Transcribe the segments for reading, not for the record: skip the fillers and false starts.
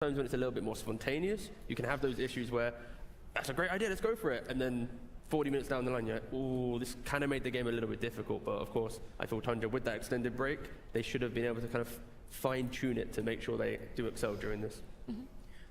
Sometimes when it's a little bit more spontaneous, you can have those issues where that's a great idea, let's go for it, and then 40 minutes down the line, you're like, oh, this kind of made the game a little bit difficult. But of course, I feel Tundra, with that extended break, they should have been able to kind of fine-tune it to make sure they do excel during this. Mm-hmm.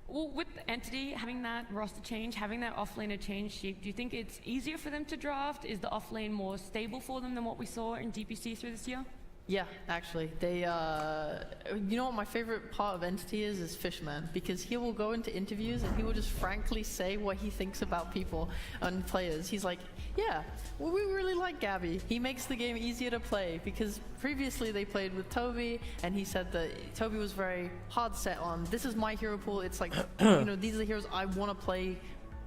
Well, with Entity having that roster change, having that offlaner change shape, do you think it's easier for them to draft? Is the offlane more stable for them than what we saw in DPC through this year? Yeah, actually, they. You know what my favorite part of Entity is Fishman, because he will go into interviews and he will just frankly say what he thinks about people and players. He's like, yeah, well, we really like Gabby. He makes the game easier to play because previously they played with Toby, and he said that Toby was very hard set on. This is my hero pool. It's like, you know, these are the heroes I want to play,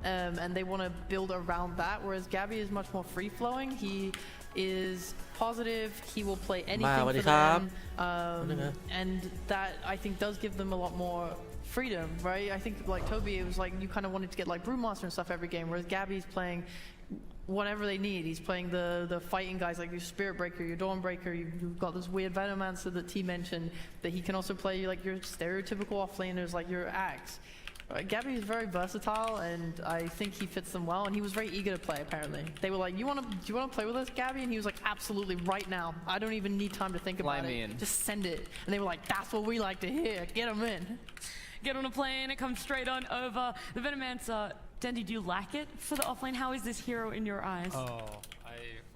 and they want to build around that. Whereas Gabby is much more free flowing. He is positive, he will play anything for them, and that I think does give them a lot more freedom, right? I think like Toby, it was like you kind of wanted to get like Brewmaster and stuff every game, whereas Gabby's playing whatever they need. He's playing the fighting guys like your Spirit Breaker, your Dawnbreaker. You've got this weird Venomancer that T mentioned, that he can also play like your stereotypical offlaners like your Axe. Gabby is very versatile, and I think he fits them well, and he was very eager to play, apparently. They were like, do you want to play with us, Gabby? And he was like, absolutely, right now. I don't even need time to think about it. Just send it. And they were like, that's what we like to hear. Get him in. Get on a plane, it comes straight on over. The Venomancer, Dendi, do you like it for the offlane? How is this hero in your eyes?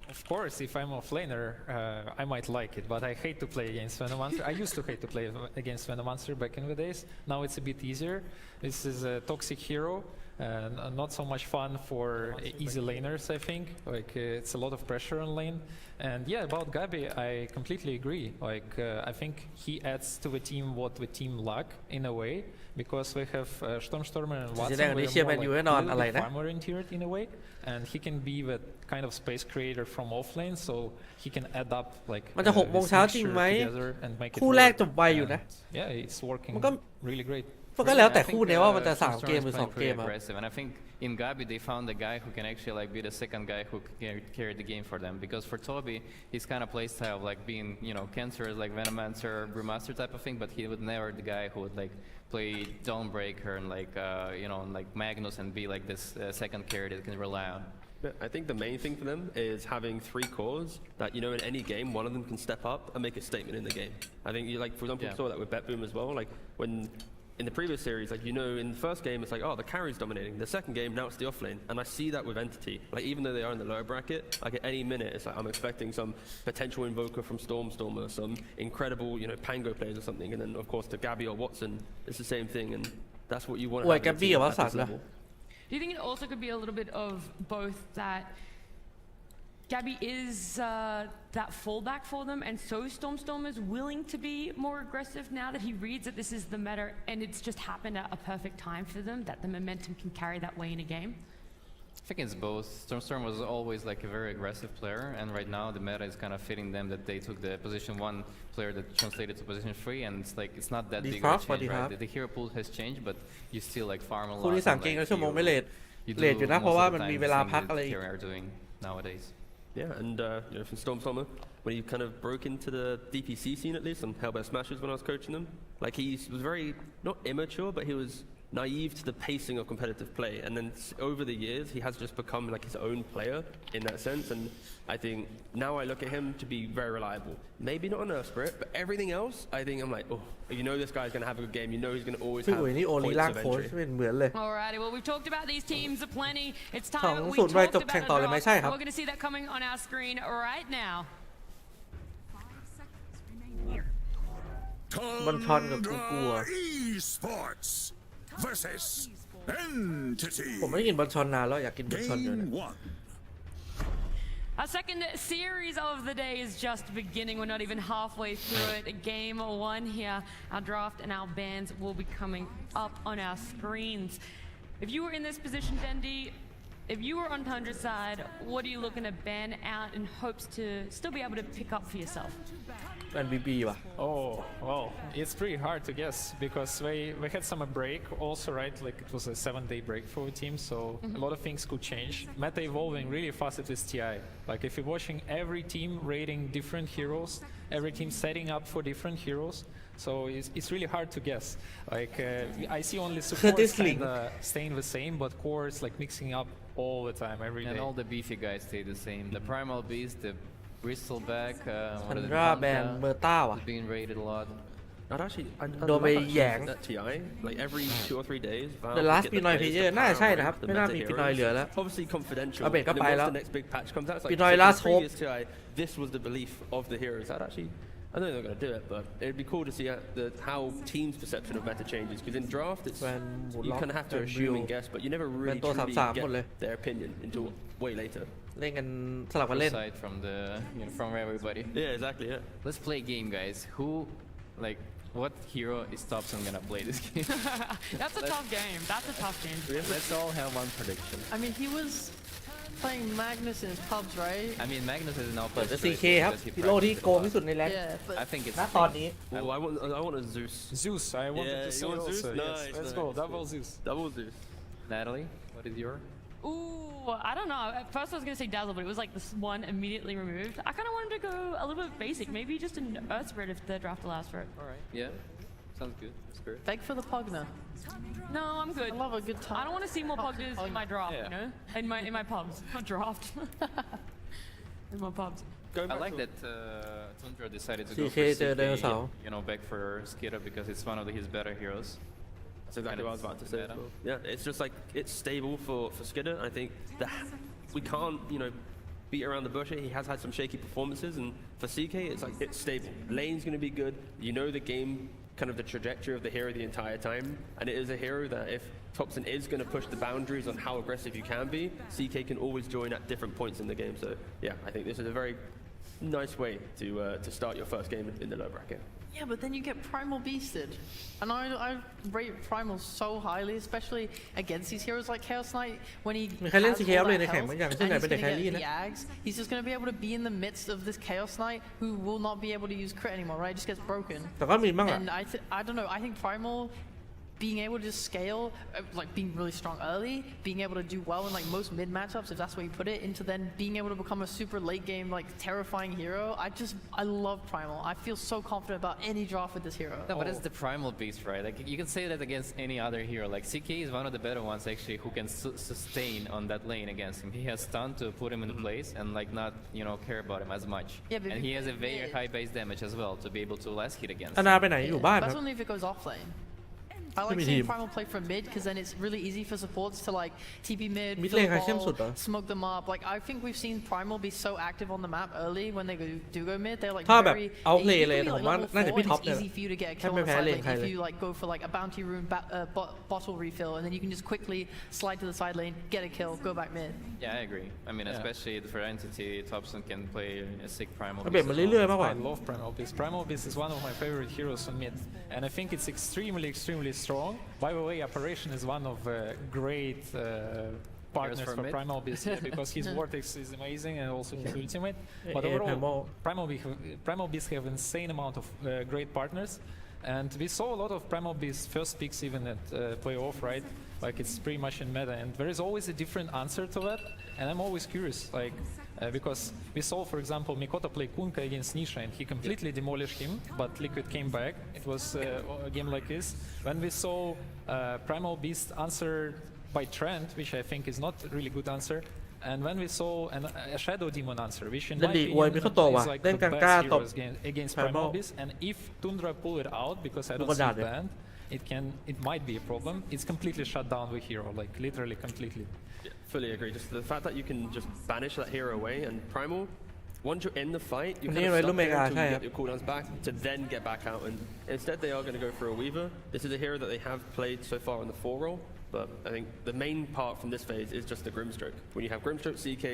Of course, if I'm offlaner, I might like it, but I hate to play against Venomancer. I used to hate to play against Venomancer back in the days. Now it's a bit easier. This is a toxic hero, not so much fun for easy laners, I think. Like it's a lot of pressure on lane. And yeah, about Gabi, I completely agree. Like I think he adds to the team what the team lack in a way, because we have Stormstormer and Watson, who are more like farm-oriented in a way, and he can be the kind of space creator from offlane, so he can add up like มันจะ6 โมงเช้าจริงไหม คู่แรกจบไวอยู่นะ Yeah, it's working really great. ก็แล้วแต่คู่เนี่ยว่ามันจะ3 เกมหรือ 2 เกม and I think in Gabi they found a guy who can actually like be the second guy who can carry the game for them, because for Toby his kind of play style like being, you know, Cancer like Venomancer, Brewmaster type of thing, but he would never the guy who would like play Dawnbreaker and like you know, like Magnus and be like this second carry that can rely on. I think the main thing for them is having 3 cores that, you know, in any game one of them can step up and make a statement in the game. I think you, like, for example, saw that with BetBoom as well. Like when in the previous series, like, you know, in the first game it's like, oh, the carry's dominating. The second game, now it's the offlane, and I see that with Entity. Like even though they are in the lower bracket, like at any minute it's like I'm expecting some potential invoker from Stormstormer, some incredible, you know, Pango players or something, and then of course to Gabby or Watson, it's the same thing, and that's what you want to have at this level. Do you think it also could be a little bit of both, that Gabby is that fallback for them, and so Stormstormer's willing to be more aggressive now that he reads that this is the meta, and it's just happened at a perfect time for them, that the momentum can carry that way in a game? I think it's both. Stormstorm was always like a very aggressive player, and right now the meta is kind of fitting them, that they took the position 1 player that translated to position 3, and it's like it's not that big of a change, right? The hero pool has changed, but you still like farm a lot. คู่ที่3 เกมแล้วชั่วโมงไม่เลทอยู่นะเพราะว่ามันมีเวลาพักอะไร doing nowadays. Yeah, and you know, from Stormstormer, when he kind of broke into the DPC scene at least on Hellbear Smashers when I was coaching them, like he was very, not immature, but he was naive to the pacing of competitive play, and then over the years he has just become like his own player in that sense, and I think now I look at him to be very reliable. Maybe not on Earth Spirit, but everything else I think I'm like, oh, you know this guy's gonna have a good game, you know he's gonna always have points of entry. Alrighty, well we've talked about these teams aplenty. It's time we talked about it all. We're gonna see that coming on our screen right now. บอลชอนกับกูกลัว versus Entity. ผมไม่ได้กินบอลชอนนานแล้วอยากกินบอลชอนอยู่นะ Our second series of the day is just beginning. We're not even halfway through it. Game 1 here. Our draft and our bans will be coming up on our screens. If you were in this position, Dendi, if you were on Tundra's side, what are you looking to ban out in hopes to still be able to pick up for yourself? NBB ว่ะ Oh, well, it's pretty hard to guess, because we had some break also, right? Like it was a 7-day break for the team, so a lot of things could change. Meta evolving really fast at this TI. Like if you're watching every team rating different heroes, every team setting up for different heroes, So it's really hard to guess. Like I see only supports kind of staying the same, but cores like mixing up all the time every day. And all the beefy guys stay the same. The Primal Beast, the Bristleback, Tundra แบนเบอร์ต้าว่ะ being rated a lot. I'd actually, I โดนไปแหยง that TI, like every 2 or 3 days. The last Pinoy player น่าจะใช่นะครับไม่น่ามี Pinoy เหลือแล้ว Obviously confidential. เอาเบรกก็ And then ไป once แล้ว the next big patch comes out, it's like Pinoy so last the previous TI, this was the belief of the heroes. That actually, I don't think they're going to do it, but it'd be cool to see how teams' perception of meta changes. Because in draft, it's you kind of have to assume and guess, but you never really truly get their opinion until way later. เล่นกันสลับกันเล่น Aside from the from everybody. Yeah, exactly. Yeah. Let's play a game, guys. Who, like, what hero is Thompson gonna play this game? That's a tough game. That's a tough game. Let's all have one prediction. I mean, he was playing Magnus in his pubs, right? I mean, Magnus is now เปิด played จะ straight CK ครับ because he ฮีโร่ที่ practiced โก a ง lot. ที่สุดในแรง Yeah, but I think it's ณตอนนี้ Oh, I want a Zeus. Zeus, I wanted to you say want Zeus? also. Yes. Nice, Let's nice. go, double Zeus. Double Zeus. Natalie, what is your? Ooh, I don't know. At first I was gonna say Dazzle, but it was like this one immediately removed. I kind of wanted to go a little bit basic, maybe just an Earth Spirit if the draft allows for it. All right. Yeah. Sounds good. Spirit. beg for the Pugna. No, I'm good. I love a good time. I don't want to see more Pugnas in my draft, Yeah. you know? In my pubs. Not draft. In my pubs. Going I back like to- that Tundra decided to go CK for เจอไดโน CK, เสาร์ back for Skira because it's one of his better heroes. That's exactly what I was about to say. Meta. As well. Yeah, it's just like it's stable for Skidder. I think that we can't, beat around the bush. He has had some shaky performances, and for CK, it's like it's stable. Lane's going to be good. You know the game, kind of the trajectory of the hero the entire time, and it is a hero that if Thompson is going to push the boundaries on how aggressive you can be, CK can always join at different points in the game. So yeah, I think this is a very nice way to start your first game in the low bracket. Yeah, but then you get Primal Beasted. And I rate Primal so highly, especially against these heroes like Chaos Knight, when he มีใครเล่น has CK all อัพเลย that ในแข่ง health เหมือนอย่าง and เช่นไหน he's เป็นเด็ก gonna แครี่ get นะ the Ags, he's just going to be able to be in the midst of this Chaos Knight who will not be able to use crit anymore, right? Just gets broken. แต่ก็มีบ้างอะ And I don't know, I think Primal being able to just scale, like being really strong early, being able to do well in like most mid matchups, if that's where you put it, into then being able to become a super late game, like terrifying hero. I love Primal. I feel so confident about any draft with this hero. No, but it's the Primal Beast, right? Like you can say that against any other hero. Like CK is one of the better ones actually who can sustain on that lane against him. He has stun to put him in place and like not care about him as much. Yeah, but and if he you has a get very mid- high base damage as well to be able to last hit against. ธนาไปไหนอยู่บ้านค That's รับ only if it goes off lane. I like Maybe seeing team. Primal play from mid because then it's really easy for supports to like TP mid, Mid fill lane the ใครเข้มสุด ball, เหรอ smoke them up. Like I think we've seen Primal be so active on the map early when they do go mid. They're like ถ้าแบบ very เอาเพล you ย์ can เลย be ผม like ว่า level น่าจะ 4 พี่ and ท็อป it's เนี่ย easy for you to get a ถ้า kill ไม่ on แพ้ side เลน lane ใคร if เลย you like go for like a bounty rune bottle refill and then you can just quickly slide to the side lane, get a kill, go back mid. Yeah, I agree. I mean, especially for Entity, Thompson can play a sick Primal มันเปลี่ยน Beast มา as เรื่อย well. ๆมากกว่า I love Primal Beast. Primal Beast is one of my favorite heroes on mid, and I think it's extremely strong. By the way, Apparition is one of great partners for for mid? Primal Beast because his Vortex is amazing and also his ultimate. But Yeah, overall, Primal Beast have insane amount of great partners, and we saw a lot of Primal Beast first picks even at playoff, right? Like it's pretty much in meta, and there is always a different answer to that. And I'm always curious, like because we saw, for example, Mikoto play Kunka against Nisha, and he completely demolished him. But Liquid came back. It was a game like this. When we saw Primal Beast answer by Trent, which I think is not a really good answer. And when we saw a Shadow Demon answer, which in my opinion is like the best heroes against Primal Beast, and if Tundra pull it out, because I don't see it banned, it might be a problem. It's completely shut down the hero, like literally completely. Yeah, fully agree. Just the fact that you can just banish that hero away, and Primal, once you're in the fight, you kind of stop there until you get your cooldowns back to then get back out. And instead, they are going to go for a Weaver. This is a hero that they have played so far in the 4 role. But I think the main part from this phase is just the Grimstroke. When you have Grimstroke CK,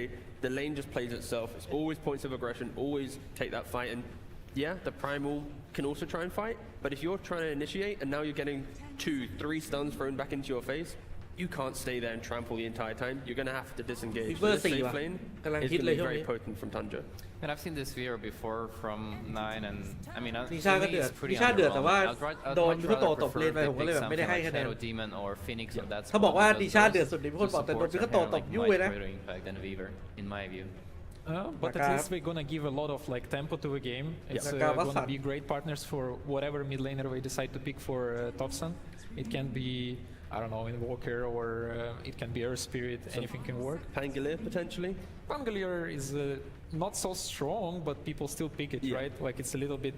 the lane just plays itself. It's always points of aggression, always take that fight. And yeah, the Primal can also try and fight, but if you're trying to initiate and now you're getting 2-3 stuns thrown back into your face, you can't stay there and trample the entire time. You're going to have to disengage. So this safe lane is going to be very potent from Tundra. And I've seen this Vero before from 9, and I mean, นิชาก็เดือดนิชาเดือดแต่ว่าโดนพิโคโตตบเลนไปผมก็เลยแบบไม่ได้ให้คะแนน Demon or Phoenix of that ถ้าบอกว่านิชาเดือดสุดในพิโคโตตบแต่โดนพิโคโตตบยุ่ยเลยนะ impact than Weaver, in my view. But Naka- at least we're gonna give a lot of like tempo to the game. It's Naka was gonna fun. be great partners for whatever mid laner we decide to pick for Thompson. It can be, I don't know, Invoker or it can be Earth Spirit. Anything can work. Pangolier potentially. Pangolier is not so strong, but people still pick it, Yeah. right? Like it's a little bit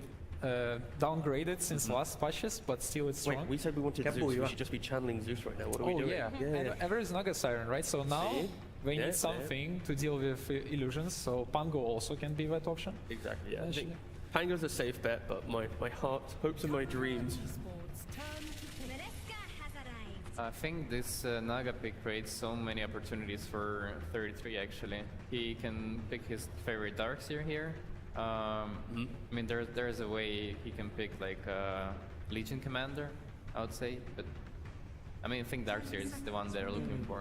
downgraded since last patches, but still it's Wait, strong. we said we wanted Kept Zeus. you We up. should just be channeling Zeus right now. What are we Oh doing? yeah, yeah. Ever is Naga Siren, right? So now See? we Yeah, need yeah. something to deal with illusions. So Pango also can be that option. Exactly. Yeah. I think Actually. Pango's a safe bet, but my heart, hopes, and my dreams. I think this Naga pick creates so many opportunities for 33 actually. He can pick his favorite Darkseer here. I mean, there's a way he can pick like Legion Commander, I would say. But I mean, I think Darkseer is the one they're looking for.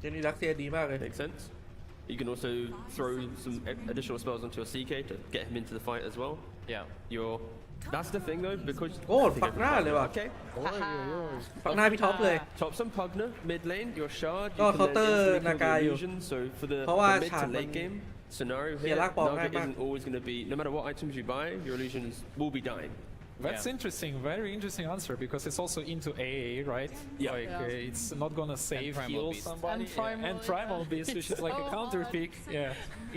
เจนนี่รักเซียดีมากเลย Makes sense. You can also throw some additional spells onto your CK to get him into the fight as well. Yeah. That's the thing though, because โอ้ฝักหน้าเลยว่ะ okay. ฝักหน้าพี่ท็อปเลย Top some Pugna, mid lane, your shard, you Oh, can counter then instantly kill Naga the อยู่ illusion. So for the เพราะว่า mid ฉาก to มัน late game scenario เสีย here, รากบอลง่าย Naga มาก isn't always going to be, no matter what items you buy, your illusions will be dying. That's interesting, very interesting answer because it's also into AA, right? Yeah. Like Yeah. it's not gonna save, Primal heal Beast. somebody. And Primal, and Primal Beast, which is like a Oh, counter God. pick,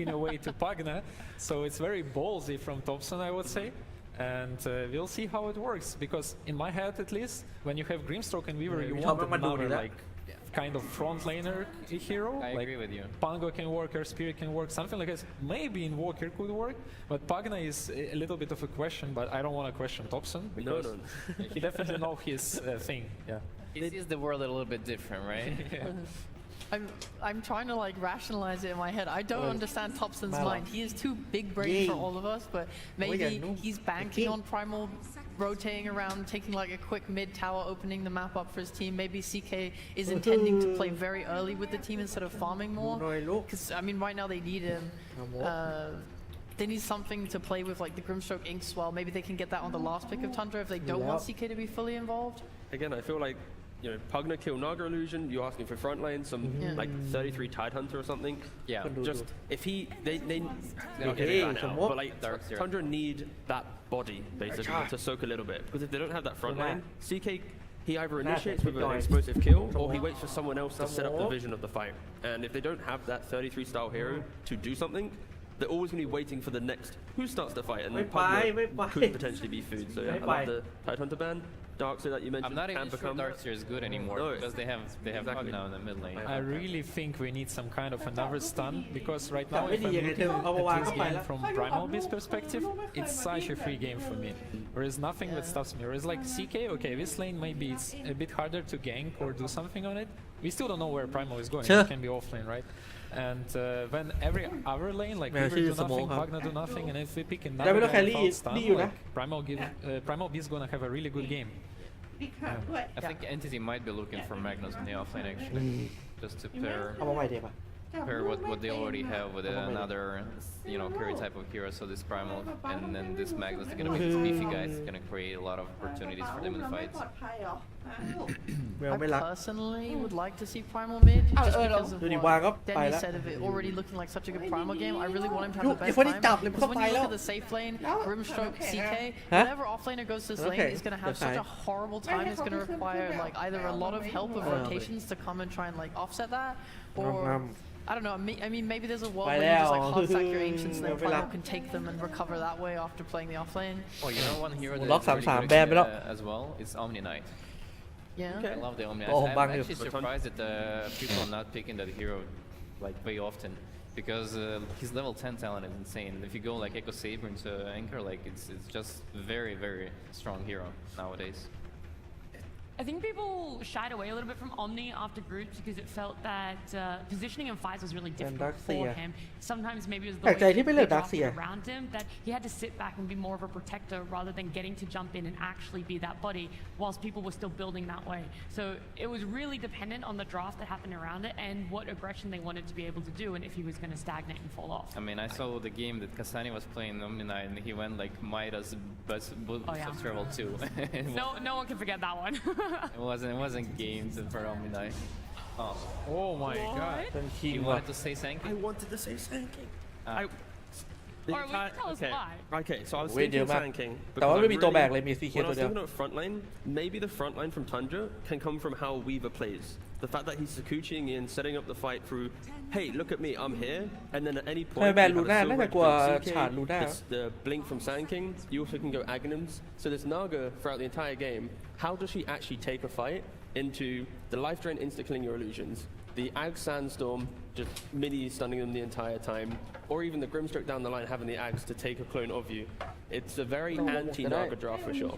in a way to Pugna. So it's very ballsy from Thompson, I would say. And we'll see how it works because in my head at least, when you have Grimstroke and Weaver, you we want talk about another that. like kind of front laner hero. I like agree with you. Pango can work, Earth Spirit can work, something like this. Maybe Invoker could work, but Pugna is a little bit of a question, but I don't want to question Thompson because no. he definitely knows his thing. Yeah. He sees the world a little bit different, right? I'm trying to like rationalize it in my head. I don't understand Thompson's Mala. mind. He is too big brain for all of us, but maybe yeah, no. he's banking on Primal rotating around, taking like a quick mid tower, opening the map up for his team. Maybe CK is intending to play very early with the team instead of farming ดู more. หน่อยลูก Because I mean, right now they need him. They need something to play with, like the Grimstroke Ink Swell. Maybe they can get that on the last pick of Tundra if they don't want CK to be fully involved. Again, I feel like, you know, Pugna kill Naga illusion. You're asking for front lane, some like 33 Tidehunter or something. Yeah. Just if they Okay, okay, ban some out, more but like Darkseer. Tundra need that body basically to soak a little bit because if they don't have that front lane, CK he either initiates with an explosive kill or he waits for someone else to set up the vision of the fight. And if they don't have that 33 style hero to do something, they're always going to be waiting for the next who starts the fight, and Wait, Pugna wait, could potentially be food. So yeah, Wait, I like the Tidehunter ban. Darkseer that you mentioned I'm not can even sure become Darkseer is good anymore No, because they have exactly. Pugna in the mid lane. I really think we need some kind of another stun because right now, But if I'm really, looking how about at this Waka game Pila? from Primal Beast perspective, it's such a free game for me. There is nothing that stops me. Whereas like CK, okay, this lane maybe it's a bit harder to gank or do something on it. We still don't know where Primal is going. Sure. It can be offlane, right? And when every other lane, like Man, Weaver she's do a small nothing, hub. Pugna do nothing, and if we pick Yeah, another we don't guy carry without it. stun, Need you, like Primal Beast gonna have a really good game. I think Entity might be looking for Magnus in the offlane actually, just to เอามาใหม่เดี๋ยวป่ะ pair what they already have with another, you know, carry type of hero. So this Primal and then this Magnus is gonna be this beefy guy. It's gonna create a lot of opportunities for them in fights. แมว I ไม่รัก personally would like to see Primal mid just because of ดูดิวางก็ what ไป Denny แล้ว said of it already looking like such a good Primal game. I really want him to have the อย่า best เพิ่งได้ time. จับเลย Because when เข้าไป you แล้ว look at the safe lane, Grimstroke, CK, Huh? whenever offlaner goes to this lane, Okay, is going to have that's such a fine. horrible time. It's going to require like either a lot of help of rotations to come and try and like offset that, or I don't know. I mean, maybe there's a world where you just like hard stack your ancients and then Primal can take them and recover that way after playing the offlane. Oh, you know one hero that Lock is really 3-3 good แบนไปแล้ว as well is Omni Knight. Yeah. I love the Omni Oh, Knight. bang I'm you. actually surprised that people are not picking that hero like very often because his level 10 talent is insane. If you go like Echo Saber into Anchor, like it's just very strong hero nowadays. I think people shied away a little bit from Omni after groups because it felt that positioning in fights was really difficult for Darkseer. him. Sometimes maybe it was แปลกใจ the ที่ way ไม่เลือก they Darkseer drafted around him that he had to sit back and be more of a protector rather than getting to jump in and actually be that body whilst people were still building that way. So it was really dependent on the draft that happened around it and what aggression they wanted to be able to do and if he was going to stagnate and fall off. I mean, I saw the game that Kasani was playing Omni Knight and he went like Midas boots yeah. of travel too. No one can forget that one. It wasn't games for Omni Knight. Oh, Oh my god. เป็นคิง you ว่ะ wanted to say Sankey? I wanted to say Sanking. Or will you tell us why? Okay, so I was เวทเย thinking อะมาก Sand King แต่ว่า because ไม่มีตัวแบกเลยมี CK when I ตัว was เดียว thinking of front line, maybe the front line from Tundra can come from how Weaver plays. The fact that he's Sakuching in, setting up the fight through, hey, look at me, I'm here, and then at any point, แบน you ลู have น่า a น่า Silver จะกลัว Edge from ฉาด CK, ลูน่า the blink from Sand King, you also can go Aghanims. So this Naga throughout the entire game, how does she actually take a fight into the life drain insta-killing your illusions, the Ag Sandstorm just mini stunning them the entire time, or even the Grimstroke down the line having the Ags to take a clone of you. It's a very anti-Naga draft for sure.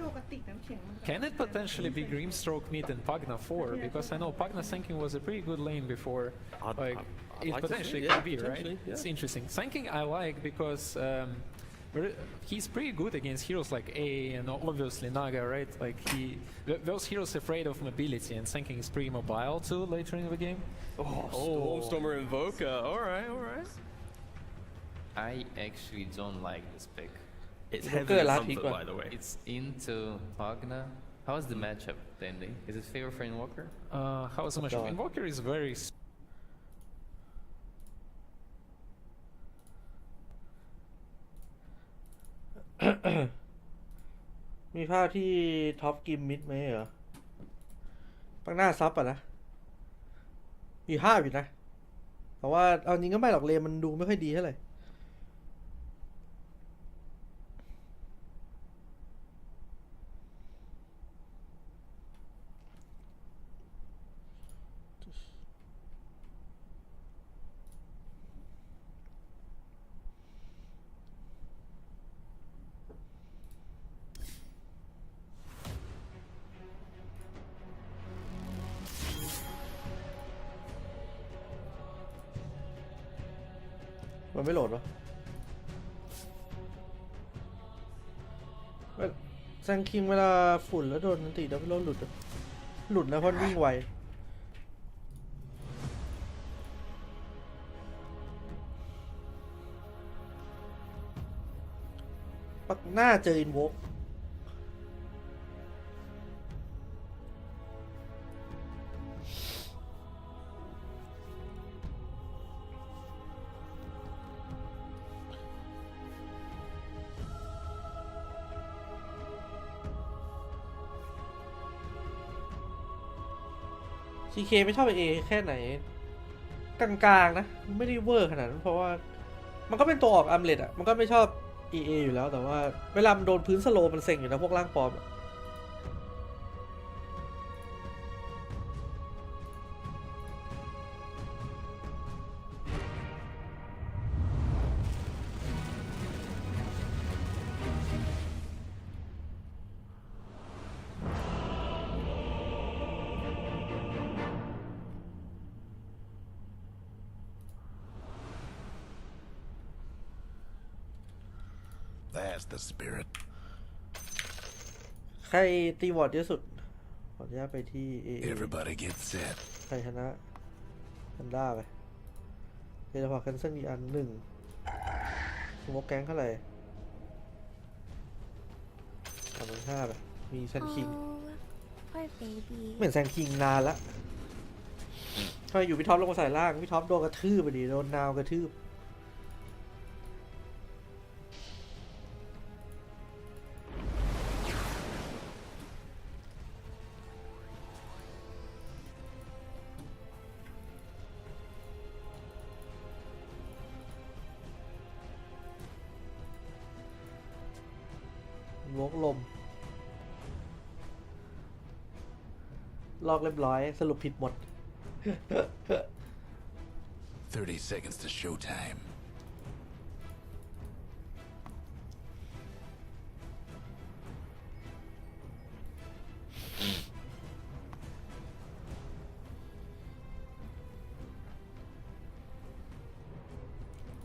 Can it potentially be Grimstroke mid and Pagna 4? Because I know Pagna Sanking was a pretty good lane before. Like, I'd it like to see potentially it, could yeah, be, right? potentially, yeah. It's interesting. Sanking I like because he's pretty good against heroes like A and obviously Naga, right? Like those heroes afraid of mobility, and Sanking is pretty mobile too later in the game. Oh, Stormstormer Invoker. All right, all right. I actually don't like this pick. It's Invoker heavily last comfort, pick, by the way. It's into Pagna. How is the matchup, Dandy? Is it favor for Invoker? How is the matchup? God. Invoker is very มีภาพที่ท็อปกิมมิดไหมเหรอปังหน้าซับอ่ะนะมีภาพอยู่นะแต่ว่าเอาจริงก็ไม่หรอกเลนมันดูไม่ค่อยดีเท่าไหร่มันไม่โหลดวะแซงคิงเวลาฝุ่นแล้วโดนนันติดับเบิลหลุดนะเพราะวิ่งไวปักหน้าเจออินโวกCK ไม่ชอบเอแค่ไหนกลางๆนะไม่ได้เวอร์ขนาดนั้นเพราะว่ามันก็เป็นตัวออกอัมเลตอ่ะมันก็ไม่ชอบ EA อยู่แล้วแต่ว่าเวลามันโดนพื้นสโลว์มันเซ็งอยู่นะพวกร่างปลอมThat's the spirit. ใครตีวอร์ดเยอะสุดขออนุญาตไปที่ AA Everybody get set. ใครชนะฮันด้าไปเดี๋ยวพอแคนเซิลอีกอัน1สโมกแก๊งเท่าไหร่35ไปมีแซนคิง poor baby เหมือนแซนคิงนานละทำไมอยู่พี่ท็อปลงมาใส่ล่างพี่ท็อปโดนกระทืบไปดิโดนนาวกระทืบวกลมลอกเรียบร้อยสรุปผิดหมด 30 seconds to showtime.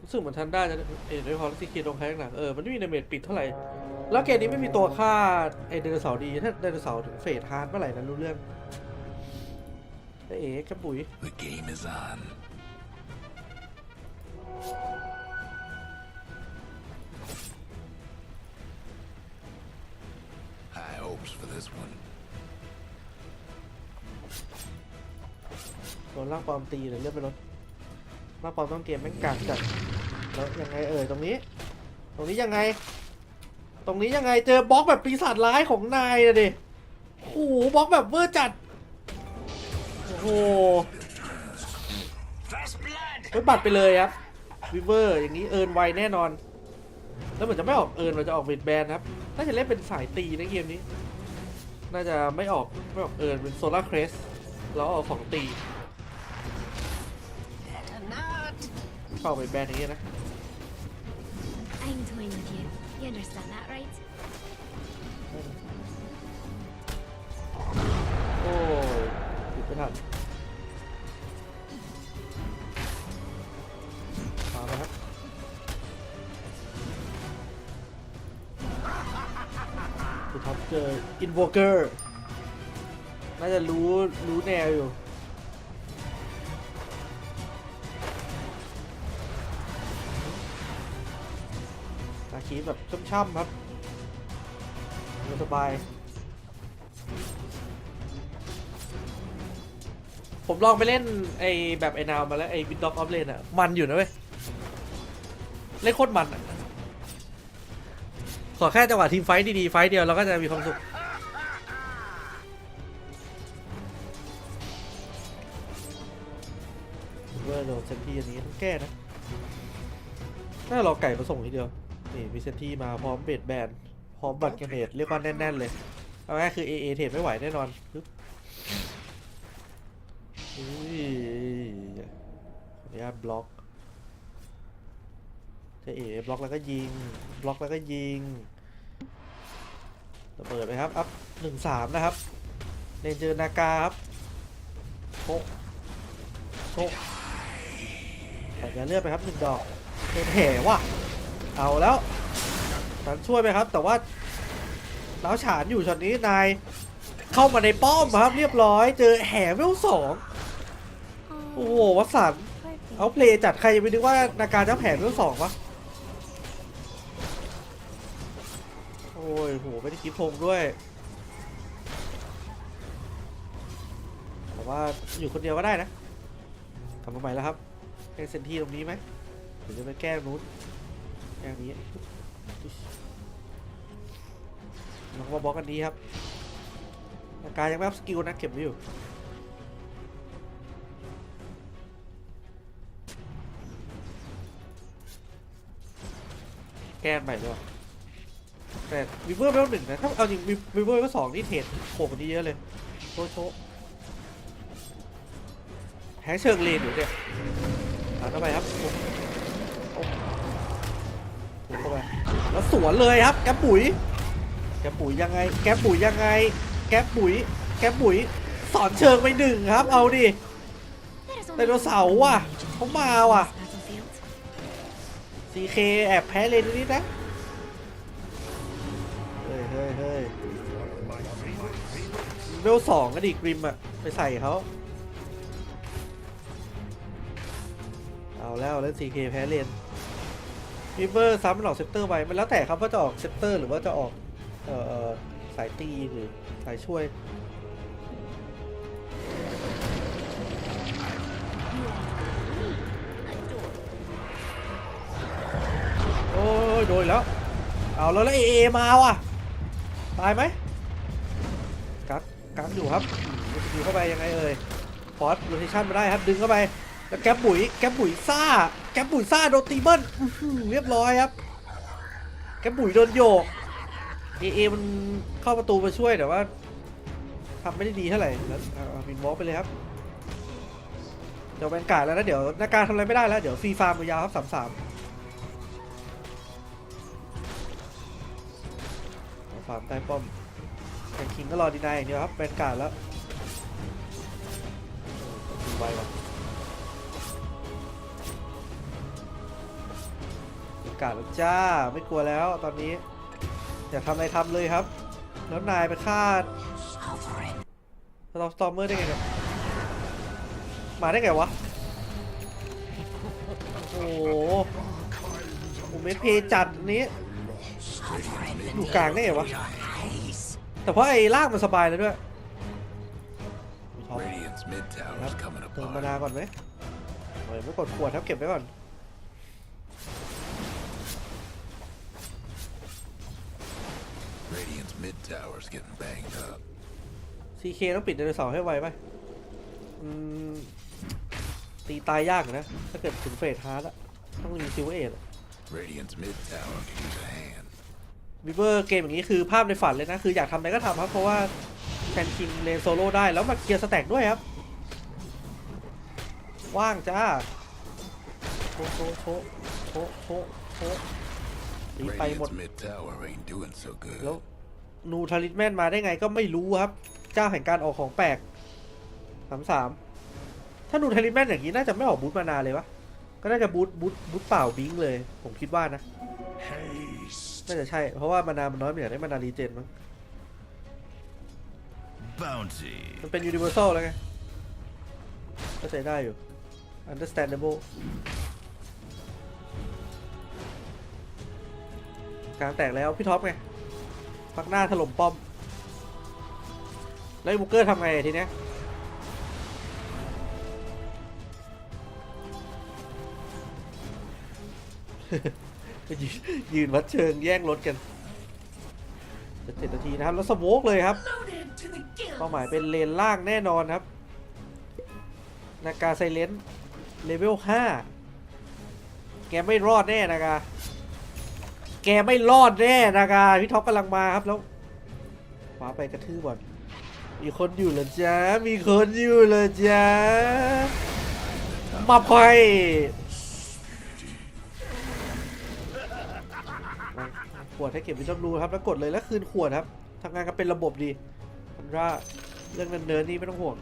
รู้สึกเหมือนทันด้าจะด้วยความที่เคลงแพ้หนักมันไม่มีดาเมจปิดเท่าไหร่แล้วเกมนี้ไม่มีตัวฆ่าไอไดโนเสาร์ดีถ้าไดโนเสาร์ถึงเฟสฮาร์ดเมื่อไหร่นั้นรู้เรื่องกระปุ๋ย The game is on. High hopes for this one. โดนล่างปลอมตีเลยเลื่อนไปรถล่างปลอมต้องเกมแม่งกากจัด แล้วยังไงตรงนี้ยังไงเจอบล็อกแบบปีศาจร้ายของนายนะดิโอ้โหบล็อกแบบเวอร์จัดโอ้โหไปบัตรไปเลยครับวิเวอร์อย่างนี้ไวแน่นอนแล้วเหมือนจะไม่ออกมันจะออกเวทแบนครับน่าจะเล่นเป็นสายตีในเกมนี้น่าจะไม่ออกเป็นโซลาร์เครสแล้วเอาของตีเข้าเวทแบนอย่างนี้นะ I'm toying with you. You understand that, right? โอ้ยหยุดไม่ทันมาแล้วครับคุณท็อปเจออินโวเกอร์น่าจะรู้แนวอยู่ตาคีแบบช่ำๆครับสบายผมลองไปเล่นแบบไอ้นาวมาแล้วไอ้วินด็อกออฟเลนอ่ะมันอยู่นะเว้ยเล่นโคตรมันอ่ะขอแค่จังหวะทีมไฟท์ดีๆไฟท์เดียวเราก็จะมีความสุขเวอร์โดนเซนที่อันนี้ต้องแก้นะน่ารอไก่มาส่งทีเดียวนี่มีเซนที่มาพร้อมเบดแบนพร้อมบัตรเกเนตเรียกว่าแน่นๆเลยเอาง่ายคือ AA เทรดไม่ไหวแน่นอนอุ้ยขออนุญาตบล็อกจะบล็อกแล้วก็ยิงระเบิดไปครับอัพ1-3นะครับเลนเจอนากาครับโชกแต่อย่าเลือดไปครับ1 ดอกเป็นแห่ว่ะเอาแล้วฉันช่วยไปครับแต่ว่าล้าวฉานอยู่ช็อตนี้นายเข้ามาในป้อมครับเรียบร้อยเจอแห่เวล2โอ้โหวัสันเอาเพลย์จัดใครยังไม่นึกว่านากาจะแห่เวล2วะโอ้ยโหไม่ได้คิดพงด้วยแต่ว่าอยู่คนเดียวก็ได้นะทำมาใหม่แล้วครับแก้เซนที่ตรงนี้ไหมหรือจะไปแก้นู้นแก้นี้ลองมาบล็อกกันนี้ครับนากายังไม่อัพสกิลนะเก็บไว้อยู่แก้ใหม่ด้วยแต่วิเวอร์เวล1นะถ้าเอาจริงวิเวอร์เวล2นี่เทรดโขกกว่านี้เยอะเลยโชว์แฮงเชิงเลนอยู่เนี่ยเข้าไปครับเข้าไปแล้วสวนเลยครับแกปุ๋ยยังไงแกปุ๋ยสอนเชิงไป1ครับเอาดิไดโนเสาร์ว่ะเขามาว่ะ CK แอบแพ้เลนนิดนะเฮ้ยเวล2ก็ดิกริมอะไปใส่เขาเอาแล้วเล่น CK แพ้เลนวิเวอร์ซ้ำมันออกเซปเตอร์ไปมันแล้วแต่ครับว่าจะออกเซปเตอร์หรือว่าจะออกสายตีหรือสายช่วยโอ้ยโดนแล้วเอาแล้วเอมาว่ะตายไหมกักอยู่ครับดูเข้าไปยังไงฟอร์สโรเทชั่นมาได้ครับดึงเข้าไปแล้วแกปุ๋ยซ่าโดนตีเบิ้ลเรียบร้อยครับแกปุ๋ยโดนโยกมันเข้าประตูมาช่วยแต่ว่าทำไม่ได้ดีเท่าไหร่แล้วมินวอล์กไปเลยครับเดี๋ยวแบนการ์ดแล้วนะเดี๋ยวนาการทำอะไรไม่ได้แล้วเดี๋ยวฟรีฟาร์มยาวครับ3-3ฟาร์มใต้ป้อมแข่งคิงก็รอดีนายอย่างเดียวครับแบนการ์ดแล้วไวว่ะการ์ดแล้วจ้าไม่กลัวแล้วตอนนี้อยากทำอะไรทำเลยครับแล้วนายไปฆ่าเราสตอมเมอร์ได้ไงครับมาได้ไงวะโอ้โหเมทเพย์จัดนี้อยู่กลางได้ไงวะแต่เพราะไอ้ล่างมันสบายเลยด้วยเติมมานาก่อนไหมไม่กดขวดครับเก็บไว้ก่อน Radiant's mid tower's getting banged up. CK ต้องปิดไดโนเสาร์ให้ไวไหมตีตายยากนะถ้าเกิดถึงเฟสฮาร์ดอะต้องมีซิลเวอร์เอท Radiant's mid tower can use a hand. วิเวอร์เกมอย่างนี้คือภาพในฝันเลยนะคืออยากทำอะไรก็ทำครับเพราะว่าแฟนคิงเลนโซโล่ได้แล้วมาเกียร์สแต็กด้วยครับว่างจ้าโชตีไปหมด Radiant's mid tower ain't doing so แล้ว good. นูทาริสแมนมาได้ไงก็ไม่รู้ครับเจ้าแห่งการออกของแปลก3-3ถ้านูทาริสแมนอย่างนี้น่าจะไม่ออกบูทมานานเลยวะก็น่าจะบูทเปล่าบิงเลยผมคิดว่านะ Haste. น่าจะใช่เพราะว่ามานามันน้อยมันอยากได้มานารีเจนมั้ง Bounty. มันเป็น universal แล้วไงก็ใช้ได้อยู่ understandable กลางแตกแล้วพี่ท็อปไงพักหน้าถล่มป้อมแล้วบุกเกอร์ทำไงทีเนี้ย ยืนวัดเชิงแย่งรถกันจะ7 นาทีนะครับแล้วสโมกเลยครับเป้าหมายเป็นเลนล่างแน่นอนครับนากาไซเลนเลเวล5แกไม่รอดแน่นากาแกไม่รอดแน่นากาพี่ท็อปกำลังมาครับแล้วขวาไปกระทืบบอลมีคนอยู่เหรอจ๊ะมีคนอยู่เหรอจ๊ะมาพอยขวดให้เก็บวิตามินครับแล้วกดเลยแล้วคืนขวดครับทำงานกันเป็นระบบดีมันว่าเรื่องเนินๆนี่ไม่ต้องห่วง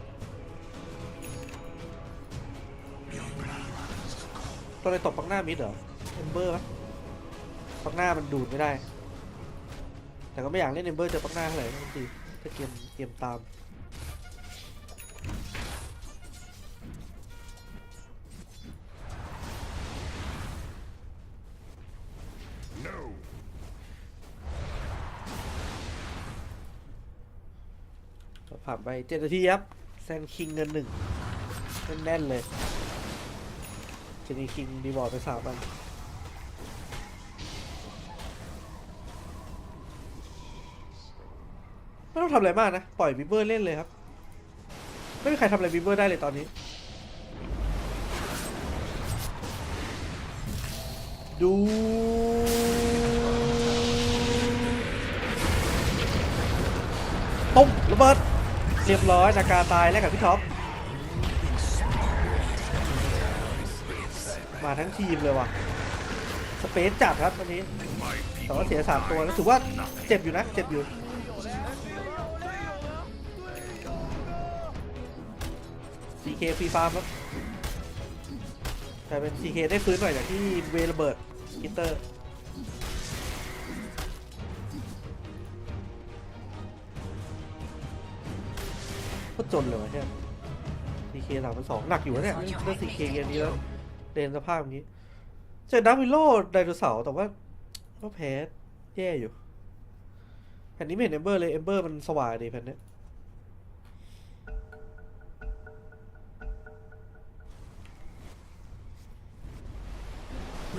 ตัวอะไรตบปักหน้ามิดเหรอเอมเบอร์ปะปักหน้ามันดูดไม่ได้แต่ก็ไม่อยากเล่นเอมเบอร์เจอปักหน้าเท่าไหร่บางทีถ้าเกมตามผ่านไป7 นาทีครับแซนคิงเงิน1แน่นๆเลยเจนี่คิงดีบอร์ดไป3 วันไม่ต้องทำอะไรมากนะปล่อยบิเบอร์เล่นเลยครับไม่มีใครทำอะไรบิเบอร์ได้เลยตอนนี้ดูตุ้มระเบิดเรียบร้อยนากาตายแล้วกับพี่ท็อปมาทั้งทีมเลยว่ะสเปซจัดครับวันนี้แต่ว่าเสีย3 ตัวแล้วถือว่าเจ็บอยู่นะเจ็บอยู่CK ฟรีฟาร์มครับแต่เป็น CK ได้ฟื้นหน่อยจากที่เวระเบิดกิตเตอร์ก็จนเลยวะเนี่ย CK 3,200หนักอยู่นะเนี่ยเรื่อง CK เกมนี้แล้วเดินสภาพอย่างนี้เจอดักวิโลไดโนเสาร์แต่ว่าก็แพ้แย่อยู่แผ่นนี้ไม่เห็นเอมเบอร์เลยเอมเบอร์มันสว่างดีแผ่นนี้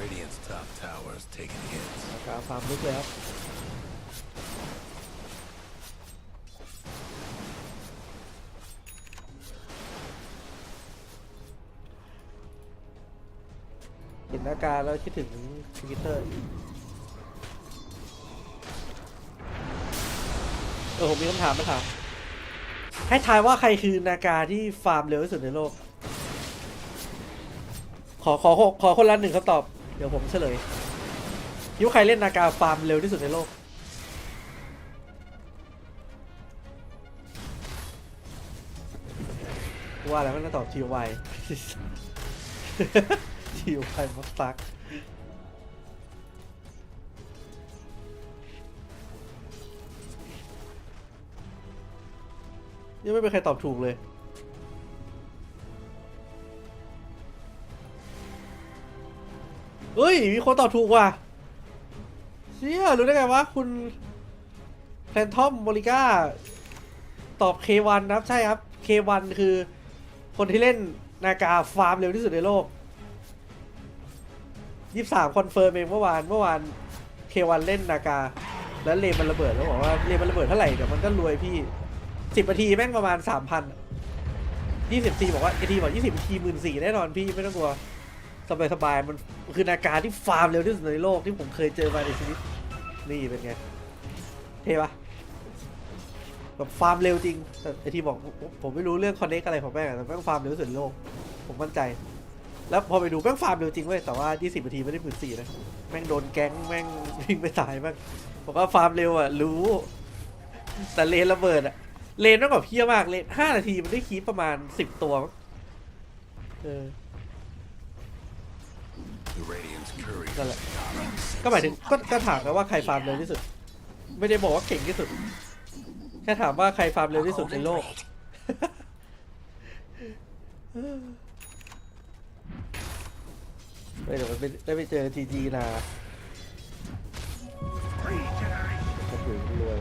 Radiant's top tower's taking hits. การฟาร์มลึกเลยครับเห็นอาการแล้วคิดถึงทวิตเตอร์ผมมีคำถามมาถามให้ทายว่าใครคือนาการที่ฟาร์มเร็วที่สุดในโลกขอคนละ1 คำตอบเดี๋ยวผมเฉลยคิดว่าใครเล่นนาการฟาร์มเร็วที่สุดในโลกว่าแล้วมันจะตอบTY TY มัสตักยังไม่เป็นใครตอบถูกเลยเฮ้ยมีคนตอบถูกว่ะเชี่ยรู้ได้ไงวะคุณแพลนทอมโมริก้าตอบ K1 นะครับใช่ครับ K1 คือคนที่เล่นนากาฟาร์มเร็วที่สุดในโลก23คอนเฟิร์มเองเมื่อวานK1 เล่นนากา แล้วเลนมันระเบิดแล้วบอกว่าเลนมันระเบิดเท่าไหร่เดี๋ยวมันก็รวยพี่10 นาทีแม่งประมาณ 3,000 20 ทีบอกว่าทีบอก20 นาที 14,000แน่นอนพี่ไม่ต้องกลัวสบายๆมันคือนาการที่ฟาร์มเร็วที่สุดในโลกที่ผมเคยเจอมาในชีวิตนี่เป็นไงเท่ปะแบบฟาร์มเร็วจริงแต่ไอทีบอกผมไม่รู้เรื่องคอนเนคอะไรของแม่งแต่แม่งฟาร์มเร็วที่สุดในโลกผมมั่นใจแล้วพอไปดูแม่งฟาร์มเร็วจริงเว้ยแต่ว่า20 นาทีไม่ได้14,000นะแม่งโดนแก๊งแม่งวิ่งไปตายบ้างบอกว่าฟาร์มเร็วอ่ะรู้แต่เลนระเบิดอ่ะเลนต้องแบบเพี้ยมากเลน5 นาทีมันได้คีปประมาณ10 ตัวนั่นแหละก็หมายถึงก็ถามกันว่าใครฟาร์มเร็วที่สุดไม่ได้บอกว่าเก่งที่สุดแค่ถามว่าใครฟาร์มเร็วที่สุดในโลกเดี๋ยวมันได้ไปเจอทีจีนะจะถึงรวย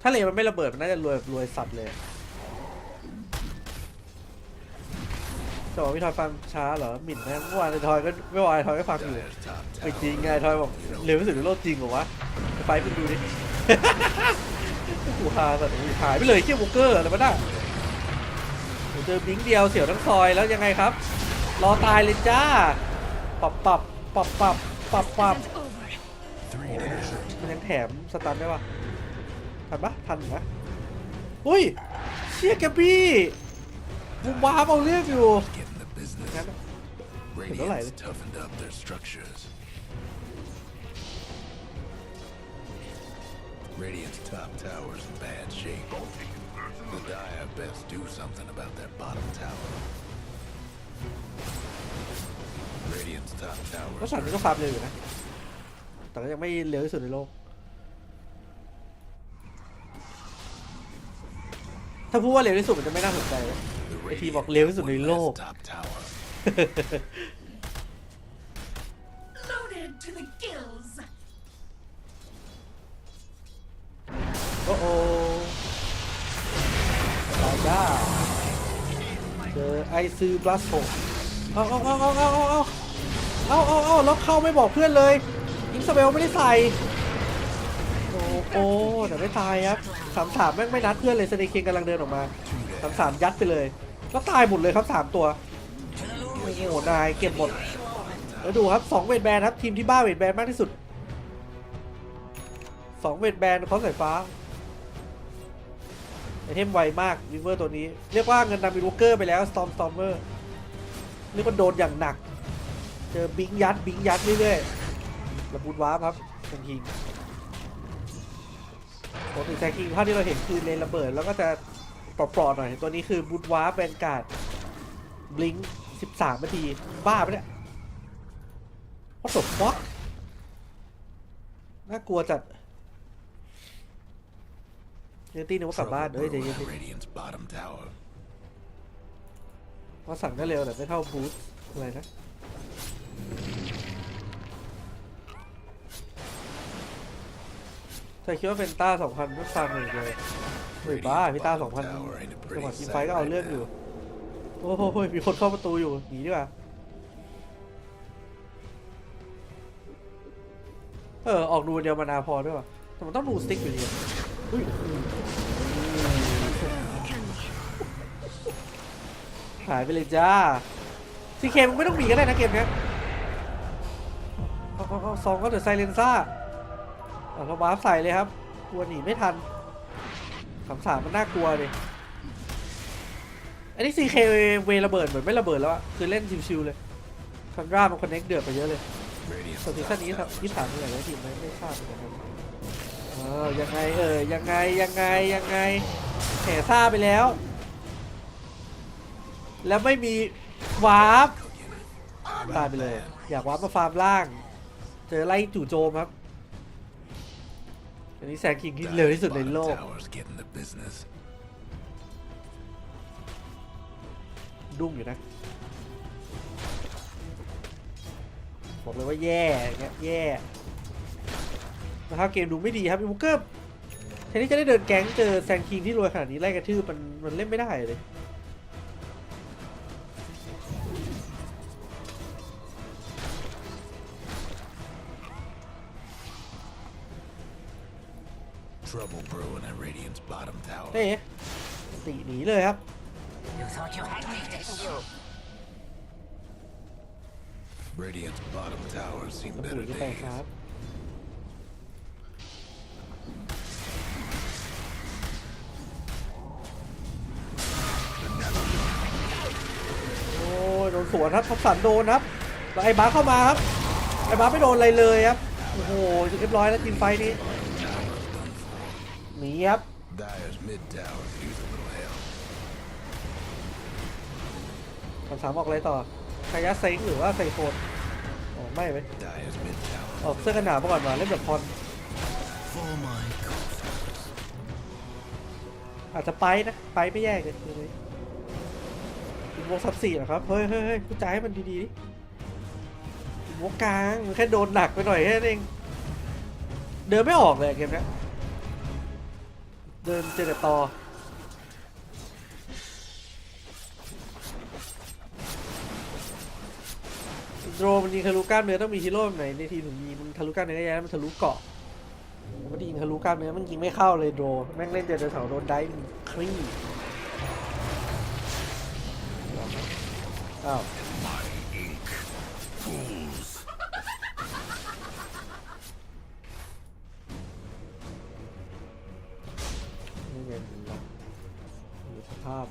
ถ้าเลนมันไม่ระเบิดมันน่าจะรวยสัตว์เลยจะบอกพี่ทอยฟังช้าเหรอหมิ่นนะเมื่อวานไอ้ทอยก็ไม่วายทอยก็ฟังอยู่ไม่จริงไงทอยบอกเร็วที่สุดในโลกจริงเหรอวะไปมึงดูดิกูหาสัตว์หายไปเลยเขี้ยวบุกเกอร์อะไรมาได้เจอบิงเดียวเสี่ยวทั้งซอยแล้วยังไงครับรอตายเลยจ้าปับมันยังแถมสตันได้ปะทันปะทันนะอุ้ยเชี่ยแกบี้มุมว้าเอาเรื่องอยู่งั้นเห็นเท่าไหร่Radiant's top tower's in bad shape. The Dire best do something about that bottom tower. Radiant's top ก็ tower. สั่นก็ฟาร์มเร็วอยู่นะแต่ก็ยังไม่เร็วที่สุดในโลกถ้าพูดว่าเร็วที่สุดมันจะไม่น่าสนใจเลยไอทีบอกเร็วที่สุดในโลก Top tower. Loaded to the gills. โอ้โหตายจ้าเจอไอซื้อบลัสโตเอาแล้วเข้าไม่บอกเพื่อนเลยอินสเบลไม่ได้ใส่โอ้แต่ไม่ตายครับ33แม่งไม่นัดเพื่อนเลยสเนคเคนกำลังเดินออกมา33ยัดไปเลยแล้วตายหมดเลยครับ3ตัวโอ้โหนายเก็บหมดแล้วดูครับ2เวทแบนครับทีมที่บ้าเวทแบนมากที่สุด2เวทแบนเขาสายฟ้าไอเทมไวมากวิเวอร์ตัวนี้เรียกว่าเงินนำมิวเกอร์ไปแล้วสตอมเมอร์เรียกว่าโดนอย่างหนักเจอบิงยัดเรื่อยๆระบุดวาร์ปครับแซงคิงปกติแซงคิงภาพที่เราเห็นคือเลนระเบิดแล้วก็จะปลอดๆหน่อยตัวนี้คือบูดวาร์ปเป็นการ์ดบลิง13 นาทีบ้าปะเนี่ยwhat the fuck น่ากลัวจัดเนตี้นึกว่ากลับบ้านเฮ้ยใจเย็น Radiant's bottom tower. ว่าสั่งได้เร็วแต่ไม่เท่าบูสอะไรนะเธอคิดว่าเป็นต้า 2,000ไม่ฟังเลยเฮ้ยบ้าพี่ต้า 2,000 จังหวะทีมไฟก็เอาเรื่องอยู่โอ้โหมีคนเข้าประตูอยู่หนีดีกว่าออกดูเดียวมานาพอด้วยว่ะแต่มันต้องดูสติ๊กอยู่ดีหายไปเลยจ้าซีเคมึงไม่ต้องมีก็ได้นะเกมนี้เอาซองก็เดือดไซเลนซ่าเราวาร์ปใส่เลยครับกลัวหนีไม่ทัน33มันน่ากลัวเลยอันนี้ซีเคเวระเบิดเหมือนไม่ระเบิดแล้วอะคือเล่นชิวๆเลยทันร่ามันคอนเน็กเดือดไปเยอะเลยส่วนซีซั่นนี้ที่ถามอะไรนะทีมไม่ทราบเหมือนกันยังไงยังไงแห่ซ่าไปแล้วไม่มีวาร์ปตายไปเลยอยากวาร์ปมาฟาร์มล่างเจอไล่จู่โจมครับอันนี้แซงคิงที่เร็วที่สุดในโลกดุ้งอยู่นะบอกเลยว่าแย่แย่นะครับเกมดูไม่ดีครับบุกเกอร์แทนที่จะได้เดินแก๊งเจอแซงคิงที่รวยขนาดนี้ไล่กระทืบมันเล่นไม่ได้เลย Trouble brewing at Radiant's bottom tower. เอ๊ะตีหนีเลยครับ Radiant's bottom tower seen ตี better ขึ้นไป days. ครับโอ้ยโดนสวนครับท็อปสันโดนครับแล้วไอ้บาร์เข้ามาครับไอ้บาร์ไม่โดนอะไรเลยครับโอ้โหเรียบร้อยแล้วทีมไฟนี้หนีครับ Dyer's mid tower needs a little help. คำถามออกอะไรต่อคายาเซ็งหรือว่าไซโคนอ๋อไม่ไหม Dyer's mid tower. ออกเสื้อกันหนาวมาก่อนมาเล่นแบบพร For my coffers. อาจจะไปนะไปไม่แย่เลยวงซับสี่เหรอครับเฮ้ยพูดจาให้มันดีๆดิวงกลางมันแค่โดนหนักไปหน่อยแค่นั้นเองเดินไม่ออกเลยเกมนี้เดินเจอแต่ต่อโดรมันยิงทะลุกล้ามเนื้อต้องมีฮีโร่ไหนในทีมถึงยิงมันทะลุกล้ามเนื้อได้แล้วมันทะลุเกาะมันยิงทะลุกล้ามเนื้อมันยิงไม่เข้าเลยโดรแม่งเล่นเจอแต่แถวโดนได้คลี่อ้าวนี่ไงมีสภาพ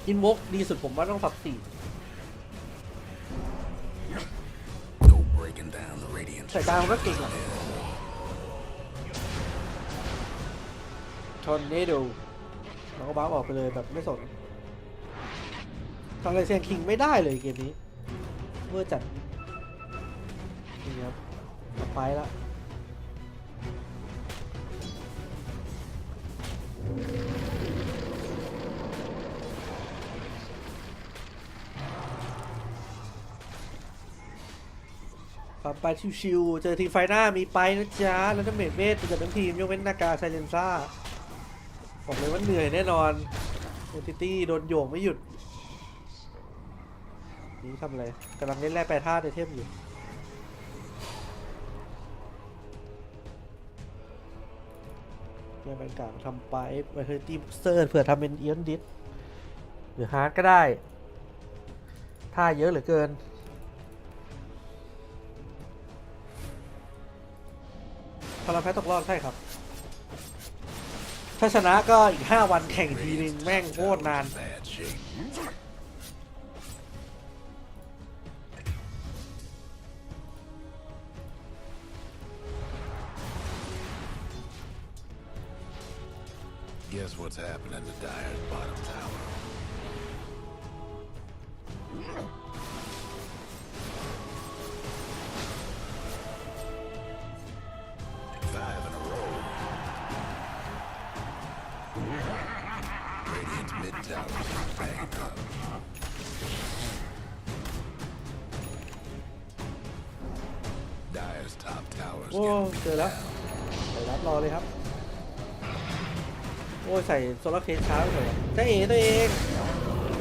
อินวกดีสุดผมว่าต้องสับสี่ No breaking down the Radiant. สายตามันก็เก่งอ่ะชนนี่ดูแล้วก็บ้าออกไปเลยแบบไม่สนทำอะไรเซียนคิงไม่ได้เลยเกมนี้เมื่อจัดนี่ครับไปละไปชิวๆเจอทีมไฟหน้ามีไปนะจ๊ะแล้วน้ำเมดเมดจะทั้งทีมยกเว้นนากาไซเลนซ่าบอกเลยว่าเหนื่อยแน่นอนโอติตี้โดนโยงไม่หยุดนี่ทำอะไรกำลังเล่นแร่แปรธาตุในเทพอยู่แร่แปรกลางทำไปไวเทอร์ตี้บุ๊สเตอร์เผื่อทำเป็นเอียนดิสหรือฮาร์ดก็ได้ท่าเยอะเหลือเกินพอเราแพ้ตกรอบใช่ครับ ถ้าชนะก็อีก5 วันแข่งทีนึงแม่งโคตรนาน Bad shape. Guess what's happening to Dyer's bottom tower? Five in a row. Radiant's mid tower is backed up. Dyer's top towers โอ้ getting เจอแล้วใส่รับรอเลยครับ โอ้ยใส่โซลาร์เคสช้าไปหน่อยได้เอตัวเอง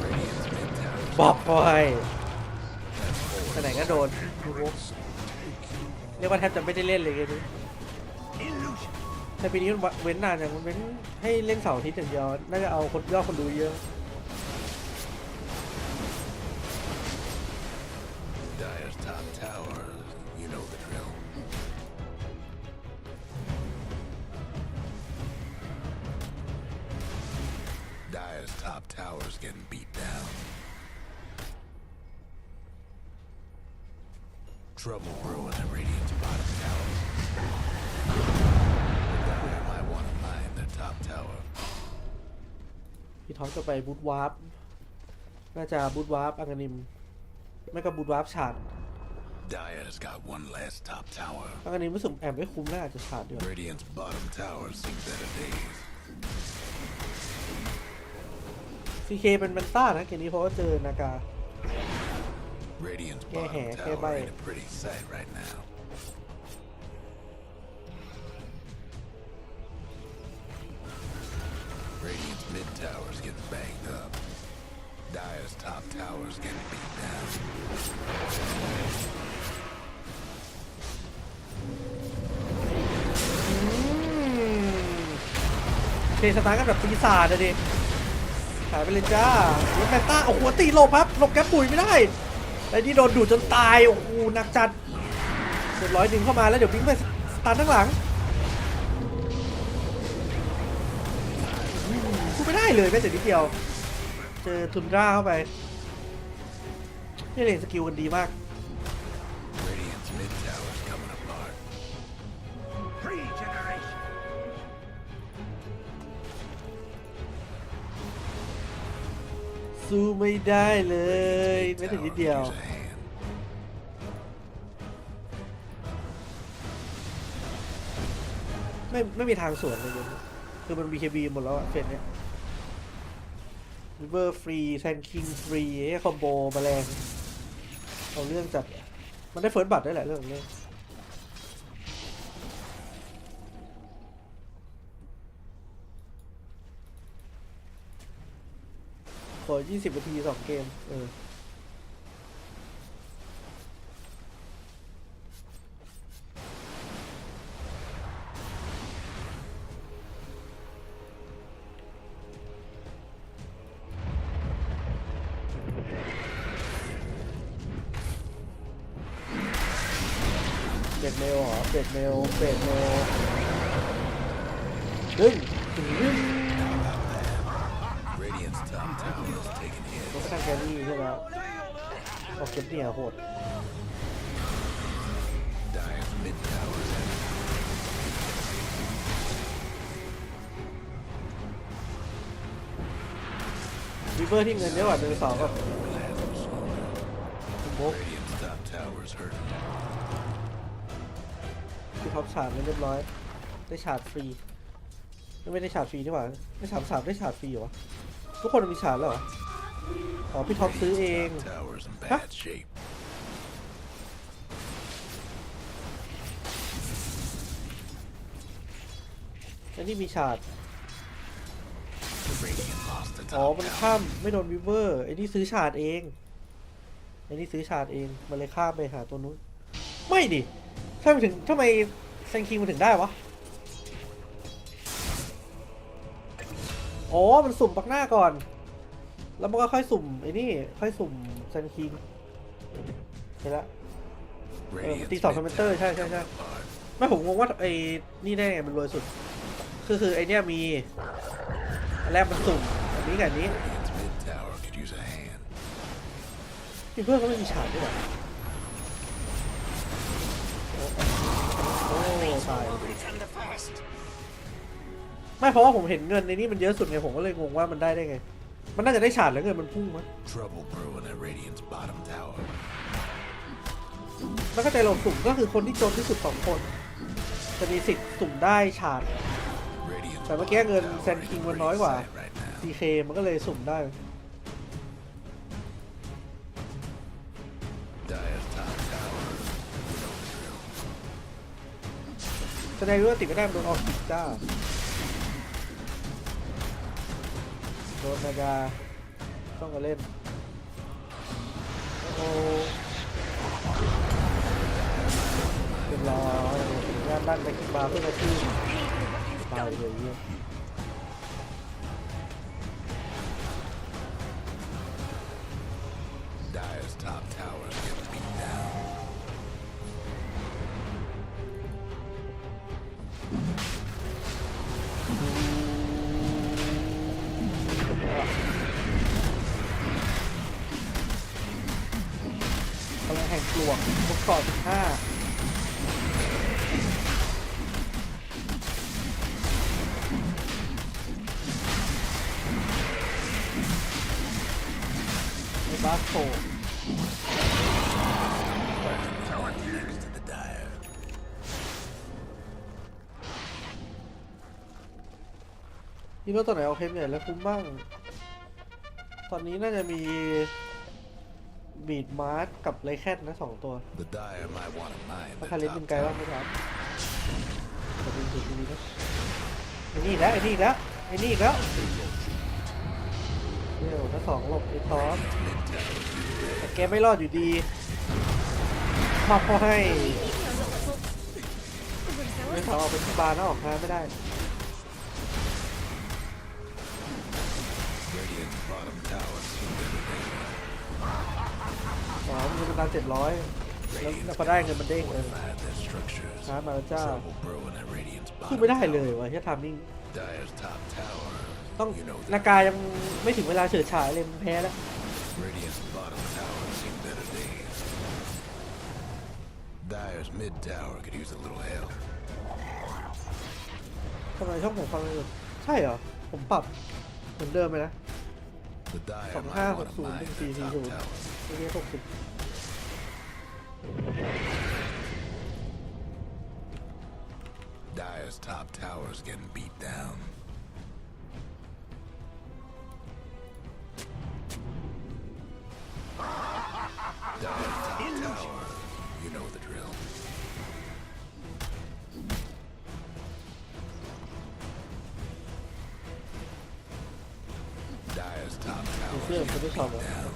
Radiant's mid tower. บอกไปไปไหนก็โดนเรียกว่าแทบจะไม่ได้เล่นเลยเกมนี้แต่ปีนี้มันเว้นนานอย่างมันเว้นให้เล่นเสาร์อาทิตย์อย่างเดียวน่าจะเอาคนยอดคนดูเยอะ Dyer's top tower. You know the drill. Dyer's top tower's getting beat down. Trouble brewing at Radiant's bottom tower. Dyer might want to mine their top tower. พี่ท็อปจะไปบูทวาร์ปน่าจะบูทวาร์ปอังกานิมไม่ก็บูทวาร์ปฉาด Dyer's got one last top tower. อังกานิมรู้สึกแอบไม่คุ้มน่าจะฉาดเดียว Radiant's bottom tower seen better days. CK เป็นแมนต้านะเกมนี้เพราะว่าเจอนากา Radiant's Yeah, bottom yeah, tower bye. ain't a pretty sight right now. Radiant's mid tower's getting banged up. Dire's top towers get beat down. เทสตาร์กันแบบปีศาจเลยดิหายไปเลยจ้าแล้วแมนต้าโอ้โหตีหลบครับหลบแก๊ปปุ๋ยไม่ได้ไอ้นี่โดนดูดจนตายโอ้โหหนักจัดเรียบร้อยดึงเข้ามาแล้วเดี๋ยววิ่งไปสตาร์ข้างหลังสู้ไม่ได้เลยแม้แต่นิดเดียวเจอทุนร่าเข้าไปนี่เล่นสกิลกันดีมาก Radiant's mid tower's coming apart. Regeneration. สู้ไม่ได้เลยแม้แต่นิดเดียว Use a hand. ไม่มีทางสวนเลยคือมัน BKB หมดแล้วอะเฟสเนี้ย River ฟรีแซนคิงฟรีคอมโบแมลงเอาเรื่องจัดมันได้เฟิร์สบัตได้แหละเรื่องนี้ขอ20 นาที2 เกมเบรดเมลเหรอเบรดเมลดึง Radiant's top tower is taking hit. รถทางแครี่ใช่ไหมออกเก็บเนี่ยโหด Dire's mid tower is at ริเวอร์ที่เงินเยอะกว่าเดินสองกับโบก Radiant's top tower is hurting. ที่ท็อปชาร์จเรียบร้อยได้ชาร์จฟรีไม่ได้ชาร์จฟรีนี่หว่าได้3ได้ชาร์จฟรีเหรอวะทุกคนมีชาร์จแล้วเหรออ๋อพี่ท็อปซื้อเอง Tower's in bad shape. แล้วนี่มีชาร์จ Radiant lost the อ๋อ top มัน tower. ข้ามไม่โดนวิเวอร์ไอ้นี่ซื้อชาร์จเองมันเลยข้ามไปหาตัวนู้นไม่ดิทำไมแซงคิงมันถึงได้วะอ๋อมันสุ่มปักหน้าก่อนแล้วมันก็ค่อยสุ่มไอ้นี่ค่อยสุ่มแซงคิงเห็นละตี2 คอมเมนเตอร์ใช่ไม่ผมงงว่าไอ้นี่ได้ไงมันรวยสุดคือไอ้เนี่ยมีอันแรกมันสุ่มอันนี้กับอันนี้ Radiant's mid tower could use a hand. พี่เพื่อนก็ไม่มีฉากด้วยเหรอโอ้ตายไม่เพราะว่าผมเห็นเงินในนี้มันเยอะสุดไงผมก็เลยงงว่ามันได้ไงมันน่าจะได้ฉากแล้วเงินมันพุ่งมั้ย Trouble brewing at Radiant's bottom tower. แล้วก็ใจลงสุ่มก็คือคนที่จนที่สุด2 คนจะมีสิทธิ์สุ่มได้ฉาก Radiant's แต่เมื่อกี้เงิน tower แซนคิงมันน้อยกว่า right now. DK มันก็เลยสุ่มได้ Dire's top tower. แสดงว่าติดไม่ได้มันโดนออกติดจ้าโดนนากาต้องมาเล่นโอ้เรียบร้อยงานด้านไปคิดบาร์เพื่ออาชีพตายเลยเนี่ย Dire's top tower is getting beat down. พลังแห่งปลวกทุกกอด15ในบาสโต Next to the Dire. นี่ว่าตัวไหนเอาเคมเนี่ยแล้วคุ้มบ้างตอนนี้น่าจะมีบีดมาร์สกับไรแคทนะ2 ตัว The Dire might want to mine ถ้า the คาริส top เป็นไกล tower. บ้างไหมครับแต่เป็นสุดดีนะไอ้นี่อีกแล้ว เนี่ยถ้าสองหลบไอ้ท็อปแต่แกไม่รอดอยู่ดีมอบเขาให้ไม่เขาเอาเป็นที่บาร์นะออกมาไม่ได้ Radiant's bottom tower seemed everything. อ๋อมันเป็นการ700แล้วพอได้เงินมันเด้งเลย Fortified their structures. ช้ามาแล้วจ้า Trouble brewing at Radiant's สู้ bottom ไม่ได้เลย tower. ว่ะแค่ทามมิ่ง Dire's top tower. ต้อง You know นากายังไม่ถึงเวลาเฉิดฉายเลยมันแพ้แล้ว Radiant's bottom tower seen better days. Dire's mid tower could use a little help. ทำไมช่องผมฟังเลยใช่เหรอ ผมปรับเหมือนเดิมไปนะ The Dire 2560 might want to mine their top 1440 tower. ไม่ใช่60 Dire's top tower's getting beat down. Dire's top tower. You know the drill. Dire's top มี tower เสื้อผมไม่ชอบ beat เลย down.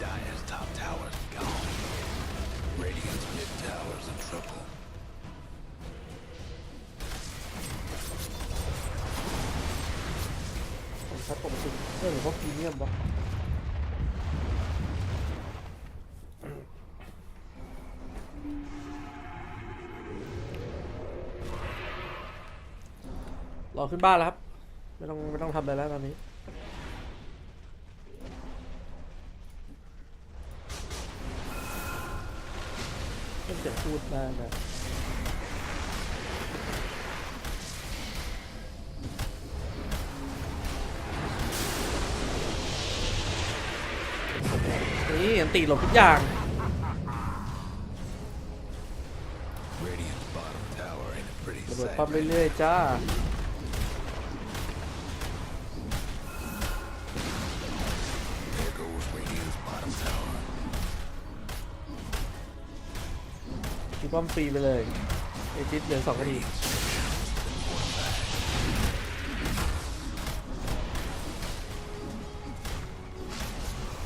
Dire's top tower's gone. Radiant's mid tower's in trouble. ผมชัดผมจริงหรือว่าพรีเมียมวะรอขึ้นบ้านแล้วครับ ไม่ต้องทำอะไรแล้วตอนนี้เริ่มจะพูดได้นะนี่อันตีหลบทุกอย่าง Radiant's bottom tower ain't a pretty ระเบิด sight. ปั๊มเรื่อยๆจ้า There goes Radiant's bottom tower. มีป้อมฟรีไปเลยเอจิตเหลือ2นาที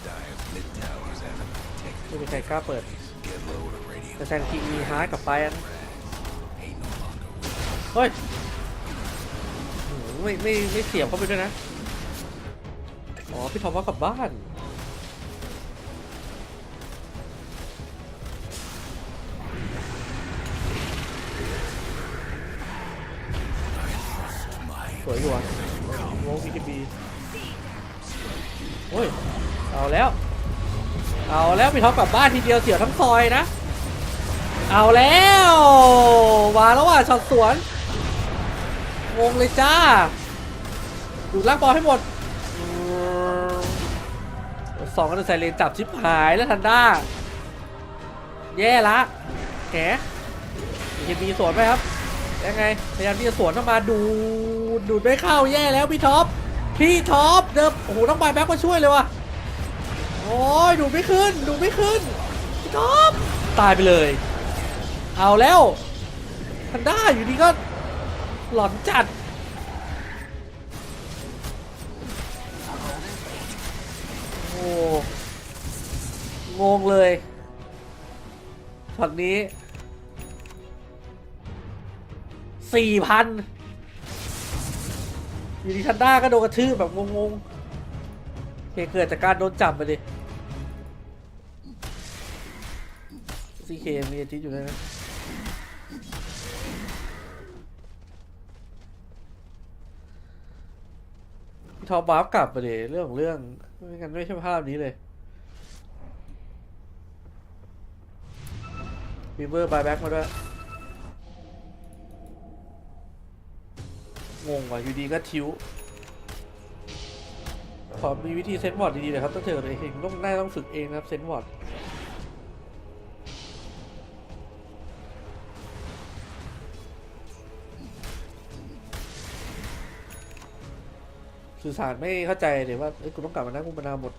Dire's mid tower's having to take ไม่มีใครกล้าเปิด get low to Radiant. แต่แซงคิงมีฮาร์ดกับไฟอัน Ain't no longer with เฮ้ยโอ้โหไม่เสียบเข้าไปด้วยนะ อ๋อ พี่ทอมว่ากลับบ้าน สวยอยู่อ่ะโว้พีเคบีโอ้ย เอาแล้ว พี่ท็อปกลับบ้านทีเดียวเสียทั้งซอยนะ เอาแล้วมาแล้วว่ะช็อตสวน งงเลยจ้า ดูดลากบอลให้หมดสองกันใส่เลนจับชิบหายแล้วทันด้า แย่ละแกมีสวนไหมครับ ยังไง พยายามที่จะสวนเข้ามาดูดไม่เข้าแย่แล้วพี่ท็อปเดิมโอ้โหต้องบายแบ็คมาช่วยเลยว่ะ โอ้ยดูดไม่ขึ้นพี่ท็อปตายไปเลย เอาแล้วทันด้าอยู่ดีก็หลอนจัด โอ้งงเลยช็อตนี้ 4,000 อยู่ดีทันด้าก็โดนกระทืบแบบงงๆเหตุเกิดจากการโดนจับไปดิซีเคมีอาทิตย์อยู่เลยนะทอปบาฟกลับไปดิเรื่องของเรื่องไม่งั้นไม่ใช่ภาพนี้เลยบีเวอร์บายแบ็กมาด้วยงงว่ะอยู่ดีก็ทิ้วขอมีวิธีเซนต์วอร์ดดีๆเลยครับต้องเจอตัวเองต้องฝึกเองนะครับเซนต์วอร์ดสื่อสารไม่เข้าใจเดี๋ยวว่ากูต้องกลับมานะกูมานาวหมด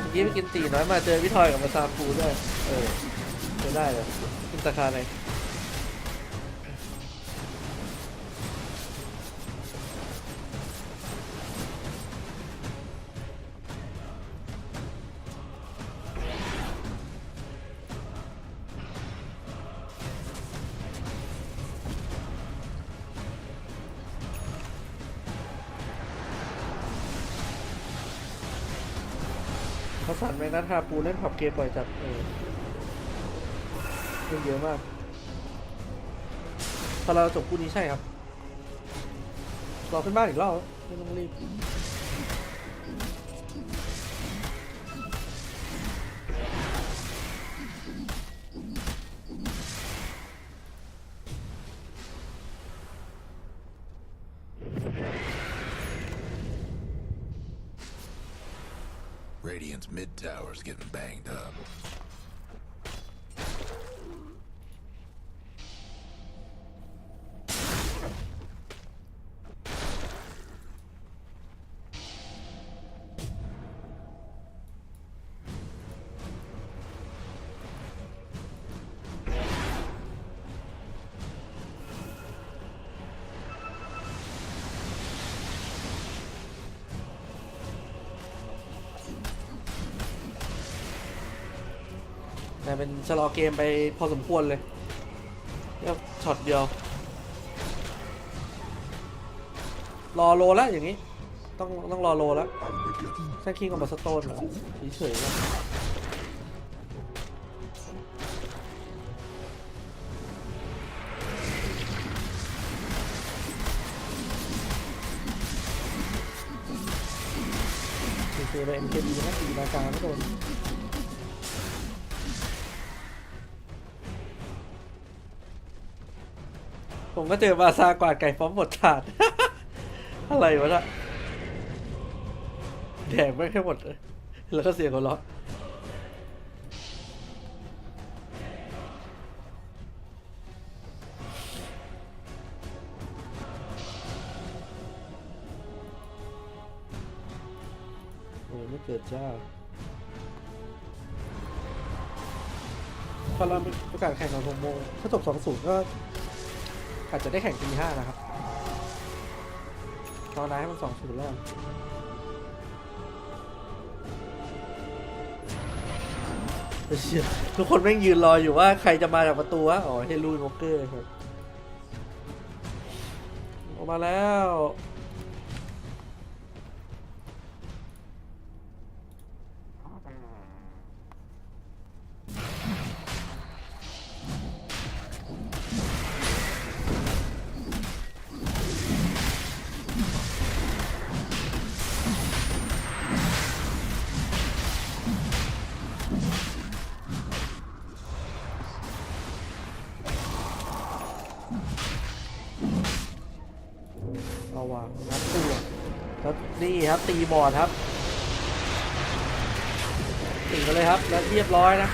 เมื่อกี้ไปกินตีน้อยมาเจอพี่ทอยกับมาซาฟูด้วยเจอได้เลยกินราคาไหนเขาสั่นไปนะทาปูเล่นผับเกมบ่อยจัดเล่นเยอะมากพอเราจบคู่นี้ใช่ครับรอขึ้นบ้านอีกรอบไม่ต้องรีบRadiant's mid tower's getting banged up.เป็นชะลอเกมไปพอสมควรเลยแล้วช็อตเดียวรอโลแล้วอย่างนี้ต้องรอโลแล้วแค่คิงกับบัสโตนเหรอเฉยๆนะเจอไปเอ็มเคบีนะตีนาการไม่โดนผมก็เจอบาซากวาดไก่ฟ้อมหมดถาด อะไรวะน่ะแดกไม่แค่หมดเลยแล้วก็เสียงหัวเราะโอ้ไม่เกิดจ้าพอเราประกาศแข่งกับ6 โมงถ้าจบ 2-0 ก็อาจจะได้แข่งตี 5นะครับตอนนั้นให้มัน 2-0 แล้วทุกคนแม่งยืนรออยู่ว่าใครจะมาจากประตูวะอ๋อเฮลูนวอเกอร์ครับออกมาแล้วเอาวางนัดตัวแล้วนี่ครับตีบอร์ดครับตีกันเลยครับแล้วเรียบร้อยนะ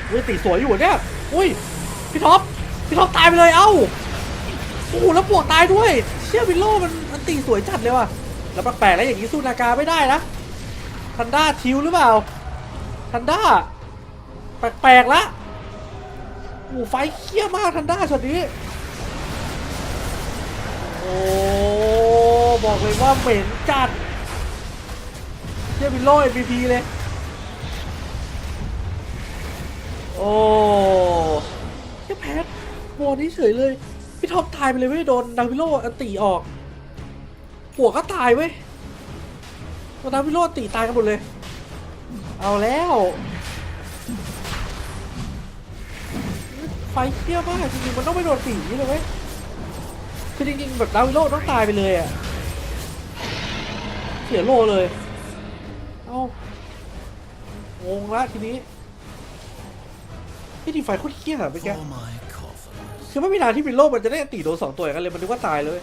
อุ้ยตีสวยอยู่เนี่ยอุ้ยพี่ท็อปตายไปเลยเอ้าโอ้โหแล้วปวกตายด้วยเชี่ยวิลโล่มันตีสวยจัดเลยว่ะแล้วแปลกๆแล้วอย่างนี้สู้นาการไม่ได้นะทันด้าทิวหรือเปล่าทันด้าแปลกๆละโอ้ไฟเขี้ยมากทันด้าช็อตนี้โอ้บอกเลยว่าเหม็นจัดเชี่ยวิลโล่ MVP เลยโอ้เชี่ยแพ้บอลนี้เฉยเลยพี่ท็อปตายไปเลยไม่โดนดาวิโลอันตีออกหัวก็ตายเว้ยดาวิโลตีตายกันหมดเลยเอาแล้วไฟเที่ยวมากจริงๆมันต้องไม่โดนตีนี่เลยเว้ยคือจริงๆแบบดาวิโลต้องตายไปเลยอ่ะเสียโลเลยเอ้างงละทีนี้ที่ทีไฟโคตรเขี้ยไปแกคือไม่มีทางที่วิลโล่มันจะได้ตีโดน2 ตัวอย่างนั้นเลยมันนึกว่าตายเลย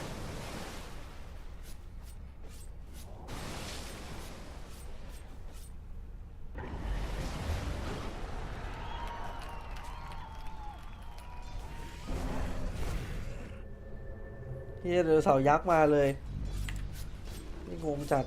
เฮียเดือเสายักษ์มาเลยนี่งงจัด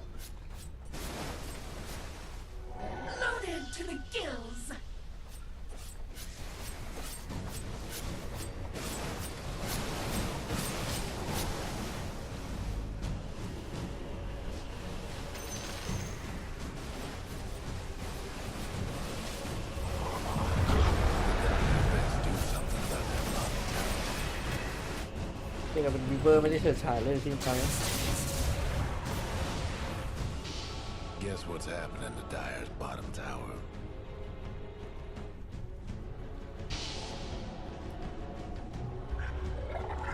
เป็นกับเป็นวีเวอร์ไม่ได้เฉิดฉายเลยทีมเขา Guess what's happening to Dyer's bottom tower?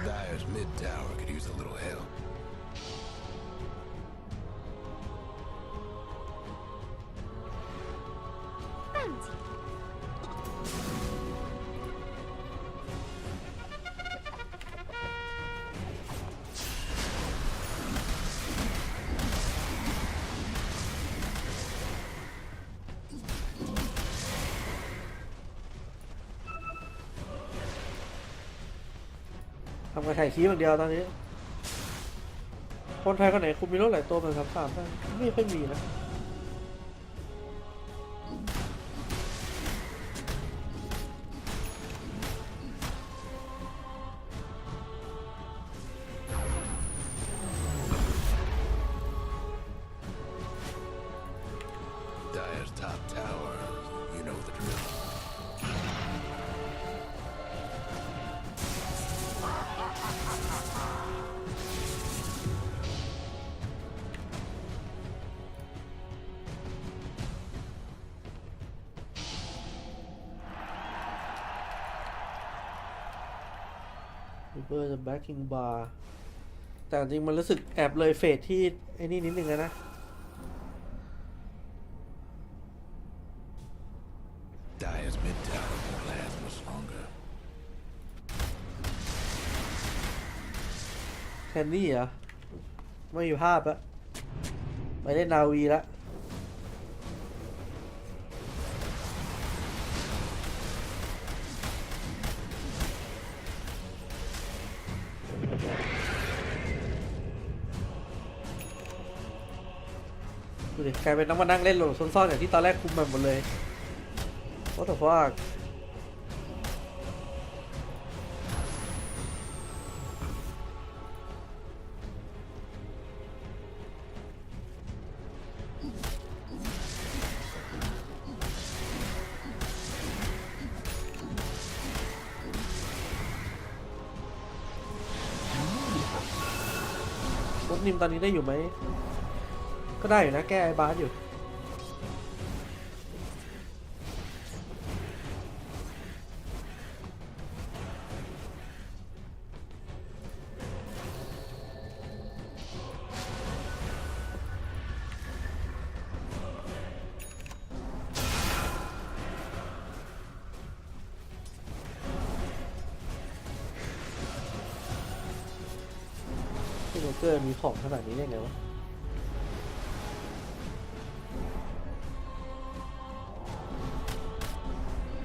Dyer's mid tower could use a little help. Bounty.ทำการถ่ายคลิปอย่างเดียวตอนนี้คนไทยคนไหนคุมมีรถหลายตัวเหมือน3-3ได้ไม่ค่อยมีนะ Dyer's top tower, you know the drill. River the backing bar แต่จริงมันรู้สึกแอบเลยเฟสที่ไอ้นี่นิดนึงนะ Dyer's mid tower won't last much longer. แคนนี่เหรอไม่มีภาพแล้วไปเล่นนาวีแล้วดูดิกลายเป็นต้องมานั่งเล่นโหลดซ่อนๆอย่างที่ตอนแรกคุมมันหมดเลย What the fuck รถนิมตอนนี้ได้อยู่ไหม ก็ได้อยู่นะแก้ไอ้บาสอยู่ที่โรเกอร์มีของขนาดนี้ได้ไงวะ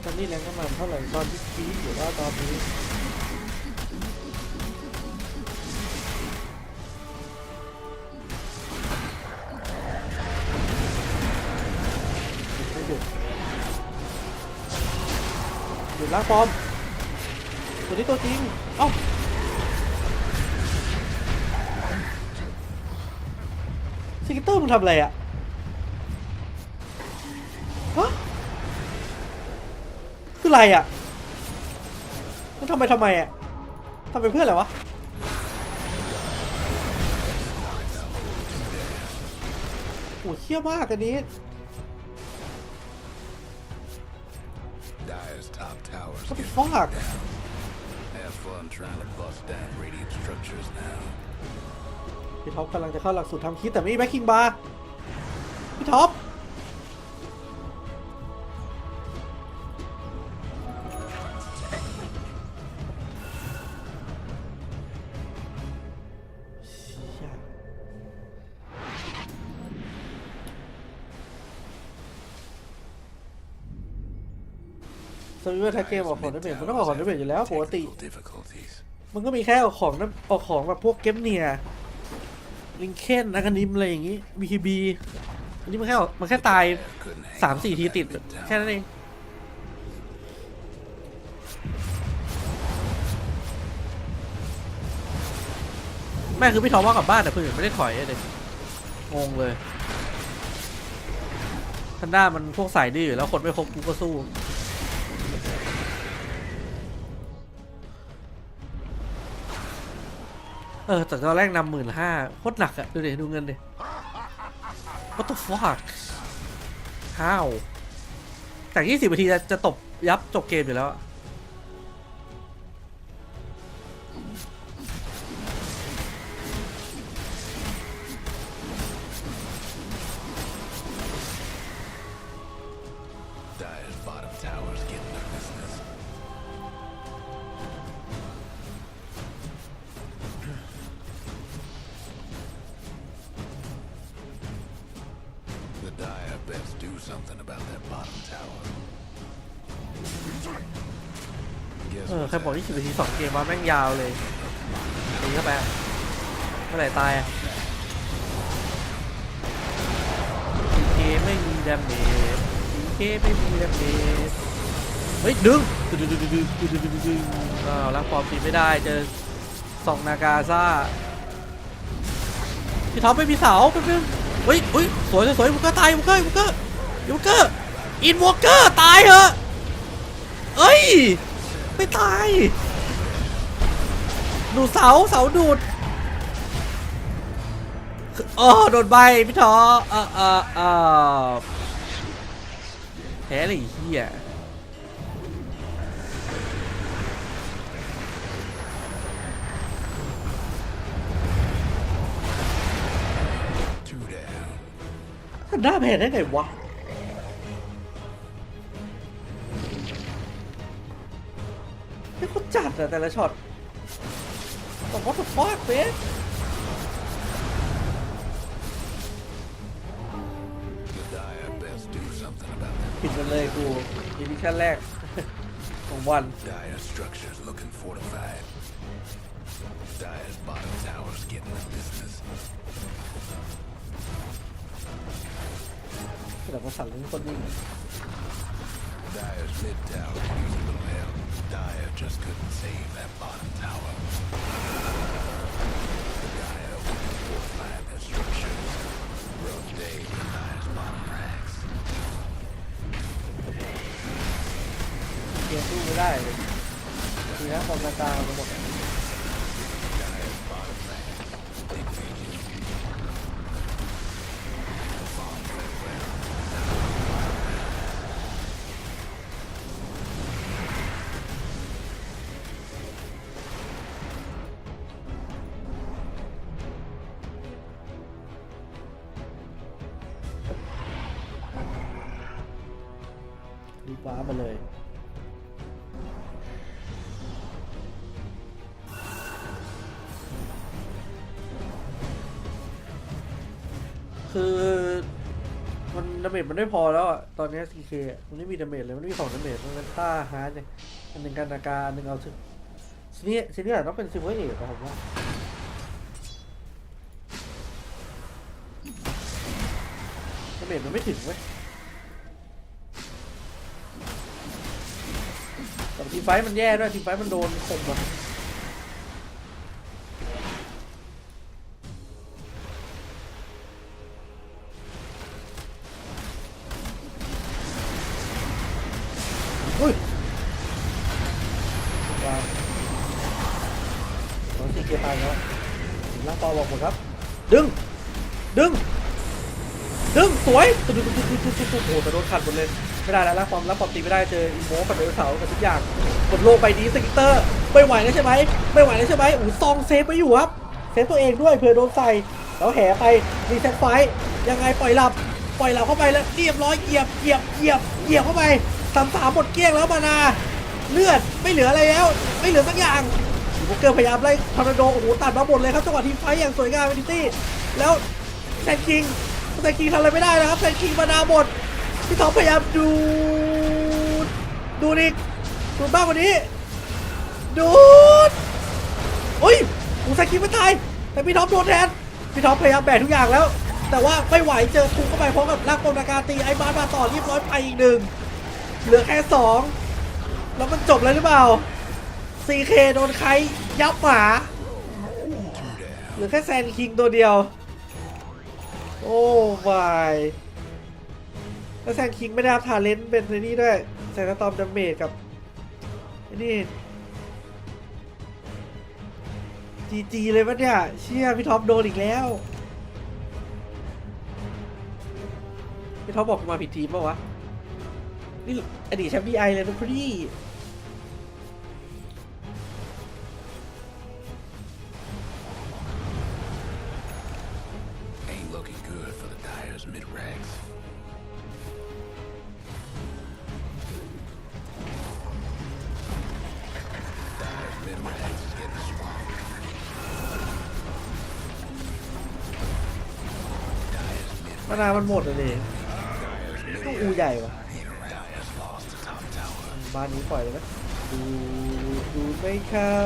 ตอนนี้แรงน้ำมันเท่าไหร่ตอนที่คีดอยู่ว่าตอนนี้ไม่หยุดล้างฟอร์มตัวนี้ตัวจริงเอ้าซิกเตอร์มึงทำอะไรอ่ะฮะคืออะไรอ่ะมันทำไมอ่ะทำไปเพื่ออะไรวะโอ้เชี่ยมากอันนี้ Dyer's top tower's What the getting fuck? down. Have fun trying to bust down radiant structures now. พี่ท็อปกำลังจะเข้าหลักสูตรทำคิดแต่ไม่มีแบ็คคิงบาร์พี่ท็อปสวิตเวอร์แท็กเกมออกของได้เบรมันต้องออกของได้เบรอยู่แล้วปกติ Technical difficulties. มันก็มีแค่ออกของแบบพวกเกมเนียลิงเคนอาการิมอะไรอย่างงี้ BKB อันนี้มันแค่ตาย Couldn't hang 3-4 ทีติดแค่นั้นเองแม่คือพี่ทอมว่ากลับบ้านแต่เพื่อนไม่ได้ถอยเลยงงเลยทันด้ามันพวกสายดื้อแล้วคนไม่ครบกูก็สู้ แต่ตอนแรกนำ15,000โคตรหนักอะดูดิดูเงินดิ What the fuck how จาก20 นาทีจะตบยับจบเกมอยู่แล้ว Dire's bottom tower's getting their business. The Dire best do something about that bottom tower. ใครบอก20 นาที2 เกมว่าแม่งยาวเลยตีเข้าไปเมื่อไหร่ตายเกมไม่มีดาเมจเกมไม่มีดาเมจเฮ้ยดึงล้างปอมตีไม่ได้เจอสองนากาซ่าพี่ท็อปไม่มีเสาเป็นเฮ้ยสวยบุกเกอร์ตายบุกเกอร์อินวอล์กเกอร์ตายเหรอเอ้ยไม่ตายดูเสาดูดโดนใบพี่ท็อปแพ้เลยเฮียท่านหน้าแพ้ได้ไงวะนี่เขาจัดอะแต่ละช็อตแต่ว่าจะฟาดเป๊ะผิดกันเลยกูดิวิชั่นแรกของวัน Dire structures looking fortified. Dire's bottom tower's getting their business. แต่ว่าสั่นเรื่องคนนิ่ง Dire's mid tower needs a little help. Dire just couldn't save that bottom tower. Dire will fortify their structures. Rough day for Dire's bottom racks. เกมสู้ไม่ได้เลยทีนะความนาการทั้งหมด Dire's bottom racks. They take it. The bomb went well. ดีฟ้ามาเลยคือมันดาเมจมันไม่พอแล้วอ่ะตอนนี้ CK มันไม่มีดาเมจเลยมันไม่มี2 ดาเมจมันเป็นค่าฮาร์ดเนี่ยอันหนึ่งการนาการหนึ่งเอาซีนี่ต้องเป็นซิลเวอร์เอกผมว่าดาเมจมันไม่ถึงเว้ยแต่ทีมไฟมันแย่ด้วยทีมไฟมันโดนข่มหมดอุ้ยว้าวน้องซีเกียร์ตายแล้วล่างปอบอกหมดครับดึงสวยโอ้โหแต่โดนขัดหมดเลยไม่ได้แล้วล่างปอมตีไม่ได้เจออีโมกับเดลเสากับทุกอย่างหมดโลกใบนี้สกิตเตอร์ไม่ไหวแล้วใช่ไหมอู้ซองเซฟไปอยู่ครับเซฟตัวเองด้วยเผื่อโดนใส่แล้วแห่ไปรีเซ็ตไฟยังไงปล่อยหลับเข้าไปแล้วเรียบร้อยเหยียบเข้าไป3-3หมดเกลี้ยงแล้วมานาเลือดไม่เหลืออะไรแล้วไม่เหลือสักอย่างโบเกอร์พยายามไล่ทอร์นาโดโอ้โหตัดมาหมดเลยครับจังหวะทีมไฟอย่างสวยงามเวนิตี้แล้วแซนคิงทำอะไรไม่ได้นะครับแซนคิงมานาหมดพี่ท็อปพยายามดูอีกดูบ้างกว่านี้ดูดโอ้ยแซนคิงไม่ตายแต่พี่ท็อปโดนแทนพี่ท็อปพยายามแบกทุกอย่างแล้วแต่ว่าไม่ไหวเจอทุกเข้าไปพร้อมกับลากปมนาการตีไอ้บาสมาต่อเรียบร้อยไปอีก1เหลือแค่2แล้วมันจบเลยหรือเปล่า CK โดนใครยับหมาเหลือแค่แซนคิงตัวเดียวโอ้วายแล้วแซนคิงไม่ได้รับทาเลนต์เป็นในนี่ด้วยแซนตอมดาเมจกับนี่ GG เลยปะเนี่ยเชี่ยพี่ท็อปโดนอีกแล้วพี่ท็อปบอกมาผิดทีมป่าวะนี่อดีตแชมป์ BI เลยนะพี่ Ain't looking good for the Dyer's mid-ranks. Dyer's mid-ranks is getting swamped. Dyer's มานาวมันหมดเลยต้องอูใหญ่วะ Dyer's lost the top tower. บ้านนี้ปล่อยเลยไหมดูไม่เข้า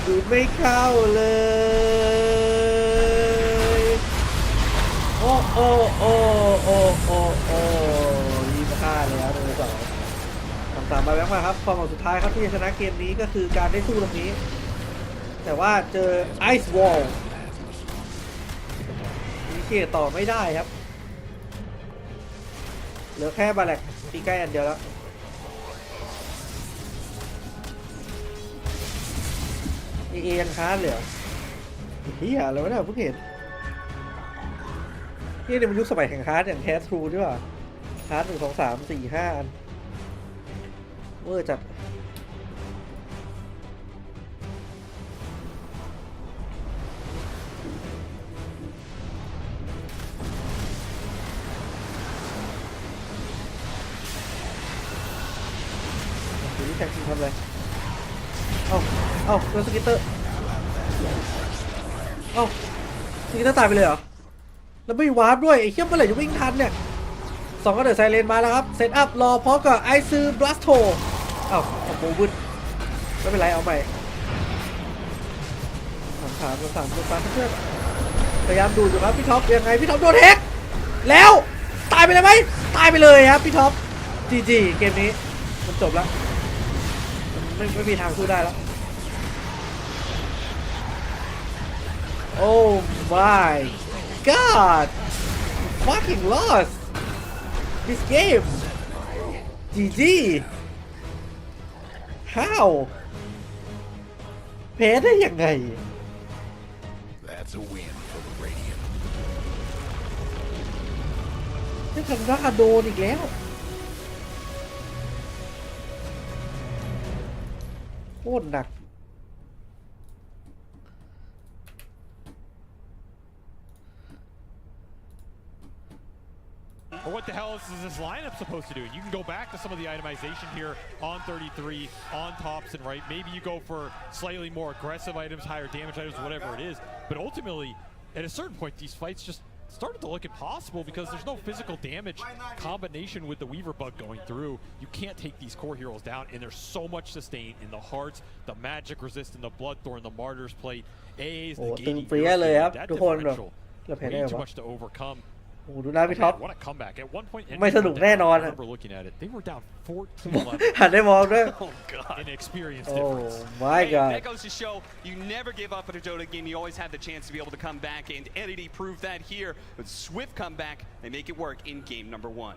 ดูไม่เข้าเลยโอ้รีบฆ่าแล้วโดนสองตามมาแบงค์มาครับความหวังสุดท้ายครับที่จะชนะเกมนี้ก็คือการได้สู้ตรงนี้แต่ว่าเจอไอซ์วอลมีเกตต่อไม่ได้ครับเหลือแค่บาแลกตีใกล้อันเดียวแล้วยังค้านเลยเหรอเฮียอะไรวะเนี่ยเพิ่งเห็นนี่มันยุคสมัยแห่งค้านอย่างแคสทรูด้วยว่ะค้าน1 2 3 4 5อันเวอร์จัดดูนี่แท็กซี่ทำอะไรเอ้าโดนสกิตเตอร์เอ้าสกิตเตอร์ตายไปเลยเหรอแล้วไม่วาร์ปด้วยไอ้เหี้ยเมื่อไหร่จะวิ่งทันเนี่ย2ก็เดือดไซเรนมาแล้วครับเซตอัพรอพร้อมกับไอซ์บลัสโตเอ้าโบวุ้นไม่เป็นไรเอาใหม่ถามเพื่อนพยายามดูอยู่ครับพี่ท็อปยังไงพี่ท็อปโดนแฮกแล้วตายไปเลยไหมตายไปเลยครับพี่ท็อปGGเกมนี้มันจบแล้วไม่มีทางสู้ได้แล้ว Oh my god fucking lost this game GG how แพ้ได้ยังไง That's a win for the Radiant. นี่ทำหน้าโดนอีกแล้วโคตรหนัก Or what the hell is this lineup supposed to do? You can go back to some of the itemization here on 33, on tops and right. Maybe you go for slightly more aggressive items, higher damage items, whatever it is. But ultimately, at a certain point, these fights just started to look impossible because there's no physical damage combination with the Weaver bug going through. You can't take these core heroes down, and there's so much sustain in the hearts, the magic resist, and the Bloodthorn, the Martyr's Plate, AA's negating that differential. Way too much to overcome. โอ้ดูหน้าพี่ท็อป What a comeback. At one point, ไม่สนุกแน่นอน I remember looking at it. They were down 14-11. หันได้มองด้วย Oh god. An experience Oh difference. my god That goes to show you never give up at a Dota game. You always have the chance to be able to come back, and Entity proved that here with swift comeback. They make it work in game number 1.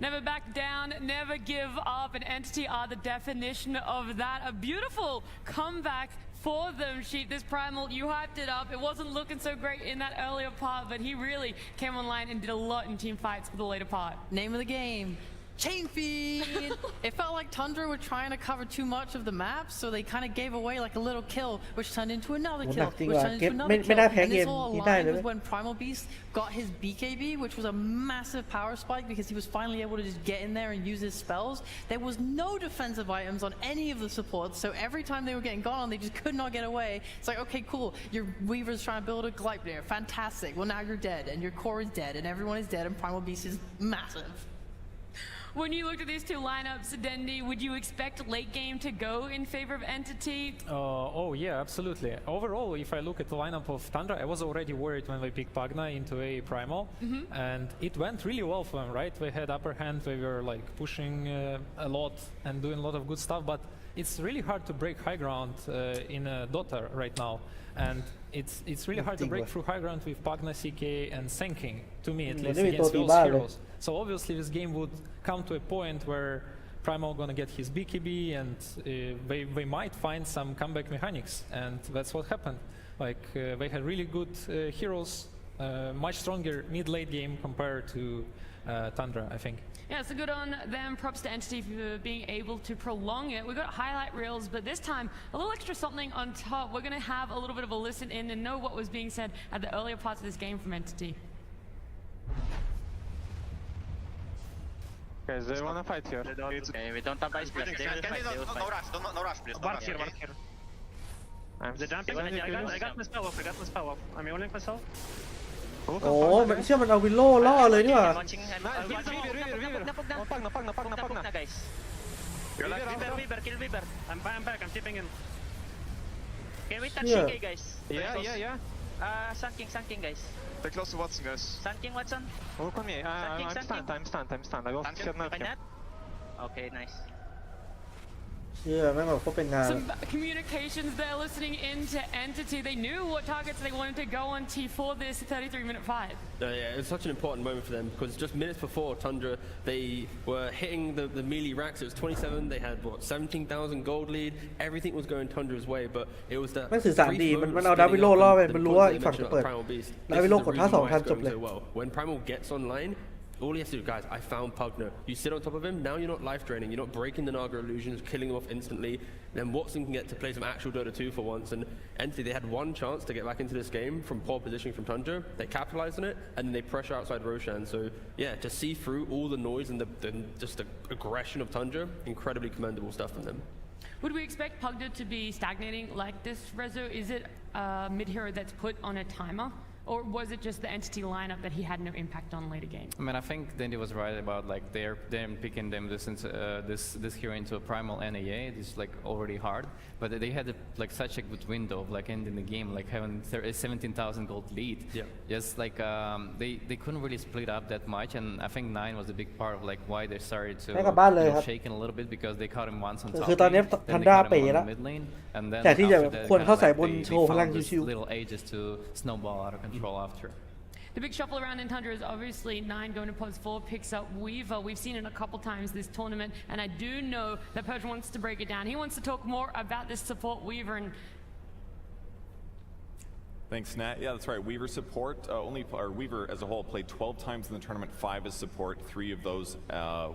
Never back down, never give up, and Entity are the definition of that. A beautiful comeback for them, Sheep. This Primal, you hyped it up. It wasn't looking so great in that earlier part, but he really came online and did a lot in team fights for the later part. Name of the game. Chain feed! It felt like Tundra were trying to cover too much of the map, so they kind of gave away like a little kill, which turned into another kill, which turned into another kill. And this all aligned with when Primal Beast got his BKB, which was a massive power spike because he was finally able to just get in there and use his spells. There was no defensive items on any of the supports, so every time they were getting gone on, they just could not get away. It's like, okay, cool, your Weaver's trying to build a Gleipnir, fantastic. Well, now you're dead, and your core is dead, and everyone is dead, and Primal Beast is massive. When you looked at these two lineups, Dendi, would you expect late game to go in favor of Entity? Oh yeah, absolutely. Overall, if I look at the lineup of Tundra, I was already worried when we picked Pagna into a primal, and it went really well for them, right? We had upper hand, we were like pushing a lot and doing a lot of good stuff, but it's really hard to break high ground in Dota right now. And it's really hard to break through high ground with Pagna, CK, and Senking, to me at least, against those heroes. So obviously this game would come to a point where Primal gonna get his BKB, and they might find some comeback mechanics, and that's what happened. Like they had really good heroes, much stronger mid-late game compared to Tundra, I think. Yeah, so good on them. Props to Entity for being able to prolong it. We got highlight reels, but this time a little extra something on top. We're going to have a little bit of a listen in and know what was being said at the earlier parts of this game from Entity. Guys, they wanna fight here. Okay, we don't have ice blast. They will fight. They will fight. No rush, please. One here. The jumping. I got my spell off. I'm healing myself. โอ้มันเชื่อมันเอาวิลโล่ล่อเลยนี่หว่า Watching. Napag na, guys. Weaver, kill Weaver. I'm back. I'm tipping in. Can we touch CK, guys? Yeah. Sun King, guys. Stay close to Watson, guys. Sun King, Watson. Look on me. I'm stunned. I lost shit now. Okay, nice. เชื่อแม่งแบบก็เป็นงาน Some communications there listening into Entity. They knew what targets they wanted to go on for this 33-minute fight. Yeah, it was such an important moment for them because just minutes before Tundra, they were hitting the melee racks. It was 27. They had, 17,000 gold lead. Everything was going Tundra's way, but it was that มันสื่อสารดีมันเอาดาวิโลล่อไปมันรู้ว่าอีกฝั่งจะเปิดดาวิโลกดท่า2ทันจบเลย When Primal gets online, all he has to do, guys, I found Pugner. You sit on top of him, now you're not life draining, you're not breaking the Naga illusions, killing him off instantly. Then Watson can get to play some actual Dota 2 for once. And Entity, they had one chance to get back into this game from poor positioning from Tundra. They capitalized on it, and then they pressure outside Roshan. So, yeah, to see through all the noise and just the aggression of Tundra, incredibly commendable stuff from them. Would we expect Pugner to be stagnating like this, Rezo? Is it a mid-hero that's put on a timer? Or was it just the Entity lineup that he had no impact on later game? I mean, I think Dandy was right about like them picking them this hero into a primal NAA. It's like already hard, but they had like such a good window of like ending the game, like having 17,000 gold lead. Yeah. Just like they couldn't really split up that much, and I think 9 was a big part of like why they started to shaking a little bit because they caught him once on top lane, then they caught him on the mid lane, and then after that, they found these little ages to snowball out of control. After. The big shuffle around in Tundra is obviously 9 going to pose 4, picks up Weaver. We've seen it a couple times this tournament, and I do know that Persian wants to break it down. He wants to talk more about this support Weaver and. Thanks, Nat. Yeah, that's right. Weaver support Weaver as a whole played 12 times in the tournament, 5 as support, 3 of those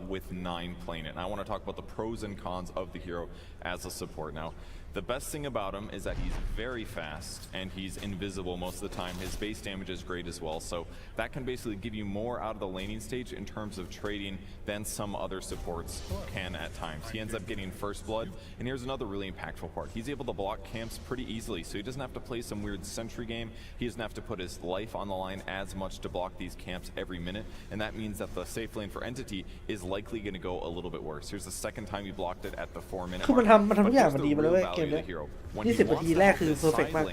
with 9 playing it. And I want to talk about the pros and cons of the hero as a support. Now, the best thing about him is that he's very fast and he's invisible most of the time. His base damage is great as well, so that can basically give you more out of the laning stage in terms of trading than some other supports can at times. He ends up getting first blood, and here's another really impactful part. He's able to block camps pretty easily, so he doesn't have to play some weird sentry game. He doesn't have to put his life on the line as much to block these camps every minute, and that means that the safe lane for Entity is likely going to go a little bit worse. Here's the second time he blocked it at the 4-minute mark. ทุกอย่างมันดีมาเลยเว้ยเกมนี้20 นาทีแรกคือเพอร์เฟกต์มาก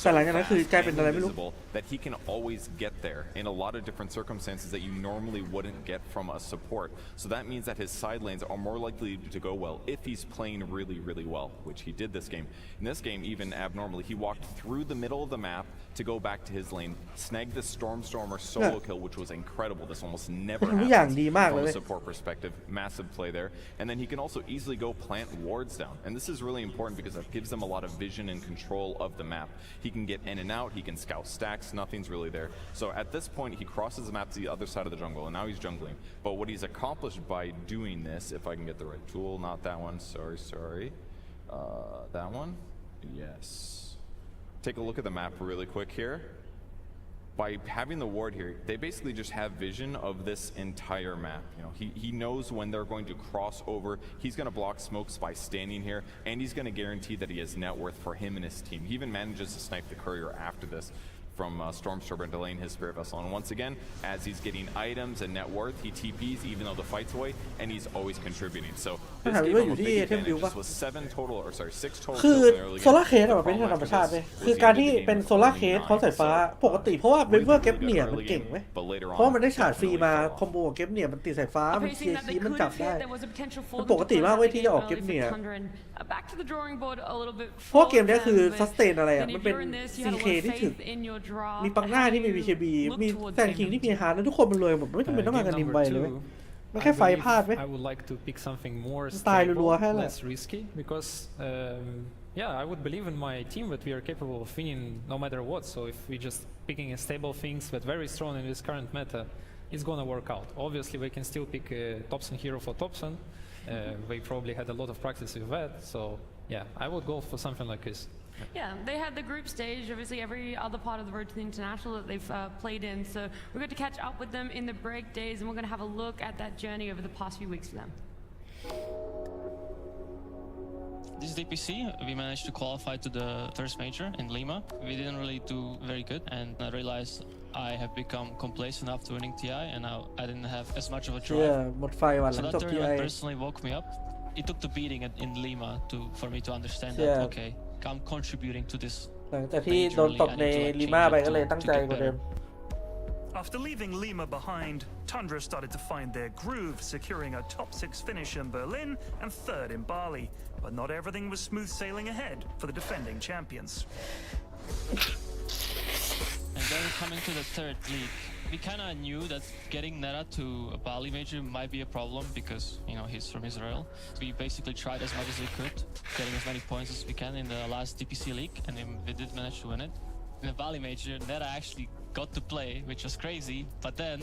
แต่หลังจากนั้นคือกลายเป็นอะไรไม่รู้ that he can always get there in a lot of different circumstances that you normally wouldn't get from a support. So that means that his side lanes are more likely to go well if he's playing really, really well, which he did this game. In this game, even abnormally, he walked through the middle of the map to go back to his lane, snagged the Stormstormer solo kill, which was incredible. This almost never happens from a support perspective. Massive play there. And then he can also easily go plant wards down. And this is really important because it gives them a lot of vision and control of the map. He can get in and out, he can scout stacks, nothing's really there. So at this point, he crosses the map to the other side of the jungle, and now he's jungling. But what he's accomplished by doing this, if I can get the right tool, not that one, sorry. That one? Yes. Take a look at the map really quick here. By having the ward here, they basically just have vision of this entire map. You know, he knows when they're going to cross over. He's going to block smokes by standing here, and he's going to guarantee that he has net worth for him and his team. He even manages to snipe the courier after this from Stormstormer delaying his Spirit Vessel. And once again, as he's getting items and net worth, he TPs even though the fight's away, and he's always contributing. So this gave him a big advantage. This was 6 total คือ kills in the early โซล่าเคสมันเป็นธรรมชาติเลยคือการที่เป็นโซล่าเคสเขาสายฟ้าปกติเพราะว่าเวเวอร์เก็บเหนี่ยมันเก่งไหมเพราะมันได้ฉาดฟรีมาคอมโบกับเก็บเหนี่ยมันตีสายฟ้ามันเคลียร์คีมันจับได้มันปกติมากเว้ยที่จะออกเก็บเหนี่ยเพราะเกมนี้คือซัสเตนอะไรอ่ะมันเป็น CK ที่ถึกมีปังหน้าที่มี BKB มีแซนคิงที่มีฮาร์ดแล้วทุกคนมันรวยหมดไม่จำเป็นต้องมากันนิมไบเลย มันแค่ไฟพลาดไหม I would like to pick something more ตาย stable, รัวๆแค่นั้นแหละ less risky, because yeah, I would believe in my team that we are capable of winning no matter what. So if we just picking stable things but very strong in this current meta, it's gonna work out. Obviously, we can still pick Thompson hero for Thompson. We probably had a lot of practice with that. So yeah, I would go for something like this. Yeah, they had the group stage, obviously every other part of the road to the international that they've played in. So we're going to catch up with them in the break days, and we're going to have a look at that journey over the past few weeks for them. This DPC, we managed to qualify to the first major in Lima. We didn't really do very good, and I realized I have become complacent after winning TI, and now I didn't have as much of a เชื่อ drive. หมดไฟวันห So ลัง that จบ TI tournament personally woke me up. It took the beating in Lima for me to understand Yeah. that, okay, I'm contributing to this. หลังจากที่โดนตบในลิมาไปก็เลยตั้งใจกว่าเดิม After leaving Lima behind, Tundra started to find their groove, securing a top 6 finish in Berlin and 3rd in Bali. But not everything was smooth sailing ahead for the defending champions. And then coming to the third league, we kind of knew that getting Nera to a Bali major might be a problem because, you know, he's from Israel. We basically tried as much as we could, getting as many points as we can in the last DPC league, and then we did manage to win it. In the Bali major, Nera actually got to play, which was crazy, but then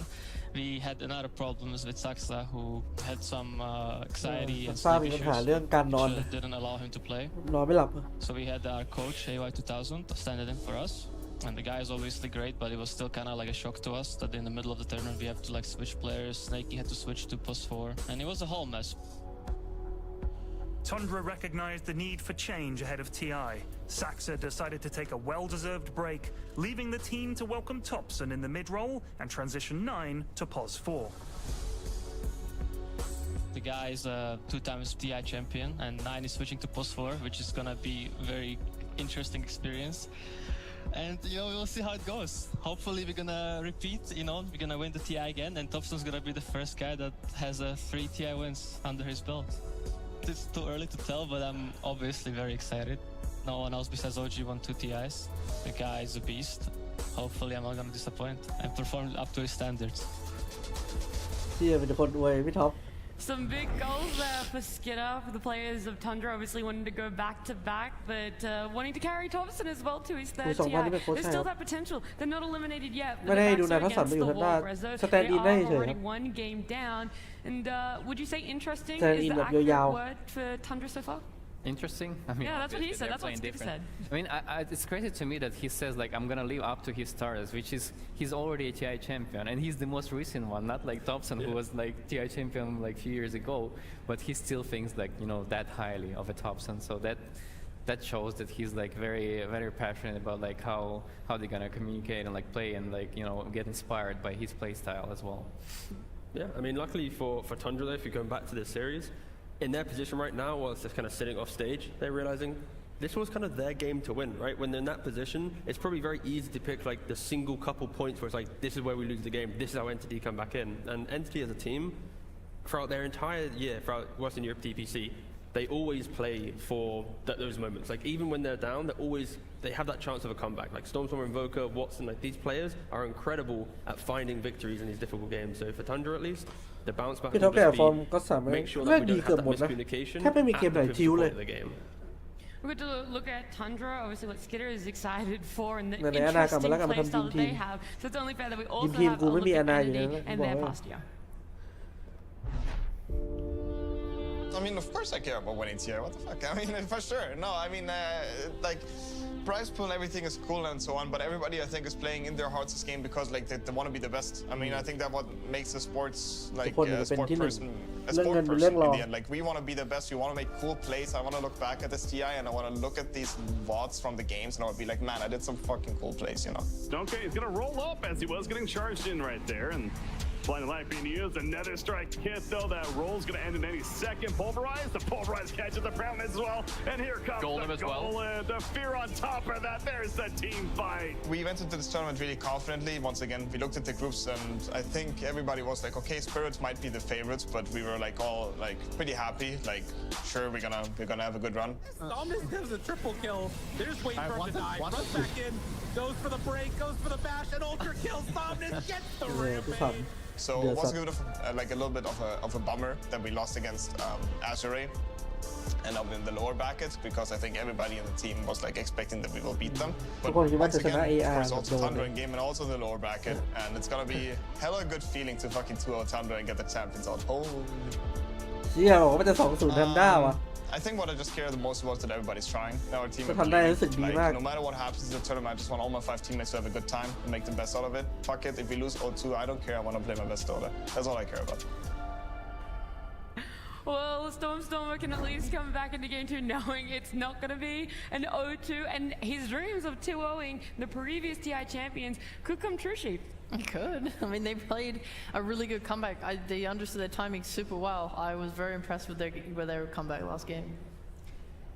we had another problems with Saxa, who had some anxiety and Saxa sleep มีปัญหาเรื่อง issues, การนอน which didn't allow him to play. นอนไม่หลับ So we had our coach, AY2000, standing in for us. And the guy is obviously great, but it was still kind of like a shock to us that in the middle of the tournament we have to like switch players. Snakey had to switch to +4, and it was a whole mess. Tundra recognized the need for change ahead of TI. Saxa decided to take a well-deserved break, leaving the team to welcome Thompson in the mid-roll and transition 9 to +4. The guy is a 2-time TI champion, and 9 is switching to +4, which is gonna be a very interesting experience. And you know, we'll see how it goes. Hopefully we're gonna repeat, you know, we're gonna win the TI again, and Thompson's gonna be the first guy that has 3 TI wins under his belt. It's too early to tell, but I'm obviously very excited. No one else besides OG won 2 TIs. The guy is a beast. Hopefully I'm not gonna disappoint and perform up to his standards. ที่เป็นคนอวยพี่ท็อป Some big goals there for Skidder, for the players of Tundra, obviously wanting to go back-to-back, but wanting to carry Thompson as well to his third TI. There's still that potential. They're not eliminated yet, but the backs are against the wall, whereas they are already 1 game down. And would you say interesting is the accurate word for Tundra so far? Interesting. I mean, yeah, that's what he said. That's what Skidder said. I mean, it's crazy to me that he says like I'm gonna live up to his stars, which is he's already a TI champion, and he's the most recent one, not like Thompson, who was like TI champion like a few years ago, but he still thinks like that highly of a Thompson. So that shows that he's like very very passionate about like how they're gonna communicate and like play and like get inspired by his play style as well. Yeah, I mean, luckily for Tundra though, if you're going back to this series. In their position right now, while it's just kind of sitting off stage, they're realizing this was kind of their game to win, right? When they're in that position, it's probably very easy to pick like the single couple points where it's like, this is where we lose the game, this is how Entity come back in. And Entity as a team, throughout their entire year, throughout Western Europe DPC, they always play for those moments. Like even when they're down, they have that chance of a comeback. Like Stormstorm, Invoker, Watson, like these players are incredible at finding victories in these difficult games. So for Tundra at least, the bounce back พี่ท็อปแก่ฟอร์มก็สามารถ make sure เล่ that น we ดี don't เกือบ have หม that ดนะ miscommunication แทบไม่มี at เกมไหน the ชิว pivotal เลย point of the game. We're going to look at Tundra, obviously what Skidder is excited for and the ในอนาคต interesting แล้วกันมา play ทำ style ที that ม they have. So it's only fair that we also ทีม have กู a ไม่ look มี at อนาอยู่ Entity แล้ว and บอก their ว่า past year. I mean, of course I care about winning TI. What the fuck? I mean, for sure. No, I mean, like, prize pool, everything is cool and so on, but everybody, I think, is playing in their hearts this game because, like, they want to be the best. I mean, I think that what makes a sports, like, a sport person in the end. Like, we want to be the best. We want to make cool plays. I want to look back at this TI and I want to look at these VODs from the games and I would be like, man, I did some fucking cool plays, Okay, he's going to roll up as he was getting charged in right there. And Blinding Light being used, another strike hit though. That roll's going to end in any second. Pulverize, the Pulverize catches the Brown as well. And here comes Golem the as well. Golem. The fear on top of that. There's the team fight. We went into this tournament really confidently. Once again, we looked at the groups and I think everybody was like, okay, Spirits might be the favorites, but we were like all like pretty happy. Like, sure, we're gonna have a good run. Almost gives a triple kill. They're just waiting for him to die. Runs back in, goes for the break, goes for the bash, and ultra kills. Somnus gets the rampage. So it was a bit of like a little bit of a bummer that we lost against Azure and up in the lower brackets because I think everybody in the team was like expecting that we will beat them. But once again, of course, also Tundra in game and also the lower bracket, and it's gonna be hella good feeling to fucking 2-0 Tundra and get the champions out. Oh. เชี่ยบอกว่ามันจะ2-0 ทันด้าวะ I think what I just care the most about is that everybody's trying. Our team, ก็ทำได้รู้สึกดีมาก no matter what happens in the tournament, I just want all my 5 teammates to have a good time and make the best out of it. Fuck it, if we lose 0-2, I don't care. I want to play my best Dota. That's all I care about. Well, Stormer can at least come back into game 2 knowing it's not going to be an 0-2, and his dreams of 2-0ing the previous TI champions could come true, Sheep. It could. I mean, they played a really good comeback. They understood their timing super well. I was very impressed with their comeback last game.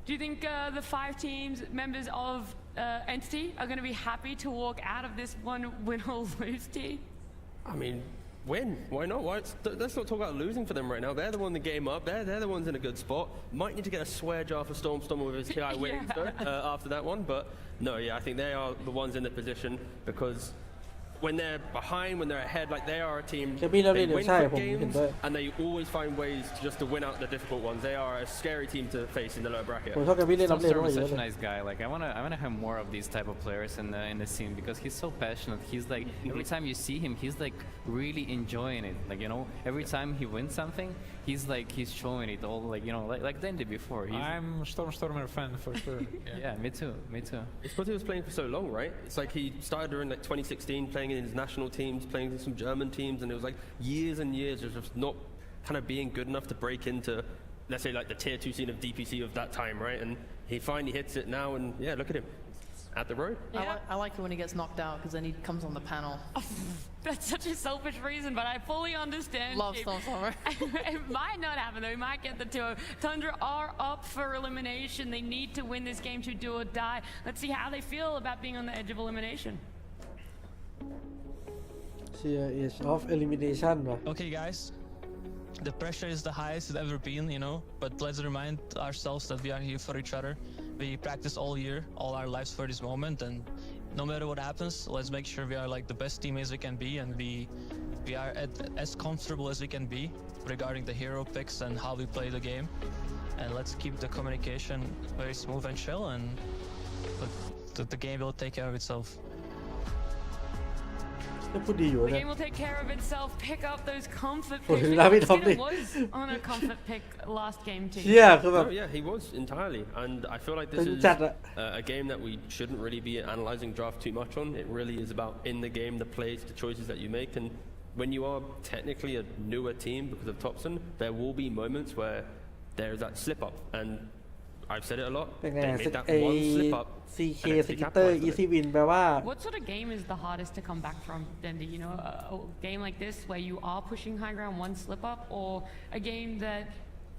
Do you think the 5 teams, members of Entity, are going to be happy to walk out of this one win or lose team? I mean, win. Why not? Let's not talk about losing for them right now. They're the one that game up. They're the ones in a good spot. Might need to get a swear jar for Stormer with his TI winnings though, after that one. But no, yeah, I think they are the ones in the position because when they're behind, when they're ahead, like they are a team. They win quick games and they always find ways just to win out the difficult ones. They are a scary team to face in the lower bracket. Stormer is such a nice guy. Like I wanna have more of these type of players in the scene because he's so passionate. He's like every time you see him, he's like really enjoying it. Like every time he wins something, he's showing it all. Like like Dandy before. I'm Stormer fan for sure. Yeah, me too. It's because he was playing for so long, right? It's like he started during like 2016 playing in his national teams, playing in some German teams, and it was like years and years of just not kind of being good enough to break into, let's say, like the tier 2 scene of DPC of that time, right? And he finally hits it now, and yeah, look at him at the road. Yeah. I like it when he gets knocked out because then he comes on the panel. That's such a selfish reason, but I fully understand. Love Stormer. It might not happen though. We might get the 2-0. Tundra are up for elimination. They need to win this game to do or die. Let's see how they feel about being on the edge of elimination. Edge of elimination ว่ะ Okay, guys. The pressure is the highest it's ever been, but let's remind ourselves that we are here for each other. We practice all year, all our lives for this moment, and no matter what happens, let's make sure we are like the best teammates we can be, and we are as comfortable as we can be regarding the hero picks and how we play the game. And let's keep the communication very smooth and chill, and the game will take care of itself. The game will take care of itself. Pick up those comfort picks. He was on a comfort pick last game too. Yeah, he was entirely. And I feel like this is a game that we shouldn't really be analyzing draft too much on. It really is about in the game, the plays, the choices that you make. And when you are technically a newer team because of Topson, there will be moments where there's that slip up. And I've said it a lot. They made that one slip up. CK Sector Easy Win แปลว่า What sort of game is the hardest to come back from, Dendi? A game like this where you are pushing high ground, one slip up, or a game that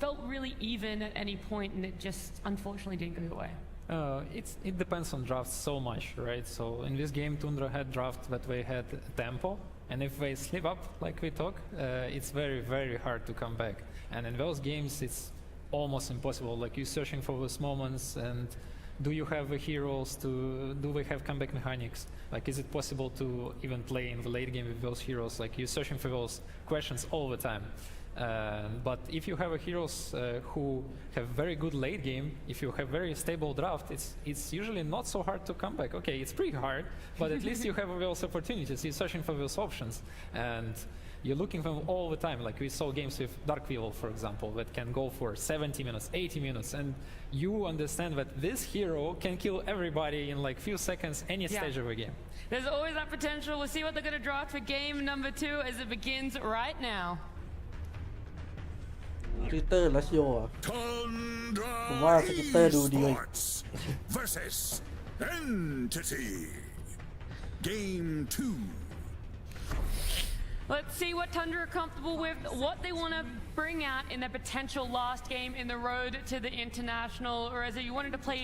felt really even at any point and it just unfortunately didn't go your way? It depends on drafts so much, right? So in this game, Tundra had draft that we had tempo, and if they slip up like we talk, it's very, very hard to come back. And in those games, it's almost impossible. Like you're searching for those moments, and do you have the heroes do we have comeback mechanics? Like, is it possible to even play in the late game with those heroes? Like you're searching for those questions all the time. But if you have heroes who have very good late game, if you have very stable draft, it's usually not so hard to come back. Okay, it's pretty hard, but at least you have those opportunities. You're searching for those options, and you're looking for them all the time. Like we saw games with Dark Weevil, for example, that can go for 70 minutes, 80 minutes, and you understand that this hero can kill everybody in like few seconds, any stage of a game. There's always that potential. We'll see what they're going to draft for game number 2 as it begins right now. Splitter และชิโอผมว่าสกิตเตอร์ดูดีเลย versus Entity Game 2. Let's see what Tundra are comfortable with, what they want to bring out in their potential last game in the road to the international. Or as you wanted to play,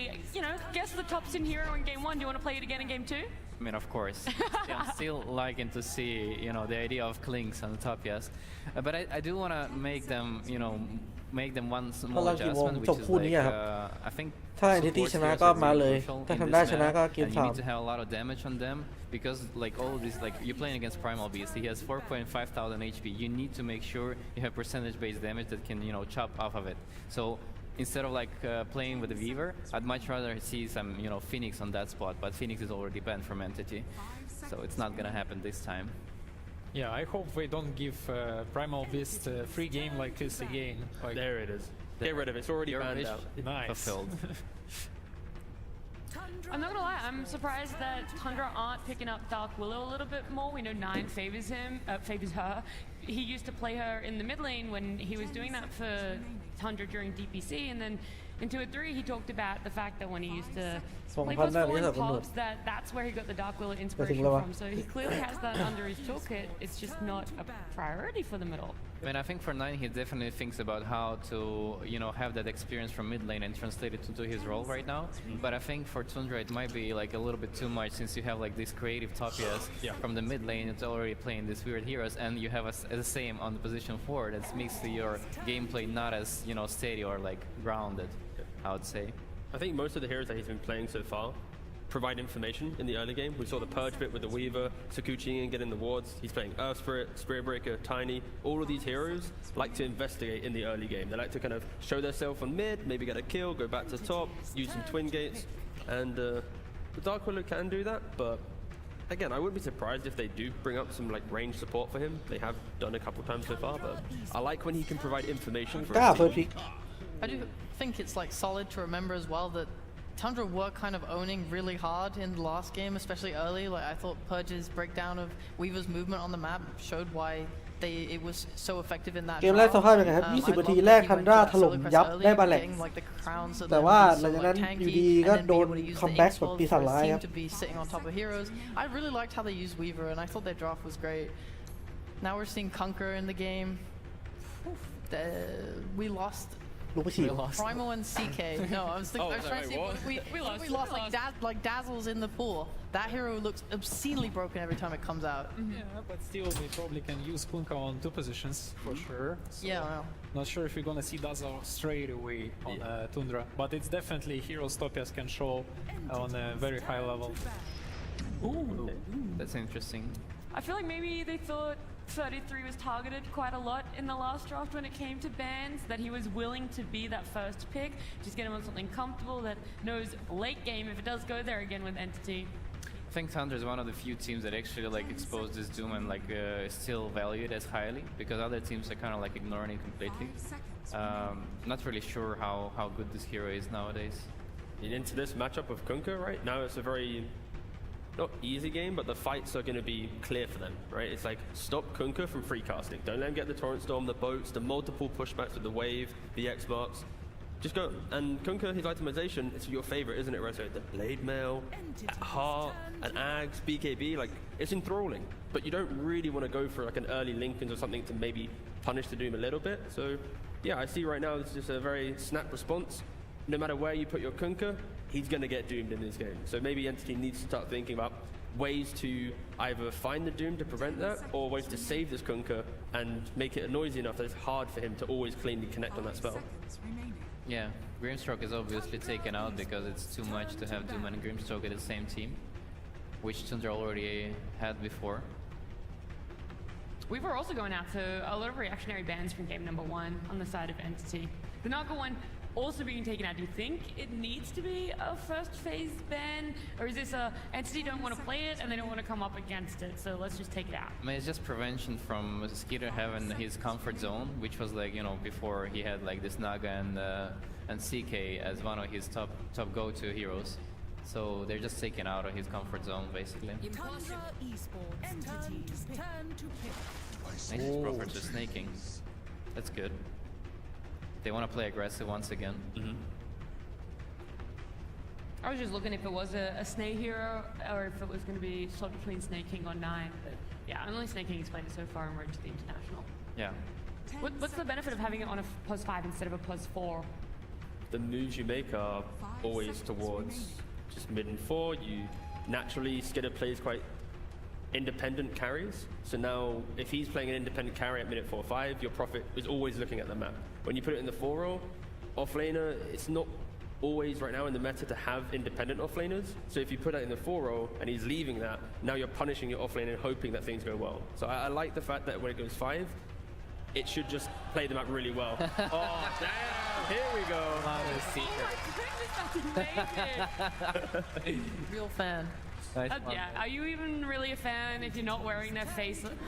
guess the top sin hero in game 1. Do you want to play it again in game 2? I mean, of course. I'm still liking to see, the idea of Klinks on the top, yes. But I do want to make them, make them one ถ้า small เรากี่โมง adjustment, จ which บ is คู่นี้ like อะครับ I think ถ้า Entity support ชนะ heroes ก็ are มา really เลย crucial ถ้า in ทำ this ได้ช meta, นะก็เกม and you สาม need to have a lot of damage on them because like all of this, like you're playing against Primal Beast, he has 4.5 thousand HP. You need to make sure you have percentage-based damage that can chop off of it. So instead of like playing with the Weaver, I'd much rather see some Phoenix on that spot, but Phoenix is already banned from Entity, so it's not gonna happen this time. Yeah, I hope they don't give Primal Beast a free game like this again. Like, There it is. Get rid of it. It's already Your banned wish out. nice. fulfilled. I'm not gonna lie, I'm surprised that Tundra aren't picking up Dark Willow a little bit more. We know 9 favors her. He used to play her in the mid lane when he was doing that for Tundra during DPC, and then in 2 or 3 he talked about the fact that when he used to play plus 4 in pops, that's where he got the Dark Willow inspiration from. So he clearly has that under his toolkit. It's just not a priority for the middle. I mean, I think for 9 he definitely thinks about how to, have that experience from mid lane and translate it into his role right now. But I think for Tundra it might be like a little bit too much since you have like these creative Topias from the mid lane. It's already playing these weird heroes, and you have the same on the position 4 that makes your gameplay not as steady or like grounded, I would say. I think most of the heroes that he's been playing so far provide information in the early game. We saw the Purge bit with the Weaver, Sakuchi and getting the wards. He's playing Earth Spirit, Spirit Breaker, Tiny. All of these heroes like to investigate in the early game. They like to kind of show themselves on mid, maybe get a kill, go back to top, use some twin gates. And the Dark Willow can do that, but again, I wouldn't be surprised if they do bring up some like range support for him. They have done a couple times so far, but I like when he can provide information for his team. I do think it's like solid to remember as well that Tundra were kind of owning really hard in the last game, especially early. Like I thought Purge's breakdown of Weaver's movement on the map showed why it was so effective in that เกมแรกสภาพเป็นไงครับ20 นาทีแรกทันดราถล่มยับได้บาแล็กแต่ว่าหลังจากนั้นอยู่ดีก็โดนคัมแบ็กแบบปีศาจร้ายครับ I really liked how they used Weaver, and I thought their draft was great. Now we're seeing Conquer in the game. We lost. Primal and CK. No, I was trying to see we lost like Dazzle's in the pool. That hero looks obscenely broken every time it comes out. Yeah, but still they probably can use Kunka on 2 positions for sure. So yeah, well. Not sure if we're gonna see Dazzle straight away on Tundra, but it's definitely heroes Topias can show on a very high level. Ooh, that's interesting. I feel like maybe they thought 33 was targeted quite a lot in the last draft when it came to bans, that he was willing to be that first pick, just get him on something comfortable that knows late game if it does go there again with Entity. I think Tundra is one of the few teams that actually like exposed this Doom and like still value it as highly, because other teams are kind of like ignoring it completely. Not really sure how good this hero is nowadays. Into this matchup of Kunka, right? Now it's a very not easy game, but the fights are going to be clear for them, right? It's like stop Kunka from free casting. Don't let him get the Torrent Storm, the boats, the multiple pushbacks with the wave, the Xbox. Just go. And Kunka, his itemization, it's your favorite, isn't it, Rezo? The Blade Mail, Heart, and Ags, BKB, like, it's enthralling. But you don't really want to go for like an early Lincolns or something to maybe punish the Doom a little bit. So, yeah, I see right now it's just a very snap response. No matter where you put your Kunka, he's going to get doomed in this game. So maybe Entity needs to start thinking about ways to either find the Doom to prevent that, or ways to save this Kunka and make it noisy enough that it's hard for him to always cleanly connect on that spell. Yeah, Grimstroke is obviously taken out because it's too much to have Doom and Grimstroke at the same team, which Tundra already had before. We were also going out to a lot of reactionary bans from game number 1 on the side of Entity. The Naga one also being taken out. Do you think it needs to be a first phase ban, or is this a Entity don't want to play it and they don't want to come up against it, so let's just take it out? I mean, it's just prevention from Skeeter having his comfort zone, which was like before he had like this Naga and CK as one of his top go-to heroes. So they're just taken out of his comfort zone basically. Nice proper to snaking. That's good. They want to play aggressive once again. I was just looking if it was a Snake hero or if it was going to be sort between Snake King or 9. But yeah, only Snake King is playing it so far in Road to the International. Yeah. What's the benefit of having it on a +5 instead of a +4? The moves you make are always towards just mid and 4. You naturally Skidder plays quite independent carries. So now, if he's playing an independent carry at minute 4 or 5, your prophet is always looking at the map. When you put it in the 4 role, offlaner, it's not always right now in the meta to have independent offlaners. So if you put that in the 4 role and he's leaving that, now you're punishing your offlaner and hoping that things go well. So I like the fact that when it goes 5, it should just play the map really well. Oh, damn! Here we go. Real fan. Yeah, are you even really a fan if you're not wearing their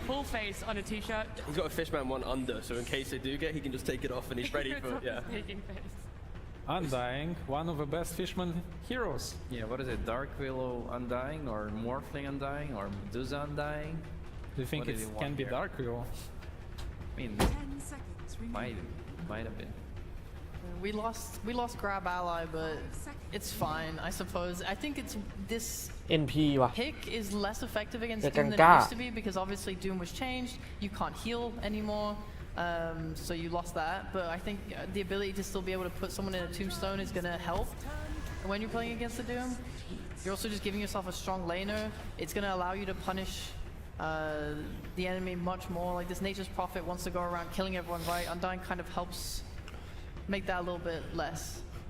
full face on a t-shirt? He's got a Fishman 1 under, so in case they do get, he can just take it off and he's ready for it. Yeah. Undying, one of the best Fishman heroes. Yeah, what is it? Dark Willow Undying or Morphling Undying or Medusa Undying? Do you think it can be Dark Willow? I mean, might have been. We lost grab ally, but it's fine, I suppose. I think it's this NP ว่ะ pick is less effective against แต่ Doom than กล้า it used to be because obviously Doom was changed. You can't heal anymore, so you lost that. But I think the ability to still be able to put someone in a tombstone is going to help when you're playing against the Doom. You're also just giving yourself a strong laner. It's going to allow you to punish the enemy much more. Like this Nature's Prophet wants to go around killing everyone, right? Undying kind of helps make that a little bit less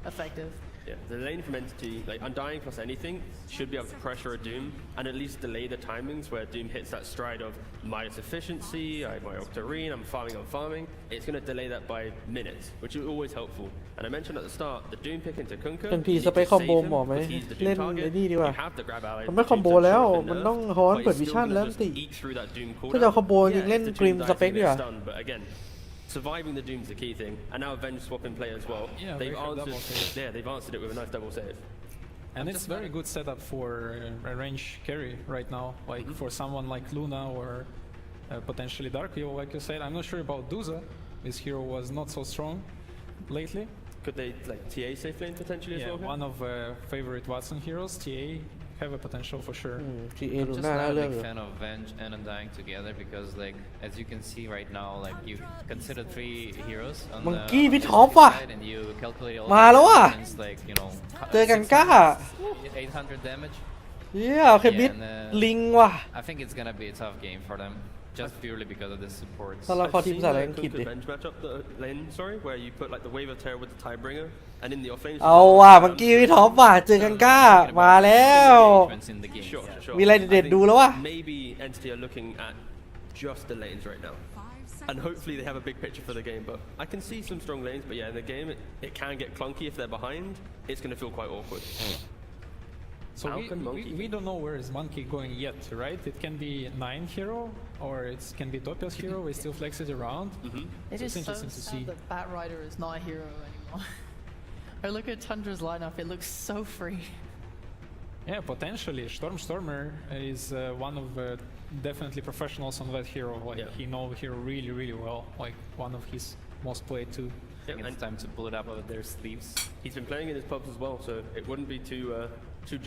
effective. Yeah, the lane from Entity, like Undying plus anything, should be able to pressure a Doom and at least delay the timings where Doom hits that stride of minus efficiency, I have my Octarine, I'm farming. It's going to delay that by minutes, which is always helpful. And I mentioned at the start, the Doom pick into Kunkka, NP สเปคคอมโบเหมาะไหมเล่นไอ้นี่ดีกว่ามันไม่คอมโบแล้วมันต้องฮอนเปิดวิชั่นแล้วติถ้าจะคอมโบจริงเล่นกริมสเปคดีกว่า Surviving the Doom's the key thing, and now Avenge swap in play as well. Yeah, they've answered it with a nice double save. And it's very good setup for a range carry right now, like for someone like Luna or potentially Dark Hero, like you said. I'm not sure about Duza. This hero was not so strong lately. Could they like TA safe lane potentially as well? One of favorite Watson heroes, TA. Have a potential for sure. I'm just not a big fan of Venge and Undying together because, like, as you can see right now, like you consider 3 heroes on the side and you calculate all the damage, like, you know, เจอกันกล้า 800 damage. Yeah, okay, bit ลิงว่ะ I think it's gonna be a tough game for them. Just purely because of the support. ถ้าเราขอทีมสายแรงคิดดิ Avenge matchup the lane, sorry, where you put like the Wave of Terror with the Tidebringer, and in the offlane. เอาว่ะเมื่อกี้พี่ท็อปว่ะเจอกันกล้ามาแล้วมีอะไรเด็ดๆดูแล้วว่ะ Maybe Entity are looking at just the lanes right now, and hopefully they have a big picture for the game. But I can see some strong lanes, but yeah, in the game it can get clunky if they're behind. It's going to feel quite awkward. So we don't know where is Monkey going yet, right? It can be 9 hero, or it can be Topia's hero. We still flex it around. It is so sad that Bat Rider is not a hero anymore. I look at Tundra's lineup; it looks so free. Yeah, potentially Stormer is one of definitely professionals on that hero. Like he knows the hero really well. Like one of his most played too. Yeah, it's time to pull it up out of their sleeves. He's been playing in his pubs as well, so it wouldn't be too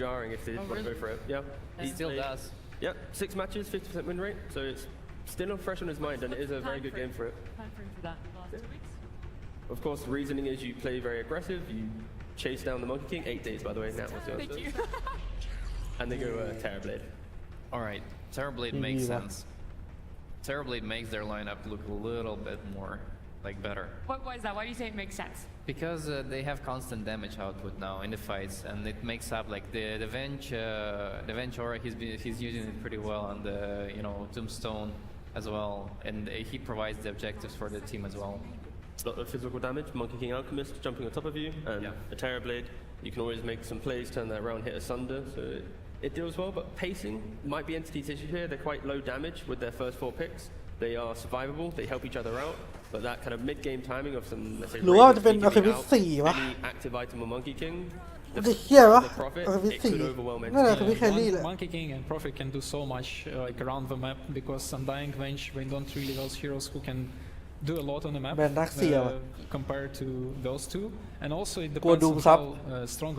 jarring if they did want to go for it. Yeah, he still does. Yep, 6 matches, 50% win rate, so it's still fresh on his mind, and it is a very good game for it. Of course, the reasoning is you play very aggressive, you chase down the Monkey King. 8 days, by the way. That was the answer. And they go Terrorblade. All right, Terrorblade makes sense. Terrorblade makes their lineup look a little bit more like better. Why is that? Why do you say it makes sense? Because they have constant damage output now in the fights, and it makes up like the Venge aura. He's using it pretty well on the Tombstone as well, and he provides the objectives for the team as well. A lot of physical damage. Monkey King Alchemist jumping on top of you, and a Terrorblade. You can always make some plays, turn that around, hit asunder. So it deals well, but pacing might be Entity's issue here. They're quite low damage with their first 4 picks. They are survivable. They help each other out. But that kind of mid-game timing of some, let's say, หรือว่าจะเป็นอะคิมิส4วะ any active item of Monkey King, จะเหี้ยวะ the Prophet, อะคิมิส it could 4 overwhelm นั่นแหละ Entity. คือพี่แคลรี่แหละ Monkey King and Prophet can do so much like around the map because Undying Venge we don't really those heroes who can do a lot on the map compared to those two, and also it depends on how strong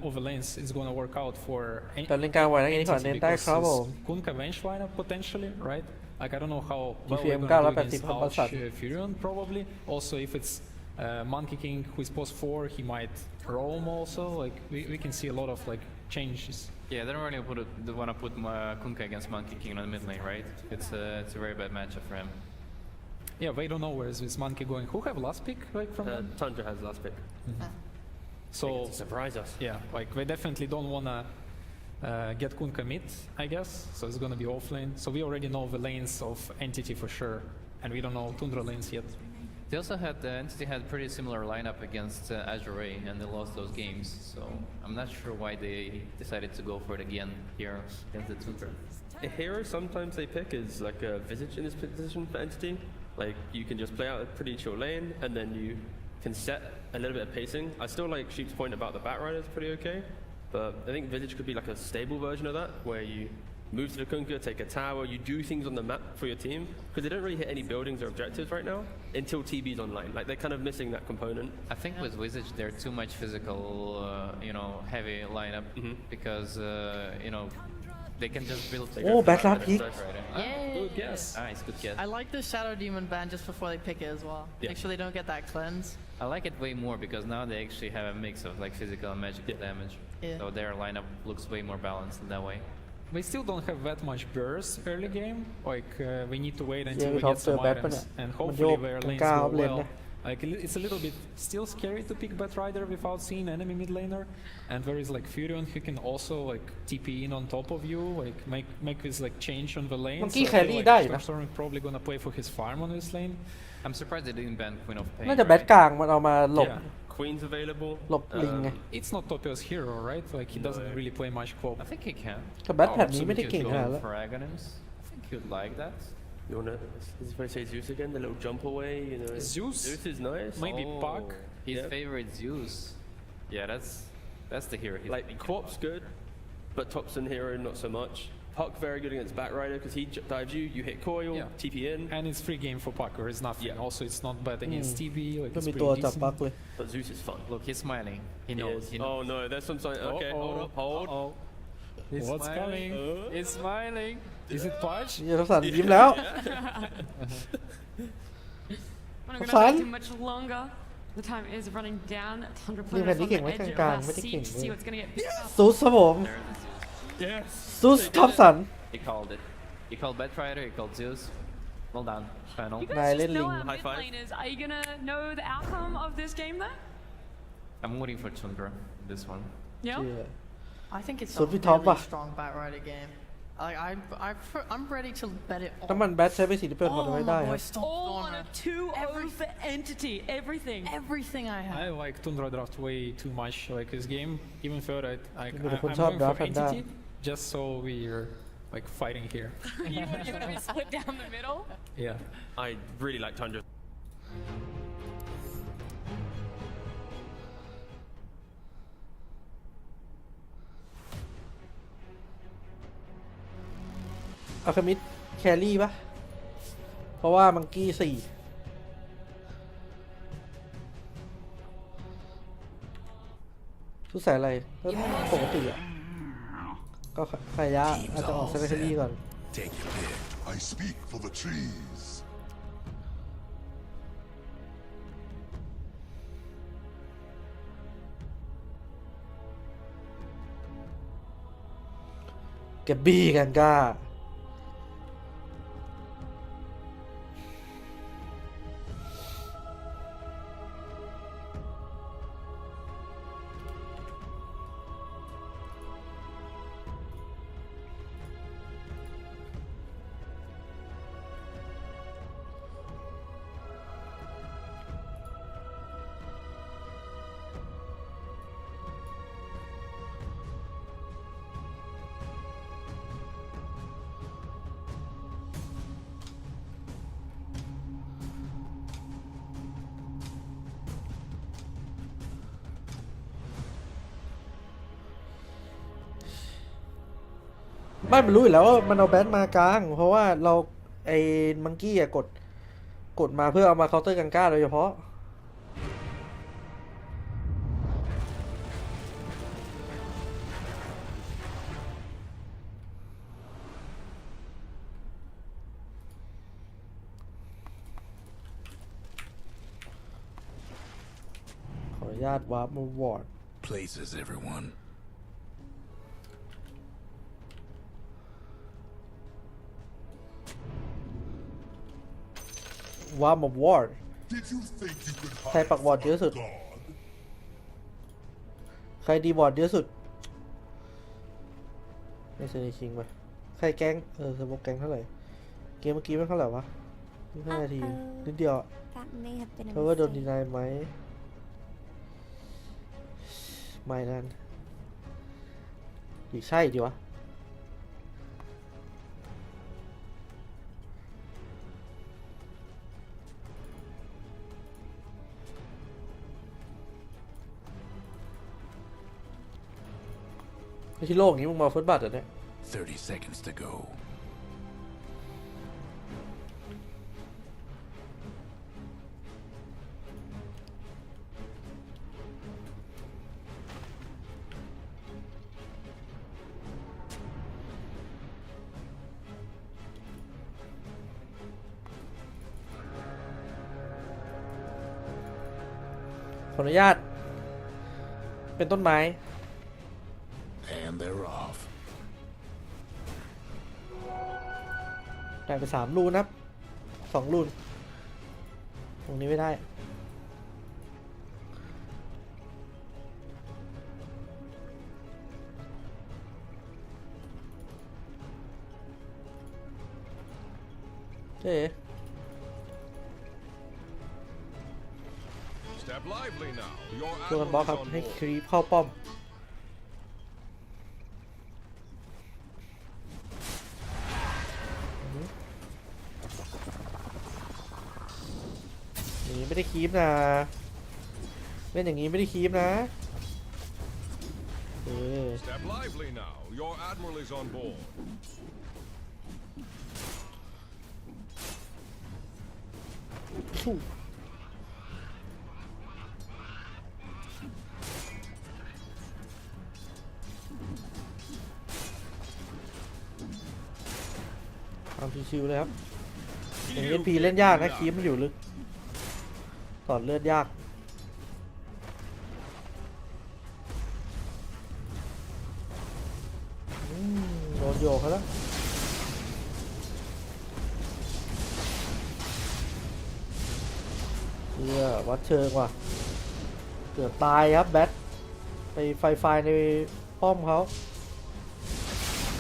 of a lanes is going to work out for แต่เล่นกลางไว้นะนี่ขอเน้นได้ครับผม Kunkka Venge lineup potentially, right? Like I don't know how well GPM we're going to do 980 against Ouch Furion probably. Also if it's Monkey King, who is post 4, he might roam also. Like we can see a lot of like changes. Yeah, they don't really want to put Kunkka against Monkey King on the mid lane, right? It's a very bad matchup for him. Yeah, they don't know where is this Monkey going. Who have last pick like from them? Tundra has last pick. So surprise us. Yeah, like they definitely don't wanna get Kunkka mid, I guess. So it's gonna be offlane. So we already know the lanes of Entity for sure, and we don't know Tundra lanes yet. They also had the Entity had pretty similar lineup against Azure Ray, and they lost those games. So I'm not sure why they decided to go for it again here against the Tundra. A hero sometimes they pick is like a Visage in this position for Entity. Like you can just play out a pretty chill lane, and then you can set a little bit of pacing. I still like Sheep's point about the Batrider is pretty okay, but I think Visage could be like a stable version of that, where you move to the Kunkka, take a tower, you do things on the map for your team, because they don't really hit any buildings or objectives right now until TB's online. Like they're kind of missing that component. I think with Visage they're too much physical, heavy lineup because they can just build. Oh, bad luck, Geek. Yay. Good guess. Nice, good guess. I like the Shadow Demon ban just before they pick it as well. Yeah. Make sure they don't get that cleanse. I like it way more because now they actually have a mix of like physical and magical damage. Yeah. So their lineup looks way more balanced in that way. We still don't have that much burst early game. Like we need to wait until Yeah, we we get some hope so, items, but andมัน hopefully โยก their มัน lanes กล้า go อัพเลน well. นะ Like it's a little bit still scary to pick Batrider without seeing enemy mid laner, and there is like Furion who can also like TP in on top of you, like make this like change on the lane. Monkey So I feel carry like ได้นะ Storm is probably gonna play for his farm on this lane. I'm surprised they didn't ban Queen of Pain. น่าจะแบทกลางมันเอามาหลบ Yeah. Queen's available. หลบลิงไง It's not Topio's hero, right? Like he doesn't really play much co-op. I think he can. แต่แบทแพทนี้ไม่ได้เก่งขนาดนั้น For Aghanims, I think he'd like that. You wanna? If I say Zeus again, the little jump away, you know. Zeus? Zeus is nice. Maybe Puck. His Yeah. favorite Zeus. Yeah, that's the hero. Like Quap's good, but Topson hero not so much. Puck very good against Batrider because he dives you, you hit coil, Yeah. TP in. And it's free game for Puck, or it's nothing. Yeah. Also, it's not bad against TB. Like ก็ it's มี pretty ตัวจับ decent. ปักเลย But Zeus is fun. Look, he's smiling. He He knows. is. He knows. Oh no, there's some sign. Okay, hold up, hold. He's What's smiling. coming? It's smiling. Is it Pudge? เยอรสันยิ้มแล้ว We're not Fun. going to take too much longer. The time is running down. Tundra นี่ players แผ่น on นี้ the เก่งไว้ edge of กลาง our ๆไม่ได้เก่ง seat to เล see ย what's going to get picked up. ซูสครับผม Yes. ซูสท็อปสัน He called it. He called Batrider. He called Zeus. Well done, final. You นาย guys เล่น just ลิ know ง our mid laners. Are you going to know the outcome of this game then? I'm rooting for Tundra this one. Yeah? เชื่อ I think it's a ส่วนพี่ท็อป really ป่ะ strong Batrider game. I'm ready to bet it all. น้ำมันแบทใช้ไปสีที่เป็นมันไว้ได้ครับ All on a 2-0 for Entity. Everything. Everything I have. I like Tundra draft way too much. Like his game, even further. I'm มีแต่คน going ชอบ for ดราฟแพนด้า Entity just so we're like fighting here. you want to be split down the middle? I Yeah. really like Tundra. อัลเคมิสแครี่ปะเพราะว่ามังกี้4ทุกสายอะไรก็ปกติอ่ะ ก็ขายะอาจจะออกเซเลครี่ก่อน Take your pick. I speak for the trees. เก็บบี้กันก้าไม่มันรู้อยู่แล้วว่ามันเอาแบทมากลางเพราะว่าเราไอ้มังกี้อะกดมาเพื่อเอามาเคาน์เตอร์กันก้าโดยเฉพาะ อนุญาตวาร์ปมาวอร์ด Places, everyone. วาร์ปมาวอร์ดใครปักวอร์ดเยอะสุดใครดีวอร์ดเยอะสุดไม่ใช่ในคิงไปใครแก๊งสมมติแก๊งเท่าไหร่เกมเมื่อกี้มันเท่าไหร่วะ5 นาทีนิดเดียวเพราะว่าโดนดีนายไหมไม่นั่นอีกใช่ดีวะที่โลกนี้มึงมาฟุตบาทเหรอเนี่ย 30 seconds to go. ขออนุญาตเป็นต้นไม้ And they're off. ได้ไป3 รูนครับ2 รูนตรงนี้ไม่ได้เจ๊ Step lively now. Your ช่วยกันบล็อกครับ admiral is on ให้ board. ครีปเข้าป้อมอย่างนี้ไม่ได้คีปนะเล่นอย่างนี้ไม่ได้คีปนะStep lively now. Your admiral is on board. สู้ทำชิวๆเลยครับอย่าง NP เล่นยากนะคีปมันอยู่ลึกตอดเลือดยากโดนโยกเขาแล้ววัดเชิงว่ะเกือบตายครับแบทไปไฟในป้อมเขา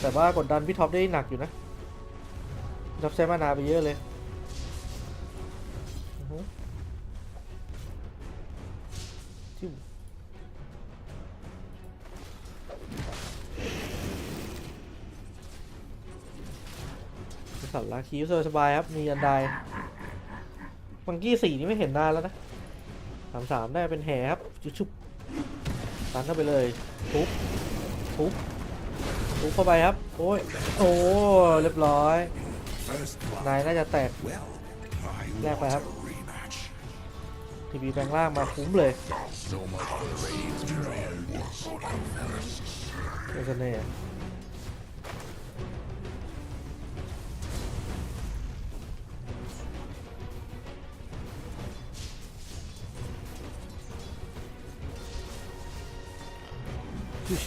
แต่ว่ากดดันพี่ท็อปได้หนักอยู่นะพี่ท็อปใช้มานาไปเยอะเลยสัตว์ลาคีสบายครับมีอันใดมังกี้4นี่ไม่เห็นนานแล้วนะ33ได้เป็นแห่ครับชุบตันเข้าไปเลยทุบเข้าไปครับโอ้ยโอ้เรียบร้อยนายน่าจะแตกแรกไปครับทีบีแปลงล่างมาคุ้มเลยเป็นเสน่ห์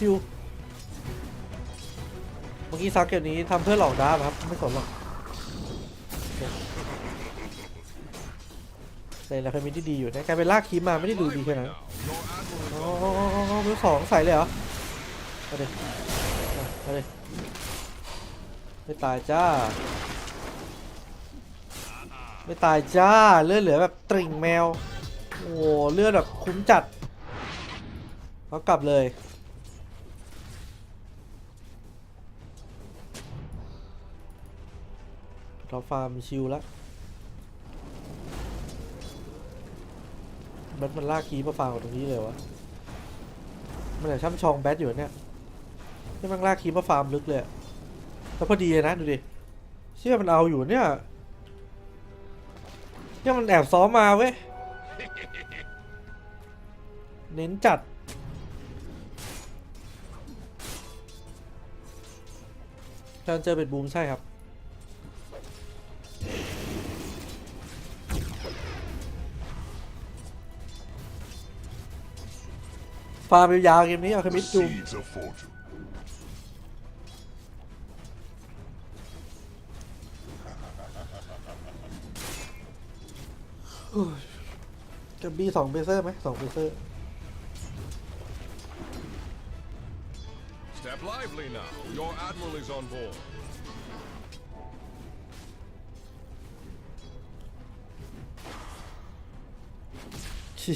ชิวๆเมื่อกี้ซักเกมนี้ทำเพื่อหลอกดาบครับไม่สนหรอกแต่ละเคยมีที่ดีอยู่นะกลายเป็นลากคีมมาไม่ได้ดูดีแค่นั้นเบอร์2ใส่เลยเหรอเอาดิไม่ตายจ้าเลือดเหลือแบบตริ่งแมวโอ้เลือดแบบคุ้มจัดเขากลับเลยท็อปฟาร์มชิลแล้วแบทมันลากคีมาฟาร์มตรงนี้เลยวะมันแต่ช่ำชองแบทอยู่เนี่ยที่มันลากคีมาฟาร์มลึกเลยแล้วพอดีนะดูดิเชื่อมันเอาอยู่เนี่ยมันแอบซ้อมมาเว้ยเน้นจัดการเจอเบ็ดบูมใช่ครับ ฟาร์มยาวๆเกมนี้เอาคมิดดูจะบี2เบเซอร์ไหม2เบเซอร์ Step lively now. Your admiral is on board. ชิ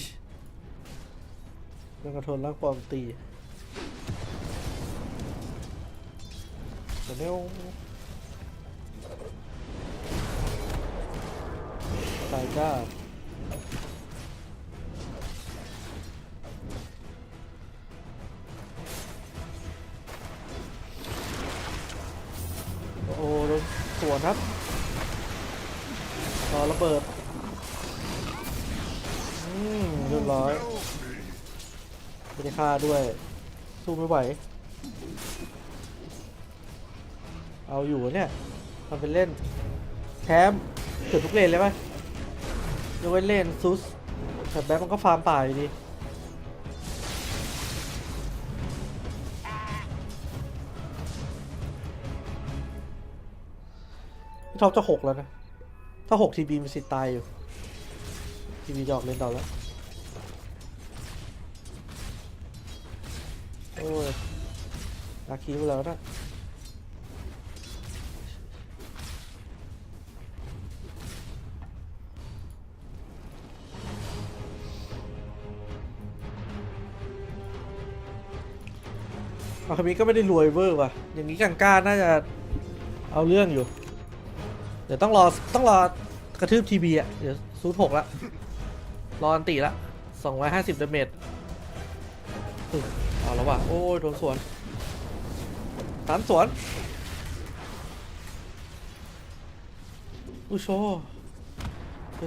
แล้วก็ทนล่างปลอมตีแต่เนี้ยตายจ้าโอ้โดนสวนครับรอระเบิดเรียบร้อยไม่ได้ฆ่าด้วยสู้ไม่ไหวเอาอยู่เนี่ยทำเป็นเล่นแชมป์เกือบทุกเลนเลยป่ะยกเว้นเล่นซุสแต่แบ็คมันก็ฟาร์มป่าอยู่ดีท็อปจะ6แล้วนะถ้า6ทีบีมีสิทธิ์ตายอยู่ทีบีจะออกเล่นต่อแล้วโอ้ยอาคีไปแล้วนะอาคามิก็ไม่ได้รวยเวอร์ว่ะอย่างนี้กังก้าน่าจะเอาเรื่องอยู่เดี๋ยวต้องรอกระทืบทีบีอ่ะเดี๋ยวซูด6ละรออันตีละ250ดาเมจเอาแล้วว่ะโอ้ยโดนสวนตันสวนอุ้ยโช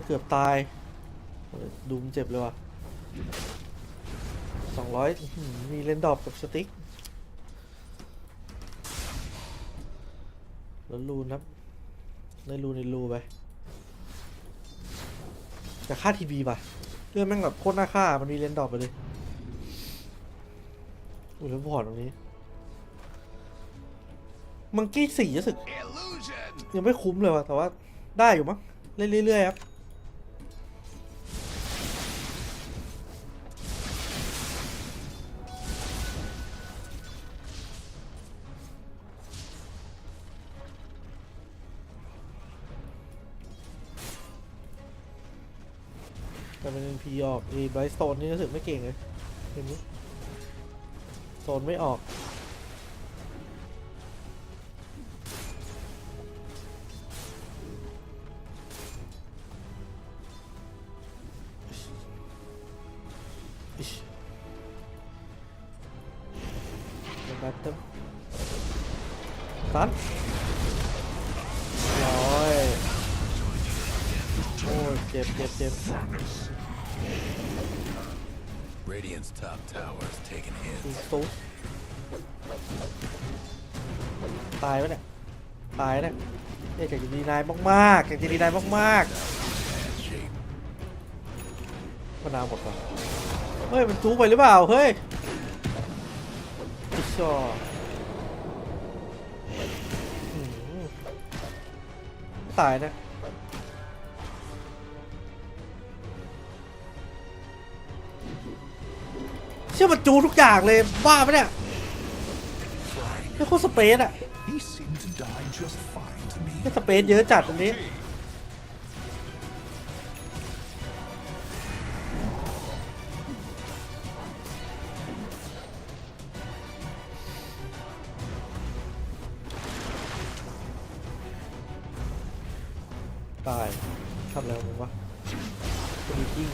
เกือบตายดูมเจ็บเลยว่ะ200มีเลนดอปกับสติ๊กแล้วรูนครับได้รูนในรูไปจะฆ่าทีบีป่ะเรื่องแม่งแบบโคตรน่าฆ่ามันมีเลนดอปไปเลยอุ้ยแล้วพอร์ตตรงนี้มังกี้4รู้สึกยังไม่คุ้มเลยว่ะแต่ว่าได้อยู่มั้งเล่นเรื่อยๆครับแต่เป็นพีออกไบรท์สโตนนี่รู้สึกไม่เก่งเลยเห็นไหมโซนไม่ออกแบบเต็มตันโอ้ยเจ็บRadiant's top tower is taking hits. ตายปะเนี่ยตายเนี่ยอยากจะดีนายมากๆอยากจะดีนายมากๆมะนาวหมดป่ะเฮ้ยมันจู๊ไปหรือเปล่าเฮ้ยอิชอตายนะเชื่อมันจูทุกอย่างเลยบ้าปะเนี่ยไม่โคตรสเปซอะไม่สเปซเยอะจัดอันนี้ตายทำอะไรมึงวะตัวนี้กิ้ง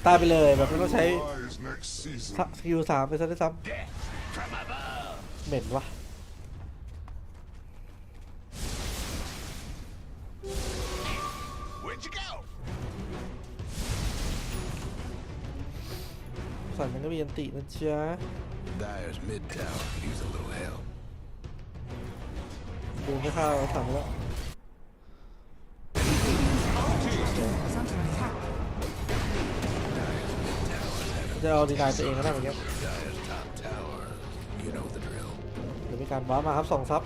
ตายไปเลยแบบไม่ต้องใช้สกิล3ไปซะด้วยซ้ำเหม็นวะสันมันก็มีอันตินะจ๊ะดูไม่เข้าถามแล้ว จะเอาดีไซน์ตัวเองก็ได้เหมือนกันเดี๋ยวมีการว้ามาครับ2 ซับ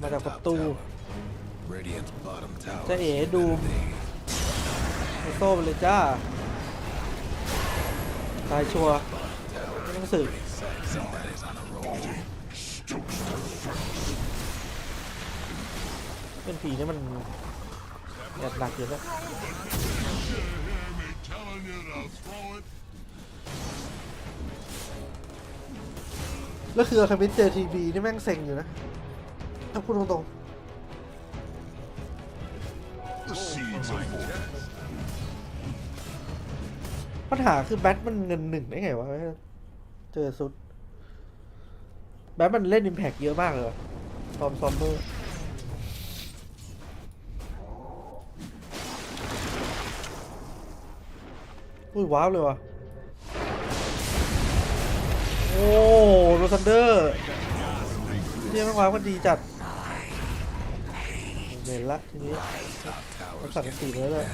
มาจากประตูจะเอ๋ดูโซ่ไปเลยจ้าตายชัวร์ไม่ต้องสืบเป็นผีนี่มันแอบหนักอยู่นะแล้วคือคามิเจอทีบีนี่แม่งเซ็งอยู่นะถ้าพูดตรงๆปัญหาคือแบทมันเงิน1ได้ไงวะเจอสุดแบทมันเล่นอิมแพคเยอะมากเลยซอมเมอร์อุ้ยว้าวเลยว่ะโอ้โรซันเดอร์ที่แม่งว้าวมันดีจัดเห็นละทีนี้มันสั่งกัน4เลย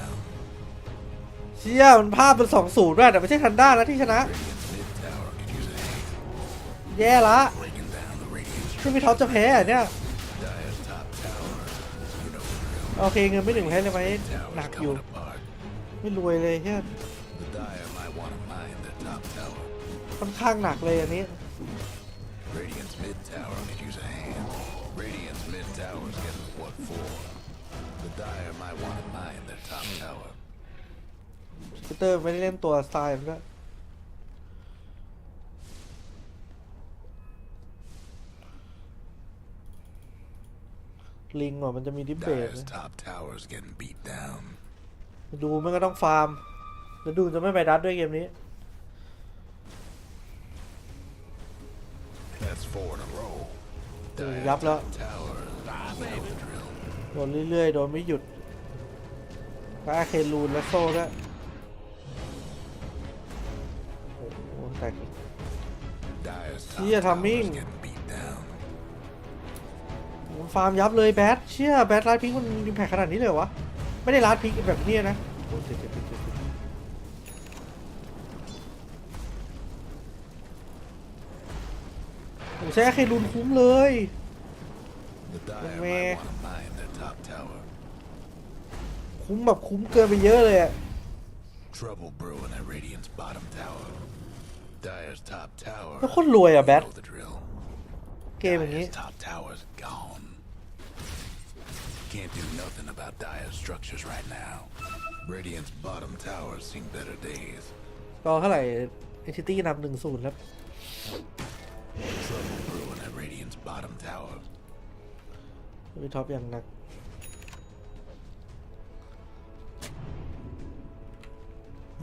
เชี่ยมันภาพเป็น2-0ด้วยแต่ไม่ใช่ทันด้านะที่ชนะแย่ละที่พี่ท็อปจะแพ้เนี่ยโอเคเงินไม่ถึงแพ้เลยไหมหนักอยู่ไม่รวยเลยแค่ค่อนข้างหนักเลยอันนี้พีเตอร์ไม่ได้เล่นตัวสไตล์มันด้วยลิงมันจะมีดิฟเบตดูมันก็ต้องฟาร์มแล้วดูจะไม่ไปดัดด้วยเกมนี้ยับแล้วโดนเรื่อยๆโดนไม่หยุดก็อาเคลูนและโซ่ด้วยโอ้โหแตกเชี่ยทัมมิ่งฟาร์มยับเลยแบทเชี่ยแบทลาดพิงมันอิมแพคขนาดนี้เลยวะไม่ได้ลาดพิงแบบนี้นะผมใช้อาเคลูนคุ้มเลยแม่คุ้มแบบคุ้มเกินไปเยอะเลยอะแล้วโคตรรวยอะแบทเกมอย่างนี้Can't do nothing about dire structures right now. Radiant's bottom tower seen better days. ก็เท่าไหร่เอชิตี้นำ 1-0 ครับ Trouble brewing at Radiant's bottom tower. มีท็อปอย่างหนัก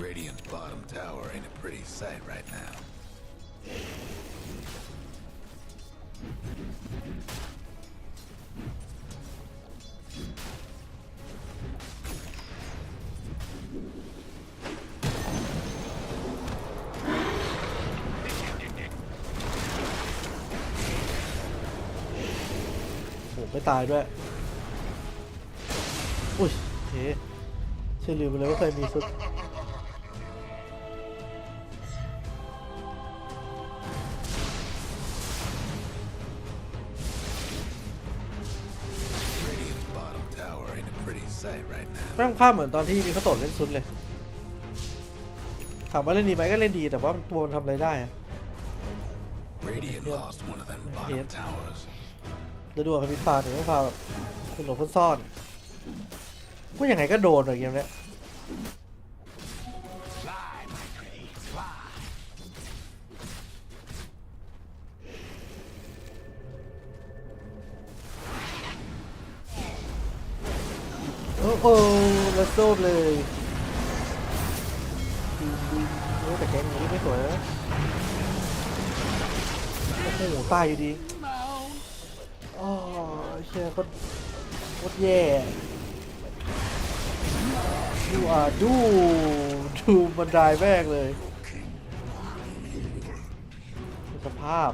Radiant's bottom tower ain't a pretty sight right now. ไม่ตายด้วยอุ้ยเฮ้เชื่อลืมไปเลยว่าเคยมีสุดแม่งภาพเหมือนตอนที่มีเขาตดเล่นสุดเลยถามว่าเล่นดีไหมก็เล่นดีแต่ว่าตัวมันทำอะไรได้อะจะดูกับพิษฟาถึงต้องฟาแบบเป็นหลบซ่อนก็ยังไงก็โดนอะไรอย่างเงี้ยโอ้โหแล้วโซ่เลยแต่แกงนี้ไม่สวยนะโอ้โหตายอยู่ดีอ๋อเชี่ยก็แย่ดูมันได้แม่งเลยสภาพ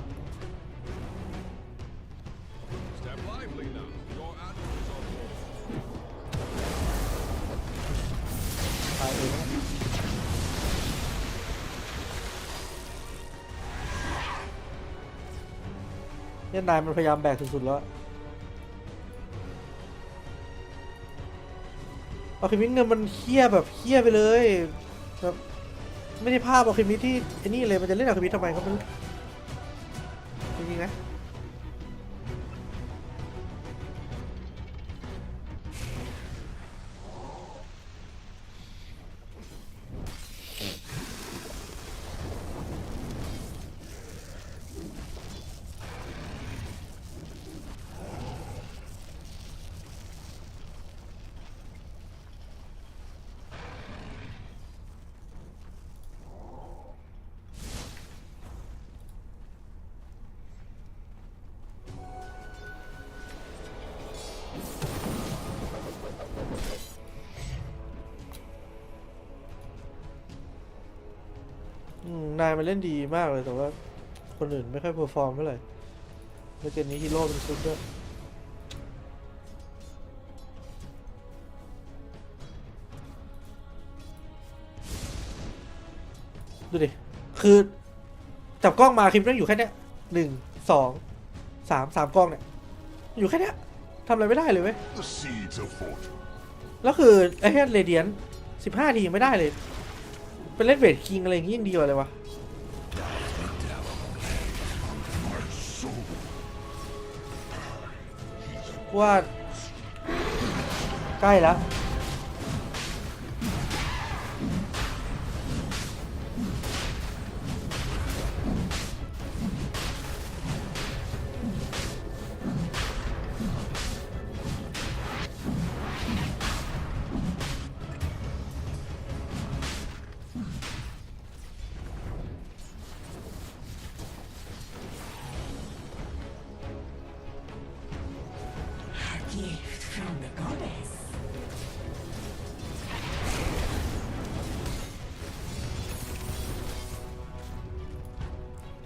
ตายเอง เนี่ยนายมันพยายามแบกสุดๆแล้วเอาคิมิเนี่ยมันเคี้ยแบบเคี้ยไปเลยแบบไม่ได้ภาพเอาคิมิที่ไอ้นี่เลยมันจะเล่นเอาคิมิทำไมก็ไม่รู้จริงๆนะนายมันเล่นดีมากเลยแต่ว่าคนอื่นไม่ค่อยเพอร์ฟอร์มเท่าไหร่ในเกมนี้ฮีโร่เป็นซุปด้วยดูดิคือจับกล้องมาคลิปนั่งอยู่แค่เนี้ย1 2 3 กล้องเนี่ยอยู่แค่เนี้ยทำอะไรไม่ได้เลยเว้ยแล้วคือไอ้แค่เรเดียน15 ทีไม่ได้เลยเป็นเล่นเวทคิงอะไรอย่างงี้ยิ่งดีกว่าเลยวะว่าใกล้แล้ว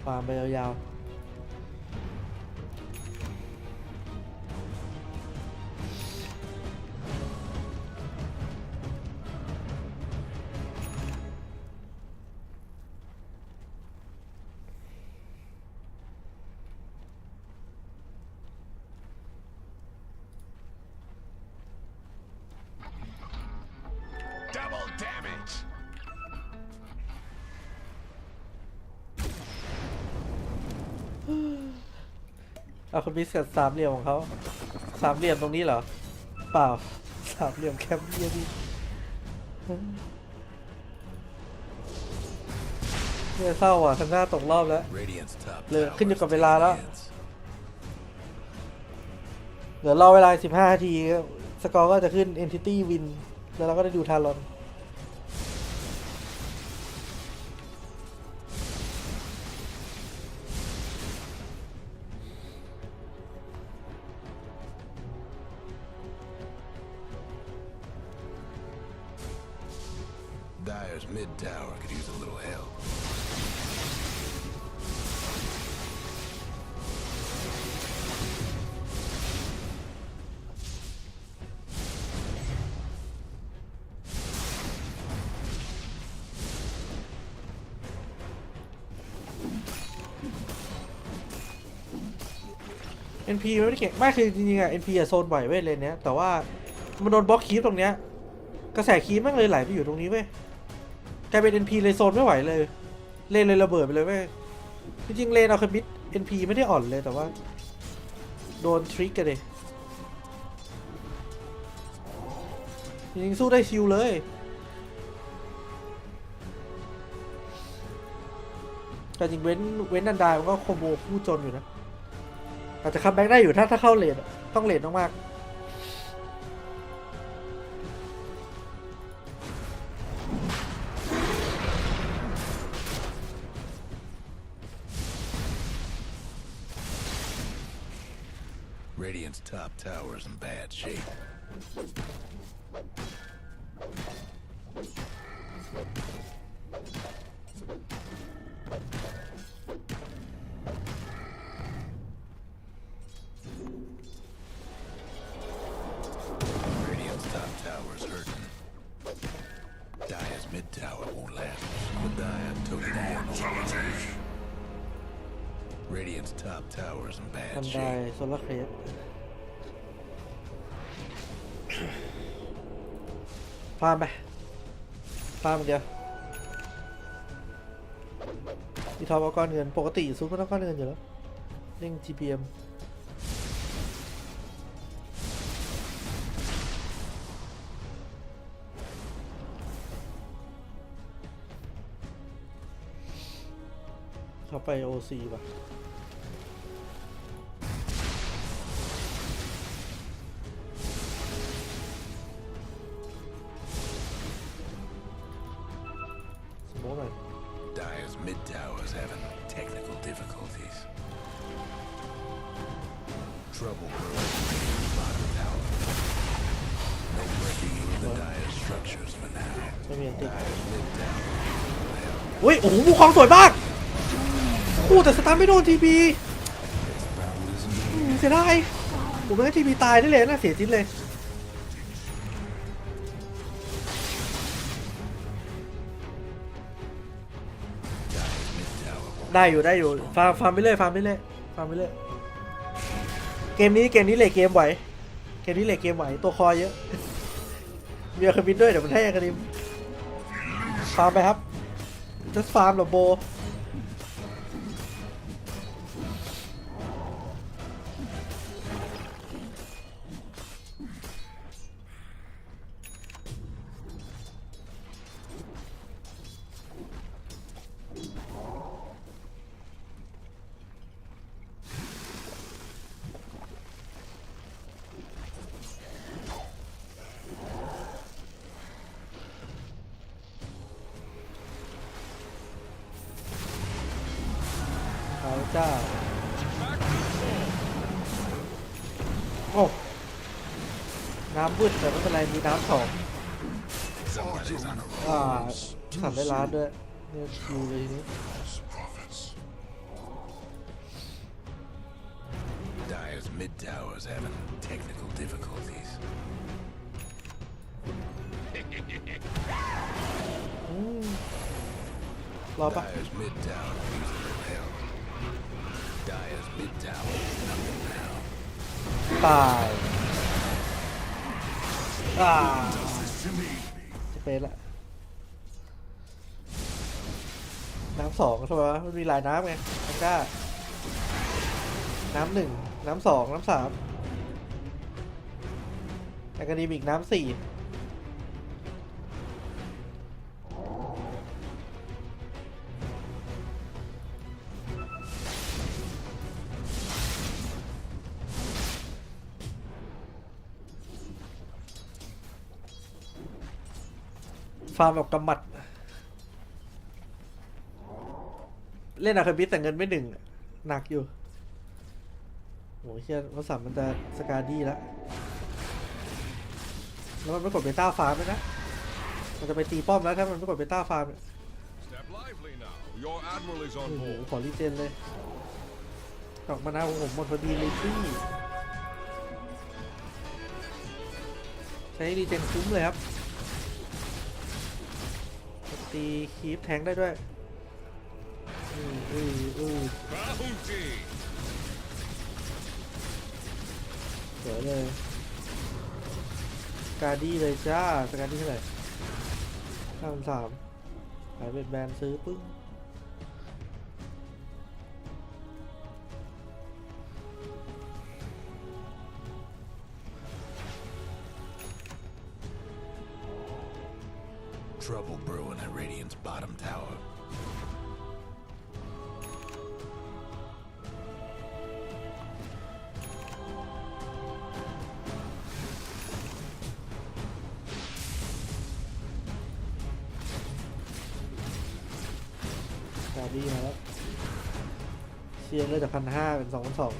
ฟาร์มไปยาวเอาคุณมิสกับสามเหลี่ยมของเขาสามเหลี่ยมตรงนี้เหรอเปล่าสามเหลี่ยมแคมป์เยอะดิเนี่ยเศร้าอ่ะทันหน้าตกรอบแล้วเลยขึ้นอยู่กับเวลาแล้วเดี๋ยวรอเวลา15 นาทีสกอร์ก็จะขึ้น Entity Win แล้วเราก็ได้ดูทารอนDyer's mid tower could use a little help. NP ไม่ได้เก่งไม่คือจริงๆอะ NP อะโซนบ่อยเว้ยเลนเนี้ยแต่ว่ามันโดนบล็อกคีปตรงเนี้ยกระแสคีปแม่งเลยไหลไปอยู่ตรงนี้เว้ยกลายเป็น NP เลยโซนไม่ไหวเลยเลนเลยระเบิดไปเลยเว้ยจริงๆเลนเอาคมิด NP ไม่ได้อ่อนเลยแต่ว่าโดนทริกกันเลยจริงๆสู้ได้ชิวเลยแต่จริงเว้นดันดามันก็โคโมคู่จนอยู่นะอาจจะคัมแบ็กได้อยู่ถ้าเข้าเลนต้องเลนมากRadiant's top tower is in bad shape. Radiant's top tower is hurting. Dyer's mid tower won't last, but Dyer took it down. Radiant's top tower's in ทั bad นได shape. โซลาร์เคสฟาร์มไปฟาร์มเดียวที่ท็อปเอาก้อนเงินปกติซูเปอร์ต้องก้อนเงินอยู่แล้วเร่ง GPM เขาไป OC ป่ะสมมติหน่อย Dire's mid tower's having technical difficulties. Trouble brewing in the bottom tower. No breaking into the Dire structures for now. ไม่มีอันติ Dire's mid tower. อุ้ยโอ้โหบูคองสวยมากคู่แต่สตาร์ไม่โดนทีพีเสียดายผมไม่ให้ทีพีตายได้เลยน่าเสียจิ้นเลยได้อยู่ฟาร์มไปเรื่อยฟาร์มไปเรื่อยเกมนี้เลยเกมไหวตัวคอเยอะมีอาคาบินด้วยเดี๋ยวมันให้อาคาบินฟาร์มไปครับจะฟาร์มหรอโบจ้าโอ้น้ำวืดแต่ไม่เป็นไรมีน้ำสองสั่นได้ล้านด้วยเนี่ยคิวเลยนี้ Dire's mid tower's having technical difficulties. รอปะ Dire's mid tower needs a little help. Dire's mid tower is nothing now. ตายจะเป็นละน้ำสองใช่ไหมมันมีหลายน้ำไงอันก้าน้ำหนึ่งน้ำสองน้ำสามแต่กรณีอีกน้ำสี่ฟาร์มแบบกำมัดเล่นอาคาบิสแต่เงินไม่หนึ่งหนักอยู่โอ้ยเชี่ยภาษามันจะสกาดี้แล้วมันไม่กดเบต้าฟาร์มนะมันจะไปตีป้อมแล้วถ้ามันไม่กดเบต้าฟาร์มโอ้โหขอรีเจนเลยดอกมะนาวของผมหมดพอดีเลยพี่ใช้รีเจนคุ้มเลยครับตีคีปแทงได้ด้วยเดี๋ยวเลยการดี้เลยจ้าสการดี้เท่าไหร่5,300หายเป็นแบนซื้อปึ้งTrouble brewing at Radiant's bottom tower. Đi mà đó. Chia lên được 1,500 เป็น 2,200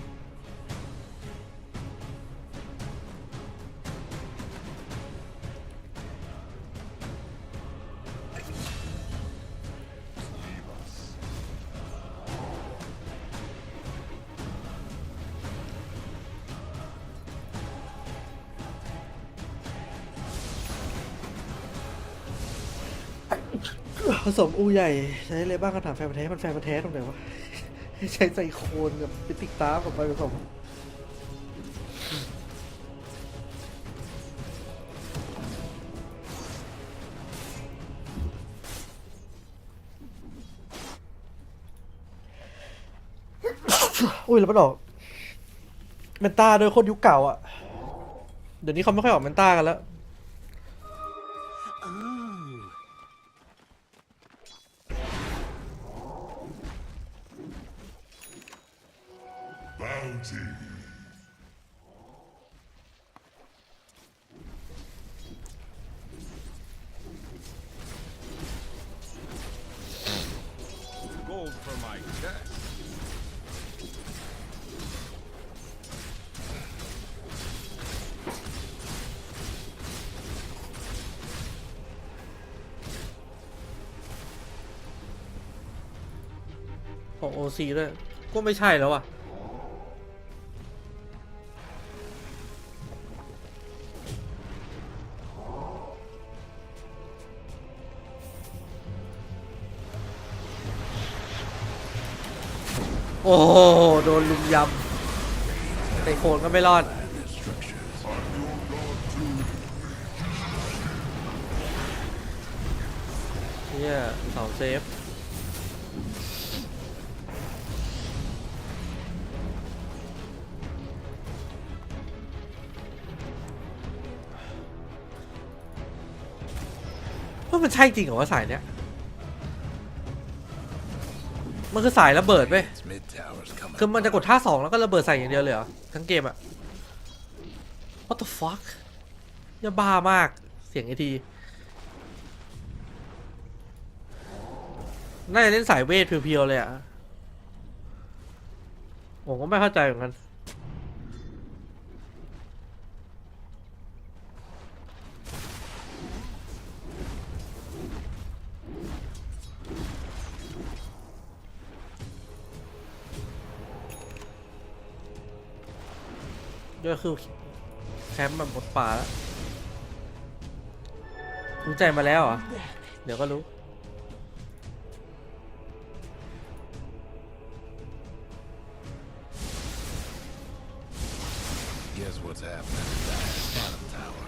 ผสมอูใหญ่ใช้เลยบ้างคำถามแฟนพันธุ์แท้มันแฟนพันธุ์แท้ตรงไหนวะ ใช้ไซโคนกับปิติกตากับไปผสมอุ้ยแล้วมันออกเมนต้าโดยคนยุคเก่าอ่ะเดี๋ยวนี้เขาไม่ค่อยออกเมนต้ากันแล้วGold for my chest. ของ OC ด้วยก็ไม่ใช่แล้วอ่ะโอ้โหโดนลุมยำไอ้โคนก็ไม่รอดเนี่ยเสาเซฟว่ามันใช่จริงเหรอว่าสายเนี้ยมันคือสายระเบิดเว้ยคือมันจะกดท่า2แล้วก็ระเบิดใส่อย่างเดียวเลยเหรอทั้งเกมอะ What the fuck อย่าบ้ามากเสียงไอทีน่าจะเล่นสายเวทเพียวๆเลยอะผมก็ไม่เข้าใจเหมือนกันก็คือแคมป์แบบหมดป่าแล้วรู้ใจมาแล้วเหรอเดี๋ยวก็รู้ Guess what's happening to that bottom tower?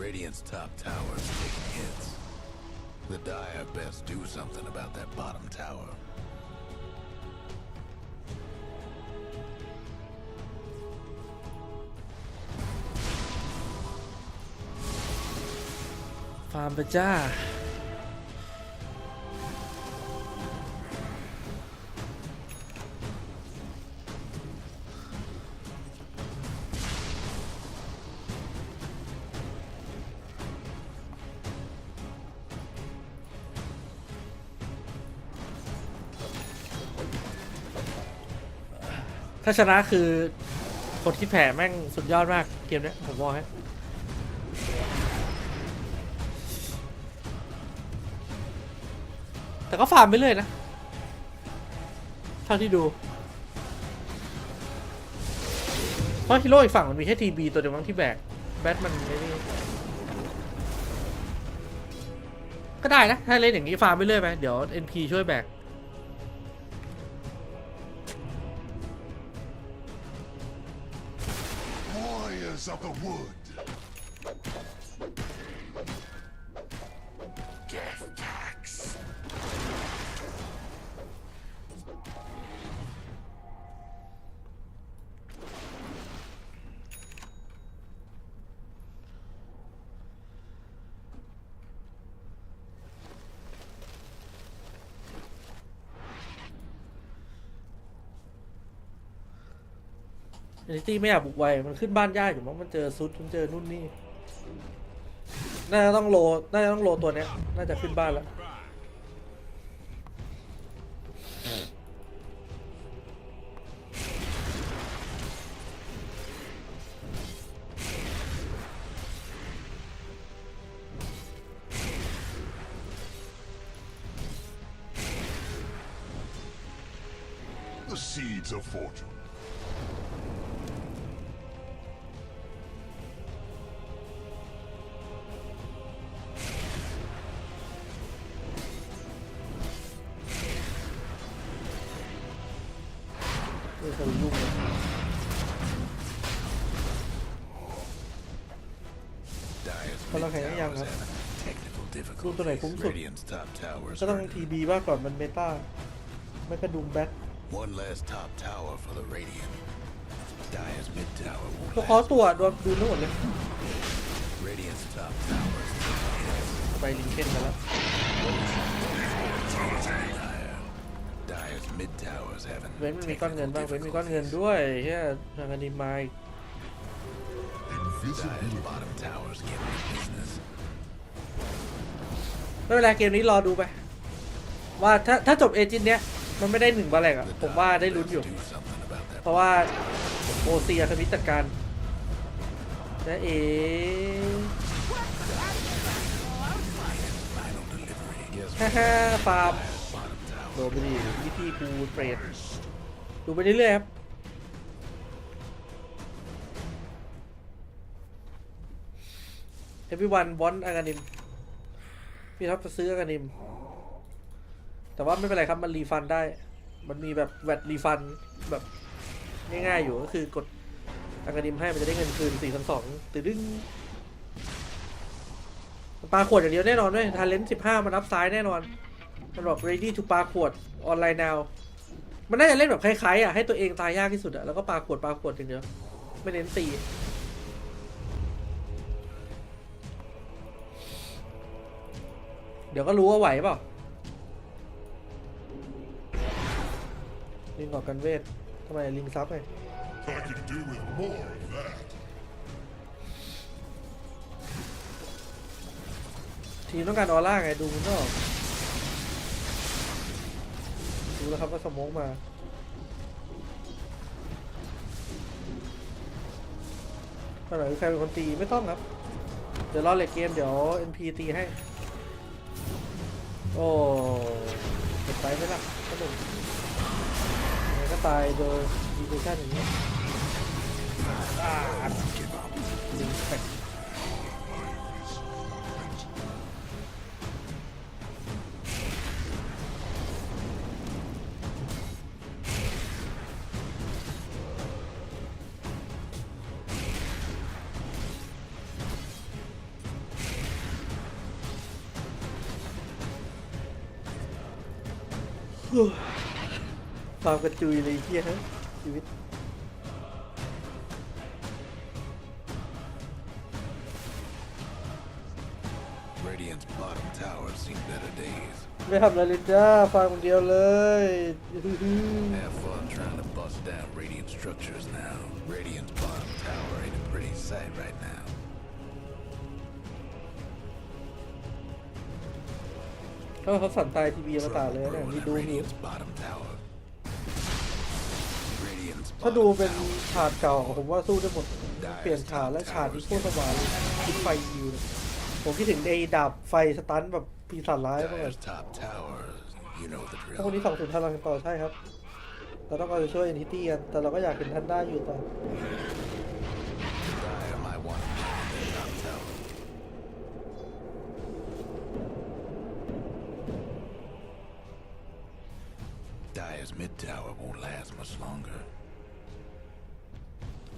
Radiant's top tower is taking hits. The Dire best do something about that bottom tower. Farm ไปจ้าถ้าชนะคือคนที่แพ้แม่งสุดยอดมากเกมนี้ผมบอกให้แต่ก็ฟาร์มไปเรื่อยนะเท่าที่ดูเพราะฮีโร่อีกฝั่งมันมีแค่ทีบีตัวเดียวมั้งที่แบกแบทมันไม่นี่ก็ได้นะถ้าเล่นอย่างนี้ฟาร์มไปเรื่อยไปเดี๋ยว NP ช่วยแบกof the wood. Death tax. เอนิตี้ไม่อยากบุกไวมันขึ้นบ้านยากอยู่มั้งมันเจอซุดมันเจอนู่นนี่น่าจะต้องโลตัวเนี้ยน่าจะขึ้นบ้านแล้ว The seeds of fortune. เคยยุ่งเลยพลังแข็งยังครับดูตัวไหนคุ้มสุดก็ต้องทีบีบ้างก่อนมันเมตาไม่กระดุมแบ็คตัวคอตัวโดนดูทั้งหมดเลยไปลิงเคนกันแล้วเว้นมีก้อนเงินบ้างเว้นมีก้อนเงินด้วยเฮียทางอนิมายไม่เป็นไรเกมนี้รอดูไปว่าถ้าจบเอจินเนี้ยมันไม่ได้1 บาแลกอะผมว่าได้ลุ้นอยู่เพราะว่าโอเซียคมิจัดการและฮ่าฟาร์มโดนไปดิวิธีกูเทรดดูไปเรื่อยๆครับeveryone want อากานิมพี่ท็อปจะซื้ออากานิมแต่ว่าไม่เป็นไรครับมันรีฟันได้มันมีแบบแวตรีฟันแบบง่ายๆอยู่ก็คือกดอากานิมให้มันจะได้เงินคืน 4,200ตื่นดึงปลาขวดอย่างเดียวแน่นอนด้วยทาเลนต์15มันอัพซ้ายแน่นอนมันบอก ready to ปลาขวดออนไลน์ now มันน่าจะเล่นแบบคล้ายๆอ่ะให้ตัวเองตายยากที่สุดอ่ะแล้วก็ปลาขวดอย่างเดียวไม่เน้นตีเดี๋ยวก็รู้ว่าไหวเปล่าลิงออกกันเวททำไมลิงซับไงทีมต้องการออร่าไงดูมันก็ดูแล้วครับว่าสโมกมาเมื่อไหร่ใครเป็นคนตีไม่ต้องครับเดี๋ยวรอเลทเกมเดี๋ยว NP ตีให้โอ้เก็บไปไหมล่ะขนมก็ตายโดยดีเวชั่นอย่างนี้ลิงแปกความกระจุยเลยเฮียฮะชีวิตไม่ทำอะไรเลยจ้าฟังคนเดียวเลยเขาสั่นตายทีวีมาตาเลยเนี่ยมีดูนี่ถ้าดูเป็นฉากเก่าผมว่าสู้ได้หมดเปลี่ยนฉากและฉากที่โคตรสบายคิดไฟยิวผมคิดถึงไอ้ดาบไฟสตันแบบปีศาจร้ายมากเลยพวกนี้2-0ทันเราต่อใช่ครับเราต้องการจะช่วย NTT กันแต่เราก็อยากเห็นทันได้อยู่ต่อ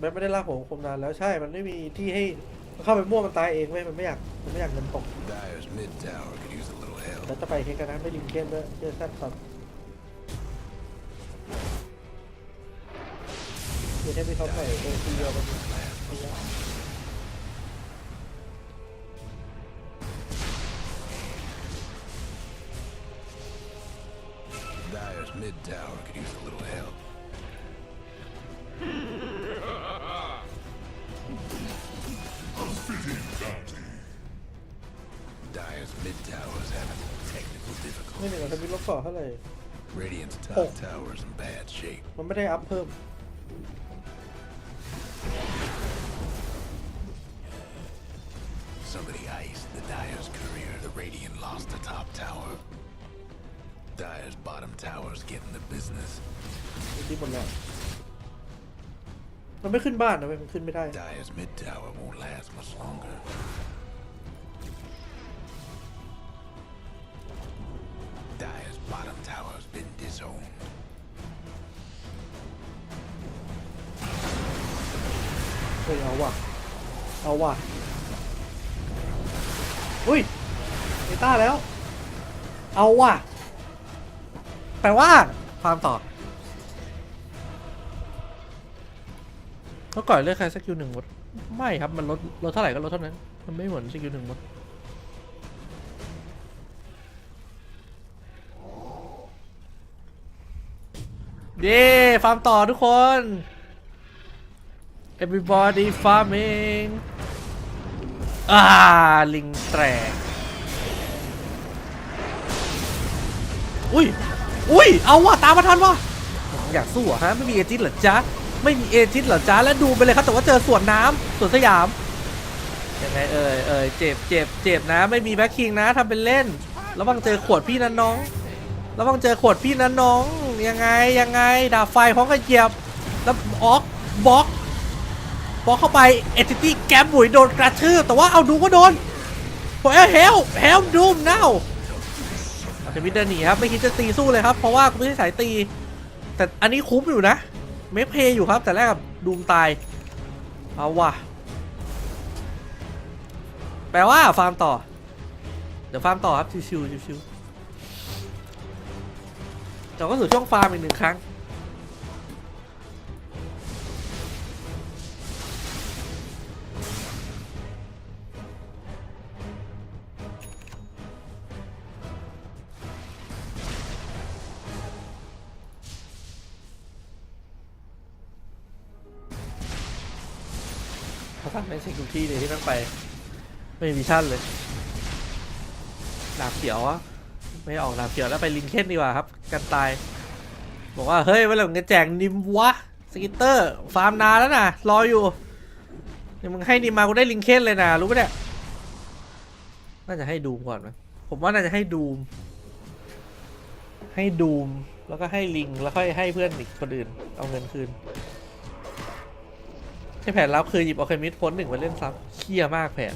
มันไม่ได้ลากผมคมนานแล้วใช่มันไม่มีที่ให้เข้าไปมั่วมันตายเองมันไม่อยากเงินตกแล้วจะไปเฮกันนะไม่ลิงเก้นด้วยเจอแซ่บครับเดี๋ยวให้ไปท็อปหน่อยโอซีเดียวกันไม่เหนือทวิตลบก่อเท่าไหร่6มันไม่ได้อัพเพิ่มที่หมดแล้วมันไม่ขึ้นบ้านนะมันขึ้นไม่ได้ ฮ้ยเอาว่ะเอาว่ะอุ้ยเอต้าแล้วเอาว่ะแปลว่าฟาร์มต่อเขาก่อยเลือกใครสกิลหนึ่งหมดไม่ครับมันลดเท่าไหร่ก็ลดเท่านั้นมันไม่เหมือนสกิลหนึ่งหมดเย้ฟาร์มต่อทุกคน everybody farming ลิงแตกอุ้ยเอาว่ะตามมาทันว่ะอยากสู้ฮะไม่มีเอจิตเหรอจ๊ะไม่มีเอจิตเหรอจ๊ะแล้วดูไปเลยครับแต่ว่าเจอสวนน้ำสวนสยามยังไงเจ็บนะไม่มีแบ็คคิงนะทำเป็นเล่นระวังเจอขวดพี่นั้นน้องระวังเจอขวดพี่นั้นน้องยังไงดาบไฟพร้อมกันเหยียบแล้วบล็อกเข้าไปเอติตี้แกมบุ๋ยโดนกระทืบแต่ว่าเอาดูก็โดนโอ้ยเฮลดูมน่าเดวิดเดินหนีครับไม่คิดจะตีสู้เลยครับเพราะว่าไม่ใช่สายตีแต่อันนี้คุ้มอยู่นะเมคเพย์อยู่ครับแต่แรกกับดูมตายเอาว่ะแปลว่าฟาร์มต่อเดี๋ยวฟาร์มต่อครับชิวเราก็สู่ช่วงฟาร์มอีก1 ครั้งเขาทำในสิ่งทุกที่เลยที่ต้องไปไม่มีวิชั่นเลยดาบเขียวไม่ออกดาบเขียวแล้วไปลิงเคนดีกว่าครับกันตายบอกว่าเฮ้ยเวลามึงจะแจกนิมวะสกิตเตอร์ฟาร์มนานแล้วนะรออยู่เดี๋ยวมึงให้นิมมากูได้ลิงเคนเลยนะรู้ปะเนี่ยน่าจะให้ดูมก่อนมั้ยผมว่าน่าจะให้ดูมแล้วก็ให้ลิงแล้วค่อยให้เพื่อนอีกคนอื่นเอาเงินคืนให้แผนลับคือหยิบออเคมิสพ้น1มาเล่นซ้ำเคี้ยมากแผน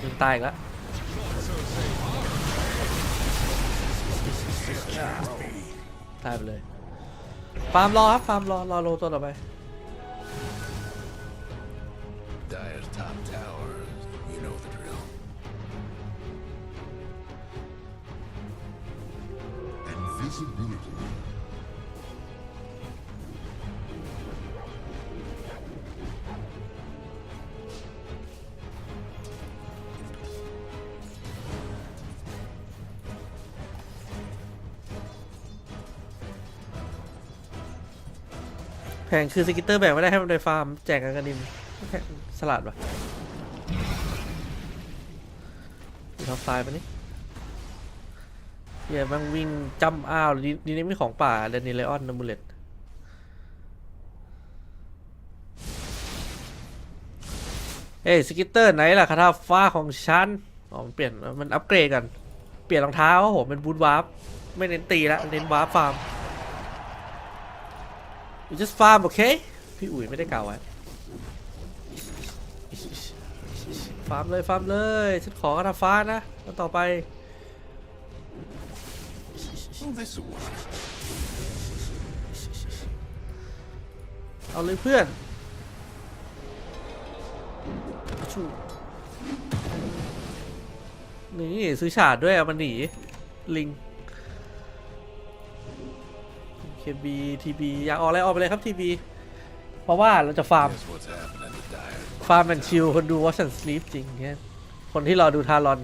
ยิงตายอีกแล้วตายไปเลยฟาร์มรอครับฟาร์มรอโลตัวต่อไปแพงคือสกิตเตอร์แบ่งไม่ได้ให้มันไปฟาร์มแจกกันนิมสลัดวะทำไฟล์ปะนี่เฮียมันวิ่งจำอ้าวดีนี่ไม่ของป่าเดนิเลออนนัมบูเลตเอ้ยสกิตเตอร์ไหนล่ะคาถาฟ้าของฉันอ๋อมันเปลี่ยนมันอัปเกรดกันเปลี่ยนรองเท้าผมเป็นบูทวาร์ปไม่เน้นตีแล้วเน้นวาร์ปฟาร์มjust farm โอเคพี่อุ๋ยไม่ได้กล่าวไว้ฟาร์มเลยฉันขอกระดาษฟ้านะแล้วต่อไปเอาเลยเพื่อนนี่ซื้อฉาดด้วยเอามันหนีลิงKB TB อยากออกอะไรออกไปเลยครับ TB เพราะว่าเราจะฟาร์มแอนชิลคนดูว่าฉันสลีปจริงเนี่ยคนที่รอดูทารอน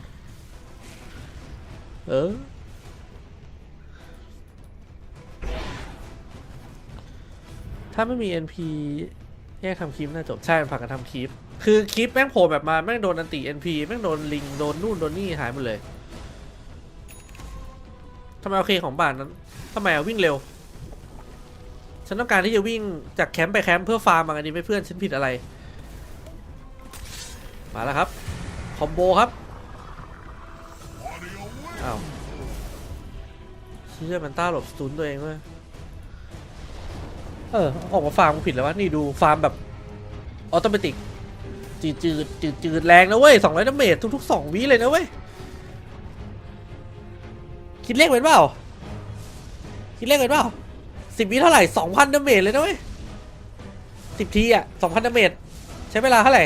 ถ้าไม่มี NP แยกทำคลิปน่าจบใช่มันผักกันทำคลิปคือคลิปแม่งโผล่แบบมาแม่งโดนอันติ NP แม่งโดนลิงโดนนู่นโดนนี่หายหมดเลยทำไมโอเคของบ้านนั้นทำไมวิ่งเร็วฉันต้องการที่จะวิ่งจากแคมป์ไปแคมป์เพื่อฟาร์มอันนี้ไม่เพื่อนฉันผิดอะไรมาแล้วครับคอมโบครับอ้าวเชื่อมันต้าหลบสตูนตัวเองเว้ย ออกมาฟาร์มกูผิดแล้ววะนี่ดูฟาร์มแบบออโตเมติกจืดแรงนะเว้ย200ดาเมจทุกๆ2 วิเลยนะเว้ยคิดเลขเป็นเปล่า10 วิเท่าไหร่ 2,000 ดาเมจเลยนะเว้ย10 ทีอ่ะ 2,000 ดาเมจใช้เวลาเท่าไหร่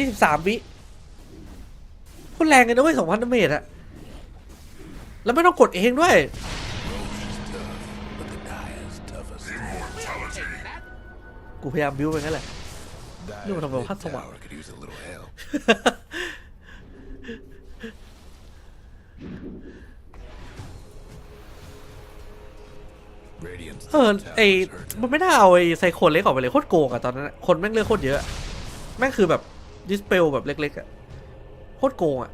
23 วิโคตรแรงเลยนะเว้ย 2,000 ดาเมจอะแล้วไม่ต้องกดเองด้วยกูพยายามบิวไปงั้นแหละนี่มันทำแบบพัดสว่างมันไม่น่าเอาไอ้ไซโคนเล็กออกไปเลยโคตรโกงอะตอนนั้นคนแม่งเลือกโคตรเยอะแม่งคือแบบดิสเปลแบบเล็กๆอะโคตรโกงอะ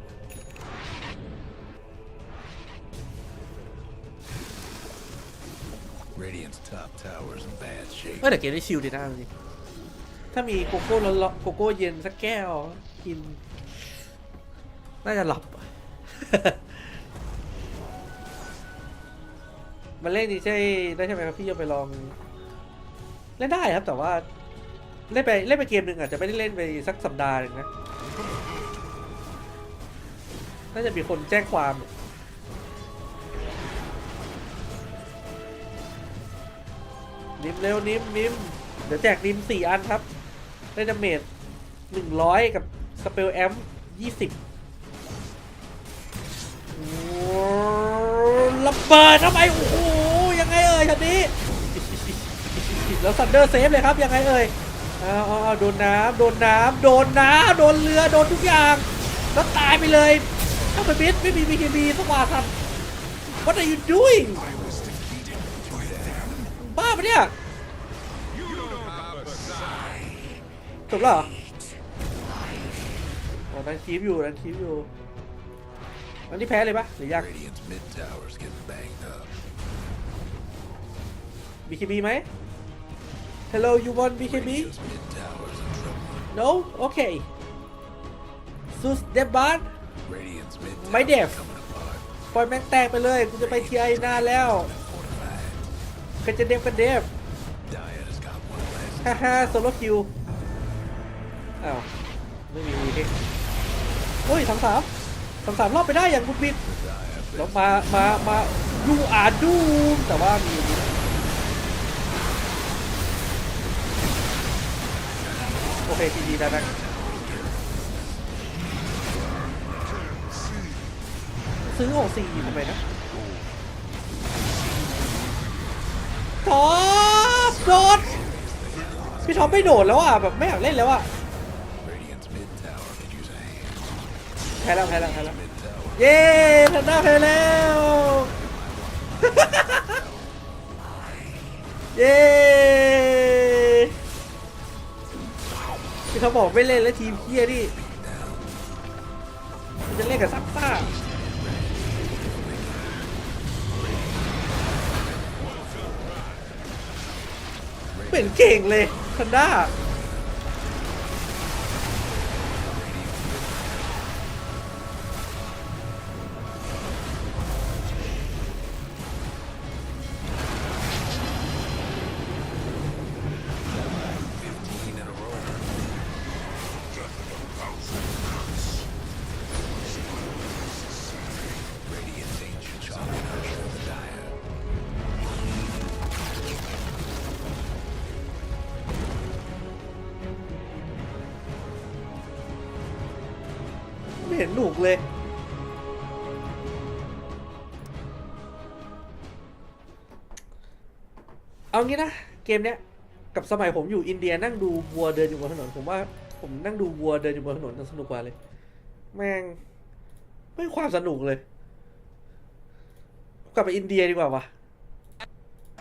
แต่เกมได้ชิลดีนะจริงถ้ามีโกโก้ร้อนๆโกโก้เย็นสักแก้วกินน่าจะหลับ มันเล่นนี้ได้ใช่ไหมครับพี่ยังไปลองเล่นได้ครับแต่ว่าเล่นไปเกมหนึ่งอาจจะไม่ได้เล่นไปสักสัปดาห์นึงนะน่าจะมีคนแจ้งความนิมเร็วนิมเดี๋ยวแจกนิม4 อันครับได้ดาเมจ100กับสเปลแอม20ระเบิดทำไมโอ้โหยังไงเอ่ยช็อตนี้แล้วซันเดอร์เซฟเลยครับยังไงเอ่ยโดนน้ำโดนเรือโดนทุกอย่างแล้วตายไปเลยถ้าไปบิดไม่มี BKB สักว่าทัน What are you doing บ้าปะเนี่ยจบแล้วเหรอดันคีฟอยู่อันนี้แพ้เลยปะหรือยัง BKB ไหม Hello you want BKB No Okay Sus Dev Bar ไม่เดฟปล่อยแม็กแตกไปเลยกูจะไปทีไอนานแล้วใครจะเดฟก็เดฟฮ่าโซโล่คิวอ้าวไม่มีเฮ้ยโอ้ย3 รอบไปได้อย่างบุดบิดแล้วมาดูดูแต่ว่ามีโอเคดีๆนะซื้อของ4ทำไมนะท็อปโดดพี่ท็อปไม่โดดแล้วอ่ะแบบไม่อยากเล่นแล้วอ่ะแพ้แล้วเย้ทันด้าแพ้แล้วเย้ที่เขาบอกไม่เล่นแล้วทีมเฮียนี่จะเล่นกับซัปต้าเป็นเก่งเลยทันด้าไม่เห็นหนุกเลยเอางี้นะเกมเนี้ยกับสมัยผมอยู่อินเดียนั่งดูวัวเดินอยู่บนถนนผมว่าผมนั่งดูวัวเดินอยู่บนถนนสนุกกว่าเลยแม่งไม่ความสนุกเลยกลับไปอินเดียดีกว่าวะ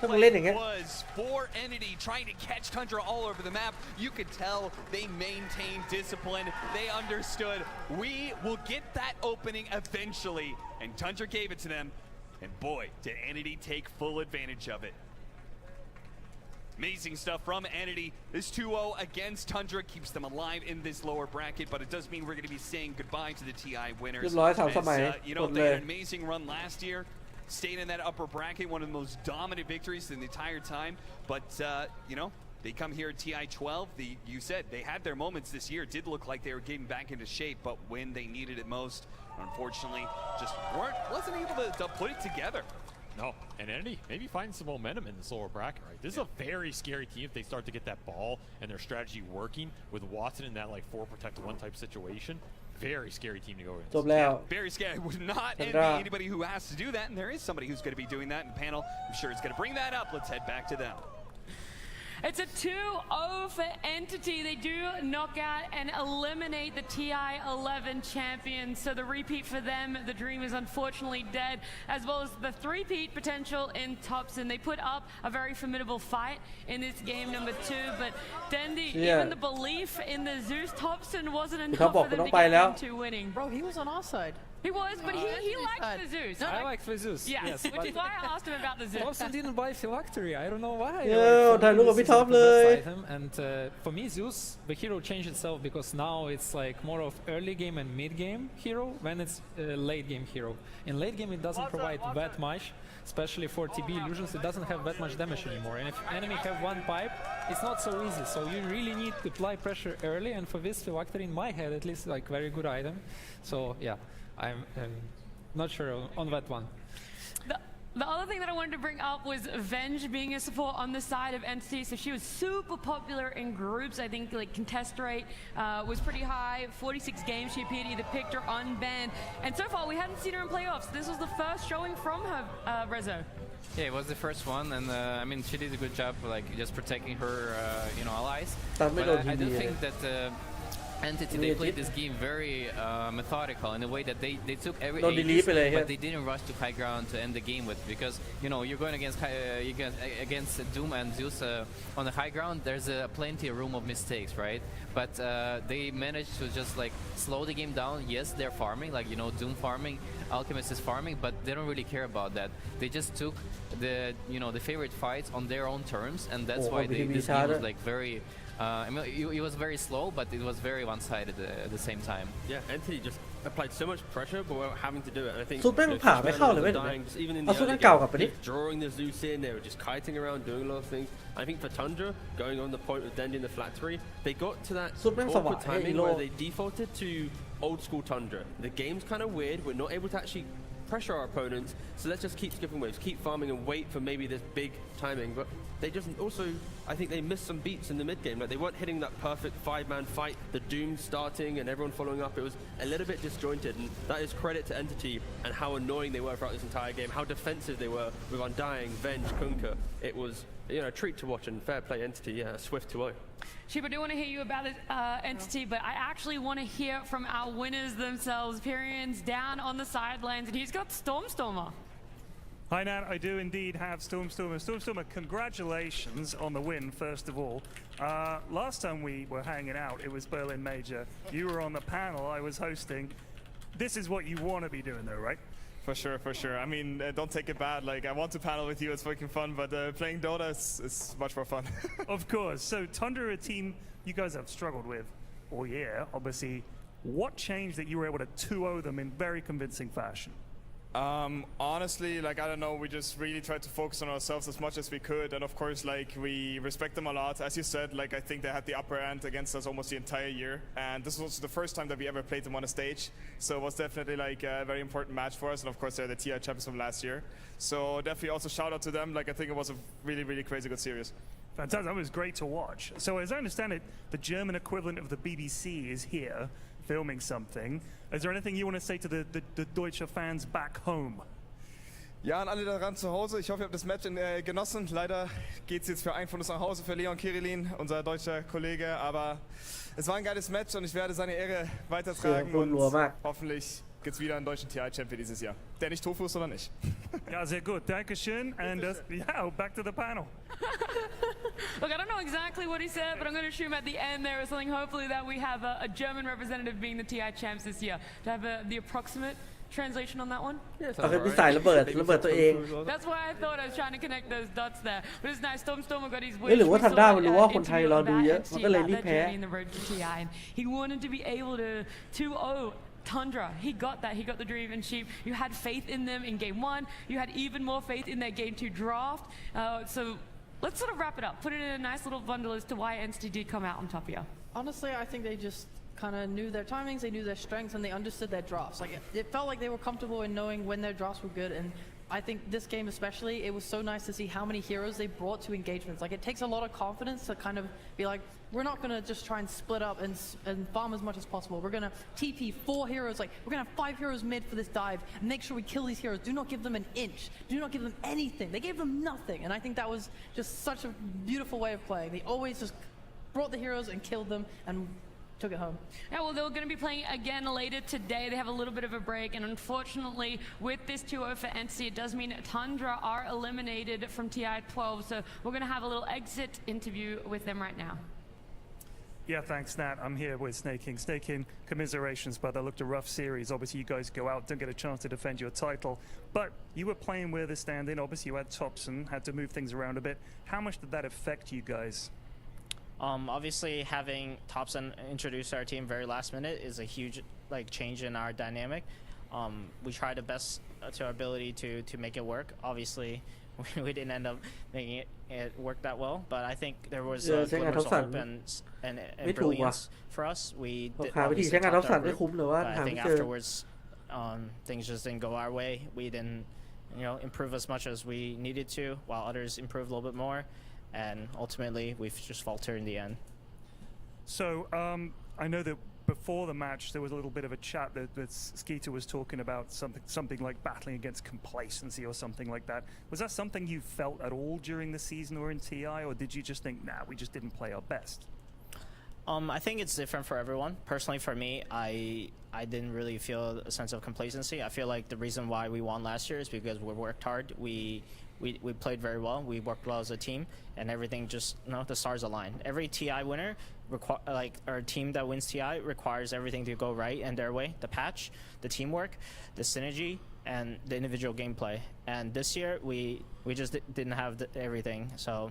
ถ้ามึงเล่นอย่างเงี้ย was for Entity trying to catch Tundra all over the map. You could tell they maintained discipline. They understood we will get that opening eventually, and Tundra gave it to them. And boy, did Entity take full advantage of it. Amazing stuff from Entity. This 2-0 against Tundra keeps them alive in this lower bracket, but it does mean we're going to be saying goodbye to the TI winners. As, you know, they had an amazing run last year. stayed in that upper bracket, one of the most dominant victories in the entire time. But, you know, they come here at TI-12. You said they had their moments this year. It did look like they were getting back into shape, but when they needed it most, unfortunately, just wasn't able to put it together. No, and Entity maybe find some momentum in this lower bracket, right? This is a very scary team if they start to get that ball and their strategy working with Watson in that like 4 protect 1 type situation. Very scary team to go against. จบแล้ว Very scary. I would not envy anybody who has to do that, and there is somebody who's going to be doing that in the panel. I'm sure it's going to bring that up. Let's head back to them. It's a 2-0 for Entity. They do knock out and eliminate the TI-11 champions. So the repeat for them, the dream is unfortunately dead, as well as the three-peat potential in Thompson. They put up a very formidable fight in this game number 2, but Dendi, even the belief in the Zeus Thompson wasn't enough for them to get into winning. Bro, he was on our side. He was, but he likes the Zeus. I like the Zeus. Yes, which is why I asked him about the Zeus. Thompson didn't buy Phylactery. I don't know why. ถ่ายรูปกับพี่ท็อปเลย And for me, Zeus, the hero changed itself because now it's like more of early game and mid game hero when it's late game hero. In late game, it doesn't provide that much, especially for TB illusions. It doesn't have that much damage anymore. And if enemy have 1 pipe, it's not so easy. So you really need to apply pressure early. And for this, Phylactery, in my head at least, like very good item. So yeah. I'm not sure on that one. The other thing that I wanted to bring up was Venge being a support on the side of Entity. So she was super popular in groups. I think like contest rate was pretty high. 46 games she appeared, either picked or unbanned. And so far we hadn't seen her in playoffs. This was the first showing from her, Rezo. Yeah, it was the first one, and I mean she did a good job, like just protecting her, you know, allies. But I do think that. Entity, they played this game very methodical in a way that they took every ages, but they didn't rush to high ground to end the game with, because you know you're going against Doom and Zeus on the high ground. There's plenty of room of mistakes, right? But they managed to just like slow the game down. Yes, they're farming, like you know Doom farming, Alchemist is farming, but they don't really care about that. They just took the favorite fights on their own terms, and that's why this game was like very. I mean, it was very slow, but it was very one-sided at the same time. Yeah, Entity just applied so much pressure, but without having to do it. And I think ซุปแม่งผ่าไม่เข้าเลยเว้ย even in เอา the ซุป early นั่นเก่ากลับไปดิ game, drawing the Zeus in, they were just kiting around, doing a lot of things. I think for Tundra, going on the point with Dendi in the Phylactery, they got to that awkward timing where they defaulted to old school Tundra. The game's kind of weird. We're not able to actually pressure our opponents, so let's just keep skipping waves, keep farming and wait for maybe this big timing. But they just also, I think they missed some beats in the mid game. Like they weren't hitting that perfect 5-man fight, the Doom starting and everyone following up. It was a little bit disjointed, and that is credit to Entity and how annoying they were throughout this entire game, how defensive they were with Undying, Venge, Kunkka. It was, you know, a treat to watch, and fair play Entity, yeah, swift 2-0. Sheep, I do want to hear you about this Entity, but I actually want to hear from our winners themselves. Pyrian's down on the sidelines, and he's got Stormstormer. Hi, Nat. I do indeed have Stormstormer. Stormstormer, congratulations on the win, first of all. Last time we were hanging out, it was Berlin Major. You were on the panel I was hosting. This is what you want to be doing, though, right? For sure, for sure. I mean, don't take it bad. Like, I want to panel with you. It's fucking fun, but playing Dota is much more fun. Of course. So, Tundra, a team you guys have struggled with all year, obviously. What changed that you were able to 2-0 them in very convincing fashion? Honestly, like, I don't know, we just really tried to focus on ourselves as much as we could, and of course, like, we respect them a lot. As you said, like, I think they had the upper end against us almost the entire year, and this was also the first time that we ever played them on a stage, so it was definitely, like, a very important match for us, and of course, they're the TI champions from last year, so definitely also shout out to them. Like, I think it was a really, really crazy good series. Fantastic. That was great to watch. So, as I understand it, the German equivalent of the BBC is here, filming something. Is there anything you want to say to the Deutsche fans back home? Ja, an alle daran zu Hause. Ich hoffe, ihr habt das Match genossen. Leider geht es jetzt für einen von uns nach Hause, für Leon Kirilin, unser deutscher Kollege. Aber es war ein geiles Match und ich werde seine Ehre weitertragen. Und hoffentlich gibt es wieder einen deutschen TI-Champion dieses Jahr. Der nicht Tofu ist, sondern ich. Ja, sehr gut. Dankeschön. And yeah, back to the panel. Look, I don't know exactly what he said, but I'm going to assume at the end there is something, hopefully, that we have a German representative being the TI champs this year. To have the approximate translation on that one? Yes. เป็นสายระเบิดตัวเอง That's why I thought I was trying to connect those dots there. But it's nice. Stormstormer got his win. หรือว่าทันด้ามันรู้ว่าคนไทยรอดูเยอะมันก็เลยรีบแพ้ He wanted to be able to 2-0 Tundra, he got that. He got the Dream and Sheep. You had faith in them in game 1. You had even more faith in their game 2 draft. So let's sort of wrap it up. Put it in a nice little bundle as to why Entity did come out on top here. Honestly, I think they just kind of knew their timings, they knew their strengths, and they understood their drafts. Like it felt like they were comfortable in knowing when their drafts were good. And I think this game especially, it was so nice to see how many heroes they brought to engagements. Like it takes a lot of confidence to kind of be like, we're not going to just try and split up and farm as much as possible. We're going to TP 4 heroes. Like we're going to have 5 heroes mid for this dive and make sure we kill these heroes. Do not give them an inch. Do not give them anything. They gave them nothing. And I think that was just such a beautiful way of playing. They always just brought the heroes and killed them and took it home. Yeah, well, they're going to be playing again later today. They have a little bit of a break, and unfortunately, with this 2-0 for Entity, it does mean Tundra are eliminated from TI 12. So we're going to have a little exit interview with them right now. Yeah, thanks, Nat. I'm here with Snake King. Snake King, commiserations, but that looked a rough series. Obviously, you guys go out, don't get a chance to defend your title. But you were playing with a stand-in. Obviously, you had Thompson, had to move things around a bit. How much did that affect you guys? Obviously, having Thompson introduce our team very last minute is a huge change in our dynamic. We tried the best to our ability to make it work. Obviously, we didn't end up making it work that well, but I think there was glimmers of hope and brilliance for us. We did obviously top our group, but I think afterwards things just didn't go our way. We didn't improve as much as we needed to, while others improved a little bit more. And ultimately, we've just faltered in the end. So I know that before the match, there was a little bit of a chat that Skeeter was talking about something like battling against complacency or something like that. Was that something you felt at all during the season or in TI, or did you just think, nah, we just didn't play our best? I think it's different for everyone. Personally, for me, I didn't really feel a sense of complacency. I feel like the reason why we won last year is because we worked hard. We played very well. We worked well as a team, and everything just the stars aligned. Every TI winner, our team that wins TI requires everything to go right and their way. The patch, the teamwork, the synergy, and the individual gameplay. And this year we just didn't have everything. So.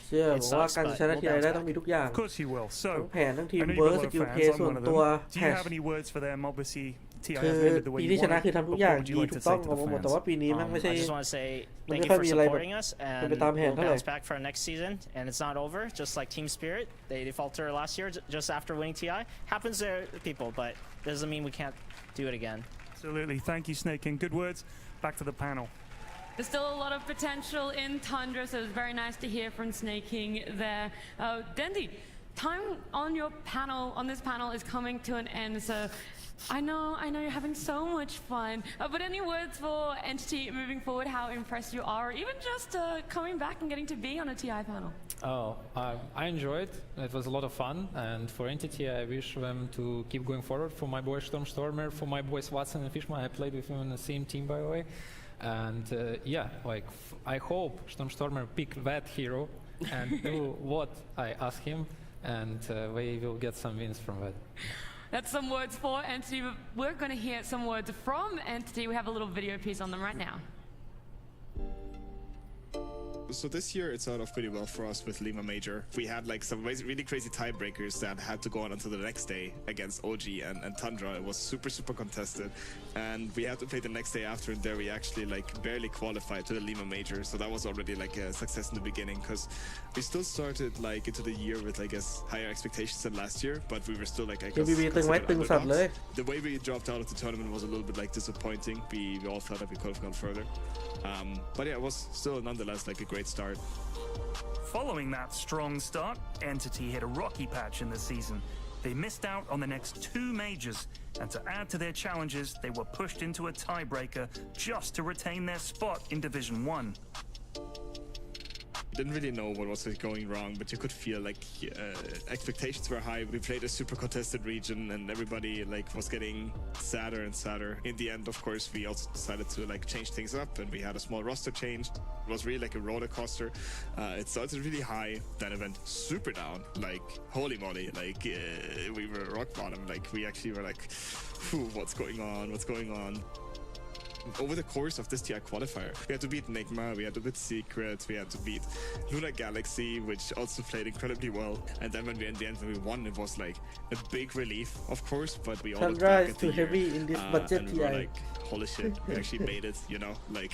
เชื่อผมว่าการชนะทีไรได้ต้องมีทุกอย่าง Of course you will. So ทั้งแผนทั้งทีมเวิร์คสกิลเพลย์ส่วนตัว Do you have any words for them? Obviously, TI คือ hasn't ended the way ปี you ที่ชนะ wanted. คือทำทุก But อย่าง what would ดี you like ถู to กต้อง say to ของ the ผม fans? แต่ว่าปีนี้มันไม่ใช่ I just want to say มัน thank ไม่ you ค่อย for มีอะไรแบบ supporting us, เป็น and ไปตามแผน we'll เท่าไหร่ bounce back for our next season. And it's not over. Just like team spirit, they faltered last year just after winning TI. Happens to people, but doesn't mean we can't do it again. Absolutely. Thank you, Snake King. Good words. Back to the panel. There's still a lot of potential in Tundra, so it's very nice to hear from Snake King there. Dendi, time on this panel is coming to an end, so I know you're having so much fun. But any words for Entity moving forward, how impressed you are, or even just coming back and getting to be on a TI panel? I enjoyed. It was a lot of fun, and for Entity, I wish them to keep going forward. For my boy Stormer, for my boys Watson and Fishman, I played with him on the same team, by the way. And I hope Stormer pick that hero and do what I ask him, and we will get some wins from that. That's some words for Entity. We're going to hear some words from Entity. We have a little video piece on them right now. So this year it started off pretty well for us with Lima Major. We had some really crazy tiebreakers that had to go on until the next day against OG and Tundra. It was super contested, and we had to play the next day after, and there we actually barely qualified to the Lima Major. So that was already a success in the beginning, because we still started into the year with higher expectations than last year, but we were still the way we dropped out of the tournament was a little bit disappointing. We all thought that we could have gone further. But yeah, it was still nonetheless a great start. Following that strong start, Entity hit a rocky patch in the season. They missed out on the next 2 majors, and to add to their challenges, they were pushed into a tiebreaker just to retain their spot in Division 1. Didn't really know what was going wrong, but you could feel expectations were high. We played a super contested region, and everybody was getting sadder and sadder. In the end, of course, we also decided to change things up, and we had a small roster change. It was really a roller coaster. It started really high, then it went super down. Holy moly! We were rock bottom. We actually were what's going on? What's going on? over the course of this TI qualifier. We had to beat Enigma, we had to beat Secret, we had to beat Lunar Galaxy, which also played incredibly well. And then when we in the end when we won, it was like a big relief, of course. But we all looked Tundra back is at too the year, heavy in this budget and we were TI. like, holy shit, we actually made it. You know, like.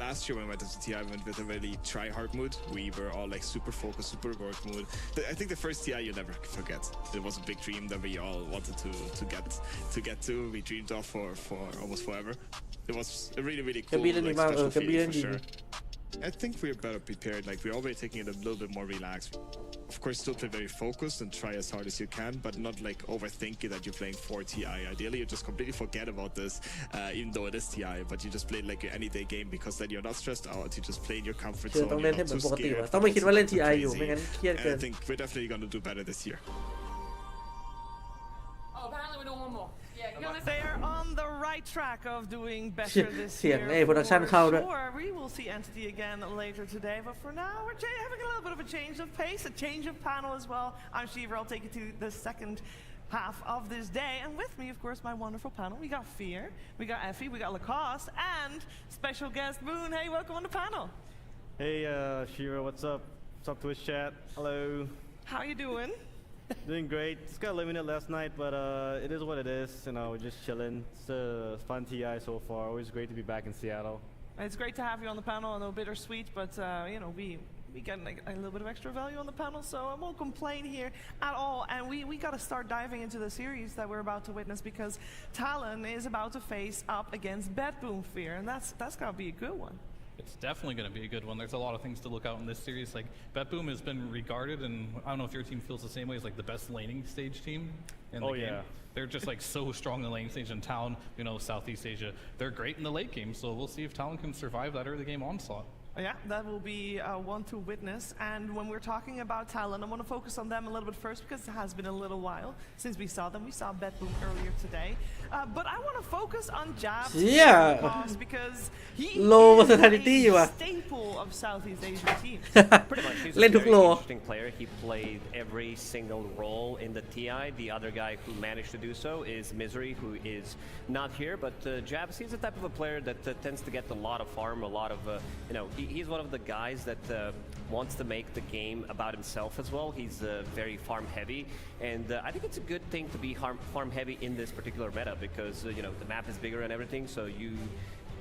Last year when we went to TI, we went with a really try-hard mood. We were all like super focused, super work mood. I think the first TI you never forget. It was a big dream that we all wanted to get to. We dreamed of for almost forever. It was a really cool, like, special feeling for sure. I think we're better prepared. Like we're already taking it a little bit more relaxed. Of course, still play very focused and try as hard as you can, but not like overthink it that you're playing for TI. Ideally, you just completely forget about this, even though it is TI. But you just play like your anyday game because then you're not stressed out. You just play in your comfort zone. ต้องเล่นให้เหมือนปกติว่ะต้องไม่คิดว่าเล่น TI อยู่ไม่งั้นเครียดเกิน I think we're definitely going to do better this year. Oh, apparently we're doing one more. They are on the right track of doing better this เสียง year. ไอ้ production เข้าด้วย Sure, we will see Entity again later today, but for now we're having a little bit of a change of pace, a change of panel as well. I'm Shiva. I'll take you to the second half of this day, and with me, of course, my wonderful panel. We got Fear, we got Effie, we got Lacoste, and special guest Moon. Hey, welcome on the panel. Hey, Shira, what's up? What's up, Twitch chat? Hello. How you doing? Doing great. Just got eliminated last night, but it is what it is. You know, we're just chilling. It's a fun TI so far. Always great to be back in Seattle. It's great to have you on the panel. I know bittersweet, but you know, we get a little bit of extra value on the panel, so I won't complain here at all. And we got to start diving into the series that we're about to witness because Talon is about to face up against Bedboom Fear, and that's got to be a good one. It's definitely going to be a good one. There's a lot of things to look out in this series. Like, Betboom has been regarded, and I don't know if your team feels the same way, as like the best laning stage team in the game. They're just like so strong in the laning stage, and Talon, you know, Southeast Asia, they're great in the late game. So we'll see if Talon can survive that early game onslaught. Yeah, that will be one to witness. And when we're talking about Talon, I want to focus on them a little bit first because it has been a little while since we saw them. We saw Bedboom earlier today. But I want to focus on Jabs because he is a staple of Southeast Asian teams. Pretty much, he's a very interesting player. He played every single role in the TI. The other guy who managed to do so is Misery, who is not here. But Jabs, he's the type of a player that tends to get a lot of farm, a lot of, you know, he's one of the guys that wants to make the game about himself as well. He's very farm heavy, and I think it's a good thing to be farm heavy in this particular meta because you know the map is bigger and everything, so you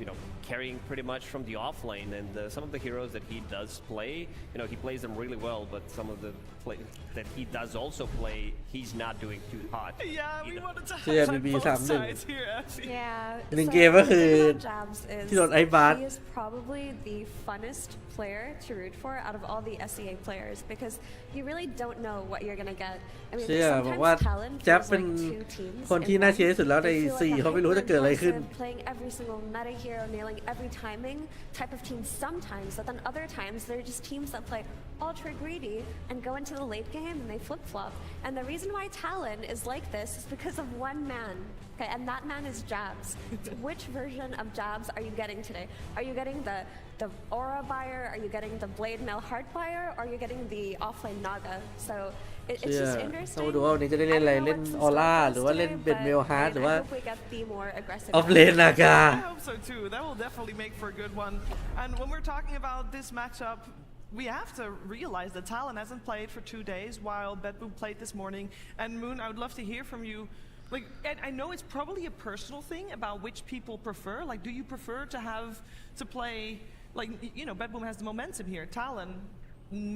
know, carrying pretty much from the off lane, and some of the heroes that he does play, you know, he plays them really well, but some of the play that he does also play, he's not doing too hot. Yeah, we wanted to have both sides here, Effie. Yeah, หนึ่งเกมก็คือ Jabs is ที่โดนไอ้บาส he is probably the funnest player to root for out of all the SEA players because you really don't know what you're gonna get. I mean, เชื่อบอกว่า sometimes Talon แจ๊บ feels เป็น like two teams คนที่น่าเชียร์ที่สุดแล้วใน They feel ซี like a เขาไม่รู้จะเกิดอะไรขึ้น hyper-aggressive, playing every single meta hero, nailing every timing type of team sometimes, but then other times they're just teams that play ultra greedy and go into the late game and they flip-flop. And the reason why Talon is like this is because of one man. Okay, and that man is Jabs. Which version of Jabs are you getting today? Are you getting the Aura buyer? Are you getting the Blade Mail Heart buyer? Or are you getting the offlane Naga? So it's just interesting. ต้องดูว่าวันนี้จะได้เล่นอะไรเล่นออร่าหรือว่าเล่นเบนเมลฮาร์ดหรือว่า I hope we get the more aggressive ออฟเลนนากา I hope so too. That will definitely make for a good one. And when we're talking about this matchup, we have to realize that Talon hasn't played for 2 days while Bedboom played this morning. And Moon, I would love to hear from you. Like, and I know it's probably a personal thing about which people prefer. Like, do you prefer to play, like, you know, Bedboom has the momentum here. Talon,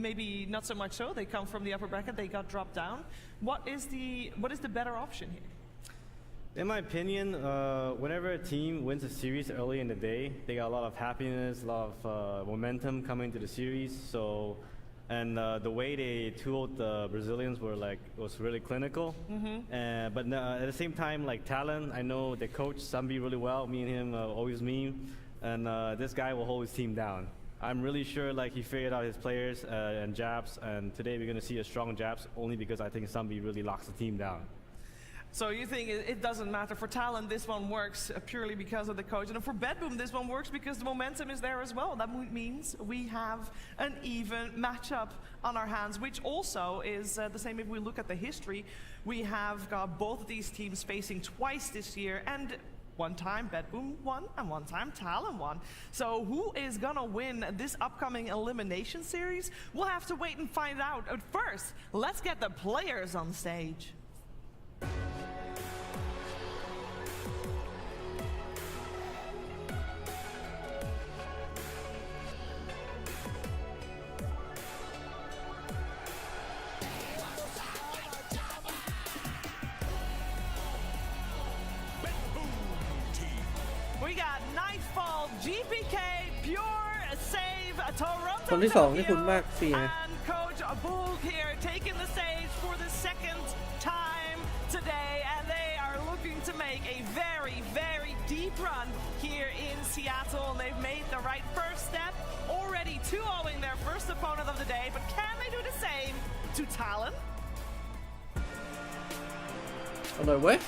maybe not so much so. They come from the upper bracket. They got dropped down. What is the better option here? In my opinion, whenever a team wins a series early in the day, they got a lot of happiness, a lot of momentum coming to the series. So, and the way they tooled the Brazilians was really clinical. But at the same time, like Talon, I know they coach Sambi really well. Me and him always meme, and this guy will hold his team down. I'm really sure like he figured out his players and Jabs, and today we're gonna see a strong Jabs only because I think Sambi really locks the team down. So you think it doesn't matter. For Talon, this one works purely because of the coach. And for Bedboom, this one works because the momentum is there as well. That means we have an even matchup on our hands, which also is the same if we look at the history. We have got both of these teams facing twice this year. And One time BetBoom won and one time Talon won. So who is gonna win this upcoming elimination series? We'll have to wait and find out. But first, let's get the players on stage. We got Nightfall, GPK, Pure, Save, Toronto, คนที่สองนี่คุณมากเสีย and Coach Bull here taking the stage for the second time today, and they are looking to make a very, very deep run here in Seattle, and they've made the right first step, already 2-0ing their first opponent of the day, but can they do the same to Talon? เอาหน่อยเว้ย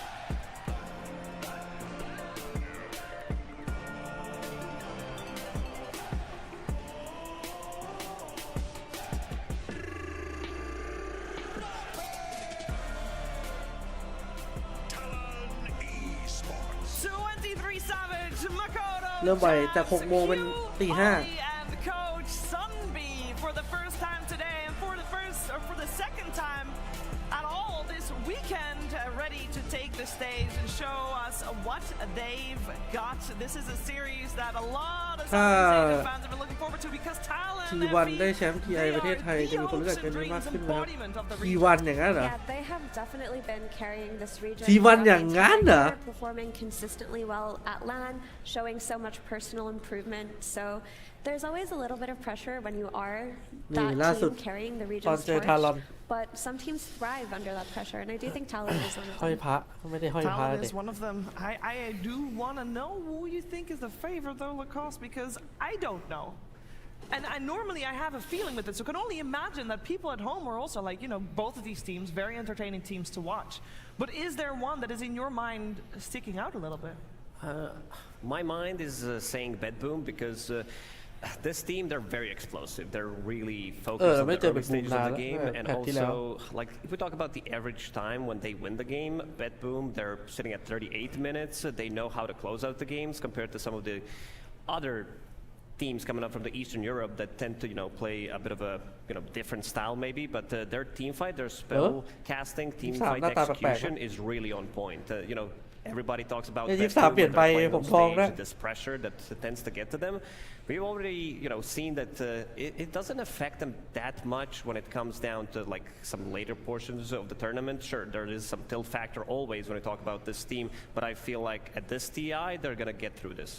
23 Savage, Makoto, เริ่มไวจาก6 โมงเป็นตี 5 and Coach Sunby for the first time today, and for the second time at all this weekend, ready to take the stage and show us what they've got. This is a series that a lot of Southeast Asian fans have been looking forward to because Talon T1 ได้แชมป์ TI ประเทศไทยจะมีคนรู้จักกันมากขึ้นนะครับ T1 อย่างนั้นเหรอ Yeah, they have definitely been carrying this region. T1 อย่างนั้นเหรอ They're performing consistently well at LAN, showing so much personal improvement. So there's always a little bit of pressure when you are นี่ that ล่าสุด team carrying the ตอน region's เจอ Talon torch. But some teams thrive under that pressure, and I do think Talon is one of ห้อย them. พระไม่ได้ห้อยพระ Talon เลย is one of them. I do want to know who you think is the favorite though, Lacoste, because I don't know. And normally I have a feeling with it, so I can only imagine that people at home are also like, you know, both of these teams, very entertaining teams to watch. But is there one that is in your mind sticking out a little bit? My mind is saying BetBoom because this team, they're very explosive. They're really focused on the early stages of the game. And also, like, if we talk about the average time when they win the game, BetBoom, they're sitting at 38 minutes. They know how to close out the games compared to some of the other teams coming up from the Eastern Europe that tend to, you know, play a bit of a, you know, different style maybe, but their team fight, their spell casting, team fight execution is really on point. You know, everybody talks about this pressure that tends to get to them. We've already, you know, seen that it doesn't affect them that much when it comes down to like some later portions of the tournament. Sure, there is some tilt factor always when we talk about this team, but I feel like at this TI, they're going to get through this.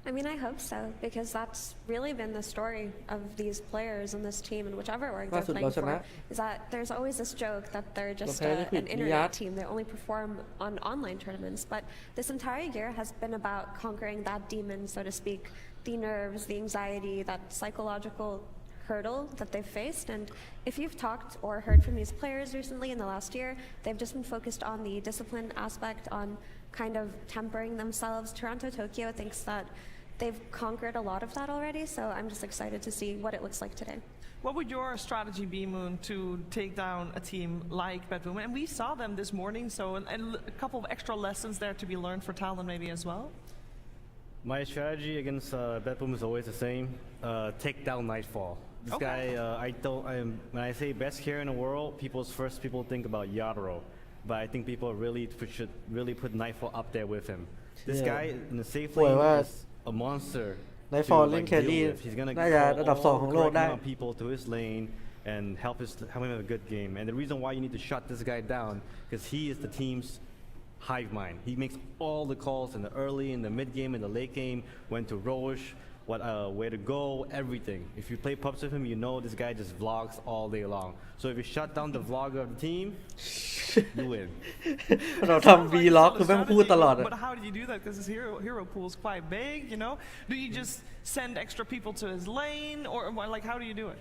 I mean, I hope so, because that's really been the story of these players and this team and whichever org they're playing for, is that there's always this joke that they're just an internet team. They only perform on online tournaments. But this entire year has been about conquering that demon, so to speak, the nerves, the anxiety, that psychological hurdle that they've faced. And if you've talked or heard from these players recently in the last year, they've just been focused on the discipline aspect, on kind of tempering themselves. Toronto Tokyo thinks that they've conquered a lot of that already, so I'm just excited to see what it looks like today. What would your strategy be, Moon, to take down a team like BetBoom? And we saw them this morning, so and a couple of extra lessons there to be learned for Talon maybe as well. My strategy against BetBoom is always the same. Take down Nightfall. This guy, when I say best carrier in the world, people think about Yadro, but I think people should really put Nightfall up there with him. This guy in the safe lane is a monster. Nightfall เล่นแครี่น่าจะระดับ 2 ของโลกได้ people to his lane and help him have a good game. And the reason why you need to shut this guy down because he is the team's hive mind. He makes all the calls in the early, in the mid game, in the late game, when to Roche, where to go, everything. If you play pubs with him, you know this guy just vlogs all day long. So if you shut down the vlogger of the team, you win. เราทำ vlog คือแม่งพูดตลอด But how do you do that? Because his hero pool is quite big, you know? Do you just send extra people to his lane, or like how do you do it?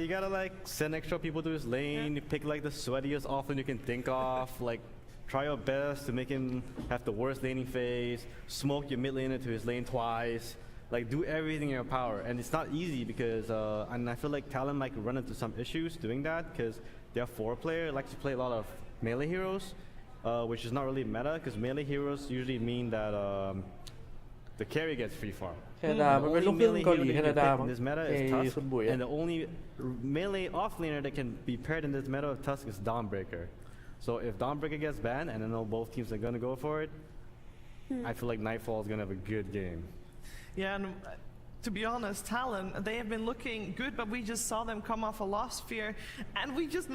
You gotta like send extra people to his lane. You pick like the sweatiest often you can think of. Like try your best to make him have the worst laning phase. Smoke your mid laner to his lane twice. Like do everything in your power, and it's not easy because and I feel like Talon might run into some issues doing that because their 4 player likes to play a lot of melee heroes, which is not really meta because melee heroes usually mean that the carry gets free farm. แคนาดามันเป็นลูกครึ่งเกาหลีแคนาดามั้ง In this meta ไอ้ is Tusk, คุณบุ๋ย and the only melee offlaner that can be paired in this meta of Tusk is Dawnbreaker. So if Dawnbreaker gets banned, and I know both teams are gonna go for it, I feel like Nightfall is gonna have a good game. Yeah, and to be honest, Talon, they have been looking good, but we just saw them come off a loss sphere. And you just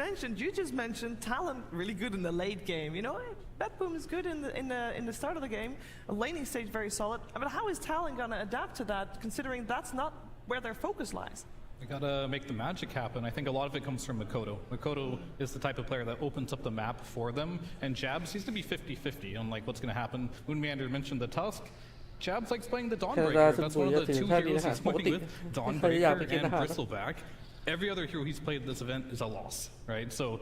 mentioned Talon really good in the late game. You know, Betboom is good in the start of the game. A laning stage very solid. But how is Talon gonna adapt to that, considering that's not where their focus lies? We gotta make the magic happen. I think a lot of it comes from Makoto. Makoto is the type of player that opens up the map for them, and Jabs seems to be 50-50 on like what's gonna happen. Moonmander mentioned the Tusk. Jabs likes playing the Dawnbreaker. That's one of the two heroes he's playing with, Dawnbreaker and Bristleback. Every other hero he's played this event is a loss, right? So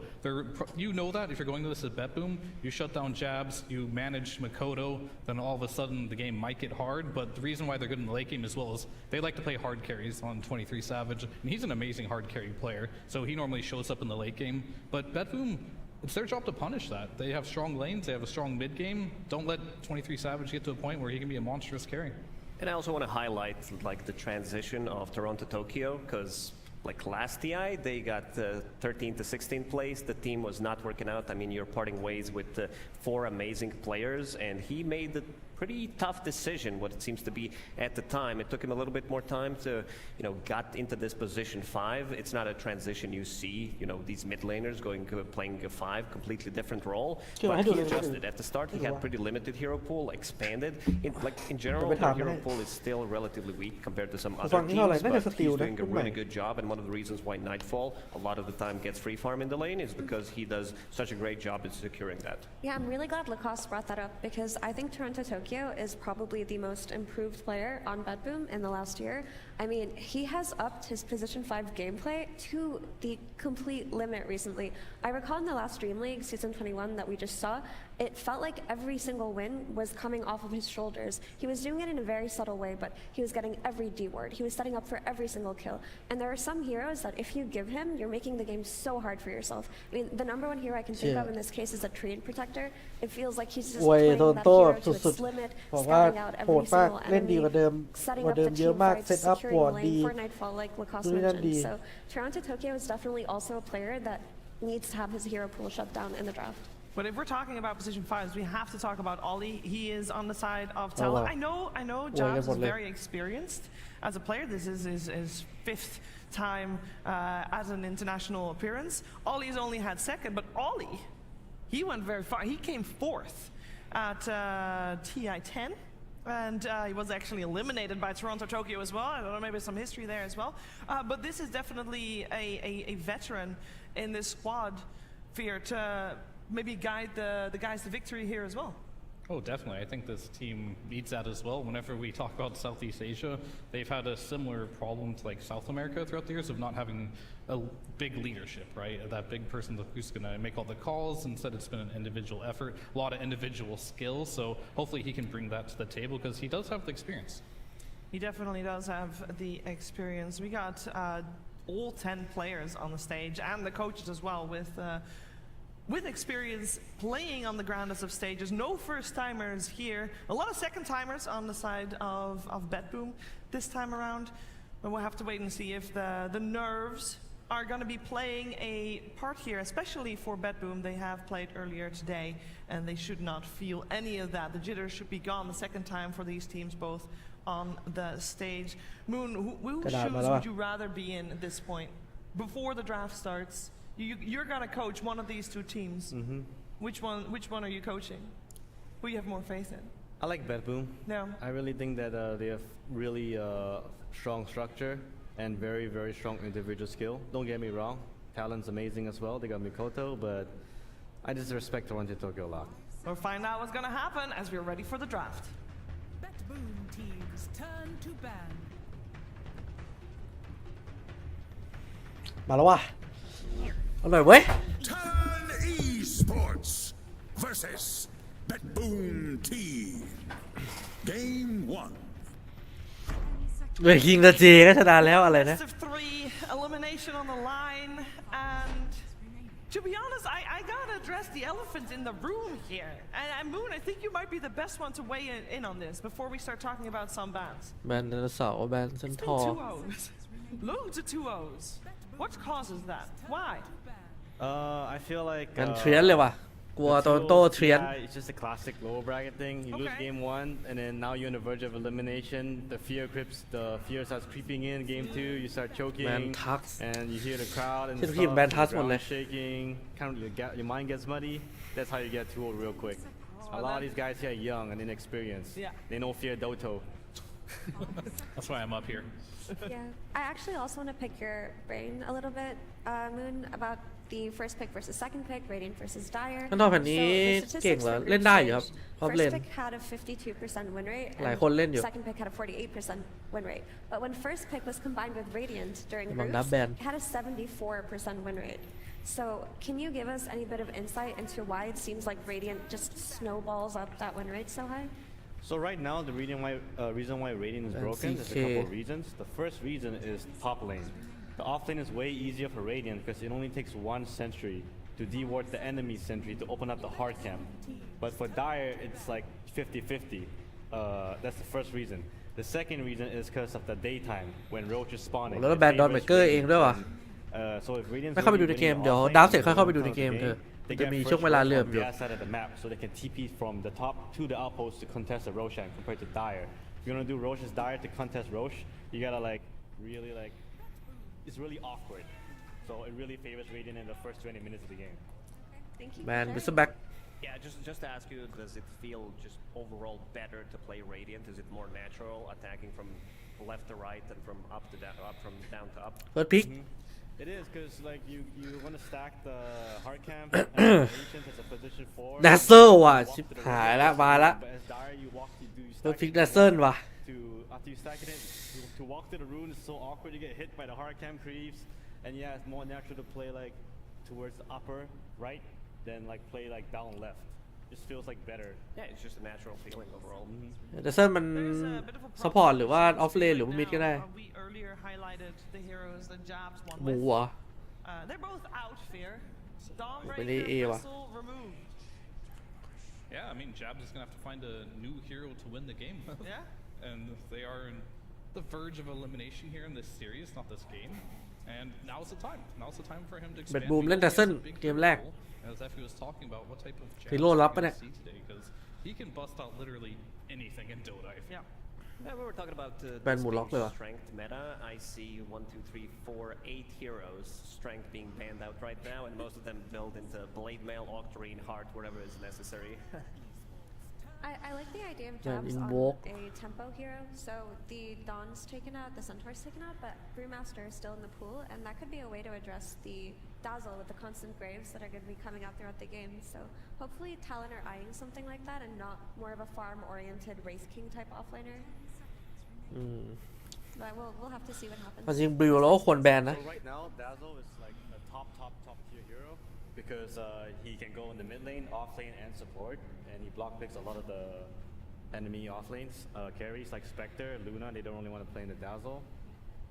you know that if you're going to this at Betboom, you shut down Jabs, you manage Makoto, then all of a sudden the game might get hard. But the reason why they're good in the late game as well is they like to play hard carries on 23 Savage, and he's an amazing hard carry player. So he normally shows up in the late game. But Betboom, it's their job to punish that. They have strong lanes, they have a strong mid game. Don't let 23 Savage get to a point where he can be a monstrous carry. And I also want to highlight like the transition of Toronto Tokyo, because like last TI, they got 13th to 16th place. The team was not working out. I mean, you're parting ways with 4 amazing players, and he made the pretty tough decision, what it seems to be at the time. It took him a little bit more time to, got into this position 5. It's not a transition you see, these mid laners playing a 5, completely different role. But he adjusted. At the start, he had pretty limited hero pool, expanded. In general, the hero pool is still relatively weak compared to some other teams, but he's doing a really good job. And one of the reasons why Nightfall a lot of the time gets free farm in the lane is because he does such a great job at securing that. Yeah, I'm really glad Lacoste brought that up because I think Toronto Tokyo is probably the most improved player on Betboom in the last year. I mean, he has upped his position 5 gameplay to the complete limit recently. I recall in the last Dream League season 21 that we just saw, it felt like every single win was coming off of his shoulders. He was doing it in a very subtle way, but he was getting every D word. He was setting up for every single kill. And there are some heroes that if you give him, you're making the game so hard for yourself. I mean, the number 1 hero I can think of in this case is a Treant Protector. It feels like he's just playing that hero to its limit, scouting out every single enemy, setting up the team fights, securing the lane for Nightfall like Lacoste mentioned. So Toronto Tokyo is definitely also a player that needs to have his hero pool shut down in the draft. But if we're talking about position 5s, we have to talk about Ollie. He is on the side of Talon. I know Jabs is very experienced as a player. This is his 5th time as an international appearance. Ollie's only had 2nd, but Ollie, he went very far. He came 4th at TI 10. And he was actually eliminated by Toronto Tokyo as well. I don't know, maybe some history there as well. But this is definitely a veteran in this squad here to maybe guide the guys to victory here as well. Oh, definitely. I think this team needs that as well. Whenever we talk about Southeast Asia, they've had a similar problem to like South America throughout the years of not having a big leadership, right? That big person who's going to make all the calls. Instead, it's been an individual effort, a lot of individual skills. So hopefully he can bring that to the table because he does have the experience. He definitely does have the experience. We got all 10 players on the stage and the coaches as well with experience playing on the grandest of stages. No first-timers here. A lot of second-timers on the side of Betboom this time around. But we'll have to wait and see if the nerves are going to be playing a part here, especially for Betboom. They have played earlier today, and they should not feel any of that. The jitters should be gone the second time for these teams, both on the stage. Moon, whose shoes would you rather be in at this point? Before the draft starts, you're going to coach one of these 2 teams. Mm-hmm. Which one are you coaching? Who you have more faith in? I like Betboom. Yeah. I really think that they have really strong structure and very, very strong individual skill. Don't get me wrong, Talon's amazing as well. They got Makoto, but I just respect Toronto Tokyo a lot. We'll find out what's going to happen as we're ready for the draft. Betboom teams turn to ban. มาแล้วว่ะเอาหน่อยเว้ย Talon Esports versus Betboom Team. Game 1. เว้ยคิงกับเจก็ชนะแล้วอะไรนะ Best of 3 elimination on the line, and to be honest, I gotta address the elephant in the room here. And Moon, I think you might be the best one to weigh in on this before we start talking about some bans. แบนไดโนเสาร์แบนเซน It's ทอ been ร์ two O's. Loads of 2-0s. What causes that? Why? I feel like แบนเทรียนเลยว่ะกลัวโตโต้เทรียน It's just a classic lower bracket thing. You lose game 1, and then now you're on the verge of elimination. The fear starts creeping in. Game 2, you start choking, and you hear the crowd and stuff. The ground is shaking. Kind of your mind gets muddy. That's how you get 2-0 real quick. A lot of these guys here are young and inexperienced. They don't fear Doto. That's why I'm up here. Yeah, I actually also want to pick your brain a little bit, Moon, about the first pick versus second pick, Radiant versus Dire. ข้างนอกแผ่นนี้เก่งเหรอเล่นได้อยู่ครับพร้อมเล่น First pick had a 52% win rate, หลายคนเล่นอยู่ second pick had a 48% win rate. But when first pick was combined with Radiant during ระวัง groups, ดับแบน it had a 74% win rate. So can you give us any bit of insight into why it seems like Radiant just snowballs up that win rate so high? So right now, the reason why Radiant is broken is a couple of reasons. The first reason is top lane. The off lane is way easier for Radiant because it only takes 1 sentry to deward the enemy sentry to open up the hard camp. But for Dire, it's like 50-50. That's the first reason. The second reason is because of the daytime when Roach is spawning. แล้วแบนดอนเบเกอร์เองด้วยว่ะ So if Radiant ไม่เข้าไปดูในเกมเดี๋ยวดาวเสร็จค่อยเข้าไปดูในเกมเถอะจะมีช่วงเวลาเหลื่อมอยู่ side of the map so they can TP from the top to the outpost to contest the Roshan compared to Dire. If you're gonna do Roche's Dire to contest Roche, you gotta really it's really awkward. So it really favors Radiant in the first 20 minutes of the game. Thank you. Man, Mr. Back. Yeah, just to ask you, does it feel just overall better to play Radiant? Is it more natural attacking from left to right and from up to down, from down to up? First pick. It is because like you want to stack the hard camp and Ancient as a position 4. ดัซเซอร์ว่ะชิบหายละมาละ But as Dire you walk you do เฟิร์สพิกดัซเซอร์ว่ะ after you stack it to walk to the rune is so awkward. You get hit by the hard camp creeps, and yeah, it's more natural to play like towards the upper right than like play like down left. Just feels like better. Yeah, it's just a natural feeling overall. ดัซเซอร์มันซัพพอร์ตหรือว่าออฟเลนหรือว่ามิดก็ได้ We earlier highlighted the heroes that Jabs won หมู with. เหรอ They're both out fear. เป็น AA ว่ะ Bristle removed. Yeah, I mean, Jabs is going to have to find a new hero to win the game. Yeah. And they are in the verge of elimination here in this series, not this game. And now's the time. Now's the time for him to expand. เบ็ดบูมเล่นดัซเซิลเกมแรก As Effie was talking about, what type of Jabs ฮีโร่รับปะเนี่ย see today, because he can bust out literally anything in Dota. I think. Yeah, we were talking about Ben this Mullock beingเลยว่ะ strength meta. I see 1, 2, 3, 4, 8 heroes strength being banned out right now, and most of them build into blade mail, octarine, heart, whatever is necessary. I like the idea of Yeah, Jabs on invoke. a tempo hero. So the Dawn's taken out, the Centaur's taken out, but Brewmaster is still in the pool, and that could be a way to address the Dazzle with the constant graves that are going to be coming out throughout the game. So hopefully Talon are eyeing something like that and not more of a farm-oriented Wraith King type offlaner. But we'll have to see what happens. จริงบลิวแล้วก็ควรแบนนะ So right now, Dazzle is like a top tier hero because he can go in the mid lane, off lane, and support, and he block picks a lot of the enemy off lanes. Carries like Spectre, Luna, they don't really want to play in the Dazzle.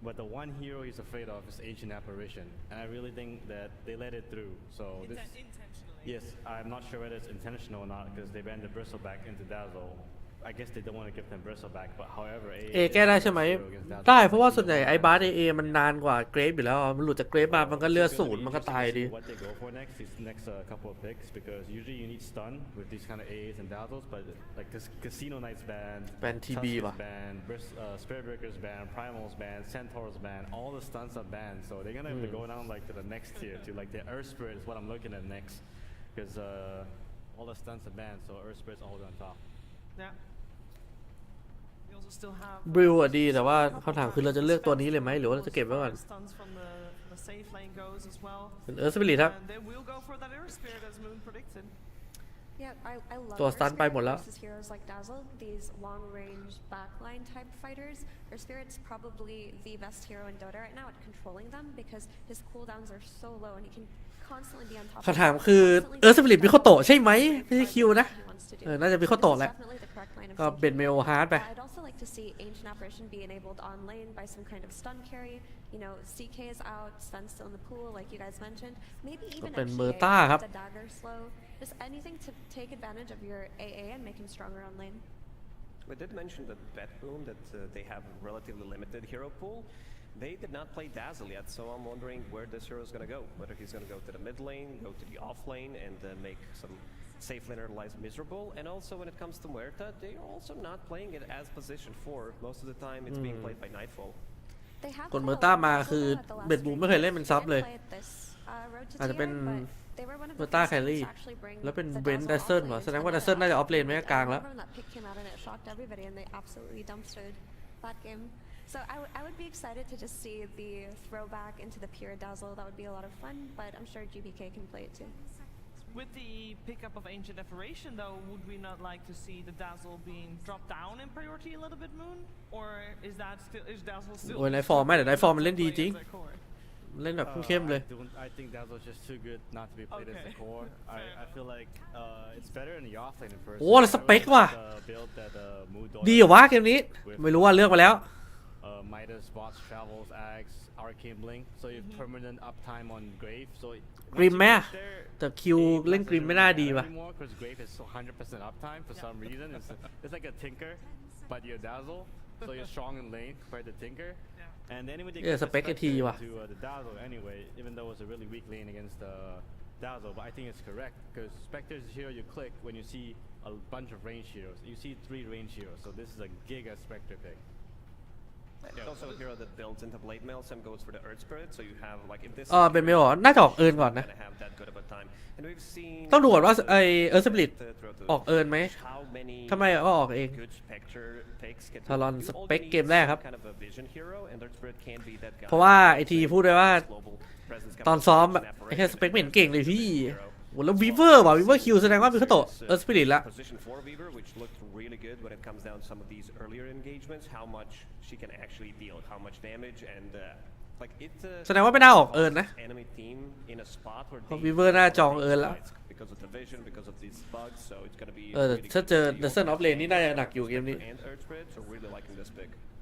But the one hero he's afraid of is Ancient Apparition, and I really think that they let it through. So this, yes, I'm not sure whether it's intentional or not because they banned the Bristleback into Dazzle. I guess they don't want to give them Bristleback, but however, เอแก้ได้ใช่ไหมได้เพราะว่าส่วนใหญ่ไอ้บาสเอมันนานกว่าเกรฟอยู่แล้วมันหลุดจากเกรฟมามันก็เลือดศูนย์มันก็ตายดิ What they go for next is next couple of picks because usually you need stun with these kind of A's and Dazzles, but like Casino Knights banned, Ban TB Tuskers ว่ะ banned, Spirit Breakers banned, Primals banned, Centaurs banned, all the stuns are banned, so they're gonna have to go down like to the next tier to like the Earth Spirit is what I'm looking at next because all the stuns are banned, so Earth Spirit's all on top. Yeah. We also still have บลิวอะดีแต่ว่าคำถามคือเราจะเลือกตัวนี้เลยไหมหรือว่าเราจะเก็บไว้ก่อน stuns from the safe lane goes as well. เป็นเอิร์ธสปิริตครับ And they will go for that Earth Spirit as Moon predicted. Yeah, I love ตัว Earth สตันไปหมด Spirit แล้ว versus heroes like Dazzle, these long-range backline type fighters. Earth Spirit's probably the best hero in Dota right now at controlling them because his cooldowns are so low and he can constantly be on top. คำถามคือสปิริตมิโคโตะใช่ไหมไม่ใช่คิวนะน่าจะมิโคโตะแหละก็เป็นเมลฮาร์ดไป I'd also like to see ancient apparition be enabled on lane by some kind of stun carry. You know, CK is out, stun's still in the pool, like you guys mentioned. Maybe evenเป็น a เมอร์ต้าครับ the dagger slow. Just anything to take advantage of your AA and make him stronger on lane. We did mention that Betboom that they have a relatively limited hero pool. They did not play Dazzle yet, so I'm wondering where this hero is going to go. Whether he's going to go to the mid lane, go to the off lane, and make some safe laner lives miserable. And also when it comes to Muerta, they are also not playing it as position 4. Most of the time it's being played by Nightfall. กดเมอร์ต้ามาคือเบ็ดบูมไม่เคยเล่นเป็นซับเลยอาจจะเป็นเมอร์ต้าแครี่แล้วเป็นเบนซ์ดัซเซิลเหรอแสดงว่าดัซเซิลน่าจะออฟเลนไม่กลางแล้ว So I would be excited to just see the throwback into the pure Dazzle. That would be a lot of fun, but I'm sure GBK can play it too. With the pickup of Ancient Apparition, though, would we not like to see the Dazzle being dropped down in priority a little bit, Moon? Or is Dazzle still? โอ้ยในฟอร์มไม่แต่ในฟอร์มมันเล่นดีจริงเล่นแบบเข้มเลย I think Dazzle's just too good not to be played as the core. I feel like it's better in the offlane in first. โอ้แล้วสเปคว่ะดีเหรอวะเกมนี้ไม่รู้ว่าเลือกมาแล้วMidas, bots, travels, Axe, Arcane Blink, so you have permanent uptime on Grave. So กริมไหมแต่คิวเล่นกริมไม่น่าดีป่ะ because Grave is 100% uptime for some reason. It's like a Tinker, but you're Dazzle, so you're strong in lane compared to Tinker. And anyway, they get Spec ATว่ะ to the Dazzle anyway, even though it's a really weak lane against the Dazzle. But I think it's correct because Spectre's hero you click when you see a bunch of range heroes. You see 3 range heroes, so this is a giga Spectre pick. It's also a hero that builds into Blade Mail, some goes for the Earth Spirit, so you have like if this เป็นเมลเหรอน่าจะออกเอิร์นก่อนนะ have that good of a time. And we've seen ต้องดูก่อนว่าไอสปิริตออกเอิร์นไหมทำไมก็ออกเอง ทารอนสเปคเกมแรกครับเพราะว่าไอทีพูดไว้ว่าตอนซ้อมแบบไอแค่สเปคไม่เห็นเก่งเลยพี่โอ้แล้ววีเวอร์ว่ะวีเวอร์คิวแสดงว่ามีข้อโตสปิริตละแสดงว่าไม่น่าออกเอิร์นนะเพราะวีเวอร์น่าจองเอิร์นแล้วถ้าเจอเดอะเซนออฟเลนนี่น่าจะหนักอยู่เกมนี้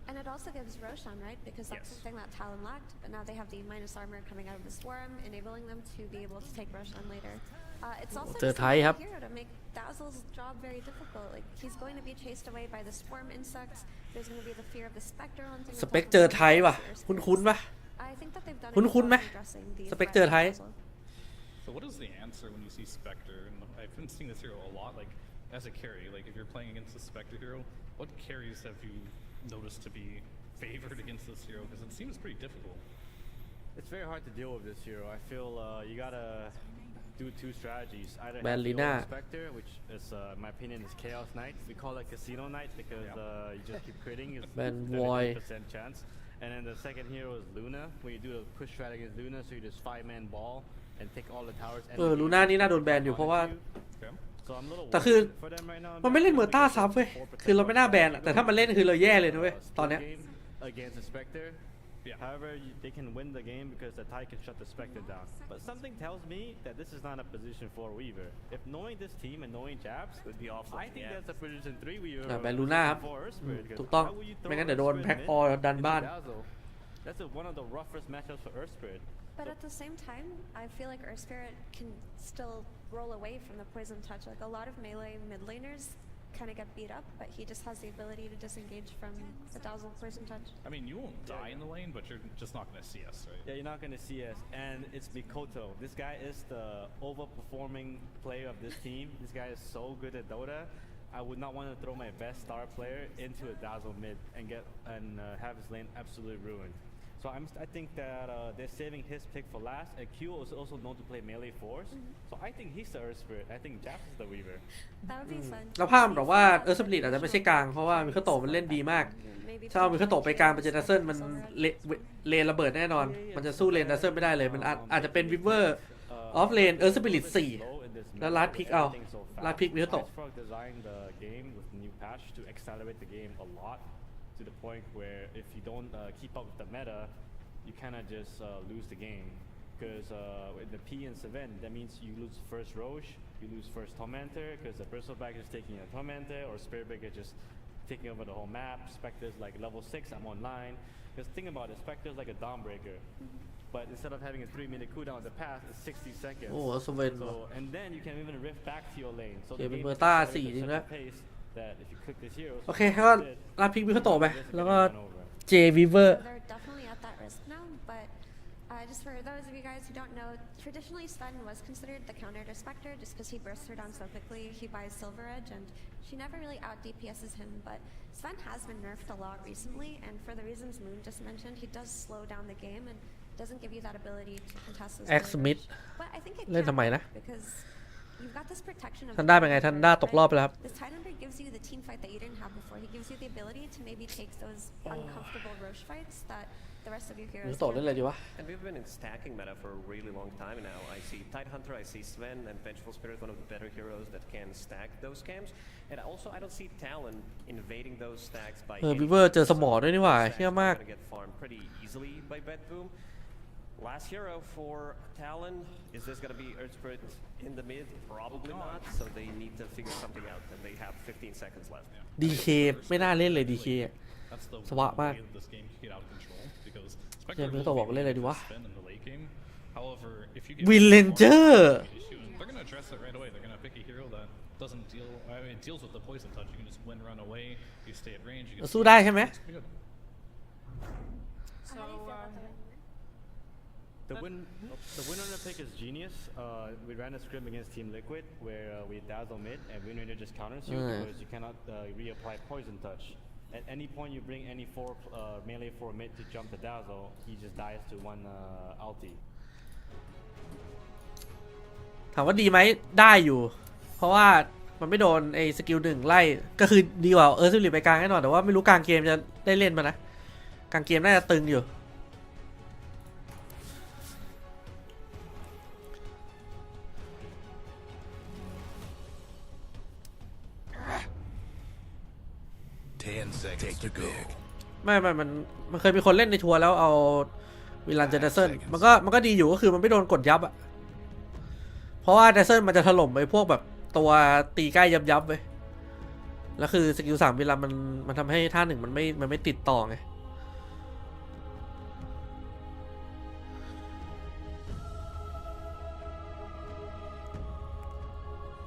And it also gives Roshan, right? Because that's something that Talon lacked, but now they have the minus armor coming out of the swarm, enabling them to be able to take Roshan later. It's also just a hero to make Dazzle's job very difficult. Like he's going to be chased away by the swarm insects. There's going to be the fear of the specter hunting. สเปคเจอไทยป่ะคุ้นๆป่ะ I think that they've done คุ้นๆไหม สเปคเจอไทย So what is the answer when you see Spectre? And I've been seeing this hero a lot, like as a carry. Like if you're playing against the Spectre hero, what carries have you noticed to be favored against this hero? Because it seems pretty difficult. It's very hard to deal with this hero. I feel you gotta do 2 strategies. Either Balina. have Spectre, which is, in my opinion, is Chaos Knight. We call it Casino Knight because you just keep critting. It's 30% chance. And then the second hero is Luna. When you do a push strat against Luna, so you just 5-man ball and take all the towers. ลูน่านี่น่าโดนแบนอยู่เพราะว่าแต่คือมันไม่เล่นเมอร์ต้าซับเว้ยคือเราไม่น่าแบนแต่ถ้ามันเล่นคือเราแย่เลยนะเว้ยตอนเนี้ย However, they can win the game because the Thai can shut the Spectre down. But something tells me that this is not a position 4 Weaver. If knowing this team and knowing Jabs, would be awful. I think that's a position 3 Weaver. แบนลูน่าครับถูกต้องไม่งั้นเดี๋ยวโดนแพ็คออดันบ้าน That's one of the roughest matchups for Earth Spirit. But at the same time, I feel like Earth Spirit can still roll away from the poison touch. Like a lot of melee mid laners kind of get beat up, but he just has the ability to disengage from the Dazzle poison touch. I mean, you won't die in the lane, but you're just not going to see us, right? Yeah, you're not going to see us. And it's Mikoto. This guy is the overperforming player of this team. This guy is so good at Dota. I would not want to throw my best star player into a Dazzle mid and have his lane absolutely ruined. So I think that they're saving his pick for last. And Q is also known to play melee force. So I think he's the Earth Spirit. I think Japs is the Weaver. That would be fun. แล้วภาพบอกว่าสปิริตอาจจะไม่ใช่กลางเพราะว่ามิคาโตะมันเล่นดีมากถ้าเอามิคาโตะไปกลางเป็นเจนดัซเซิลมันเลนระเบิดแน่นอนมันจะสู้เลนดัซเซิลไม่ได้เลยมันอาจจะเป็นวิเวอร์ออฟเลนสปิริต4แล้วลัดพิกเอาลัดพิกมิคาโตะ To the point where if you don't keep up with the meta, you kind of just lose the game. because with the P and 7, that means you lose first Roche, you lose first Tormentor, because the Bristol Back is taking a Tormentor, or Spirit Breaker just taking over the whole map. Spectre's like level 6, I'm online. Because think about it, Spectre's like a Dawnbreaker. But instead of having a 3-minute cooldown, the pass is 60 seconds. โอ้สเวน So, and then you can even rift back to your lane. So เกม the เป็น game เบอ is ร์ต้า set 4 at จริง such แล้ว a pace that if you click this hero, โอเคก็รับพิกวิคโตะไปแล้วก็เจวีเวอร์ They're definitely at that risk now, but just for those of you guys who don't know, traditionally Sven was considered the counter to Spectre just because he bursts her down so quickly. He buys Silver Edge, and she never really out DPSs him. But Sven has been nerfed a lot recently, and for the reasons Moon just mentioned, he does slow down the game and doesn't give you that ability to contest those. X Mid But I think it เล่นทำไมนะ because you've got this protection of ทันด้าเป็นไงทันด้าตกรอบไปแล้วครับ This Highlander gives you the team fight that you didn't have before. He gives you the ability to maybe take those uncomfortable Roche fights that the rest of your วิ heroes คโตะเล่นอะไรดีวะ And we've been in stacking meta for a really long time now. I see Tidehunter, I see Sven, and Vengeful Spirit, one of the better heroes that can stack those camps. And also, I don't see Talon invading those stacks by วิเวอร์เจอสมอด้วยนี่หว่าเฮี้ยมาก Gonna get farmed pretty easily by Bedboom. Last hero for Talon. Is this gonna be Earth Spirit in the mid? Probably not. So they need to figure something out, and they have 15 seconds left. ดีเคไม่น่าเล่นเลยดีเคสวะมากเจมส์ตัวบอกเล่นอะไรดีวะ วินเลนเจอร์ They're gonna address it right away. They're gonna pick a hero that doesn't deal. I mean, it deals with the poison touch. You can just win, run away. You stay at range. You can สู้ได้ใช่ไหม So, the winner pick is genius. We ran a scrim against Team Liquid where we dazzle mid and winner just counters you because you cannot reapply poison touch. At any point you bring any melee 4 mid to jump the dazzle, he just dies to one ulti. ถามว่าดีไหมได้อยู่ เพราะว่ามันไม่โดนไอ้สกิล1ไล่ก็คือดีกว่าซิลิไปกลางแน่นอนแต่ว่าไม่รู้กลางเกมจะได้เล่นมานะกลางเกมน่าจะตึงอยู่ไม่มันเคยมีคนเล่นในทัวร์แล้วเอาวิลันเจเดเซนมันก็ดีอยู่ก็คือมันไม่โดนกดยับอะเพราะว่าเดเซนมันจะถล่มไปพวกแบบตัวตีใกล้ยับไปแล้วคือสกิล3วิลันมันทำให้ท่า1มันไม่ติดต่อไง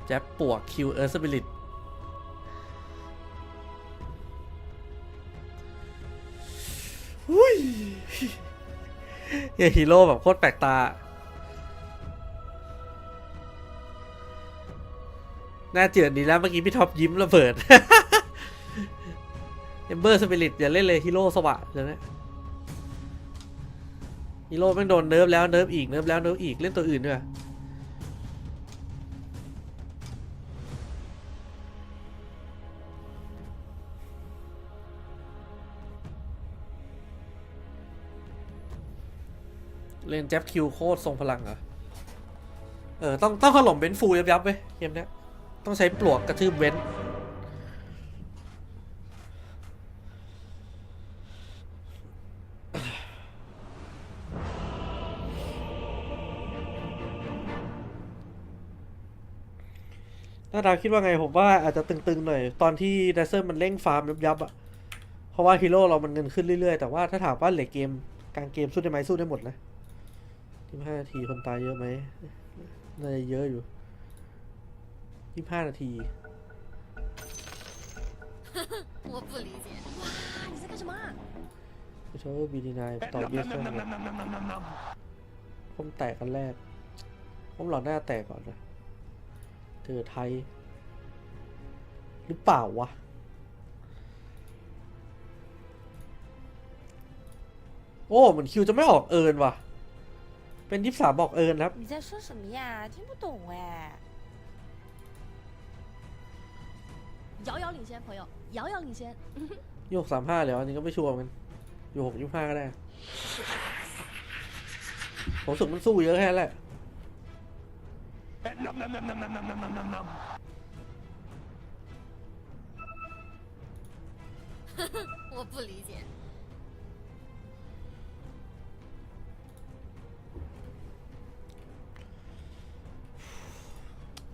แจ๊บปวกคิวสปิริตฮีโร่แบบโคตรแปลกตาน่าเจือนดีแล้วเมื่อกี้พี่ท็อปยิ้มระเบิดเอมเบอร์สปิริตอย่าเล่นเลยฮีโร่สวะเดี๋ยวนะฮีโร่แม่งโดนเนิร์ฟแล้วเนิร์ฟอีกเนิร์ฟแล้วเนิร์ฟอีกเล่นตัวอื่นด้วยเล่นแจ็บคิวโคตรทรงพลังเหรอต้องถล่มเบนฟูยับๆไปเกมนี้ต้องใช้ปลวกกระทืบเบนถ้าดาวคิดว่าไงผมว่าอาจจะตึงๆหน่อยตอนที่ไดเซอร์มันเร่งฟาร์มยับๆอ่ะเพราะว่าฮีโร่เรามันเงินขึ้นเรื่อยๆแต่ว่าถ้าถามว่าเหล็กเกมกลางเกมสู้ได้ไหมสู้ได้หมดนะ25 นาทีคนตายเยอะไหมน่าจะเยอะอยู่25 นาที我不理解。哇，你在干什么？ไม่ใช่ว่าบีดีนายต่อเยอะจังเลยผมแตกกันแรกผมหลอดหน้าแตกก่อนนะเจอไทยหรือเปล่าวะโอ้เหมือนคิวจะไม่ออกเอิร์นว่ะเป็น23บอกเอิร์นครับ你在说什么呀？听不懂哎。遥遥领先，朋友，遥遥领先。โยก35แล้วอันนี้ก็ไม่ชัวร์มันอยู่6 25ก็ได้ผมสึกมันสู้เยอะแค่นั้นแหละ我不理解。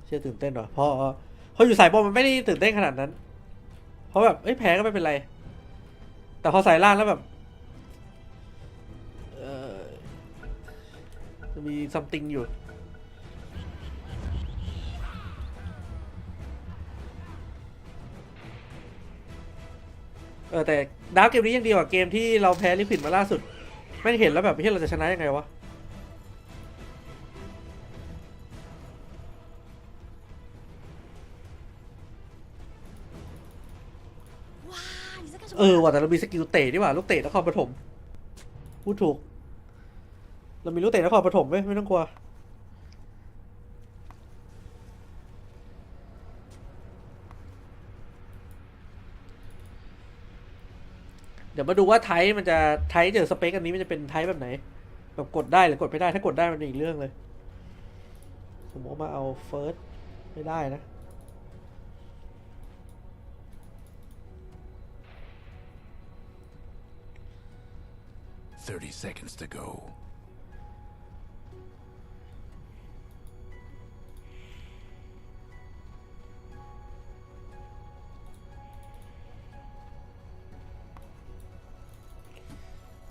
เชื่อตื่นเต้นหรอพออยู่สายบนมันไม่ได้ตื่นเต้นขนาดนั้นเพราะแบบแพ้ก็ไม่เป็นไรแต่พอสายล่างแล้วแบบจะมี something อยู่แต่ดาวเกมนี้ยังดีกว่าเกมที่เราแพ้ลิควิดมาล่าสุดไม่เห็นแล้วแบบเราจะชนะยังไงวะว่ะแต่เรามีสกิลเตะดีกว่าลูกเตะนครปฐมพูดถูกเรามีลูกเตะนครปฐมไม่ต้องกลัวเดี๋ยวมาดูว่าไทป์มันจะไทป์เจอสเปคอันนี้มันจะเป็นไทป์แบบไหนแบบกดได้หรือกดไม่ได้ถ้ากดได้มันเป็นอีกเรื่องเลยสมมติมาเอาเฟิร์สไม่ได้นะ30 seconds to go.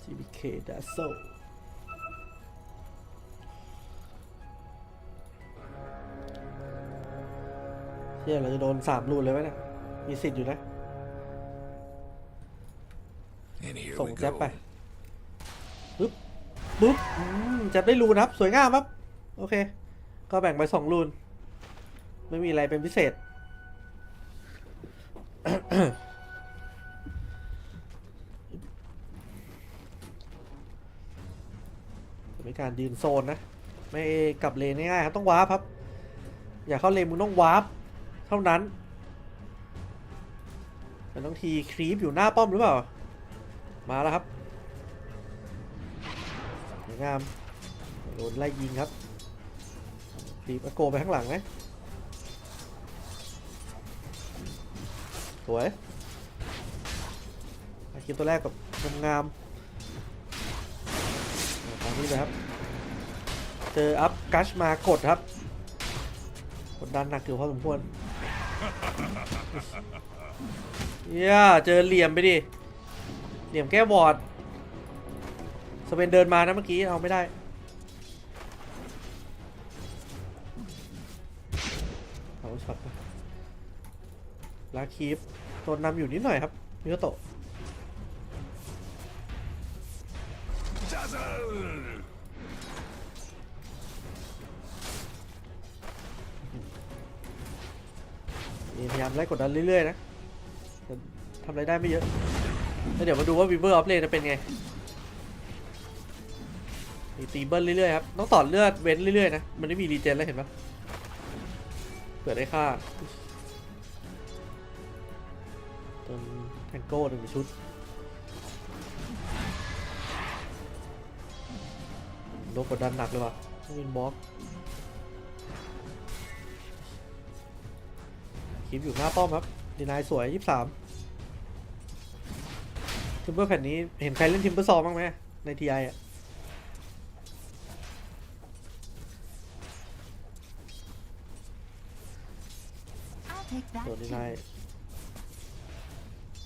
GBK Dasso เชี่ยเราจะโดน3รูนเลยไหมเนี่ยมีสิทธิ์อยู่นะส่งแจ็บไปปุ๊บแจ็บได้รูนครับสวยงามครับโอเคก็แบ่งไป2รูนไม่มีอะไรเป็นพิเศษ มีการยืนโซนนะไม่กลับเลนง่ายๆครับต้องวาร์ปครับอย่าเข้าเลนมึงต้องวาร์ปเท่านั้นแต่ต้องทีครีปอยู่หน้าป้อมหรือเปล่ามาแล้วครับสวยงามโดนไล่ยิงครับครีปโกไปข้างหลังนะสวยคลิปตัวแรกกับงามตามนี้เลยครับเจออัพกัชมากดครับกดดันหนักอยู่พอสมควรเจอเหลี่ยมไปดิเหลี่ยมแก้วอร์ดสเปนเดินมานะเมื่อกี้เอาไม่ได้เอาช็อตลาคีฟโดนนำอยู่นิดหน่อยครับมิโกโตะพยายามไล่กดดันเรื่อยๆนะทำอะไรได้ไม่เยอะแล้วเดี๋ยวมาดูว่าวิเวอร์ออฟเลนจะเป็นไงมีตีเบิ้ลเรื่อยๆครับต้องต่อเลือดเว้นเรื่อยๆนะมันไม่มีรีเจนแล้วเห็นปะเผื่อได้ค่าจนแทงโก้1 ชุดโดนกดดันหนักเลยว่ะต้องวินบล็อกคลิปอยู่หน้าป้อมครับดีนายสวย23ทิมเบอร์แผ่นนี้เห็นใครเล่นทิมเบอร์ซอบ้างไหมใน TI อ่ะตัวดีนาย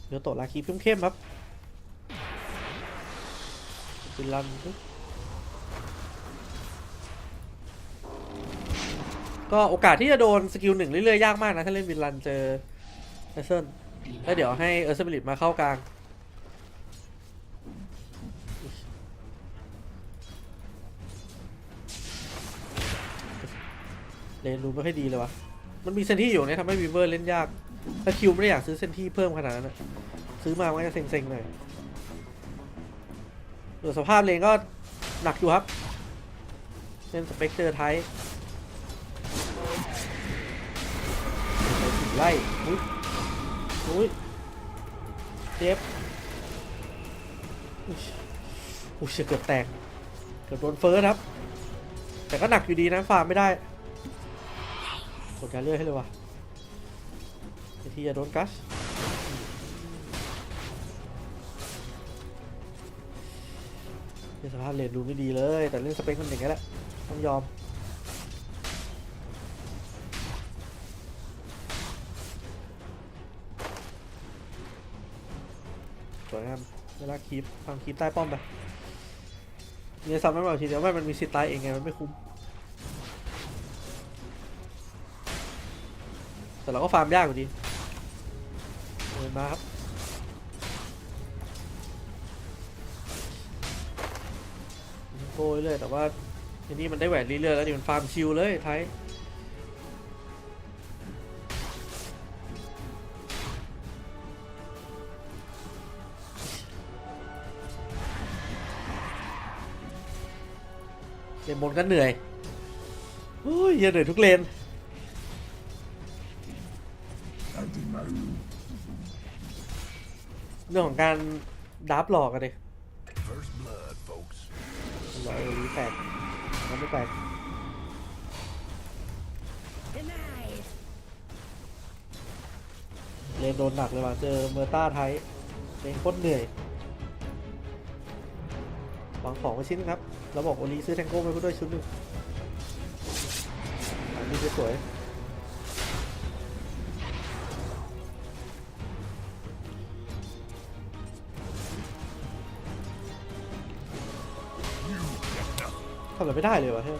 เดี๋ยวโตลาคีเข้มๆครับวินลันก็โอกาสที่จะโดนสกิล1เรื่อยๆยากมากนะถ้าเล่นวินลันเจอเอเซนแล้วเดี๋ยวให้เออร์สปิริตมาเข้ากลางเลนรูไม่ค่อยดีเลยวะมันมีเซนที่อยู่เนี่ยทำให้วีเวอร์เล่นยากถ้าคิวไม่ได้อยากซื้อเซนที่เพิ่มขนาดนั้นซื้อมามันก็จะเซ็งๆหน่อยส่วนสภาพเลนก็หนักอยู่ครับเล่นสเปกเจอร์ไทป์ไล่อุ้ยเจ็บอุ้ยเกือบแตกเกือบโดนเฟิร์สครับแต่ก็หนักอยู่ดีนะฟาร์มไม่ได้กดการเลื่อยให้เลยว่ะทีจะโดนกัสสภาพเลนดูไม่ดีเลยแต่เล่นสเปคมันอย่างนี้แหละต้องยอม สวยงามเวลาคีปฟังคีปใต้ป้อมไปเนี่ยซ้ำไม่บอกทีเดียวว่ามันมีสิทธิ์ตายเองไงมันไม่คุ้มแต่เราก็ฟาร์มยากกว่าดีเดินมาครับโกยเลยแต่ว่าทีนี้มันได้แหวนเรื่อยๆแล้วนี่มันฟาร์มชิลเลยไทยเลนบนก็เหนื่อยโอ้ยเหนื่อยทุกเลนเรื่องของการดับหลอกกันดิร้อยรีแปดมันไม่แปลกเลนโดนหนักเลยว่ะเจอเมอร์ต้าไทยเลนโคตรเหนื่อยวางของไว้ชิ้นครับเราบอกโอลีซื้อแทงโก้ไปด้วยชุดหนึ่งอันนี้สวยทำอะไรไม่ได้เลยวะเฮ้ย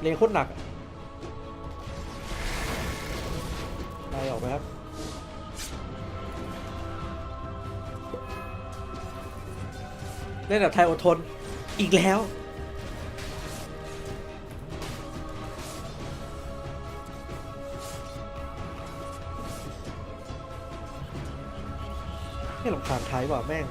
เลนโคตรหนักไล่ออกไปครับเล่นแบบไทยอดทนอีกแล้วไม่ลำคาญไทยว่ะแม่ง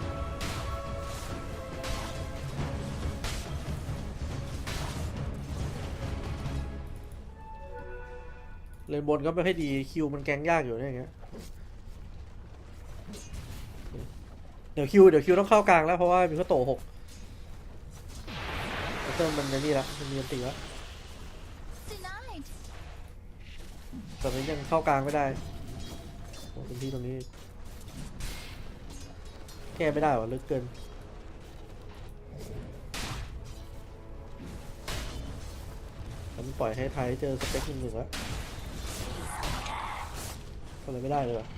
เลนบนก็ไม่ค่อยดีคิวมันแกงยากอยู่เนี่ยอย่างเงี้ยเดี๋ยวคิวต้องเข้ากลางแล้วเพราะว่ามีข้อโต6เติมมันในนี่ละมันมีอันตีแล้วตอนนี้ยังเข้ากลางไม่ได้ตรงนี้แก้ไม่ได้หรอลึกเกินมันปล่อยให้ไทยเจอสเปค1-1แล้วทำอะไรไม่ได้เลยว่ะ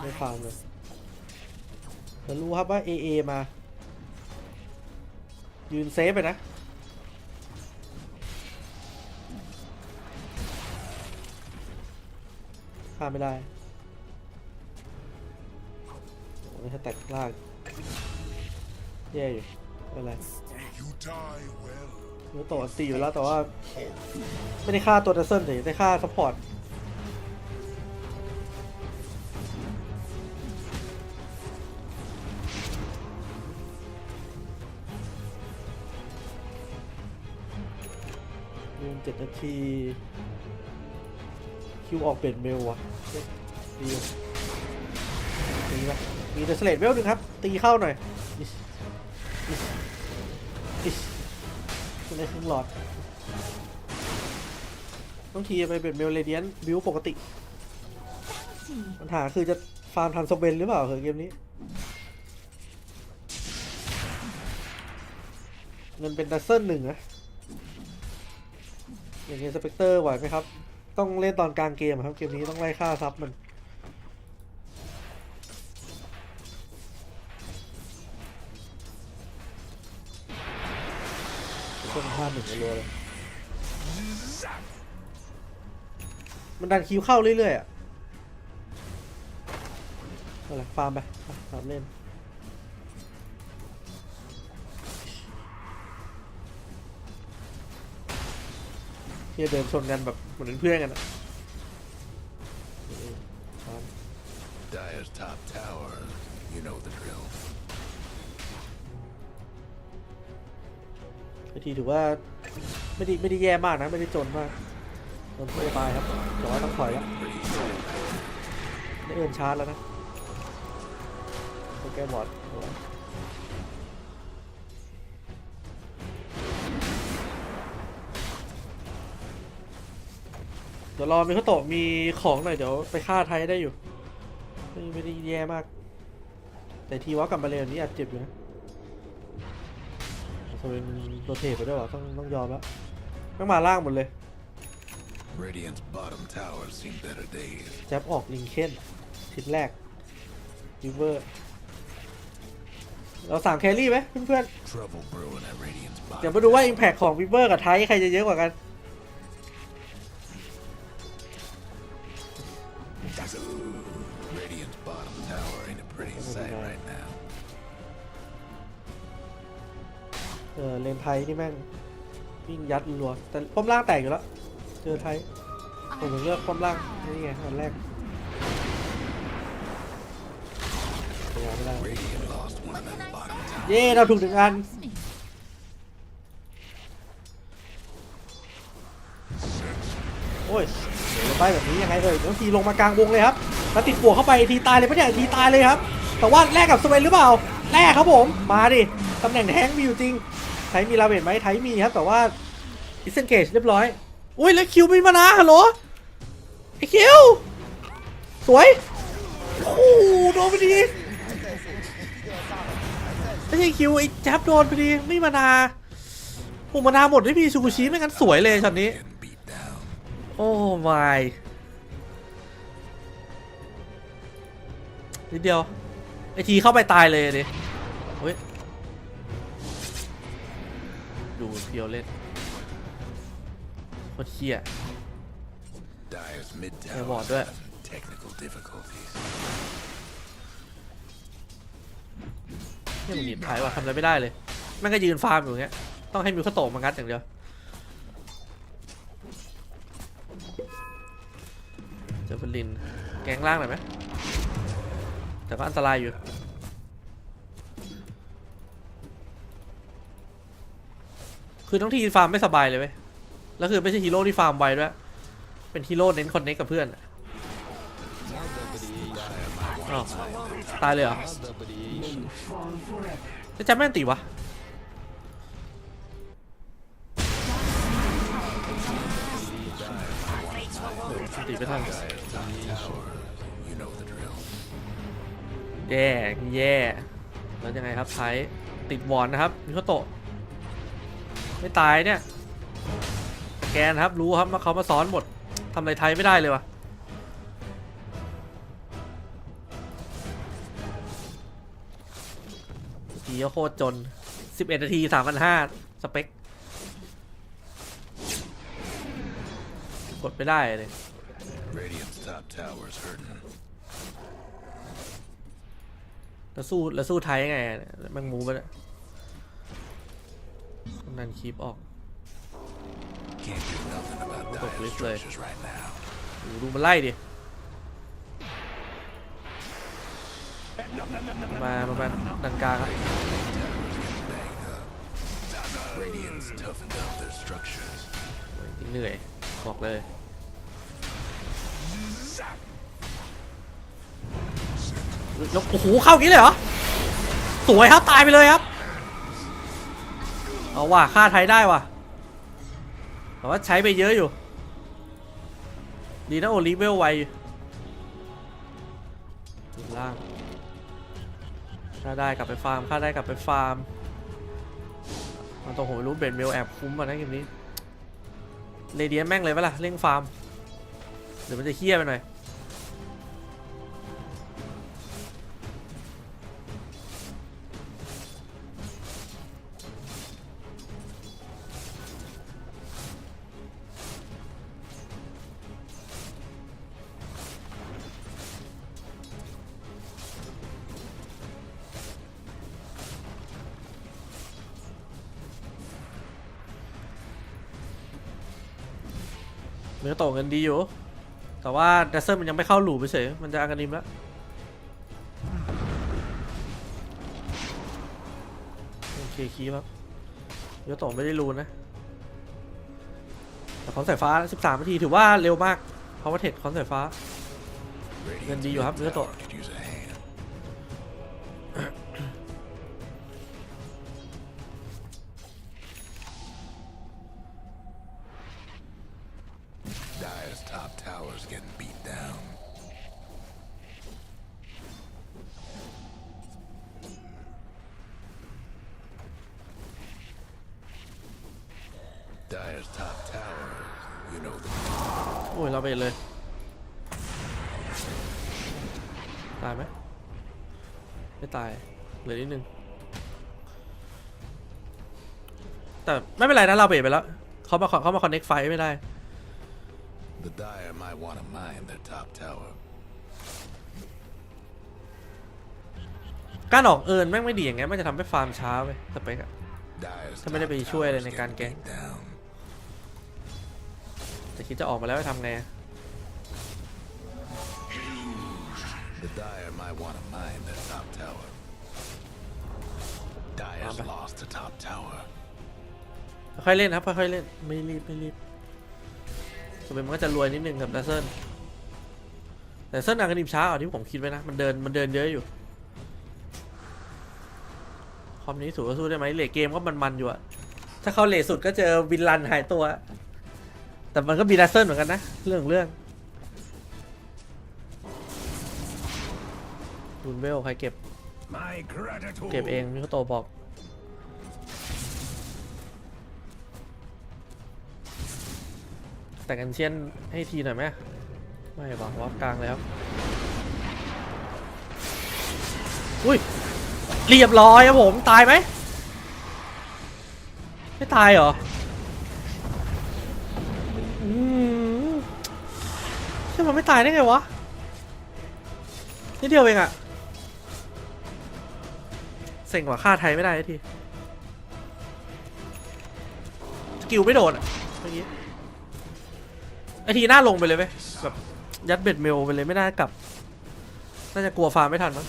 ไม่ฟังเลยแต่รู้ครับว่า AA มายืนเซฟไปนะข้ามไม่ได้โอ้ยถ้าแตกลากแย่อยู่ไม่เป็นไรเนื้อโตอันตีอยู่แล้วแต่ว่าไม่ได้ฆ่าตัวดัซเซิลแต่ได้ฆ่าซัพพอร์ต7 นาทีคิวออกเป็นเมลวะดีนะมีเดสเลตเวลหนึ่งครับตีเข้าหน่อยในครึ่งหลอดต้องทีไปเป็นเมลเรเดียนบิวปกติปัญหาคือจะฟาร์มทันโซเบนหรือเปล่าเหรอเกมนี้เงินเป็นดัซเซิล1นะอย่างเงี้ยสเปกเตอร์ไหวไหมครับต้องเล่นตอนกลางเกมครับเกมนี้ต้องไล่ฆ่าซับมันคน5-1เลยมันดันคิวเข้าเรื่อยๆอ่ะอะไรฟาร์มไปฟาร์มเล่นเดินชนกันแบบเหมือนเพื่อนกันอะ Dire's top tower, you know the drill. ไอทีถือว่าไม่ได้แย่มากนะไม่ได้จนมากโดนไม่ตายครับแต่ว่าต้องถอยแล้วได้เอินชาร์จแล้วนะโอเคบอดเดี๋ยวรอมีข้าวโตมีของหน่อยเดี๋ยวไปฆ่าไทยได้อยู่ไม่ได้แย่มากแต่ทีว่ากลับมาเร็วนี้อาจเจ็บอยู่นะ ตัวเป็นโรเทตไปด้วยเหรอต้องยอมแล้วต้องมาล่างหมดเลย Radiant's bottom tower seen better days. แจ็บออกลิงเคนทิศแรกริเวอร์เรา3แครี่ไหมเพื่อน Trouble brewing at Radiant's ๆ bottom. เดี๋ยวมาดูว่า Impact ของริเวอร์กับไทใครจะเยอะกว่ากัน Radiant's bottom tower ain't a pretty sight right now. เลนไทยนี่แม่งวิ่งยัดรัวแต่ป้อมล่างแตกอยู่แล้วเจอไทยผมเลือกป้อมล่างนี่ไงอันแรกไม่ได้เย้เราถูก1 อันโอ้ยเดี๋ยวเราไปแบบนี้ยังไงน้องทีลงมากลางวงเลยครับแล้วติดปวกเข้าไปทีตายเลยปะเนี่ยทีตายเลยครับแต่ว่าแลกกับสเวนหรือเปล่าแลกครับผมมาดิตำแหน่งแทงมีอยู่จริงไทยมีลาเวนไหมไทยมีครับแต่ว่าดิสเซนเกจเรียบร้อยอุ้ยแล้วคิวไม่มานะฮัลโหลไอคิวสวยโอ้โดนไปดีไม่ใช่คิวไอแจ๊บโดนไปดีไม่มานาผมมานาหมดไม่มีชูกุชิไม่งั้นสวยเลยช็อตนี้โอ้ไม่นิดเดียวไอทีเข้าไปตายเลยดิเฮ้ยดูเพียวเล่นโคตรเหี้ยแอร์บอร์ดด้วยเนี่ยมันหนีบถ่ายว่ะทำอะไรไม่ได้เลยแม่งก็ยืนฟาร์มอยู่อย่างเงี้ยต้องให้มิวคาโตะมางัดอย่างเดียวเจอเฟลินแกงล่างหน่อยไหมแต่ก็อันตรายอยู่คือต้องทีฟาร์มไม่สบายเลยเว้ยแล้วคือไม่ใช่ฮีโร่ที่ฟาร์มไวด้วยเป็นฮีโร่เน้นคอนเนคกับเพื่อนอ้าวตายเลยเหรอจะจำแม่นตีวะตีไปทันแย่แล้วยังไงครับไทยติดวอนนะครับมิโคโตะไม่ตายเนี่ยแกนครับรู้ครับว่าเขามาซ้อนหมดทำอะไรไทยไม่ได้เลยวะทีก็โคตรจน11 นาที 3,500 สเปคกดไม่ได้เลยแล้วสู้ไทยไงแมงมูไปแล้วนั่นคีบออกตกลิสเลยดูมันไล่ดิมาดันกลางครับเหนื่อยบอกเลยแล้วโอ้โหเข้าอย่างนี้เลยเหรอสวยครับตายไปเลยครับเอาว่ะฆ่าไทยได้ว่ะแต่ว่าใช้ไปเยอะอยู่ดีนะโอลิเวลไวล่างฆ่าได้กลับไปฟาร์มมันต้องผมรู้เบนเมลแอบคุ้มมานะเกมนี้เรเดียนแม่งเลยปะล่ะเร่งฟาร์มเดี๋ยวมันจะเฮี้ยไปหน่อยมันก็โตเงินดีอยู่แต่ว่าเดซเซอร์มันยังไม่เข้าหลูไปเฉยมันจะอังกานิมแล้วโอเคคีครับมันก็โตไม่ได้รูนนะแต่คอนสายฟ้า13 นาทีถือว่าเร็วมากเพราะว่าเทรดคอนสายฟ้าเงินดีอยู่ครับมันก็โต Dire's top tower, you know the โอ้ยเราไปเลยตายไหมไม่ตายเหลือนิดนึงแต่ไม่เป็นไรนะเราเบรกไปแล้วเขามาคอนเน็กไฟไม่ได้ The Dire might want to mine their top tower. การออกแม่งไม่ดีอย่างเงี้ยมันจะทำให้ฟาร์มช้าไปสเปกอะ Dire's ถ้าไม่ได้ไปช่วยอะไรในการแก๊ง down. แต่คิดจะออกมาแล้วจะทำไง The Dire might want to mine their top tower. Dire's lost the top tower. ค่อยๆเล่นครับค่อยๆเล่นไม่รีบสเปกมันก็จะรวยนิดนึงกับดัซเซิลแต่เซิลอาร์กานิมช้ากว่าที่ผมคิดไว้นะมันเดินเยอะอยู่คอมนี้สู้ก็สู้ได้ไหมเลทเกมก็มันอยู่อะถ้าเขาเลทสุดก็เจอวินลันหายตัวแต่มันก็มีดัซเซิลเหมือนกันนะเรื่องรุนเวลใครเก็บเองมิโคโตบอกแต่กันเชียนให้ทีหน่อยไหมไม่บอกว่ากลางเลยครับอุ้ยเรียบร้อยครับผมตายไหมไม่ตายเหรอใช่มันไม่ตายได้ไงวะนิดเดียวเองอะเซ็งกว่าฆ่าไทยไม่ได้ทีสกิลไม่โดนอะเมื่อกี้ไอทีหน้าลงไปเลยไหมแบบยัดเบ็ดเมลไปเลยไม่น่ากลับน่าจะกลัวฟาร์มไม่ทันมั้ง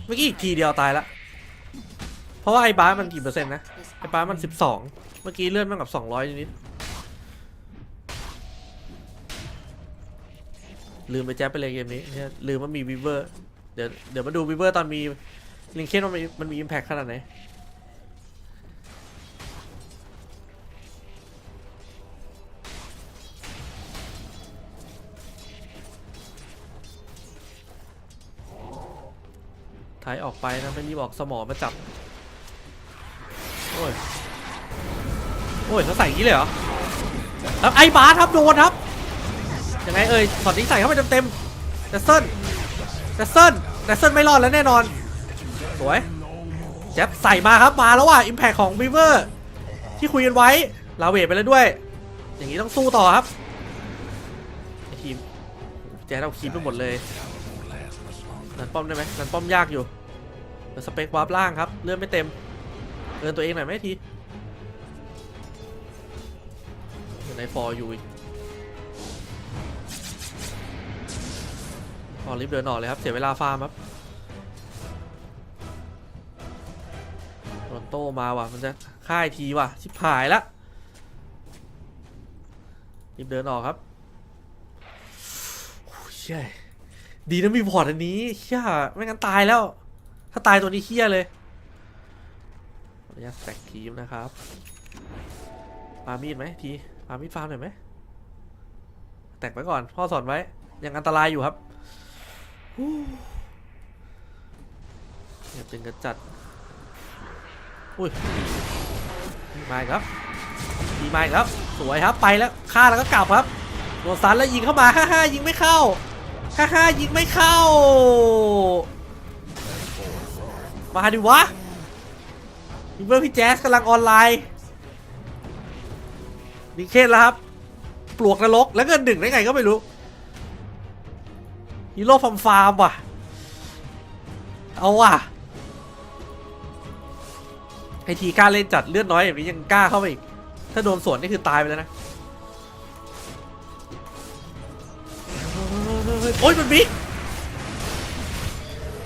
เมื่อกี้อีกทีเดียวตายละเพราะว่าไอ้บ้ามันกี่เปอร์เซ็นต์นะไอ้บ้ามัน12เมื่อกี้เลื่อนมันกับ200นิดลืมไปแจ๊บไปเลยเกมนี้เนี่ยลืมว่ามีวิเวอร์เดี๋ยวมาดูวิเวอร์ตอนมีลิงเคนว่ามันมีอิมแพคขนาดไหนถ่ายออกไปนะไม่รีบออกสมอมาจับโอ้ยเขาใส่อย่างนี้เลยเหรอแล้วไอ้บาสครับโดนครับยังไงช็อตนี้ใส่เข้าไปเต็มแต่เซิลไม่รอดแล้วแน่นอนสวยแจ๊บใส่มาครับมาแล้วว่ะอิมแพคของวีเวอร์ที่คุยกันไว้ลาเวทไปแล้วด้วยอย่างนี้ต้องสู้ต่อครับไอทีมแจ๊บเอาคีบไปหมดเลยนันป้อมได้ไหมนันป้อมยากอยู่สเปควาร์ปล่างครับเลื่อนไม่เต็มตัวเองหน่อยไหมทีอยู่ในฟอร์อยู่รีบเดินออกเลยครับเสียเวลาฟาร์มครับโดนโต้มาว่ะมันจะฆ่าทีว่ะชิบหายละรีบเดินออกครับเชี่ยดีนะมีพอร์ตอันนี้เชี่ยไม่งั้นตายแล้วถ้าตายตัวนี้เชี่ยเลยระยะแตกทีมนะครับปามีดไหมทีปามีดฟาร์มหน่อยไหมแตกไว้ก่อนพ่อสอนไว้ยังอันตรายอยู่ครับอย่าตึงกระจัดอุ้ยมาอีกครับมีมาอีกแล้วสวยครับไปแล้วฆ่าแล้วก็กลับครับโดนซันแล้วยิงเข้ามายิงไม่เข้ายิงไม่เข้ามาดิวะมิเบอร์พี่แจ๊สกำลังออนไลน์ดีเคสแล้วครับปลวกนรกแล้วเงิน1ได้ไงก็ไม่รู้ฮีโร่ฟาร์มว่ะเอาว่ะไอทีกล้าเล่นจัดเลือดน้อยแบบนี้ยังกล้าเข้าไปอีกถ้าโดนสวนนี่คือตายไปแล้วนะโอ้ยมันบิ๊ก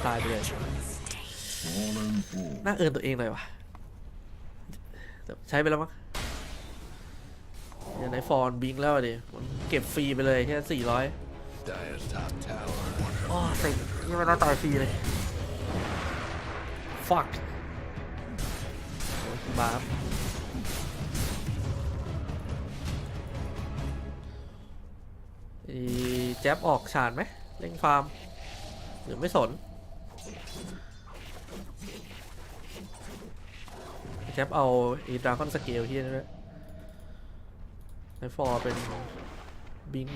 ตายไปเลยน่าตัวเองหน่อยวะใช้ไปแล้วมั้งอย่างไหนฟอนบิงแล้วดิเก็บฟรีไปเลยแค่400โอ้เซ็งนี่มันน่าตายฟรีเลยฟักบาร์แจ๊บออกฉานไหมเล่งฟาร์มหรือไม่สน แคปเอาไอ้ดราก้อนสเกลที่นี่ด้วยในฟอร์เป็นบิง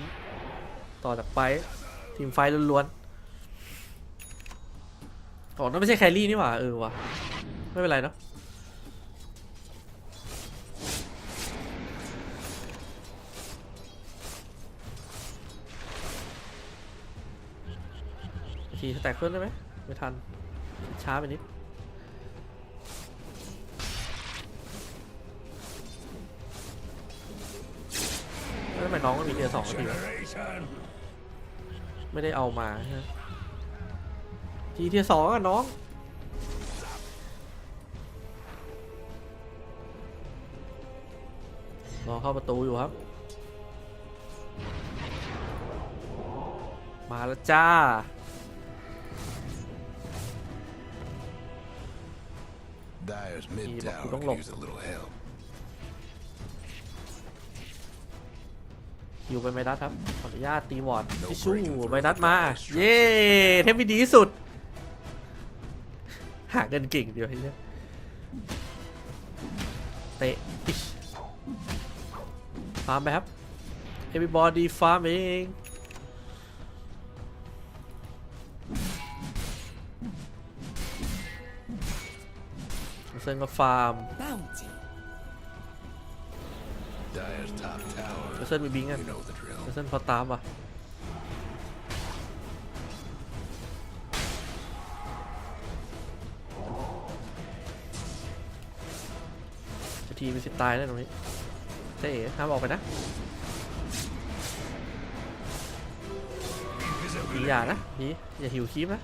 ต่อจากไฟทีมไฟล้วนๆอ๋อนั่นไม่ใช่แครี่นี่หว่าว่ะไม่เป็นไรเนาะทีสแต็กเพิ่มได้ไหมไม่ทันช้าไปนิดแล้วทำไมน้องก็มีเทียร์2ทีไม่ได้เอามาทีเทียร์2อ่ะน้องรอเข้าประตูอยู่ครับมาแล้วจ้าDyer's mid tower could use a little help. คิวไปไมดัสครับขออนุญาตตีวอร์ดทิชชู่ไมดัสมาเย้เทปดีที่สุดหาเงินเก่งเดียวไอ้เนี่ยเตะฟาร์มไปครับ everybody farmingเซนก็ฟาร์มเซนมีบิงกันเซนพอตามว่ะทีมีสิทธิ์ตายแล้วตรงนี้เจ๊ห้ามออกไปนะอย่านะพี่อย่าหิวคีบนะ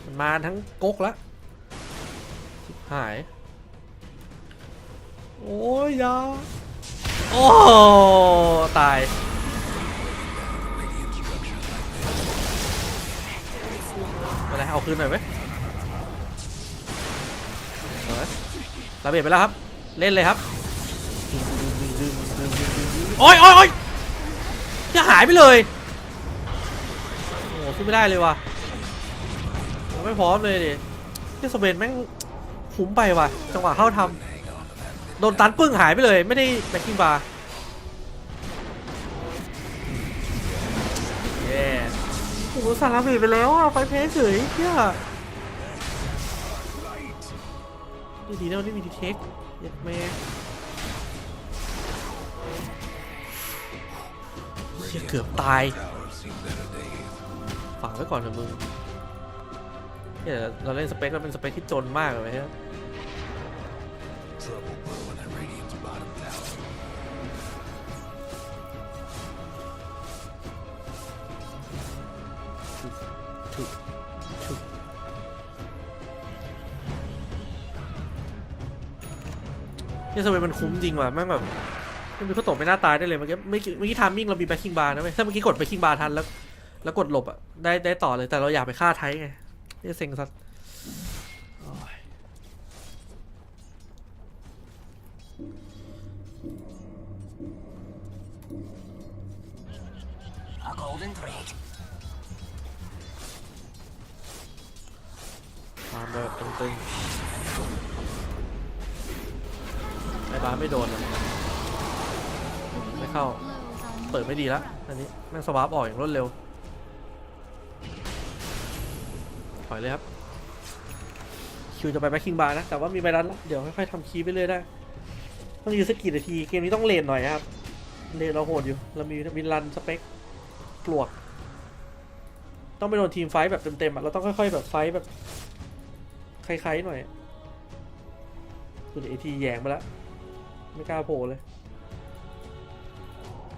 มันมาทั้งก๊กแล้วหายโอ้ยยาโอ้ตายอะไรเอาคืนหน่อยไหมระเบิดไปแล้วครับเล่นเลยครับโอ้ยโอ้ยโอ้ยจะหายไปเลยโอ้ขึ้นไม่ได้เลยว่ะไม่พร้อมเลยดิที่สเปนแม่งคุ้มไปว่ะจังหวะเข้าทำโดนตันปึ้งหายไปเลยไม่ได้แบ็คกิ้งบาร์เย้โอ้โหสารบีไปแล้วอ่ะไฟเพสเฉยเที่ยดีนะนี่มีดีเทคเย็ดแม่เกือบตายฝากไว้ก่อนเถอะมึงเนี่ยเราเล่นสเปคแล้วเป็นสเปคที่จนมากเลยฮะเนี่ยสเปคมันคุ้มจริงว่ะแม่งแบบไม่มีเขาตกไม่น่าตายได้เลยเมื่อกี้ทามมิ่งเรามีแบ็คกิ้งบาร์นะเว้ยถ้าเมื่อกี้กดแบ็คกิ้งบาร์ทันแล้วกดหลบอ่ะได้ต่อเลยแต่เราอยากไปฆ่าไทยไงนี่เซ็งสัสตามแบบตึงๆไอ้บ้าไม่โดนไม่เข้าเปิดไม่ดีแล้วอันนี้แม่งสวาร์ปออกอย่างรวดเร็วถอยเลยครับคิวจะไปแบ็คคิงบาร์นะแต่ว่ามีใบรันแล้วเดี๋ยวค่อยๆทำคีย์ไปเรื่อยได้ต้องยืนสักกี่นาทีเกมนี้ต้องเลนหน่อยครับเลนเราโหดอยู่เรามีวินรันสเปคปลวกต้องไปโดนทีมไฟแบบเต็มๆอ่ะเราต้องค่อยๆแบบไฟแบบคล้ายๆหน่อยคุณเอทีแยงมาแล้วไม่กล้าโผล่เลย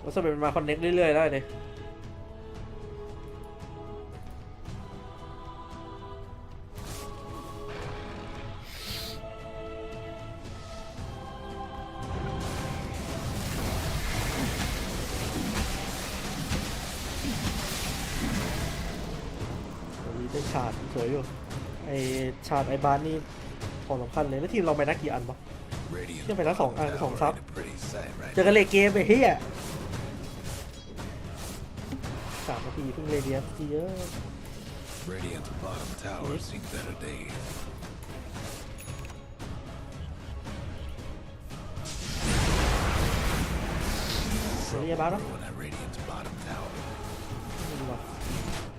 แล้วสเปนมาคอนเน็กเรื่อยๆได้เลยได้ชาร์จสวยอยู่ไอชาร์จไอบานนี่ของสำคัญเลยแล้วทีมเราไปนักกี่อันปะเชื่อไปนัก2 อัน2 ซับเจอกันเลยเกมไปเฮีย3 นาทีเพิ่งเรเดียนเยอะ นี่ไงบ้างเนาะ Ruin that Radiant's bottom tower. ไม่รู้ว่ะ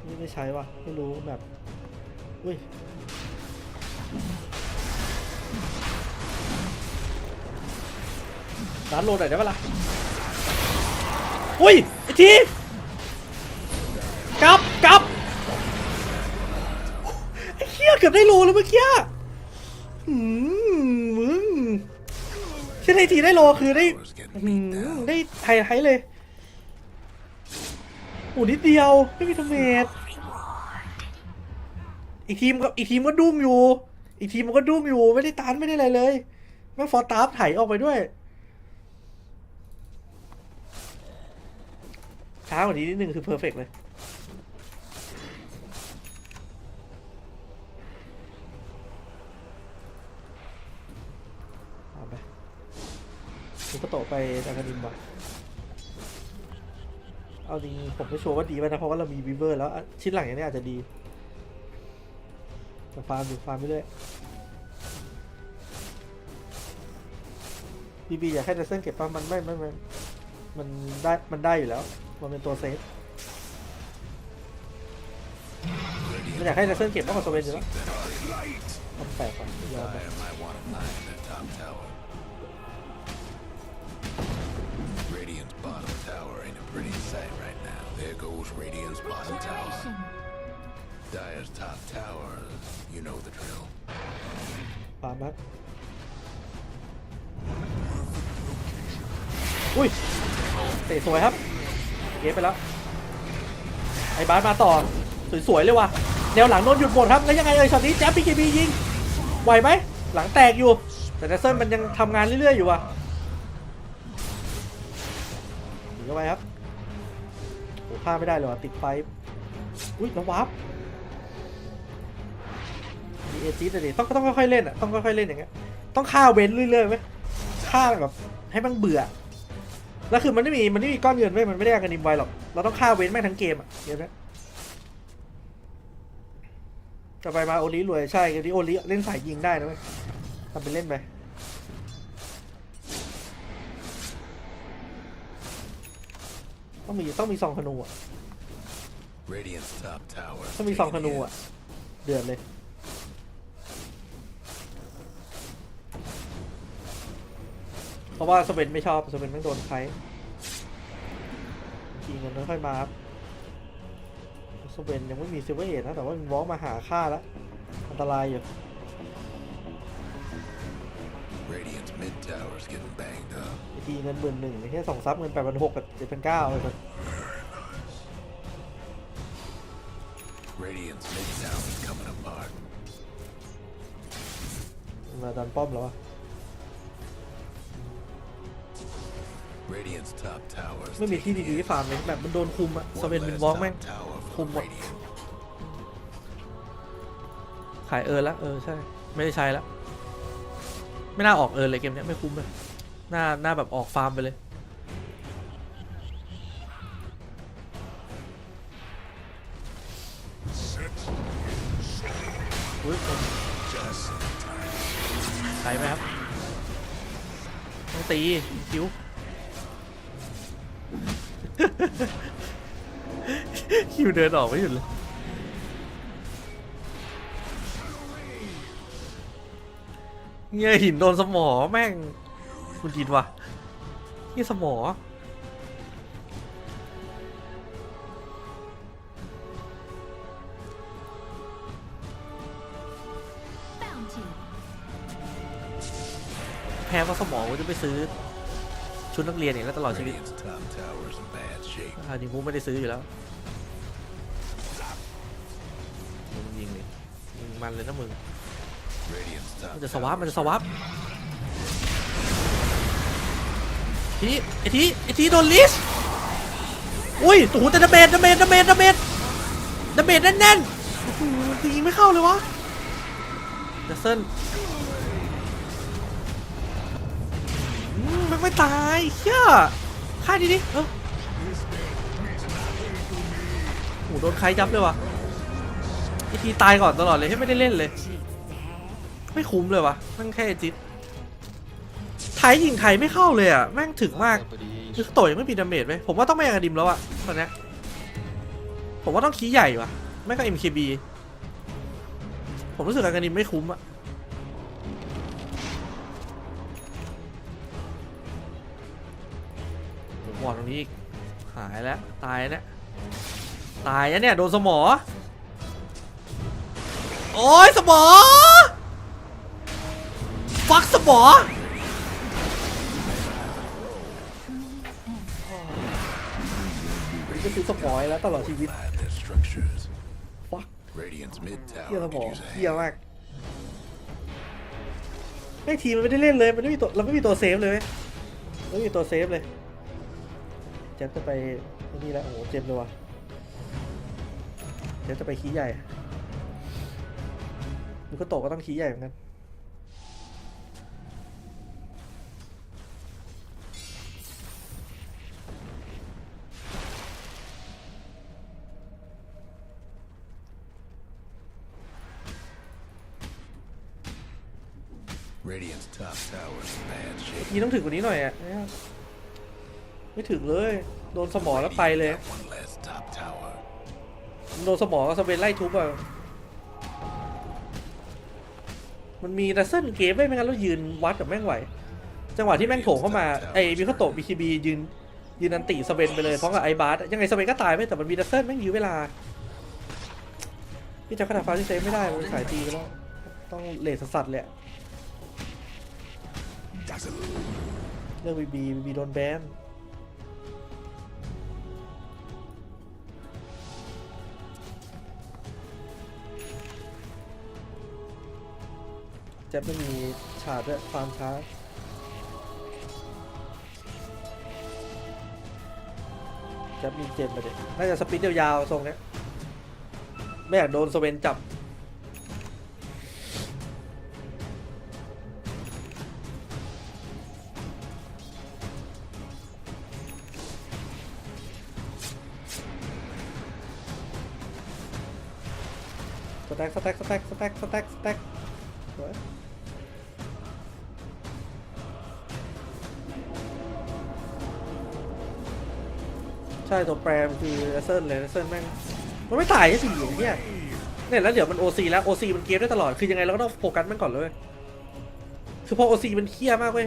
นี่ไม่ใช้ว่ะไม่รู้แบบอุ้ยร้านโหลดหน่อยได้ปะล่ะอุ้ยไอทีกลับไอ้เหี้ยเกือบได้โลแล้วเมื่อกี้มึงเช่นไอทีได้โลคือได้ไฮไลท์เลยโอ้นิดเดียวไม่มีทำเมทอีกทีมก็ดุ้งอยู่อีกทีมมันก็ดุ้งอยู่ไม่ได้ตันไม่ได้อะไรเลยแม่งฟอร์ตาร์ฟไถออกไปด้วยช้ากว่านี้นิดนึงคือเพอร์เฟกต์เลยเอาไปคุณก็โตไปดากานิมว่ะเอาจริงผมไม่ชัวร์ว่าดีไหมนะเพราะว่าเรามีวีเวอร์แล้วชิ้นหลังอย่างนี้อาจจะดีแต่ฟาร์มไปเรื่อยบีอยากให้เดซเซนเก็บป่ะมันไม่มันได้อยู่แล้วมันเป็นตัวเซฟมันอยากให้เดซเซนเก็บมากกว่าโซเวนอยู่แล้วทำแปลกก่อนยอมไป Radiant's bottom tower ain't a pretty sight right now. There goes Radiant's bottom tower. Dire's top tower, you know the drill. ปาล์มนะอุ้ยเตะสวยครับเก็บไปแล้วไอ้บาสมาต่อสวยๆเลยว่ะแนวหลังโดนหยุดหมดครับแล้วยังไงช็อตนี้แจ๊บ BKB ยิงไหวไหมหลังแตกอยู่แต่เดซเซนมันยังทำงานเรื่อยๆอยู่ว่ะถึงเข้าไปครับโอ้พลาดไม่ได้เลยว่ะติดไฟอุ้ยแล้ววาร์ปมีเอจิสเลยต้องค่อยๆเล่นอ่ะต้องค่อยๆเล่นอย่างเงี้ยต้องฆ่าเว้นเรื่อยๆไหมฆ่าแบบให้มันเบื่อแล้วคือมันไม่มีก้อนเงินไว้มันไม่ได้กันนิมไวหรอกเราต้องฆ่าเว้นแม่งทั้งเกมอ่ะเกมนี้ต่อไปมาโอลิรวยใช่เกมนี้โอลิเล่นสายยิงได้นะเว้ยทำเป็นเล่นไปต้องมีซองธนูอ่ะต้องมีซองธนูอ่ะเดือดเลยเพราะว่าสเวนไม่ชอบสเวนต้องโดนใครทีเงินค่อยมาครับสเวนยังไม่มีซิลเวอร์เอทนะแต่ว่ามันวอล์กมาหาค่าแล้วอันตรายอยู่ทีเงิน11,000ไม่ใช่2ซับเงิน8,600กับ7,900เลยครับมาดันป้อมแล้วอะไม่มีที่ดีๆที่ฟาร์มเลยแบบมันโดนคุมอะสเวนเป็นวอล์กแม่งคุมหมดขายแล้วใช่ไม่ได้ใช้แล้วไม่น่าออกเลยเกมนี้ไม่คุ้มเลยหน้าแบบออกฟาร์มไปเลยใช้ไหมครับต้องตีคิวคิวเดินออกไม่หยุดเลยเงี้ยหินโดนสมอแม่งคุณกินวะนี่สมอแพ้เพราะสมอว่าจะไปซื้อชุดนักเรียนอย่างนี้แล้วตลอดชีวิตนี่กูไม่ได้ซื้ออยู่แล้วมึงยิงเลยยิงมันเลยนะมึงมันจะสวาปไอทีโดนลิสอุ้ยตูแต่ดาเมจแน่นๆยิงไม่เข้าเลยวะเดซเซนมันไม่ตายเชี่ยฆ่าดิโอ้โดนใครยับเลยวะไอทีตายก่อนตลอดเลยให้ไม่ได้เล่นเลยไม่คุ้มเลยวะนั่งแค่จิตไทยยิงไทยไม่เข้าเลยอ่ะแม่งถึงมาก คือโตยังไม่มีดาเมจไหมผมว่าต้องไม่อาดิมแล้วอะตอนนี้ผมว่าต้องคีย์ใหญ่ว่ะไม่ก็ MKB ผมรู้สึกอาดิมไม่คุ้มอะวอร์ตรงนี้อีกหายแล้วตายแล้วตายแล้วเนี่ยโดนสมอโอ้ยสมอฟักสมอก็คือสมอยแล้วตลอดชีวิตฟักเฮียสมอเฮียมากไม่ทีมันไม่ได้เล่นเลยมันไม่มีตัวเราไม่มีตัวเซฟเลยไม่มีตัวเซฟเลยเจ็บจะไปนี่แล้วโอ้โหเจ็บเลยว่ะเจ็บจะไปขี้ใหญ่มันก็โตก็ต้องขี้ใหญ่เหมือนกันทีต้องถึงกว่านี้หน่อยอ่ะไม่ถึงเลยโดนสมอแล้วไปเลยโดนสมอก็สเปนไล่ทุบอ่ะมันมีดัซเซิลเกมไม่งั้นเรายืนวัดกับแม่งไหวจังหวะที่แม่งโถงเข้ามาไอ้มิคาโตะบีคีบียืนอันติสเปนไปเลยเพราะกับไอบาร์ยังไงสเปนก็ตายไปแต่มันมีดัซเซิลแม่งยื้อเวลาพี่จะขนาดฟ้าที่เซฟไม่ได้มันสายตีไปแล้วต้องเลทสัสเลยเลือกบีโดนแบนจะไม่มีฉาดด้วยความช้าจะมีเจมไปเลยน่าจะสปีดยาวๆทรงนี้ไม่อยากโดนสเวนจับสแต็กใช่ตัวแปรมันคือเลเซอร์เลยเลเซอร์แม่งมันไม่ตายแค่สี่อย่างเงี้ยเนี่ยแล้วเดี๋ยวมัน OC แล้ว OC มันเกมได้ตลอดคือยังไงเราก็ต้องโฟกัสมันก่อนเลยคือพอ OC มันเคี้ยมากเว้ย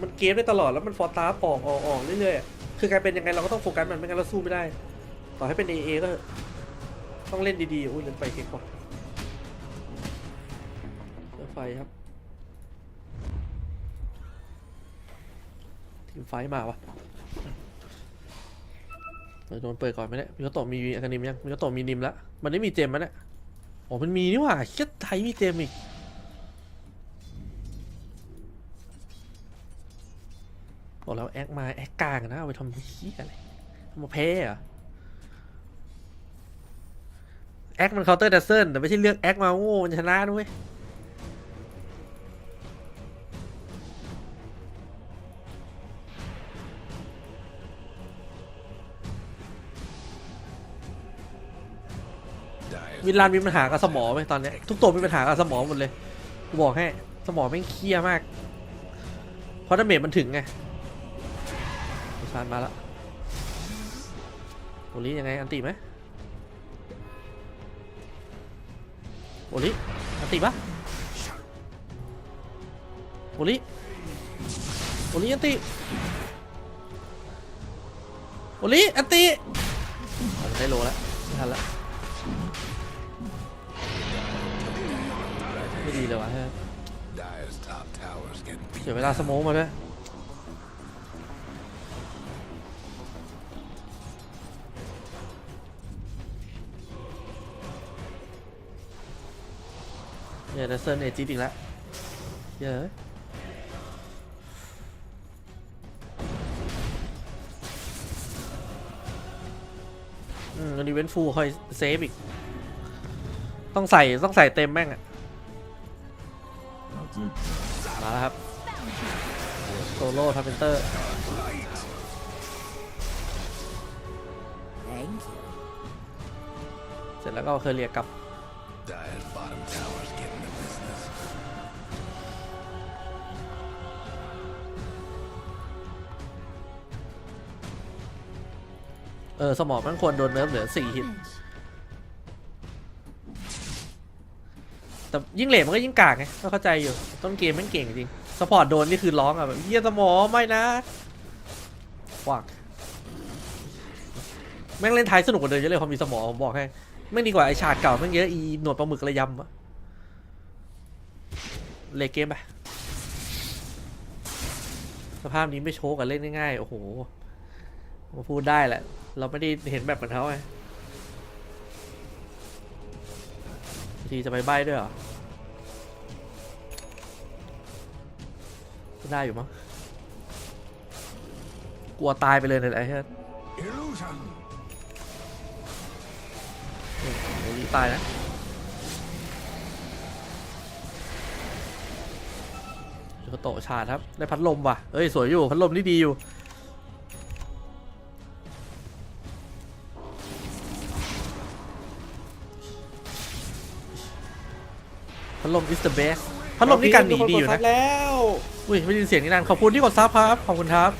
มันเกมได้ตลอดแล้วมันฟอร์ตาร์ออกเรื่อยๆคือกลายเป็นยังไงเราก็ต้องโฟกัสมันไม่งั้นเราสู้ไม่ได้ต่อให้เป็น AA ก็ต้องเล่นดีๆอุ้ยเล่นไปเก่งกว่าไฟครับทีมไฟมาวะโดนเปิดก่อนไหมเนี่ยมิโกโตะมีอาคานิมยังมิโกโตะมีนิมแล้วมันไม่มีเจมมั้ยเนี่ยโอ้มันมีนี่หว่าเชี่ยไทยมีเจมอีกบอกแล้วแอคมาแอคกลางนะเอาไปทำเหี้ยอะไรมาแพ้เหรอแอคมันเคาน์เตอร์ดัซเซิลแต่ไม่ใช่เลือกแอคมาโง่มันชนะด้วยวินลันมีปัญหากับสมองไหมตอนนี้ทุกตัวมีปัญหากับสมองหมดเลยกูบอกให้สมองแม่งเครียดมากเพราะดาเมจมันถึงไงชานมาแล้วโอลิยังไงอันติไหมโอลิอันติปะโอลิอันติโอลิอันติได้โลแล้วไม่ทันแล้วไม่ดีเลยวะเสียเวลาสโมกมาด้วยเนี่ยดัซเซิลเอจิอีกแล้วเยอะอันนี้เว้นฟูคอยเซฟอีกต้องใส่เต็มแม่งอะมาแล้วครับโซโล่ทัพเพนเตอร์เสร็จแล้วก็เคยเรียกกับ สมองมันควรโดนเนิร์ฟเหลือ4 ฮิตแต่ยิ่งเลทมันก็ยิ่งกากไงก็เข้าใจอยู่ต้นเกมมันเก่งจริงสปอร์ตโดนนี่คือร้องอะแบบเยี่ยสมองไม่นะวักแม่งเล่นท้ายสนุกกว่าเดิมเยอะเลยพอมีสมองผมบอกให้แม่งดีกว่าไอฉากเก่าแม่งเยอะอีหนวดปลาหมึกระยำอะเล่นเกมไปสภาพนี้ไม่โชว์กันเล่นง่ายๆโอ้โหมาพูดได้แหละเราไม่ได้เห็นแบบเหมือนเขาไงทีจะไปใบ้ด้วยเหรอได้อยู่มั้งกลัวตายไปเลยเนี่ยไอ้เหี้ยโอ้ยตายนะก็โตชาดครับได้พัดลมว่ะเอ้ยสวยอยู่พัดลมนี่ดีอยู่พัดลม is the best พัดลมนี่กันหนีดีอยู่นะแล้วอุ้ยไม่ได้ยินเสียงนี่นานขอบคุณที่กดซับครับขอบคุณครับ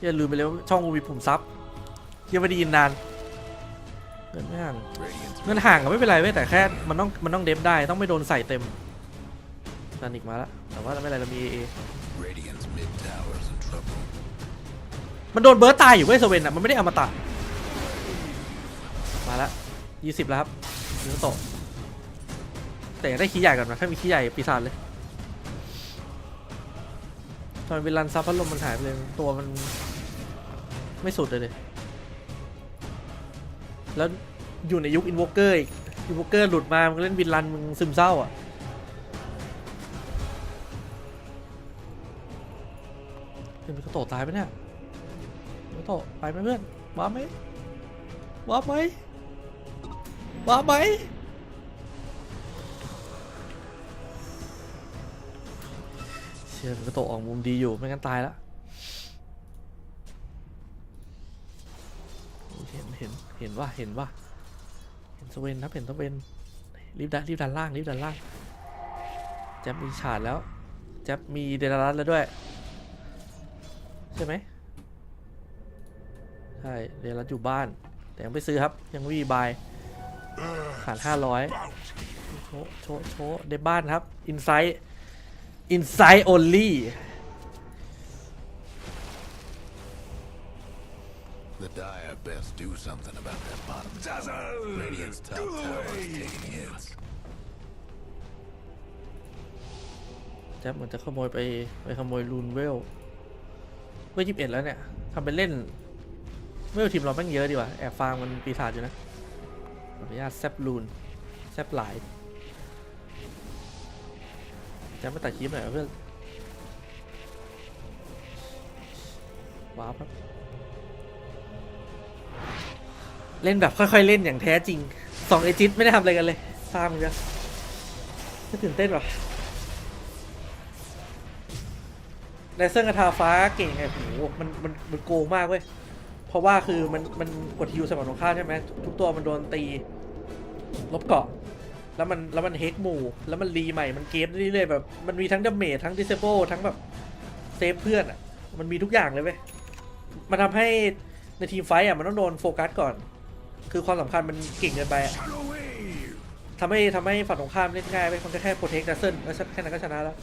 อย่าลืมไปเลยว่าช่องกูมีปุ่มซับยังไม่ได้ยินนานเงินไม่ห่างเงินห่างก็ไม่เป็นไรเว้ยแต่แค่มันต้องเดฟได้ต้องไม่โดนใส่เต็มนันอีกมาแล้วแต่ว่าไม่เป็นไรเรามีเอมันโดนเบิร์ตตายอยู่เว้ยโซเวนอ่ะมันไม่ได้อมตะมาแล้ว20แล้วครับเนื้อโตแต่อยากได้ขี้ใหญ่ก่อนนะถ้ามีขี้ใหญ่ปีศาจเลยตอนเวลาซับพัดลมมันหายไปเลยตัวมันไม่สุดเลยแล้วอยู่ในยุคอินโวเกอร์อินโวเกอร์หลุดมามันก็เล่นวินลันมึงซึมเศร้าอ่ะเป็นกระโตตายไปเนี่ยกระโตไปไหมเพื่อนว้าไหมว้าไหมว้าไหมเชี่ยกระโตออกมุมดีอยู่ไม่งั้นตายแล้วเห็นว่าเห็นสเวนครับเห็นสเวนรีบดันล่างแจ๊บมีฉาดแล้วแจ๊บมีเดลารัสแล้วด้วยใช่ไหมใช่เดลารัสอยู่บ้านแต่ยังไม่ซื้อครับยังวีบายขาด500โชว์ในบ้านครับอินไซด์ only The Dire best do something about that bottom tower. Radiant's top tower is taking hits. แจ๊บเหมือนจะขโมยไปขโมยลูนเวล21แล้วเนี่ยทำเป็นเล่นเวลทีมเราแม่งเยอะดีว่ะแอบฟางมันปีศาจอยู่นะขออนุญาตแซบลูนแซบหลายแจ๊บมาตัดคลิปหน่อยเพื่อนว้าวครับเล่นแบบค่อยๆเล่นอย่างแท้จริง2 เอจิตไม่ได้ทำอะไรกันเลยตามกันไม่ตื่นเต้นหรอไดเซอร์กระทาฟ้าเก่งไงโหมันโกงมากเว้ยเพราะว่าคือมันกดฮิวสมองตรงข้ามใช่ไหมทุกตัวมันโดนตีลบเกาะแล้วมันเฮกหมู่แล้วมันรีใหม่มันเกมเรื่อยๆแบบมันมีทั้งดาเมจทั้งดิสเซเบิลทั้งแบบเซฟเพื่อนอ่ะมันมีทุกอย่างเลยเว้ยมันทำให้ในทีมไฟต์อ่ะมันต้องโดนโฟกัสก่อนคือความสำคัญมันเก่งเกินไปทำให้ฝั่งตรงข้ามเล่นง่ายไปมันแค่โปรเทคดัซเซิลแล้วแค่นั้นก็ชนะแล้ว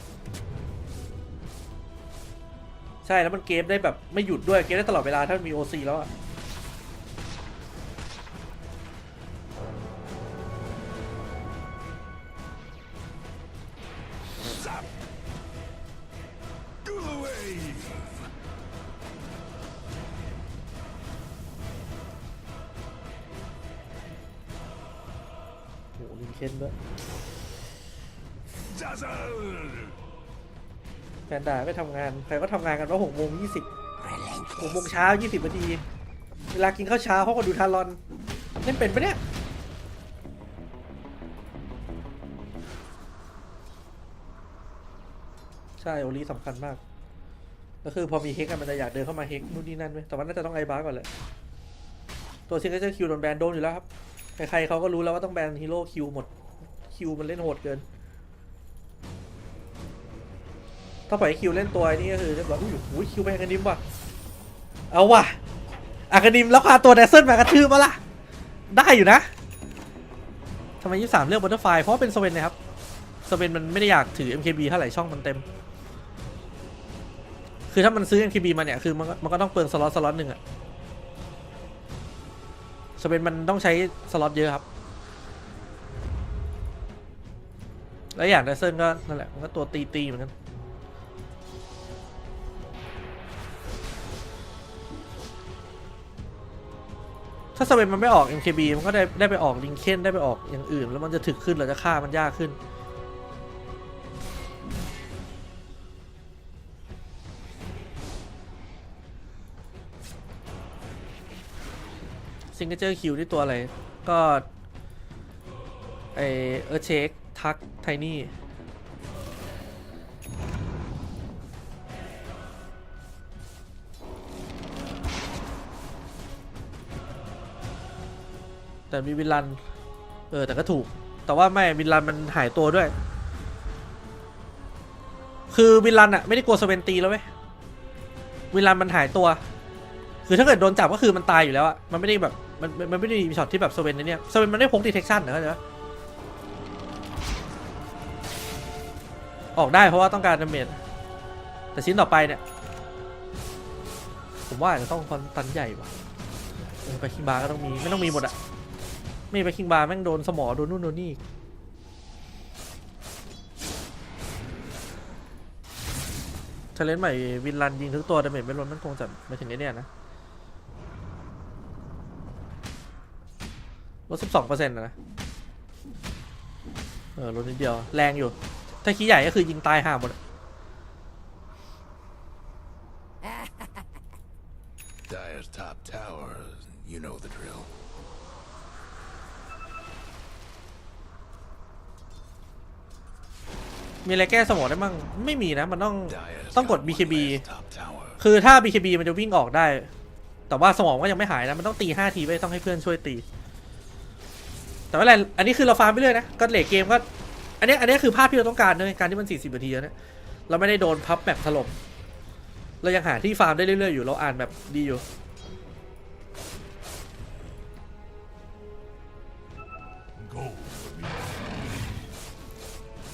ใช่แล้วมันเกมได้แบบไม่หยุดด้วยเกมได้ตลอดเวลาถ้ามันมี OC แล้วอ่ะเช่นด้วยแฟนด่าไม่ทำงานใครก็ทำงานกันว่า6 โมง 20 6 โมงเช้า20 นาทีเวลากินข้าวเช้าเขาก็ดูทารอนเล่นเป็นปะเนี่ยใช่โอลีสำคัญมากก็คือพอมีเฮกมันจะอยากเดินเข้ามาเฮกนู่นนี่นั่นไหมแต่ว่าน่าจะต้องไอบาร์ก่อนเลยตัวซิงเกิลคิวโดนแบนโดนอยู่แล้วครับใครๆเขาก็รู้แล้วว่าต้องแบนฮีโร่คิวหมดคิวมันเล่นโหดเกินถ้าปล่อยคิวเล่นตัวนี่ก็คือจะแบบอุ้ยคิวแบนกันดิมว่ะ เอาว่ะอากานิมแล้วพาตัวแดซเซิลมากระทืบมาล่ะได้อยู่นะทำไม23เลือกบัตเตอร์ไฟเพราะเป็นสเวนนะครับสเวนมันไม่ได้อยากถือ MKB เท่าไหร่ช่องมันเต็มคือถ้ามันซื้อ MKB มาเนี่ยคือมันก็ต้องเปลืองสล็อตหนึ่งอะสเวนมันต้องใช้สล็อตเยอะครับแล้วอย่างแดซเซิลก็นั่นแหละมันก็ตัวตีเหมือนกันถ้าสเวนมันไม่ออก MKB มันก็ได้ไปออกลิงเคนได้ไปออกอย่างอื่นแล้วมันจะถึกขึ้นเราจะฆ่ามันยากขึ้นซิงเกิลเจอร์คิวที่ตัวอะไรก็ไอเช็คทักไทนี่แต่มีวินลันแต่ก็ถูกแต่ว่าไม่วินลันมันหายตัวด้วยคือวินลันอะไม่ได้กลัวสเวนตีแล้วเว้ยวินลันมันหายตัวคือถ้าเกิดโดนจับก็คือมันตายอยู่แล้วอะมันไม่ได้แบบมันไม่ได้มีช็อตที่แบบสเวนในเนี้ยสเวนมันได้พกดีเทคชั่นเหรอเข้าใจปะออกได้เพราะว่าต้องการดาเมจแต่ชิ้นต่อไปเนี่ยผมว่าอาจจะต้องคอนตันใหญ่ว่ะไปคิงบาร์ก็ต้องมีไม่ต้องมีหมดอะไม่ไปคิงบาร์แม่งโดนสมอโดนนู่นโดนนี่เทเลนใหม่วินลันยิงทุกตัวดาเมจไม่ลดมันคงจะไม่ถึงเนี่ยนะลด 12% นะลดนิดเดียวแรงอยู่ถ้าขี้ใหญ่ก็คือยิงตายห่าหมดDire's top tower, you know the drill. มีอะไรแก้สมองได้มั่งไม่มีนะมันต้องกด BKB คือถ้า BKB มันจะวิ่งออกได้แต่ว่าสมองก็ยังไม่หายนะมันต้องตี5ทีไว้ต้องให้เพื่อนช่วยตีแต่ว่าอะไรอันนี้คือเราฟาร์มไปเรื่อยนะก็เลทเกมก็อันนี้คือภาพที่เราต้องการด้วยการที่มัน40 นาทีแล้วเนี่ยเราไม่ได้โดนพับแบบถล่มเรายังหาที่ฟาร์มได้เรื่อยๆอยู่เราอ่านแบบดีอยู่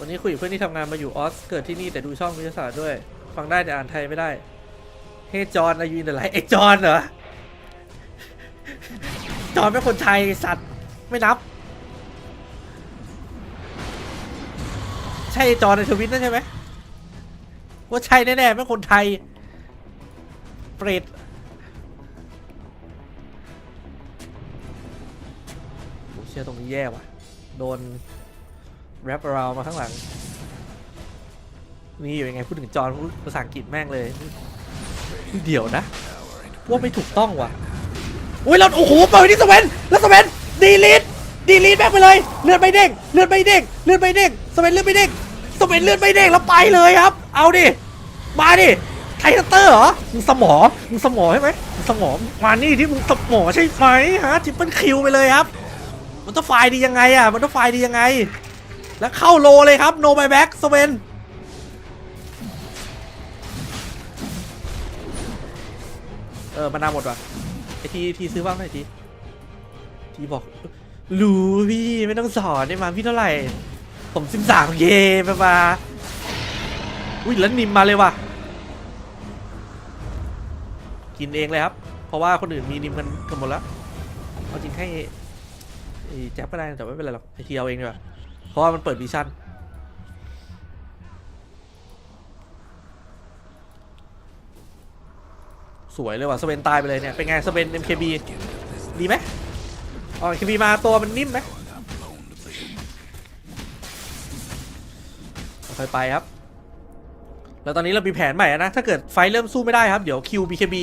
วันนี้คุยกับเพื่อนที่ทำงานมาอยู่ออสเกิดที่นี่แต่ดูช่องวิทยาศาสตร์ด้วยฟังได้แต่อ่านไทยไม่ได้เฮ้จอนอายุอินเดอร์ไลท์ไอจอนเหรอจอนเป็นคนไทยสัตว์ไม่นับใช่จอนในทวิตนั่นใช่ไหมว่าใช่แน่ๆเป็นคนไทยเปรตเชื่อตรงนี้แย่ว่ะโดนแรปเรามาข้างหลังนี่อยู่ยังไงพูดถึงจอนภาษาอังกฤษแม่งเลยเดี๋ยวนะว่าไม่ถูกต้องว่ะอุ้ยเราโอ้โหเปิดที่สเวนแล้วสเวนดีลีทแม่งไปเลยเลือดไม่เด้งสเวนเลือดไม่เด้งสเวนเลือดไม่เด้งแล้วไปเลยครับเอาดิมาดิไทเตอร์เหรอมึงสมอใช่ไหมมึงสมอมานี่ที่มึงสมอใช่ไหมฮะทิปเปิลคิวไปเลยครับมันต้องไฟดียังไงอ่ะมันต้องไฟดียังไงแล้วเข้าโลเลยครับโนบายแบ็กสเวนมันนาหมดว่ะไอทีซื้อบ้างไหมทีบอกรู้พี่ไม่ต้องสอนได้มาพี่เท่าไหร่ผม13 เยไปมาอุ้ยแล้วนิมมาเลยว่ะกินเองเลยครับเพราะว่าคนอื่นมีนิมกันหมดแล้วเอาจริงให้แจ๊บก็ได้แต่ไม่เป็นไรหรอกไอทีเอาเองดีกว่าเพราะว่ามันเปิดวิชั่นสวยเลยว่ะสเวนตายไปเลยเนี่ยเป็นไงสเวน MKB ดีไหมMKB มาตัวมันนิ่มไหมค่อยไปครับแล้วตอนนี้เรามีแผนใหม่นะถ้าเกิดไฟเริ่มสู้ไม่ได้ครับเดี๋ยวคิว BKB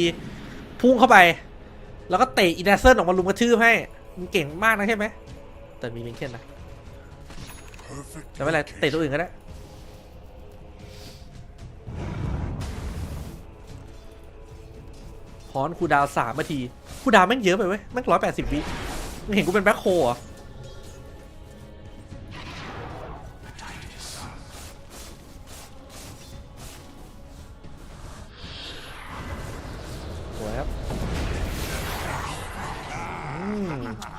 พุ่งเข้าไปแล้วก็เตะอีเดเซอร์ออกมาลุมกระทืบให้มันเก่งมากนะใช่ไหมแต่มีลิงเคนนะแต่ไม่เป็นไรเตะตัวอื่นก็ได้ฮอนคูดาว3 นาทีคูดาวแม่งเยอะไปเว้ยแม่ง180 วิมึงเห็นกูเป็นแบ็คโฮเหรอสวยครับ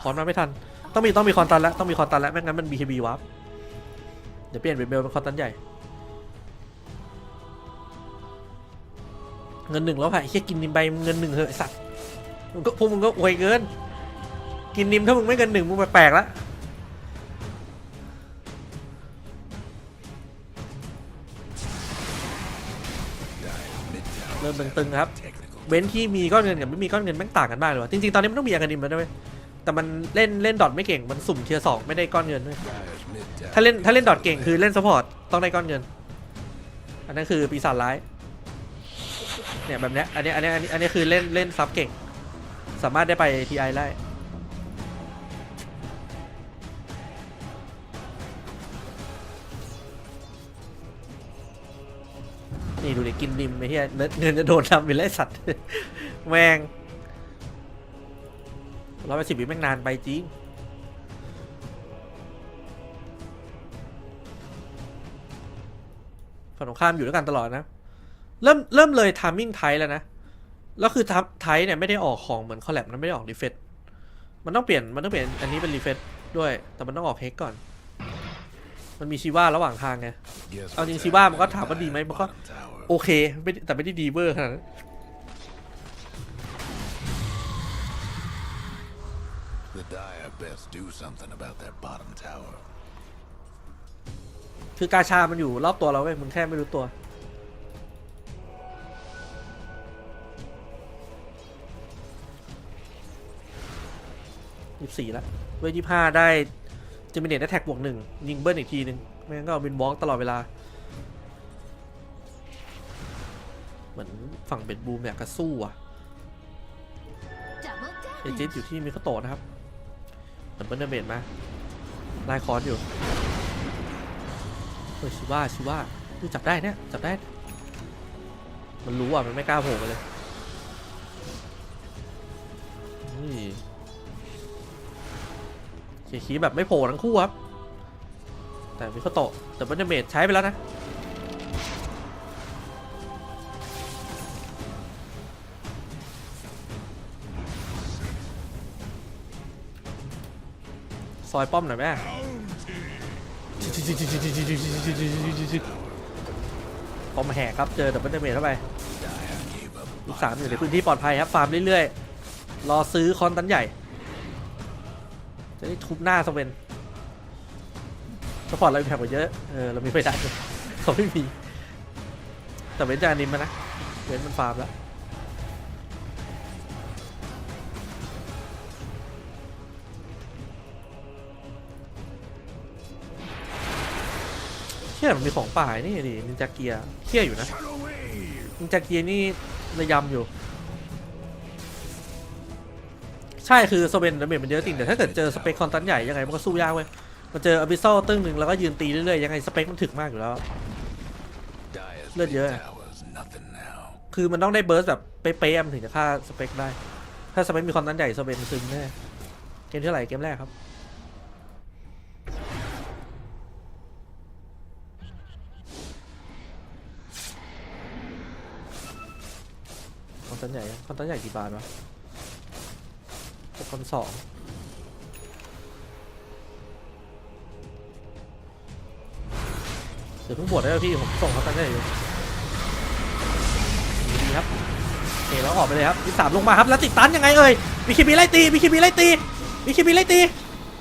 คอนมาไม่ทันต้องมีคอนตันแล้วต้องมีคอนตันแล้วไม่งั้นมัน BKB วับเดี๋ยวเปลี่ยนเป็นเบลเป็นคอนตันใหญ่เงิน1แล้วค่ะไอ้เหี้ยกินนิมไปเงิน1เหอะไอ้สัตว์พวกมึงก็อวยเกินกินนิมถ้ามึงไม่เงิน1มึงแปลกๆแล้วเริ่มตึงๆครับเว้นที่มีก้อนเงินกับไม่มีก้อนเงินแม่งต่างกันมากเลยวะจริงๆตอนนี้มันต้องมีอาการดิมแล้วด้วยแต่มันเล่นดอทไม่เก่งมันสุ่มเทียร์2ไม่ได้ก้อนเงินด้วยถ้าเล่นดอทเก่งคือเล่นซัพพอร์ตต้องได้ก้อนเงินอันนั้นคือปีศาจร้ายเนี่ยแบบเนี้ยอันนี้คือเล่นซับเก่งสามารถได้ไป TI ได้นี่ดูดิกินดิมไอ้เหี้ยเงินจะโดนทำเป็นไรสัตว์แม่ง180 วิแม่งนานไปจริงฝั่งตรงข้ามอยู่ด้วยกันตลอดนะเริ่มเลยทามมิ่งไทแล้วนะแล้วคือไทเนี่ยไม่ได้ออกของเหมือนคอลแลบนั้นไม่ได้ออกรีเฟซมันต้องเปลี่ยนอันนี้เป็นรีเฟซด้วยแต่มันต้องออกเฮกก่อนมันมีชีว่าระหว่างทางไงเอาจริงชีว่ามันก็ถามว่าดีไหมมันก็โอเคแต่ไม่ได้ดีเวอร์ขนาดนั้นคือกาชามันอยู่รอบตัวเราเว้ยมึงแค่ไม่รู้ตัว24แล้วด้วย25ได้จะมีเน็ตได้แท็กบวก1ยิงเบิ้ลอีกทีนึงไม่งั้นก็เอาบินบล็อกตลอดเวลาเหมือนฝั่งเบ็ดบูมเนี่ยก็สู้อ่ะเอเจนต์อยู่ที่มิคาโตะนะครับเหมือนเบิ้ลเดเมจมาไล่คอนอยู่เฮ้ยชิว่าดูจับได้เนี่ยจับได้มันรู้อ่ะมันไม่กล้าโผล่มาเลยนี่คีแบบไม่โผล่ทั้งคู่ครับแต่มิคาโตะแต่เบิ้ลเดเมจใช้ไปแล้วนะซอยป้อมหน่อยแม่ป้อมแหกครับเจอดับเบิลเดเมจเข้าไปลูก3อยู่ในพื้นที่ปลอดภัยครับฟาร์มเรื่อยๆรอซื้อคอนตันใหญ่จะได้ทุบหน้าสเวนสปอร์ตเรามีแผ่นกว่าเยอะเรามีไปได้เขาไม่มีแต่เว้นจากนิมมานะเว้นมันฟาร์มแล้วมันมีของป่านี่ดินินจาเกียร์เที่ยอยู่นะนินจาเกียร์นี่ระยำอยู่ใช่คือสเวนดาเมจมันเยอะจริงแต่ถ้าเกิดเจอสเปคคอนตันใหญ่ยังไงมันก็สู้ยากเว้ยมันเจออบิซอลตึ้งหนึ่งแล้วก็ยืนตีเรื่อยๆยังไงสเปคมันถึกมากอยู่แล้วเลือดเยอะคือมันต้องได้เบิร์สแบบเป๊ะๆมันถึงจะฆ่าสเปคได้ถ้าสเปคมีคอนตันใหญ่สเวนซึมแน่เกมที่ไหนเกมแรกครับคอนตันใหญ่กี่บาทวะ6,200เดี๋ยวเพิ่งบวชได้แล้วพี่ผมส่งคอนตันใหญ่อยู่ดีครับโอเคแล้วออกไปเลยครับ23ลงมาครับแล้วติดตันยังไงบีคีบีไล่ตี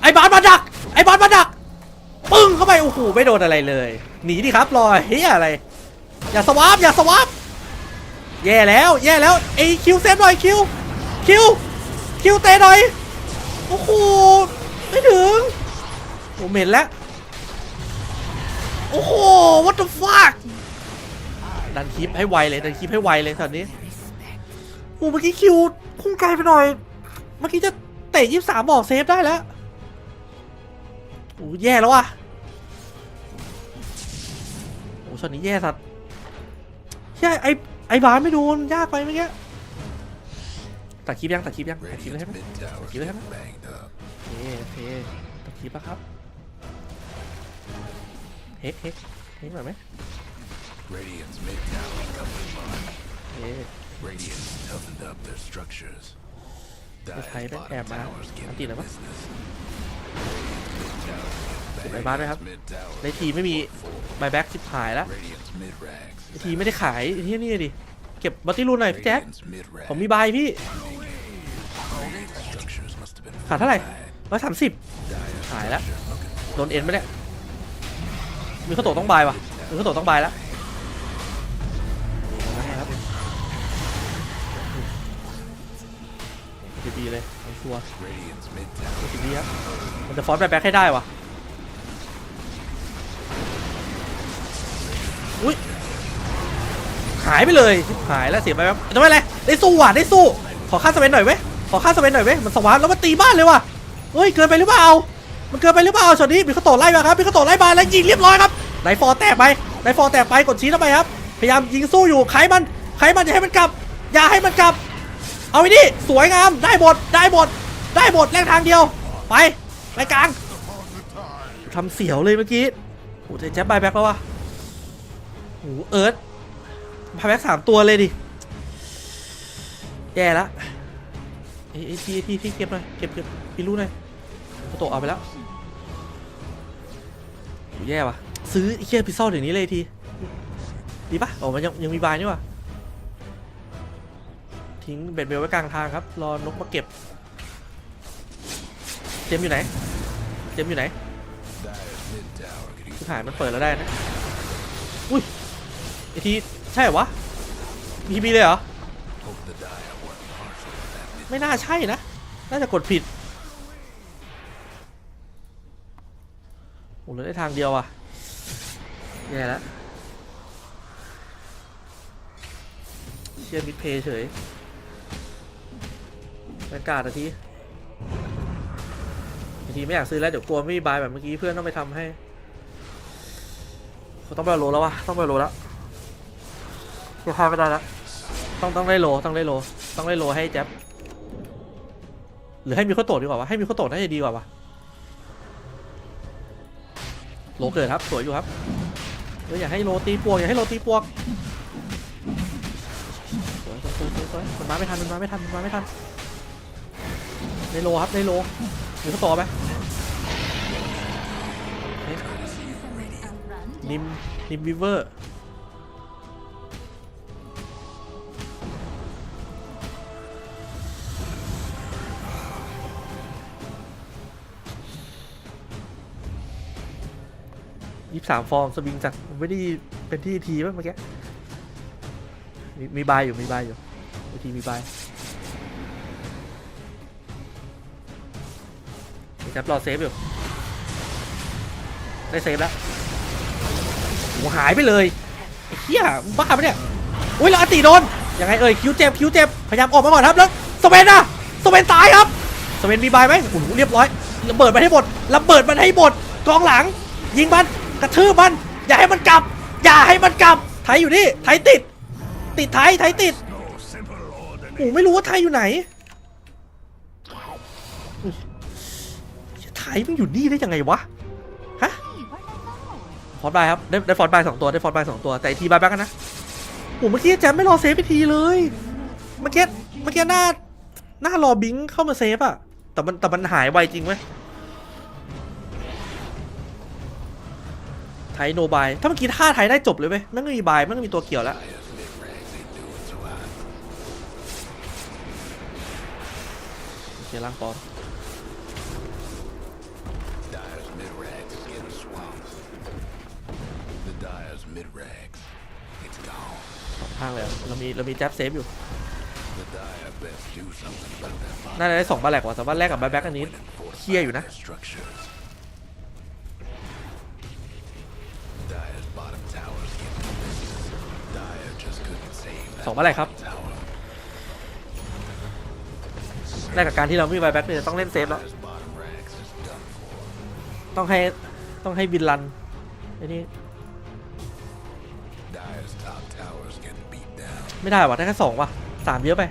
ไอ้บอลมาดักปึ้งเข้าไปโอ้โหไม่โดนอะไรเลยหนีดิครับรอยเฮียอะไรอย่าสวาปแย่แล้วไอ้คิวเซฟหน่อยคิวเตะหน่อยโอ้โหไม่ถึงโอ้เหม็นแล้วโอ้โห what the fuck ดันคลิปให้ไวเลยตอนนี้โอ้เมื่อกี้คิวพุ่งไกลไปหน่อยเมื่อกี้จะเตะ23บอกเซฟได้แล้วโอ้แย่แล้วว่ะโอ้ช็อตนี้แย่สัตว์ใช่ไอ้บาสไม่โดนยากไปเมื่อกี้ตัดคลิปแล้วใช่ไหมตัดคลิปแล้วใช่ไหมโอเคตัดคลิปแล้วครับเฮ้หน่อยไหม ไม่ใช้ไปแอบมาอันตีแล้วปะไอ้บ้านด้วยครับในทีไม่มีใบแบ็กสิบขายแล้วในทีไม่ได้ขายที่นี่ดิเก็บบัตตี้รูนหน่อยพี่แจ็คผมมีใบพี่ขาดเท่าไหร่130ขายแล้วโดนเอ็นไปเนี่ยมีข้าวโตต้องบายว่ะมีข้าวโตต้องบายแล้วนะครับดีเลยชัวร์ดีครับมันจะฟอร์สแบ็คให้ได้ว่ะอุ้ยหายไปเลยหายแล้วเสียไปแบบทำไมอะไรได้สู้ว่ะได้สู้ขอค่าสเปนหน่อยเว้ยขอค่าสเปนหน่อยเว้ยมันสวาร์แล้วมันตีบ้านเลยว่ะเฮ้ยเกินไปหรือเปล่ามันเกินไปหรือเปล่าช็อตนี้มีข้าวโตไล่มาครับมีข้าวโตไล่มาแล้วยิงเรียบร้อยครับไดฟอร์แตกไปกดชี้เข้าไปครับพยายามยิงสู้อยู่ไขมันอย่าให้มันกลับอย่าให้มันกลับเอาไปดิสวยงามได้หมดแลกทางเดียวไปกลางทำเสียวเลยเมื่อกี้โอ้โหแจ๊บใบแบ็คแล้ววะโอ้โหเอิร์ธใบแบ็ค3 ตัวเลยดิแย่ละที่เก็บหน่อยเก็บพี่รู้หน่อยโตเอาไปแล้วแย่ว่ะซื้อไอ้เคียพิซซ่าเดี๋ยวนี้เลยทีดีปะโอ้มันยังมีบายนี่ว่ะทิ้งเบ็ดเบลไว้กลางทางครับรอนกมาเก็บเจมอยู่ไหนสุดท้ายมันเปิดแล้วได้นะอุ้ยไอทีใช่เหรอวะมีเลยเหรอไม่น่าใช่นะน่าจะกดผิดโอ้เราได้ทางเดียวอ่ะแย่แล้วเชียร์มิดเพย์เฉยบรรยากาศทีไม่อยากซื้อแล้วเดี๋ยวกลัวไม่มีบายแบบเมื่อกี้เพื่อนต้องไปทำให้เขาต้องไปโลแล้ววะต้องไปโลแล้วจะพาไม่ได้แล้วต้องได้โลให้แจ๊บหรือให้มีข้อโตดีกว่าวะให้มีข้อโตน่าจะดีกว่าวะโลเกิดครับสวยอยู่ครับอยากให้โลตีปวกสวยมันมาไม่ทันในโลครับมีข้อโตไหมนิมวิเวอร์23 ฟองสวิงจากไม่ได้เป็นที่ทีป่ะเมื่อกี้มีบายอยู่ทีมีบายจับรอเซฟอยู่ได้เซฟแล้วโหหายไปเลยไอ้เหี้ยบ้าปะเนี่ยอุ้ยแล้วอติโดนยังไงคิวเจ็บพยายามออกมาก่อนครับแล้วสเปนตายครับสเปนมีบายไหมโอ้โหเรียบร้อยระเบิดมันให้หมดกองหลังยิงมันกระทืบมันอย่าให้มันกลับไทยอยู่นี่ไทยติดไทยติดโอ้ไม่รู้ว่าไทยอยู่ไหนไทยมันอยู่นี่ได้ยังไงวะฮะฟอร์ดบายครับได้ฟอร์ดบาย2 ตัวแต่ทีบายแบ็กกันนะโอ้เมื่อกี้แจมไม่รอเซฟไปทีเลยเมื่อกี้หน้ารอบิงเข้ามาเซฟอะแต่มันหายไวจริงไหมไทยโนบายถ้าเมื่อกี้ท่าไทยได้จบเลยไหมไม่มีบายไม่มีตัวเกี่ยวแล้วโอเคล่างปอนทางเลยเรามีแจ็บเซฟอยู่น่าจะได้2 บาแลกว่ะแต่ว่าแลกกับแบ็คอันนี้เคี่ยอยู่นะ2 บาแลกครับแลกกับการที่เราไม่มีแบ็คเนี่ยต้องเล่นเซฟแล้วต้องให้บินรันไอ้นี่ไม่ได้ว่ะได้แค่2ว่ะ3เยอะไป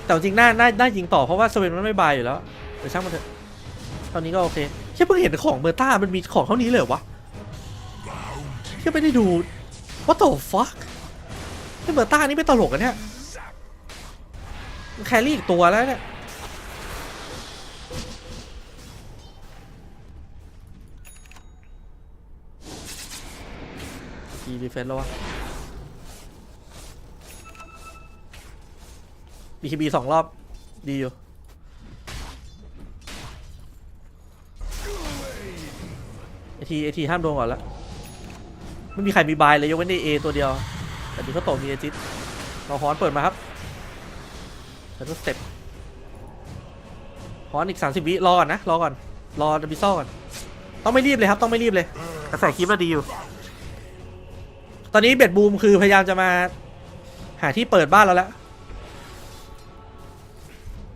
แต่จริงน่ายิงต่อเพราะว่าสเวนมันไม่บายอยู่แล้วแต่ช่างมันเถอะตอนนี้ก็โอเคแค่เพิ่งเห็นของเบอร์ต้ามันมีของเท่านี้เลยวะแค่ไม่ได้ดู what the fuck เบอร์ต้านี่ไม่ตลกกันเนี่ย แครี่อีกตัวแล้วเนี่ยดีเฟนส์แล้ววะ BKB 2 รอบดีอยู่ไอทีห้ามโดนก่อนแล้วไม่มีใครมีบายเลยยกเว้นใน A ตัวเดียวแต่ดูเขาโตมีเอจิตเราฮอนเปิดมาครับแล้วก็สเต็ปฮอนอีก30 วิรอก่อนนะรอก่อนรอดับบิซอก่อนต้องไม่รีบเลยครับต้องไม่รีบเลยกระแสคลิปเราดีอยู่ตอนนี้เบ็ดบูมคือพยายามจะมาหาที่เปิดบ้านเราแล้ว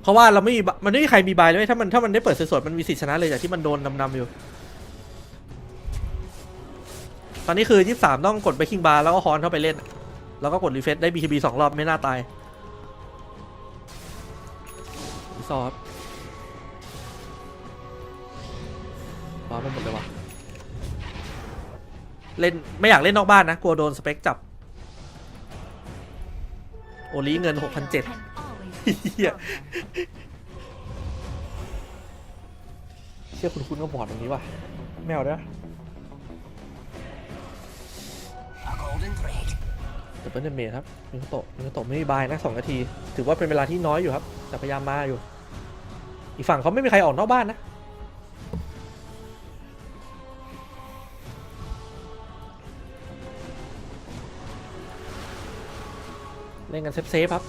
เพราะว่ามันไม่มีใครมีบายเลยถ้ามันได้เปิดสดๆมันมีสิทธิชนะเลยจากที่มันโดนนำอยู่ตอนนี้คือ23ต้องกดไปคิงบาร์แล้วก็ฮอนเข้าไปเล่นแล้วก็กดรีเฟซได้ BKB 2 รอบไม่น่าตายซอฟพร้อมหมดเลยวะเล่นไม่อยากเล่นนอกบ้านนะกลัวโดนสเปคจับโอลีเงิน 6,700 เฮียเชื่อคุณก็บอดตรงนี้ว่ะแมวเด้อเดี๋ยวเป็นเมทครับมิโกโตะไม่มีบายนะ2 นาทีถือว่าเป็นเวลาที่น้อยอยู่ครับแต่พยายามมาอยู่อีกฝั่งเขาไม่มีใครออกนอกบ้านนะเล่นกันเซฟครับ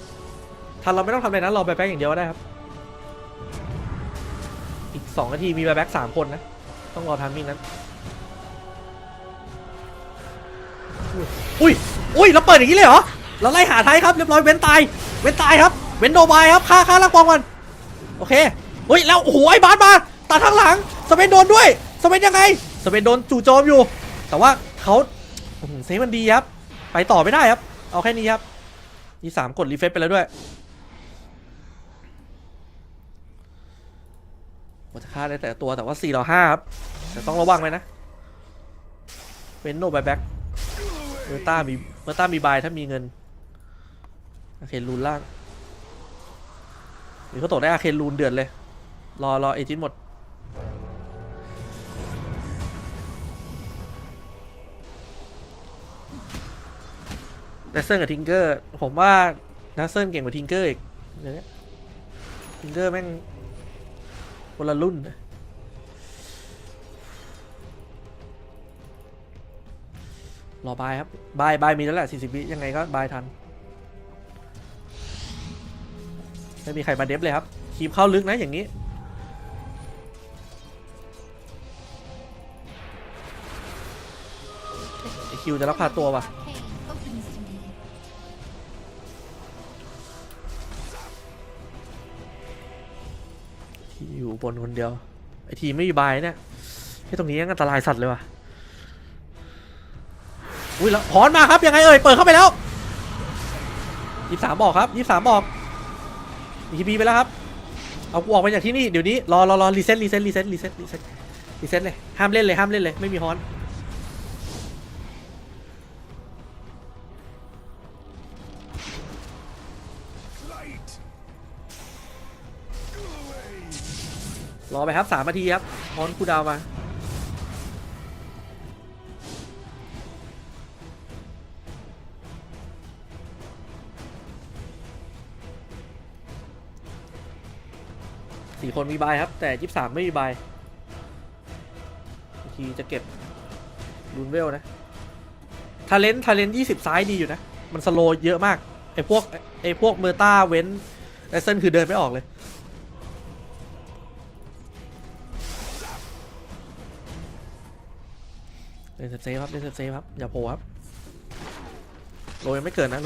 ถ้าเราไม่ต้องทำอะไรนะรอแบ็คอย่างเดียวก็ได้ครับอีก2 นาทีมีแบ็ค3 คนนะต้องรอทามมิ่งนั้นอุ้ยเราเปิดอย่างนี้เลยเหรอเราไล่หาไทยครับเรียบร้อยเว้นตายครับเว้นโดบายครับฆ่าลักปองก่อนโอเคแล้วโอ้โหไอ้บาสมาตัดทางหลังสเปนโดนด้วยสเปนยังไงสเปนโดนจู่โจมอยู่แต่ว่าเขาเซฟมันดีครับไปต่อไม่ได้ครับเอาแค่นี้ครับนี่3กดรีเฟซไปแล้วด้วยว่าจะฆ่าได้แต่ตัวแต่ว่า4 ต่อ 5ครับแต่ต้องระวังไว้นะเป็นโนบายแบ็คเมอร์ต้ามีบายถ้ามีเงินอาเคนรูนล่างมีเขาตกได้อาเคนรูนเดือดเลยรอเอจินหมดนัสเซิลกับทิงเกอร์ผมว่านัสเซิลเก่งกว่าทิงเกอร์อีกเนี่ยทิงเกอร์แม่งคนละรุ่นรอบายครับบายมีแล้วแหละ40 วิยังไงก็บายทันไม่มีใครมาเดฟเลยครับคีบเข้าลึกนะอย่างนี้ไอคิวจะรับพาตัวว่ะที่อยู่บนคนเดียวไอทีไม่มีบายเนี่ยที่ตรงนี้ยังอันตรายสัตว์เลยว่ะอุ้ยแล้วหอนมาครับยังไงเปิดเข้าไปแล้ว23บอกครับ23บอกBKBไปแล้วครับเอากูออกไปจากที่นี่เดี๋ยวนี้รอรีเซ็ตเลยห้ามเล่นเลยไม่มีฮอนรอไปครับ3 นาทีครับฮอนคูดาวมา4 คนมีบายครับแต่23ไม่มีบายทีจะเก็บรูนเวลนะทาเลนต์20ซ้ายดีอยู่นะมันสโลว์เยอะมากไอพวกเมอร์ต้าเว้นไอเซนคือเดินไม่ออกเลยเล่นเซฟครับอย่าโผล่ครับโลยังไม่เกิดนะโล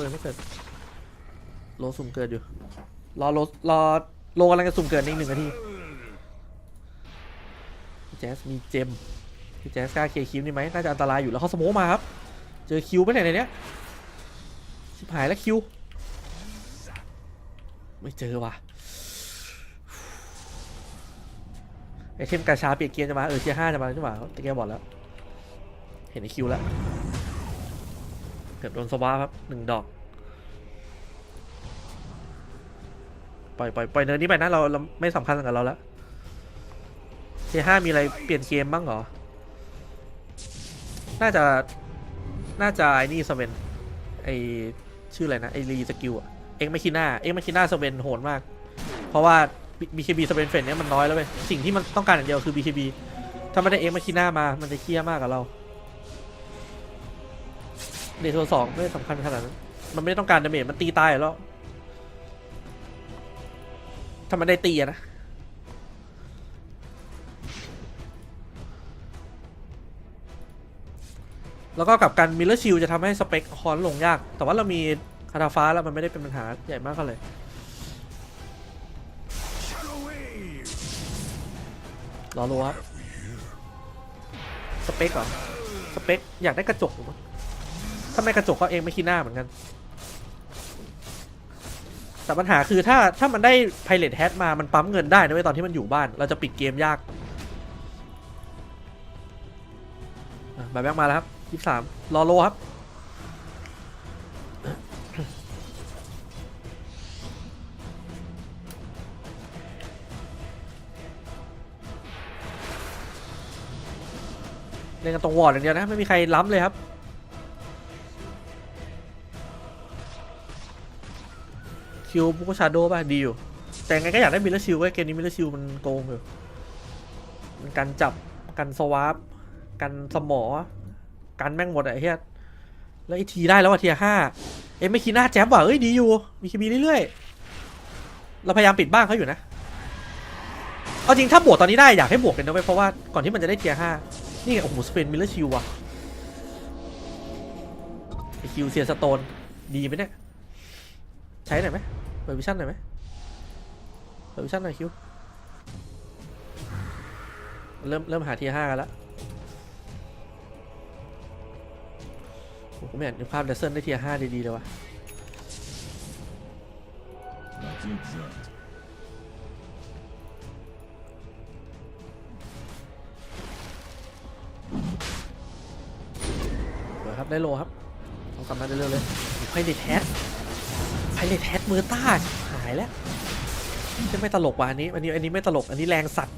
สุ่มเกิดอยู่รอโลกำลังจะสุ่มเกิดอีก1 นาทีแจ๊สมีเจมพี่แจ๊สกล้าเคคิวนี่ไหมน่าจะอันตรายอยู่แล้วเขาสโมกมาครับเจอคิวไปไหนในเนี้ยชิบหายแล้วคิวไม่เจอว่ะไอเทมกาชาเปลี่ยนเกียร์จะมาเกียร์5จะมาใช่ไหมแต่แกบอกแล้วเห็นไอคิวแล้วเกือบโดนสวาครับ1 ดอก ปล่อยเนินนี้ไปนะเราไม่สำคัญกับเราแล้วเทีย5มีอะไรเปลี่ยนเกมบ้างเหรอน่าจะไอ้นี่สเวนไอชื่ออะไรนะไอรีสกิลเอ็กมาคิน่าสเวนโหดมากเพราะว่า BKB สเวนเฟนเนี่ยมันน้อยแล้วเว้ยสิ่งที่มันต้องการอย่างเดียวคือ BKB ถ้าไม่ได้เอ็กมาคิน่ามามันจะเครียดมากกับเราเดทโซ2ไม่สำคัญขนาดนั้นมันไม่ได้ต้องการดาเมจมันตีตายแล้วถ้ามันได้ตีนะแล้วก็กับการมิลเลอร์ชิลจะทำให้สเปคคอนลงยากแต่ว่าเรามีคาถาฟ้าแล้วมันไม่ได้เป็นปัญหาใหญ่มากก็เลยรอรู้ครับสเปคเหรอสเปคอยากได้กระจกถ้าไม่กระจกก็เองไม่ขี้หน้าเหมือนกันแต่ปัญหาคือถ้ามันได้ไพเรตแฮทมามันปั๊มเงินได้นะเว้ยตอนที่มันอยู่บ้านเราจะปิดเกมยากบายแบ็กมาแล้วครับ23รอโลครับเล่นกันตรงวอร์ดอย่างเดียวนะไม่มีใครล้ำเลยครับคิวบุกชาโดป่ะดีอยู่แต่ไงก็อยากได้มิลเลอร์ชิลเว้ยเกมนี้มิลเลอร์ชิลมันโกงอยู่มันกันจับกันสวาปกันสมอกันแม่งหมดไอ้เหี้ยแล้วไอทีได้แล้วอะเทีย5ไม่คีน่าแจ๊บว่ะเอ้ยดีอยู่มีคีบีเรื่อยๆเราพยายามปิดบ้างเขาอยู่นะเอาจริงถ้าบวกตอนนี้ได้อยากให้บวกกันนะเว้ยเพราะว่าก่อนที่มันจะได้เทีย5นี่ไงโอ้โหสเปนมิลเลอร์ชิลว่ะไอคิวเซียสโตนดีไหมเนี่ยใช้หน่อยไหมเปิดวิชั่นหน่อยไหมเปิดวิชั่นหน่อยคิวเริ่มหาเทีย5กันแล้วผมไม่เห็นภาพเดซเซิลได้เทีย5ดีๆเลยวะเปิดครับได้โลครับต้องกลับมาเรื่อยๆเลยไพเรตแฮทเมอร์ต้าหายแล้วจะไม่ตลกว่ะอันนี้ไม่ตลกอันนี้แรงสัตว์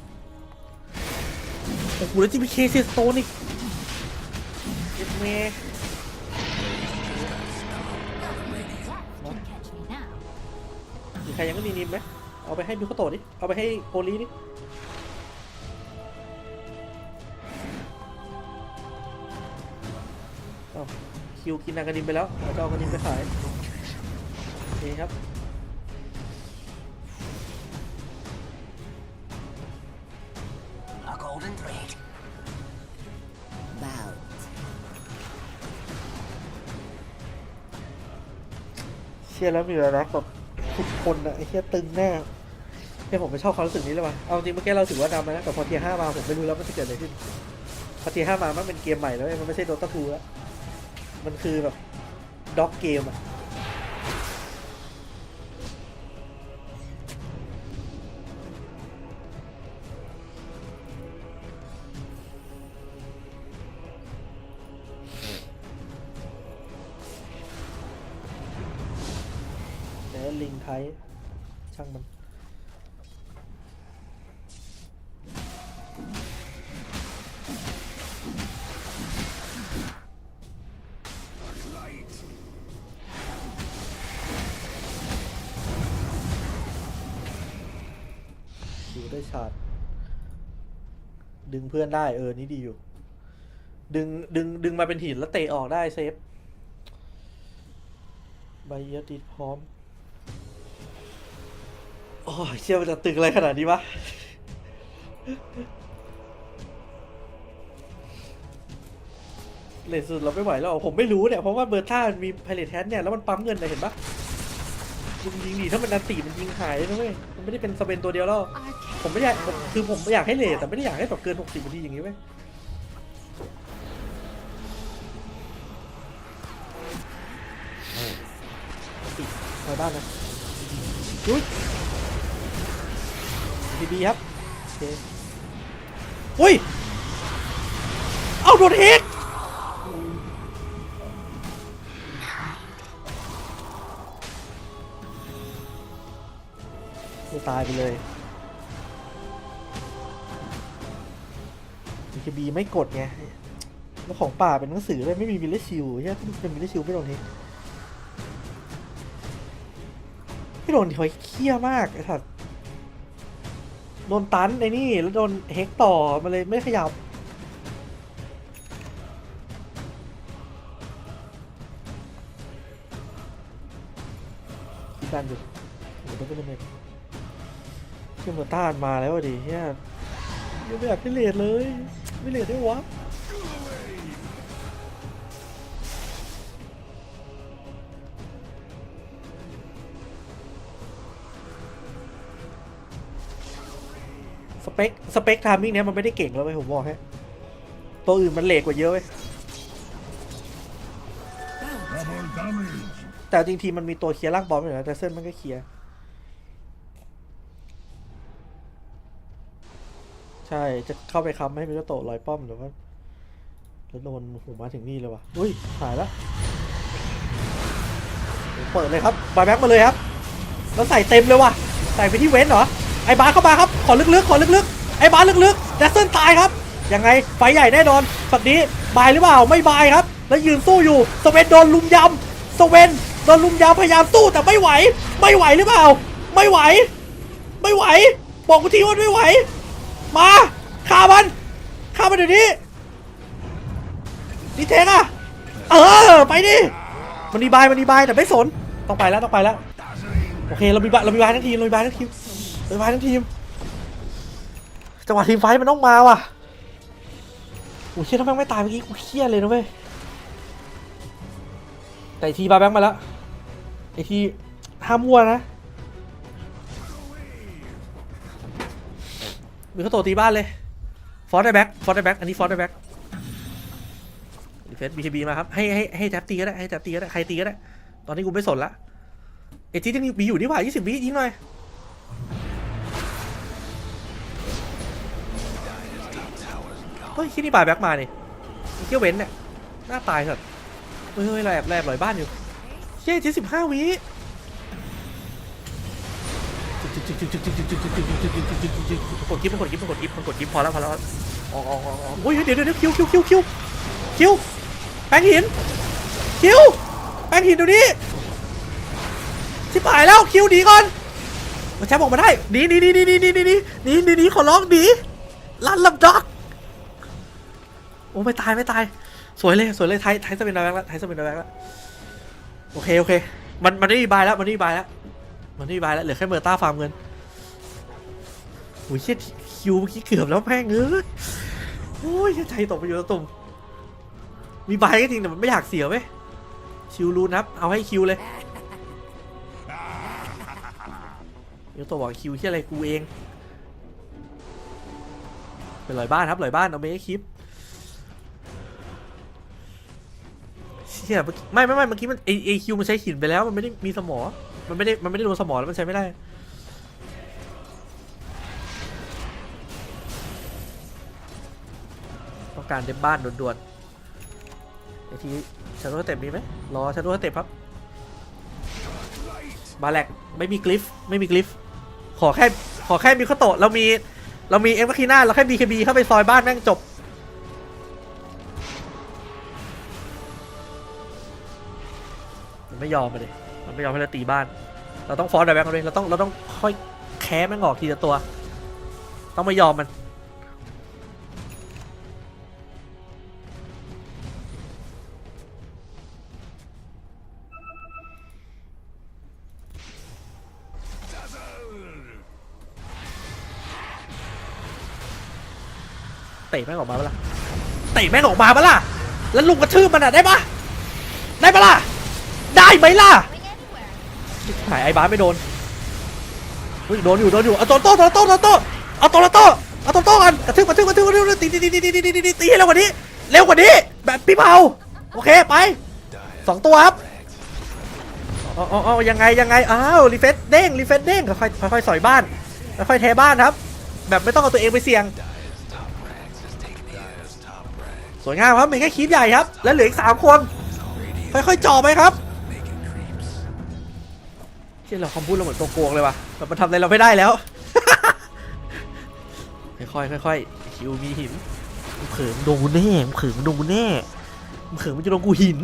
โอ้โหแล้วจีพีเคเซียสโตนอีกเจ็บเมย์มีใครยังไม่มีนิมไหมเอาไปให้บิวโคโตะดิเอาไปให้โอลีดิคิวกินนางกระดิมไปแล้วเราจะเอากระดิมไปขายโอเคครับเชียร์แล้วมีอะไรรักแบบทุกคนอะไอ้เชี่ยตึงแน่ผมไม่ชอบความรู้สึกนี้เลยว่ะเอาจริงเมื่อกี้เราถือว่าดำนะแต่พอเทียร์5มาผมไม่รู้แล้วมันจะเกิดอะไรขึ้นพอเทียร์5มามันเป็นเกมใหม่แล้วมันไม่ใช่โดต้า2แล้วมันคือแบบด็อกเกมอะลิงไทยช่างมันอยู่ได้ชาร์จดึงเพื่อนได้นี่ดีอยู่ดึงมาเป็นหินแล้วเตะออกได้เซฟใบเยอะติดพร้อมโอ้ยเชี่ยมันจะตึงอะไรขนาดนี้วะเลนสุดเราไม่ไหวแล้วผมไม่รู้เนี่ยเพราะว่าเบอร์ท่ามีไพเรตแฮทเนี่ยแล้วมันปั๊มเงินเลยเห็นปะยิงดีถ้ามันนันตีมันยิงหายนะเว้ยมันไม่ได้เป็นสเปนตัวเดียวแล้วผมไม่อยากคือผมอยากให้เลทแต่ไม่ได้อยากให้แบบเกิน60นาทีอย่างนี้เว้ยไปบ้านนะยุ้ยดีครับโอเคอุ้ยเอาโดนเฮก ตายไปเลยBKB ไม่กดไงแล้วของป่าเป็นหนังสือเลยไม่มีวิลเลจชิลใช่ไหมเป็นวิลเลจชิลไม่โดนทีไม่โดนทีเขาเขี้ยมากไอ้สัสโดนตันไอ้นี่แล้วโดนเฮกต่อมาเลยไม่ขยับคิดดันอยู่เดี๋ยวไม่เป็นเชื่อมต้านมาแล้วดิเฮียยังไม่อยากได้เลดเลยไม่เลดได้วะสเปคทามมิ่งเนี้ยมันไม่ได้เก่งแล้วเว้ยผมบอกให้ตัวอื่นมันเหล็กกว่าเยอะเว้ยแต่จริงทีมันมีตัวเคลียร์ล่างบอมอยู่นะแต่เส้นมันก็เคลียร์ใช่จะเข้าไปค้ำให้มิโตโตะลอยป้อมหรือว่าแล้วโดนหูมาถึงนี่เลยว่ะอุ้ยหายแล้วเปิดเลยครับบายแบ็กมาเลยครับแล้วใส่เต็มเลยว่ะใส่ไปที่เว้นเหรอไอ้บาร์เข้ามาครับขอลึกๆไอ้บาร์ลึกๆแดสเซิลตายครับยังไงไฟใหญ่แน่นอนฝั่งนี้บายหรือเปล่าไม่บายครับแล้วยืนสู้อยู่สเวนโดนลุมยำสเวนโดนลุมยำพยายามสู้แต่ไม่ไหวหรือเปล่าไม่ไหวบอกกูทีว่าไม่ไหวมาฆ่ามันเดี๋ยวนี้ดีเทคอะไปดิมันดีบายแต่ไม่สนต้องไปแล้วโอเคเรามีบายทั้งทีมจังหวะทีมไฟมันต้องมาว่ะโอ้เชี่ยถ้าแม่งไม่ตายเมื่อกี้กูเครียดเลยนะเว้ยแต่ทีบาแบ็กมาแล้วไอทีห้ามมั่วนะมีเขาโตตีบ้านเลยฟอร์ดได้แบ็กอันนี้ฟอร์ดได้แบ็กดีเฟสBKBมาครับให้แท็บตีก็ได้ใครตีก็ได้ตอนนี้กูไม่สนละไอทีที่มีอยู่นี่หว่า20 วิยิงหน่อยเฮ้ยคิดนี่บายแบ็กมาเนี่ยเกี้ยวเว้นเนี่ยหน้าตายสัตว์เฮ้ยแลบลอยบ้านอยู่เฮ้ย15 วิกดกิ๊บพอแล้วอ๋อโอ้ยเดี๋ยวคิวแป้งหินเดี๋ยวนี้ชิบหายแล้วคิวดีก่อนมาแชมป์ออกมาได้ดีขอร้องดีลั่นลำด็อกโอ้ไม่ตายสวยเลยไทยจะเป็นดาวแบ็กแล้วโอเคมันไม่ได้บายแล้วเหลือแค่เมอร์ต้าฟาร์มเงินโอ้ยเชี่ยคิวเมื่อกี้เกือบแล้วแม่งโอ้ยใจตกไปอยู่แล้วตุ่มมีบายก็จริงแต่มันไม่อยากเสียเว้ยชิวรูนับเอาให้คิวเลยเดี๋ยวตัวบอกคิวที่อะไรกูเองเป็นลอยบ้านครับเอาเมย์คลิปเชี่ยไม่เมื่อกี้มันเอคิวมันใช้หินไปแล้วมันไม่ได้มีสมองมันไม่ได้โดนสมองแล้วมันใช้ไม่ได้ต้องการเด็บบ้านด่วนๆไอทีชาโดว์สเต็ปมีไหมรอชาโดว์สเต็ปครับบาแลกไม่มีกลิฟขอแค่มีข้อโตเรามีเอ็มวัคคีน่าเราแค่ BKB เข้าไปซอยบ้านแม่งจบมันไม่ยอมเลยให้เราตีบ้านเราต้องฟอร์ดแบ็กเลยเราต้องค่อยแค้แม่งออกทีละตัวต้องไม่ยอมมันเตะแม่งออกมาปะล่ะแล้วลุงกระทืบมันได้ปะล่ะได้ไหมล่ะหายไอ้บ้าไม่โดนโดนอยู่เอาโตโต้กันกระทืบตีให้เร็วกว่านี้แบบพี่เผาโอเคไป2 ตัวครับยังไงอ้าวรีเฟซเด้งค่อยสอยบ้านค่อยเทบ้านครับแบบไม่ต้องเอาตัวเองไปเสี่ยงสวยงามครับมีแค่คีบใหญ่ครับแล้วเหลืออีก3 คนค่อยๆจ่อไปครับเชื่อเราคำพูดเราเหมือนตัวโกงเลยว่ะ มันทำอะไรเราไม่ได้แล้ว ค่อยๆค่อยๆคิวมีหินมึงเขินโดนแน่มึงเขินโดนแน่มึงเขินมันจะโดนกูหิน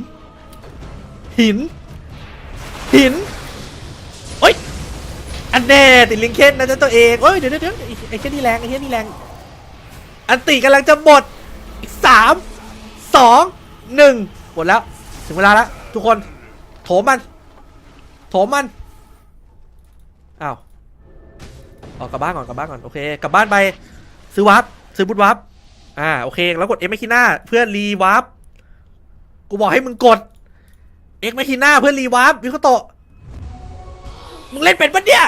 โอ๊ยอันแน่ติดลิงเคนนะจ๊ะตัวเองโอ๊ยเดี๋ยวไอ้แค่นี้แรงอันติกำลังจะหมดอีก3 2 1หมดแล้วถึงเวลาแล้วทุกคนโถมมันอ้าวออกกลับบ้านก่อนโอเคกลับบ้านไปซื้อบูทวาร์ปโอเคแล้วกด X ไม่ขี้หน้าเพื่อรีวาร์ปกูบอกให้มึงกด X ไม่ขี้หน้าเพื่อรีวาร์ปวิโคโตะมึงเล่นเป็นปะเนี่ย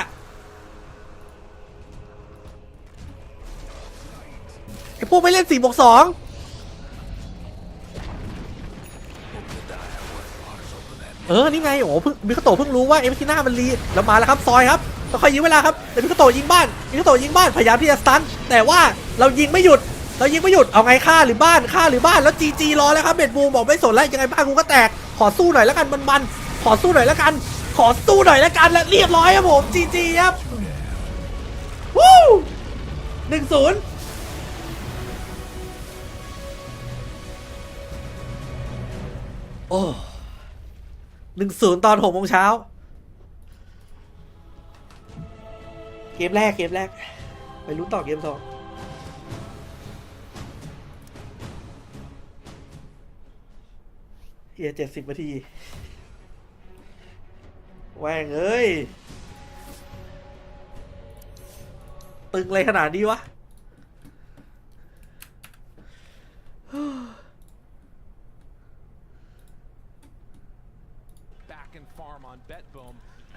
ไอพวกไม่เล่น4+2นี่ไงโอ้วิโคโตะเพิ่งรู้ว่า X ไม่ขี้หน้ามันรีแล้วมาแล้วครับซอยครับค่อยยื้อเวลาครับแต่วิโคโตะยิงบ้านพยายามที่จะสตันแต่ว่าเรายิงไม่หยุดเอาไงฆ่าหรือบ้านแล้วจีรอแล้วครับเบ็ดบูมบอกไม่สนแล้วยังไงบ้านกูก็แตกขอสู้หน่อยแล้วกันมันขอสู้หน่อยแล้วกันและเรียบร้อยครับผมจีครับวู้1-0โอ้1-0ตอน6 โมงเช้าเกมแรกไปลุ้นต่อเกม2เฮีย70 นาทีแหวงเอ้ยตึงอะไรขนาดนี้วะ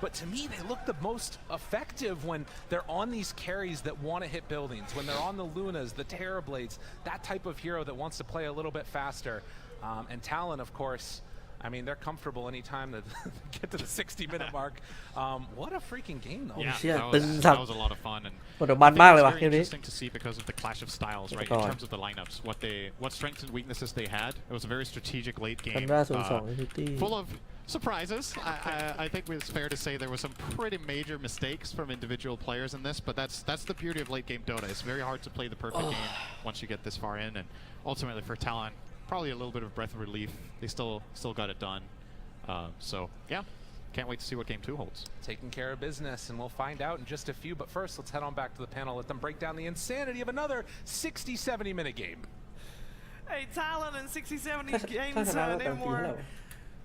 But to me, they look the most effective when they're on these carries that want to hit buildings, when they're on the Lunas, the Terrorblades, that type of hero that wants to play a little bit faster. And Talon, of course, I mean, they're comfortable anytime that they get to the 60-minute mark. What a freaking game, though. Yeah, that was a lot of fun. And it's very interesting to see because of the clash of styles, right, in terms of the lineups, what strengths and weaknesses they had. It was a very strategic late game, full of surprises. I think it's fair to say there were some pretty major mistakes from individual players in this, but that's the beauty of late game Dota. It's very hard to play the perfect game once you get this far in, and ultimately for Talon, probably a little bit of breath of relief. They still got it done. So yeah, can't wait to see what game 2 holds. Taking care of business, and we'll find out in just a few. But first, let's head on back to the panel. Let them break down the insanity of another 60, 70-minute game. Hey, Talon and 60, 70 games, no more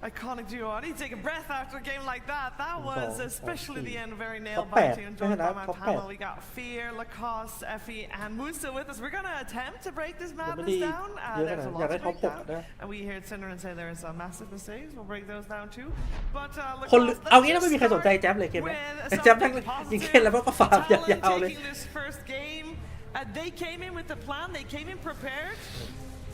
iconic duo. I need to take a breath after a game like that. That was especially the end very nail-biting and joined by my panel. We got Fear, Lacoste, Effie, and Moon still with us. We're gonna attempt to break this madness down. There's a lot to break down, and we hear Tundra and say there is some massive mistakes. We'll break those down too. But เอางี้แล้วไม่มีใครสนใจแจ๊บเลยเกมนี้แจ๊บทั้งยิงเคนแล้วก็ฟาร์มยาวๆเลย They came in with a plan. They came in prepared.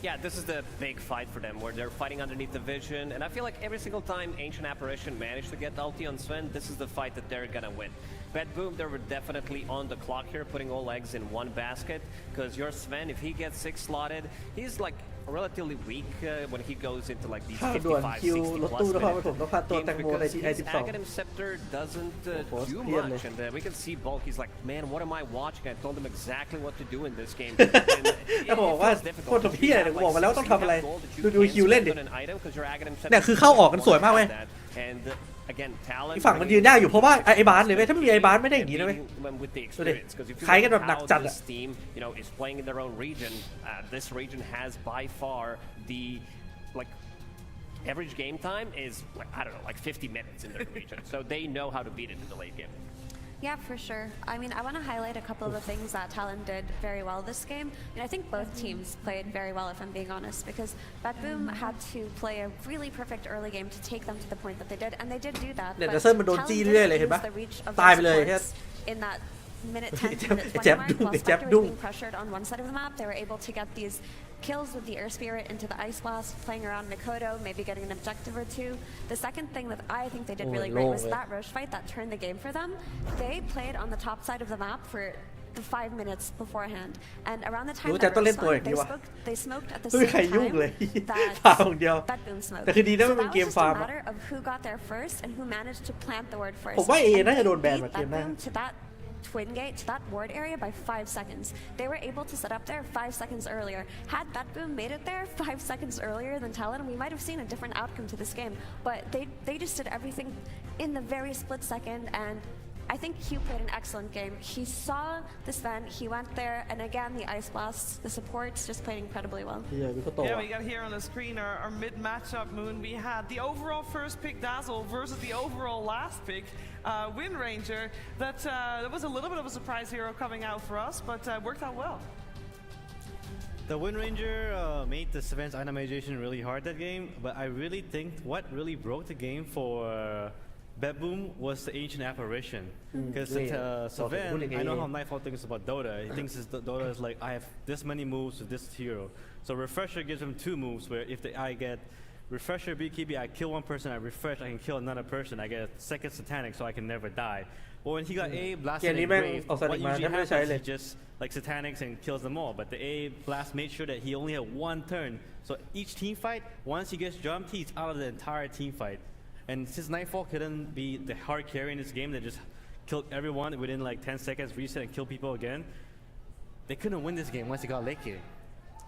Yeah, this is the big fight for them, where they're fighting underneath the vision, and I feel like every single time Ancient Apparition managed to get ulti on Sven, this is the fight that they're gonna win. Bet Boom, they were definitely on the clock here, putting all eggs in one basket, because your Sven, if he gets 6 slotted, he's like relatively weak when he goes into like these 55, 60 plus minute games, because his Aghanim Scepter doesn't do much, and we can see Bulk, he's like, man, what am I watching? I told him exactly what to do in this game. แล้วบอกว่าโคตรเพี้ยเลยบอกมาแล้วต้องทำอะไรดูคิวเล่นดิเนี่ยคือเข้าออกกันสวยมากเว้ยอีกฝั่งมันยืนยากอยู่เพราะว่าไอ้บาสเลยเว้ยถ้าไม่มีไอ้บาสไม่ได้อย่างนี้นะเว้ยดูดิใครกันแบบหนักจัดอะ This region has by far the like average game time is like I don't know like 50 minutes in their region, so they know how to beat it in the late game. Yeah, for sure. I mean, I want to highlight a couple of the things that Talon did very well this game. And I think both teams played very well, if I'm being honest, because Bet Boom had to play a really perfect early game to take them to the point that they did, and they did do that. But Talon did use the reach of their supports in that minute 10 to minute 20 mark. While Spectre was being pressured on one side of the map, they were able to get these kills with the Air Spirit into the Ice Blast, playing around Mikoto, maybe getting an objective or two. The second thing that I think they did really great was that Roche fight that turned the game for them. They played on the top side of the map for the 5 minutes beforehand, and around the time that they smoked at the same time that Bet Boom smoked. So that was just a matter of who got there first and who managed to plant the word first. And they beat Bet Boom to that twin gate to that ward area by 5 seconds. They were able to set up there 5 seconds earlier. Had BetBoom made it there 5 seconds earlier than Talon, we might have seen a different outcome to this game. But they just did everything in the very split second, and I think Q played an excellent game. He saw this vent, he went there, and again the ice blasts, the supports just played incredibly well. Yeah, we got here on the screen our mid matchup, Moon. We had the overall first pick Dazzle versus the overall last pick Wind Ranger. That was a little bit of a surprise hero coming out for us, but worked out well. The Wind Ranger made the Savannah's itemization really hard that game, but I really think what really broke the game for BetBoom was the Ancient Apparition. Because Savan, I know how Nightfall thinks about Dota. He thinks Dota is like, I have this many moves with this hero. So Refresher gives him 2 moves where if I get Refresher BKB, I kill one person, I refresh, I can kill another person. I get a second Satanic so I can never die. But when he got A blasted in Grave, what usually happens is he just like Satanics and kills them all. But the A blast made sure that he only had 1 turn. So each team fight, once he gets jumped, he's out of the entire team fight. And since Nightfall couldn't be the hard carry in this game that just killed everyone within like 10 seconds, reset and kill people again, they couldn't win this game once they got late game.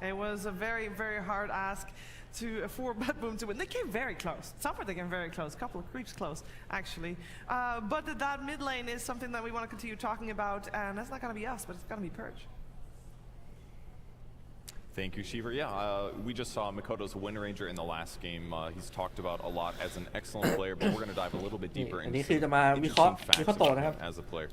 It was a very, very hard ask for BetBoom to win. They came very close. Somewhere they came very close. A couple of creeps close, actually. But that mid lane is something that we want to continue talking about, and that's not going to be us, but it's going to be Purge. Thank you, Shiver. Yeah, we just saw Mikoto's Wind Ranger in the last game. He's talked about a lot as an excellent player, but we're going to dive a little bit deeper into some interesting facts about him as a player.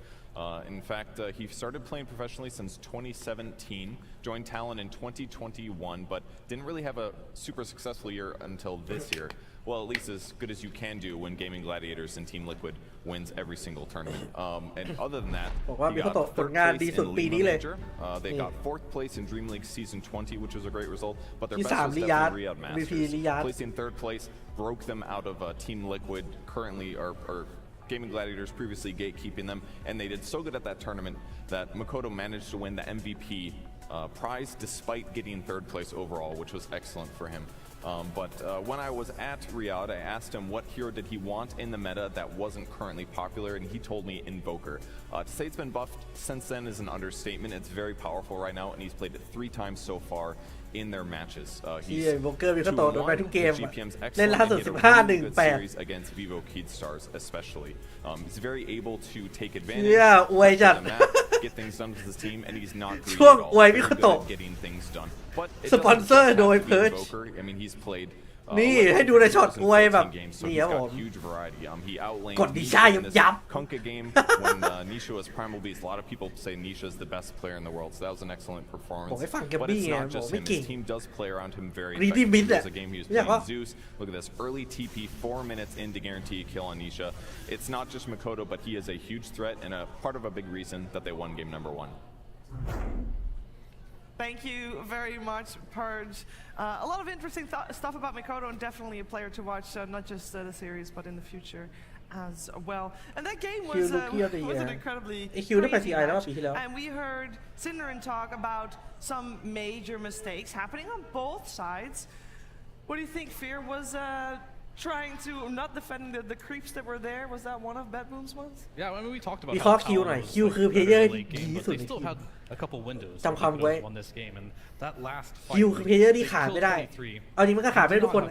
In fact, he started playing professionally since 2017, joined Talon in 2021, but didn't really have a super successful year until this year. Well, at least as good as you can do when Gaming Gladiators and Team Liquid wins every single tournament. And other than that, he got 3rd place in Lima Major. They got 4th place in Dream League Season 20, which was a great result. But their best was definitely Riyadh Masters. Placing 3rd place broke them out of Team Liquid currently, or Gaming Gladiators previously gatekeeping them, and they did so good at that tournament that Mikoto managed to win the MVP prize despite getting 3rd place overall, which was excellent for him. But when I was at Riyadh, I asked him what hero did he want in the meta that wasn't currently popular, and he told me Invoker. To say it's been buffed since then is an understatement. It's very powerful right now, and he's played it 3 times so far in their matches. He's 2-1 with GPM's excellent and hit a really good series against Vivo Keydstars especially. He's very able to take advantage of the map, get things done with his team, and he's not greedy at all. Very good at getting things done. But it doesn't just have to be Invoker. I mean, he's played นี่ให้ดูในช็อตอวยแบบ so นี่ he's ครับผ got ม huge variety. He outlaned กดดิชา Nisha in this ยับ Kunkka game when Nisha was Primal Beast. A lot of people say Nisha is the best player in the world, so that was an excellent performance. บอกให้ฟัง But it's not just him. His team does play around him very Greedy effectively. mid There was a game he was playing ว่า Zeus. Look at this early TP, 4 minutes in to guarantee a kill on Nisha. It's not just Mikoto, but he is a huge threat and a part of a big reason that they won game number 1. Thank you very much, Purge. A lot of interesting stuff about Mikoto, and definitely a player to watch, not just the series, but in the future as well. And that game was an incredibly crazy match. And we heard Synderen talk about some major mistakes happening on both sides. What do you think, Fear? Was trying to not defend the creeps that were there? Was that one of BetBoom's ones? Yeah, I mean, we talked about วิเคราะห์คิวหน่อยคิวคือเพลเยอร์ที่ดีที่สุดในทีม a couple windows จำคำไว้ won this game, and that last คิวคือเพลเยอร์ที่ขาดไม่ได้เอาจริงมันก็ขาดไม่ได้ทุกคน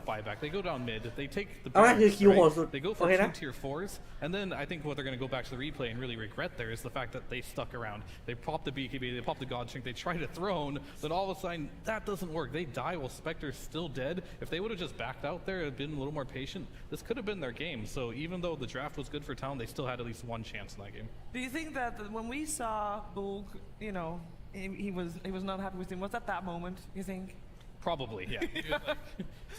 they go down mid, they take the เอาง่ายคือคิวโหดสุด they go โอ for เคนะ 2 tier 4s, and then I think what they're going to go back to the replay and really regret there is the fact that they stuck around. They popped the BKB, they popped the God Shrink, they tried a throne, then all of a sudden that doesn't work. They die while Spectre's still dead. If they would have just backed out there and been a little more patient, this could have been their game. So even though the draft was good for Talon, they still had at least 1 chance in that game. Do you think that when we saw Bulk, you know, he was not happy with him? Was that that moment, you think? Probably, yeah.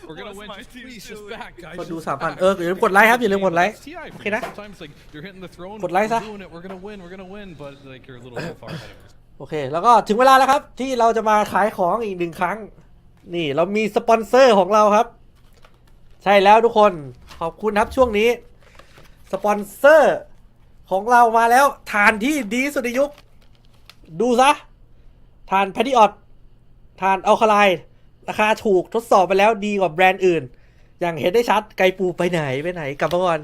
We're gonna win. Just please, just back, guys. คนดู 3,000 อย่าลืมกดไลค์ครับอย่าลืมกดไลค์โอเคนะ Sometimes like you're hitting the throne, กดไลค์ซะ we're gonna win, but like you're a little too far ahead of us. โอเคแล้วก็ถึงเวลาแล้วครับที่เราจะมาขายของอีก1ครั้งนี่เรามีสปอนเซอร์ของเราครับใช่แล้วทุกคนขอบคุณครับช่วงนี้สปอนเซอร์ของเรามาแล้วฐานที่ดีสุดในยุคดูซะฐานแพดดี้ออดฐานอัลคาไลน์ราคาถูกทดสอบไปแล้วดีกว่าแบรนด์อื่นอย่างเห็นได้ชัดไกปูไปไหนกลับมาก่อน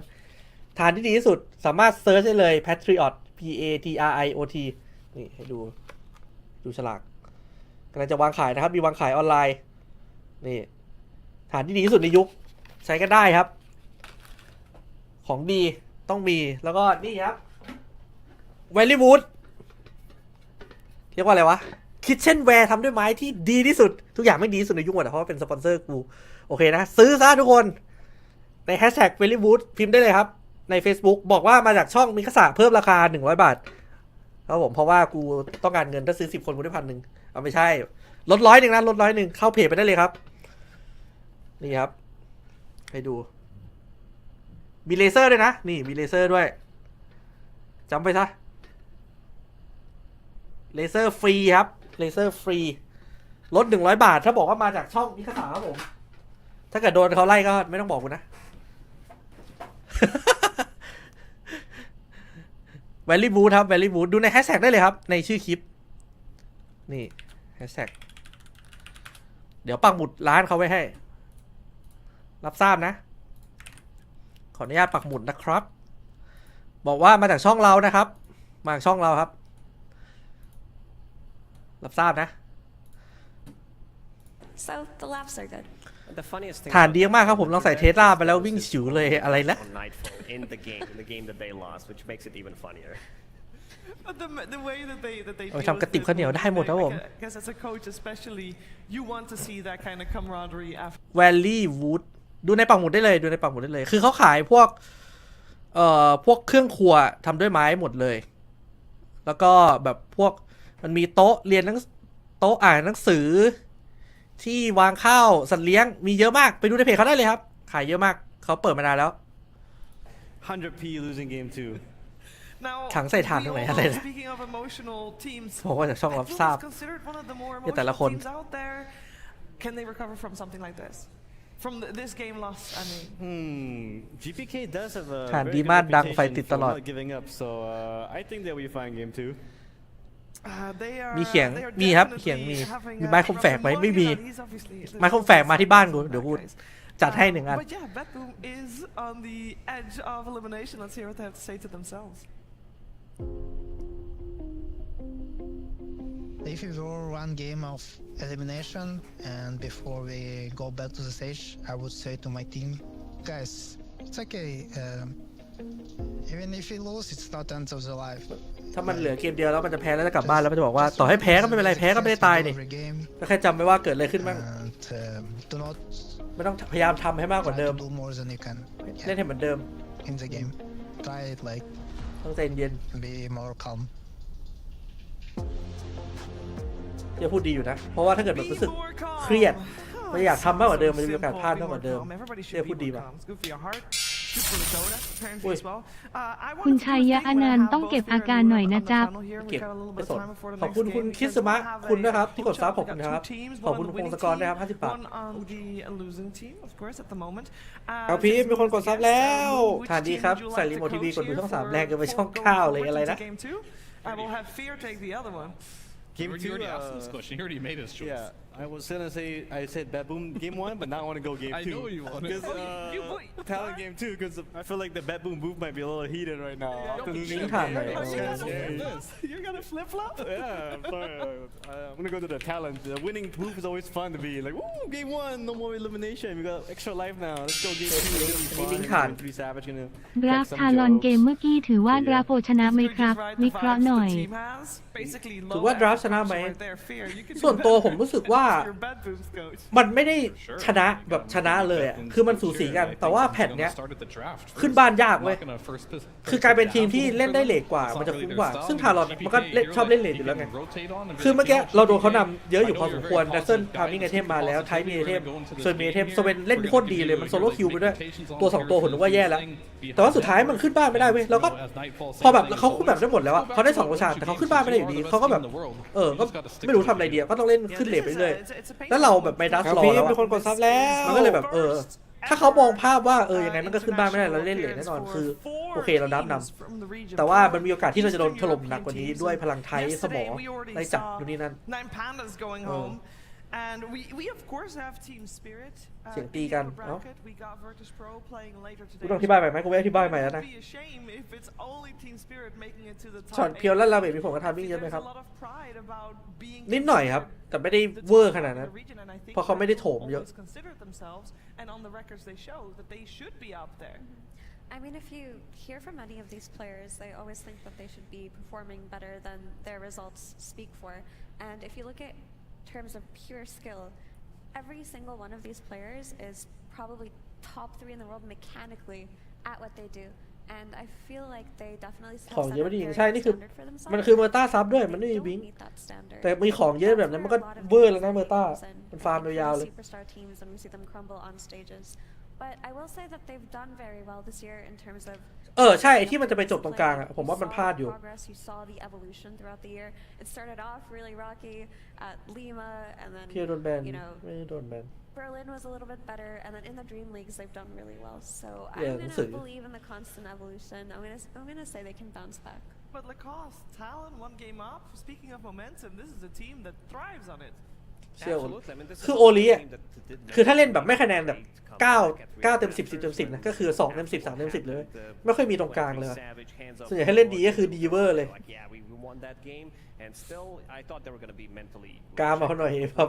ฐานที่ดีที่สุดสามารถเซิร์ชได้เลย Patriot PATRIOT นี่ให้ดูฉลากกำลังจะวางขายนะครับมีวางขายออนไลน์นี่ฐานที่ดีที่สุดในยุคใช้กันได้ครับของดีต้องมีแล้วก็นี่ครับเวลลี่วูดเรียกว่าอะไรวะคิทเช่นแวร์ทำด้วยไม้ที่ดีที่สุดทุกอย่างไม่ดีที่สุดในยุคหมดเพราะว่าเป็นสปอนเซอร์กูโอเคนะซื้อซะทุกคนในแฮชแท็กเวลลี่วูดพิมพ์ได้เลยครับใน Facebook บอกว่ามาจากช่องมิคาสะเพิ่มราคา100 บาทครับผมเพราะว่ากูต้องการเงินถ้าซื้อ10 คนกูได้1,000เอาไม่ใช่ลด100นะลด100เข้าเพจไปได้เลยครับนี่ครับให้ดูมีเลเซอร์ด้วยนะนี่มีเลเซอร์ด้วยจำไปซะเลเซอร์ฟรีครับเลเซอร์ฟรีลด100 บาทถ้าบอกว่ามาจากช่องมิคาสะครับผมถ้าเกิดโดนเขาไล่ก็ไม่ต้องบอกกูนะแวลลี่บูธครับแวลลี่บูธดูในแฮชแท็กได้เลยครับในชื่อคลิปนี่แฮชแท็กเดี๋ยวปักหมุดร้านเขาไว้ให้รับทราบนะขออนุญาตปักหมุดนะครับบอกว่ามาจากช่องเรานะครับมาจากช่องเราครับรับทราบนะ So the laughs are good. ฐานดีมากครับผมลองใส่เทสลาไปแล้ววิ่งฉิวเลยอะไรนะทำกระติบข้าวเหนียวได้หมดครับผมแวลลี่วูดดูในปักหมุดได้เลยดูในปักหมุดได้เลยคือเขาขายพวกเครื่องครัวทำด้วยไม้หมดเลยแล้วก็แบบพวกมันมีโต๊ะเรียนโต๊ะอ่านหนังสือที่วางข้าวสัตว์เลี้ยงมีเยอะมากไปดูในเพจเขาได้เลยครับขายเยอะมากเขาเปิดมานานแล้ว 100p losing game 2ถังใส่ถ่านตรงไหนอะไรนะบอกว่าจากช่องรับทราบเนี่ยแต่ละคน Can they recover from something like this? From this game loss, I mean. GPK does have a ฐานดีมากดังไฟติดตลอด not giving up, so I think they'll be fine game 2. มีเขียงมีครับเขียงมีไม้คมแฝกไหมไม่มีไม้คมแฝกมาที่บ้านกูเดี๋ยวกูจัดให้1 อัน But yeah, Bedboom is on the edge of elimination. Let's hear what they have to say to themselves. If we were one game of elimination and before we go back to the stage, I would say to my team, guys, it's okay. Even if we lose, it's not end of the life. ถ้ามันเหลือเกมเดียวแล้วมันจะแพ้แล้วจะกลับบ้านแล้วมันจะบอกว่าต่อให้แพ้ก็ไม่เป็นไรแพ้ก็ไม่ได้ตายนี่ก็แค่จำไว้ว่าเกิดอะไรขึ้นบ้างไม่ต้องพยายามทำให้มากกว่าเดิมเล่นให้เหมือนเดิมต้องใจเย็นอย่าพูดดีอยู่นะเพราะว่าถ้าเกิดแบบรู้สึกเครียดไม่อยากทำมากกว่าเดิมมันจะมีโอกาสพลาดมากกว่าเดิมอย่าพูดดีป่ะคุณชัยยะอนันต์ต้องเก็บอาการหน่อยนะจ๊ะเก็บไม่สนขอบคุณคุณคิดสมะคุณนะครับที่กดซับขอบคุณครับขอบคุณพงศกรนะครับ50 บาทเอาพี่มีคนกดซับแล้วฐานดีครับใส่รีโมททีวีกดดูช่อง3แรงเกินไปช่อง9เลยอะไรนะ Game 2, you already asked this question. He already made his choice. Yeah, I was gonna say I said Bedboom game 1, but now I want to go game 2. I know you want to. Talon game 2, because I feel like the Bedboom move might be a little heated right now. After losing You're gonna flip flop? Yeah, I'm sorry. I'm gonna go to the Talon. The winning move is always fun to be like, woo, game 1, no more elimination. We got extra life now. Let's go game 2. Game 3 Savage gonna. ดราฟทารอนเกมเมื่อกี้ถือว่าดราฟโอชนะไหมครับวิเคราะห์หน่อยถือว่าดราฟชนะไหมส่วนตัวผมรู้สึกว่ามันไม่ได้ชนะแบบชนะเลยอ่ะคือมันสูสีกันแต่ว่าแพทเนี้ยขึ้นบ้านยากเว้ยคือกลายเป็นทีมที่เล่นได้เลทกว่ามันจะคุ้มกว่าซึ่งทารอนมันก็ชอบเล่นเลทอยู่แล้วไงคือเมื่อกี้เราโดนเขานำเยอะอยู่พอสมควรดัซเซิลพามิ่งไอเทมมาแล้วไทมีไอเทมส่วนมีไอเทมโซเวนเล่นโคตรดีเลยมันโซโล่คิวไปด้วยตัว2ตัวผมนึกว่าแย่แล้วแต่ว่าสุดท้ายมันขึ้นบ้านไม่ได้เว้ยแล้วก็พอแบบเขาขึ้นแบบได้หมดแล้วอ่ะเขาได้2 โอชาแต่เขาขึ้นบ้านไม่ได้อยู่ดีเขาก็แบบก็ไม่รู้ทำอะไรดีก็ต้องเล่นขึ้นเลทไปเรื่อยแล้วเราแบบไม่ดัสรอแล้วมีคนกดซับแล้วมันก็เลยแบบถ้าเขามองภาพว่ายังไงมันก็ขึ้นบ้านไม่ได้เราเล่นเลทแน่นอนคือโอเคเราดับนำแต่ว่ามันมีโอกาสที่เราจะโดนถล่มหนักกว่านี้ด้วยพลังไทยสมองไล่จับอยู่นี่นั่น And we of course have team spirit. เสียงตีกันเอ้า We got Virtus Pro playing later กู today. ต้องอธิบายใหม่ไหมกูไม่อธิบายใหม่แล้วนะ It would be a shame if it's only team spirit making it to the ช็อต top เพียว 8. และลาเวทมีผลกระทำเยอะไหมครับ There's a lot of pride about being นิดหน่อยครับแต่ไม่ได้เวอร์ขนาดนั้น the region, and I think เพราะเขาไม่ได้โถมเยอะ always consider themselves, and on the records they show that they should be up there. I mean, if you hear from any of these players, they always think that they should be performing better than their results speak for. And if you look at terms of pure skill, every single one of these players is probably top 3 in the world mechanically at what they do. And I feel like they definitely set ของ a เยอะไม่ very ดี good ใช่นี่คือ standard for มัน themselves. คือเมอร์ต้าซับด้วยมันไม่มี They บิง don't meet that standard. แต่มีของเยอะแบบนั้นมันก็เวอร์แล้วนะเมอร์ต้ามันฟาร์มยาวๆเลย Superstar teams and we see them crumble on stages. But I will say that they've done very well this year in terms of ใช่ที่มันจะไปจบตรงกลางอะผมว่ามันพลาดอยู่ You saw the evolution throughout the year. It started off really rocky at Lima, and then พี่โดนแบน you know ไม่โดนแบน Berlin was a little bit better, and then in the Dream Leagues they've done really well. So Yeah, I'm that's gonna it. believe in the constant evolution. I'm gonna say they can bounce back. But Lacoste, Talon, 1 game up. Speaking of momentum, this is a team that thrives on it. เชื่อคือโอลีอ่ะคือถ้าเล่นแบบไม่คะแนนแบบ9 เต็ม 10 10 เต็ม 10นะก็คือ2 เต็ม 10 3 เต็ม 10เลยไม่ค่อยมีตรงกลางเลยส่วนใหญ่ให้เล่นดีก็คือดีเวอร์เลยกามเอาหน่อยครับ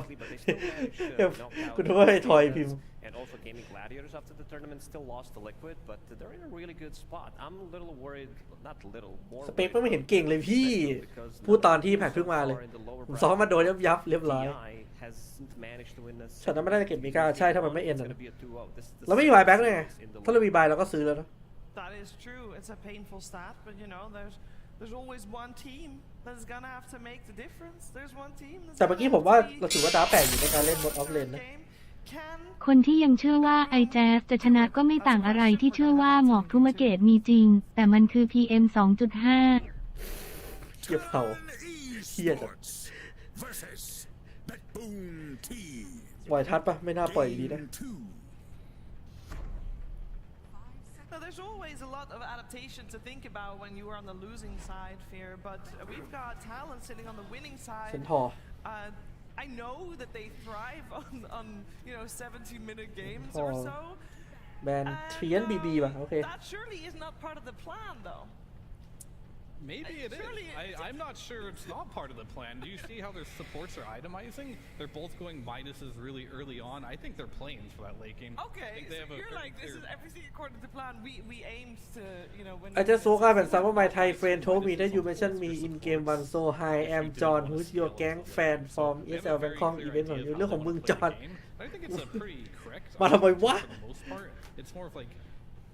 คุณว่าไอ้ทอยพิมพ์ And also gaming gladiators after the tournament still lost to Liquid, but they're in a really good spot. I'm a little worried, not a little, more สเปคไม่เห็นเก่งเลยพี่พูดตอนที่แพทเพิ่งมาเลยผมซ้อมมาโดนยับเรียบร้อยช็อตนั้นไม่ได้เก็บมิก้าใช่ถ้ามันไม่เอ็นเราไม่มีบายแบ็กเลยไงถ้าเรามีบายเราก็ซื้อแล้วนะ That is true. It's a painful stat, but you know, there's always one team that's gonna have to make the difference. There's one team. แต่เมื่อกี้ผมว่าเราถือว่าดาแปลกอยู่ในการเล่นบนออฟเลนนะคนที่ยังเชื่อว่าไอแจ๊สจะชนะก็ไม่ต่างอะไรที่เชื่อว่าหมอกทุมเกตมีจริงแต่มันคือ PM 2.5 เทียบเขาเทียบจัดปล่อยทัดปะไม่น่าปล่อยดีนะ Now, there's always a lot of adaptation to think about when you are on the losing side, Fear, but we've got Talon sitting on the winning side. I know that they thrive on you know 17-minute games or so. แบนเทียนบีป่ะโอเค That surely is not part of the plan, though. Maybe it is. I'm not sure it's not part of the plan. Do you see how their supports are itemizing? They're both going minuses really early on. I think they're playing for that late game. Okay, so you're like, this is everything according to plan. We aimed to, you know, when... I just woke up and some of my Thai friends told me that you mentioned me in game one. So hi, I'm John, who's your gang fan from ESL Bangkok event ของyou เรื่องของมึงจอห์น I think it's a pretty correct. มาทำไมวะ For the most part, it's more of like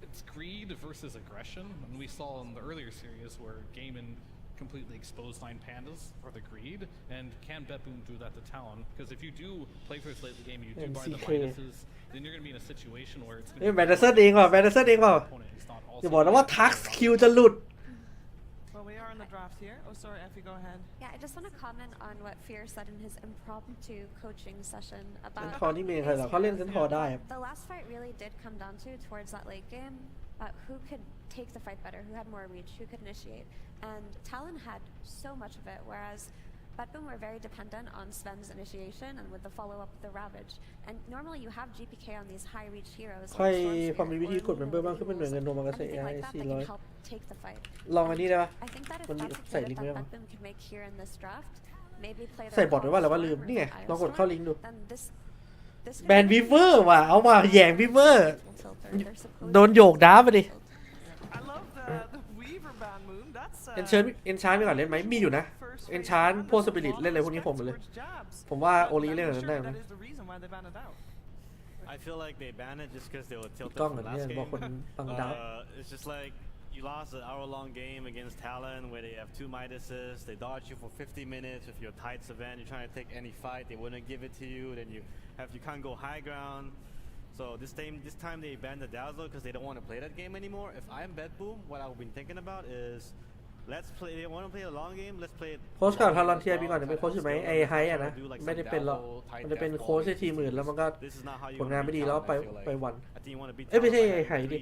it's greed versus aggression, and we saw in the earlier series where Gaiman completely exposed 9 pandas for the greed, and can BetBoom do that to Talon? Because if you do play for this late game, you do buy the minuses, then you're going to be in a situation where it's going to be... แบนเดอร์เซอร์เองว่ะแบนเดอร์เซอร์เองว่ะอย่าบอกนะว่าทักคิวจะหลุด Well, we are in the draft here. Oh, sorry, Effie, go ahead. Yeah, I just want to comment on what Fear said in his impromptu coaching session about... เซนทอร์นี่เมย์ใครเหรอเขาเล่นเซนทอร์ได้ The last fight really did come down to towards that late game. Who could take the fight better, who had more reach, who could initiate. And Talon had so much of it, whereas BetBoom were very dependent on Sven's initiation and with the follow-up of the Ravage. And normally you have GPK on these high-reach heroes. ใครพอมีวิธีกดเมมเบอร์บ้างขึ้นเป็นหน่วยเงินโนมากาเซ่ like that, they can help take the fight. ลองอันนี้ได้ปะ I think that if มัน that's a ใส่ pivot ลิงก์ไว้ that ปะ BetBoom could make here in this draft, maybe play ใส่บอทไว้ว่าอะไรว่าลืมนี่ไงลองกดเข้าลิงก์ดู then this แบนวิเวอร์ว่ะเอามาแย่งวิเวอร์โดนโยกด้าไปดิ I love the Weaver ban moon. That's เอนเชนไปก่อนเล่นไหมมีอยู่นะเอนชานพวกสปิริตเล่นอะไรพวกนี้ผมหมดเลยผมว่าโอลีเล่นอะไรได้ไหม I feel like they banned it just because they were tilted ต้อง from เหมื the อน last เนี่ยบอกคน game. ฟังดาว It's just like you lost an hour-long game against Talon where they have 2 Midases. They dodge you for 50 minutes with your tights event. You're trying to take any fight, they wouldn't give it to you. Then you can't go high ground. So this time they banned the Dazzle because they don't want to play that game anymore. If I'm BetBoom, what I've been thinking about is let's play. They want to play a long game. Let's play it. โค้ชกับทารอนเทียบีก่อนจะเป็นโค้ชใช่ไหมไอไฮอะนะไม่ได้เป็นหรอกมันจะเป็นโค้ชที่ทีมอื่นแล้วมันก็ผลงานไม่ดีแล้วไปวันเอ้ยไม่ใช่ไอไฮดิ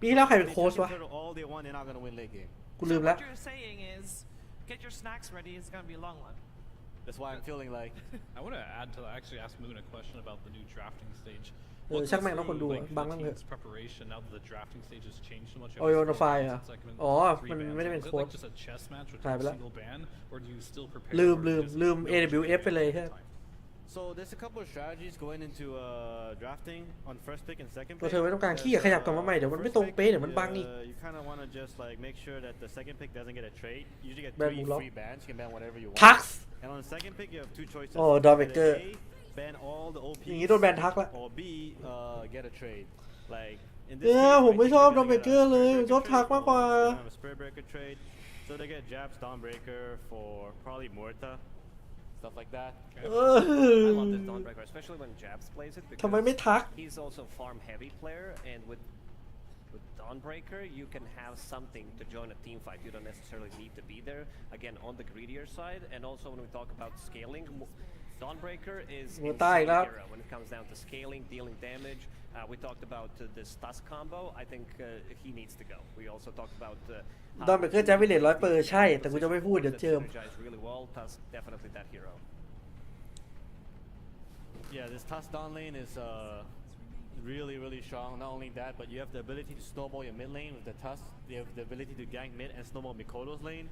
ปีที่แล้วใครเป็นโค้ชวะกูลืมแล้ว What you're saying is, get your snacks ready. It's gonna be a long one. That's why I'm feeling like. I want to add to actually ask Moon a question about the new drafting stage. ช่างแม่งต้องคนดูบังนั่งเถอะ Preparation now that the drafting stage has changed so much. โอโยนไฟอ่ะอ๋อมันไม่ได้เป็นโค้ดหายไปแล้วลืม AWF ไปเลยแค่ So there's a couple of strategies going into drafting on first pick and second pick. ตัวเธอไม่ต้องการขี้ขยับกลับมาใหม่เดี๋ยวมันไม่ตรงเป๊ะเดี๋ยวมันบังอีก You kind of want to just like make sure that the second pick doesn't get a trade. You usually get 3 free bans. You can ban whatever you want. ทัก And on the second pick you have 2 choices. โอ้ดอมเบเกอร์ ban all the OPs. อย่างนี้โดนแบนทักละ Or B get a trade. Like in เนี่ย this ผมไม่ชอบดอมเบเกอร์เลยชอบทักมากกว่า a spirit breaker trade. So they get Jabs Dawnbreaker for probably Morta. Stuff like that. I love this Dawnbreaker, especially when Jabs plays it, because he's also a farm heavy player, and with Dawnbreaker you can have something to join a team fight. You don't necessarily need to be there. Again, on the greedier side, and also when we talk about scaling, Dawnbreaker is insane hero when it comes down to scaling, dealing damage. We talked about this Tusk combo. I think he needs to go. We also talked about Dawnbreaker จะไม่เหลือ100%ใช่แต่กูจะไม่พูดเดี๋ยวเจิม really well. Tusk definitely that hero. Yeah, this Tusk down lane is really strong. Not only that, but you have the ability to snowball your mid lane with the Tusk. You have the ability to gank mid and snowball Mikoto's lane.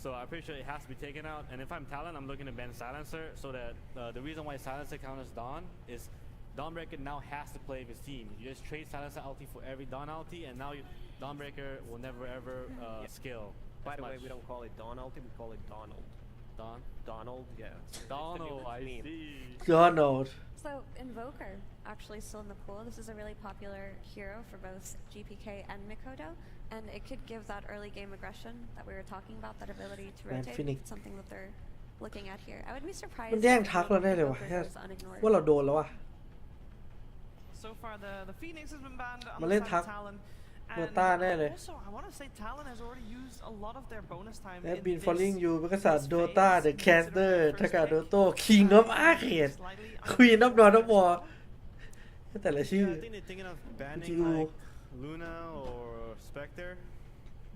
So I'm pretty sure it has to be taken out. And if I'm Talon, I'm looking to ban Silencer so that the reason why Silencer counters Dawn is Dawnbreaker now has to play with his team. You just trade Silencer ulti for every Dawn ulti, and now Dawnbreaker will never ever scale. By the way, we don't call it Dawn ulti, we call it Donald. Donald, yeah. Donald, I see. Donald. So Invoker actually still in the pool. This is a really popular hero for both GPK and Mikoto, and it could give that early game aggression that we were talking about, that ability to rotate. Something that they're looking at here. I would be surprised. มันแย่งทักเราได้เลยวะว่าเราโดนแล้ววะ So far the Phoenix has been banned on มา the เล่น side ทั of ก Talon. โดต้าแน่เลย Also, I want to say Talon has already used a lot of their bonus time. I've been following you เป็นกษัตริย์โดต้า The Caster ทากาโดโต้ King of Arcade Queen of Dawn of War แต่ละชื่อ I think they're thinking of banning like Luna or Spectre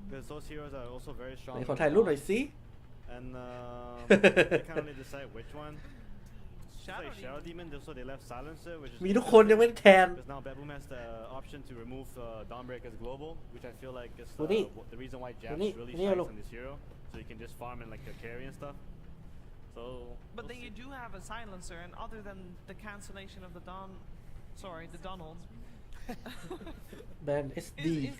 because those heroes are also very strong. ขอถ่ายรูปหน่อยสิ And they kind of need to decide which one. Shadow Demon, so they left Silencer, which is มีทุกคนยังไม่แทน because now Bedboom has the option to remove Dawnbreaker's global, which I feel like is the reason why Jabs really shines on this hero, so you can just farm in like the carry and stuff. So. But then you do have a silencer, and other than the cancellation of the Donald. Ban SD. Is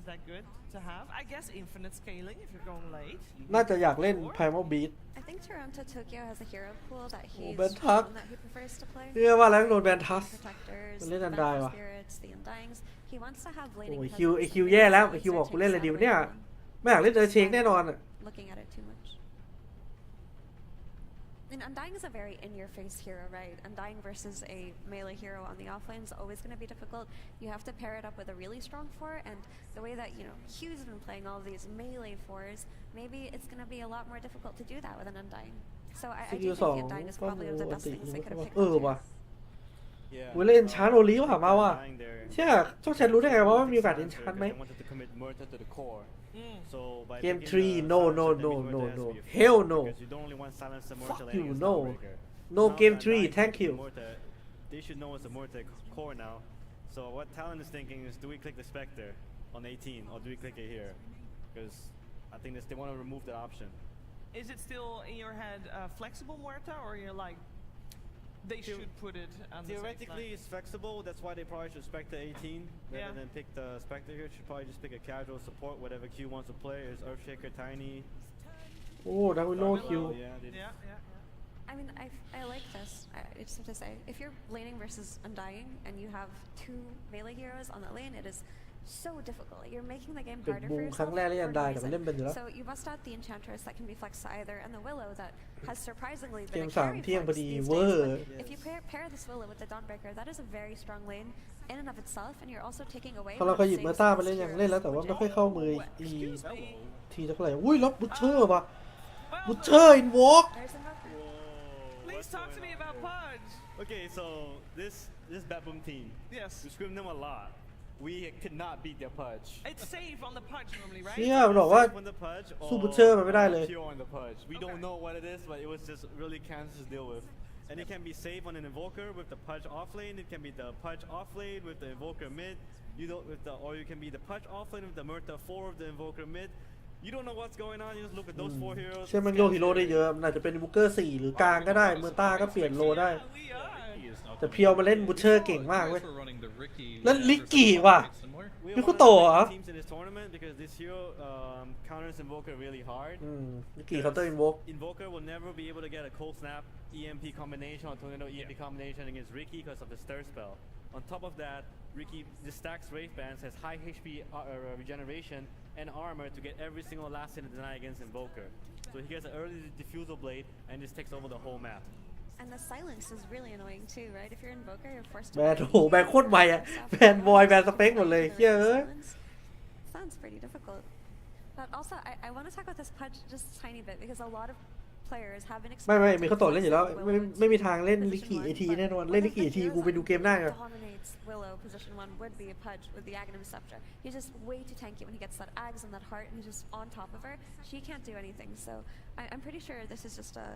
that good to have? I guess infinite scaling if you're going late. น่าจะอยากเล่น Primal Beat I think Toronto Tokyo has a hero pool that he prefers to play. เนี่ยว่าแล้วโดนแบนทัส Protectors, เล่นอันได้ว่ะ spirits, the Undyings. He wants to have โอ้ laning ยคิวแย่แล้วคิวบอกกูเล่นอะไรดีวะเนี่ยไม่อยากเล่นเดอร์เชงแน่นอนอ่ะ looking at it too much. And Undying is a very in-your-face hero, right? Undying versus a melee hero on the offlane is always going to be difficult. You have to pair it up with a really strong 4, and the way that, Hugh's been playing all of these melee 4s, maybe it's going to be a lot more difficult to do that with an Undying. So I do think Undying is probably one of the best things they could have picked up. ว่ะกูเล่นชาร์โอลีว่ะมาว่ะเชี่ยช่องแชทรู้ได้ไงว่ามีโอกาสเล่นชาร์ไหม Game 3 no hell no fuck you no game 3 thank you They should know it's a Morta core now. So what Talon is thinking is, do we click the Spectre on 18 or do we click it here? Because I think they want to remove that option. Is it still in your head flexible Muerta, or you're like, they should put it on theoretically it's flexible, that's why they probably should Spectre 18 rather than pick the Spectre here. Should probably just pick a casual support, whatever Q wants to play. Is Earthshaker, Tiny. Oh, that was no Q. I mean, I like this. It's to say, if you're laning versus Undying and you have 2 melee heroes on the lane, it is so difficult. You're making the game harder for yourself. So you bust out the Enchantress that can be flexed to either, and the Willow that has surprisingly been a carry flex these days. If you pair this Willow with the Dawnbreaker, that is a very strong lane in and of itself, and you're also taking away เราก็หยิบเมตาไปเล่นอย่างเล่นแล้วแต่ว่าไม่ค่อยเข้ามือทีเท่าไหร่อุ้ยล็อกบุชเชอร์ว่ะบุชเชอร์อินวอล์ก Please talk to me about Pudge. Okay, so this Batboom team. Yes. We scrimmed them a lot. we could not beat their pudge. It's safe on the pudge normally, right? เนี่ยมันบอกว่า On the pudge สู้บูเชอร์มันไม่ได้เลย pure on the pudge. We don't know what it is, but it was just really Kansas to deal with. And it can be safe on an invoker with the pudge off lane. It can be the pudge off lane with the invoker mid. You don't or you can be the pudge off lane with the Murta 4 of the invoker mid. You don't know what's going on. You just look at those 4 heroes. เชื่อมันโยกฮีโร่ได้เยอะมันอาจจะเป็นบูเกอร์4หรือกลางก็ได้เมอร์ต้าก็เปลี่ยนโลได้แต่เพียวมาเล่นบูเชอร์เก่งมากเว้ยแล้วลิกกี้ว่ะมิคุโตะเหรอ teams in this tournament because this hero counters invoker really hard. ลิกกี้เขาน์เตอร์อินโวก Invoker will never be able to get a cold snap EMP combination or tornado EMP combination against Riki because of the stir spell. On top of that, Riki just stacks Wraith Bands, has high HP regeneration and armor to get every single last hit deny against Invoker. So he gets an early diffusal blade and just takes over the whole map. And the silence is really annoying too, right? If you're Invoker, you're forced to. แบนโอ้โหแบนโคตรใหม่อะแบนบอยแบนสเปคหมดเลยเฮ้ย Sounds pretty difficult. But also, I want to talk about this pudge just a tiny bit because a lot of players have been. ไม่มีเขาโตเล่นอยู่แล้วไม่มีทางเล่นลิกกี้ AT แน่นอนเล่นลิกกี้ AT กูไปดูเกมได้อะ Willow position 1 would be a pudge with the Aghanim Scepter. He's just way too tanky when he gets that Ags and that heart and he's just on top of her. She can't do anything. So I'm pretty sure this is just a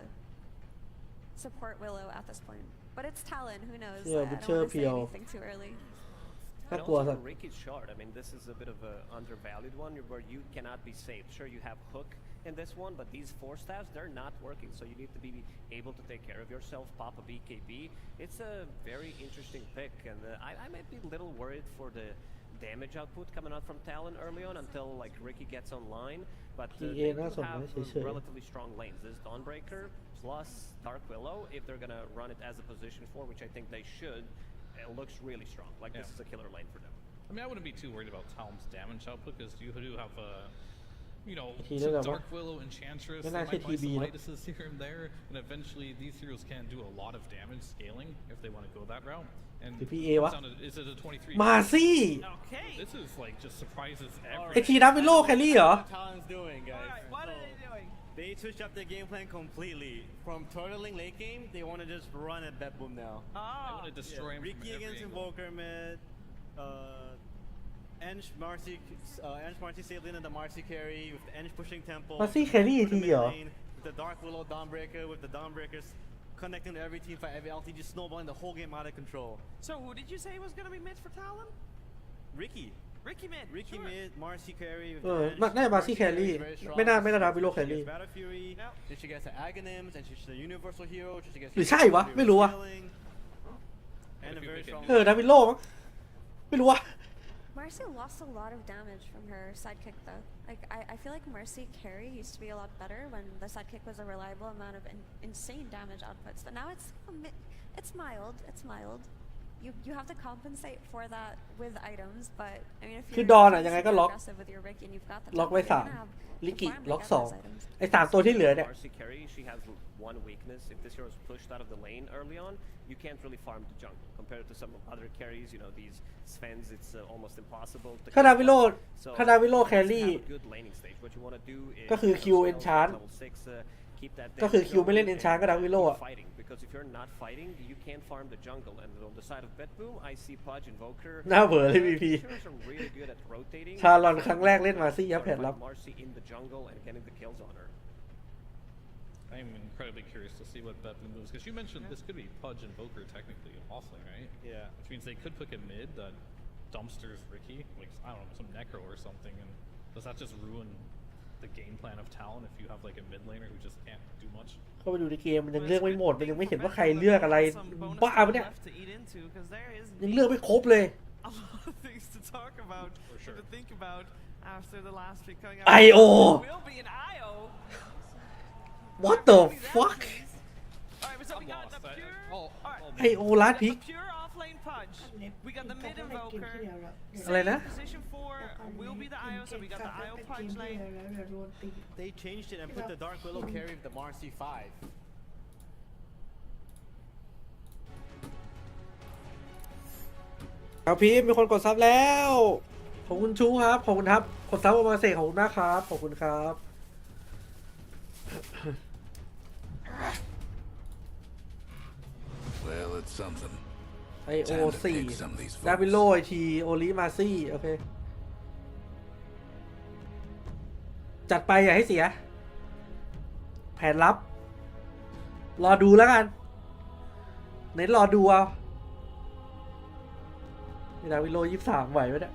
support Willow at this point. But it's Talon, who knows? Yeah, I don't want to say anything too early. And also Ricky's short. I mean, this is a bit of an undervalued one where you cannot be safe. Sure, you have hook in this one, but these 4 staffs, they're not working. So you need to be able to take care of yourself, pop a BKB. It's a very interesting pick, and I might be a little worried for the damage output coming out from Talon early on until like Ricky gets online. But they do have relatively strong lanes. This Dawnbreaker plus Dark Willow, if they're gonna run it as a position 4, which I think they should, it looks really strong. Like this is a killer lane for them. I mean, I wouldn't be too worried about Talon's damage output because you do have some Dark Willow Enchantress, they might buy some Midases here and there, and eventually these heroes can do a lot of damage scaling if they want to go that route. And is it a 23? มาซี่ This is like just surprises ไอทีดับวิโลแคลรี่เหรอ Talon's doing, guys. What are they doing? They switched up their game plan completely. From turtling late game, they want to just run at Bet Boom now. They want to destroy him. Riki against Invoker mid. Ench Marcy saved in the Marcy carry with the Ench pushing Temple. Marcy carryทีเหรอ With the Dark Willow Dawnbreaker, with the Dawnbreakers connecting to every team fight, every LT, just snowballing the whole game out of control. So who did you say was going to be mid for Talon? Ricky mid, Marcy carry. น่าจะมาซี่แครี่ไม่น่าดับวิโลแครี่ Battle Fury. Then she gets the Aghanims, and she's the Universal Hero. She gets หรือใช่วะไม่รู้อะ and a very strong. ดับวิโลมั้งไม่รู้อะ Marcy lost a lot of damage from her sidekick though. Like I feel like Marcy carry used to be a lot better when the sidekick was a reliable amount of insane damage outputs. But now it's mild. It's mild. You have to compensate for that with items. But I mean, if you're aggressive with your Ricky and you've got the ล็อกไว้3ลิกิล็อก2ไอ้3ตัวที่เหลือเนี่ย Marcy carry, she has one weakness. If this hero is pushed out of the lane early on, you can't really farm the jungle compared to some other carries. You know, these Svens, it's almost impossible. ถ้าดาวิโลแครี่ good laning stage. What you want to do is ก็คือคิวเอนชาร์ keep that ก็คือคิวไม่เล่นเอนชาร์ก็ดาวิโลอะ because if you're not fighting, you can't farm the jungle. And on the side of Bet Boom, I see Pudge Invoker. น่าเบื่อเลย VP ชาลอนครั้งแรกเล่นมาซี่ยับแผ่นลับ Marcy in the jungle and getting the kills on her. I'm incredibly curious to see what Bet Boom moves because you mentioned this could be Pudge Invoker technically offlane, right? Yeah. Which means they could pick a mid that dumpsters Ricky, like I don't know, some Necro or something, and does that just ruin the game plan of Talon if you have like a mid laner who just can't do much? เข้าไปดูในเกมมันยังเลือกไม่หมดมันยังไม่เห็นว่าใครเลือกอะไรบ้าปะเนี่ยยังเลือกไม่ครบเลย A lot of things to talk about, to think about after the last pick coming out. IO Will be an IO. What the fuck? Alright, so we got the pure. IO last pick. Pure offlane Pudge. We got the mid Invoker. อะไรนะ Position 4 will be the IO, so we got the IO Pudge lane. They changed it and put the Dark Willow carry with the Marcy 5. ครับพี่มีคนกดซับแล้วขอบคุณชูครับขอบคุณครับกดซับออกมาเสกขอบคุณมากครับขอบคุณครับ Well, it's something. IO4 ดาวิโลไอทีโอลิมาซี่โอเคจัดไปอย่าให้เสียแผนลับรอดูแล้วกันเน้นรอดูเอาดาวิโล23ไหวไหมเนี่ย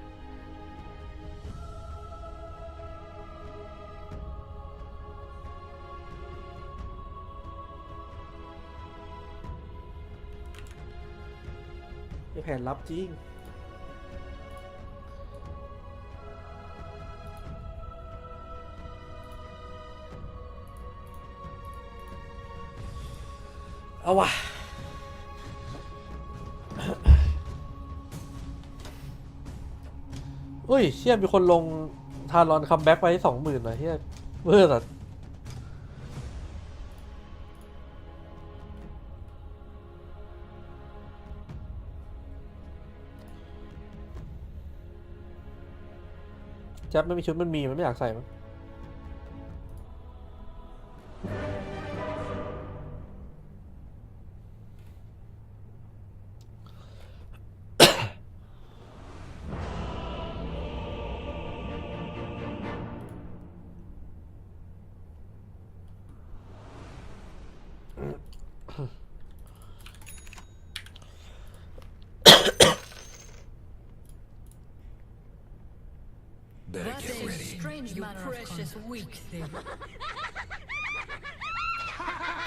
แผนลับจริงเอาวะอุ้ยเชี่ยมีคนลงทารอนคัมแบ็กไป20,000นะเฮียเวอร์สัสจับไม่มีชุดมันไม่อยากใส่มั้ง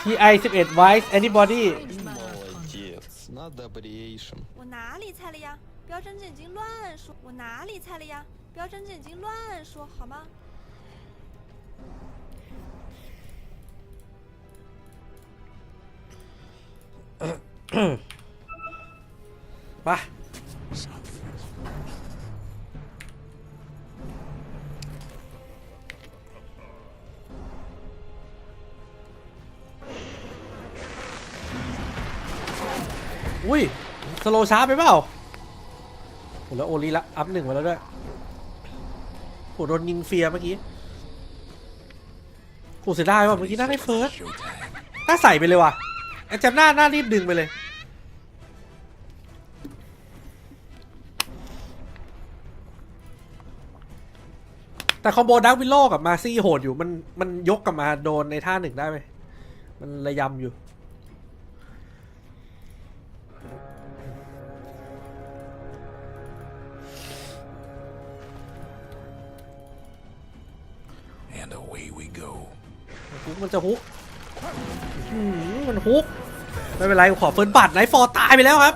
TI 11 Wise Anybody 我哪里猜了呀？不要睁着眼睛乱说。我哪里猜了呀？不要睁着眼睛乱说，好吗？มาอุ้ยสโลช้าไปเปล่าโหแล้วโอลีละอัพ1มาแล้วด้วยโหโดนยิงเฟียเมื่อกี้โหเสียดายว่ะเมื่อกี้น่าได้เฟิร์สน่าใส่ไปเลยว่ะไอ้แจมหน้ารีบดึงไปเลยแต่คอมโบดักวิลโลกับมาซี่โหดอยู่มันยกกลับมาโดนในท่า1ได้ไหมมันระยำอยู่มันจะฮุกมันฮุกไม่เป็นไรขอเฟิร์นบัตรไนท์ฟอร์ตายไปแล้วครับ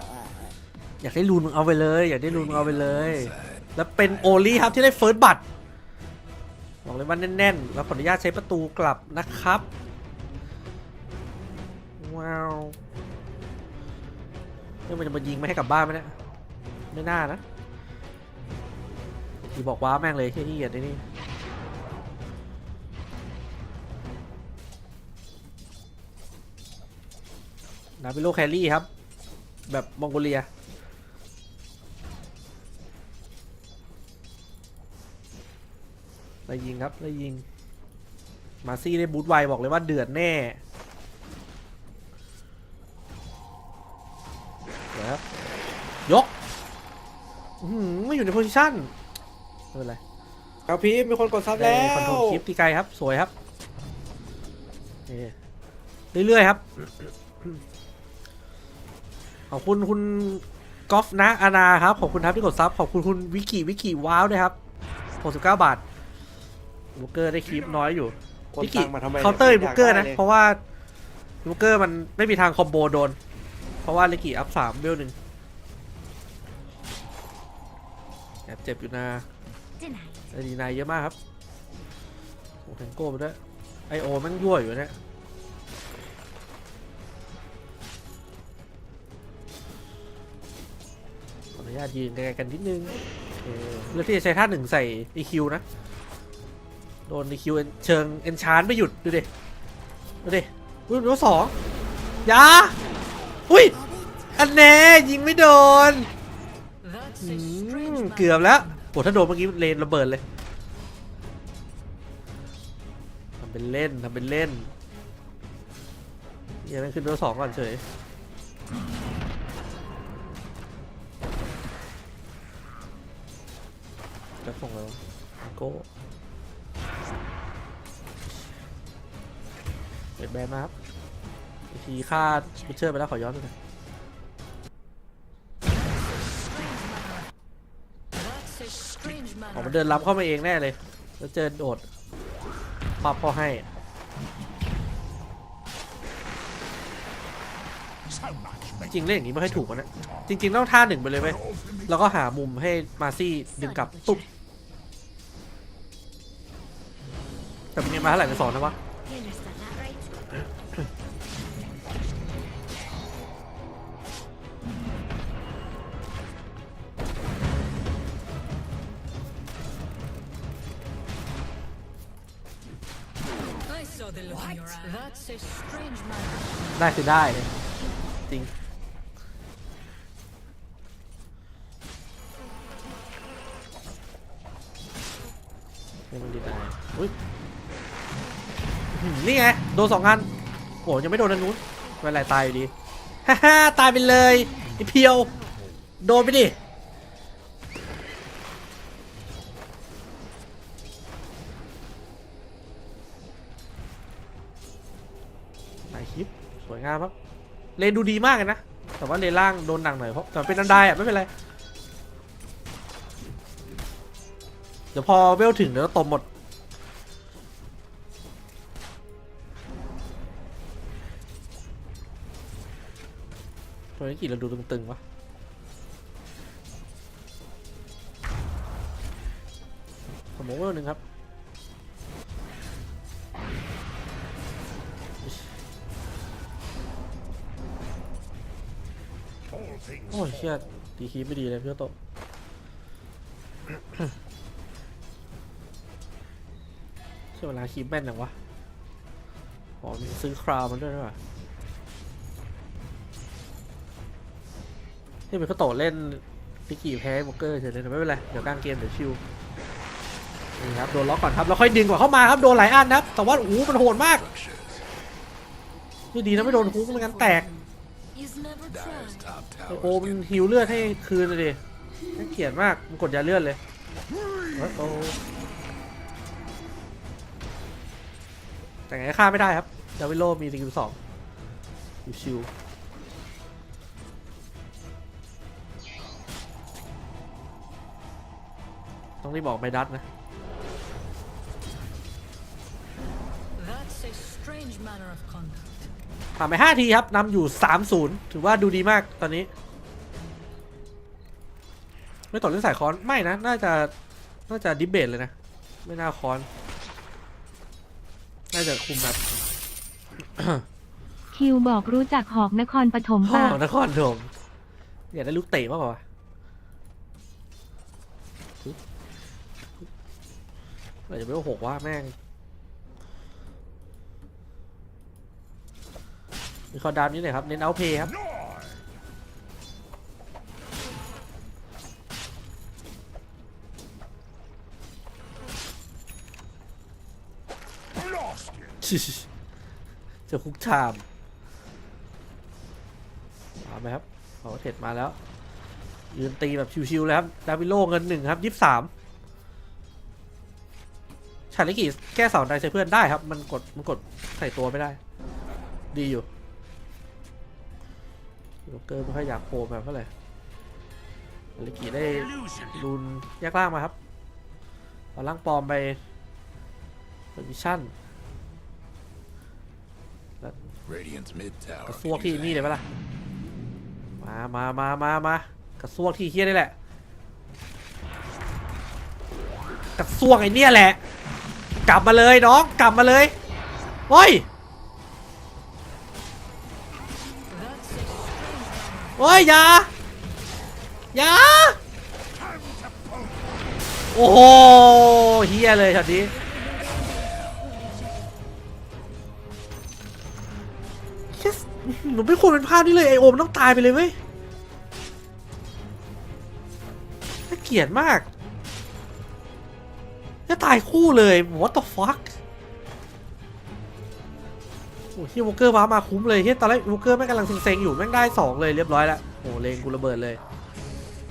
อยากได้รูนมึงเอาไปเลยอยากได้รูนมึงเอาไปเลยแล้วเป็นโอลี่ครับที่ได้เฟิร์นบัตรบอกเลยว่าแน่นๆแล้วขออนุญาตใช้ประตูกลับนะครับว้าวนี่มันจะมายิงไม่ให้กลับบ้านไหมเนี่ยไม่น่านะที่บอกว้าแม่งเลยที่เหยียดนี่นาบิโลแครี่ครับแบบมองโกเลียได้ยิงครับได้ยิงมาซี่ได้บูทไวบอกเลยว่าเดือดแน่เดี๋ยวครับยกไม่อยู่ในโพซิชั่นไม่เป็นไรเอาพีมีคนกดซับแล้วคอนโทรลคลิปที่ไกลครับสวยครับเรื่อยๆครับขอบคุณคุณกอล์ฟนะอาณาครับขอบคุณครับที่กดซับขอบคุณคุณวิกิว้าวด้วยครับ69 บาทบุกเกอร์ได้คลิปน้อยอยู่วิกิเคาน์เตอร์บุกเกอร์นะเพราะว่าบุกเกอร์มันไม่มีทางคอมโบโดนเพราะว่าลิกิอัพ3เวล1แอบเจ็บอยู่นะดีนายเยอะมากครับโอ้แทงโก้ไปด้วยไอโอมันยั่วอยู่เนี่ยขออนุญาตยืนไกลๆกันนิดนึงเลือกที่จะใช้ท่า1ใส่ EQ นะโดน EQ เชิงเอนชานไม่หยุดดูดิอุ้ยโดน2ยาอุ้ยอันแน่ยิงไม่โดนเกือบแล้วโอ้ถ้าโดนเมื่อกี้เลนระเบิดเลยทำเป็นเล่นอย่าไปขึ้นโดน2ก่อนเฉย จะส่งแล้วโก้เปิดแบนมาครับทีค่าบิชเชอร์ไปแล้วขอย้อนไปหน่อยมันเดินล้ำเข้ามาเองแน่เลยแล้วเจอโดดปั๊บพอให้จริงเล่นอย่างนี้ไม่ค่อยถูกนะจริงๆต้องท่าหนึ่งไปเลยไหมแล้วก็หามุมให้มาซี่ดึงกลับตุ๊บแต่มันยังมาเท่าไหร่ใน2นะวะได้คือได้เลยจริงนี่มันดีได้อุ้ยนี่ไงโดน2 อันโอ้ยังไม่โดนอันนู้นไม่เป็นไรตายอยู่ดีฮ่าตายไปเลยไอเพียวโดนไปดิคลิปสวยงามครับเลนดูดีมากเลยนะแต่ว่าเลนล่างโดนหนักหน่อยเพราะแต่เป็นอันไดอ่ะไม่เป็นไรเดี๋ยวพอเวลถึงเดี๋ยวตบหมดตัวนี้กี่เราดูตึงๆวะสมองเวลหนึ่งครับโอ้ยเชี่ยตีคีไม่ดีเลยพี่โตใช่เวลาคีแม่นหนังวะอ๋อซื้อคราวมันด้วยนะนี่เป็นพี่โตเล่นพิกกี้แพ้วอลเกอร์เฉยเลยแต่ไม่เป็นไรเดี๋ยวกลางเกมเดี๋ยวชิวนี่ครับโดนล็อกก่อนครับแล้วค่อยดึงกว่าเข้ามาครับโดนหลายอันนะครับแต่ว่าโอ้มันโหดมากนี่ดีนะไม่โดนฮุกไม่งั้นแตกโอ้มันฮิวเลือดให้คืนเลยดิน่าเกลียดมากมันกดยาเลือดเลยโอ้แต่ไงฆ่าไม่ได้ครับดาวิโลมีสกิล2ชิวต้องรีบบอกไมดัสนะผ่านไป5 ทีครับนำอยู่ 3-0 ถือว่าดูดีมากตอนนี้ไม่ต่อเล่นสายคอนไม่นะน่าจะดิเบตเลยนะไม่น่าคอนน่าจะคุมแบบคิวบอกรู้จักหอกนครปฐมป่ะหอกนครปฐมอยากได้ลูกเตะมากกว่าเราจะไม่ว่า6ว่าแม่งมีคอดามนี้หน่อยครับเน้นเอาเพย์ครับจะคุกชามมาไหมครับเขาเทรดมาแล้วยืนตีแบบชิวๆแล้วครับดาวิโลเงิน1ครับ23ชาลิกิแก้2ได้ใช้เพื่อนได้ครับมันกดใส่ตัวไม่ได้ดีอยู่โลเกอร์ไม่ค่อยอยากโผล่แบบเท่าไหร่ชาลิกิได้รุนแยกล่างมาครับเอาล่างปลอมไปมิชชั่นกระซวกที่นี่เลยปะล่ะมากระซวกที่เฮี้ยนี่แหละกระซวกไอ้เนี่ยแหละกลับมาเลยน้องกลับมาเลยเฮ้ยอย่าโอ้โหเฮี้ยเลยช็อตนี้หนูไม่ควรเป็นภาพนี้เลยไอโอมต้องตายไปเลยเว้ยน่าเกลียดมากจะตายคู่เลย what the fuck โอ้ที่วอลเกอร์ว้ามาคุ้มเลยที่ตอนแรกวอลเกอร์แม่งกำลังเซ็งๆอยู่แม่งได้2เลยเรียบร้อยแล้วโอ้เลงกูระเบิดเลย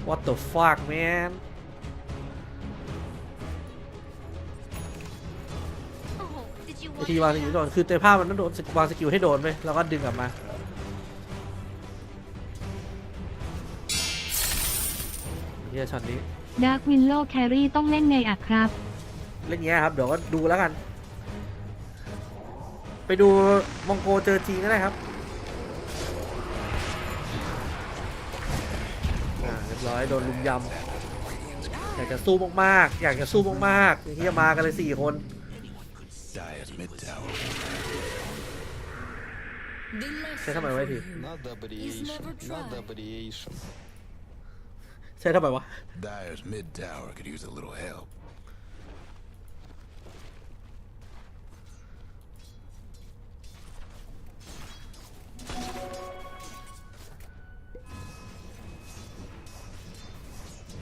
what the fuck man ไอทีวางสกิลโดนคือในภาพมันต้องโดนวางสกิลให้โดนไปแล้วก็ดึงกลับมาเนี่ยช็อตนี้ดาร์ควินโลแครี่ต้องเล่นไงอะครับเล่นเงี้ยครับเดี๋ยวก็ดูแล้วกันไปดูมองโกเจอจีนก็ได้ครับเรียบร้อยโดนลุมยำอยากจะสู้มากๆอยากจะสู้มากๆอย่างที่จะมากันเลย4 คนใช้ทำไมไว้ทีใช้ทำไมวะ Dyer's mid tower could use a little help.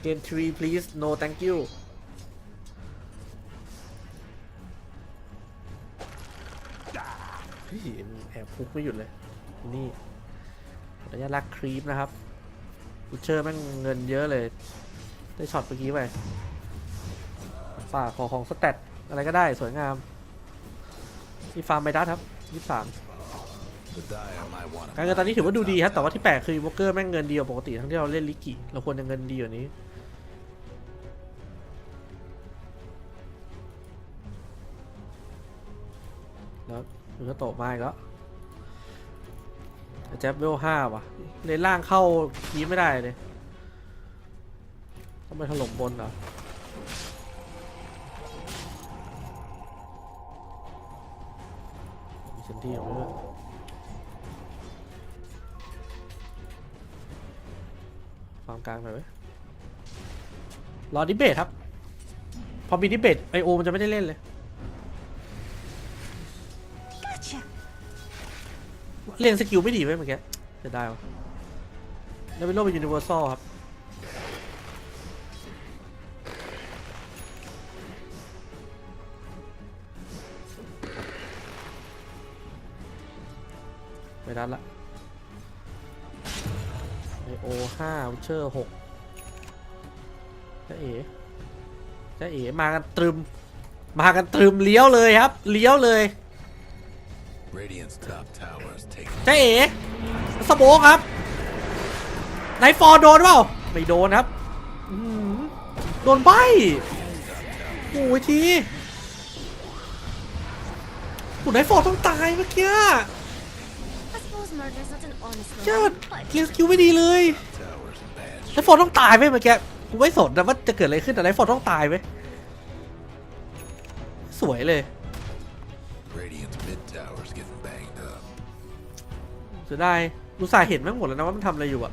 Game 3 please no thank you พี่แอบพุกไม่หยุดเลยนี่ระยะลักครีปนะครับบูเชอร์แม่งเงินเยอะเลยได้ช็อตเมื่อกี้ไปป่าของสแตทอะไรก็ได้สวยงามที่ฟาร์มไมดัสครับ23การเงินตอนนี้ถือว่าดูดีครับแต่ว่าที่แปลกคือวอลเกอร์แม่งเงินดีกว่าปกติทั้งที่เราเล่นลิกิเราควรจะเงินดีกว่านี้แล้วมันก็โตมาอีกแล้วแจ็บเวล5ว่ะเลนล่างเข้าคีบไม่ได้เลยต้องไปถล่มบนเหรอมีเซนที่ของด้วยฟาร์มกลางหน่อยไหมรอดิเบตครับพอมีดิเบตไอโอมันจะไม่ได้เล่นเลยเรียนสกิลไม่ดีไว้เมื่อกี้จะได้วะแล้วเป็นโลกเป็นยูนิเวอร์แซลครับไม่ได้ละไอโอ5วิเชอร์6จะเอ๋มากันตรึมเลี้ยวเลยครับเลี้ยวเลยเจ๊เอ๋สโมกครับไนฟอร์โดนเปล่าไม่โดนครับโดนใบโอ้ยทีไนฟอร์ต้องตายเมื่อกี้เจ้าเกียร์สกิลไม่ดีเลยไนฟอร์ต้องตายไหมเมื่อกี้กูไม่สนนะว่าจะเกิดอะไรขึ้นแต่ไนฟอร์ต้องตายไหมสวยเลยจะได้รู้สาเห็นแม่งหมดแล้วนะว่ามันทำอะไรอยู่อะ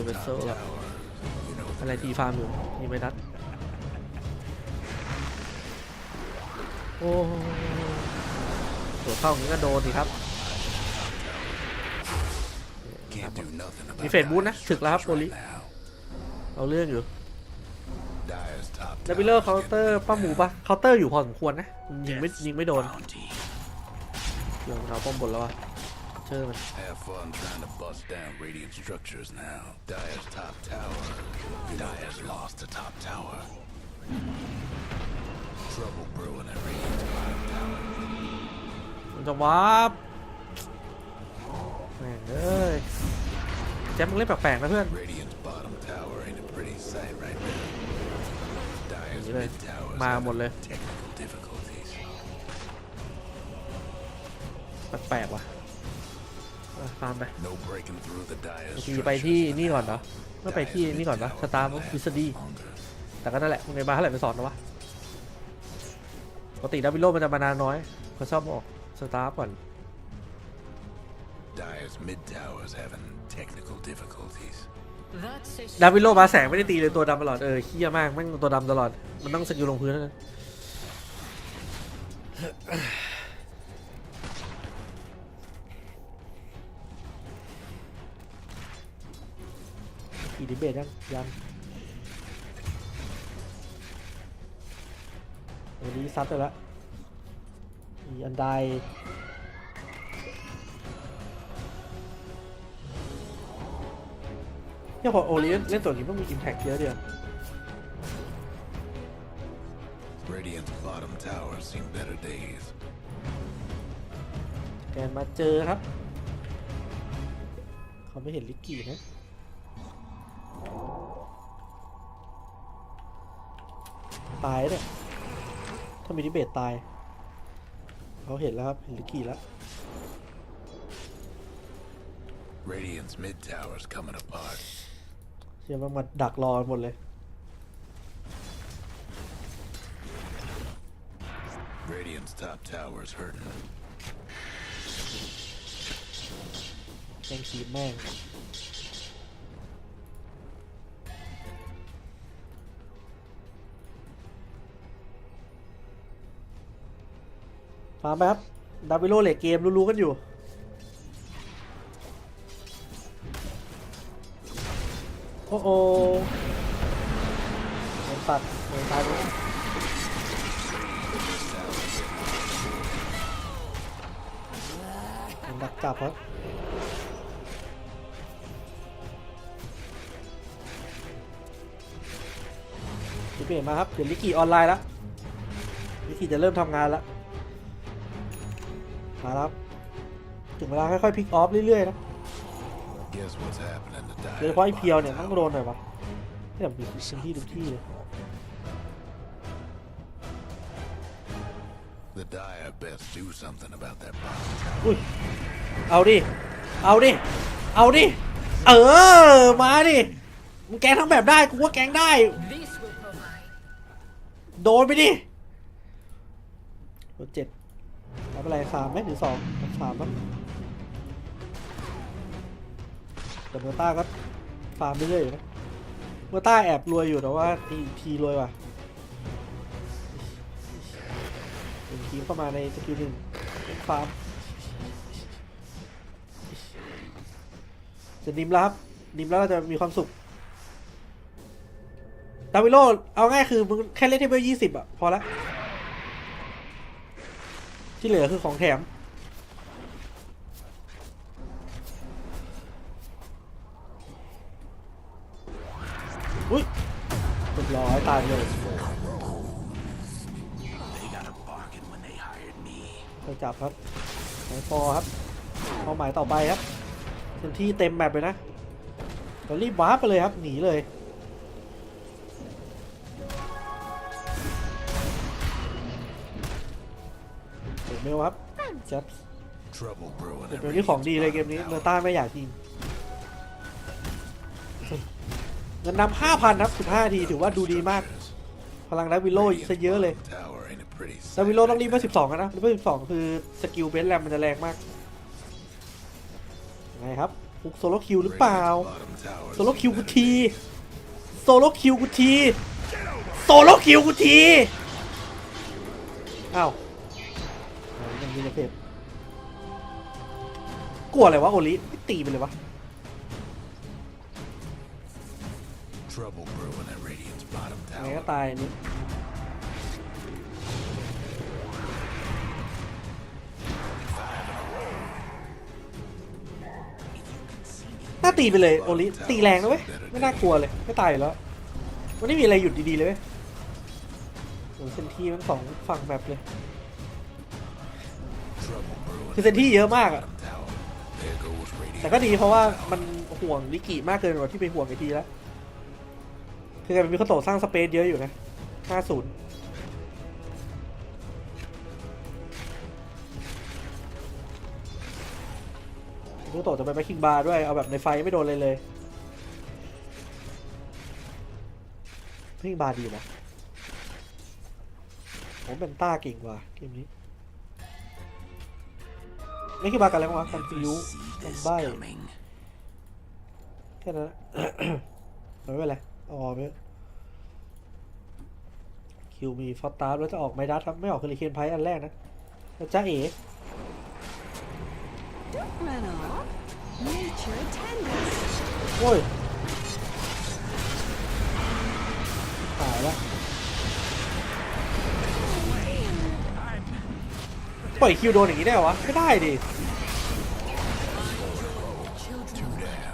เป็นโซ่อะไรตีฟาร์มอยู่นี่ไม่นัดโอ้ตัวเข้าอย่างนี้ก็โดนสิครับมีเฟดบูทนะถึกแล้วครับโอลิเอาเรื่องอยู่ดับเบิลเลอร์เคาน์เตอร์ป้าหมูปะเคาน์เตอร์อยู่พอสมควรนะยิงไม่โดนเดี๋ยวเราป้อมบนแล้ววะเชื่อมัน Have fun trying to bust down radiant structures now. Dyer's top tower. Dyer's lost the top tower. Trouble brewing at Radiant's bottom tower. มันจะวาร์ปแม่งเอ้ยแจ๊บมึงเล่นแปลกๆนะเพื่อน Radiant's bottom tower ain't a pretty sight right now. Dyer's mid tower มาหมดเลย technical difficulties. แปลกๆว่ะฟาร์มไป No breaking through the Dyer's ทีไปที่นี่ก่อนเหรอไม่ไปที่นี่ก่อนปะสตาร์วิสดีแต่ก็นั่นแหละมึงไงมาเท่าไหร่ไปสอนนะวะปกติดับบิโลมันจะมานานน้อยเขาชอบบอกสตาร์ก่อน Dyer's mid tower's having technical difficulties. ดับบิโลมาแสงไม่ได้ตีเลยตัวดำตลอดเขี้ยมากแม่งตัวดำตลอดมันต้องสกิลลงพื้นนั่นอีดิเบตยังวันนี้ซัดไปแล้วอีอันใดเนี่ยพอโอเล่นตัวนี้ต้องมีอิมแพคเยอะเดียว Radiant's bottom tower seen better days. แกนมาเจอครับเขาไม่เห็นลิกกี้นะตายเนี่ยถ้ามีดิเบตตายเขาเห็นแล้วครับเห็นลิกกี้แล้ว Radiant's mid tower's coming apart. เชื่อว่ามาดักรอหมดเลย Radiant's top tower's hurting. แม่งขีดแม่งฟาร์มไปครับดาวิโลเลกเกมรู้ๆกันอยู่โอ้โหเหมือนตัดเหมือนตายเลยดักจับครับเปลี่ยนมาครับเดี๋ยวลิกิออนไลน์แล้วลิกิจะเริ่มทำงานแล้วมาครับถึงเวลาค่อยๆพลิกออฟเรื่อยๆนะโดยเฉพาะไอเพียวเนี่ยต้องโดนหน่อยวะไม่แบบมีพื้นที่ทุกที่เลย The Dire best do something about that bomb. อุ้ยเอาดิเอาดิเอาดิมาดิมึงแกงทั้งแบบได้กูว่าแกงได้โดนไปดิ7ไม่เป็นไร3ไหมหรือ2 3มั้งแต่เมอร์ต้าก็ฟาร์มเรื่อยๆอยู่นะเมอร์ต้าแอบรวยอยู่แต่ว่าทีรวยว่ะเป็นทีมเข้ามาในสกิล1ฟาร์มจะนิมแล้วครับนิมแล้วเราจะมีความสุขดาวิโลเอาง่ายคือมึงแค่เล่นเทเบิล20อ่ะพอละที่เหลือคือของแถมอุ้ยเรียบร้อยตายเลยไปจับครับไหนพอครับเป้าหมายต่อไปครับพื้นที่เต็มแมปเลยนะเรารีบวาร์ปไปเลยครับหนีเลยเดี๋ยวเมลครับจับเดี๋ยวนี้ของดีเลยเกมนี้เมอร์ต้าไม่อยากยิงเงินนำ 5,000 ครับ15 ทีถือว่าดูดีมากพลังดาวิโลซะเยอะเลยดาวิโลต้องรีบเบอร์12กันนะรีบเบอร์12คือสกิลเบสแรมมันจะแรงมากไงครับฟุกโซโลคิวหรือเปล่าโซโลคิวกูทีโซโลคิวกูทีโซโลคิวกูทีอ้าวยังมีเพจกลัวอะไรวะโอลิไม่ตีไปเลยวะไงก็ตายนี่น่าตีไปเลยโอลิตีแรงนะเว้ยไม่น่ากลัวเลยไม่ตายอยู่แล้วมันไม่มีอะไรหยุดดีๆเลยเว้ยโอ้เซนที่ทั้ง2ฝั่งแบบเลยคือเซนที่เยอะมากอะแต่ก็ดีเพราะว่ามันห่วงลิกิมากเกินกว่าที่ไปห่วงไอทีแล้วคือการมีข้อโต้สร้างสเปซเยอะอยู่นะ50มิโคโตะจะไปแบ็คคิงบาร์ด้วยเอาแบบในไฟไม่โดนเลยแบ็คคิงบาร์ดีนะผมเป็นต้าเก่งกว่าเกมนี้แบ็คคิงบาร์กันแล้ววะกันฟิวกันใบแค่นั้นไม่เป็นไรอ๋อไม่คิวมีฟอสตาร์แล้วจะออกไมดัสครับไม่ออกคือริเคนไพอันแรกนะแล้วจ้าเอ๋โอ้ยตายแล้วปล่อยคิวโดนอย่างนี้ได้เหรอวะไม่ได้ดิ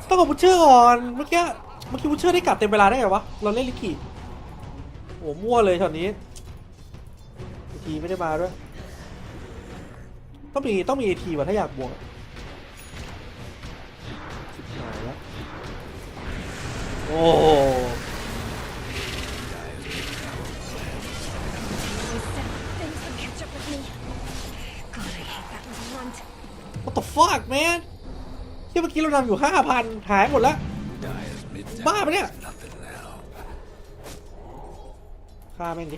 ต้องกดบุชเชอร์ก่อนเมื่อกี้บุชเชอร์ได้กลับเต็มเวลาได้ไงวะเราเล่นลิกิโอ้มั่วเลยช็อตนี้ ทีไม่ได้มาด้วยต้องมีทีว่ะถ้าอยากบวกชิบหายแล้วโอ้ What the fuck man ที่เมื่อกี้เรานำอยู่ 5,000 หายหมดแล้วบ้าปะเนี่ยฆ่าแม่งดิ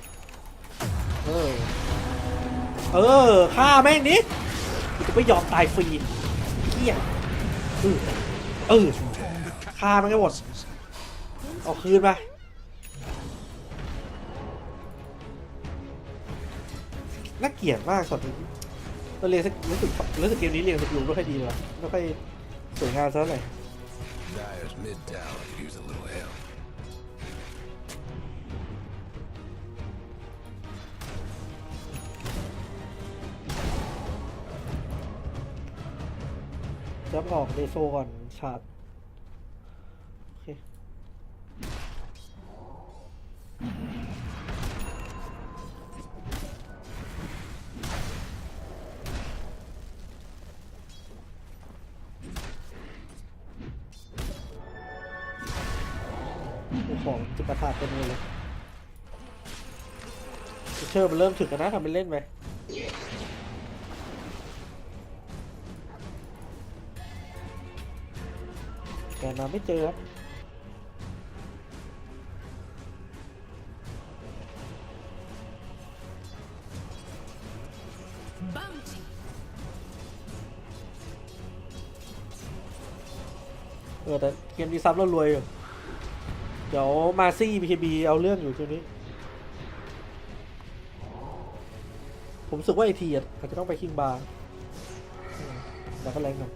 ฆ่าแม่งดิกูจะไม่ยอมตายฟรีเหี้ยฆ่าแม่งให้หมดเอาคืนมาน่าเกลียดมากช็อตนี้เราเรียนรู้สึกเกมนี้เรียนสกิลไม่ค่อยดีเลยไม่ค่อยสวยงามซะหน่อยจะออกเดโซก่อนชาร์จโอเคของจุดประทัดเป็นเลยเชื่อมันเริ่มถึงกันนะทำเป็นเล่นไปแต่มาไม่เจอครับแต่เกมดีซับเรารวยอยู่เดี๋ยวมาซี่ BKB เอาเรื่องอยู่ช่วงนี้ผมรู้สึกว่าไอทีอาจจะต้องไปคิงบาร์แล้วก็แรงกัน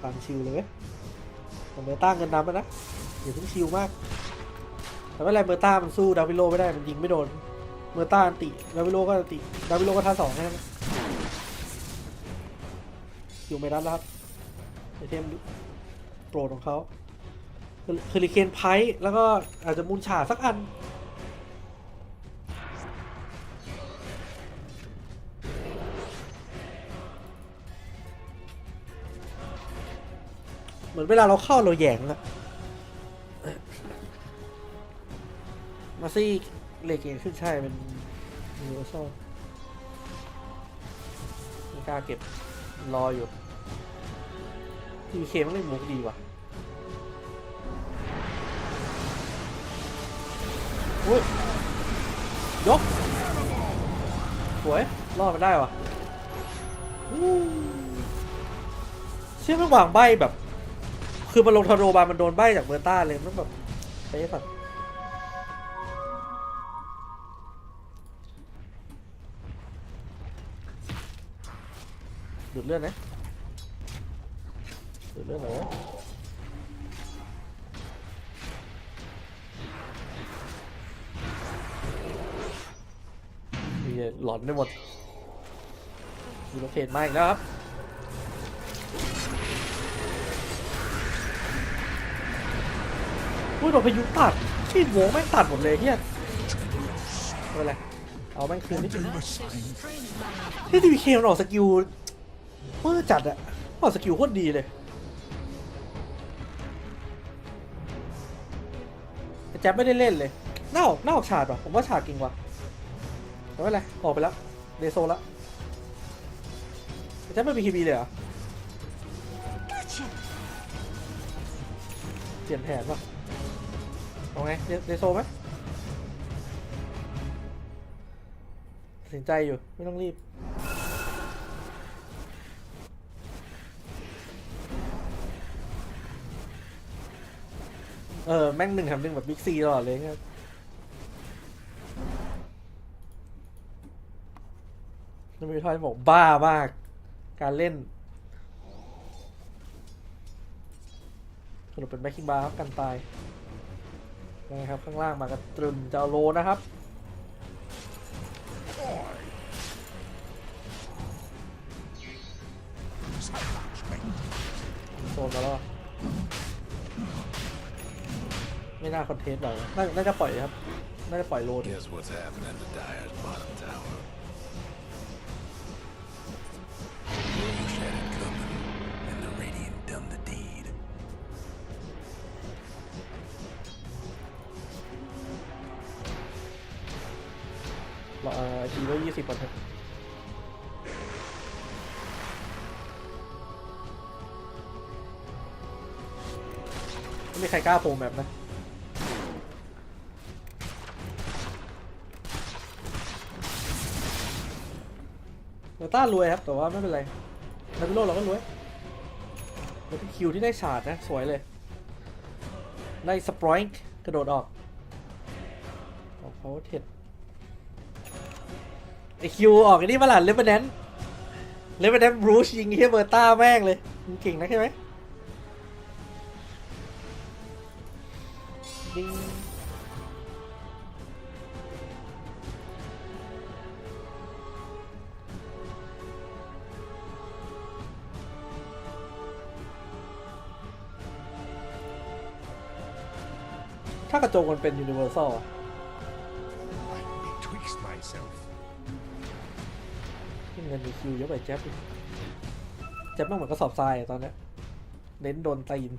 ตามชิวเลยเว้ยเมอร์ต้าเงินนำนะอย่าเพิ่งชิวมากแต่ไม่เป็นไรเมอร์ต้ามันสู้ดาวิโลไม่ได้มันยิงไม่โดนเมอร์ต้าอันติดาวิโลก็อันติดาวิโลก็ท่า2แค่นั้นอยู่ไม่ได้แล้วครับไอเทมโปรดของเขาเฮอริเคนไพร์แล้วก็อาจจะมูลฉาสักอันเหมือนเวลาเราเข้าเราแหยงอะมาซี่เลเกนขึ้นใช่เป็นยูนิเวอร์แซลไม่กล้าเก็บรออยู่ทีเคมันเล่นมุกดีว่ะยกสวยรอดมาได้วะเชื่อไม่หวังใบแบบคือมันลงทาโรบามันโดนใบจากเบอร์ต้าเลยมันแบบเป๊ะสัตว์ดูดเลือดนะดูดเลือดเหรอหลอนได้หมดมีโลเคทมาอีกแล้วครับโดนพายุตัดชีดโวแม่งตัดหมดเลยเฮียไม่เป็นไรเอาแม่งคืนนิดนึงที่ทีวีเคมันออกสกิลเมื่อจัดอะออกสกิลโคตรดีเลยแจ๊บไม่ได้เล่นเลยน่าออกฉาดว่ะผมว่าฉาดจริงว่ะไม่เป็นไรออกไปแล้วเดโซแล้วแจ๊บไม่มีคีบีเลยเหรอเปลี่ยนแผนว่ะเอาไงเดโซไหมตัดสินใจอยู่ไม่ต้องรีบแม่ง1-1แบบบิ๊กซีตลอดเลยครับน้ำมีทอยบอกบ้ามากการเล่นสรุปเป็นแบ็คกิ้งบาร์ครับกันตายนะครับข้างล่างมากันตรึมจะเอาโลนะครับโซนมาแล้วไม่น่าคอนเทนต์หรอกน่าจะปล่อยครับ น่าจะปล่อยโลด Guess what's happening to Dyer's bottom tower? Rage had it coming, and the Radiant done the deed. รอทีละ20ก่อนครับไม่มีใครกล้าโผล่แบบนะเราต้ารวยครับแต่ว่าไม่เป็นไรนาบิโลเราก็รวยแล้วเป็นคิวที่ได้ฉาดนะสวยเลยได้สปรอยน์กระโดดออกเขาเท็ดไอคิวออกไอ้นี่มาหลังเลเบนแนนบรูชยิงเฮียเบอร์ต้าแม่งเลยมึงเก่งนะใช่ไหมดิงถ้ากระจกมันเป็นยูนิเวอร์แซลเงินมีคิวเยอะไปแจ๊บแม่งเหมือนกระสอบทรายตอนนี้เน้นโดนตีน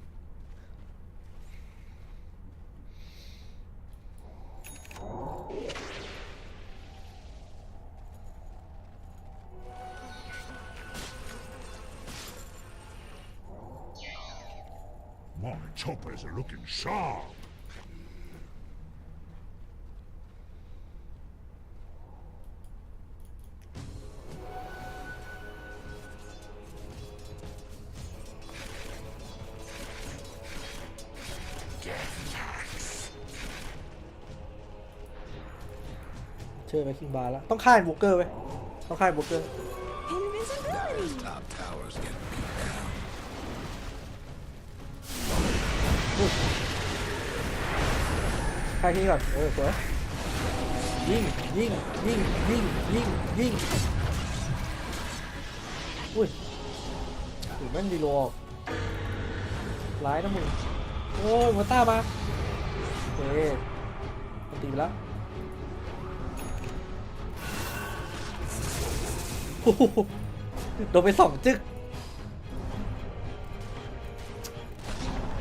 My choppers are looking sharp.เชื่อไปคิงบาร์แล้วต้องฆ่าบุกเกอร์ไว้ต้องฆ่าบุกเกอร์ฆ่าที่ก่อนสวยยิงอุ้ยถือแม่งดีโลร้ายนะมึงโอ้ยมาต้ามามันตีไปแล้วโดนไป2 จึ๊ก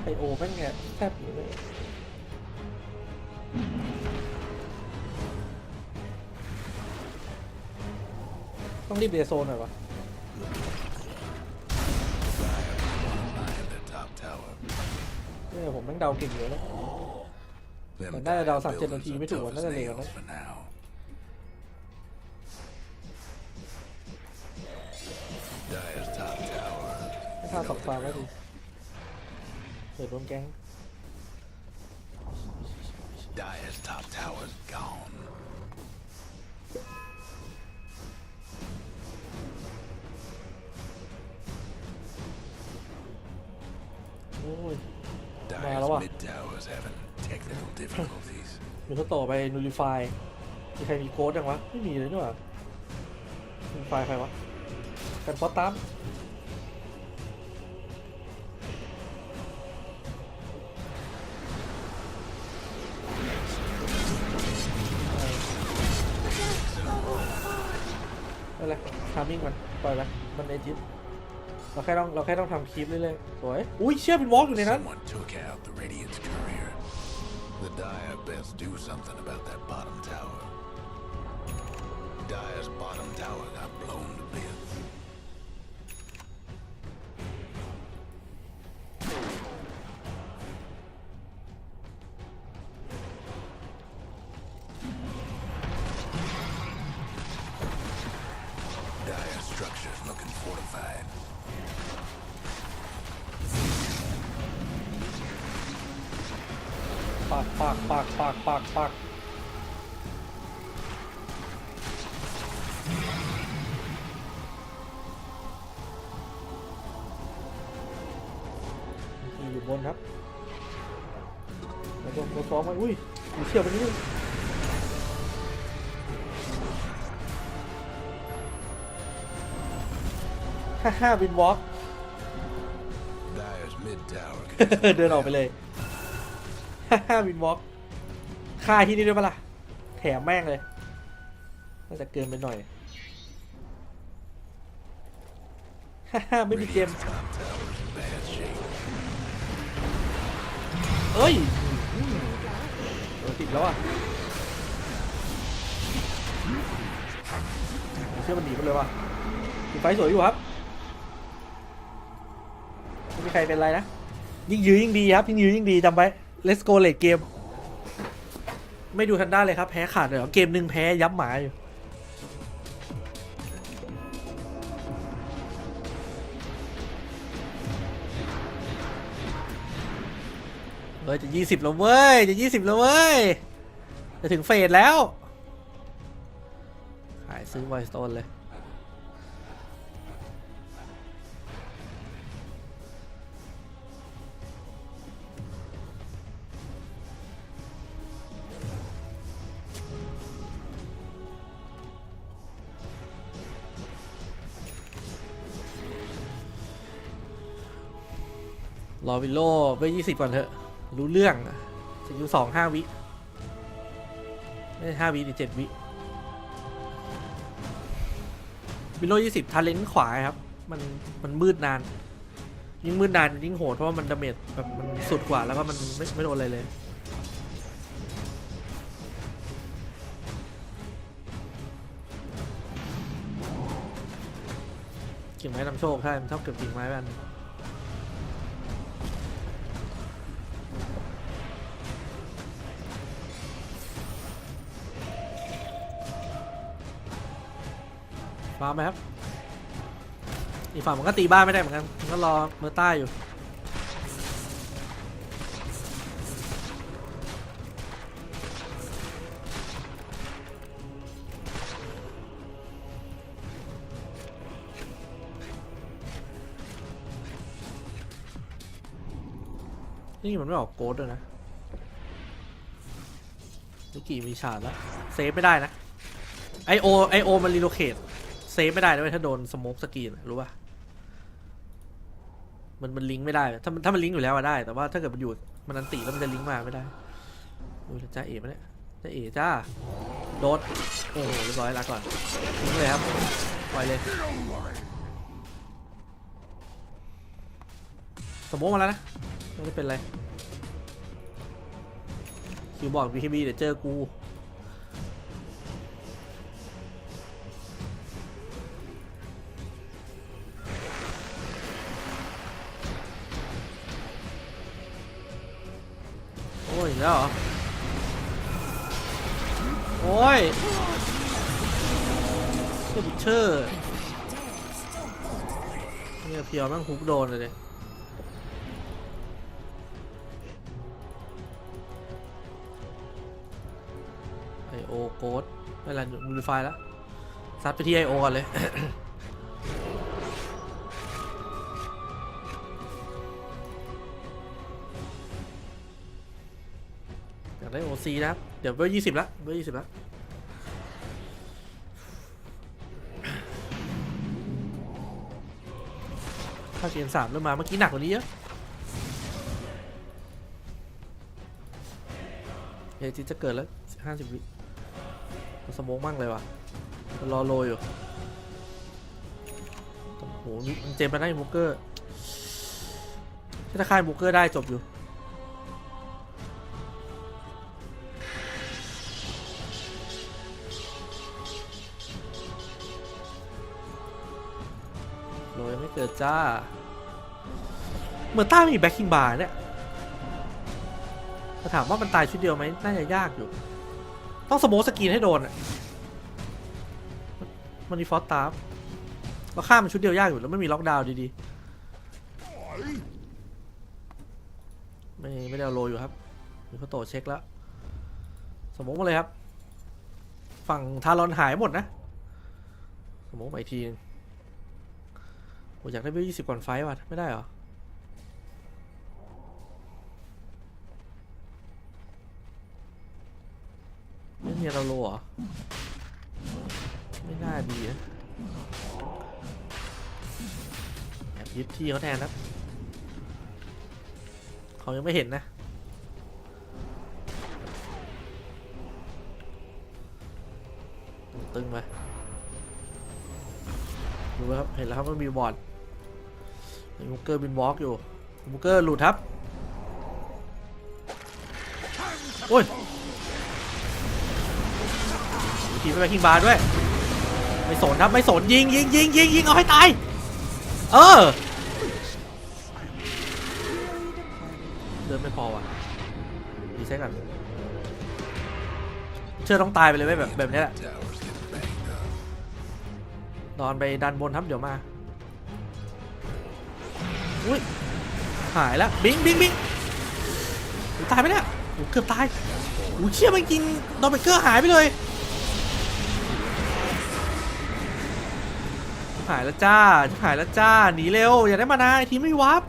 ไอโอแม่งเนี่ยแทบอยู่เลยต้องรีบเดโซนหน่อยวะเนี่ยผมแม่งเดาเก่งเยอะแล้วแต่น่าจะเดา37 นาทีไม่ถูกน่าจะเร็วนะถ้าสองฟาร์มก็ดีเปิดโดนแก๊ง Dyer's top tower's gone. โอ้ยมาแล้วว่ะมีเขาต่อไปนูริฟายมีใครมีโค้ดยังวะไม่มีเลยนี่หว่านูริฟายใครวะกันฟอสตัมอะไรทามิ่งมันปล่อยไปมันไอจิตเราแค่ต้องทำคลิปเรื่อยๆสวยอุ้ยเชื่อเป็นวอล์กอยู่ในนั้น The Dyer best do something about that bottom tower. Dyer's bottom tower got blown to bits. Dyer's structure's looking fortified. Pak. อยู่บนครับแล้วก็ซ้อมไว้อุ้ยมีเชี่ยวไปนิดนึง55วินวอล์ก เดินออกไปเลย55วินวอล์กฆ่าที่นี่ด้วยปะล่ะ มแม่งเลยน่าจะเกินไปหน่อยฮ่าไม่มีเกมเอ้ยติดแล้วอ่ะเชื่อมันหนีไปเลยว่ะไฟสวยอยู่ครับไม่มีใครเป็นไรนะยิ่งยื้อยิ่งดีครับยิ่งยื้อยิ่งดีจำไว้ let's go late game ไม่ดูทันได้เลยครับแพ้ขาดเลยเหรอเกมหนึ่งแพ้ยับหมาอยู่จะ20แล้วเว้ยจะ20แล้วเว้ยจะถึงเฟสแล้วขายซื้อไวสโตนเลยรอวิโลไป20ก่อนเถอะรู้เรื่องจะอยู่5 วิไม่ใช่5 วิหรือ7 วิวิโล20ทาเลนต์ขวาครับมันมืดนานยิ่งมืดนานยิ่งโหดเพราะว่ามันดาเมจแบบมันสุดกว่าแล้วก็มันไม่โดนอะไรเลยกิ่งไม้นำโชคใช่มันชอบเก็บกิ่งไม้แบบฟ้าไหมครับอีกฝั่งมันก็ตีบ้านไม่ได้เหมือนกันมันก็รอเมอร์ต้าอยู่นี่มันไม่ออกโกดด้วยนะนิกิมีฉาดแล้วเซฟไม่ได้นะไอโอมันรีโลเคทเซฟไม่ได้ด้วยถ้าโดนสโมกสกรีนรู้ป่ะมันลิงก์ไม่ได้ถ้ามันลิงก์อยู่แล้วอะได้แต่ว่าถ้าเกิดมันอยู่มันอันติแล้วมันจะลิงก์มาไม่ได้ดูจ้าเอ๋มาเนี่ยจ้าเอ๋จ้าโดดโอ้โหเรียบร้อยลาก่อนทิ้งเลยครับปล่อยเลยสโมกมาแล้วนะไม่ได้เป็นไรคิวบอก BKB เดี๋ยวเจอกูโอ้ยแล้วเหรอโอ้ยเชื่อบุชเชอร์เนี่ยเพียวแม่งฮุกโดนเลยไอโอโกดไม่เป็นไรมูลิฟายแล้วซัดไปที่ไอโอก่อนเลย อยากได้โอซีนะครับเดี๋ยวเบอร์20แล้วเบอร์20แล้วถ้าเกม3เริ่มมาเมื่อกี้หนักกว่านี้เยอะเอจิจะเกิดแล้ว50 วิสโมกมั่งเลยว่ะรอโรยอยู่โอ้โหมันเจมไปได้มูเกอร์ถ้าค่ายมูเกอร์ได้จบอยู่โรยไม่เกิดจ้าเหมือนต้ามีแบ็คคิงบาร์เนี่ยถามว่ามันตายชุดเดียวไหมน่าจะยากอยู่ต้องสโมสกรีนให้โดนมันมีฟอสตาร์เราฆ่ามันชุดเดียวยากอยู่แล้วไม่มีล็อกดาวน์ดีๆไม่ได้เอาโรยอยู่ครับมีเขาโตเช็คแล้วสโมกมาเลยครับฝั่งทารอนหายหมดนะสโมกไปทีนึงโอ้อยากได้เบล20ก่อนไฟว่ะไม่ได้เหรอไม่มีเราโลเหรอไม่น่าดีนะแอบยึดที่เขาแทนนะเขายังไม่เห็นนะ ตึงไปดูไหมครับเห็นแล้วครับมันมีบอร์ดมูเกอร์บินวอล์กอยู่มูเกอร์หลุดครับโอ้ยทีไปคิงบาร์ด้วยไม่สนครับไม่สนยิงเอาให้ตายเดินไม่พอว่ะดีเซ็ตกันเชื่อต้องตายไปเลยแบบนี้แหละนอนไปดันบนครับเดี๋ยวมาอุ้ยหายแล้วบิงตายไหมเนี่ยเกือบตายเชี่ยมันกินดอมเบเกอร์หายไปเลยหายแล้วจ้าหนีเร็วอย่าได้มานะไอทีมไม่วับ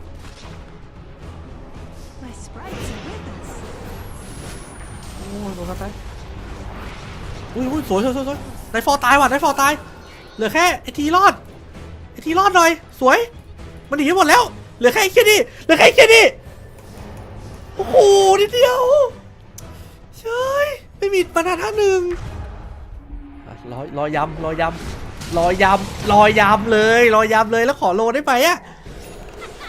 โอ้ยโดนครับตายอุ้ยสวยไนฟอร์ตายว่ะไนฟอร์ตายเหลือแค่ไอทีรอดหน่อยสวยมันหนีหมดแล้วเหลือแค่แค่นี้โอ้โหนิดเดียวเฮ้ยไม่มีปัญหาท่าหนึ่งรอยำเลยแล้วขอโลได้ไหมอ่ะ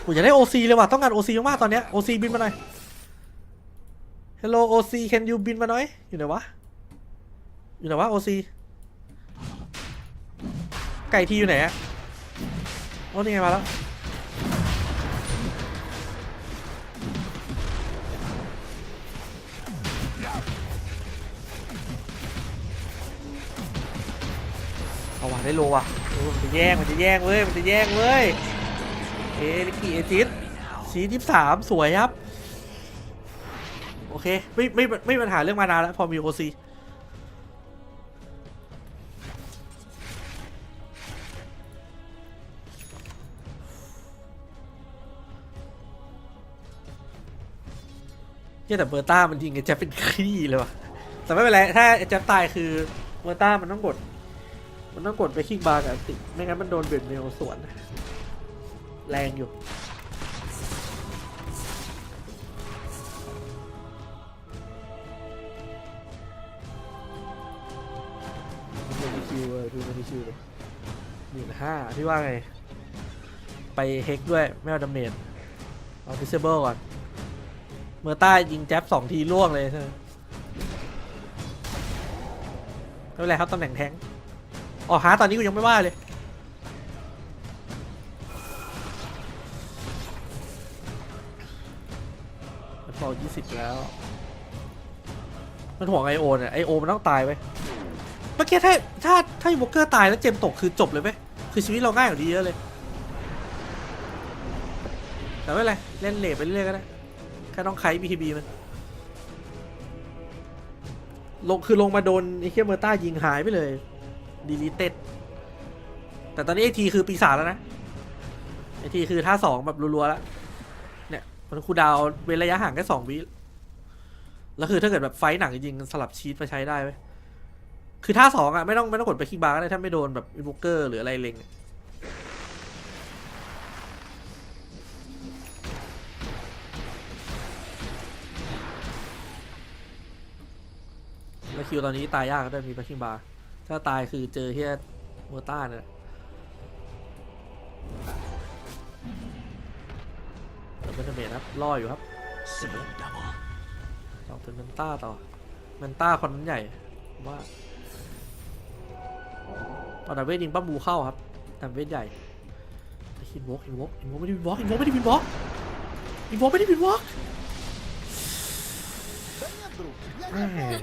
ผมอยากได้ OC เลยว่ะต้องการ OC มากๆตอนเนี้ย OC บินมาหน่อย Hello OC can you บินมาหน่อยอยู่ไหนวะOC ไก่ทีอยู่ไหนอ่ะโอ้นี่ไงมาแล้วเอาว่ะได้โลว่ะมันจะแย่งเว้ยลิกกี้เอจิสสี23สวยครับโอเคไม่ปัญหาเรื่องมานาแล้วพอมีโอซีแต่เบอร์ต้ามันยิงไอ้แจ๊บเป็นขี้เลยว่ะแต่ไม่เป็นไรถ้าไอ้แจ๊บตายคือเบอร์ต้ามันต้องกดไปคิกบาร์กับติไม่งั้นมันโดนเบนเมลสวนแรงอยู่ดูมันที่ชิวเลย15พี่ว่าไงไปเฮกด้วยไม่เอาดาเมจเอาดิเซเบิลก่อนเมื่อใต้ยิงแจ๊บ2 ทีล่วงเลยใช่ไหมไม่เป็นไรครับตำแหน่งแทงหาตอนนี้กูยังไม่ว่าเลยมันพอ20แล้วมันห่วงIOเนี่ยIOมันต้องตายไปเมื่อกี้ถ้าโบเกอร์ตายแล้วเจมตกคือจบเลยไหมคือชีวิตเราง่ายกว่าดีเยอะเลยแต่ไม่เป็นไรเล่นเลทไปเรื่อยก็ได้แค่ต้องไค BKB มันลงมาโดนไอ้เคียเมอร์ต้ายิงหายไปเลยดีลีเต็ดแต่ตอนนี้ไอทีคือปีศาจแล้วนะไอทีคือท่า2แบบรัวๆแล้วเนี่ยมันคูลดาวน์เว้นระยะห่างแค่2 วิแล้วคือถ้าเกิดแบบไฟหนักจริงๆสลับชีตไปใช้ได้ไหมคือท่า2อ่ะไม่ต้องกดไปคิกบาร์ก็ได้ถ้าไม่โดนแบบอินโวเกอร์หรืออะไรเล็งแล้วคิวตอนนี้ตายยากก็ได้มีไปคิกบาร์ถ้าตายคือเจอที่เมอร์ต้าเนี่ยแต่เป็นเมทครับล่ออยู่ครับต่อเป็นเมนต้าต่อเมนต้าคนนั้นใหญ่ว่าตอนดับเวทยิงปั้มบูเข้าครับดับเวทใหญ่อินวอล์กไม่ได้บินวอล์กน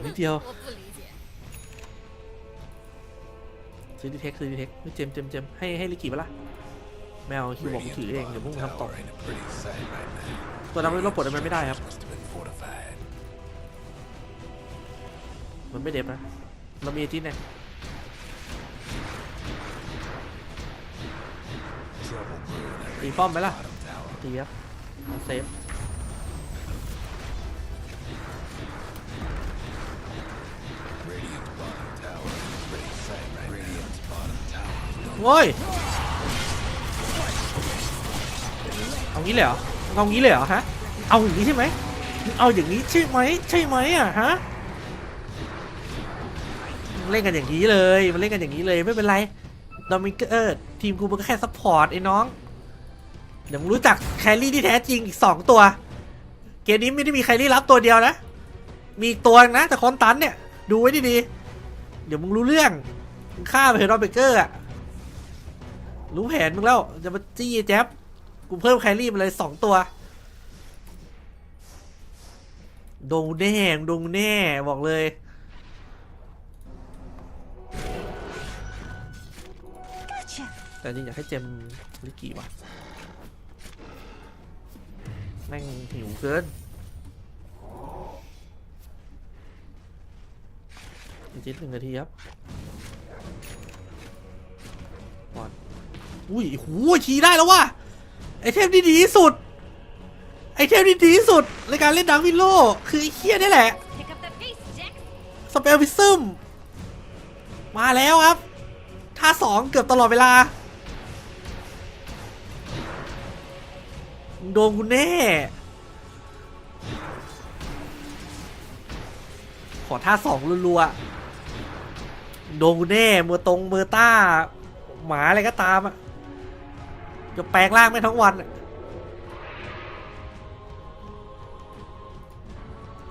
ิดเดียวซื้อดีเทคไม่เจมให้ลิกิมาละแมวคิวบอกกูถือเองเดี๋ยวพวกมึงทำต่อตัวนั้นเราปลดมันไม่ได้ครับมันไม่เด็บนะเรามีที่ไหนตีป้อมไหมล่ะตีครับเซฟโว้ยเอางี้เลยเหรอฮะเอาอย่างนี้ใช่ไหมเอาอย่างนี้ใช่ไหมอ่ะฮะ เล่นกันอย่างนี้เลยมันเล่นกันอย่างนี้เลยไม่เป็นไรดอมิเกอร์ทีมกูมันก็แค่ซัพพอร์ตไอ้น้องเดี๋ยวมึงรู้จักแครี่ที่แท้จริงอีก2ตัวเกมนี้ไม่ได้มีแครี่รับตัวเดียวนะมีอีกตัวนะแต่คอนตันเนี่ยดูไว้ดีๆเดี๋ยวมึงรู้เรื่องมึงฆ่าไปเถอะดอมิเกอร์อะรู้แผนมึงแล้วจะมาจี้แจ๊บกูเพิ่มแครี่มาเลย2ตัวโดนแน่บอกเลยแต่จริงอยากให้เจมลิกิว่ะแม่งหิวเกินอีก1 นาทีครับอุ้ยโหทีได้แล้วว่ะไอเทมที่ดีที่สุดไอเทมที่ดีที่สุดในการเล่นดังวิโลคือไอเคียนี่แหละสเปลวิซึมมาแล้วครับท่า2เกือบตลอดเวลาโดนกูแน่ขอท่า2รัวๆโดนกูแน่เมอร์ต้าหมาอะไรก็ตามอ่ะจะแปลงร่างไม่ทั้งวัน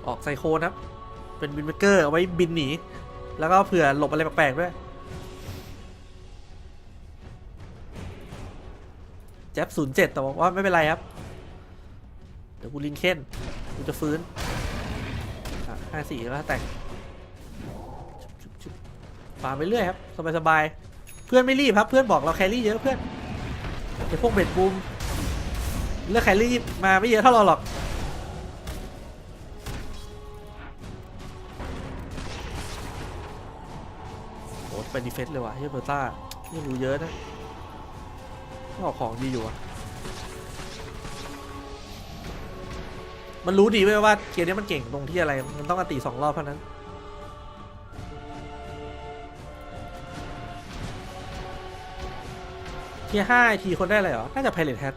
ออกไซโคครับเป็นบินเบเกอร์เอาไว้บินหนีแล้วก็เผื่อหลบอะไรแปลกๆด้วยแจ๊บ07แต่ว่าไม่เป็นไรครับเดี๋ยวกูลิงเค้นกูจะฟื้น54แล้วแต่งฟาร์มไปเรื่อยครับสบายๆเพื่อนไม่รีบครับเพื่อนบอกเราแครี่เยอะเพื่อนไอ้พวกเบ็ดบูมเลือกแครี่มาไม่เยอะเท่าเราหรอกโอ้เป็นดีเฟนส์เลยว่ะเฮียเบอร์ต้านี่รู้เยอะนะออกของดีอยู่อะมันรู้ดีไว้ว่าเกมนี้มันเก่งตรงที่อะไรมันต้องอันตี2 รอบเท่านั้นเทียร์5ทีคนได้อะไรหรอน่าจะไพเรตแฮท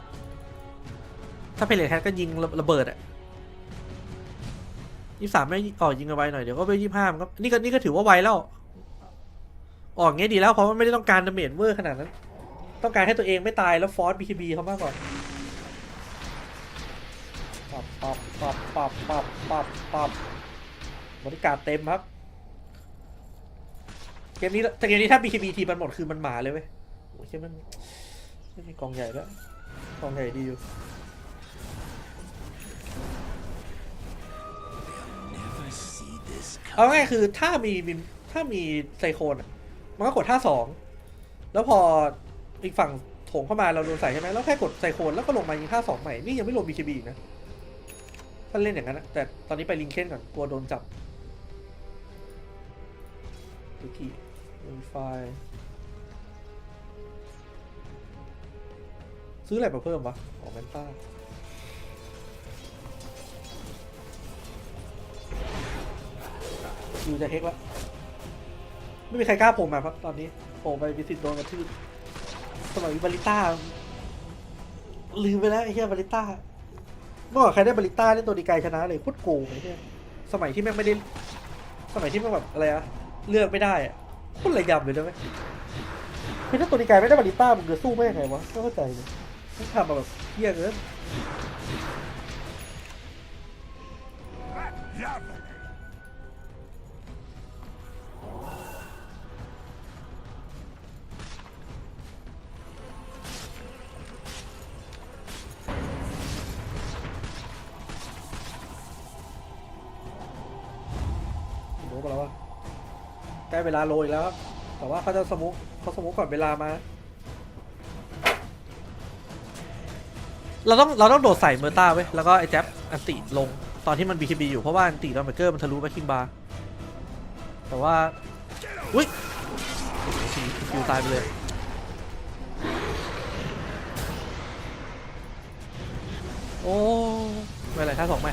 ถ้าไพเรตแฮทก็ยิงระเบิดอะ23ไม่ออกยิงเอาไว้หน่อยเดี๋ยวก็ไป25มันก็นี่ก็ถือว่าไวแล้วออกเงี้ยดีแล้วเพราะว่าไม่ได้ต้องการดาเมจเวอร์ขนาดนั้นต้องการให้ตัวเองไม่ตายแล้วฟอร์ส BKB เขามากกว่าปับบริการเต็มครับเกมนี้ถ้า BKB ทีมันหมดคือมันหมาเลยเว้ยโอ้ยมันไม่มีกองใหญ่แล้วกองใหญ่ดีอยู่เอาง่ายคือถ้ามีไซโคนมันก็กดท่า2แล้วพออีกฝั่งโถงเข้ามาเราโดนใส่ใช่ไหมแล้วแค่กดไซโคนแล้วก็ลงมายิงท่า2ใหม่นี่ยังไม่รวม BKB นะถ้าเล่นอย่างนั้นนะแต่ตอนนี้ไปลิงเค้นก่อนกลัวโดนจับดูที่ไฟซื้ออะไรมาเพิ่มวะของแมนต้าดูจะเฮกแล้วไม่มีใครกล้าโผล่มาครับตอนนี้โผล่ไปมีสิทธิ์โดนกระทืบสมัยบาริต้าลืมไปแล้วไอ้เหี้ยบาริต้าเมื่อก่อนใครได้บาริต้าเล่นตัวดีไกลชนะเลยโคตรโกงไอ้เหี้ยสมัยที่แม่งไม่ได้สมัยที่แม่งแบบอะไรอะเลือกไม่ได้อะโคตรระยำเลยนะเว้ยคือถ้าตัวดีไกลไม่ได้บาริต้ามึงจะสู้ไม่ยังไงวะไม่เข้าใจเลยต้องทำมาแบบเหี้ยเกินแล้วว่าใกล้เวลาโรยแล้วครับแต่ว่าเขาจะสมุกก่อนเวลามาเราต้องโดดใส่เมอร์ต้าไว้แล้วก็ไอ้แจ๊บอันติลงตอนที่มัน BKB อยู่เพราะว่าอันติดอมเบเกอร์มันทะลุแบ็คกิ้งบาร์แต่ว่าอุ้ยคิวตายไปเลยโอ้ไม่ไรท่า2ไหม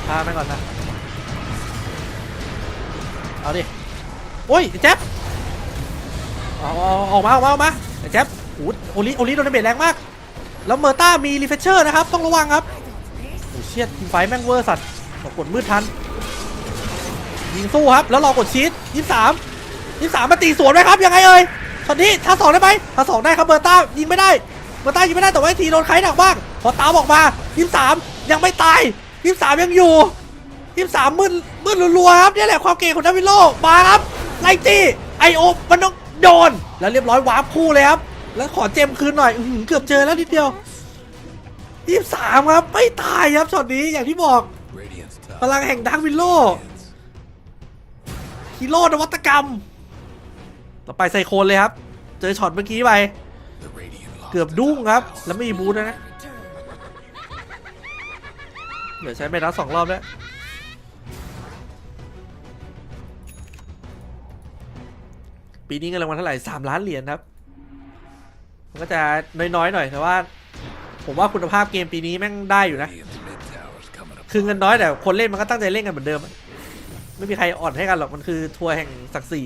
ท่าไม่ก่อนนะเอาดิโอ้ยแจ๊บออกมาแจ๊บโอลิโดนเบรแรงมากแล้วเมอร์ต้ามีรีเฟชเชอร์นะครับต้องระวังครับโอ้เชี่ยทีมไฟแม่งเวอร์สัตว์กดมืดทัน ยิงสู้ครับแล้วรอกดชีต23มาตีสวนไหมครับยังไงเอ่ยช็อตนี้ถ้า2ได้ไหมถ้า2ได้ครับเบอร์ต้ายิงไม่ได้แต่ว่าทีโดนใครหนักบ้างพอตามออกมา23ยังไม่ตาย23ยังอยู่23มืดรัวๆครับนี่แหละความเก่งของดาวิโลมาครับไลตี้ไอโอมันต้องโดนแล้วเรียบร้อยวาร์ปคู่เลยครับแล้วขอเจมคืนหน่อยเกือบเจอแล้วนิดเดียว23ครับไม่ตายครับช็อตนี้อย่างที่บอกพลังแห่งดาวิโลฮีโร่นวัตกรรมต่อไปไซโคนเลยครับเจอช็อตเมื่อกี้ไปเกือบดุ้งครับแล้วไม่มีบูทนะเดี๋ยวใช้เมทัล2 รอบแล้วปีนี้เงินรางวัลเท่าไหร่3 ล้านเหรียญครับมันก็จะน้อยหน่อยแต่ว่าผมว่าคุณภาพเกมปีนี้แม่งได้อยู่นะคือเงินน้อยแต่คนเล่นมันก็ตั้งใจเล่นกันเหมือนเดิมไม่มีใครอ่อนให้กันหรอกมันคือทัวร์แห่งศักดิ์ศรี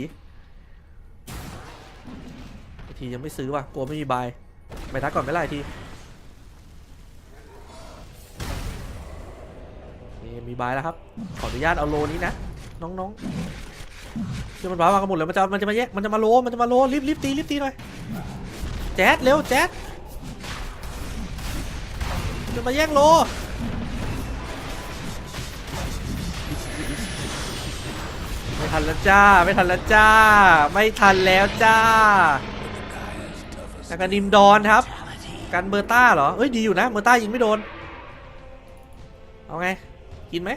ทียังไม่ซื้อว่ะกลัวไม่มีบายไปทักก่อนไม่ไล่ทีนี่มีบายแล้วครับขออนุญาตเอาโลนี้นะน้องๆคือมันบ้ามากันหมดเลยมันจะมาแยกมันจะมาโลรีบตีหน่อยแจ๊ดเร็วแจ๊ดจะมาแย่งโลไม่ทันแล้วจ้าแต่การดิมดอนครับการเบอร์ต้าเหรอเอ้ยดีอยู่นะเบอร์ต้ายิงไม่โดนเอาไงกินไหม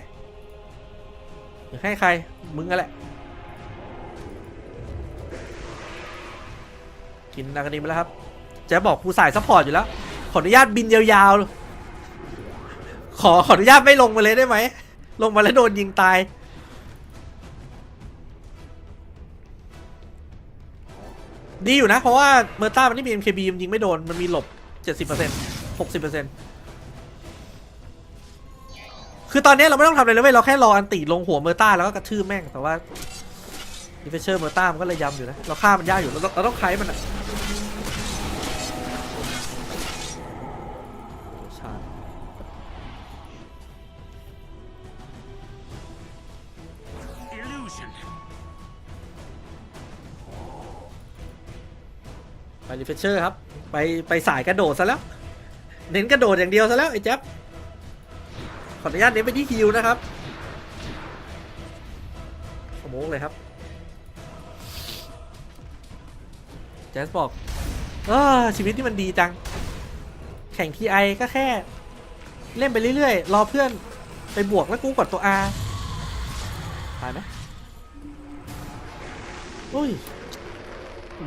อยากให้ใครมึงกันแหละกินนาการดิมไปแล้วครับจะบอกผู้สายซัพพอร์ตอยู่แล้วขออนุญาตบินยาวๆขออนุญาตไม่ลงมาเลยได้ไหมลงมาแล้วโดนยิงตายดีอยู่นะเพราะว่าเมอร์ต้ามันไม่มี MKB มันยิงไม่โดนมันมีหลบ 70% 60% คือตอนนี้เราไม่ต้องทำอะไรเลยเว้ยเราแค่รออันติลงหัวเมอร์ต้าแล้วก็กระทืบแม่งแต่ว่าดิเฟเชอร์เมอร์ต้ามันก็เลยยำอยู่นะเราฆ่ามันยากอยู่เราต้องไคล้มันอะไปรีเฟชเชอร์ครับไปสายกระโดดซะแล้วเน้นกระโดดอย่างเดียวซะแล้วไอ้แจ๊บขออนุญาตเน้นไปที่ฮิลนะครับสโมกเลยครับแจ๊สบอกชีวิตที่มันดีจังแข่ง TI ก็แค่เล่นไปเรื่อยๆรอเพื่อนไปบวกแล้วกูกดตัว R ตายไหมอุ้ย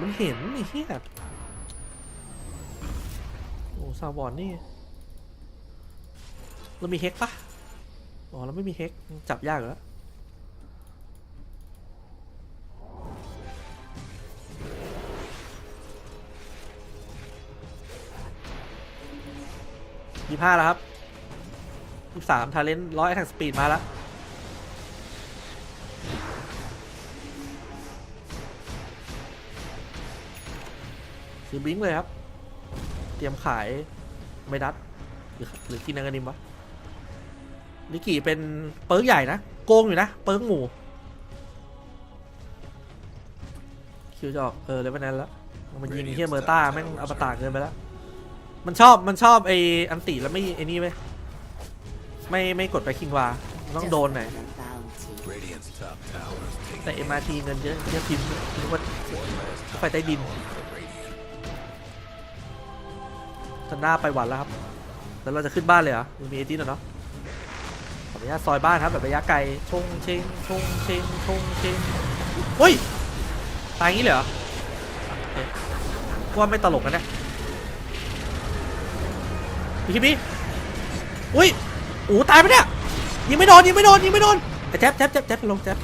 มันเห็นไอ้เหี้ยโอ้ซาวอนนี่เรามีเฮกปะอ๋อเราไม่มีเฮกจับยากอยู่แล้ว25แล้วครับ23 ทาเลนต์100 แท็กสปีดมาแล้วซื้อบิงเลยครับเตรียมขายไม่ดัดหรือกินนังกระนิมวะลิกิเป็นเปิร์กใหญ่นะโกงอยู่นะเปิร์กหมู่คิวจะออกเลยวันนั้นแล้วมันยิงเฮียเมอร์ต้าแม่งอวตารเกินไปแล้วมันชอบไออันติแล้วไม่ไอนี่ไหมไม่กดไปคิงวาต้องโดนหน่อยแต่ MRT เงินเยอะพิมพ์คิดว่าไฟใต้ดินทันหน้าไปหวันแล้วครับแล้วเราจะขึ้นบ้านเลยเหรอมีไอตินเหรอเนาะขออนุญาตซอยบ้านครับแบบระยะไกลชงเชงเฮ้ยตายงี้เลยเหรอว่าไม่ตลกนะเนี่ยพี่อุ้ยตายไปเนี่ยยิงไม่โดนแจ๊บลงแจ๊บ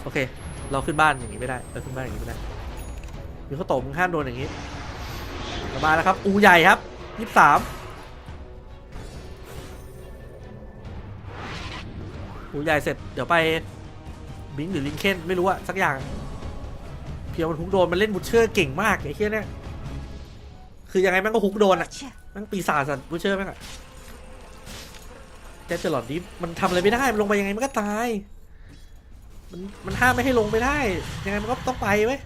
โอเคเราขึ้นบ้านอย่างนี้ไม่ได้มีข้าวต้มห้ามโดนอย่างนี้มาแล้วครับใหญ่ครับ23ใหญ่เสร็จเดี๋ยวไปบิงหรือลิงเคนไม่รู้อะสักอย่างเพียวมันฮุกโดนมันเล่นบูชเชอร์เก่งมากไอ้เหี้ยเนี่ยคือยังไงแม่งก็ฮุกโดนอะแม่งปีศาจสันบูชเชอร์แม่งอะ จ๊สเจอร์ลอดนี้มันทำอะไรไม่ได้มันลงไปยังไงมันก็ตายมันห้ามไม่ให้ลงไปได้ยังไงมันก็ต้องไปไว้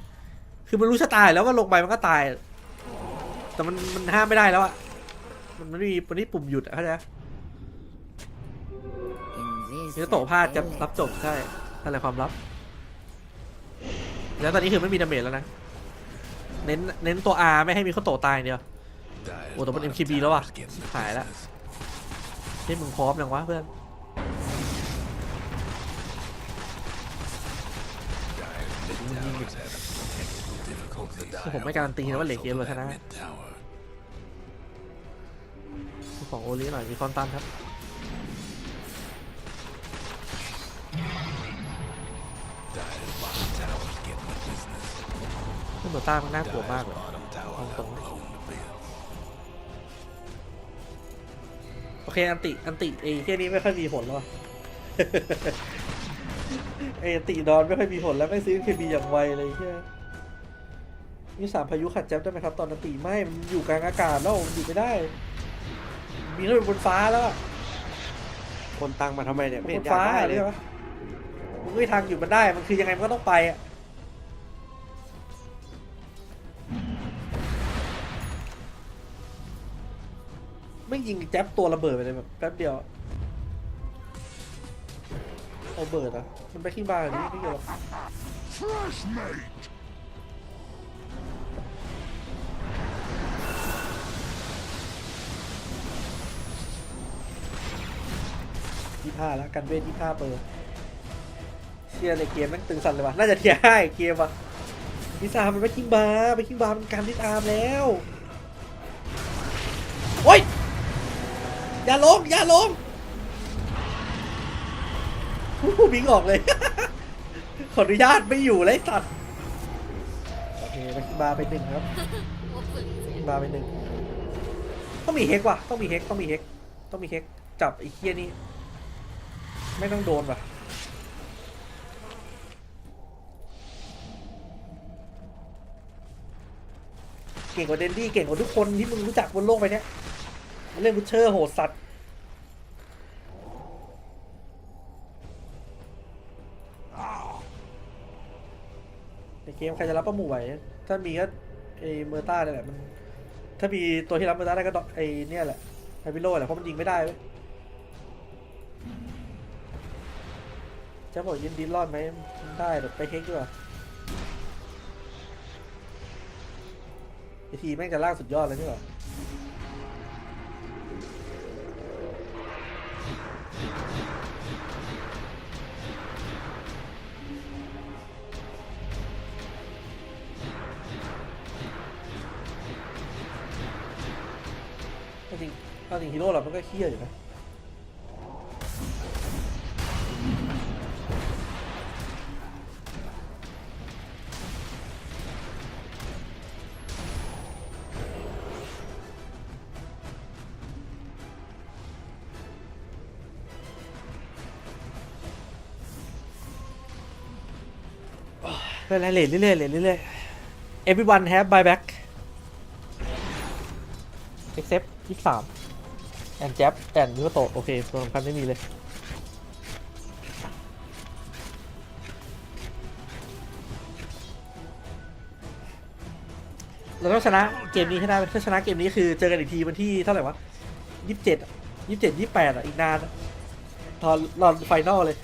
คือมันรู้ชะตาแล้วว่าลงไปมันก็ตายแต่มันห้ามไม่ได้แล้วอะมันไม่มีปุ่มหยุดเข้าใจไหมมิโตะพลาดจะรับจบใช่อะไรความลับแล้วตอนนี้คือไม่มีดาเมจแล้วนะเน้นตัว R ไม่ให้มีข้อโตตายเดียวโอ้แต่มัน MKB แล้วว่ะหายแล้วนี่มึงพร้อมยังวะเพื่อนผมไม่การันตีนะว่าเหล็กเกมเลยชนะของโอลิหน่อยมีคอนตันครับขึ้นตัวต้ามันน่ากลัวมากเลยตรงโอเคอันติไอ้เที่ยนี้ไม่ค่อยมีผลแล้วไอ้อันติดอนไม่ค่อยมีผลแล้วไม่ซื้อเคบีอย่างไวเลยใช่มี3พายุขัดแจ๊บได้ไหมครับตอนอันติไม่มันอยู่กลางอากาศแล้วมันอยู่ไม่ได้มีแล้วเป็นบนฟ้าแล้วคนตังมาทำไมเนี่ยบนฟ้าเลยปะมันไม่ทางอยู่มันได้มันคือยังไงมันก็ต้องไปอะไม่ยิงแจ๊บตัวระเบิดไปเลยแบบแป๊บเดียวเอาเบิร์ดอะมันไปที่บ้านนี้ไม่เกี่ยวหรอก25แล้วกันเวท25เปิดเชียร์ในเกมแม่งตึงสั่นเลยว่ะน่าจะเทียร์ให้เกมว่ะพิซามันไปคิงบาร์มันการดิสอาร์มแล้วโอ๊ยอย่าลงผู้บิงออกเลย ขออนุญาตไม่อยู่เลยสัตว์โอเคไปคิงบาร์ไป1ครับคิงบาร์ไป1ต้องมีเฮกว่ะต้องมีเฮกจับไอ้เคี้ยนี้ไม่ต้องโดนว่ะเก่งกว่าเดนดี้เก่งกว่าทุกคนที่มึงรู้จักบนโลกไปเนี้ยมันเล่นบูชเชอร์โหดสัตว์ในเกมใครจะรับประมูไหวถ้ามีก็ไอเมอร์ต้าเนี่ยแหละมันถ้ามีตัวที่รับเมอร์ต้าได้ก็ไอเนี่ยแหละไอพิโร่แหละเพราะมันยิงไม่ได้เว้ยจะบอกยินดีรอดไหมได้แต่ไปเฮกด้วยไอทีแม่งจะลากสุดยอดเลยใช่ป่ะจริงฮีโร่เรามันก็เคี้ยอยู่นะเรื่อยๆ everyone have buyback except 23 and Jab and มิโกโตะโอเคตัวสำคัญไม่มีเลยเราต้องชนะเกมนี้ให้ได้ถ้าชนะเกมนี้คือเจอกันอีกทีวันที่เท่าไหร่วะ27 28อ่ะอีกนานรอไฟนอลเลย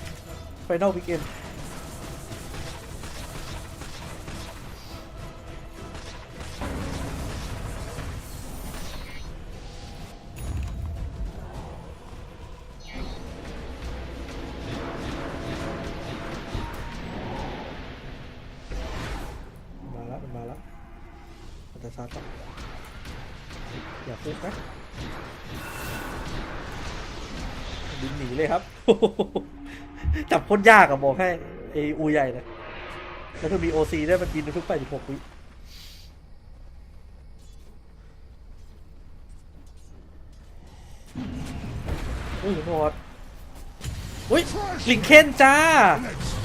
ไฟนอลวิกเอนมาแล้วมันจะซัดต่ออย่าเพิ่งนะบินหนีเลยครับ จับโคตรยากอะบอกให้ไออูใหญ่นะแล้วก็มีโอซีได้มันบินทุกไป16 วิโหดอุ้ยลิงเคนจ้า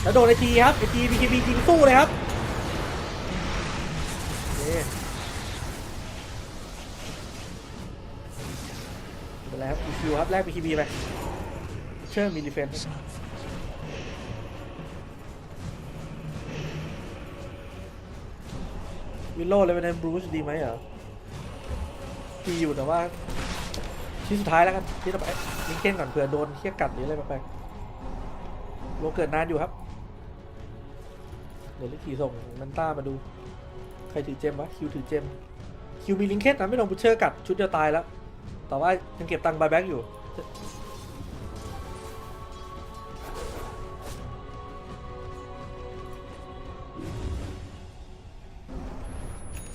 แล้วโดนไอทีครับไอทีบียิงสู้เลยครับไปแล้วครับคิวครับแรก BKB ไป เชอร์มีดีเฟนส์วิลโล่เลยเป็นบรูซดีไหมเหรอดีอยู่แต่ว่าที่สุดท้ายแล้วกันที่เราไปลิงเก้นก่อนเผื่อโดนเคี้ยกัดหรืออะไรไปโลเกิดนานอยู่ครับเดี๋ยวลิขี่ส่งนันต้ามาดูใครถือเจมวะคิวถือเจมคิวมีลิงเก้นนะไม่โดนบูเชอร์กัดชุดเดียวตายแล้วแต่ว่ายังเก็บตังค์บายแบ็กอยู่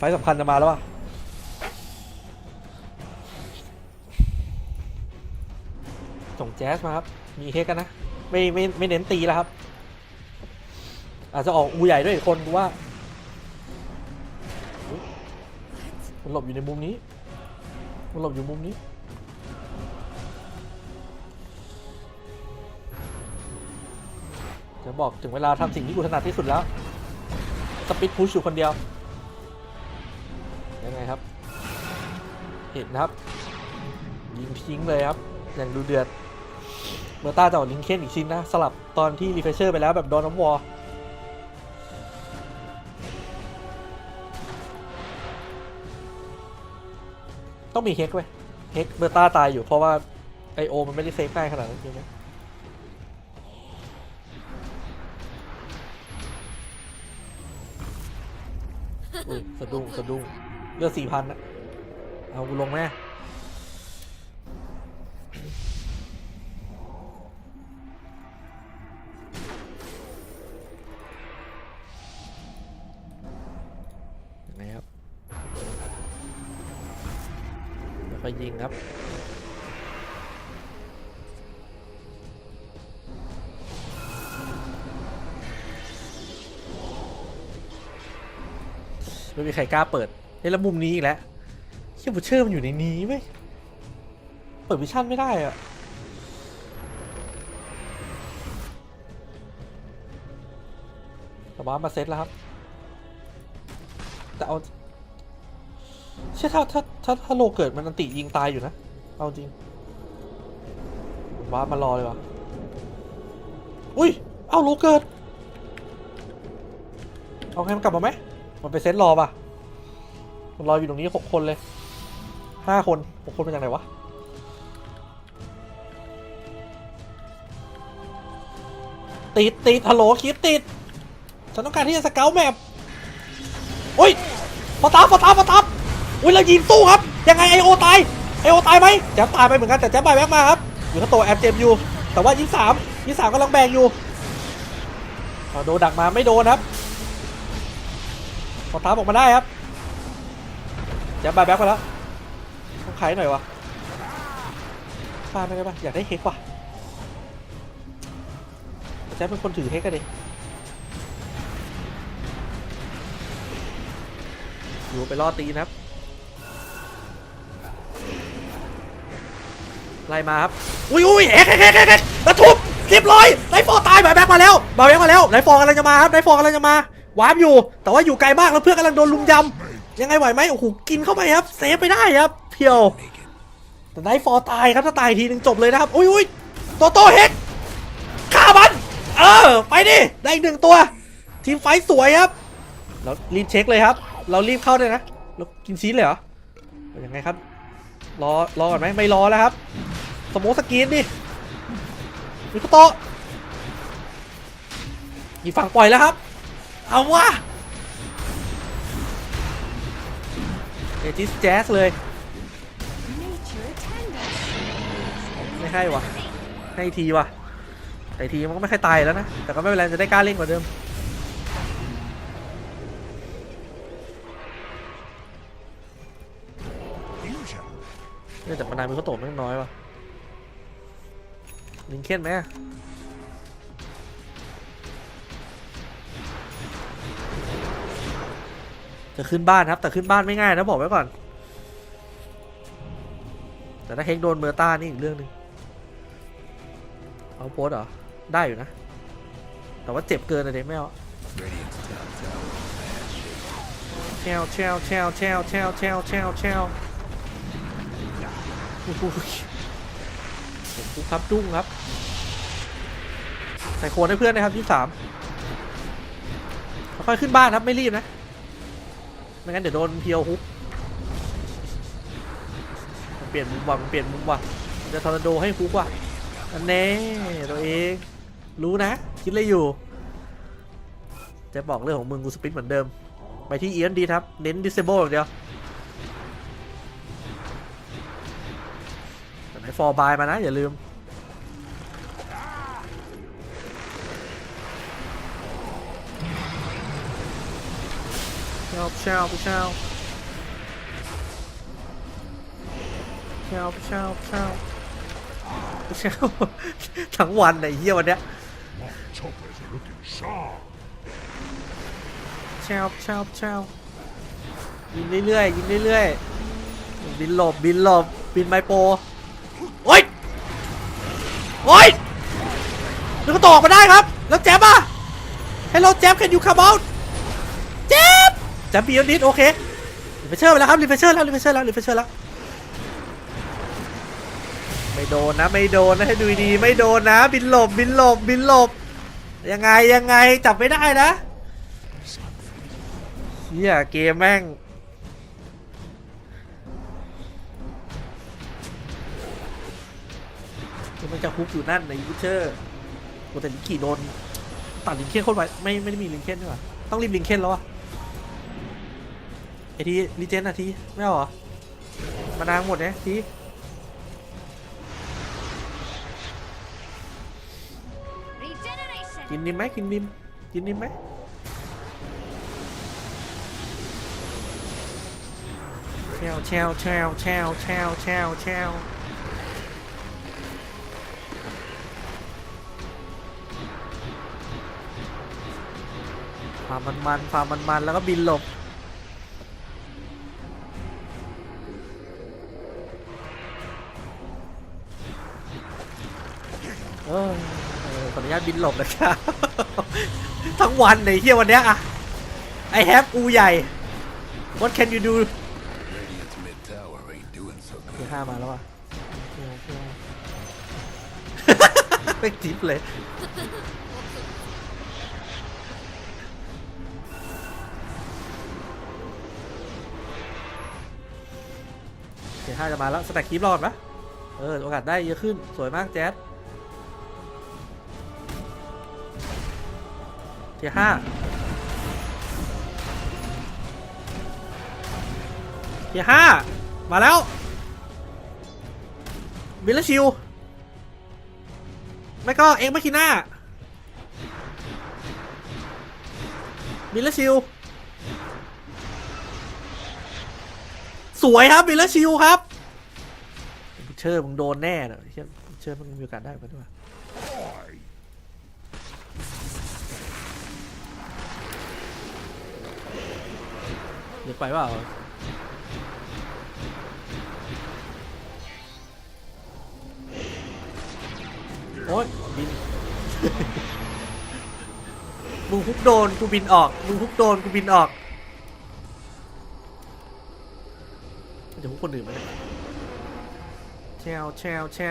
ไฟสำคัญจะมาแล้วว่ะส่งแจ๊สมาครับมีเฮกกันนะไม่เน้นตีแล้วครับอาจจะออกอูใหญ่ด้วยอีกคนดูว่ามันหลบอยู่ในมุมนี้มันหลบอยู่มุมนี้จะบอกถึงเวลาทำสิ่งที่กูถนัดที่สุดแล้วสปิดพุชอยู่คนเดียวยังไงครับเห็นนะครับยิงทิ้งเลยครับอย่างดูเดือดเมอร์ต้าจะออกลิงเคนอีกชิ้นนะสลับตอนที่รีเฟรชเชอร์ไปแล้วแบบโดนน้ำวอลต้องมีเฮกไว้เฮกเมอร์ต้าตายอยู่เพราะว่าไอโอมันไม่ได้เซฟง่ายขนาดนั้นจริงไหมอุ้ยสะดุ้งเลือด 4,000 นะเอากูลงแม่ยังไงครับแล้วก็ยิงครับไม่มีใครกล้าเปิดในละมุมนี้อีกแล้วเชี่ยบูเชอร์มันอยู่ในนี้ไหมเปิดวิชั่นไม่ได้อะแต่ว่ามาเซตแล้วครับแต่เอาเชี่ยถ้าโลเกิดมันอันติยิงตายอยู่นะเอาจริงว้ามารอเลยวะอุ้ยเอาโลเกิดเอาไงมันกลับมาไหมมันไปเซตรอป่ะมันรออยู่ตรงนี้6 คนเลย5 คน6 คนเป็นยังไงวะติดฮัลโหลคลิปติดฉันต้องการที่จะสเกลแมปโอ้ยพอตามอุ้ยเรายิงสู้ครับยังไงไอโอตายไหมแจ๊บตายไปเหมือนกันแต่แจ๊บไปแบ็กมาครับอยู่ข้างตัวแอบเจมอยู่แต่ว่า23กำลังแบงอยู่โดนดักมาไม่โดนครับพอตามออกมาได้ครับแจ๊บบายแบ็กไปแล้วต้องขายหน่อยวะฆ่าไม่ได้ปะอยากได้เฮกว่ะแจ๊บเป็นคนถือเฮกกันดิอยู่ไปล่อตีนะครับไล่มาครับอุ้ยเฮกแล้วทุบเรียบร้อยไลฟ์ฟอร์ตายบายแบ็กมาแล้วไลฟ์ฟอร์กำลังจะมาครับไลฟ์ฟอร์กำลังจะมาวาร์ปอยู่แต่ว่าอยู่ไกลมากแล้วเพื่อนกำลังโดนลุมยำยังไงไหวไหมโอ้โหกินเข้าไปครับเซฟไปได้ครับเพียวแต่ไลฟ์ฟอร์ตายครับถ้าตายทีนึงจบเลยนะครับอุ้ยโตเฮกฆ่ามันไปดิได้อีก1 ตัวทีมไฟสวยครับเรารีบเช็คเลยครับเรารีบเข้าเลยนะเรากินซีนเลยเหรอยังไงครับรอก่อนไหมไม่รอแล้วครับสโมสกีนดิมิโคโตะอีกฝั่งปล่อยแล้วครับเอาวะเอจิสแจ๊สเลยไม่ให้วะให้ทีวะแต่ทีมันก็ไม่ค่อยตายแล้วนะแต่ก็ไม่เป็นไรจะได้กล้าเล่นกว่าเดิมเนี่ยแต่มานายมิโคโตะไม่น้อยวะลิงเคนไหมจะขึ้นบ้านครับแต่ขึ้นบ้านไม่ง่ายนะบอกไว้ก่อนแต่ถ้าเฮกโดนเมอร์ต้านี่อีกเรื่องนึงเอาโพสเหรอได้อยู่นะแต่ว่าเจ็บเกินเลยไม่เอาแชวผมครับดุ้งครับ ใส่โคนให้เพื่อนนะครับ23ค่อยขึ้นบ้านครับไม่รีบนะไม่งั้นเดี๋ยวโดนเพียวฮุกเปลี่ยนมุมว่ะเปลี่ยนมุมว่ะจะทอร์นาโดให้ฮุกว่ะอันนี้ตัวเองรู้นะคิดอะไรอยู่จะบอกเรื่องของมึงกูสปินเหมือนเดิมไปที่เอียนดีครับเน้น disable อย่างเดียวแต่ไหน for buy มานะอย่าลืมเช่าทั้งวันไอ้เหี้ยวันเนี้ยเช่ายิงเรื่อยๆบินหลบบินไมโปโอ๊ยแล้วก็ตอกมาได้ครับแล้วแจ๊บอ่ะ Hello แจ๊บ can you come out แจ๊บปีนิดโอเครีเฟรชเชอร์ไปแล้วครับรีเฟรชเชอร์แล้วไม่โดนนะให้ดูดีไม่โดนนะบินหลบยังไงจับไม่ได้นะเฮียเกมแม่งมันจะฮุกอยู่นั่นในยูเชอร์แต่ลิงขี่โดนตัดลิงเคนโคตรไวไม่ได้มีลิงเคนด้วยต้องรีบลิงเคนแล้วอะไอทีรีเจนอะทีไม่เอาเหรอมานางหมดเนี่ยทีกินนิ่มไหมเชลความมันแล้วก็บินหลบขออนุญาตบินหลบนะครับทั้งวันในเที่ยววันเนี้ยอะ I have อูใหญ่ What can you do ที่5มาแล้วอ่ะไม่ทิปเลยที่5จะมาแล้วสแต็กคีบรอดไหมโอกาสได้เยอะขึ้นสวยมากแจ๊ดที่5มาแล้ววิลเลชิวไม่ก็เอ็กมาคิน่าวิลเลชิวสวยครับวิลเลชิวครับเชิญมึงโดนแน่เลยเชิญมึงมีโอกาสได้ไหมด้วยเดี๋ยวไปว่าโอ๊ยบิน มึงฮุกโดนกูบินออกจะฮุกคนอื่นไหมแช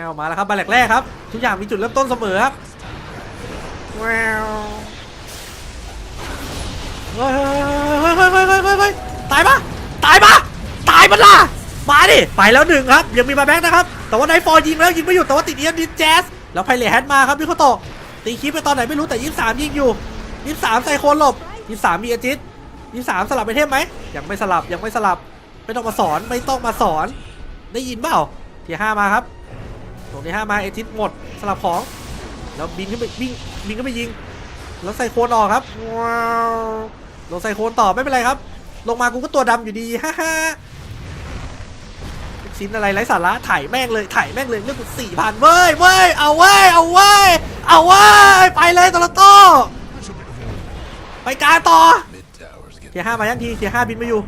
ลมาแล้วครับบาแหลกแรกครับทุกอย่างมีจุดเริ่มต้นเสมอครับแววเฮ้ยตายปะล่ะมาดิไปแล้ว1ครับยังมีมาแบ็กนะครับแต่ว่าไนท์ฟอร์ยิงแล้วยิงไม่หยุดแต่ว่าติดเอียนดินแจ๊สแล้วไพเรตแฮนด์มาครับพี่เขาโตตีคลิปไปตอนไหนไม่รู้แต่23ยิงอยู่23ใส่โคนหลบ23มีอาจิต23สลับไปเทมไหมยังไม่สลับไม่ต้องมาสอนได้ยินเปล่าที่5มาครับตรงที่5มาอาจิตหมดสลับของแล้วบินขึ้นไปยิงแล้วใส่โคนออกครับว้าวลงใส่โคนต่อไม่เป็นไรครับลงมากูก็ตัวดำอยู่ดีฮ่าชิ้นอะไรไร้สาระถ่ายแม่งเลยเรื่องกู4,000เว้ยเอาเว้ยไปเลยตอร์โต้ไปการต่อเทียร์5มายังทีเทียร์5บินมาอยู่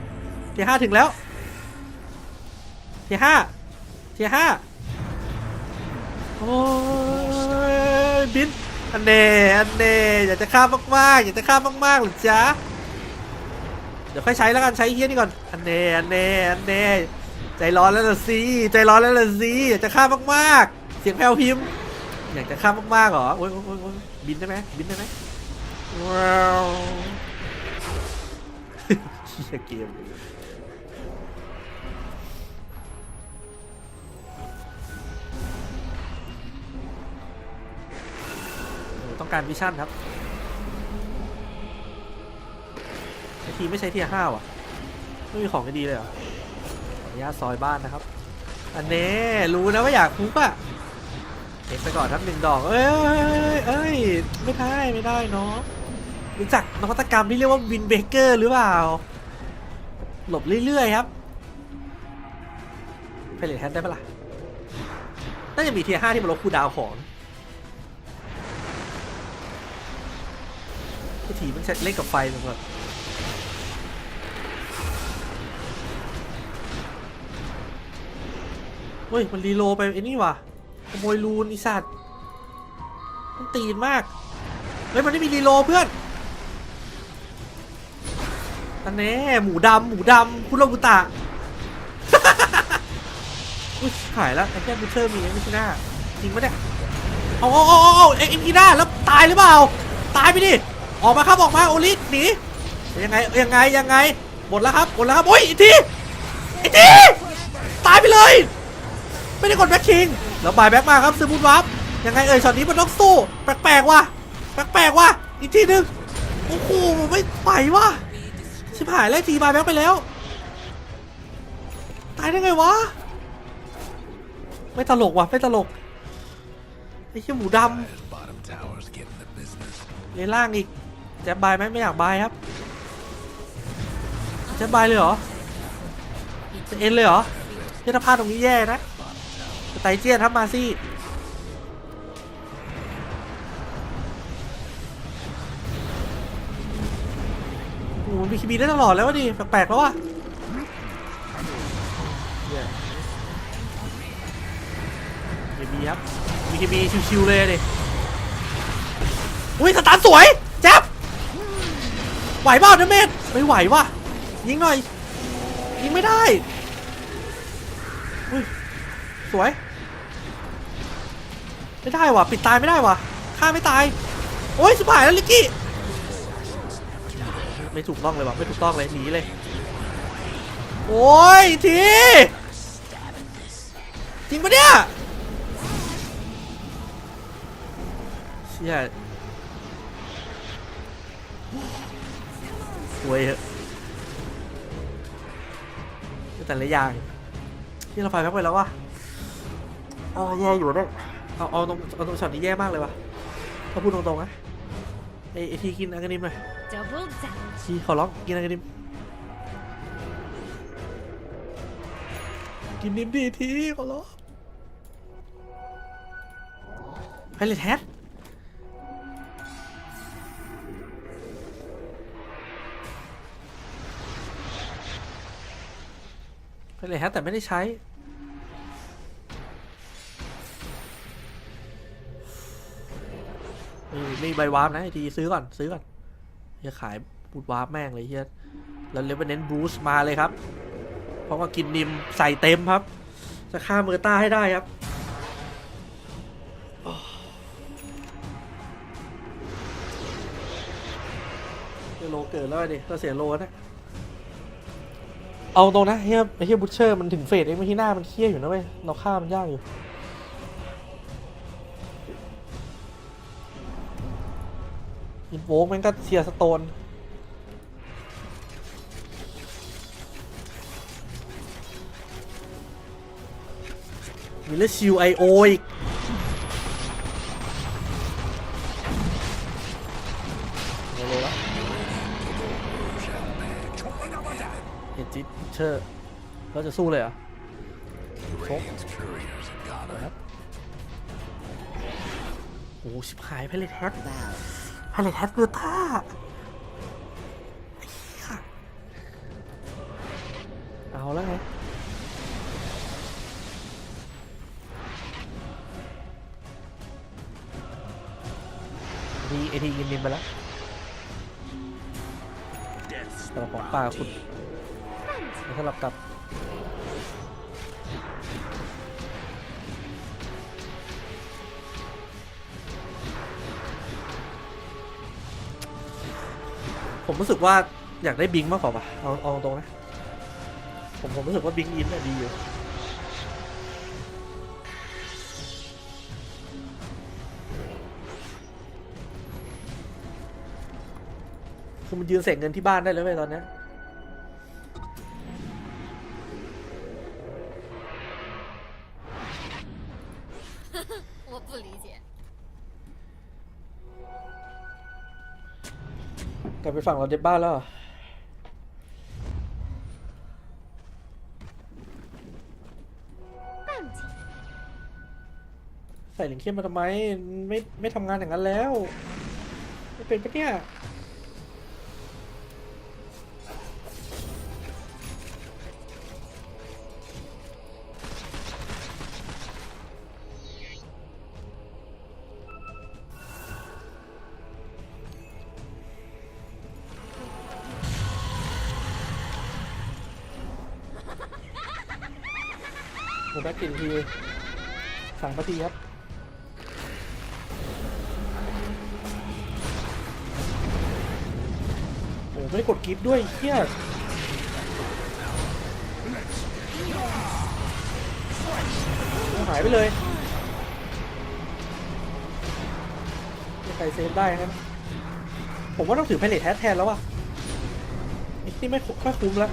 เทียร์5ถึงแล้วเทียร์5โอ้ยบินอันเน่อยากจะข้ามมากหรือจ๊ะเดี๋ยวค่อยใช้แล้วกันใช้เฮี้ยนี่ก่อนอันเน่ใจร้อนแล้วล่ะสิอยากจะข้ามมากๆเสียงแผ่วพิมพ์อยากจะข้ามมากๆเหรอโอ้ย บินได้ไหมบินได้ไหมว้าวเกมต้องการวิชั่นครับไอทีไม่ใช่เทียร์5ว่ะไม่มีของดีเลยเหรอขออนุญาตซอยบ้านนะครับอันนี้รู้นะว่าอยากคุกอะเห็นไปก่อนครับ1 ดอกเอ้ยไม่ได้เนาะรู้จักนวัตกรรมที่เรียกว่าวินเบเกอร์หรือเปล่าหลบเรื่อยๆครับไพเรตแฮนด์ได้ปะล่ะน่าจะมีเทียร์5ที่มันลดคูลดาวน์ของทีมันเล่นกับไฟเหมือนกันเฮ้ยมันรีโลไปไอ้นี่ว่ะขโมยรูนอีสัตว์มันตีนมากเฮ้ยมันไม่มีรีโลเพื่อนอันนี้หมูดำคุณโรบุตะ อุ้ยหายแล้วไอ้แค่บูเชอร์มีไม่ใช่หน้าจริงปะเนี่ยเอาเอ็กซ์กีน่าแล้วตายหรือเปล่าตายไปดิออกมาครับออกมาโอลิสหนียังไงหมดแล้วครับโอ้ยอีกทีตายไปเลยไม่ได้กดแบ็คคิงแล้วบายแบ็คมาครับซื้อบูทวับยังไงช็อตนี้มันต้องสู้แปลกๆว่ะอีกทีนึงโอ้โหไม่ไปว่ะชิบหายแล้วทีบายแบ็คไปแล้วตายได้ไงวะไม่ตลกว่ะไอ้เหี้ยหมูดำเลนล่างอีกแจ๊บบายไหมไม่อยากบายครับแจ๊บบายเลยเหรอจะเอ็นเลยเหรอเจ้าพลาดตรงนี้แย่นะไตเจี้ยนทับมาซี่โอ้มีคีบีได้ตลอดแล้ววะดิแปลกๆแล้ววะคีบีครับมีคีบีชิวๆเลยดิอุ้ยสตาร์ทสวยแจ๊บไหวเปล่าเดเมจไม่ไหวว่ะยิงหน่อยยิงไม่ได้อุ้ยสวยไม่ได้ว่ะปิดตายไม่ได้ว่ะฆ่าไม่ตายโอ้ยสุดท้ายแล้วลิกกี้ไม่ถูกต้องเลยว่ะไม่ถูกต้องเลยหนีเลยโอ้ยทีจริงปะเนี่ยเชี่ยสวยเหอะแต่ละอย่างที่เราไฟแพ็คไปแล้ววะแย่อยู่เนี่ยเอาตรงช็อตนี้แย่มากเลยวะถ้าพูดตรงๆนะไอทีกินอากานิมหน่อยทีขอร้องกินอากานิมกินนิมดีทีขอร้องไพเรตแฮทเลยฮะแต่ไม่ได้ใช้มีใบวาร์ปนะไอทีซื้อก่อนจะขายบูทวาร์ปแม่งเลยเฮียแล้วเลเวลเน้นบูสต์มาเลยครับเพราะว่ากินนิมใส่เต็มครับจะฆ่าเมอร์ต้าให้ได้ครับโลเกิดแล้วดิเราเสียโลนะเอาตรงนะเฮียบูชเชอร์มันถึงเฟสเองไม่ที่หน้ามันเคี้ยอยู่นะเว้ยเราฆ่ามันยากอยู่อินโวกมันก็เทียร์สโตนมีเลชิวไอโออีกเห็นจิตเชอร์เราจะสู้เลยเหรอชกโอ้ชิบหายไพเรตแฮทเกอร์ต้าเอาแล้วไงไอทีกินดินไปแล้วแต่ของป่าคุณสลับกับ ผมรู้สึกว่าอยากได้บิงมากกว่าป่ะเอาตรงนะผมรู้สึกว่าบิงอินน่ะดีอยู่คือมันยืนเสกเงินที่บ้านได้เลยเว้ยตอนนี้我不理解。กลับไปฝั่งเราเด็บบ้านแล้วใส่หลิงเข้มมาทำไมไม่ทำงานอย่างนั้นแล้วไม่เป็นปะเนี่ยหมดแบ็กกินทีสั่งปฏิครับโอ้ไม่ได้กดกิฟต์ด้วยเฮียหายไปเลยใครเซฟได้ครับผมว่าต้องถือไพเรตแทนแล้วว่ะนี่ไม่ค่อยคุ้มแล้ว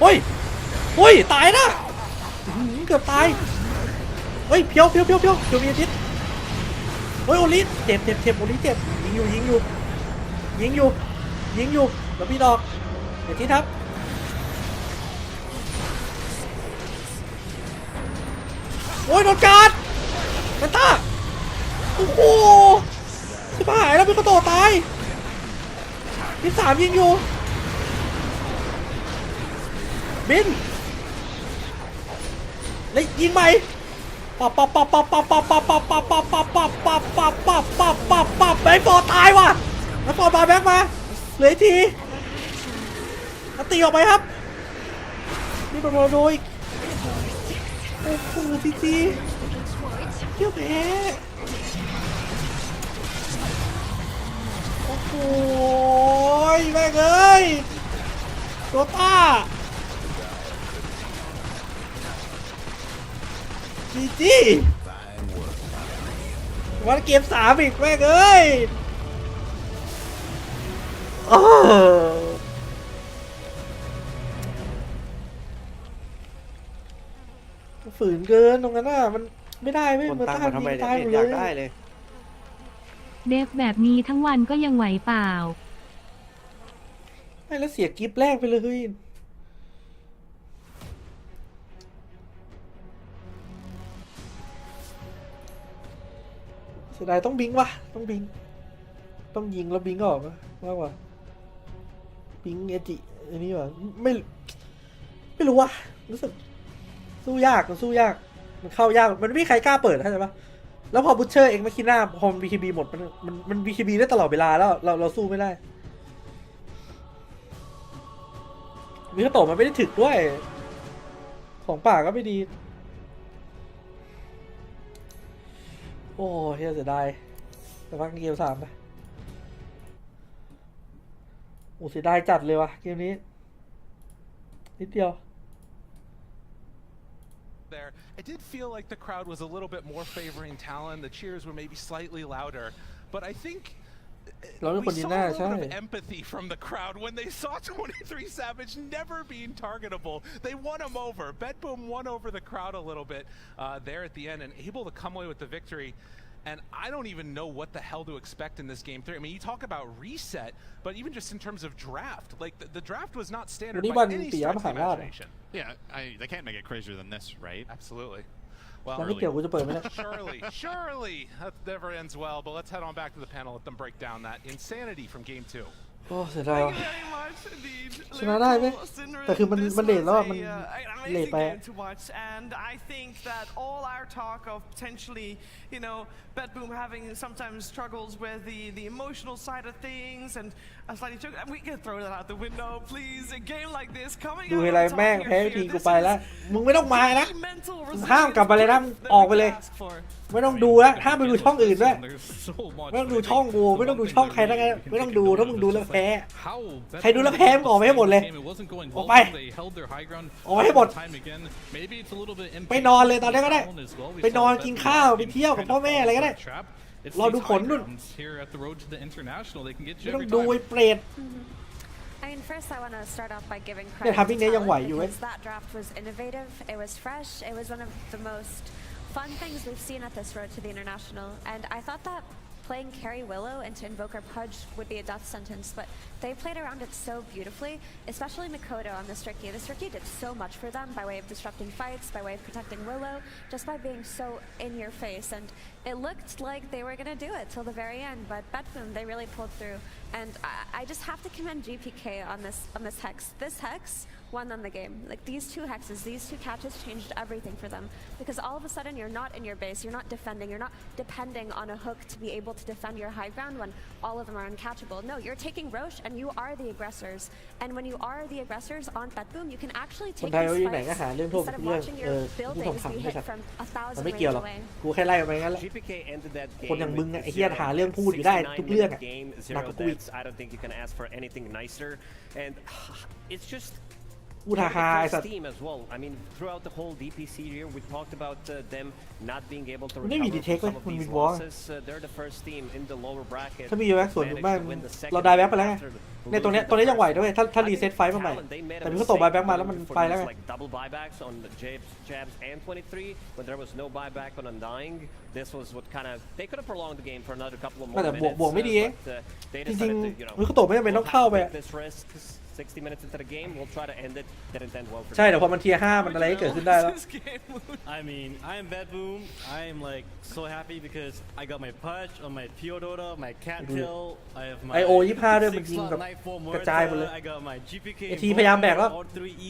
โอ้ยตายนะเกือบตายเฮ้ยเพียวมีอาทิตย์โอ้ยโอลิเจ็บโอลิเจ็บยิงอยู่แล้วพี่ดอกอาทิตย์ครับโอ้ยโดนการ์ดแฟนต้าโอ้โหชิบหายแล้วพี่ก็โตตายที่3ยิงอยู่บินเลยยิงใหม่ปับแบงค์ฟอร์ตายว่ะแบงค์ฟอร์มาแบงค์มาเหลือทีตีออกไปครับนี่เป็นโรโดอีกโอ้โหทีเที่ยวแพ้โอ้โหแม่งเอ้ยโดต้าจีวันเกม3อีกแม่งเอ้ยฝืนเกินตรงนั้นน่ะมันไม่ได้ไม่มันตั้งทำไมตายอยากได้เลยเดฟแบบนี้ทั้งวันก็ยังไหวเปล่าไม่แล้วเสียกิฟต์แรกไปเลยเฮ้ยเสียดายต้องบิงวะต้องบิงต้องยิงแล้วบิงออกมากกว่าบิงเอจิอันนี้วะไม่รู้วะรู้สึกสู้ยากมันเข้ายากมันไม่มีใครกล้าเปิดใช่ปะแล้วพอบูชเชอร์เองมาคิดหน้าพอบีคีบีหมดมันบีคีบีได้ตลอดเวลาแล้วเราสู้ไม่ได้มีกระโตมันไม่ได้ถึกด้วยของป่าก็ไม่ดีโอ้เฮียเสียดายแต่ว่าเกม3ไปโอ้เสียดายจัดเลยวะเกมนี้นิดเดียว There, it did feel like the crowd was a little bit more favoring Talon. The cheers were maybe slightly louder, but I think we saw a lot of empathy from the crowd when they saw 23 Savage never being targetable. They won him over. Bedboom won over the crowd a little bit there at the end and able to come away with the victory. And I don't even know what the hell to expect in this game 3. I mean, you talk about reset, but even just in terms of draft, like the draft was not standard by any stretch of imagination. Yeah, they can't make it crazier than this, right? Absolutely. Well, surely that never ends well, but let's head on back to the panel, let them break down that insanity from game 2. โอ้เสียดายชนะได้ไหมแต่คือมันเลทแล้วมันเลทไป and I think that all our talk of potentially Bedboom having sometimes struggles with the emotional side of things and slightly we can throw that out the window please a game like this coming ดูอะไรแม่งแพ้ทีกูไปแล้วมึงไม่ต้องมานะห้ามกลับไปเลยนะออกไปเลย ไม่ต้องดูแล้วห้ามไปดูช่องอื่นด้วยไม่ต้องดูช่องกูไม่ต้องดูช่องใครทั้งนั้นไม่ต้องดูถ้ามึงดูแล้วแพ้ใครดูแล้วแพ้มึงออกไปให้หมดเลยออกไปออกไปให้หมดไปนอนเลยตอนนี้ก็ได้ไปนอนกินข้าวไปเที่ยวกับพ่อแม่อะไรก็ได้รอดูผลนู่นไม่ต้องดูไอ้เปรต I mean, first I want to start off by giving เนี่ย credit ทำยิ่งเนี้ยยังไหวอยู่เว้ย because that draft was innovative, it was fresh, it was one of the most fun things we've seen at this road to the international, and I thought that playing Carry Willow into Invoker Pudge would be a death sentence, but they played around it so beautifully, especially Mikoto on this Riki. This Riki did so much for them by way of disrupting fights, by way of protecting Willow, just by being so in your face, and it looked like they were going to do it till the very end, but Betboom, they really pulled through, and I just have to commend GPK on this hex. This hex won them the game. Like these two hexes, these two catches changed everything for them, because all of a sudden you're not in your base, you're not defending, you're not depending on a hook to be able to defend your high ground when all of them are uncatchable. No, you're taking Roche and you are the aggressors, and when you are the aggressors on Betboom, you can actually take these fights instead of watching your buildings be hit from 1,000 range away. กูแค่ไล่ไปงั้นแหละคนอย่างมึงไอ้เหี้ยหาเรื่องพูดอยู่ได้ทุกเรื่องอ่ะหนักกว่ากูอีก I don't think you can ask for anything nicer, and it's just กูทาฮาไอ้สัตว์ team as well. I mean, throughout the whole DPC year, we talked about them not being able to ไม่มี recover ดีเทค from เลย some of มัน these มีวอล losses. They're the first team in the lower bracket. ถ้ามีแบ็กส่วนถูกบ้างเราได้แบ็กไปแล้วไงในตัวเนี้ยยังไหวด้วยถ้ารีเซ็ตไฟมาใหม่แต่มีเขาตกบายแบ็กมาแล้วมันไปแล้วไง Like double buybacks on the Jabs and 23, but there was no buyback on Undying. This was what kind of they could have prolonged the game for another couple of more แต่ minutes. บวกไม่ดีเอง They จริง decided to, you know, ๆมีเขาตกไม่จำเป็นต้องเข้าไป this risk. 60 minutes into the game, we'll try to end it. Didn't end well for ใช่แต่พอมันเทียร์5มันอะไรก็เกิดขึ้นได้แล้ว I mean, I am Betboom. I am like so happy because I got my Pudge on my Theodora, my Cattail. I have my ไอโอ25ด้วยมันยิงแบบกระจายหมดเลย I got my GPK. ไอทีพยายามแบกแล้ว All 3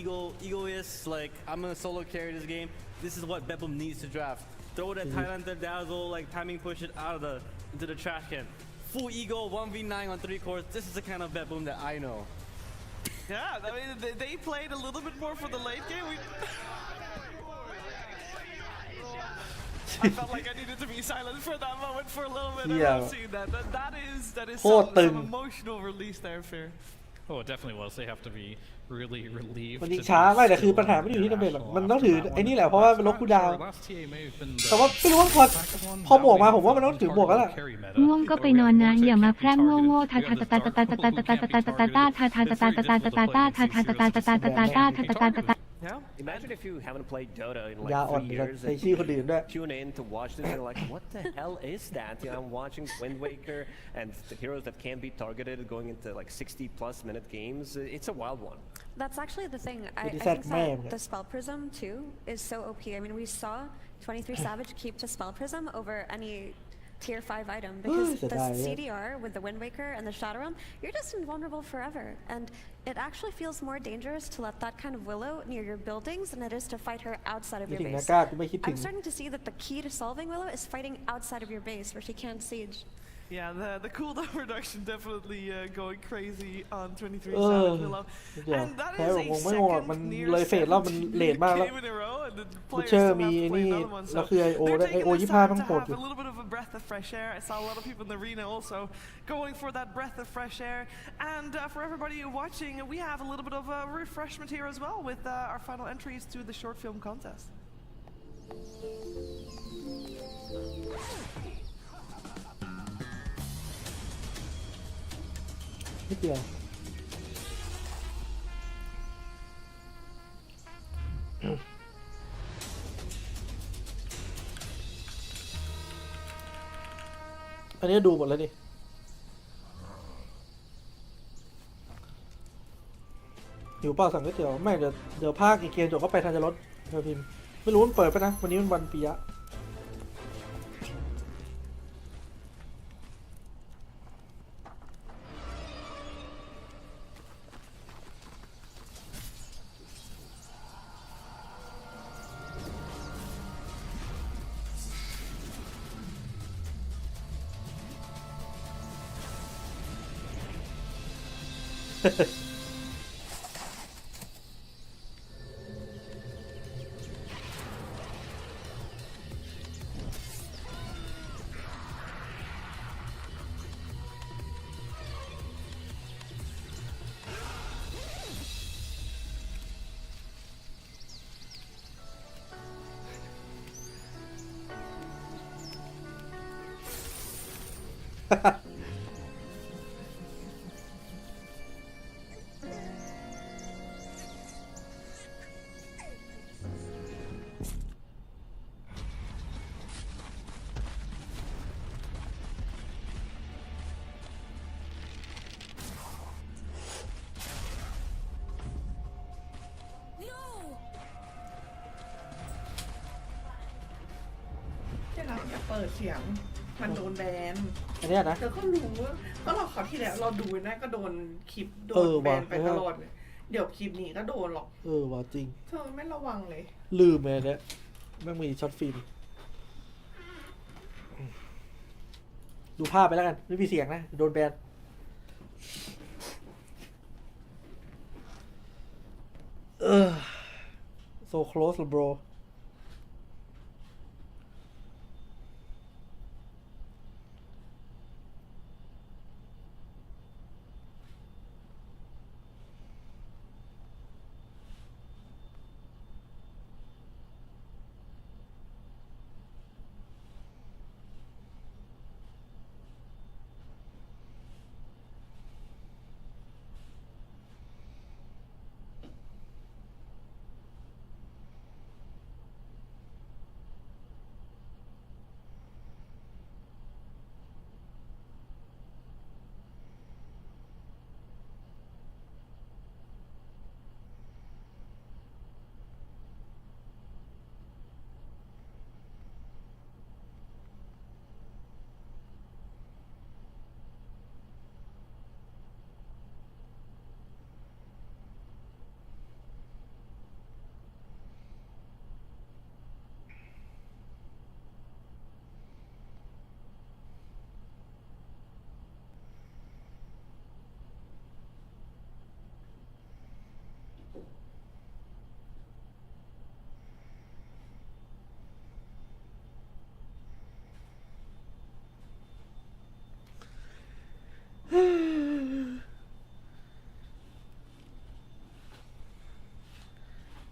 Egoists. Like I'm gonna solo carry this game. This is what Betboom needs to draft. Throw that Thailander dazzle, like timing push it out of into the trash can. Full ego 1v9 on 3 cores. This is the kind of Betboom that I know. Yeah, I mean, they played a little bit more for the late game. I felt like I needed to be silent for that moment for a little bit. Yeah. I've seen that. That is some emotional release there, Fear. Oh, it definitely was. They have to be really relieved. มันยิงช้าไม่แต่คือปัญหาไม่ได้อยู่ที่ดาเมจหรอกมันต้องถือไอ้นี่แหละเพราะว่ามันลดคูลดาวน์แต่ว่าไม่รู้ว่าพอบวกมาผมว่ามันต้องถือบวกแล้วล่ะ ง่วงก็ไปนอนนะอย่ามาแพร่งโง่ๆทาทาตาตาตาตาตาตาตาตาตาตาตาตาตาทาทาตาตาตาตาตาตาตาทาทาตาตาตาตาตาตาตาทาตาตาตา Yeah. Imagine if you haven't played Dota in like 3 years and tune in to watch this and like, what the hell is that? You know, I'm watching Wind Waker and the heroes that can't be targeted going into like 60+ minute games. It's a wild one. That's actually the thing. I think that the Spell Prism too is so OP. I mean, we saw 23 Savage keep to Spell Prism over any tier 5 item because the CDR with the Wind Waker and the Shadow Realm, you're just invulnerable forever. And it actually feels more dangerous to let that kind of Willow near your buildings than it is to fight her outside of your base. I'm starting to see that the key to solving Willow is fighting outside of your base where she can't siege. Yeah, the cooldown reduction definitely going crazy on 23 Savage Willow. And that is a second near 7 game in a row, and the players still have to play another one. So they're taking this time to have a little bit of a breath of fresh air. I saw a lot of people in the arena also going for that breath of fresh air. And for everybody watching, we have a little bit of a refreshment here as well with our final entries to the short film contest. นิดเดียวอันนี้ดูหมดแล้วดิหิวเปล่าสั่งก๋วยเตี๋ยวไม่เดี๋ยวภาคอีกเกมจบก็ไปทันจะลดเดี๋ยวพิมพ์ไม่รู้มันเปิดไปนะวันนี้มันวันปิยะ เราจะเปิดเสียงมันโดนแบน อันนี้นะ เธอก็รู้ก็เราขอที่แล้วเราดูนะก็โดนคลิปโดนแบนไปตลอดเลยเดี๋ยวคลิปนี้ก็โดนหรอกว่าจริงเธอไม่ระวังเลยลืมเลยเนี่ยแม่งมีช็อตฟิล์มดูภาพไปแล้วกันไม่มีเสียงนะโดนแบนso close bro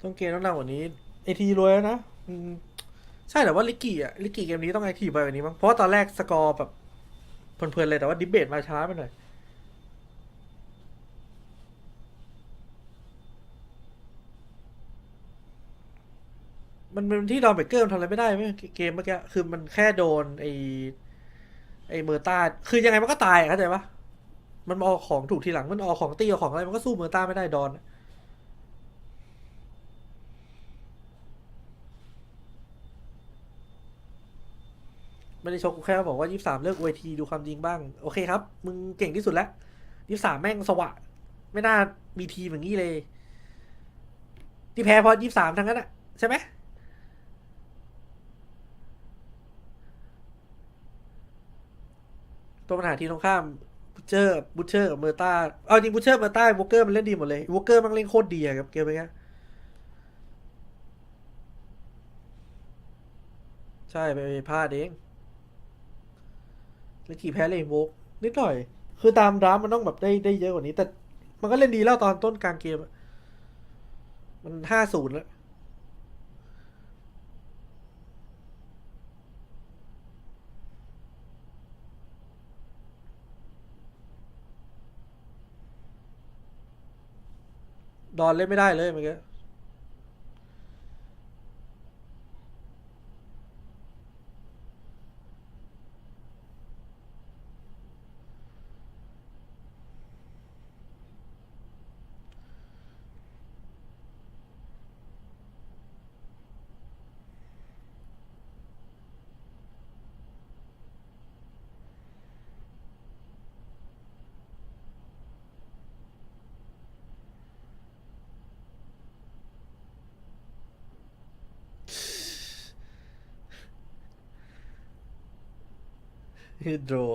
ต้องเกมต้องหนักกว่านี้ไอทีรวยแล้วนะใช่แต่ว่าลิกกี้เกมนี้ต้องไอทีไปกว่านี้มั้งเพราะว่าตอนแรกสกอร์แบบเพลินๆเลยแต่ว่าดิเบตมาช้าไปหน่อยมันเป็นที่ดอมเบเกอร์ทำอะไรไม่ได้ไหมเกมเมื่อกี้คือมันแค่โดนไอเมอร์ต้าคือยังไงมันก็ตายเข้าใจปะมันเอาของถูกทีหลังมันเอาของตีเอาของอะไรมันก็สู้เมอร์ต้าไม่ได้ดอนไม่ได้ชกกูแค่บอกว่า23เลิกอวยทีดูความจริงบ้างโอเคครับมึงเก่งที่สุดแล้ว23แม่งสวะไม่น่ามีทีอย่างนี้เลยที่แพ้เพราะ23ทั้งนั้นอะใช่ไหมตัวปัญหาทีตรงข้ามบูเชอร์กับเมอร์ต้าเอาจริงบูเชอร์เมอร์ต้าวอลเกอร์มันเล่นดีหมดเลยวอลเกอร์มันเล่นโคตรดีอะกับเกมนี้ใช่ไปพลาดเองแล้วขี่แพ้เลยโวกนิดหน่อยคือตามดราฟมันต้องแบบได้เยอะกว่านี้แต่มันก็เล่นดีแล้วตอนต้นกลางเกมมัน5-0แล้วดอนเล่นไม่ได้เลยเมื่อกี้ฮิโดรส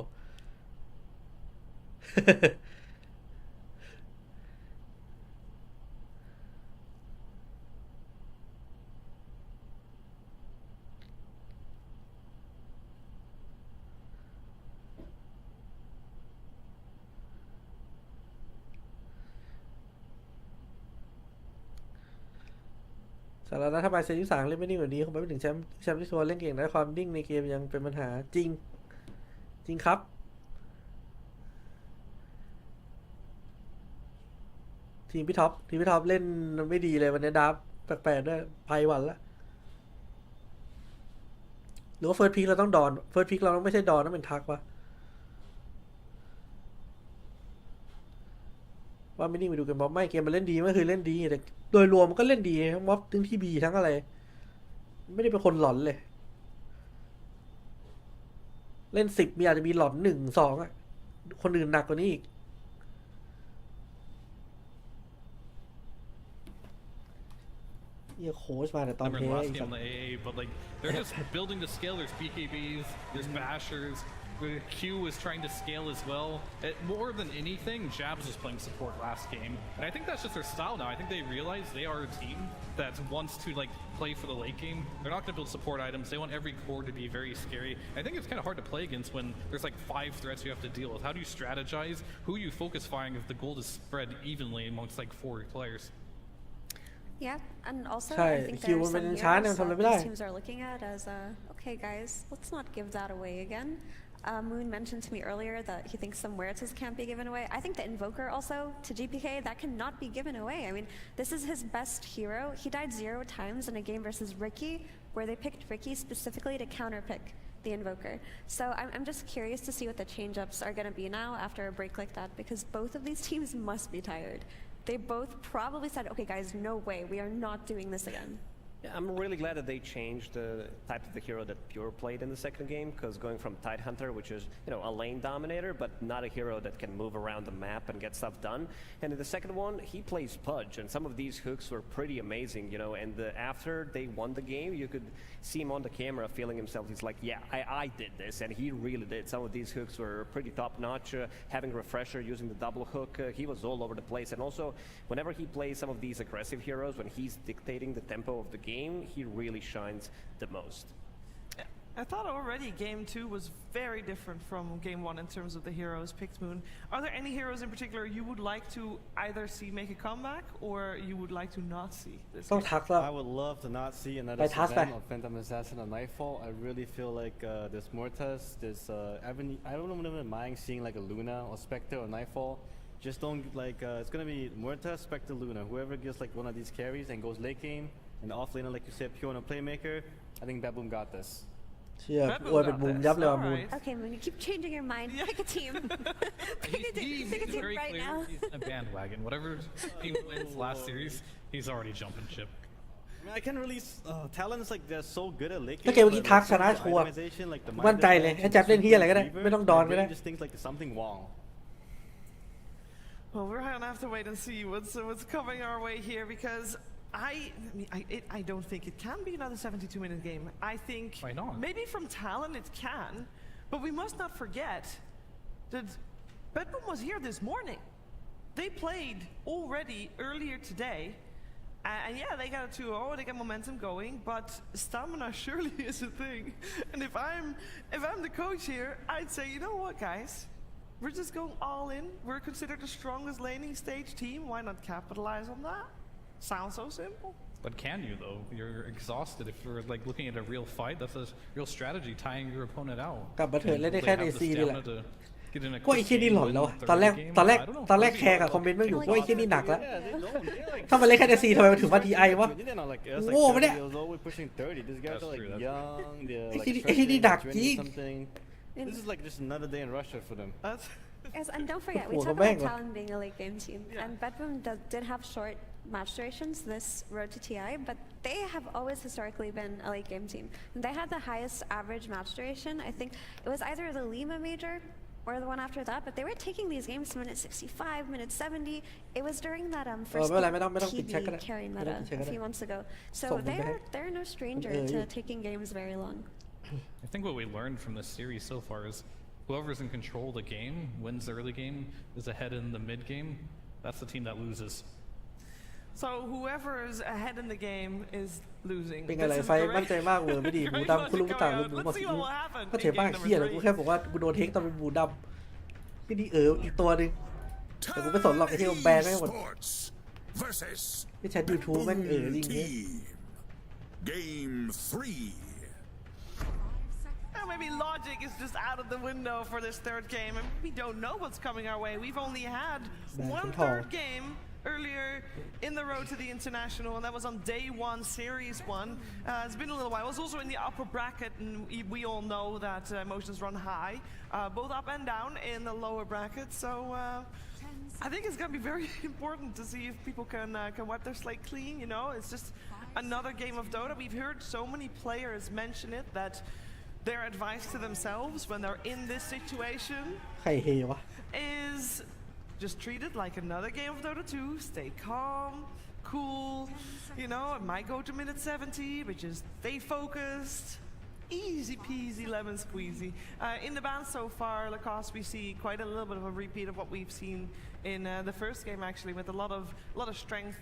าระถ้าไปเซตที่3เล่นไม่นิ่งกว่านี้คงไปไม่ถึงแชมป์ที่ชัวร์เล่นเก่งนะความนิ่งในเกมยังเป็นปัญหาจริงครับ ทีมพี่ท็อปเล่นไม่ดีเลยวันนี้ดับแปลกๆด้วยไปหวันละหรือว่าเฟิร์สพิกเราต้องดอนเฟิร์สพิกเราต้องไม่ใช่ดอนต้องเป็นทักวะว่าไม่นิ่งไปดูกันม็อบไม่เกมมันเล่นดีไม่คือเล่นดีแต่โดยรวมมันก็เล่นดีทั้งม็อบทั้งที่บีทั้งอะไรไม่ได้เป็นคนหลอนเลยเล่น10มีอาจจะมีหลอน1 2อ่ะคนอื่นหนักกว่านี้อีกโค้ชมาแต่ตอนเท but like they're just building to scale. There's BKBs, there's bashers. Q is trying to scale as well. More than anything, Jabs was playing support last game, and I think that's just their style now. I think they realize they are a team that wants to like play for the late game. They're not going to build support items. They want every core to be very scary. I think it's kind of hard to play against when there's like 5 threats you have to deal with. How do you strategize? Who are you focus firing if the gold is spread evenly amongst like 4 players? Yeah, and also I think there are some heroes that these teams are looking at as, okay guys, let's not give that away again. Moon mentioned to me earlier that he thinks some Muertas can't be given away. I think the Invoker also, to GPK, that cannot be given away. I mean, this is his best hero. He died 0 times in a game versus Ricky, where they picked Ricky specifically to counterpick the Invoker. So I'm just curious to see what the change-ups are going to be now after a break like that, because both of these teams must be tired. They both probably said, okay guys, no way, we are not doing this again. Yeah, I'm really glad that they changed the type of the hero that Pure played in the second game, because going from Tidehunter, which is, you know, a lane dominator, but not a hero that can move around the map and get stuff done. And in the second one, he plays Pudge, and some of these hooks were pretty amazing, you know, and after they won the game, you could see him on the camera feeling himself. He's like, yeah, I did this, and he really did. Some of these hooks were pretty top-notch. Having Refresher, using the double hook, he was all over the place. And also, whenever he plays some of these aggressive heroes, when he's dictating the tempo of the game, he really shines the most. I thought already Game 2 was very different from Game 1 in terms of the heroes picked, Moon. Are there any heroes in particular you would like to either see make a comeback or you would like to not see this game? I would love to not see another event of Phantom Assassin or Nightfall. I really feel like there's Mortas, there's I don't even mind seeing like a Luna or Spectre or Nightfall. Just don't like it's gonna be Mortas, Spectre, Luna. Whoever gets like one of these carries and goes late game and the off laner, like you said, Pure and a playmaker. I think Baboom got this. เชี่ยอวยเป็นมุมยับเลยว่ะมูน Okay, Moon, you keep changing your mind. Pick a team. Pick a team right now. He's a bandwagon. Whatever he wins last series, he's already jumping ship. I can't really. Talon is like they're so good at late game. ถ้าเกมเมื่อกี้ทักชนะชัวร์มั่นใจเลยให้แจ็บเล่นที่อะไรก็ได้ไม่ต้องดอนก็ได้ Just thinks like there's something wrong. Well, we're gonna have to wait and see what's coming our way here, because I don't think it can be another 72-minute game. I think maybe from Talon it can, but we must not forget that Bedboom was here this morning. They played already earlier today, and yeah, they got a 2-0, they got momentum going, but stamina surely is a thing. And if I'm the coach here, I'd say, you know what, guys? We're just going all in. We're considered the strongest laning stage team. Why not capitalize on that? Sounds so simple. But can you though? You're exhausted. If you're like looking at a real fight, that's a real strategy, tying your opponent out. กลับมาเถิดเล่นได้แค่ในซีนี่แหละก็ไอ้เชี่ยนี่หลอนแล้วตอนแรกแคร์กับคอมเมนต์ไม่อยู่ว่าไอ้เชี่ยนี่หนักแล้วถ้ามันเล่นแค่ในซีทำไมมันถึงมาทีไอวะโง่ปะเนี่ยไอ้เชี่ยนี่หนักจริง This is like just another day in Russia for them. Yes, and don't forget, we talk about Talon being a late game team, and Bedboom did have short match durations this road to TI, but they have always historically been a late game team. And they had the highest average match duration. I think it was either the Lima Major or the one after that, but they were taking these games to minute 65, minute 70. It was during that first TB carry meta a few months ago. So they're no stranger to taking games very long. I think what we learned from this series so far is whoever's in control of the game, wins the early game, is ahead in the mid game, that's the team that loses. So whoever is ahead in the game is losing. เป็นอะไรไฟมั่นใจมากเวอร์ไม่ดีบูดำคุณรู้ต่างเลยบูมาก็เจ็บมากเฮียเลยกูแค่บอกว่ากูโดนเทคตอนเป็นบูดำที่นี่อีกตัวนึงแต่กูไม่สนหรอกไอ้ที่มันแบนไม่หมดที่แชทยูทูบแม่งจริงเนี่ย Game 3. Maybe logic is just out of the window for this third game, and we don't know what's coming our way. We've only had one third game earlier the road to the international, and that was on day 1, series 1. It's been a little while. It was also in the upper bracket, and we all know that emotions run high, both up and down in the lower bracket. So I think it's going to be very important to see if people can wipe their slate clean. You know, it's just another game of Dota. We've heard so many players mention it that their advice to themselves when they're in this situation is just treat it like another game of Dota 2. Stay calm, cool. You know, it might go to minute 70, but just stay focused. Easy peasy lemon squeezy. In the ban so far, Lacoste, we see quite a little bit of a repeat of what we've seen in the first game, actually, with a lot of strength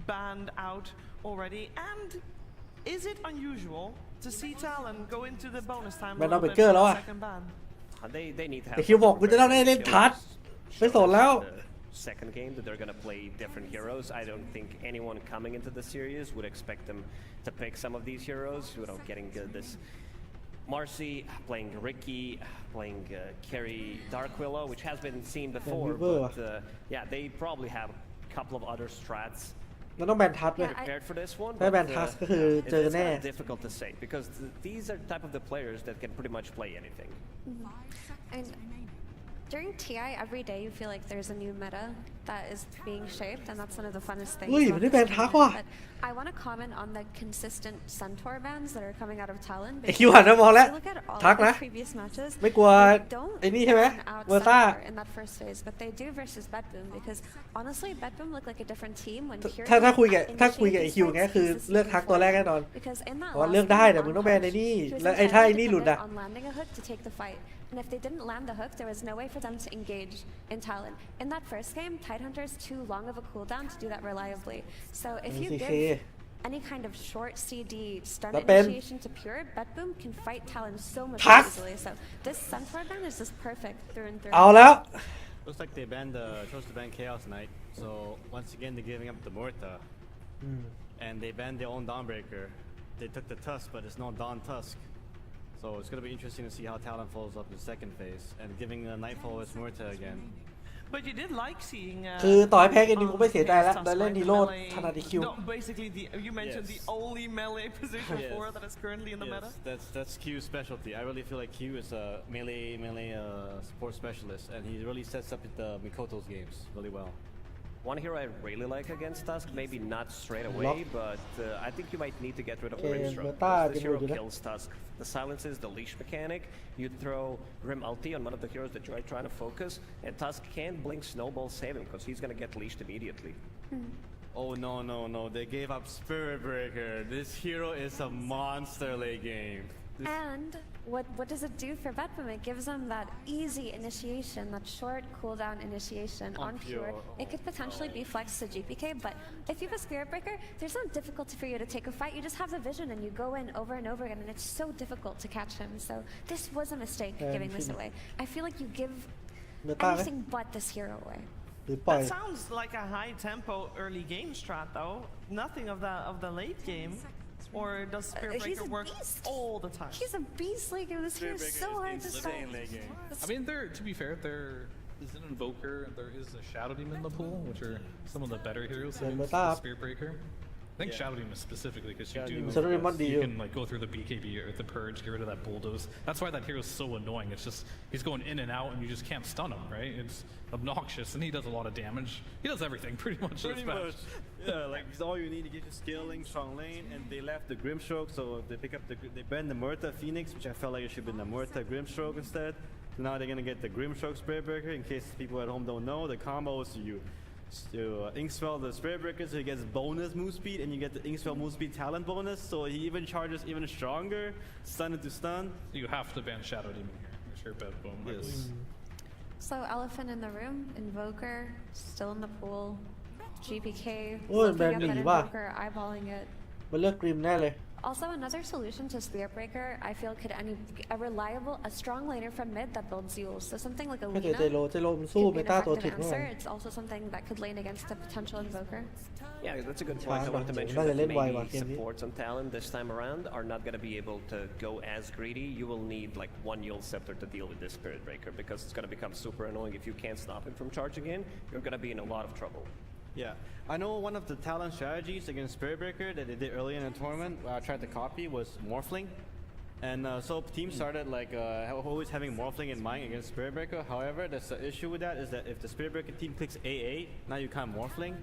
banned out already. And is it unusual to see Talon go into the bonus time a little bit for the second ban? They need to have แต่คิวบอกกูจะต้องได้เล่นทัชไม่สนแล้ว second game that they're going to play different heroes. I don't think anyone coming into the series would expect them to pick some of these heroes. You know, getting this Marcy playing Ricky, playing Carry Dark Willow, which has been seen before. But yeah, they probably have a couple of other strats. มันต้องแบนทัชเลย prepared for this one. ถ้าแบนทัชก็คือเจอแน่ It's difficult to say because these are type of the players that can pretty much play anything. And during TI, every day you feel like there's a new meta that is being shaped, and that's one of the funnest things. เฮ้ยมันได้แบนทัชว่ะ But I want to comment on the consistent Centaur bans that are coming out of Talon. ไอคิวหันมามองแล้ว Look at all ทัก of นะ the previous matches. ไม่กลัว Don't ไอ้นี่ใช่ไหม out เวอร์ซ่า Centaur in that first phase, but they do versus Bedboom because honestly, Bedboom looked like a different team when Hero ถ้าคุยกับ initiated ไอ these คิวเงี้ย fights คือ since the เลือกทักตัวแรกแน่นอน because in that เพราะว่า last เลือกได้ game, แต่มึงต้องแบนไอ้นี่ he was แล้วไอ้ถ้าไอ้นี่หลุด dependent อ่ะ on landing a hook to take the fight. And if they didn't land the hook, there was no way for them to engage in Talon. In that first game, Tidehunter's too long of a cooldown to do that reliably. So if you give any kind of short CD stun initiation to Pure, Bedboom can fight Talon so much more easily. So this Centaur ban is just perfect through and through. เอาแล้ว Looks like they chose to ban Chaos Knight. So once again, they're giving up the Morta. And they banned their own Dawnbreaker. They took the Tusk, but it's no Dawn Tusk. So it's going to be interesting to see how Talon follows up in the second phase. And giving Nightfall with Morta again. But you did like seeing คือต่อให้แพ้เกมนี้กูไม่เสียใจแล้วได้เล่นดีโรดถนัดดีคิว No, basically you mentioned the only melee position 4 that is currently in the meta. That's Q's specialty. I really feel like Q is a melee support specialist, and he really sets up the Mikoto's games really well. One hero I really like against Tusk, maybe not straight away, but I think you might need to get rid of Grimstroke. This hero kills Tusk. The silences, the leash mechanic, you throw Grim ulti on one of the heroes that you're trying to focus, and Tusk can't blink Snowball save him because he's going to get leashed immediately. Oh no, they gave up Spirit Breaker. This hero is a monster late game. And what does it do for Bedboom? It gives them that easy initiation, that short cooldown initiation on Pure. It could potentially be flexed to GPK, but if you have a Spirit Breaker, there's no difficulty for you to take a fight. You just have the vision and you go in over and over again, and it's so difficult to catch him. So this was a mistake giving this away. I feel like you give anything but this hero away. That sounds like a high tempo early game strat though. Nothing of the late game. Or does Spirit Breaker work all the time? He's a beast late game. This hero is so hard to stop. I mean, to be fair, there is an Invoker, there is a Shadow Demon in the pool, which are some of the better heroes against the Spirit Breaker. I think Shadow Demon specifically because you can like go through the BKB or the Purge, get rid of that Bulldoze. That's why that hero is so annoying. It's just he's going in and out, and you just can't stun him, right? It's obnoxious, and he does a lot of damage. He does everything pretty much. Yeah, like it's all you need to get you scaling, strong lane, and they left the Grimstroke, so they pick up they banned the Murta Phoenix, which I felt like it should have been the Murta Grimstroke instead. So now they're gonna get the Grimstroke Spirit Breaker. In case people at home don't know, the combo is you Inkswell the Spirit Breaker, so he gets bonus move speed, and you get the Inkswell move speed talent bonus, so he even charges even stronger, stun into stun. You have to ban Shadow Demon here. I'm sure Bedboom. Yes. So Elephant in the room, Invoker still in the pool, GPK โอ้ยแบนหนีว่ะ Invoker eyeballing it. มันเลือกกริมแน่เลย Also, another solution to Spirit Breaker, I feel, could a strong laner from mid that builds Zeus. So something like a Lina could be an effective answer. It's also something that could lane against a potential Invoker. Yeah, that's a good point. I want to mention that maybe supports on Talon this time around are not going to be able to go as greedy. You will need like one Yule Scepter to deal with this Spirit Breaker because it's going to become super annoying if you can't stop him from charging in. You're going to be in a lot of trouble. Yeah, I know one of the Talon strategies against Spirit Breaker that they did early in the tournament, I tried to copy, was Morphling. And so teams started like always having Morphling in mind against Spirit Breaker. However, the issue with that is that if the Spirit Breaker team clicks AA, now you can't Morphling.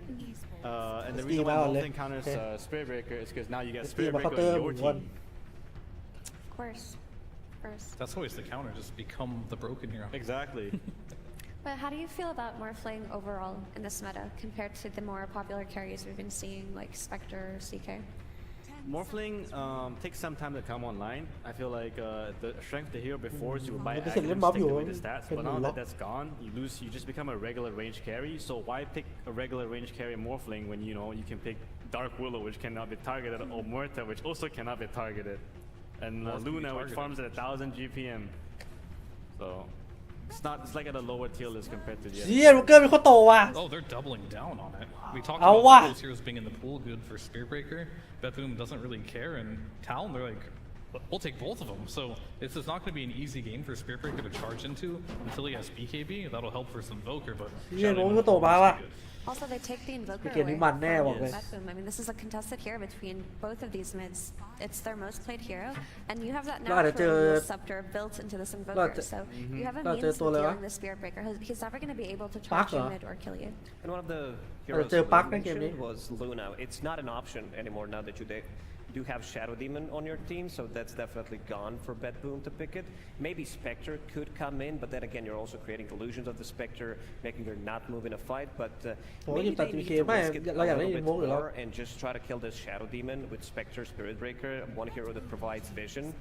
And the reason why Morphling counters Spirit Breaker is because now you get Spirit Breaker in your team. Of course. That's always the counter, just become the broken hero. Exactly. But how do you feel about Morphling overall in this meta compared to the more popular carries we've been seeing like Spectre or CK? Morphling takes some time to come online. I feel like the strength of the hero before is you would buy items, take away the stats, but now that that's gone, you just become a regular range carry. So why pick a regular range carry Morphling when you can pick Dark Willow, which cannot be targeted, or Muerta, which also cannot be targeted, and Luna, which farms at 1,000 GPM. So it's like at a lower tier list compared to the other. Oh, they're doubling down on it. We talked about those heroes being in the pool good for Spirit Breaker. Betboom doesn't really care, and Talon, they're like, we'll take both of them. So this is not going to be an easy game for Spirit Breaker to charge into until he has BKB. That'll help for some Invoker, but also, they take the Invoker away from Betboom. I mean, this is a contested hero between both of these mids. It's their most played hero, and you have that natural scepter built into this Invoker. So you have a means of dealing the Spirit Breaker. He's never going to be able to charge you mid or kill you. And one of the heroes you mentioned was Luna. It's not an option anymore now that you do have Shadow Demon on your team, so that's definitely gone for Betboom to pick it. Maybe Spectre could come in, but then again, you're also creating delusions of the Spectre, making her not move in a fight, but maybe they need to risk it a little bit more and just try to kill this Shadow Demon with Spectre, Spirit Breaker, one hero that provides vision.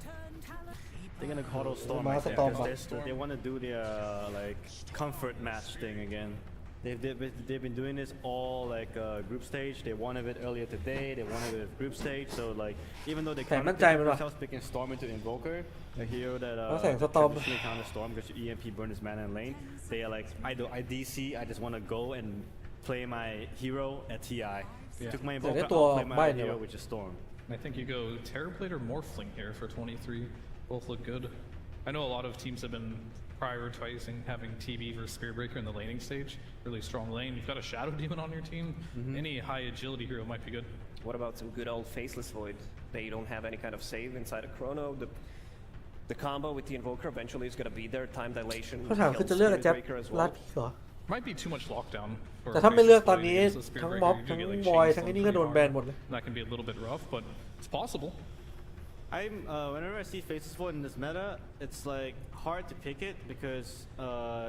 They're gonna Auto Storm right there, 'cause they want to do their like comfort match thing again. They've been doing this all like group stage. They won a bit earlier today. They won a bit group stage. So like even though they themselves picking Storm into Invoker, a hero that traditionally counter Storm because your EMP burn his mana in lane, they are like I DC. I just want to go and play my hero at TI. Took my Invoker, I'll play my hero, which is Storm. I think you go Terrorblade or Morphling here for 23. Both look good. I know a lot of teams have been prioritizing having TB versus Spirit Breaker in the laning stage. Really strong lane. You've got a Shadow Demon on your team. Any high agility hero might be good. What about some good old Faceless Void? They don't have any kind of save inside a Chrono. The combo with the Invoker eventually is going to be there. Time dilation. Spirit Breaker as well. Might be too much lockdown. แต่ถ้าไม่เลือกตอนนี้ทั้งม็อบทั้งบอยทั้งนี้ก็โดนแบนหมดเลย That can be a little bit rough, but it's possible. Whenever I see Faceless Void in this meta, it's like hard to pick it because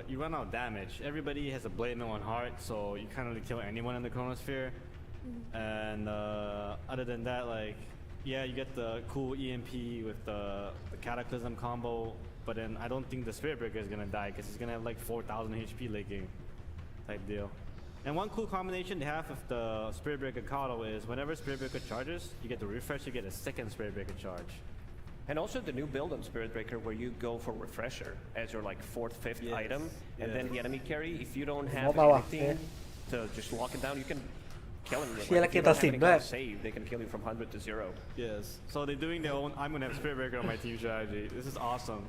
you run out of damage. Everybody has a Blade Mill on Heart, so you can't really kill anyone in the Chronosphere. And other than that, like yeah, you get the cool EMP with the Cataclysm combo, but then I don't think the Spirit Breaker is gonna die because he's gonna have like 4,000 HP late game type deal. And one cool combination they have with the Spirit Breaker Kato is whenever Spirit Breaker charges, you get the refresh, you get a second Spirit Breaker charge. And also the new build on Spirit Breaker where you go for Refresher as your like 4th, 5th item, and then the enemy carry, if you don't have anything to just lock it down, you can kill him. If you don't have any kind of save, they can kill you from 100 to 0. Yes, so they're doing their own, I'm gonna have Spirit Breaker on my team strategy. This is awesome.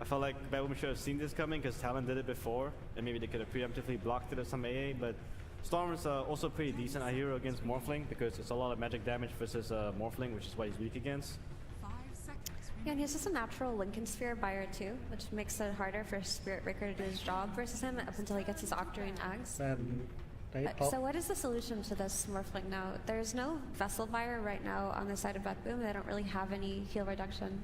I felt like Betboom should have seen this coming because Talon did it before, and maybe they could have preemptively blocked it with some AA, but Storm is also pretty decent hero against Morphling because it's a lot of magic damage versus Morphling, which is what he's weak against. Yeah, and he's just a natural Lincoln Sphere buyer too, which makes it harder for Spirit Breaker to do his job versus him up until he gets his Octarine Axe. So what is the solution to this Morphling now? There's no Vessel buyer right now on the side of Betboom. They don't really have any heal reduction.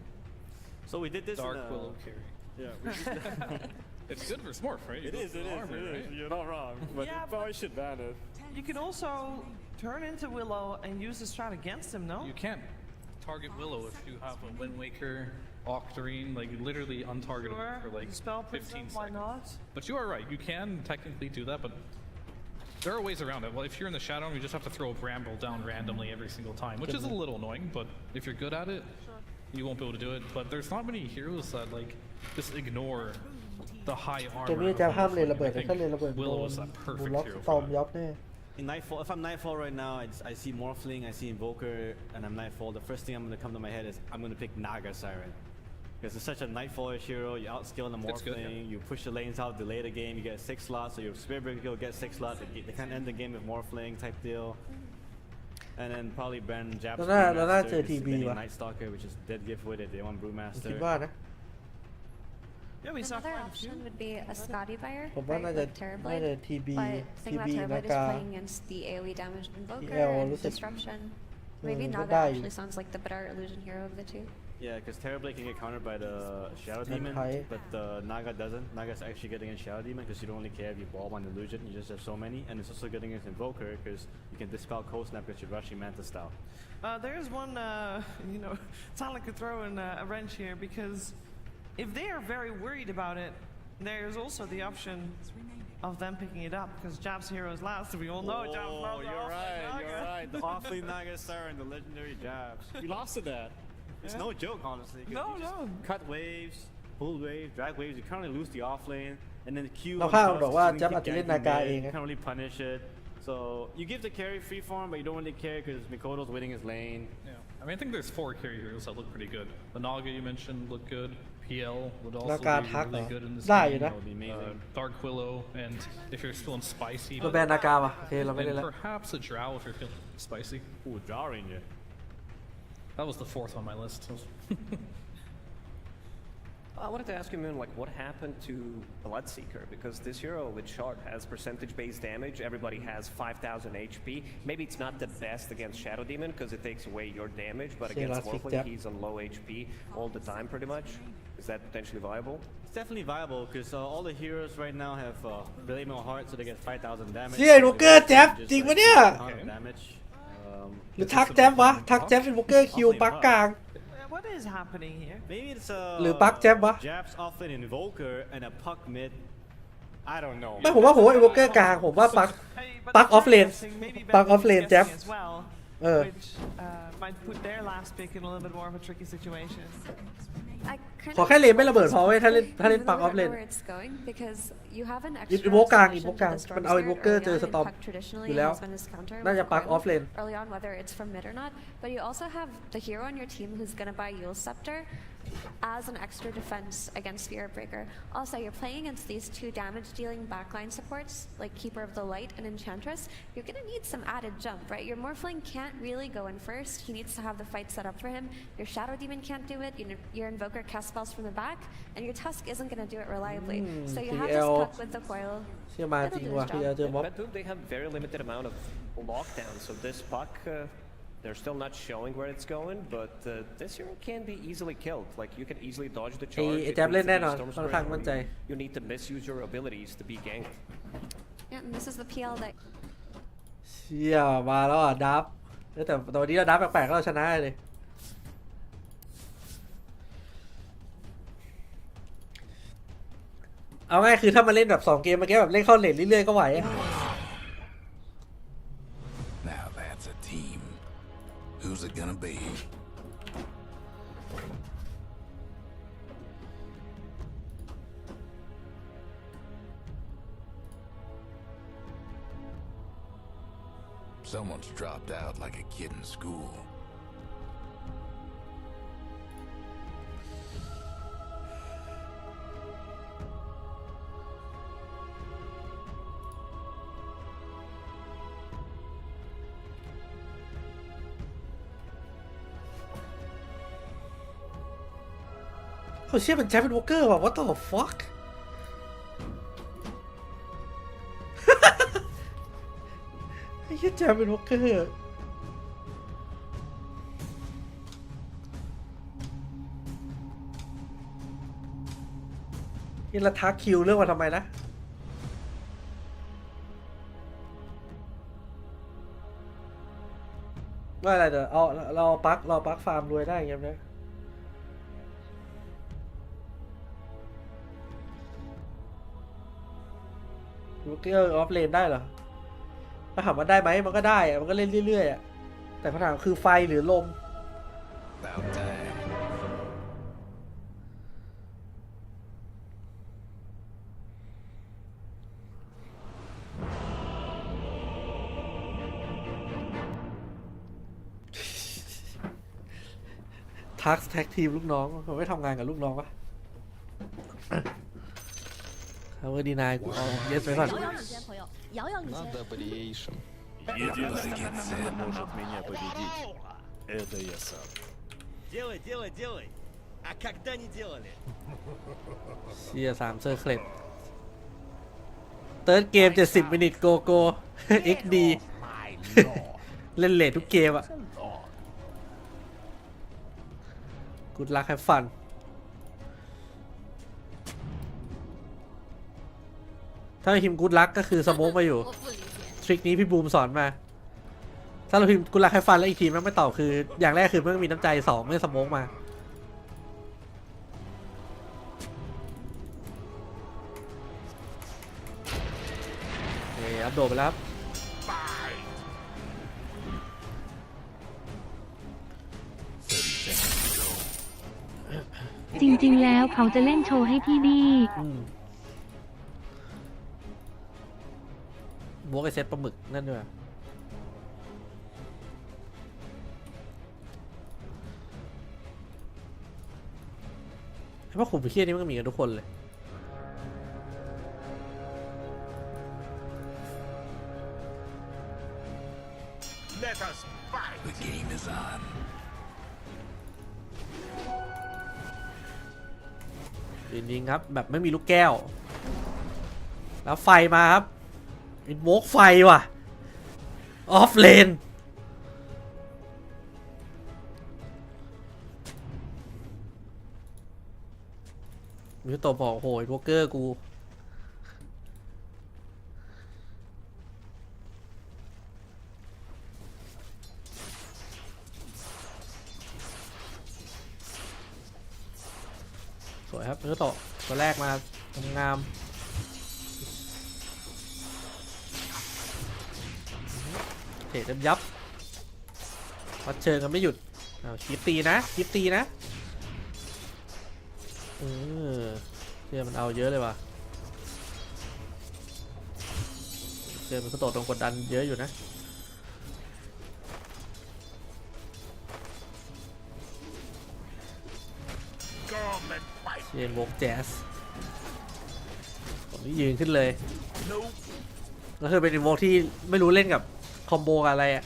So we did this Dark Willow carry. Yeah. It's good for Smurf, right? It is. Right? You're not wrong, but you probably should ban it. You can also turn into Willow and use the strat against him, no? You can target Willow if you have a Wind Waker, Octarine, like literally untargetable for like 15 seconds. Why not? But you are right, you can technically do that, but there are ways around it. Well, if you're in the Shadow, you just have to throw a Bramble down randomly every single time, which is a little annoying, but if you're good at it, you won't be able to do it. But there's not many heroes that like just ignore the high armor. เกมนี้จะห้ามเลนระเบิดแต่ถ้าเลนระเบิดโดน Willow is a โดน perfect ล็อก hero ตอ for ม that. ยับแน่ In Nightfall, if I'm Nightfall right now, I see Morphling, I see Invoker, and I'm Nightfall. The first thing I'm gonna come to my head is I'm gonna pick Naga Siren, Because it's such a nightfallish hero, you outscale the Morphling, you push the lanes out, delay the game, you get 6 slots, so your Spirit Breaker will get 6 slots, they can't end the game with Morphling type deal. And then probably ban Jab's Brewmaster, Night Stalker, which is dead giveaway that they want Brewmaster. Yeah, we saw another option would be a Scotty buyer, ผมว่า right, น่าจะ with Terrorblade. ทีบี But the thing about นา Terrorblade is กา playing against the AoE damaged Invoker TL and รู้สึก Disruption. Maybe ก็ Naga ได้อยู่ actually sounds like the better illusion hero of the two. Yeah, because Terrorblade can get countered by the Shadow Demon, but Naga doesn't. Naga's actually getting against Shadow Demon because you don't really care if you ball one illusion, you just have so many. And it's also getting against Invoker because you can dispel Cold Snap because you're rushing Manta style. There's one, Talon could throw in a wrench here because if they are very worried about it, there's also the option of them picking it up because Jab's hero is last. We all know Jab's last. You're right. The awfully Naga Star and the legendary Jabs. You lost to that. It's no joke, honestly. No. Cut waves, pull waves, drag waves. You can't really lose the off lane, and then the Q. เราข้ามบอกว่าจับอาจจะเล่นนากาเอง You can't really punish it. So you give the carry free form, but you don't really care because Mikoto's winning his lane. Yeah, I mean I think there's 4 carry heroes that look pretty good. The Naga you mentioned look good. PL would also be really good in this game. Dark Willow, and if you're still in spicy. เราแบนนากาวะโอเคเราไม่ได้แล้ว Perhaps a Drow if you're feeling spicy. Ooh, Drow Ranger. That was the 4th on my list. I wanted to ask you, Moon, what happened to Bloodseeker? Because this hero with Shard has percentage-based damage. Everybody has 5,000 HP. Maybe it's not the best against Shadow Demon because it takes away your damage, but against Morphling, he's on low HP all the time, pretty much. Is that potentially viable? It's definitely viable because all the heroes right now have Blaming Heart, so they get 5,000 damage. เชี่ยโบเกอร์แจ๊บจริงปะเนี่ย หรือทักแจ๊บวะทักแจ๊บเป็นโบเกอร์คิวปักกลาง What is happening here? Maybe it's หรือปักแจ๊บวะ Jabs off an Invoker and a Puck mid. I don't know. ไม่ผมว่าไอ้โบเกอร์กลางผมว่าปักออฟเลนปักออฟเลนแจ๊บ Which might put their last pick in a little bit more of a tricky situation. ขอแค่เลนไม่ระเบิดพอไว้ถ้าเล่นปักออฟเลนอินโวกลางมันเอาอินโวเกอร์เจอสตอมอยู่แล้วน่าจะปักออฟเลน early on whether it's from mid or not, but you also have the hero on your team who's going to buy Yule Scepter as an extra defense against Spirit Breaker. Also, you're playing against these 2 damage-dealing backline supports, like Keeper of the Light and Enchantress. You're going to need some added jump, right? Your Morphling can't really go in first. He needs to have the fight set up for him. Your Shadow Demon can't do it. Your Invoker casts spells from the back, and your Tusk isn't going to do it reliably. So you have this Puck with the coil. เชื่อมาจริงว่ะที่เจอม็อบ They have very limited amount of lockdown, so this Puck, they're still not showing where it's going, but this hero can be easily killed. Like, you can easily dodge the charge. ไอ้แจ๊บเล่นแน่นอนค่อนข้างมั่นใจ You need to misuse your abilities to be ganked. Yeah, and this is the PL that เชี่ยมาแล้วอ่ะดับแต่วันนี้เราดับแปลกๆเราชนะเลยเอาง่ายคือถ้ามาเล่นแบบ2เกมเมื่อกี้แบบเล่นเข้าเลนเรื่อยๆก็ไหว Now that's a team. Who's it gonna be? Someone's dropped out like a kid in school. Oh shit, มันใช้เป็นวอลเกอร์ว่ะ what the fuck ไอ้เหี้ยแจมเป็นวอลเกอร์นี่ละทักคิวเรื่องว่าทำไมนะว่าอะไรเดี๋ยวเอาเราปักฟาร์มรวยได้อย่างเงี้ยนะลูกเกอร์ออฟเลนได้เหรอถ้าถามว่าได้ไหมมันก็ได้อะมันก็เล่นเรื่อยๆอะแต่คำถามคือไฟหรือลม ทักแท็กทีมลูกน้องเขาไม่ทำงานกับลูกน้องปะเขาก็ดีนายกูเอาเยสไปก่อน 遥遥领先。Единственный может меня победить. Это я сам. Делай, делай, делай. А когда не делали? เชียร์3เซอร์เคล็ดเติร์ดเกม70 มินิทโกโก้ XD เล่นเลททุกเกมอะกูรักแฮปฟันถ้าพิมพ์กูรักก็คือสโมกมาอยู่ทริคนี้พี่บูมสอนมาถ้าเราพิมพ์กูรักแฮปฟันแล้วอีกทีมันไม่ตอบคืออย่างแรกคือเมื่อมีน้ำใจ2ไม่สโมกมาอัพโดดไปแล้วครับจริงๆแล้วเขาจะเล่นโชว์ให้พี่ดีบวกไอเซตปลาหมึกนั่นด้วยไอ้พวกขุมเขี้ยนี่มันก็มีกันทุกคนเลยThe game is on. ยิงครับแบบไม่มีลูกแก้วแล้วไฟมาครับอินโวกไฟว่ะออฟเลนมีตัวบอกโหยโวเกอร์กูสวยครับเนื้อโตตัวแรกมางามเตะยับวัดเชิงกันไม่หยุดคลิปตีนะคลิปตีนะเชื่อมันเอาเยอะเลยว่ะเชื่อมันก็โตตรงกดดันเยอะอยู่นะเรียนวงแจ๊สผมนี่ยืนขึ้นเลยแล้วคือเป็นวงที่ไม่รู้เล่นกับคอมโบอะไรอ่ะ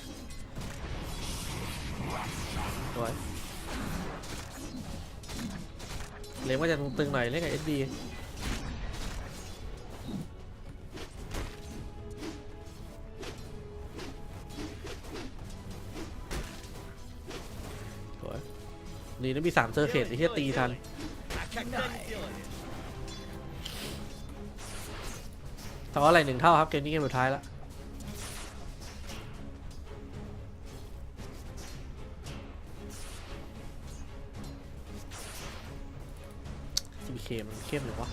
เล่นว่าจะตึงๆหน่อยเล่นกับ SD นี่ต้องมี3เซอร์เขตที่จะตีทันทำอะไร1 เท่าครับเกมนี้เกมสุดท้ายแล้วจีบีเคมันเข้มหรือวะ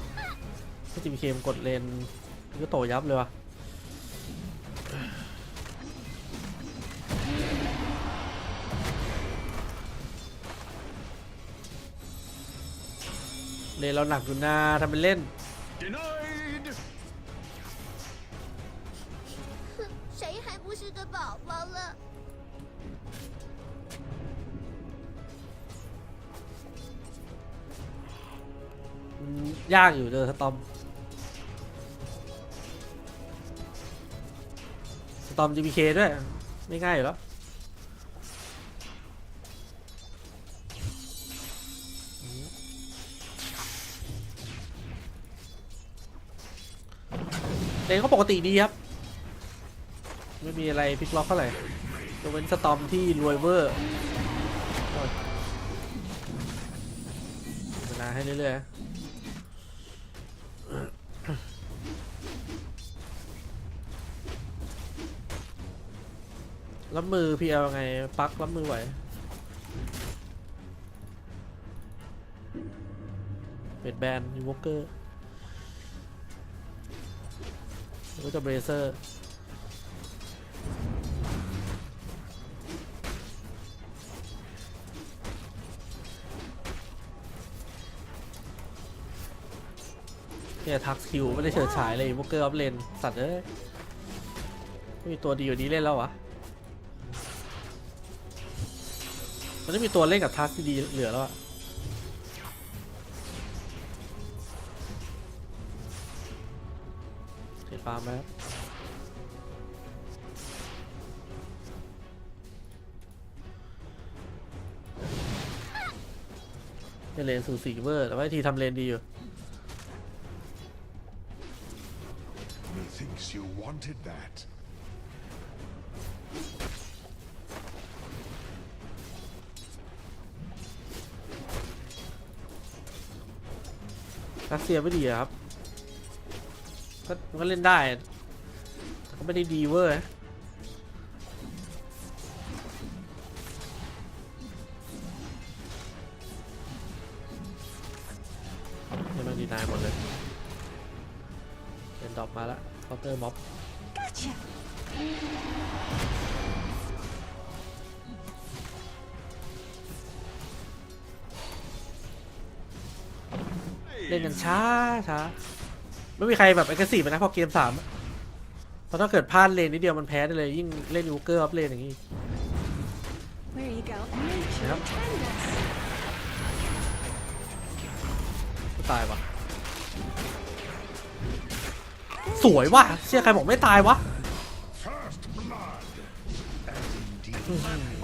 ถ้าจีบีเคมันกดเลนก็โตยับเลยวะเลนเราหนักอยู่นาทำเป็นเล่น谁还不是个宝宝了？ยากอยู่เจอสตอม GPK ด้วยไม่ง่ายอยู่แล้วเลนเขาปกติดีครับไม่มีอะไรพลิกล็อกเท่าไหร่ยกเว้นสตอมที่รวยเวอร์เวลาให้เรื่อยๆรับมือ PL ไงปักรับมือไหวเป็นแบนนิวอเกอร์แล้วก็เบรเซอร์เนี่ยทักสกิลไม่ได้เฉิดฉายเลยโวเกอร์ออฟเลนสัตว์เอ้ยไม่มีตัวดีอยู่นี้เล่นแล้ววะ มันไม่มีตัวเล่นกับทัสดีเหลือแล้วอะเห็นฟาร์มไหมเลนสูสีเวอร์แต่ว่าทีทำเลนดีอยู่ Methinks you wanted that. รัสเซียไม่ดีครับก็เล่นได้แต่ก็ไม่ได้ดีเวอร์ยังไม่ดีนายหมดเลยเป็นดรอปมาแล้วเคาน์เตอร์ม็อบเล่นกันช้าไม่มีใครแบบ aggressive นะพอเกม3เพราะถ้าเกิดพลาดเลนนิดเดียวมันแพ้ได้เลยยิ่งเล่นยูเกอร์ออฟเลนอย่างนี้นะครับตายวะสวยวะเชื่อใครบอกไม่ตายวะ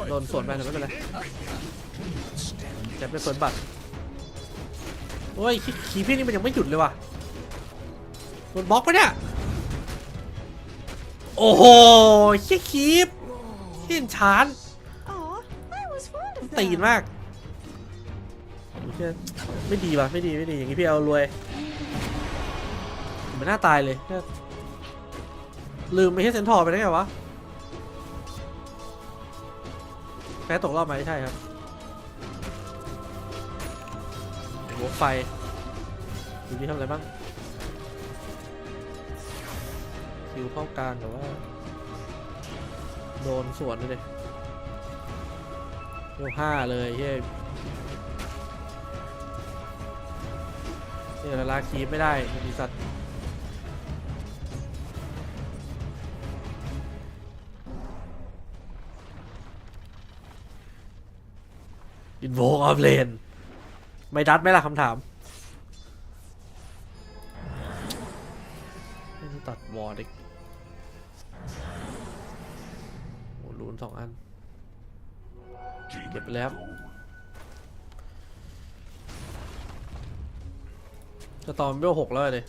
โดนสวนไปแต่ไม่เป็นไรจะไปสวนบัตรโอ้ยขีพี่นี่มันยังไม่หยุดเลยว่ะโดนบล็อกไปเนี่ยโอ้โหคีบที่ชานตีนมากไม่ดีว่ะไม่ดีอย่างนี้พี่เอารวยไม่น่าตายเลยลืมไม่ให้เซนทอร์ไปได้ไงวะแพ้ตกรอบไหมใช่ครับหัวไฟดูนี่ทำอะไรบ้างคิวเข้ากลางแต่ว่าโดนสวนเลยเร็ว5เลยเฮ้ยเนี่ยลาคีไม่ได้มีสัตว์อินโวออฟเลนไม่ดัดไหมล่ะคำถามไม่ตัดวอร์ดิโอ้ลูน2 อันเก็บไปแล้วจะตอมเบล6แล้วเลย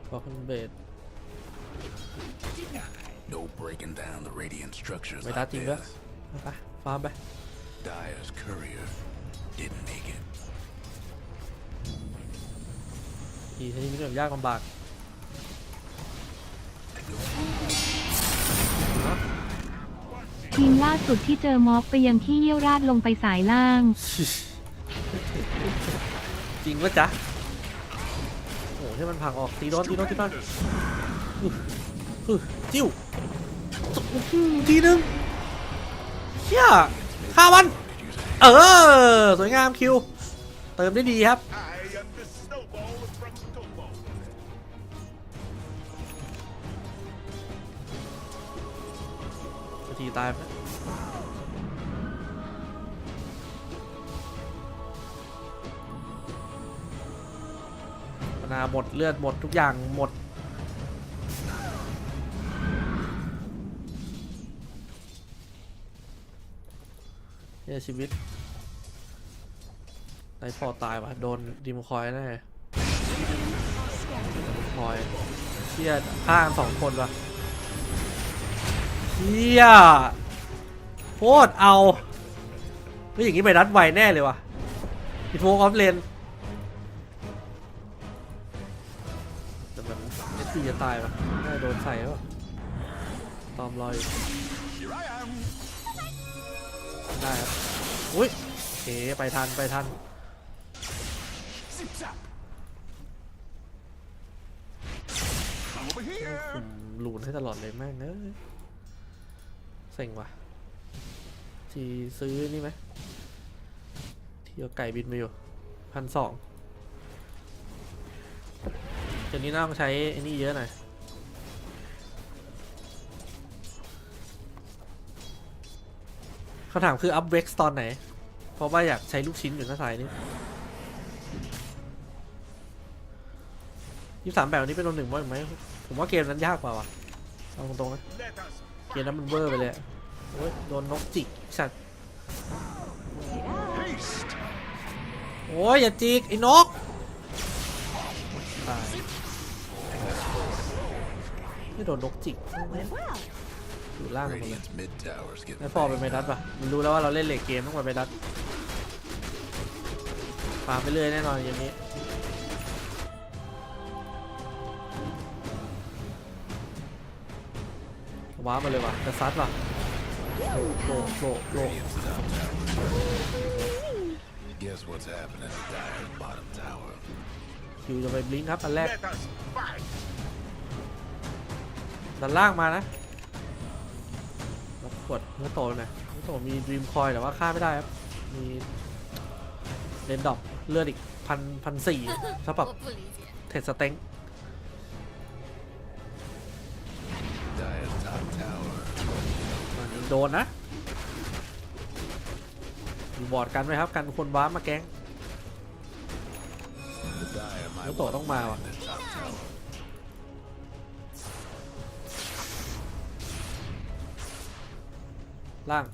พอขึ้นเบสไม่ตัดจริงด้วยไปฟาร์มไปทีนี้มันแบบยากลำบากทีมล่าสุดที่เจอม็อบไปยังที่เยี่ยวราดลงไปสายล่าง จริงวะจ๊ะโอ้ให้มันพังออกตีโดนจิ้วทีนึงเชี่ยฆ่ามันสวยงามคิวเติมได้ดีครับทีตายไปนาหมดเลือดหมดทุกอย่างหมดเนี่ยชีวิตไอ้พอตายว่ะโดนดิมคอยแน่คอยเชี่ยฆ่า2 คนว่ะเชี่ยโคตรเอาไม่อย่างนี้ไปรัดไวแน่เลยว่ะอินโฟออฟเลนแต่มันเอสซีจะตายป่ะน่าโดนใส่ป่ะตอมลอยได้ครับอุ้ยเอ๋ไปทันหลุนให้ตลอดเลยแม่งเซ็งว่ะทีซื้อนี่ไหมที่เอาไก่บินไปอยู่1,200เดี๋ยวนี้น่าต้องใช้ไอ้นี่เยอะหน่อย คำถามคืออัพเว็กซ์ตอนไหนเพราะว่าอยากใช้ลูกชิ้นอยู่หน้าสายนี้23แบบนี้เป็นโดน1ว่าไหมผมว่าเกมนั้นยากกว่าว่ะเอาตรงๆนะเกมนั้นมันเวอร์ไปเลยโอ้ยโดนนกจิกสัตว์โอ้ยอย่าจิกไอ้นกตายไม่โดนนกจิกอยู่ล่างมันเลยไม่พอไปไม่ดัดป่ะมันรู้แล้วว่าเราเล่นเลทเกมต้องไปดัดฟาร์มไปเรื่อยแน่นอนอย่างนี้ว้ามาเลยว่ะจะซัดว่ะโลคิวจะไปบลิงครับอันแรกด้านล่างมานะกดเมื่อโตหน่อยเมื่อโตมีดรีมคอยแต่ว่าฆ่าไม่ได้ครับมีเลนดอกเลือดอีก1,400ถ้าปรับเทสเต็งโดนนะมีบอร์ดกันไหมครับกันคนว้ามาแก๊งเมื่อโตต้องมาว่ะล่าง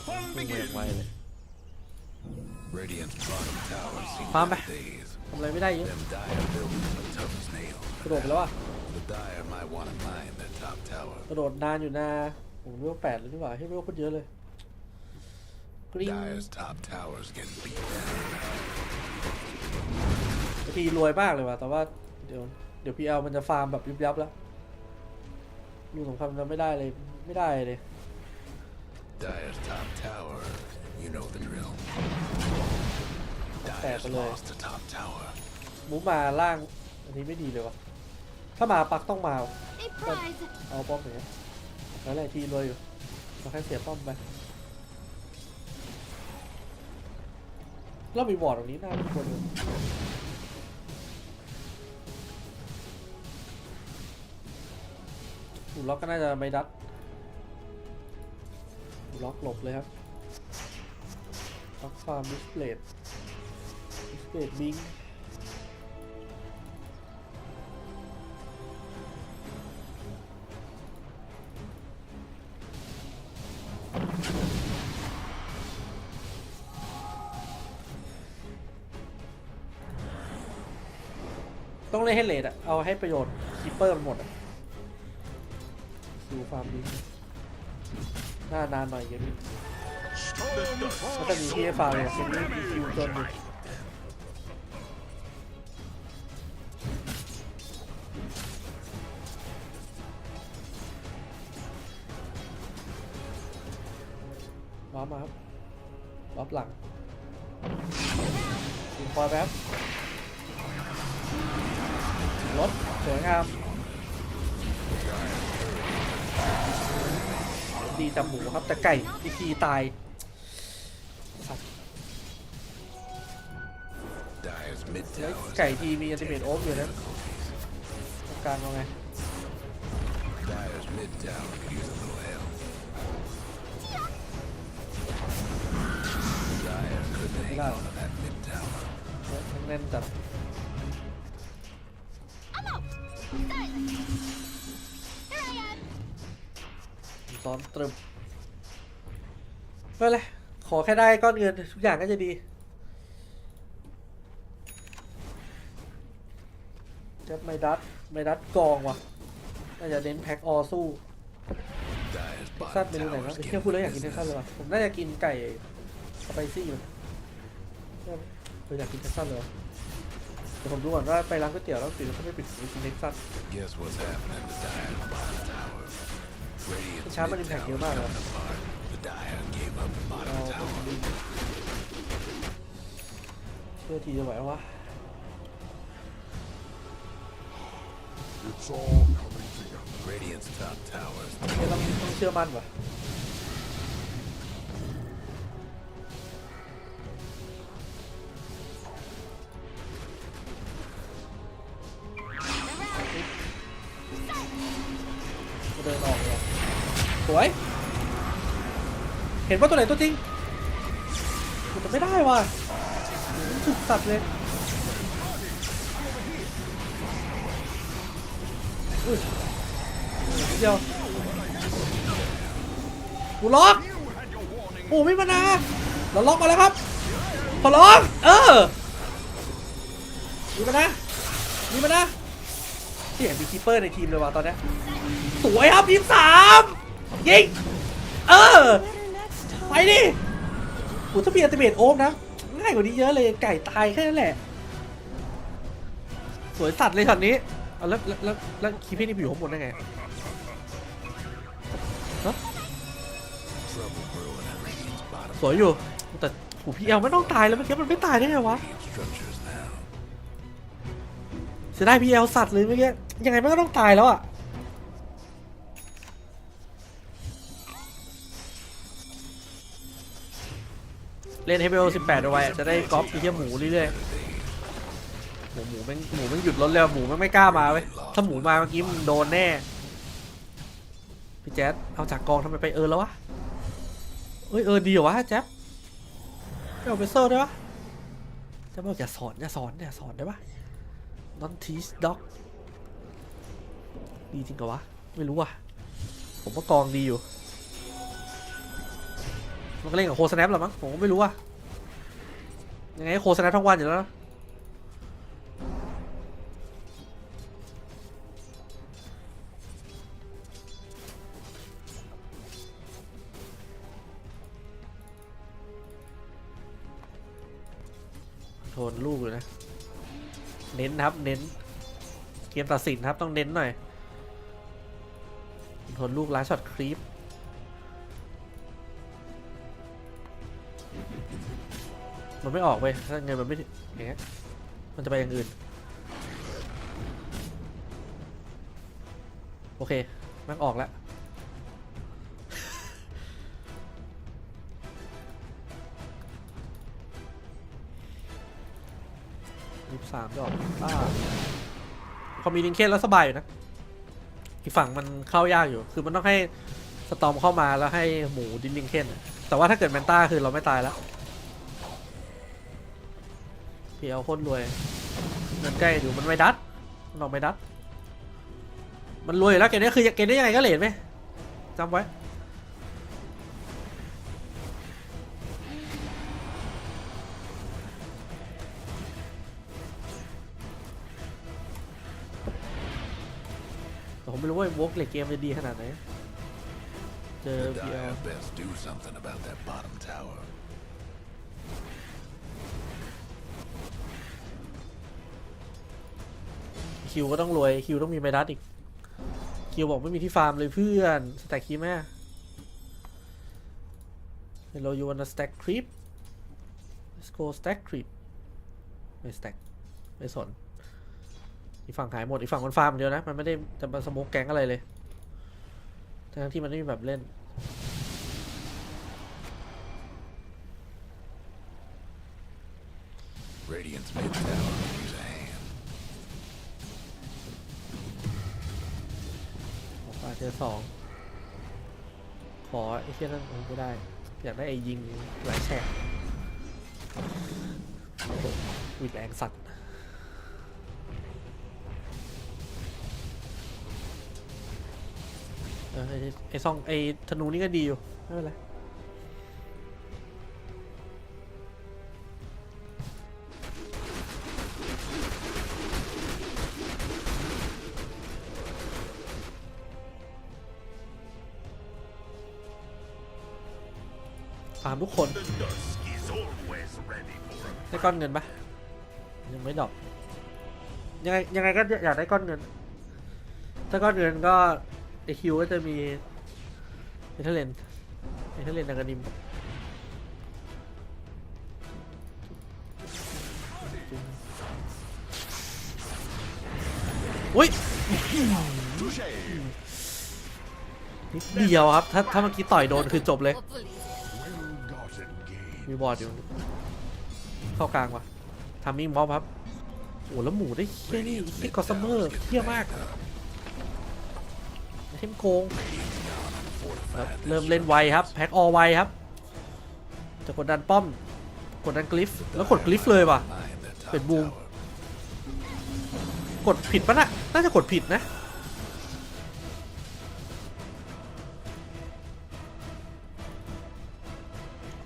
พุ่งไปไวเลยฟาร์มไปทำอะไรไม่ได้เยอะกระโดดไปแล้วอ่ะกระโดดนานอยู่นะผมเวล8เลยดีกว่าให้เวลพูดเยอะเลยกรี๊งทีรวยมากเลยว่ะแต่ว่าเดี๋ยว PL มันจะฟาร์มแบบยุบยับแล้วลูกสงครามเราไม่ได้เลยแตกไปเลยมูฟมาล่างอันนี้ไม่ดีเลยวะถ้ามาปักต้องมาเอาป้อมอย่างเงี้ยแล้วแหละทีรวยอยู่เราแค่เสียป้อมไปเรามีบอร์ดตรงนี้น่าทุกคนเลยล็อกก็น่าจะไม่ดัดล็อกหลบเลยครับล็อกฟาร์มดิสเพลย์บิงต้องเล่นให้เลทอะเอาให้ประโยชน์คีปเปอร์มันหมดอะดูความดีหน้านานหน่อยเกมนี้แล้วก็มีที่ให้ฟาร์มเลยเกมนี้มีคิวจนอยู่ว้ามาครับวับหลังยิงคอยแป๊บรถสวยงามดีแต่หมูครับแต่ไก่ทีตายไก่ทีมีอัลติเมทโอ๊กอยู่นะการว่าไงไม่ได้แน่นจัดซ้อนตรึมไม่เลยขอแค่ได้ก้อนเงินทุกอย่างก็จะดีจะไม่ดัดกองว่ะน่าจะเน้นแพ็คออสู้เท็กซัสเมนูไหนนะเที่ยวพูดแล้วอยากกินเท็กซัสเลยว่ะผมน่าจะกินไก่สไปซี่อยู่อยากกินเท็กซัสเลยเดี๋ยวผมดูก่อนว่าไปร้านก๋วยเตี๋ยวแล้วปิดแล้วเขาไม่ปิดกินเท็กซัสช้ามันอิมแพคเยอะมากเลยเชื่อทีจะไหววะต้องเชื่อมั่นว่ะเดินออกเลยสวย เห็นว่าตัวไหนตัวจริงแต่ไม่ได้ว่ะสุดสัตว์เลยเดี๋ยวกูล็อกโอ้ไม่มานะเราล็อกมาแล้วครับขอล็อกมีมานะที่เห็นมีคีปเปอร์ในทีมเลยว่ะตอนนี้สวยครับทีม3ยิงไปดิกูถ้ามีอัลติเมทโอมนะง่ายกว่านี้เยอะเลยไก่ตายแค่นั้นแหละสวยสัตว์เลยช็อตนี้แล้วคีปนี่ไปอยู่ข้างบนได้ไงสวยอยู่แต่หูพี่เอลไม่ต้องตายแล้วเมื่อกี้มันไม่ตายได้ไงวะเสียดายพี่เอลสัตว์เลยเมื่อกี้ยังไงมันก็ต้องตายแล้วอ่ะเล่นให้เบล18เอาไว้จะได้ก๊อปไอ้เหี้ยหมูเรื่อยๆหมูแม่งหยุดรถเร็วหมูไม่กล้ามาเว้ยถ้าหมูมาเมื่อกี้มันโดนแน่พี่แจ๊ดเอาจากกองทำไมไปแล้ววะดีเหรอวะแจ๊บเอาไปเซอร์ได้ปะแจ๊บบอกอย่าสอนได้ปะ Don't teach dog ดีจริงกะวะไม่รู้ว่ะผมว่ากองดีอยู่มันก็เล่นกับโคสแนปหรอมั้งผมก็ไม่รู้ว่ะยังไงโคสแนปทั้งวันอยู่แล้วโทนลูกเลยนะเน้นครับเน้นเกมตัดสินครับต้องเน้นหน่อยโทนลูกล้าช็อตคลิปมันไม่ออกเว้ยถ้าเงินมันไม่อย่างเงี้ยมันจะไปอย่างอื่นโอเคมันออกแล้ว23ดอกพอมีลิงเคนแล้วสบายอยู่นะอีกฝั่งมันเข้ายากอยู่คือมันต้องให้สตอมเข้ามาแล้วให้หมูดินลิงเคนแต่ว่าถ้าเกิดแมนต้าคือเราไม่ตายแล้วพี่เอาโคตรรวยเงินใกล้อยู่มันไม่ดัดมันออกไม่ดัดมันรวยอยู่แล้วเกมนี้คือเกมนี้ยังไงก็เหรียญไหมจำไว้ผมไม่รู้ว่าวอล์กเหล็กเกมจะดีขนาดไหนเจอพี่เอาคิวก็ต้องรวยคิวต้องมีไมดัสอีกคิวบอกไม่มีที่ฟาร์มเลยเพื่อนสแต็กคีแม่ Hello you wanna stack creep Let's go stack creep ไม่ stack ไม่สนอีกฝั่งหายหมดอีกฝั่งมันฟาร์มเดียวนะมันไม่ได้จะมาสโมกแก๊งอะไรเลยทั้งที่มันไม่มีแบบเล่นเจอ2ขอไอ้เชี่ยนั่นไม่ได้อยากได้ไอ้ยิงหลายแฉกวิดแรงสัตว์ไอ้ซองไอ้ธนูนี่ก็ดีอยู่ไม่เป็นไรฟาร์มทุกคนได้ก้อนเงินปะยังไม่ดอกยังไงก็อยากได้ก้อนเงินถ้าก้อนเงินก็ไอคิวก็จะมีเอเทเลนดังกระดิมอุ้ยนิดเดียวครับถ้าเมื่อกี้ต่อยโดนคือจบเลยมีบอร์ดอยู่เข้ากลางว่ะทำมิ่งบอมครับโอ้แล้วหมูได้เฮี้ยนี่เฮี้ยกอซัมเมอร์เฮี้ยมากเทมโกงเริ่มเล่นไวครับแพ็คออไวครับ จะกดดันป้อมกดดันกลิฟแล้วกดกลิฟเลยว่ะเป็นบูมกดผิดปะน่าจะกดผิดนะ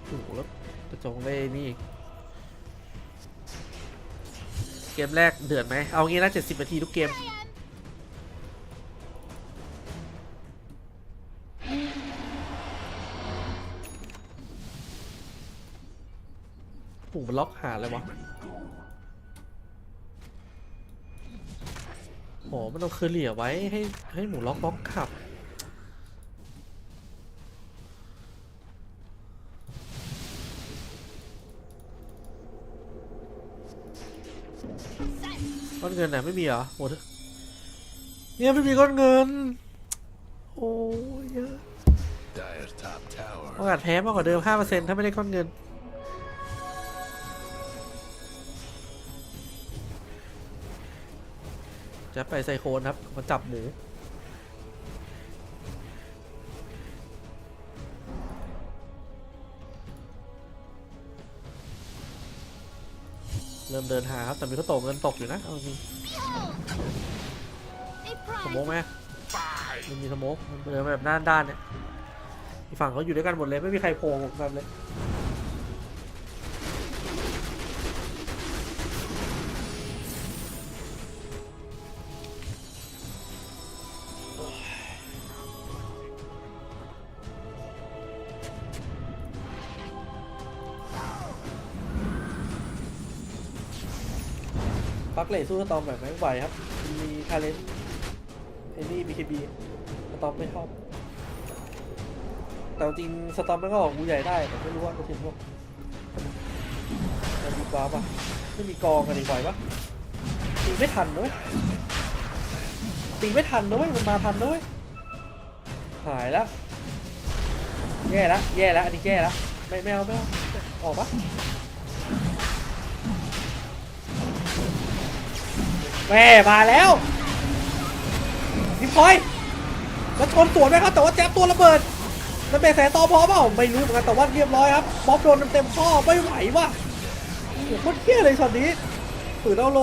โอ้โหแล้วจะจงได้นี่เกมแรกเดือดไหมเอางี้นะ70 นาทีทุกเกมโอ้โหมันล็อกหาเลยวะโอ้มันต้องเคลียร์ไว้ให้หมูล็อกขับก้อนเงินไหนไม่มีเหรอโอ้เนี่ยไม่มีก้อนเงินโอ้ยเยอะโอกาสแพ้มากกว่าเดิม 5% ถ้าไม่ได้ก้อนเงินจะไปไซโคนครับมาจับหมูเริ่มเดินหาครับแต่มีเขาตกเงินตกอยู่นะเอาจริงสโมกไหมมันมีสโมกมันเดินแบบด้านเนี่ยอีกฝั่งเขาอยู่ด้วยกันหมดเลยไม่มีใครโผล่แบบเลยปักเลสู้สตอมแบบไม่ไหวครับมีทาเลนต์ไอ้นี่ BKB สตอมไม่ชอบแต่จริงสตอมมันก็ออกงูใหญ่ได้แต่ไม่รู้ว่าจะถึงพวกจะมีกอล์ฟป่ะไม่มีกองกันอีกไหวปะตีไม่ทันด้วยตีไม่ทันด้วยมันมาทันด้วยหายแล้วแย่แล้วอันนี้แย่แล้วไม่เอาออกปะแม่มาแล้วพี่พลอยแล้วชนสวนไหมครับแต่ว่าแจ๊บตัวระเบิดแล้วเบรกแสงต่อพอเปล่าไม่รู้เหมือนกันแต่ว่าเรียบร้อยครับบ๊อบโดนเต็มข้อไม่ไหวว่ะโอ้โหโคตรเที่ยเลยช็อตนี้ฝืนเอาโล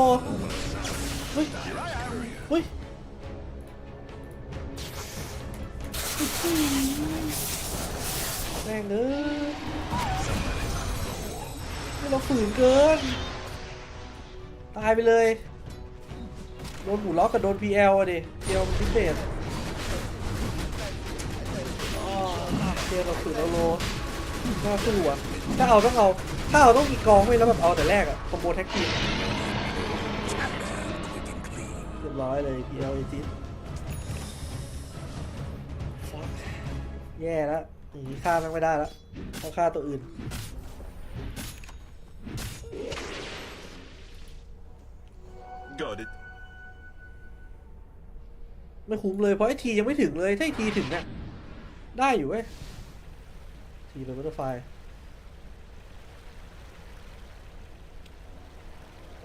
เฮ้ยแม่งเอ้ยเราฝืนเกินตายไปเลยโดนหมูล็อกกับโดน PL อ่ะดิ PL มันพิเศษเทียเราฝืนเอาโลน่าสู้อ่ะถ้าเอาต้องมีกองไว้แล้วแบบเอาแต่แรกอ่ะคอมโบแท็กทีเรียบร้อยเลย PL ไอจิตแย่แล้วอย่างนี้ฆ่าไม่ได้แล้วต้องฆ่าตัวอื่นไม่คุ้มเลยเพราะไอทียังไม่ถึงเลยถ้าไอทีถึงเนี่ยได้อยู่เว้ยทีเลยบัตเตอร์ไฟ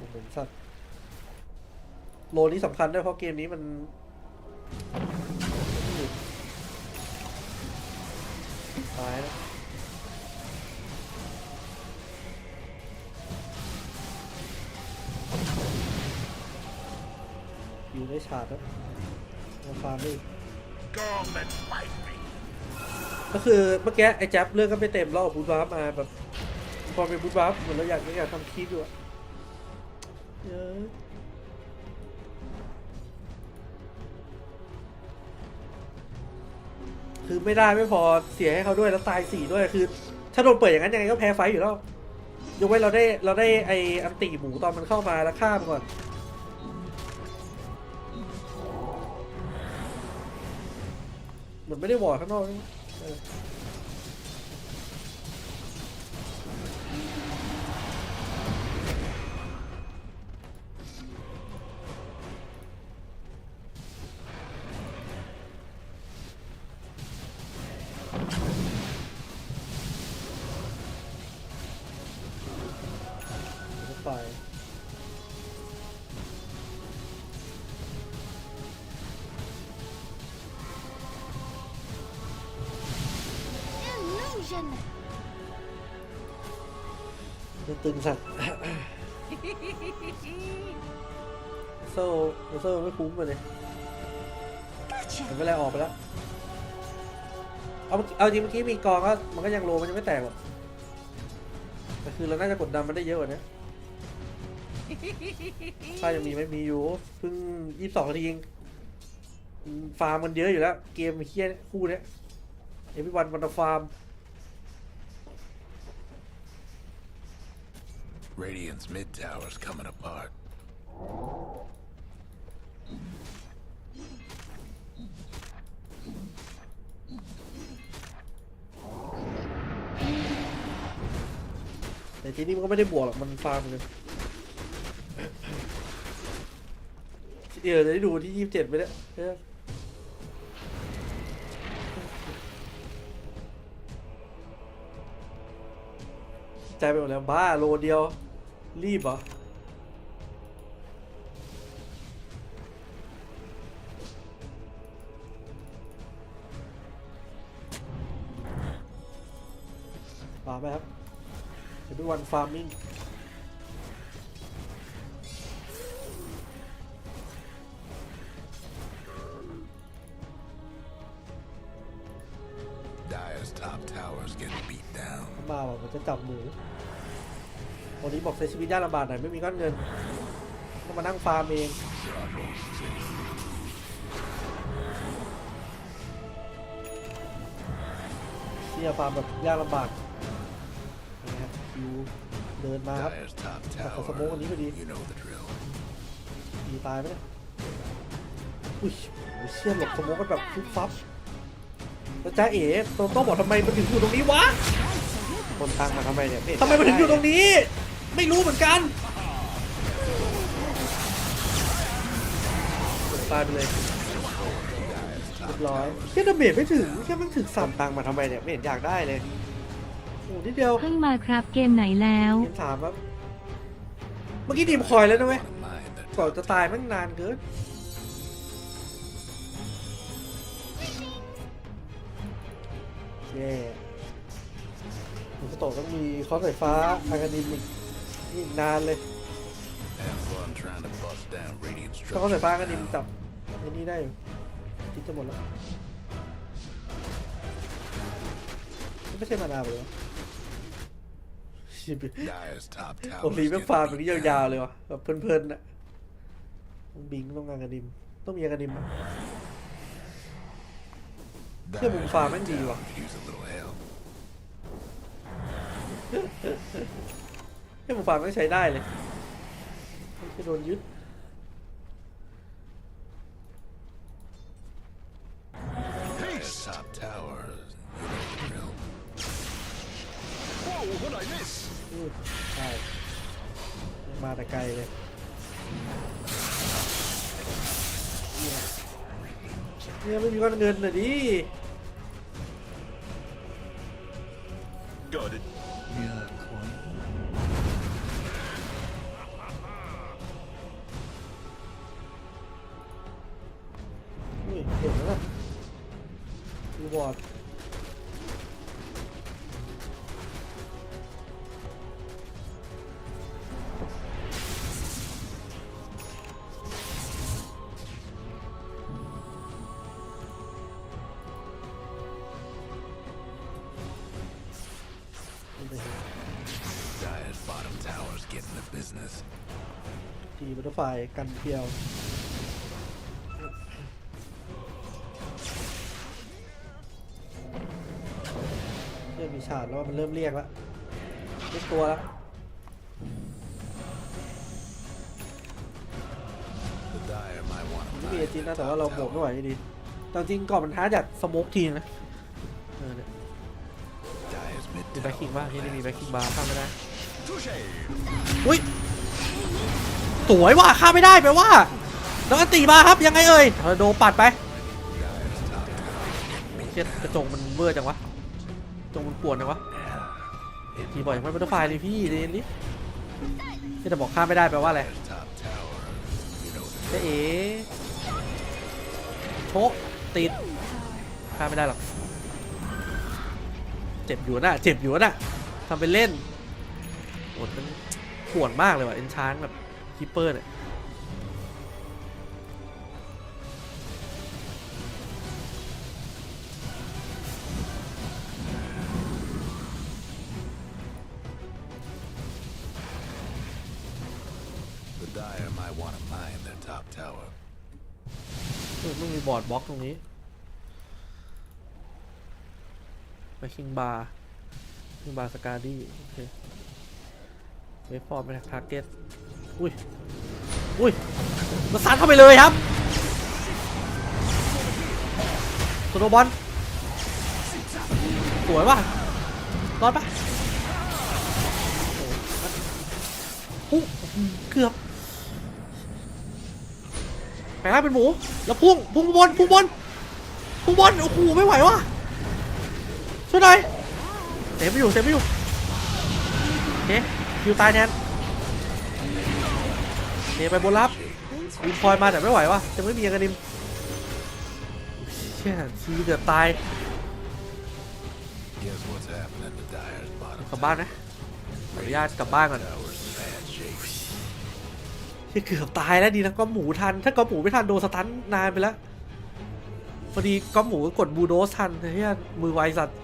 เหมือนสัตว์โลนี้สำคัญด้วยเพราะเกมนี้มันตายแล้วอยู่ในฉากแล้วฟาร์มดิก็คือเมื่อกี้ไอ้แจ๊บเรื่องก็ไม่เต็มรอบบูทวาร์ปมาแบบพอเป็นบูทวาร์ปเหมือนเราอยากทำคลิปอยู่อะเยอะคือไม่ได้ไม่พอเสียให้เขาด้วยแล้วตาย4ด้วยคือถ้าโดนเปิดอย่างนั้นยังไงก็แพ้ไฟอยู่แล้วยกเว้นเราได้ไอ้อันตีหมูตอนมันเข้ามาแล้วฆ่ามันก่อนเหมือนไม่ได้วอร์ดข้างนอกนี่ไป ตึงสัตว์โซ่ไม่คุ้มเลยมันไม่ไรออกไปแล้วเอาจริงเมื่อกี้มีกองก็มันก็ยังโลมันยังไม่แตกหรอกแต่คือเราน่าจะกดดันมันได้เยอะกว่านี้ถ้ายังมีไม่มีอยู่เพิ่ง22 นาทีเองฟาร์มมันเยอะอยู่แล้วเกมเฮี้ยคู่นี้everyone want to farm Radiant's mid tower's coming apart. แต่ทีนี้มันก็ไม่ได้บวกหรอกมันฟาร์มเลยเดี๋ยวได้ดูที่27ไปแล้วใจไปหมดแล้วบ้าโลเดียวรีบเหรอฟาร์มไหมครับจะเป็นวันฟาร์มิ่งมาบอกมันจะจับหมูวันนี้บอกใช้ชีวิตยากลำบากหน่อยไม่มีก้อนเงินต้องมานั่งฟาร์มเองที่จะฟาร์มแบบยากลำบากนะครับคิวเดินมาครับแต่ขอสโมกอันนี้พอดีตายไหมเนี่ยอุ้ยเชี่ยหลบสโมกกันแบบฟุบฟับแล้วจ้าเอ๋ต้องบอกทำไมมันถึงอยู่ตรงนี้วะคนทางมาทำไมเนี่ยทำไมมันถึงอยู่ตรงนี้ไม่รู้เหมือนกันตายไปเลยเรียบร้อยแค่ดาเมจไม่ถึงแค่มันถึง3 ตังค์มาทำไมเนี่ยไม่เห็นอยากได้เลยโอ้นิดเดียวเพิ่งมาครับเกมไหนแล้วเกม3ครับเมื่อกี้ดีมคอยแล้วนะเว้ยก่อนจะตายมันนานเกินมันก็ต้องมีคอสไฟฟ้าอากาดิมอีกนานเลยถ้าคอสไฟฟ้าอากาดิมจับไอ้นี่ได้อยู่ติดจะหมดแล้วไม่ใช่มานาเลยวะโอ้ลีแม่งฟาร์มแบบนี้ยาวๆเลยวะแบบเพลินๆน่ะต้องบิงต้องอากาดิมต้องมีอากาดิมเชื่อมุมฟาร์มแม่งดีว่ะให้ผมฟังไม่ใช้ได้เลยจะโดนยึดใช่มาแต่ไกลเลยเนี่ยไม่มีก้อนเงินเลยดิเห็นแล้วนะรีวอร์ดทีบัตเตอร์ไฟกันเพียวเริ่มมีฉาดแล้วมันเริ่มเรียกแล้วเรียกตัวแล้วไม่มีจริงนะแต่ว่าเราบวกไม่ไหวดีตอนจริงก่อนมันท้าจากสโมกทีนะมีแบ็คคิงบ้างที่นี่มีแบ็คคิงบาร์ข้ามไม่ได้อุ้ยสวยว่ะข้ามไม่ได้แปลว่าแล้วอันตีมาครับยังไงเอ่ยโดปัดไปเช็ดกระจงมันเบื่อจังวะจงมันปวดจังวะทีบ่อยไม่เป็นตัวไฟเลยพี่เรนดิที่จะบอกข้ามไม่ได้แปลว่าอะไรเอ๋โชกติดข้ามไม่ได้หรอกเจ็บอยู่นะทำเป็นเล่น โหมันข่วนมากเลยว่ะเอนชานแบบคีปเปอร์เนี่ย The Dire might want to mine their top tower. ต้องมีบอร์ดบล็อกตรงนี้ไปคิงบาร์สกาดี้โอเคเวฟฟอร์มเป็นทาร์เก็ตอุ้ยมาซัดเข้าไปเลยครับโซโลบอลสวยว่ะรอดปะเกือบแปลงเป็นหมูแล้วพุ่งบนโอ้โหไม่ไหวว่ะช่วยหน่อยเซฟไม่อยู่โอเคคิวตายแทนเนี่ยไปบนรับวินพอยมาแต่ไม่ไหวว่ะจะไม่มีกันดิมเชี่ยชีเกือบตายกลับบ้านนะขออนุญาตกลับบ้านก่อนเกือบตายแล้วดีนะก็หมูทันถ้าก็หมูไม่ทันโดนสตันนานไปแล้วพอดีก็หมูกดบูโดสทันเฮียมือไวสัตว์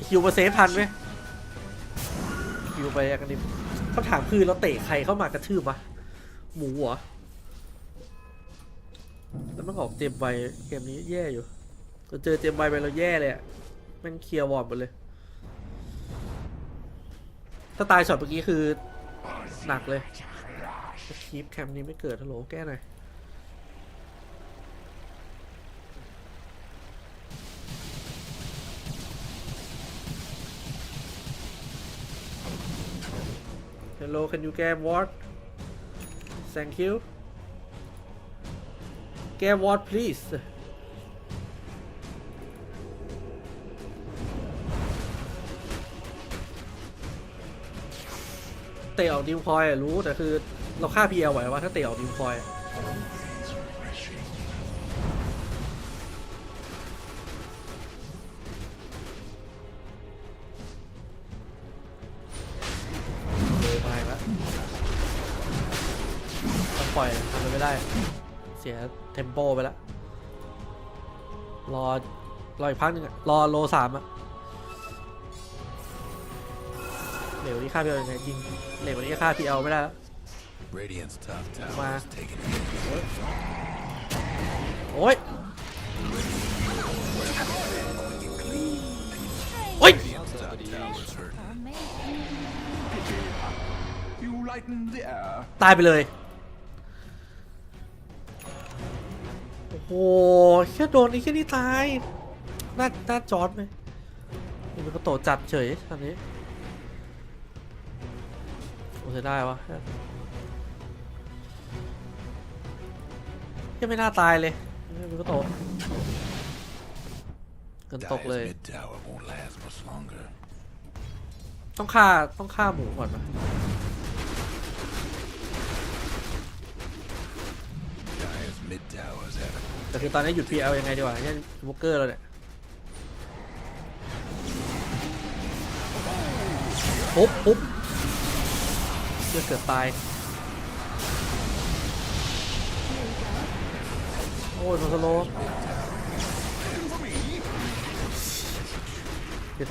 คิวมาเซฟทันไหมคิวไปกันดิคำถามคือเราเตะใครเข้ามากระทืบวะหมูเหรอแล้วมันออกเต็มไวเกมนี้แย่อยู่เราเจอเต็มไวไปเราแย่เลยอะแม่งเคลียร์วอร์ดหมดเลยถ้าตายช็อตเมื่อกี้คือหนักเลยคีปแคมนี้ไม่เกิดฮัลโหลแก้หน่อยฮัลโหล can you get ward thank you get ward pleaseเตะออกดิวคอยรู้แต่คือเราฆ่า PL ไหวว่าถ้าเตะออกดิวคอยเลยไปแล้วต้องปล่อยทำไม่ได้เสียเทมโปไปแล้วรออีกพักหนึ่งอะรอโล3อะเหลวนี่ฆ่า PL ยังไงจริงเหลวนี้ฆ่า PL ไม่ได้แล้วมาโอ้ยตายไปเลยโอ้โหแค่โดนไอ้แค่นี้ตายน่าจอดไหมมันก็โตจัดเฉยตอนนี้โอ้จะได้วะยังไม่น่าตายเลยมันก็โตกันตกเลยต้องฆ่าหมูก่อนนะแต่คือตอนนี้หยุด PL ยังไงดีวะเนี่ยวอลเกอร์แล้วเนี่ยปุ๊บเกือบตายโอ้ยโดนสโลว์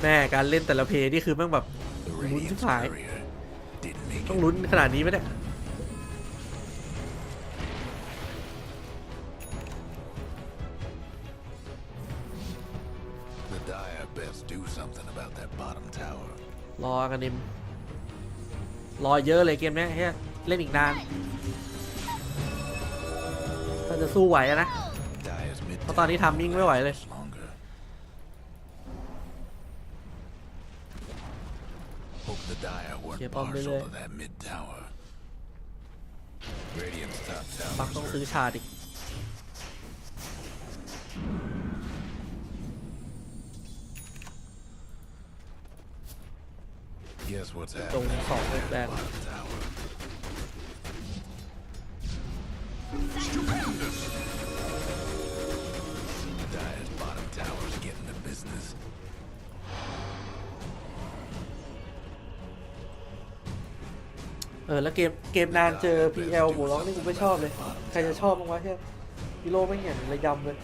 แม่การเล่นแต่ละเพลย์นี่คือแม่งแบบลุ้นชิบหายต้องลุ้นขนาดนี้ไหมเนี่ยรอกันดิมรอเยอะเลยเกมนี้เฮ้ยเล่นอีกนานถ้าจะสู้ไหวนะเพราะตอนนี้ทำมิ่งไม่ไหวเลยเกียร์ป้อมไปเลยปักต้องซื้อชาดิตรง2เลยแบน แล้วเกมนานเจอ PL โบล็อกนี่กูไม่ชอบเลยใครจะชอบบ้างวะเฮียฮีโร่ไม่เห็นระยำเลย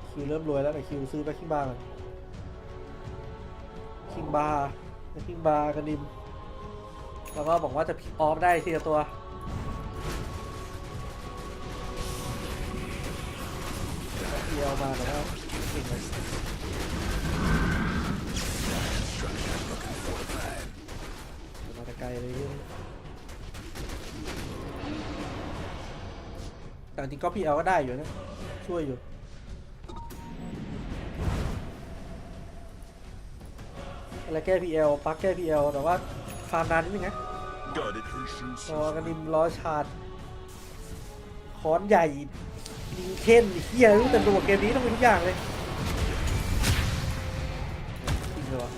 คิวเริ่มรวยแล้วแต่คิวซื้อไปคิงบาร์ก่อนคิงบาร์กันดิมแล้วก็บอกว่าจะออฟได้ทีละตัวเดียวมาแล้วเก่งเลยมาแต่ไกลเลยแต่จริงก็พี่เอาก็ได้อยู่นะช่วยอยู่อะไรแก้ PL ปักแก้ PL แต่ว่าฟาร์มนานนิดนึงนะรอกันดิมล้อชาร์จคอนใหญ่ลิงเคนเฮียรู้แต่ตัวเกมนี้ต้องมีทุกอย่างเลยจริงเหรอ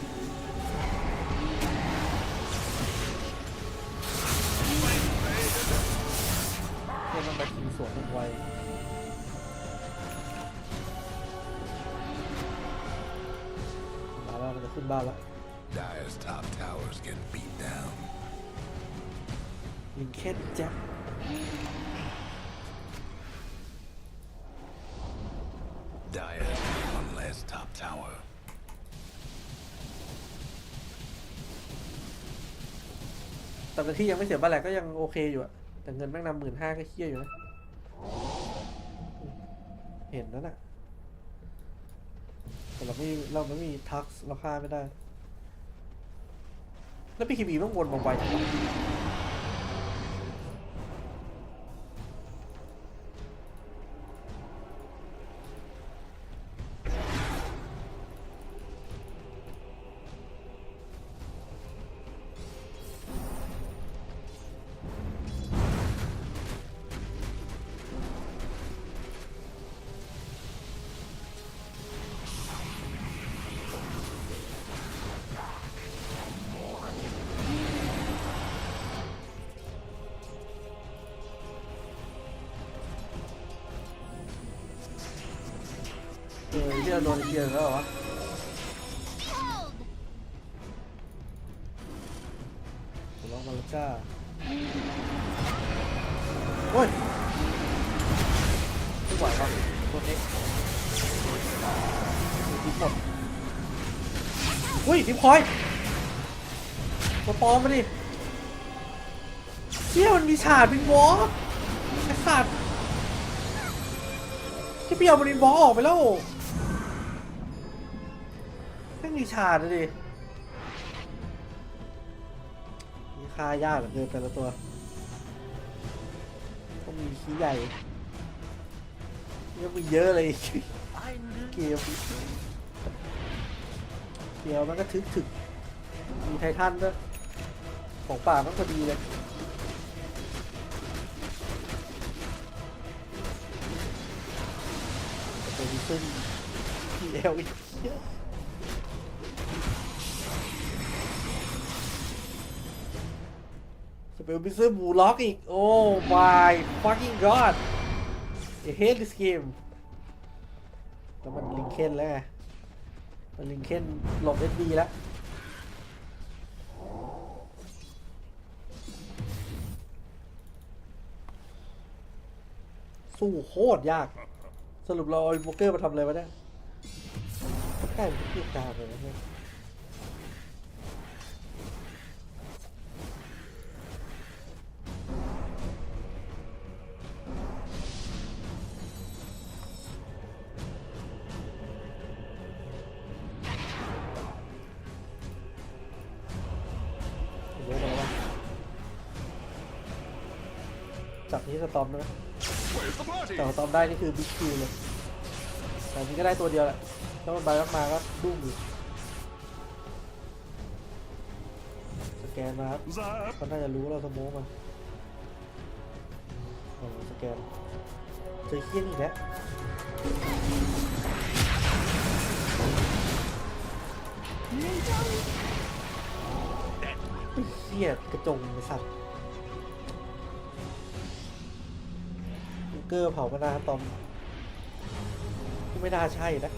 เกมมันไปคิวสวนไวมาแล้วมันจะขึ้นบ้านแล้วDyer's top towers getting beat down. ลิงเคนแจ็คDyer's one last top tower. แต่ที่ยังไม่เสียบ้านแหละก็ยังโอเคอยู่อะแต่เงินแม่งนำ15,000ก็เคี้ยอยู่นะเห็นแล้วน่ะแต่เราไม่มีทักเราฆ่าไม่ได้แล้วพี่คีบีต้องวนมาไวจังวะที่เราโดนเกียร์แล้วเหรอวะลองมาลูก้าโอ้ยไม่ไหวครับตัวเอ็กทิปหมดอุ้ยทิปคอยตัวปลอมมาดิเชี่ยมันมีฉาดเป็นวอล์กไอ้สัตว์ที่พี่เอาบริวอล์กออกไปแล้วไม่มีชาดเลยมีค่ายากเหลือเกินแต่ละตัวต้องมีขี้ใหญ่ยังมีเยอะเลยเกมเดี๋ยวมันก็ถึกมีไททันด้วยของป่ามันพอดีเลยตัวนี้ซึ่งPLอีกเปลมิเซอร์บูล็อกอีกโอ้ my fucking god I hate this game แล้วมันลิงเคนแล้วไงมันลิงเคนหลบ SD แล้วสู้โคตรยากสรุปเราเอาอินโวเกอร์มาทำอะไรวะเนี่ยใกล้มันจะกลางเลยนะเนี่ยจับนี้สตอมนะแต่สตอมได้นี่คือบิ๊กคิวเลยแต่นี้ก็ได้ตัวเดียวแหละถ้ามันไปมาก็ดุ้งอยู่สแกนมาครับมันน่าจะรู้เราสโมกมันสแกนเจอเขี้ยนอีกแล้วเขี้ยกระจงไอ้สัตว์ เกอร์เผามานาตอมไม่น่าใช่นะ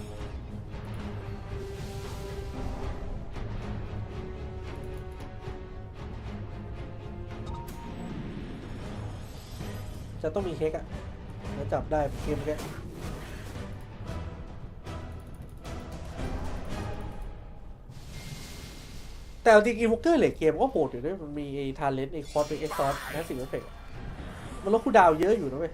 จะต้องมีเค้กอะแล้วจับได้เกมแค่แต่จริงๆฮุกเกอร์เหล็กเกมก็โหดอยู่ด้วยมันมีไอ้ทาเลนต์ไอ้คอร์สเป็นเอ็กซ์ซอสนะสิ่งเอฟเฟกต์มันลดคูลดาวน์เยอะอยู่นะเว้ย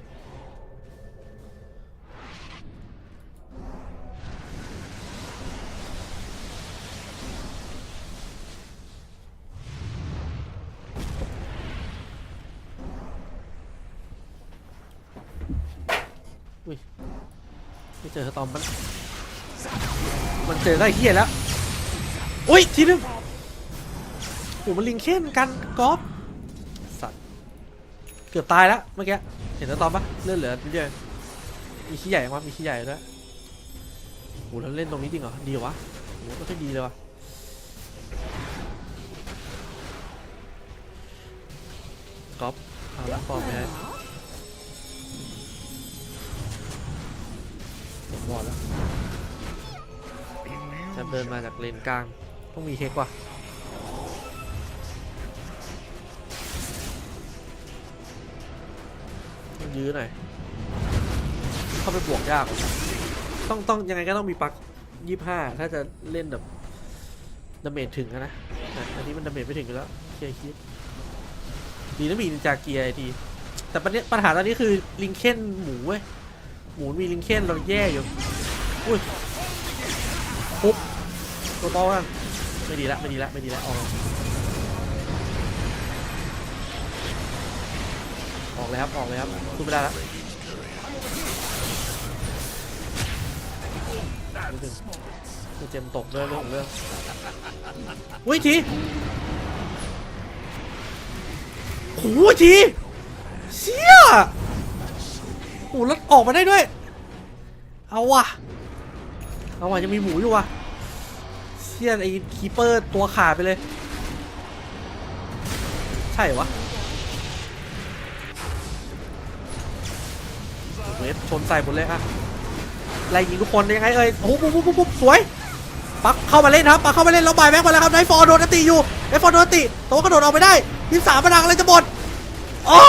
ไม่เจอสตอมมันเจอได้เฮียแล้วอุ้ยทีนึงโอ้มันลิงเค้นกันกอล์ฟสัตว์เกือบตายแล้วเมื่อกี้เห็นสตอมปะเลือดเหลือนิดเดียวมีขี้ใหญ่มั้ยมีขี้ใหญ่ด้วยโอ้แล้วเล่นตรงนี้จริงเหรอดีวะโอ้ก็ใช่ดีเลยวะกอล์ฟเอาละฟอร์มไปบอดแล้วจะเดินมาจากเลนกลางต้องมีเค้กว่ะยื้อหน่อยเข้าไปบวกยากต้องยังไงก็ต้องมีปัก25ถ้าจะเล่นแบบดาเมจถึงนะอันนี้มันดาเมจไม่ถึงอยู่แล้วเกียร์คิดดีนะมีนินจาเกียร์ทีแต่ปัญหาตอนนี้คือลิงเค้นหมูเว้ยหมูมีลิงเค้นเราแย่อยู่อุ้ยปุ๊บตัวโตกันไม่ดีละออกแล้วครับสู้ไม่ได้แล้วเจมตกด้วยเรื่องอุ้ยทีโอ้ยทีเชี่ยโอ้แล้วออกมาได้ด้วยเอาว่ะยังมีหมูอยู่ว่ะเชี่ยไอ้คีเปอร์ตัวขาดไปเลยใช่วะเวฟชนใส่หมดเลยอะไล่ยิงทุกคนยังไงเอ่ยโอ้โหปุ๊บสวยปักเข้ามาเล่นครับปักเข้ามาเล่นแล้วบายแบ็กมาแล้วครับไนฟอร์โดนตีอยู่ไนฟอร์โดนตีตัวกระโดดออกไปได้23พลังอะไรจะหมดโอ้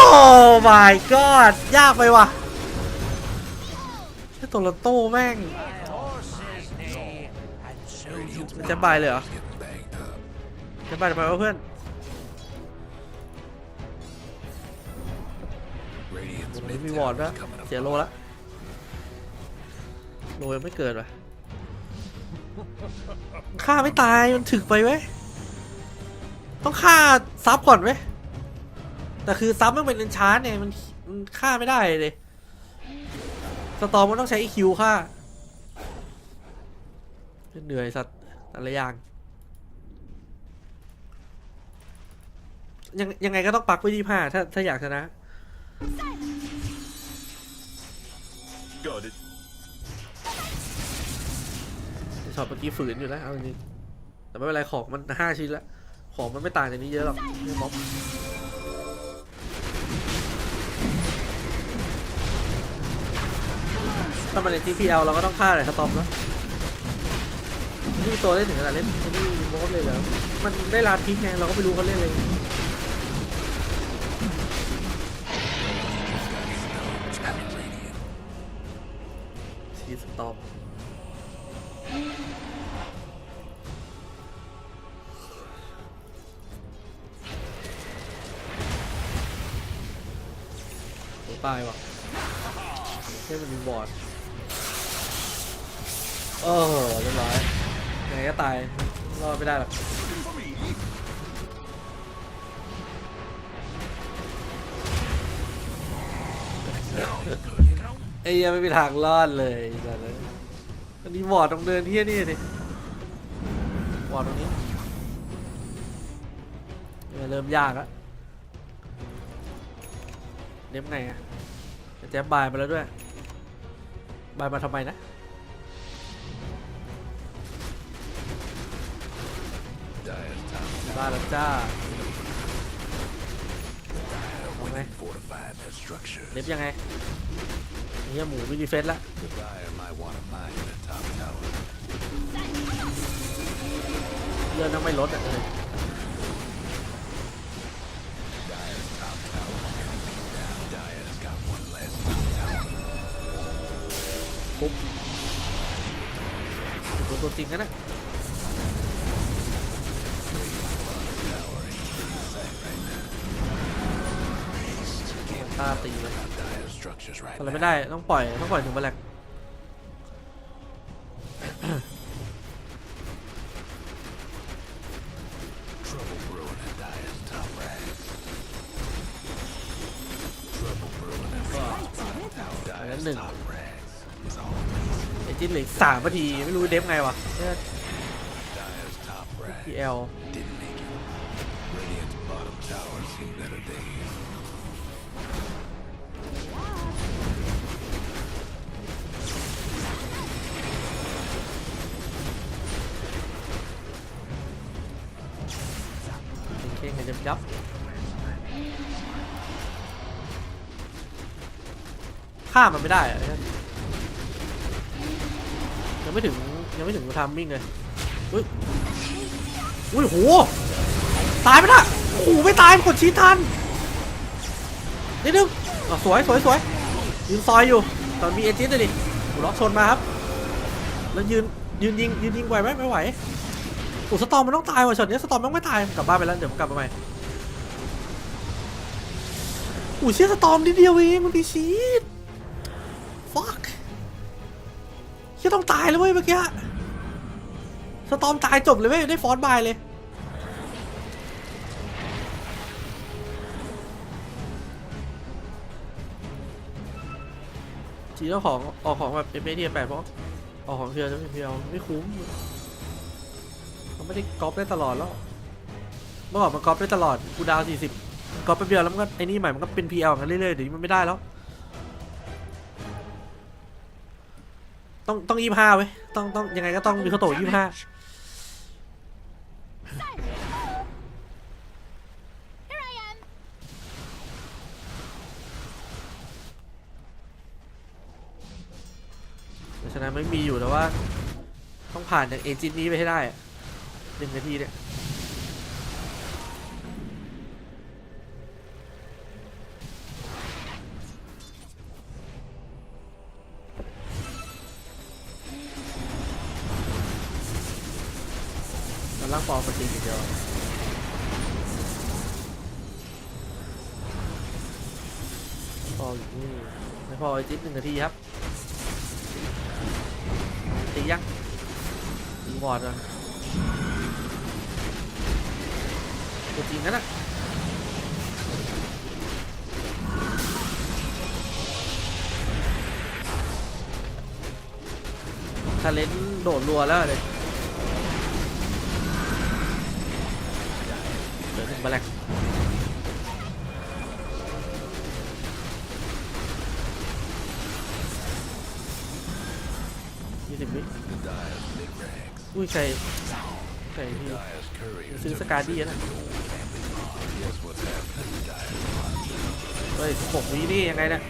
my god ยากไปว่ะไอ้ตัวละโต้แม่งจะบายเลยเหรอจะบายทำไมวะเพื่อนมีวอร์ดแล้วเสียโลแล้วโลยังไม่เกิดว่ะฆ่าไม่ตายมันถึกไปเว้ยต้องฆ่าซับก่อนเว้ยแต่คือซับมันเป็นเอนชาร์ดเนี่ยมันฆ่าไม่ได้เลยสตอมมันต้องใช้ EQ ฆ่าเหนื่อยสัตว์แต่ละอย่างยังไงก็ต้องปักไว้ที่25ถ้าอยากชนะช็อตเมื่อกี้ฝืนอยู่แล้วเอาจริงแต่ไม่เป็นไรของมัน5ชิ้นแล้วของมันไม่ต่างจากนี้เยอะหรอกม็อบถ้ามันใน TPL เราก็ต้องฆ่าเลยสตอมแล้วนี่ตัวเล่นถึงขนาดเล่นนี่โมดเลยเหรอมันได้ลาทิ้งไงเราก็ไม่รู้เขาเล่นเลยชีสต็อปตายว่ะแค่มันมีบอร์ดเรียบร้อยยังไงก็ตายรอดไม่ได้หรอกไอ้ยังไม่มีทางรอดเลยอันนี้บอร์ดตรงเดินที่นี่ดิบอร์ดตรงนี้เริ่มยากแล้วเน็บไงอะแจ๊บบายมาแล้วด้วยบายมาทำไมนะบายแล้วจ้าเอาไง ไงเล็บยังไงนี่หมูวิดีเฟสละเลื่อนต้องไม่ลดอ่ะเลยปุ๊บตัวจริงกันนะตาตีเลยอะไรไม่ได้ต้องปล่อยถึงมาแหลก1ไอจิ้นเหลือ3 นาทีไม่รู้เดฟไงวะPLเก่งกันยับฆ่ามันไม่ได้อะยังไม่ถึงทามมิ่งเลยอุ้ยโหตายไปละโอ้โหไม่ตายกดชี้ทันนิดนึงสวยยืนซอยอยู่ตอนมีเอจิสเลยดิล็อกชนมาครับแล้วยืนยิงไหวไหมไม่ไหวโอ้สตอมมันต้องตายว่ะช็อตนี้สตอมมันไม่ตายกลับบ้านไปแล้วเดี๋ยวผมกลับมาใหม่โอ้เชี่ยสตอมนิดเดียวเองมันตีชีดfuck เชี่ยต้องตายเลยเว้ยเมื่อกี้สตอมตายจบเลยเว้ยได้ฟอนต์บายเลยจีเจ้าของออกของแบบเอฟเอที8เพราะออกของเพียวไม่คุ้มมันไม่ได้ก๊อปได้ตลอดแล้วเมื่อก่อนมันก๊อปได้ตลอดกูดาว40ก๊อปไปเดียวแล้วมันก็ไอ้นี่ใหม่มันก็เป็น PL กันเรื่อยๆเดี๋ยวนี้มันไม่ได้แล้วต้อง25เว้ยต้องยังไงก็ต้องมีข้าวโต25ฉะนั้นไม่มีอยู่แต่ว่าต้องผ่านจากเอจินนี้ไปให้ได้1 นาทีเนี่ยล่างฟอร์มจริงเดียวพออยู่นี่ไม่พออีก1 นาทีครับตียังตีบอร์ดอ่ะตัวจริงนั่นน่ะทาเลนโดดรัวแล้วเลยมาแลก20 วิอุ้ยใครที่ซื้อสกาดี้นะเฮ้ย6 วินี่ยังไงเนี่ย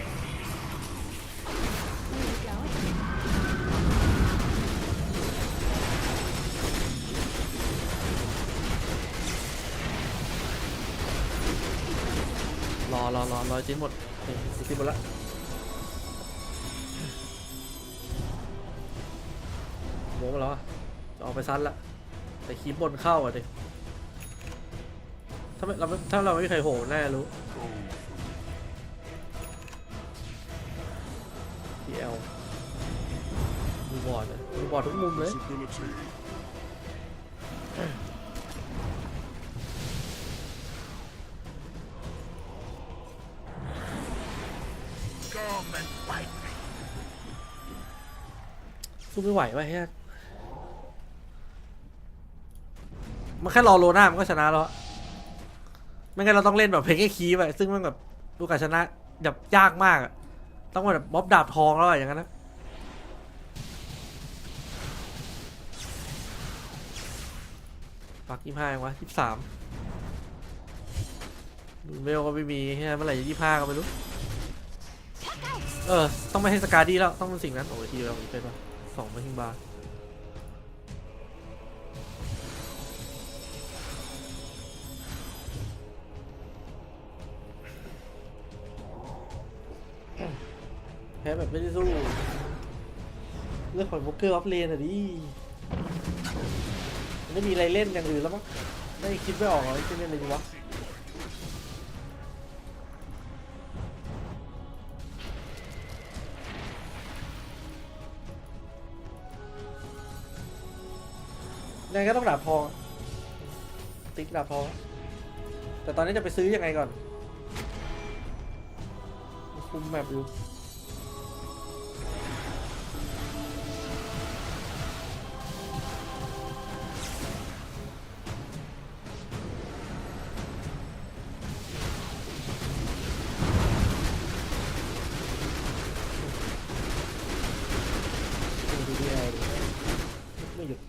รอจิ้นหมดจิ้นหมดละโม้มาแล้วจะออกไปซัดละแต่คีบบนเข้าอ่ะดิถ้าเราไม่มีใครโหแน่รู้ PL มีบอร์ดทุกมุมเลยสู้ไม่ไหววะเฮ้ยมันแค่รอโลน่ามันก็ชนะแล้วไม่งั้นเราต้องเล่นแบบเพลงแค่คีย์ไปซึ่งมันแบบดูการชนะแบบยากมากอะต้องแบบม็อบดาบทองแล้วอย่างนั้นนะปัก25วะ23 เวลก็ไม่มีเมื่อไหร่จะ25ก็ไม่รู้ต้องไม่ให้สกาดี้แล้วต้องเป็นสิ่งนั้นโอ้ยทีเราเป็นป่ะ2ไม่ทิ้งบาร์แพ้แบบไม่ได้สู้เรื่องของโบเกอร์ออฟเลนอะดิไม่มีอะไรเล่นอย่างอื่นแล้วมั้งไม่คิดไม่ออกเลยจะเล่นอะไรดีวะยังไงก็ต้องดาบทองติ๊กดาบทองแต่ตอนนี้จะไปซื้อยังไงก่อนคุมแมปอยู่ไม่หยุด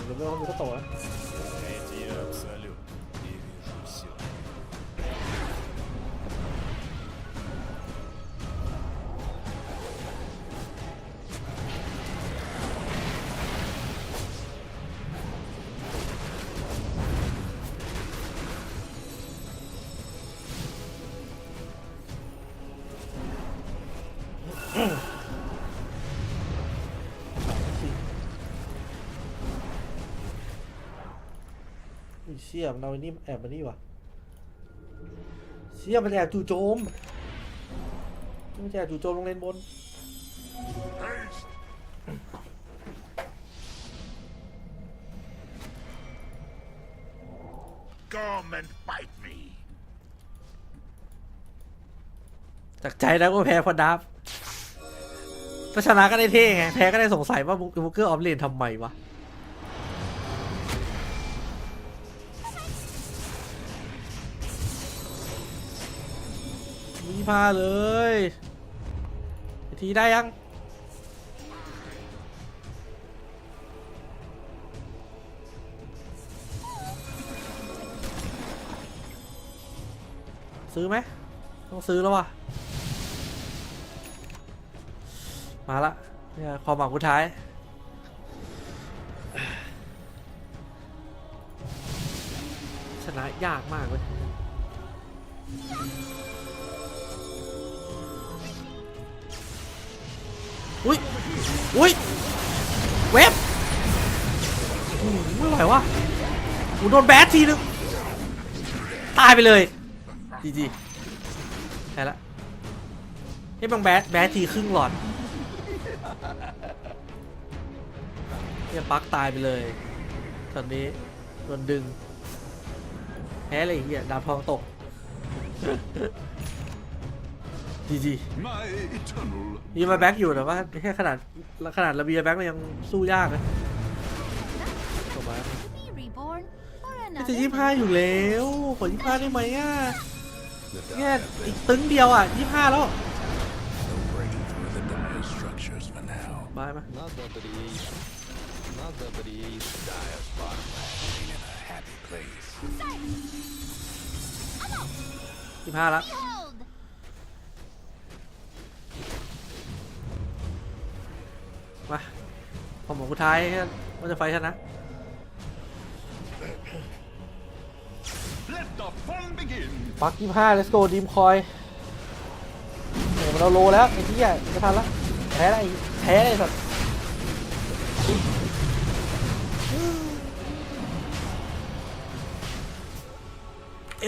เดี๋ยวไม่ต้องมีก็โตนะเชี่ยมันเอาไอ้นี่แอบมานี่วะเชี่ยมันแอบจู่โจมมันแอบจู่โจมลงเลนบนจากใจแล้วก็แพ้พอดับถ้าชนะก็ได้เท่ไงแพ้ก็ได้สงสัยว่าบุกเกอร์ออฟเลนทำไมวะพาเลยทีได้ยังซื้อไหมต้องซื้อแล้วว่ะมาละเนี่ยความหวังสุดท้ายชนะยากมากเลยอุ้ยเว็บไม่ไหววะกูโดนแบททีนึงตายไปเลยจีแพ้ละให้บังแบททีครึ่งหลอดเนี่ยปักตายไปเลยตอนนี้โดนดึงแพ้เลยเฮียดาบทองตกจีมีมาแบ็กอยู่แต่ว่าแค่ขนาดระเบียร์แบ็กมันยังสู้ยากนะต่อมาจะ25อยู่แล้วขอ25ได้ไหมอ่ะเนี่ยอีกตึ้งเดียวอ่ะ25แล้วบายมา25แล้วมาผมบอกสุดท้ายว่าจะไฟชนะปัก25 let's go ดีมคอยโอ้มันเราโลแล้วไอ้ที่อ่ะจะทันละแพ้ได้สัตว์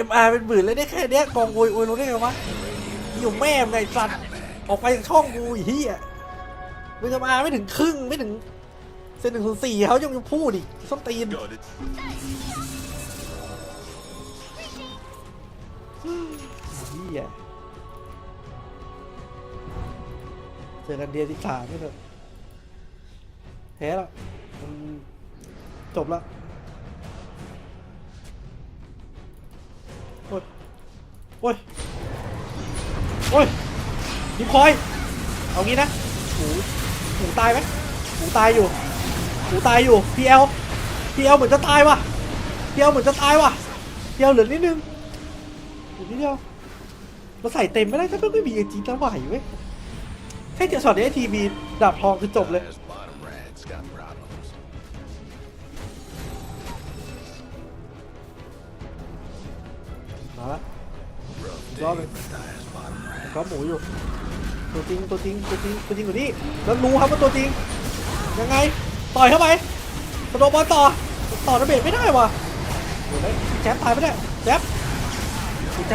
MR เป็นหมื่นเลยได้แค่เนี้ยกองโวยรู้ได้ไงวะอยู่แม่ไงสัตว์ออกไปจากช่องกูอีกที่อ่ะมึง MR ไม่ถึงครึ่งไม่ถึงเซน1/4เขายังพูดอีกส้นตีนเจอกันเดียที่3ไม่เถอะแพ้แล้วจบแล้วโอ้ยดิคอยเอางี้นะหมูตายไหมหมูตายอยู่ หูตายอยู่พีเอลเหมือนจะตายว่ะพีเอลเหมือนจะตายว่ะพีเอลเหลือนิดนึงอีกนิดเดียวเราใส่เต็มไม่ได้ถ้าไม่มีเอจีแล้วไหวเว้ยแค่เจอช็อตนี้ทีมีดาบทองคือจบเลยมาละรอบนึงก็หมูอยู่ตัวจริงกว่านี้แล้วรู้ครับว่าตัวจริงยังไงต่อยเข้าไปกระโดดบอลต่อระเบิดไม่ได้ว่ะแจ๊บตายไม่ได้แจ๊บ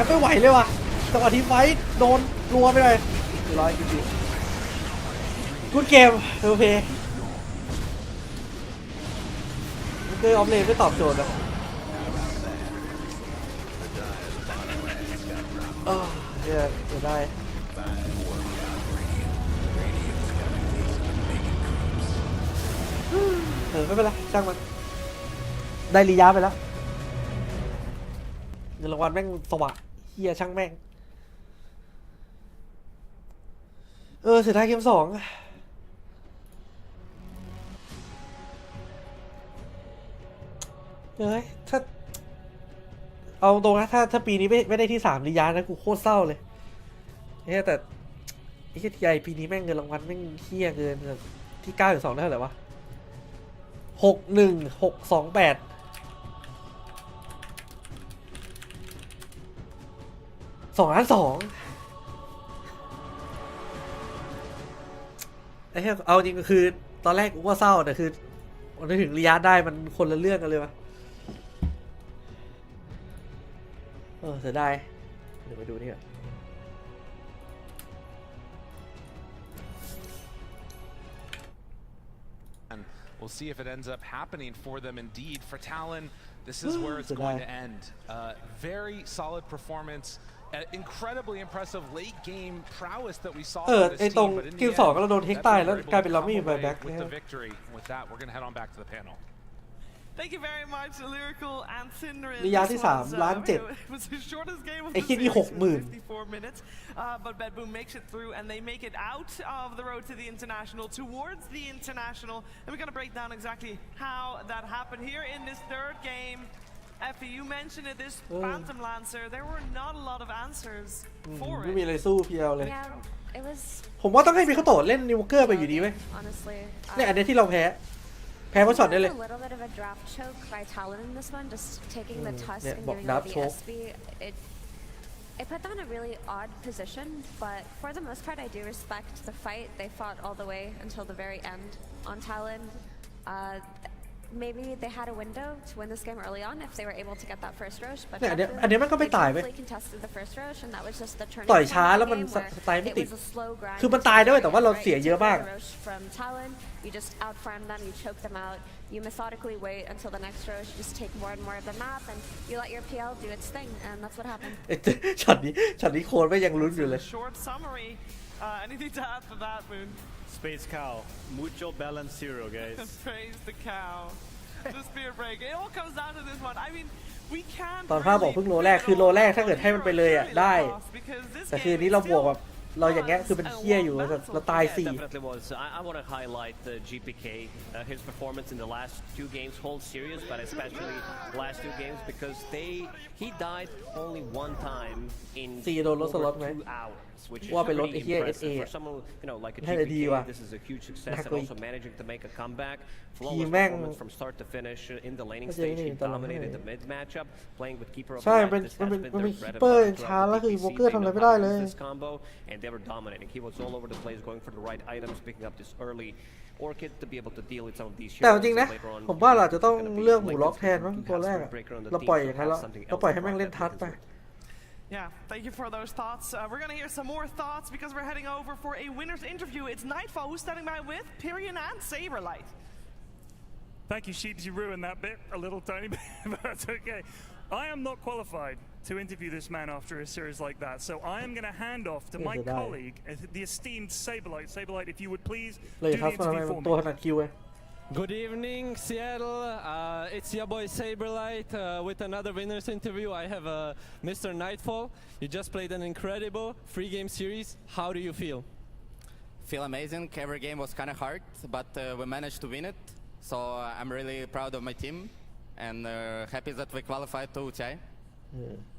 ไม่ไหวเลยว่ะจังหวะทีไฟโดนรัวไปเลยร้อยจริงๆกูดเกมโอเคมันเคยออฟเลนไม่ตอบโจทย์นะเนี่ยจะได้ไม่เป็นไรช่างมันได้รียาไปแล้วเงินรางวัลแม่งสว่างเฮียช่างแม่งเสียดายเกม2ถ้าเอาตรงนะถ้าปีนี้ไม่ได้ที่3รียานะกูโคตรเศร้าเลยเนี่ยแต่ไอ้ที่ใหญ่ปีนี้แม่งเงินรางวัลแม่งเฮียเกินที่9.2ได้เท่าไหร่วะ616282,200,000ไอ้เหี้ยเอาจริงก็คือตอนแรกกูว่าเศร้าแต่คือมันถึงระยะได้มันคนละเรื่องกันเลยวะเสียดายเดี๋ยวไปดูนี่ก่อนWe'll see if it ends up happening for them indeed. For Talon, this is where it's going to end. Very solid performance. Incredibly impressive late game prowess that we saw from this team. But in the end, they're able to come away with the victory. With that, we're going to head on back to the panel. Thank you very much, Lyrical and Tundra. ระยะที่3,700,000ไอ้ที่นี่ 60,000 minutes, but Bedboom makes it through and they make it out of the road to the international, towards the international, and we're going to break down exactly how that happened here in this third game. Effie, you mentioned it, this Phantom Lancer, there were not a lot of answers for it. ไม่มีอะไรสู้เพียวเลยผมว่าต้องให้มีเขาโตเล่นนิวเกอร์ไปอยู่ดีเว้ยเนี่ยอันนี้ที่เราแพ้เพราะช็อตได้เลย A little bit of a draft choke by Talon in this one, just taking the tusk and giving away the SB. It put them in a really odd position, but for the most part, I do respect the fight. They fought all the way until the very end on Talon. Maybe they had a window to win this game early on if they were able to get that first rosh, but อันนี้มันก็ไม่ตายเว้ย contested the first rosh, and that was just the turning ต่อยช้าแล้วมันสไตล์ไม่ติดคือมันตายด้วยแต่ว่าเราเสียเยอะมาก from Talon, you just outfarm them, you choke them out, you methodically wait until the next rosh, you just take more and more of the map, and you let your PL do its thing, and that's what happened. ช็อตนี้โคตรไม่ยังลุ้นอยู่เลย Short summary. Anything to add for that, Moon? Space Cow, mucho balance zero, guys. Praise the cow. The spear break. It all comes down to this one. I mean, we can't. ตอนภาพบอกเพิ่งโลแรกคือโลแรกถ้าเกิดให้มันไปเลยอ่ะได้แต่คือนี้เราบวกแบบเราอย่างเงี้ยคือเป็นเคี้ยอยู่เราตาย4 Definitely was. I want to highlight GPK, his performance in the last 2 games, whole series, but especially last 2 games because he died only 1 time in over 2 hours. Which is pretty impressive for someone, like a GPK. This is a huge success, and also managing to make a comeback. Flawless performance from start to finish in the laning stage. He dominated the mid matchup, playing with keeper of the night. This has been their bread and butter throughout the this combo, and they were dominating. He was all over the place, going for the right items, picking up this early orchid to be able to deal with some of these heroes. แต่จริงนะผมว่าเราจะต้องเลือกหมูล็อกแทนมั้งตัวแรกเราปล่อยอย่างนั้นเราปล่อยให้แม่งเล่นทัดไปYeah, thank you for those thoughts. We're going to hear some more thoughts because we're heading over for a winner's interview. It's Nightfall who's standing by with Pyrian and Saberlight. Thank you, Sheeps. You ruined that bit a little tiny bit, but that's okay. I am not qualified to interview this man after a series like that, so I am going to hand off to my colleague, the esteemed Saberlight. Saberlight, if you would please do the interview for me. Good evening, Seattle. It's your boy Saberlight with another winner's interview. I have Mr. Nightfall. You just played an incredible 3-game series. How do you feel? Feel amazing. Every game was kind of hard, but we managed to win it. So I'm really proud of my team and happy that we qualified to UCI.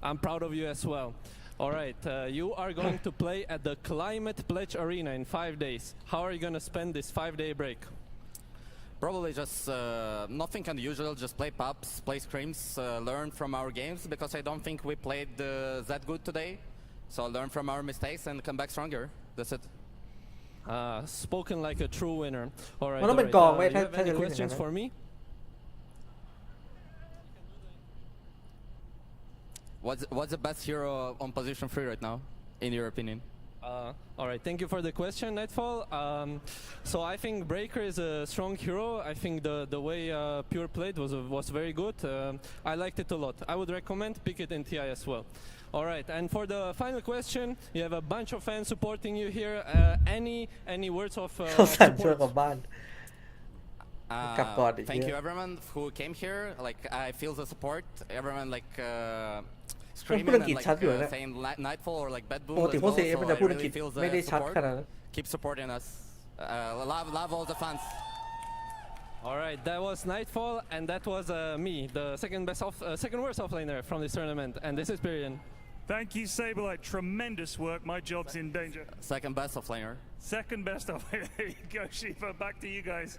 I'm proud of you as well. All right, you are going to play at the Climate Pledge Arena in 5 days. How are you going to spend this 5-day break? Probably just nothing unusual, just play pubs, play scrims, learn from our games because I don't think we played that good today. So learn from our mistakes and come back stronger. That's it. Spoken like a true winner. All right, มันต้องเป็นกองไว้ถ้า any จะเล่นอย่าง questions นั้น for me? What's the best hero on position 3 right now, in your opinion? All right, thank you for the question, Nightfall. So I think Breaker is a strong hero. I think the way Pure played was very good. I liked it a lot. I would recommend pick it in TI as well. All right, and for the final question, you have a bunch of fans supporting you here. Any words of เขาสั่งชวน support? กลับบ้าน กลับก่อนอีก Thank เย you อะ everyone who came here. Like I feel the support. Everyone like พูด screaming อัง and กฤษ like ชัดอยู่นะ saying Nightfall or like Bad Boom ปกติ as พวก well. เซฟ So มันจะ I พูดอัง really กฤษ feel ไม่ได้ the ชัด support. ขนาดนั้น Keep supporting us. Love all the fans. All right, that was Nightfall, and that was me, the second worst offlaner from this tournament, and this is Pyrian. Thank you, Saberlight. Tremendous work. My job's in danger. Second best offlaner. Second best offlaner. There you go, Shiva. Back to you guys.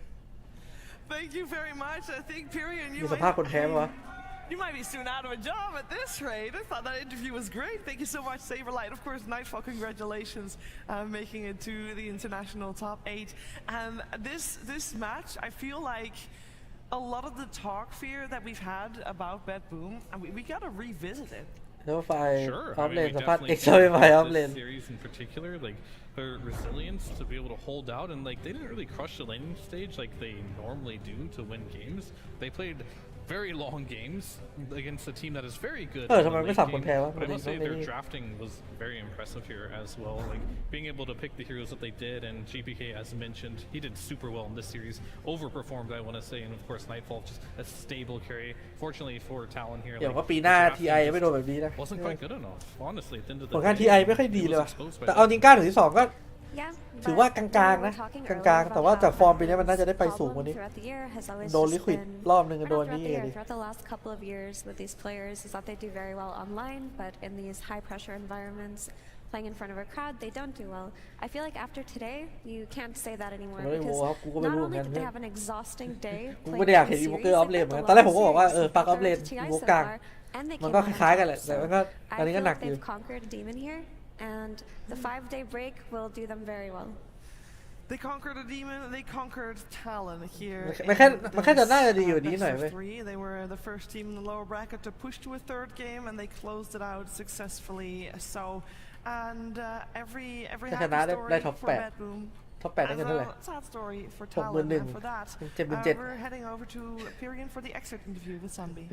Thank you very much. I think Pyrian, มีสภาพคนแพ้ไหมวะ you might be soon out of a job at this rate. I thought that interview was great. Thank you so much, Saberlight. Of course, Nightfall, congratulations making it to the international top 8. And this match, I feel like a lot of the talk fear that we've had about Bad Boom, and we got to revisit it. แล้วไฟ Sure. ออฟ I เล mean, น we สภาพ definitely เอ็กซ์ไฟไฟออฟ think เลน this series in particular, like their resilience to be able to hold out, and like they didn't really crush the laning stage like they normally do to win games. They played very long games against a team that is very good. ทำไมไม่สับคนแพ้วะ But I must say their drafting was very impressive here as well. Like being able to pick the heroes that they did, and GPK, as mentioned, he did super well in this series. Overperformed, I want to say, and of course Nightfall just a stable carry. Fortunately for Talon here, อย่างว่าปีหน้า TI ไม่โดนแบบนี้นะ wasn't quite good enough. Honestly, at the end of ผ the ลงาน day, TI ไม่ค่อยดีเลยว่ะแต่เอาจริง9 ถึง 12ก็ ถือว่ากลางๆนะกลางๆแต่ว่าจากฟอร์มปีนี้มันน่าจะได้ไปสูงกว่านี้โดนลิควิดรอบนึงโดนนี่เลย Throughout the last couple of years with these players is that they do very well online, but in these high pressure environments, playing in front of a crowd, they don't do well. I feel like after today, you can't say that anymore because not only did they have an exhausting day กู playing ไม่ได้อยาก the เห็นอีโว series, เกอร์ออฟ they เลน got เหมือน the กันตอนแรก lowest ผมก็บอกว่า series ปักออฟเลน of อี TI โว so กลาง far, and they มัน came ก็ out คล้ายๆ on กันแหละ top. แต่ So มันก็อัน I นี้ feel ก็หนัก like อยู่ they've conquered a demon here, and the 5-day break will do them very well. They conquered a demon. They conquered Talon here. มันแค่จะน่าจะดีอยู่นี้หน่อยเว้ย They were the first team in the lower bracket to push to a third game, and they closed it out successfully. So, and every ถ้าช happy นะได้ story ได้ท็อป for 8 Bad Boom. ท็อป 8 ได้เงินเท่าไหร่ Sad story for Talon, and for that, 71,000 we're heading over to Pyrian for the exit interview with Sunby.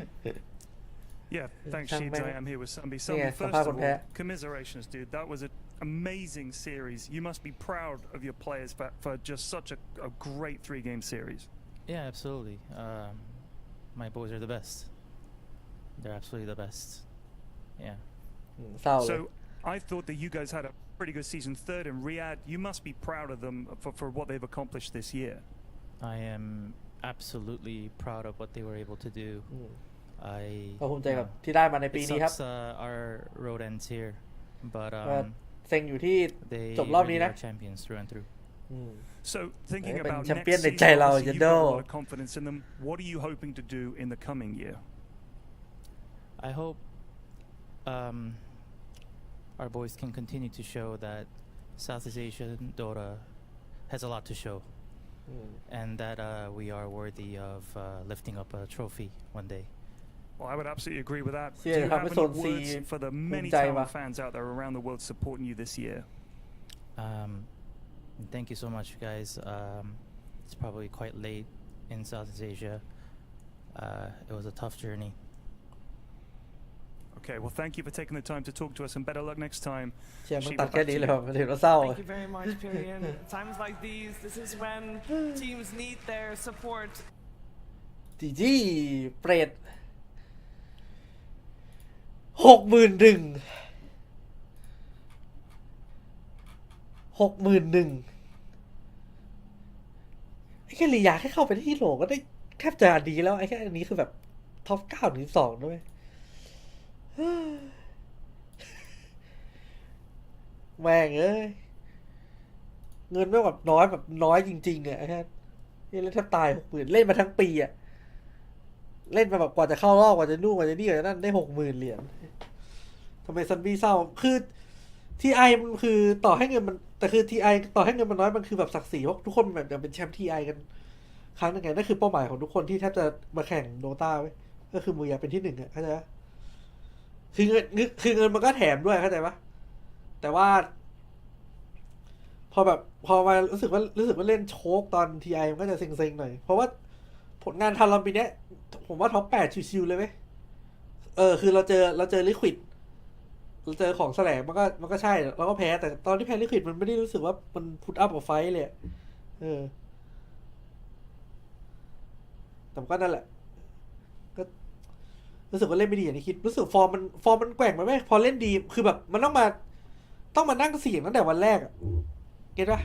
Yeah, thanks, Sang Sheebs. I Bang. am here with Sunby. Yeah, Sunby, first Sapphire of Pair. all, commiserations, dude. That was an amazing series. You must be proud of your players for just such a great 3-game series. Yeah, absolutely. My boys are the best. They're absolutely the best. Yeah. So I thought that you guys had a pretty good season. Third in Riyadh. You must be proud of them for what they've accomplished this year. I am absolutely proud of what they were able to do. ก็ภูมิใจกับที่ได้มาในปีนี้ครับ Our road ends here, but เซ็งอยู่ที่จบรอบนี้นะ champions through and through. So thinking about next แชมเปี้ยนใน season, ใจเรา obviously เยน you've โด got a lot of confidence in them. What are you hoping to do in the coming year? I hope our boys can continue to show that Southeast Asian Dota has a lot to show, and that we are worthy of lifting up a trophy one day. Well, I would absolutely agree with that. Do Yeah, you have have any a sort words of for the many Punjai Talon ba. fans out there around the world supporting you this year? Thank you so much, guys. It's probably quite late in Southeast Asia. It was a tough journey. Okay, well, thank you for taking the time to talk to us, and better luck next time. เชียร์มัน Shiva, ตัดแค่ back to นี้ you. เลยครับเดี๋ยวเราเศร้า Thank you very much, Pyrian. Times like these, this is when teams need their support. จีจี้เปรต61,000 61,000 แค่ลียาแค่เข้าไปที่โหลก็ได้แทบจะดีแล้วไอ้แค่อันนี้คือแบบท็อป9 ถึง 12ด้วยแม่งเอ้ยเงินไม่แบบน้อยจริงๆอ่ะไอ้แค่เล่นแทบตาย60,000เล่นมาทั้งปีอ่ะเล่นมาแบบกว่าจะเข้ารอบกว่าจะนู่นกว่าจะนี่กว่าจะนั่นได้60,000 เหรียญทำไมซันบี้เศร้าคือทีไอมันคือต่อให้เงินมันแต่คือทีไอต่อให้เงินมันน้อยมันคือแบบศักดิ์ศรีเพราะทุกคนแบบอยากเป็นแชมป์ทีไอกันครั้งหนึ่งไงนั่นคือเป้าหมายของทุกคนที่แทบจะมาแข่งโดต้าไว้ก็คือมึงอยากเป็นที่1อ่ะเข้าใจปะคือเงินมันก็แถมด้วยเข้าใจปะแต่ว่าพอมารู้สึกว่าเล่นโชคตอนทีไอมันก็จะเซ็งๆหน่อยเพราะว่าผลงานทันเราปีนี้ผมว่าท็อป8ชิวๆเลยไหมคือเราเจอลิควิดเราเจอของแสลงมันก็ใช่เราก็แพ้แต่ตอนที่แพ้ลิควิดมันไม่ได้รู้สึกว่ามันพุทอัพกับไฟเลยแต่ก็นั่นแหละก็รู้สึกว่าเล่นไม่ดีอย่างที่คิดรู้สึกฟอร์มมันแกว่งไปไหมพอเล่นดีคือแบบมันต้องมานั่งเสี่ยงตั้งแต่วันแรกอะเก็ตปะ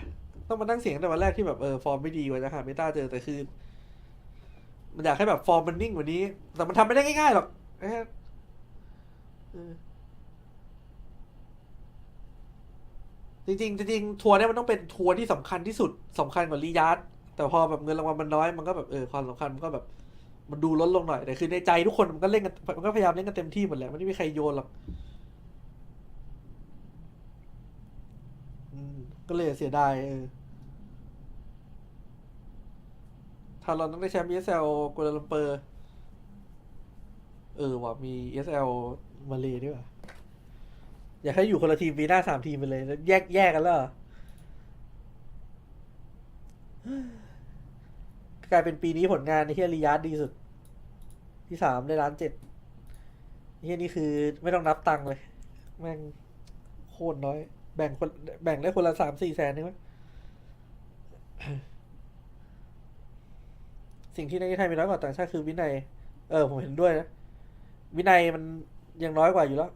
ต้องมานั่งเสี่ยงตั้งแต่วันแรกที่แบบฟอร์มไม่ดีกว่าจะหาเมตาเจอแต่คือมันอยากให้แบบฟอร์มมันนิ่งกว่านี้แต่มันทำไม่ได้ง่ายๆหรอกจริงทัวร์เนี่ยมันต้องเป็นทัวร์ที่สำคัญที่สุดสำคัญกว่าลียาร์ดแต่พอแบบเงินรางวัลมันน้อยมันก็แบบความสำคัญมันก็แบบมันดูลดลงหน่อยแต่คือในใจทุกคนมันก็เล่นกันมันก็พยายามเล่นกันเต็มที่หมดแหละมันไม่มีใครโยนหรอกก็เลยเสียดายทารอนต้องได้แชมป์ ESL กัวลาลัมเปอร์ว่ะมี ESL มาเลด้วยว่ะอยากให้อยู่คนละทีมปีหน้า3 ทีมไปเลยแล้วแยกกันแล้วกลายเป็นปีนี้ผลงานในที่ริยาดดีสุดที่3ได้1.7 ล้านนี่คือไม่ต้องนับตังค์เลยแม่งโคตรน้อยแบ่งได้คนละ3-4 แสนนี่มั้ยสิ่งที่ในไทยมีน้อยกว่าต่างชาติคือวินัยผมเห็นด้วยนะวินัยมันยังน้อยกว่าอยู่แล้ว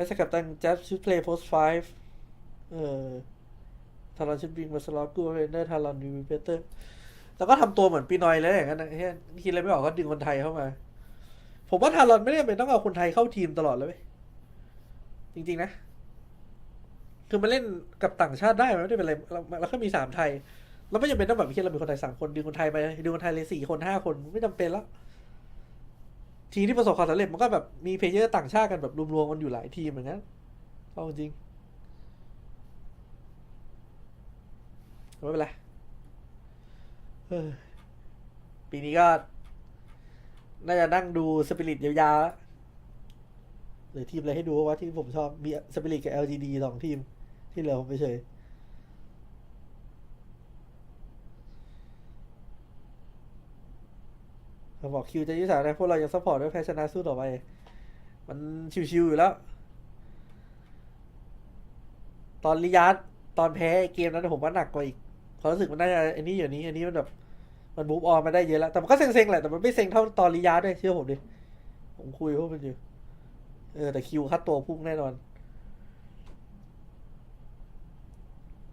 As a captain, Jab should play post 5. Talon should bring a slot good trainer. Talon will be better. แล้วก็ทำตัวเหมือนปีนอยเลยอย่างนั้นนะคิดอะไรไม่ออกก็ดึงคนไทยเข้ามาผมว่าทารอนไม่ได้เป็นต้องเอาคนไทยเข้าทีมตลอดเลยเว้ยจริงๆนะคือมาเล่นกับต่างชาติได้มันไม่ได้เป็นอะไรเราแค่มี3 ไทยเราไม่จำเป็นต้องแบบเรามีคนไทย3 คนดึงคนไทยไปดึงคนไทยเลย4 คน 5 คนไม่จำเป็นแล้วทีมที่ประสบความสำเร็จมันก็แบบมีเพลเยอร์ต่างชาติกันแบบรวมๆกันอยู่หลายทีมเหมือนกันเอาจริงไม่เป็นไรปีนี้ก็น่าจะนั่งดูสปิริตยาวๆแล้วหรือทีมอะไรให้ดูว่าที่ผมชอบมีสปิริตกับ LGD 2 ทีมที่เหลือผมไปเฉยเขาบอกคิวจะยืดสายนะพวกเรายังซัพพอร์ตด้วยแพ้ชนะสู้ต่อไปมันชิวๆอยู่แล้วตอนลิยาร์ดตอนแพ้เกมนั้นผมว่าหนักกว่าอีกความรู้สึกมันน่าจะอันนี้มันแบบมันมูฟออนมาได้เยอะแล้วแต่มันก็เซ็งๆแหละแต่มันไม่เซ็งเท่าตอนลิยาร์ดด้วยเชื่อผมดิผมคุยพวกมันอยู่แต่คิวคัดตัวพุ่งแน่นอน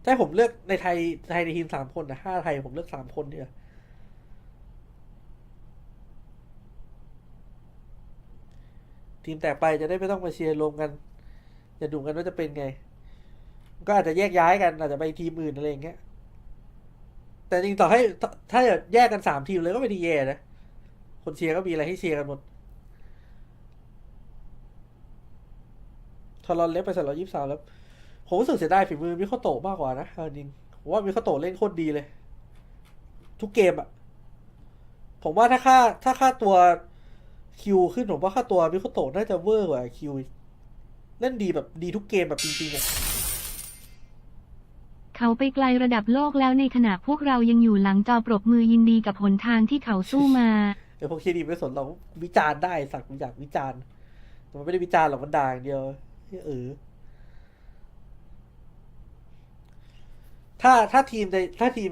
ถ้าผมเลือกในไทยในทีม3 คนนะ5 ไทยผมเลือก3 คนเนี่ยทีมแตกไปจะได้ไม่ต้องมาเชียร์รวมกันจะดูกันว่าจะเป็นไงก็อาจจะแยกย้ายกันอาจจะไปทีมอื่นอะไรอย่างเงี้ยแต่จริงต่อให้ถ้าแยกกัน3 ทีมเลยก็ไม่ดีแย่นะคนเชียร์ก็มีอะไรให้เชียร์กันหมดทารอนเล็บไป323แล้วผมรู้สึกเสียดายฝีมือมิโคโตะมากกว่านะจริงผมว่ามิโคโตะเล่นโคตรดีเลยทุกเกมอ่ะผมว่าถ้าค่าตัวคิวขึ้นผมว่าค่าตัวมิโคโตะน่าจะเวอร์กว่าคิวเล่นดีแบบดีทุกเกมแบบจริงๆอ่ะเขาไปไกลระดับโลกแล้วในขณะพวกเรายังอยู่หลังจอปรบมือยินดีกับหนทางที่เขาสู้มาพวกเคดีไม่สนเราวิจารณ์ได้สักอยากวิจารณ์แต่มันไม่ได้วิจารณ์หรอกมันด่าอย่างเดียวถ้าทีม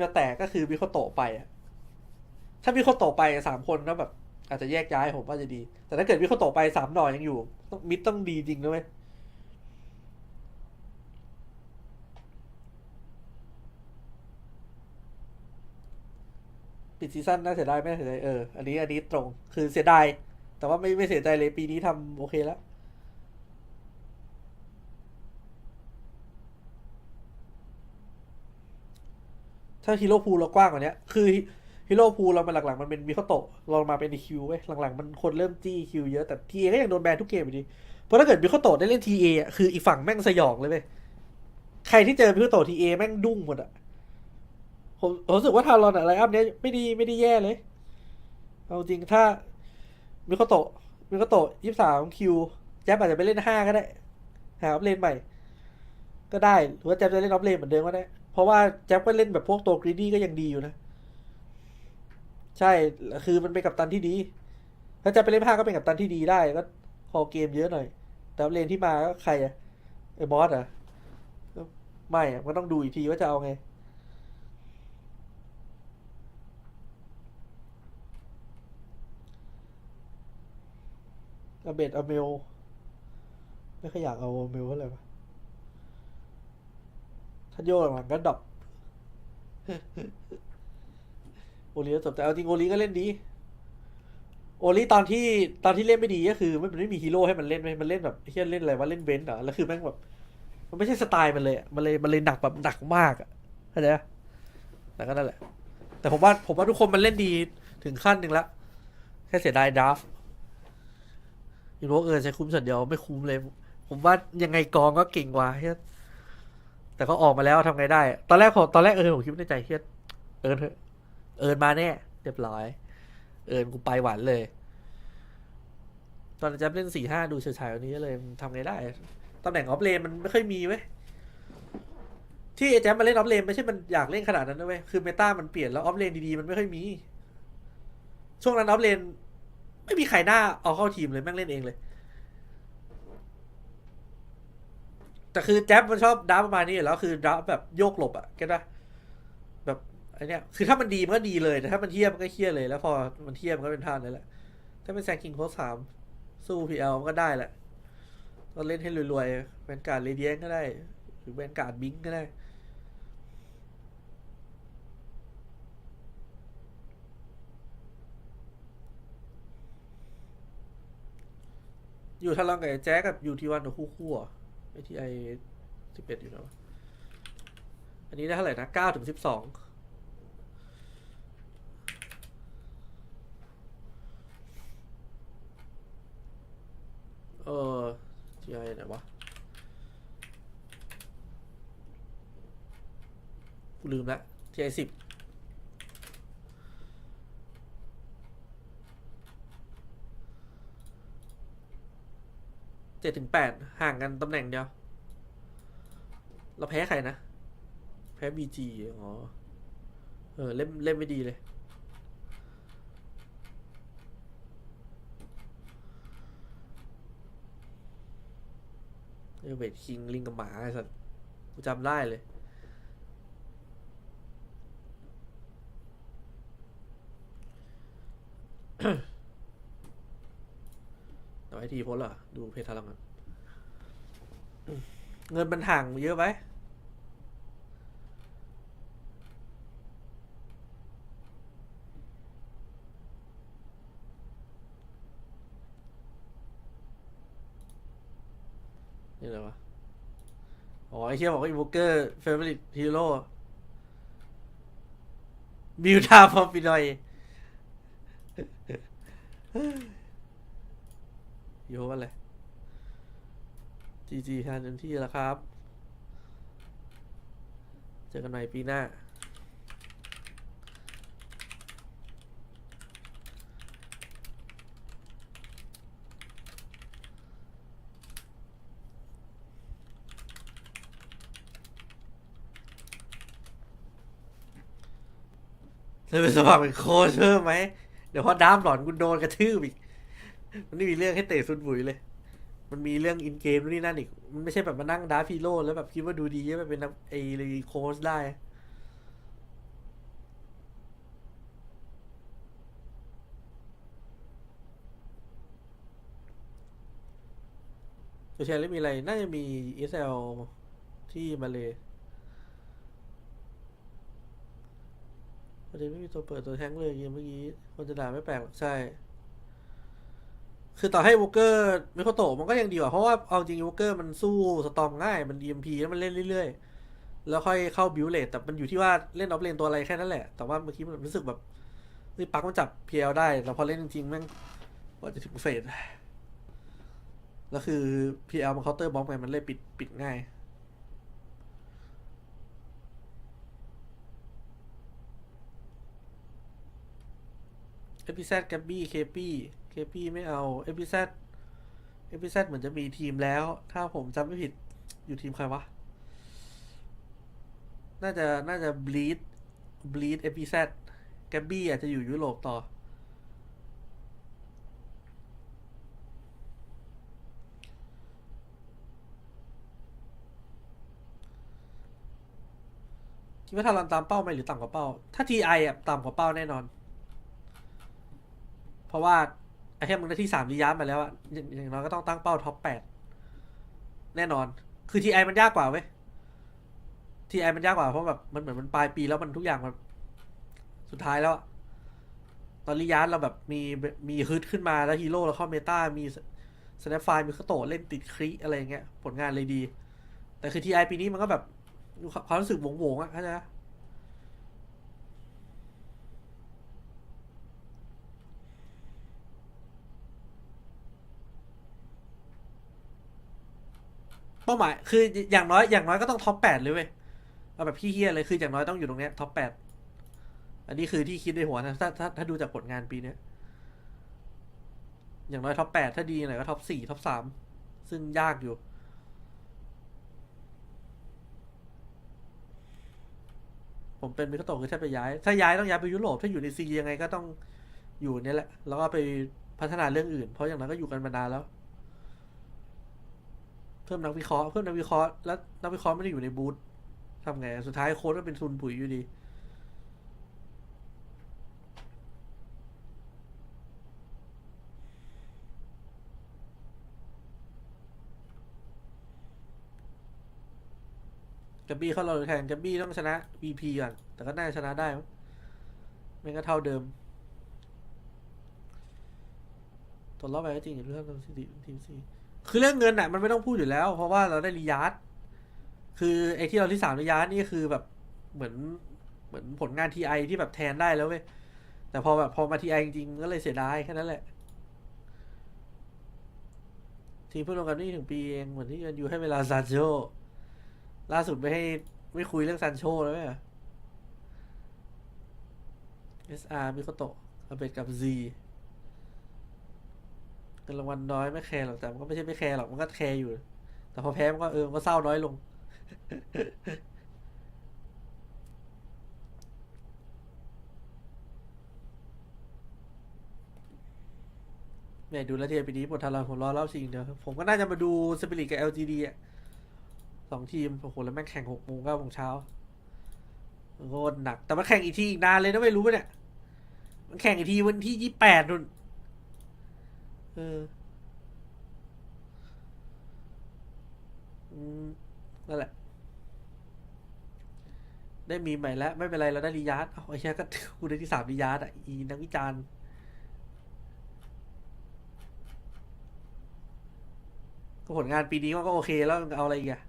จะแตกก็คือมิโคโตะไปอ่ะถ้ามิโคโตะไป3 คนแล้วแบบอาจจะแยกย้ายผมว่าจะดีแต่ถ้าเกิดมิโคโตะไป3 หน่อยังอยู่มิดต้องดีจริงด้วย ปิดซีซั่นน่าเสียดายไม่เสียดายอันนี้ตรงคือเสียดายแต่ว่าไม่เสียใจเลยปีนี้ทำโอเคแล้วถ้าฮีโร่พูลเรากว้างกว่านี้คือฮีโร่พูลเรามาหลังๆมันเป็นมิโคโตะเรามาเป็นคิวเว้ยหลังๆมันคนเริ่มจี้คิวเยอะแต่ทีเอก็ยังโดนแบนทุกเกมอยู่ดีเพราะถ้าเกิดมิโคโตะได้เล่นทีเออ่ะคืออีกฝั่งแม่งสยองเลยเว้ยใครที่เจอมิโคโตะทีเอแม่งดุ้งหมดอ่ะผมรู้สึกว่าทารอนอะไรอัพเนี้ยไม่ได้แย่เลยเอาจริงถ้ามิโคโตะ23คิวแจ๊บอาจจะไปเล่น5ก็ได้หาออฟเลนใหม่ก็ได้หรือว่าแจ๊บจะเล่นออฟเลนเหมือนเดิมก็ได้เพราะว่าแจ๊บก็เล่นแบบพวกตัวกรีดี้ก็ยังดีอยู่นะใช่คือมันเป็นกัปตันที่ดีถ้าจะไปเล่น5ก็เป็นกัปตันที่ดีได้ก็พอเกมเยอะหน่อยแต่ออฟเลนที่มาก็ใครอะไอ้บอสอะไม่อะมันต้องดูอีกทีว่าจะเอาไงเบดอเมลไม่ค่อยอยากเอาอเมลเท่าไหร่วะถ้าโยกหลังก็ดรอปโอลีก็จบแต่เอาจริงโอลีก็เล่นดีโอลีตอนที่เล่นไม่ดีก็คือมันไม่มีฮีโร่ให้มันเล่นมันเล่นแบบเฮียเล่นอะไรวะเล่นเบนซ์เหรอแล้วคือแม่งแบบมันไม่ใช่สไตล์มันเลยมันเลยหนักแบบหนักมากอ่ะเข้าใจปะแต่ก็นั่นแหละแต่ผมว่าทุกคนมันเล่นดีถึงขั้นหนึ่งละแค่เสียดายดราฟยูโรใช้คุ้มส่วนเดียวไม่คุ้มเลยผมว่ายังไงกองก็เก่งกว่าเฮียแต่ก็ออกมาแล้วทำไงได้ตอนแรกผมคิดในใจเฮียเอิญมาแน่เรียบร้อยกูไปหวานเลยตอนจะเล่น4-5ดูเฉยๆวันนี้เลยทำไงได้ตำแหน่งออฟเลนมันไม่ค่อยมีเว้ยที่แจ๊บมาเล่นออฟเลนไม่ใช่มันอยากเล่นขนาดนั้นนะเว้ยคือเมตามันเปลี่ยนแล้วออฟเลนดีๆมันไม่ค่อยมีช่วงนั้นออฟเลนไม่มีใครหน้าเอาเข้าทีมเลยแม่งเล่นเองเลยแต่คือแจ๊บมันชอบดราฟประมาณนี้อยู่แล้วคือดราฟแบบโยกหลบอะเก็ตป่ะแบบไอเนี้ยคือถ้ามันดีมันก็ดีเลยแต่ถ้ามันเทียบมันก็เทียบเลยแล้วพอมันเทียบมันก็เป็นท่านั่นแหละถ้าเป็นแซงคิงโพส3สู้ PL มันก็ได้แหละก็เล่นให้รวยๆเป็นการเรเดียนก็ได้หรือเป็นการบิงก็ได้อยู่ทะเลาะกับแจ๊กกับอยู่ที่วันกับคู่ไอที่ไอ11อยู่แล้วอันนี้ได้เท่าไหร่นะ9 ถึง 12ที่ไอไหนวะกูลืมละที่ไอ10 7 ถึง 8ห่างกันตำแหน่งเดียวเราแพ้ใครนะแพ้ BG อ๋อเล่นไม่ดีเลยเวทคิงลิงกับหมาไอ้สัสกูจำได้เลยต่อให้ทีโพสเหรอดูเพจทารังกันเงินมันห่างเยอะไหมนี่อะไรวะอ๋อไอ้เชี่ยบอกว่าอินโวเกอร์เฟเวอริตฮีโร่บิวทาพอปีนอยโยว่าอะไรจีทานเต็มที่แล้วครับเจอกันใหม่ปีหน้าเธอเป็นสมัครเป็นโค้ชเพิ่มไหมเดี๋ยวพอด้ามหลอนกูโดนกระทืบอีกมันไม่มีเรื่องให้เตะสุดบุ๋ยเลยมันมีเรื่องอินเกมนู่นนี่นั่นอีกมันไม่ใช่แบบมานั่งดาฟีโร่แล้วแบบคิดว่าดูดีเยอะไปเป็นไอ้รีโค้ชได้ตัวแชร์แล้วมีอะไรน่าจะมี SL ที่มาเลย ประเด็นไม่มีตัวเปิดตัวแทงเลยเมื่อกี้คนจะด่าไม่แปลกหรอกใช่คือต่อให้วอลเกอร์มิโคโตะมันก็ยังดีกว่าเพราะว่าเอาจริงวอลเกอร์มันสู้สตอมง่ายมัน DMP แล้วมันเล่นเรื่อยๆแล้วค่อยเข้าบิวเลตแต่มันอยู่ที่ว่าเล่นออฟเลนตัวอะไรแค่นั้นแหละแต่ว่าเมื่อกี้มันรู้สึกแบบปักมันจับ PL ได้แล้วพอเล่นจริงๆแม่งว่าจะถึงเฟสแล้วคือ PL มันเคาน์เตอร์บล็อกไงมันเลยปิดง่ายเอพิเซดแกบบี้เคปี้ไม่เอาเอพิเซดเหมือนจะมีทีมแล้วถ้าผมจำไม่ผิดอยู่ทีมใครวะน่าจะบลีดเอพิเซดแกบบี้อาจจะอยู่ยุโรปต่อคิดว่าทารอนตามเป้าไหมหรือต่ำกว่าเป้าถ้า TI อ่ะต่ำกว่าเป้าแน่นอนเพราะว่าไอเทมมึงได้ที่3รียาร์ดมาแล้วอะอย่างน้อยก็ต้องตั้งเป้าท็อป8แน่นอนคือ TI มันยากกว่าเว้ย TI มันยากกว่าเพราะแบบมันเหมือนมันปลายปีแล้วมันทุกอย่างมันสุดท้ายแล้วตอนรียาร์ดเราแบบมีฮึดขึ้นมาแล้วฮีโร่แล้วเข้าเมตามีสแนปไฟล์มีคาโตะเล่นติดคริอะไรเงี้ยผลงานเลยดีแต่คือ TI ปีนี้มันก็แบบความรู้สึกโหวงๆอะเข้าใจไหมเป้าหมายคืออย่างน้อยก็ต้องท็อป8เลยเว้ยเอาแบบพี่เฮียเลยคืออย่างน้อยต้องอยู่ตรงเนี้ยท็อป8อันนี้คือที่คิดในหัวนะถ้าดูจากผลงานปีนี้อย่างน้อยท็อป8ถ้าดีหน่อยก็ท็อป4ท็อป3ซึ่งยากอยู่ผมเป็นมิคาโตะคือถ้าย้ายต้องย้ายไปยุโรปถ้าอยู่ในซียังไงก็ต้องอยู่นี่แหละแล้วก็ไปพัฒนาเรื่องอื่นเพราะอย่างนั้นก็อยู่กันมานานแล้วเพิ่มนักวิเคราะห์แล้วนักวิเคราะห์ไม่ได้อยู่ในบูธทำไงสุดท้ายโค้ดก็เป็นทุนปุ๋ยอยู่ดีกับบี้เข้าเราแข่งกับบี้ต้องชนะ VP ก่อนแต่ก็น่าจะชนะได้ไม่ก็เท่าเดิมตัวรอบไปก็จริงอยู่เรื่องทีมซีคือเรื่องเงินน่ะมันไม่ต้องพูดอยู่แล้วเพราะว่าเราได้รียาร์ดคือไอ้ที่เราที่3รียาร์ดนี่คือแบบเหมือนผลงาน TI ที่แบบแทนได้แล้วเว้ยแต่พอมา TI จริงๆก็เลยเสียดายแค่นั้นแหละทีมเพิ่งลงกันนี่ถึงปีเองเหมือนที่กันอยู่ให้เวลาซานโชล่าสุดไม่คุยเรื่องซานโชแล้วไหมSR มิโคโตะอาเบตกับ Zเงินรางวัลน้อยไม่แคร์หรอกแต่มันก็ไม่ใช่ไม่แคร์หรอกมันก็แคร์อยู่แต่พอแพ้มันก็มันก็เศร้าน้อยลง แม่ดูแลวทีปีนี้บททารอนผมรอบชิงเดียวผมก็น่าจะมาดูสปิริตกับ LGD อ่ะ2ทีมโอ้โหแล้วแม่งแข่ง6 โมง 9 โมงเช้าโคตรหนักแต่มันแข่งอีกทีอีกนานเลยนะไม่รู้ป่ะเนี่ยมันแข่งอีกทีวันที่28นู่นนั่นแหละได้มีใหม่แล้วไม่เป็นไรเราได้รียาร์ดไอ้เชี่ยก็กูได้ที่3รียาร์ดอ่ะอีนักวิจารณ์ก็ผลงานปีนี้มันก็โอเคแล้วเอาอะไรอีกอะ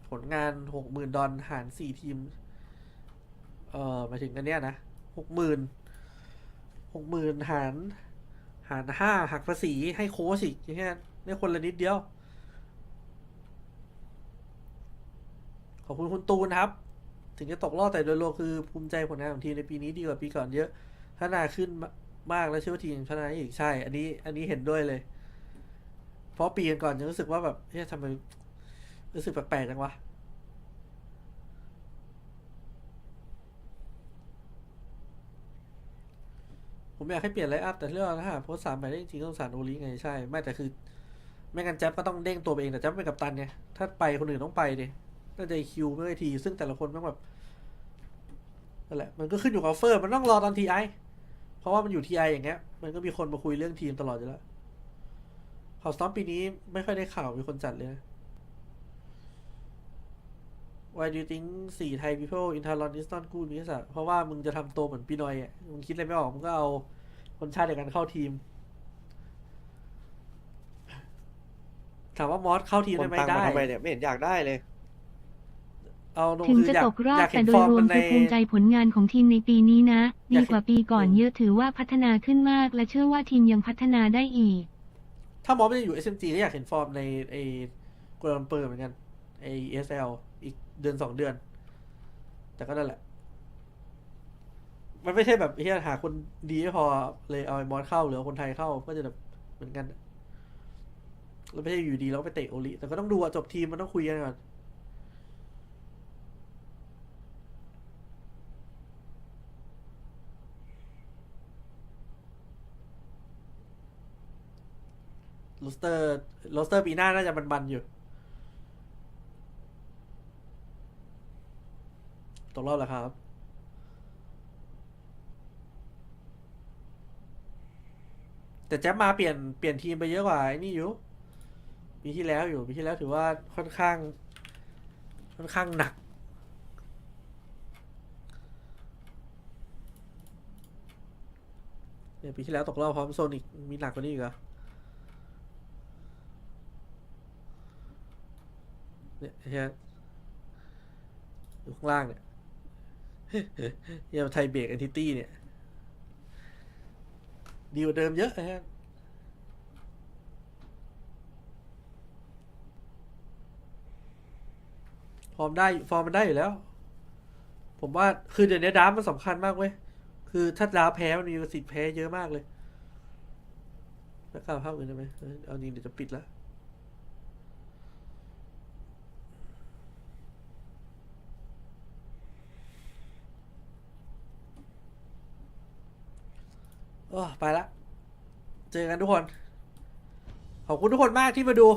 ผลงาน$60,000หาร4ทีมหมายถึงกันเนี้ยนะ60,000หาร5หักภาษีให้โค้ชอีกอย่างเงี้ยได้คนละนิดเดียวขอบคุณคุณตูนครับถึงจะตกรอบแต่โดยรวมคือภูมิใจผลงานของทีมในปีนี้ดีกว่าปีก่อนเยอะพัฒนาขึ้นมากแล้วเชื่อว่าทีมพัฒนาอีกใช่อันนี้เห็นด้วยเลยเพราะปีก่อนยังรู้สึกว่าแบบทำไมรู้สึกแปลกๆจังวะผมอยากให้เปลี่ยนไลน์อัพแต่เรื่องถ้าโพสต์3 แบบได้จริงๆต้องสารโอลิไงใช่ไม่แต่คือไม่งั้นแจ๊บก็ต้องเด้งตัวเองแต่แจ๊บเป็นกัปตันไงถ้าไปคนอื่นต้องไปดิน่าจะคิวไม่ได้ทีซึ่งแต่ละคนต้องแบบนั่นแหละมันก็ขึ้นอยู่กับออฟเฟอร์มันต้องรอตอน TI เพราะว่ามันอยู่ TI อย่างเงี้ยมันก็มีคนมาคุยเรื่องทีมตลอดอยู่แล้วข่าวซ้อมปีนี้ไม่ค่อยได้ข่าวมีคนจัดเลยนะ Why do you think 4 Thai people in Talon is not good มิสอะเพราะว่ามึงจะทำตัวเหมือนปีนอยอ่ะมึงคิดอะไรไม่ออกมึงก็เอาคนชาติเดียวกันเข้าทีมถามว่ามอสเข้าทีมได้ไหมได้ทำไมเนี่ยไม่เห็นอยากได้เลยถึงจะตกรอบแต่โดยรวมคือภูมิใจผลงานของทีมในปีนี้นะดีกว่าปีก่อนเยอะถือว่าพัฒนาขึ้นมากและเชื่อว่าทีมยังพัฒนาได้อีกถ้ามอสไม่ได้อยู่ SMG ก็อยากเห็นฟอร์มในกัวลาลัมเปอร์เหมือนกันESL อีกเดือน2 เดือนแต่ก็นั่นแหละมันไม่ใช่แบบที่หาคนดีไม่พอเลยเอาไอ้มอสเข้าหรือคนไทยเข้าก็จะแบบเหมือนกันเราไม่ใช่อยู่ดีเราไปเตะโอลิแต่ก็ต้องดูจบทีมมันต้องคุยกันก่อนโรสเตอร์ปีหน้าน่าจะมันอยู่ตกรอบแล้วครับแต่แจ๊บมาเปลี่ยนทีมไปเยอะกว่าไอ้นี่อยู่ปีที่แล้วถือว่าค่อนข้างหนักเนี่ยปีที่แล้วตกรอบพร้อมโซนิกมีหนักกว่านี้อีกเหรอเนี่ยเฮียอยู่ข้างล่างเนี่ยเฮียไทยเบรกแอนทิตี้เนี่ยดีกว่าเดิมเยอะนะฮะฟอร์มมันได้อยู่แล้วผมว่าคือเดี๋ยวนี้ดราฟมันสำคัญมากเว้ยคือถ้าดราฟแพ้มันมีสิทธิ์แพ้เยอะมากเลยแล้วกลับภาพอื่นได้ไหมเอาจริงเดี๋ยวจะปิดแล้วไปละเจอกันทุกคนขอบคุณทุกคนมากที่มาดู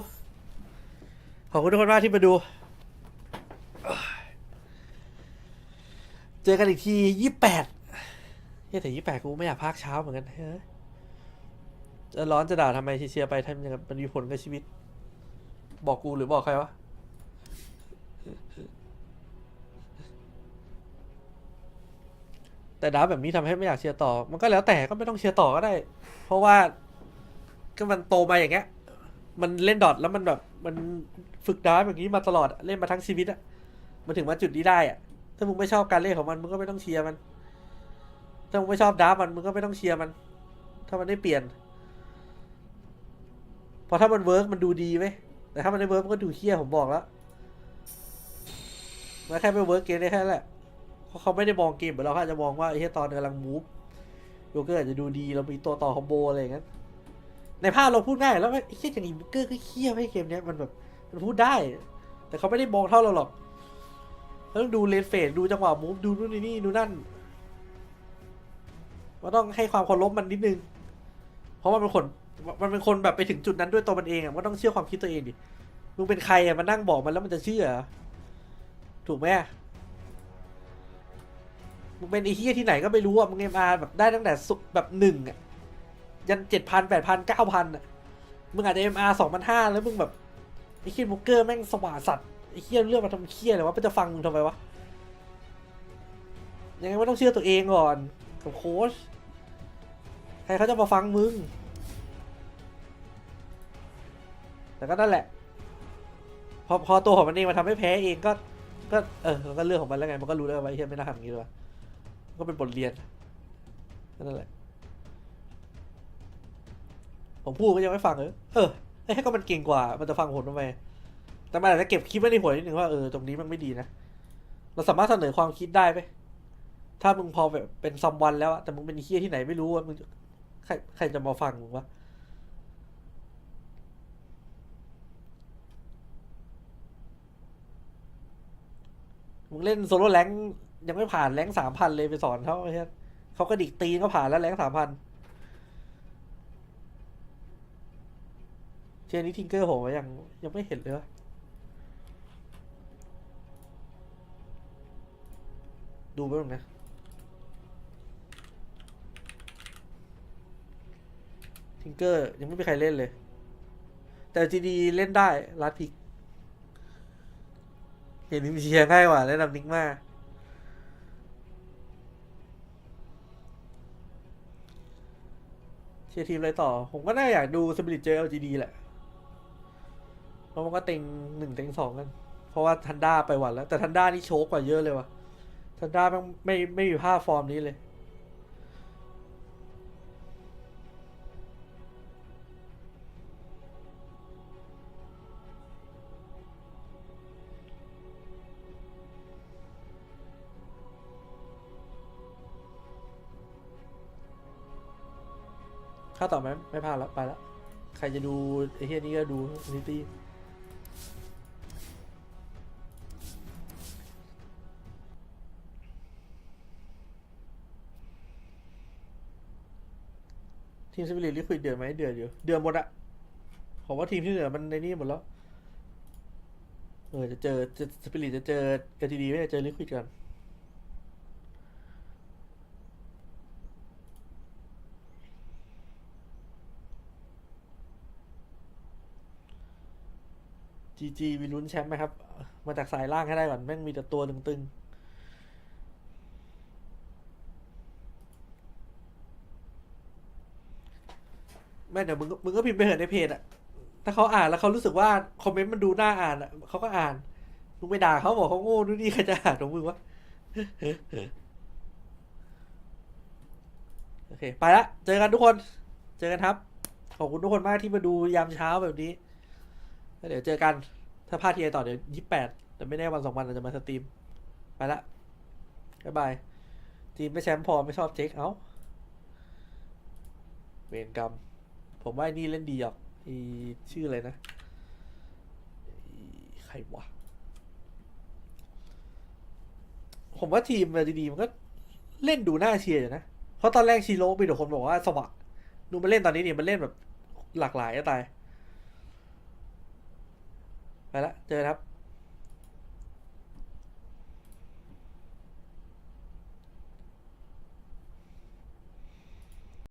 เจอกันอีกที28แต่28กูไม่อยากพากเช้าเหมือนกันเฮ้ยจะร้อนจะด่าทำไมเชียร์ไปทำอย่างมันมีผลกับชีวิตบอกกูหรือบอกใครวะแต่ดาวแบบนี้ทำให้ไม่อยากเชียร์ต่อมันก็แล้วแต่ก็ไม่ต้องเชียร์ต่อก็ได้เพราะว่าก็มันโตมาอย่างเงี้ยมันเล่นดอทแล้วมันแบบมันฝึกดาวแบบนี้มาตลอดเล่นมาทั้งชีวิตอะมันถึงมาจุดนี้ได้อะถ้ามึงไม่ชอบการเล่นของมันมึงก็ไม่ต้องเชียร์มันถ้ามึงไม่ชอบดาวมึงก็ไม่ต้องเชียร์มันถ้ามันได้เปลี่ยนพอถ้ามันเวิร์กมันดูดีไหมแต่ถ้ามันไม่เวิร์กมันก็ดูเหี้ยผมบอกแล้วมันแค่ไม่เวิร์กเกมได้แค่นั้นแหละเพราะเขาไม่ได้มองเกมเหมือนเราอาจจะมองว่าไอ้เหี้ยตอนกำลังมูฟโยเกอร์อาจจะดูดีเรามีตัวต่อคอมโบอะไรอย่างนั้นในภาพเราพูดง่ายแล้วไอ้เหี้ยอย่างนี้โยเกอร์ก็เหี้ยให้เกมนี้มันแบบมันพูดได้แต่เขาไม่ได้มองเท่าเราหรอกเขาต้องดูเลนเฟสดูจังหวะมูฟดูนู่นนี่ดูนั่นมันต้องให้ความเคารพมันนิดนึงเพราะว่ามันเป็นคนแบบไปถึงจุดนั้นด้วยตัวมันเองอ่ะมันต้องเชื่อความคิดตัวเองดิมึงเป็นใครอ่ะมันนั่งบอกมันแล้วมันจะเชื่อถูกไหมมึงเป็นไอ้เหี้ยที่ไหนก็ไม่รู้อ่ะมึงMRแบบได้ตั้งแต่แบบ1อ่ะยัน 7,000 8,000 9,000อ่ะมึงอาจจะMR 2,500แล้วมึงแบบไอ้เหี้ยมุกเกอร์แม่งสว่างสัตว์ไอ้เหี้ยเรื่องมาทำเหี้ยเลยวะมันจะฟังมึงทำไมวะยังไงไม่ต้องเชื่อตัวเองก่อนกับโค้ชใครเขาจะมาฟังมึงแต่ก็นั่นแหละพอตัวของมันเองมาทำให้แพ้เองก็มันก็เรื่องของมันแล้วไงมันก็รู้แล้วว่าไอ้เหี้ยไม่น่าทำอย่างนี้เลยก็เป็นบทเรียนนั่นแหละผมพูดก็ยังไม่ฟังให้ก็มันเก่งกว่ามันจะฟังผมทำไมแต่มันอาจจะเก็บคลิปไว้ในหัวนิดนึงว่าตรงนี้มันไม่ดีนะเราสามารถเสนอความคิดได้ไหมถ้ามึงพอแบบเป็นซัมวันแล้วแต่มึงเป็นเหี้ยที่ไหนไม่รู้ว่ามึงใครจะมาฟังมึงวะมึงเล่นโซโล่แรงยังไม่ผ่านแรง3,000เลยไปสอนเขาไอ้เหี้ยเขาก็ดิกตีนก็ผ่านแล้วแรง3,000เชียร์นี้ทิงเกอร์โหยังไม่เห็นเลยวะดูไปตรงนะทิงเกอร์ยังไม่มีใครเล่นเลยแต่จีดีเล่นได้ลัดพิก เห็นทีมเชียร์ง่ายกว่าแนะนำนิกมาเชียร์ทีมอะไรต่อผมก็น่าอยากดูสปิริตเจอ LGD แหละเพราะมันก็เต็ง1เต็ง2กันเพราะว่าทันด้าไปหวันแล้วแต่ทันด้านี่โชกกว่าเยอะเลยว่ะทันด้าไม่มีภาพฟอร์มนี้เลยข้าต่อไหมไม่พลาดแล้วไปแล้วใครจะดูไอ้เฮียนี้ก็ดูนิตี้ทีมสปิริตลิควิดเดือดไหมเดือดอยู่เดือดหมดอะผมว่าทีมที่เหลือมันในนี้หมดแล้วจะเจอสปิริตจะเจอ LTD ไม่จะเจอลิควิดกันจีมีลุ้นแชมป์ไหมครับมาจากสายล่างให้ได้ก่อนแม่งมีแต่ตัวตึงๆแม่เดี๋ยวมึงก็พิมพ์ไปเหอะในเพจอะถ้าเขาอ่านแล้วเขารู้สึกว่าคอมเมนต์มันดูน่าอ่านอะเขาก็อ่านมึงไปด่าเขาบอกเขาโง่นู่นนี่ใครจะอ่านของมึงวะ โอเคไปละเจอกันทุกคนเจอกันครับขอบคุณทุกคนมากที่มาดูยามเช้าแบบนี้แล้วเดี๋ยวเจอกันถ้าพลาดทีไอต่อเดี๋ยว28แต่ไม่แน่วัน2วันเราจะมาสตรีมไปละบ๊ายบายทีมไม่แชมป์พอไม่ชอบเจ๊กเอ้าเวรกรรมผมว่านี่เล่นดีหรอกชื่ออะไรนะใครวะผมว่าทีมดีๆมันก็เล่นดูน่าเชียร์อยู่นะเพราะตอนแรกชิโร่มีแต่คนบอกว่าสวะดูมันเล่นตอนนี้เนี่ยมันเล่นแบบหลากหลายก็ตายไปละเจอครับ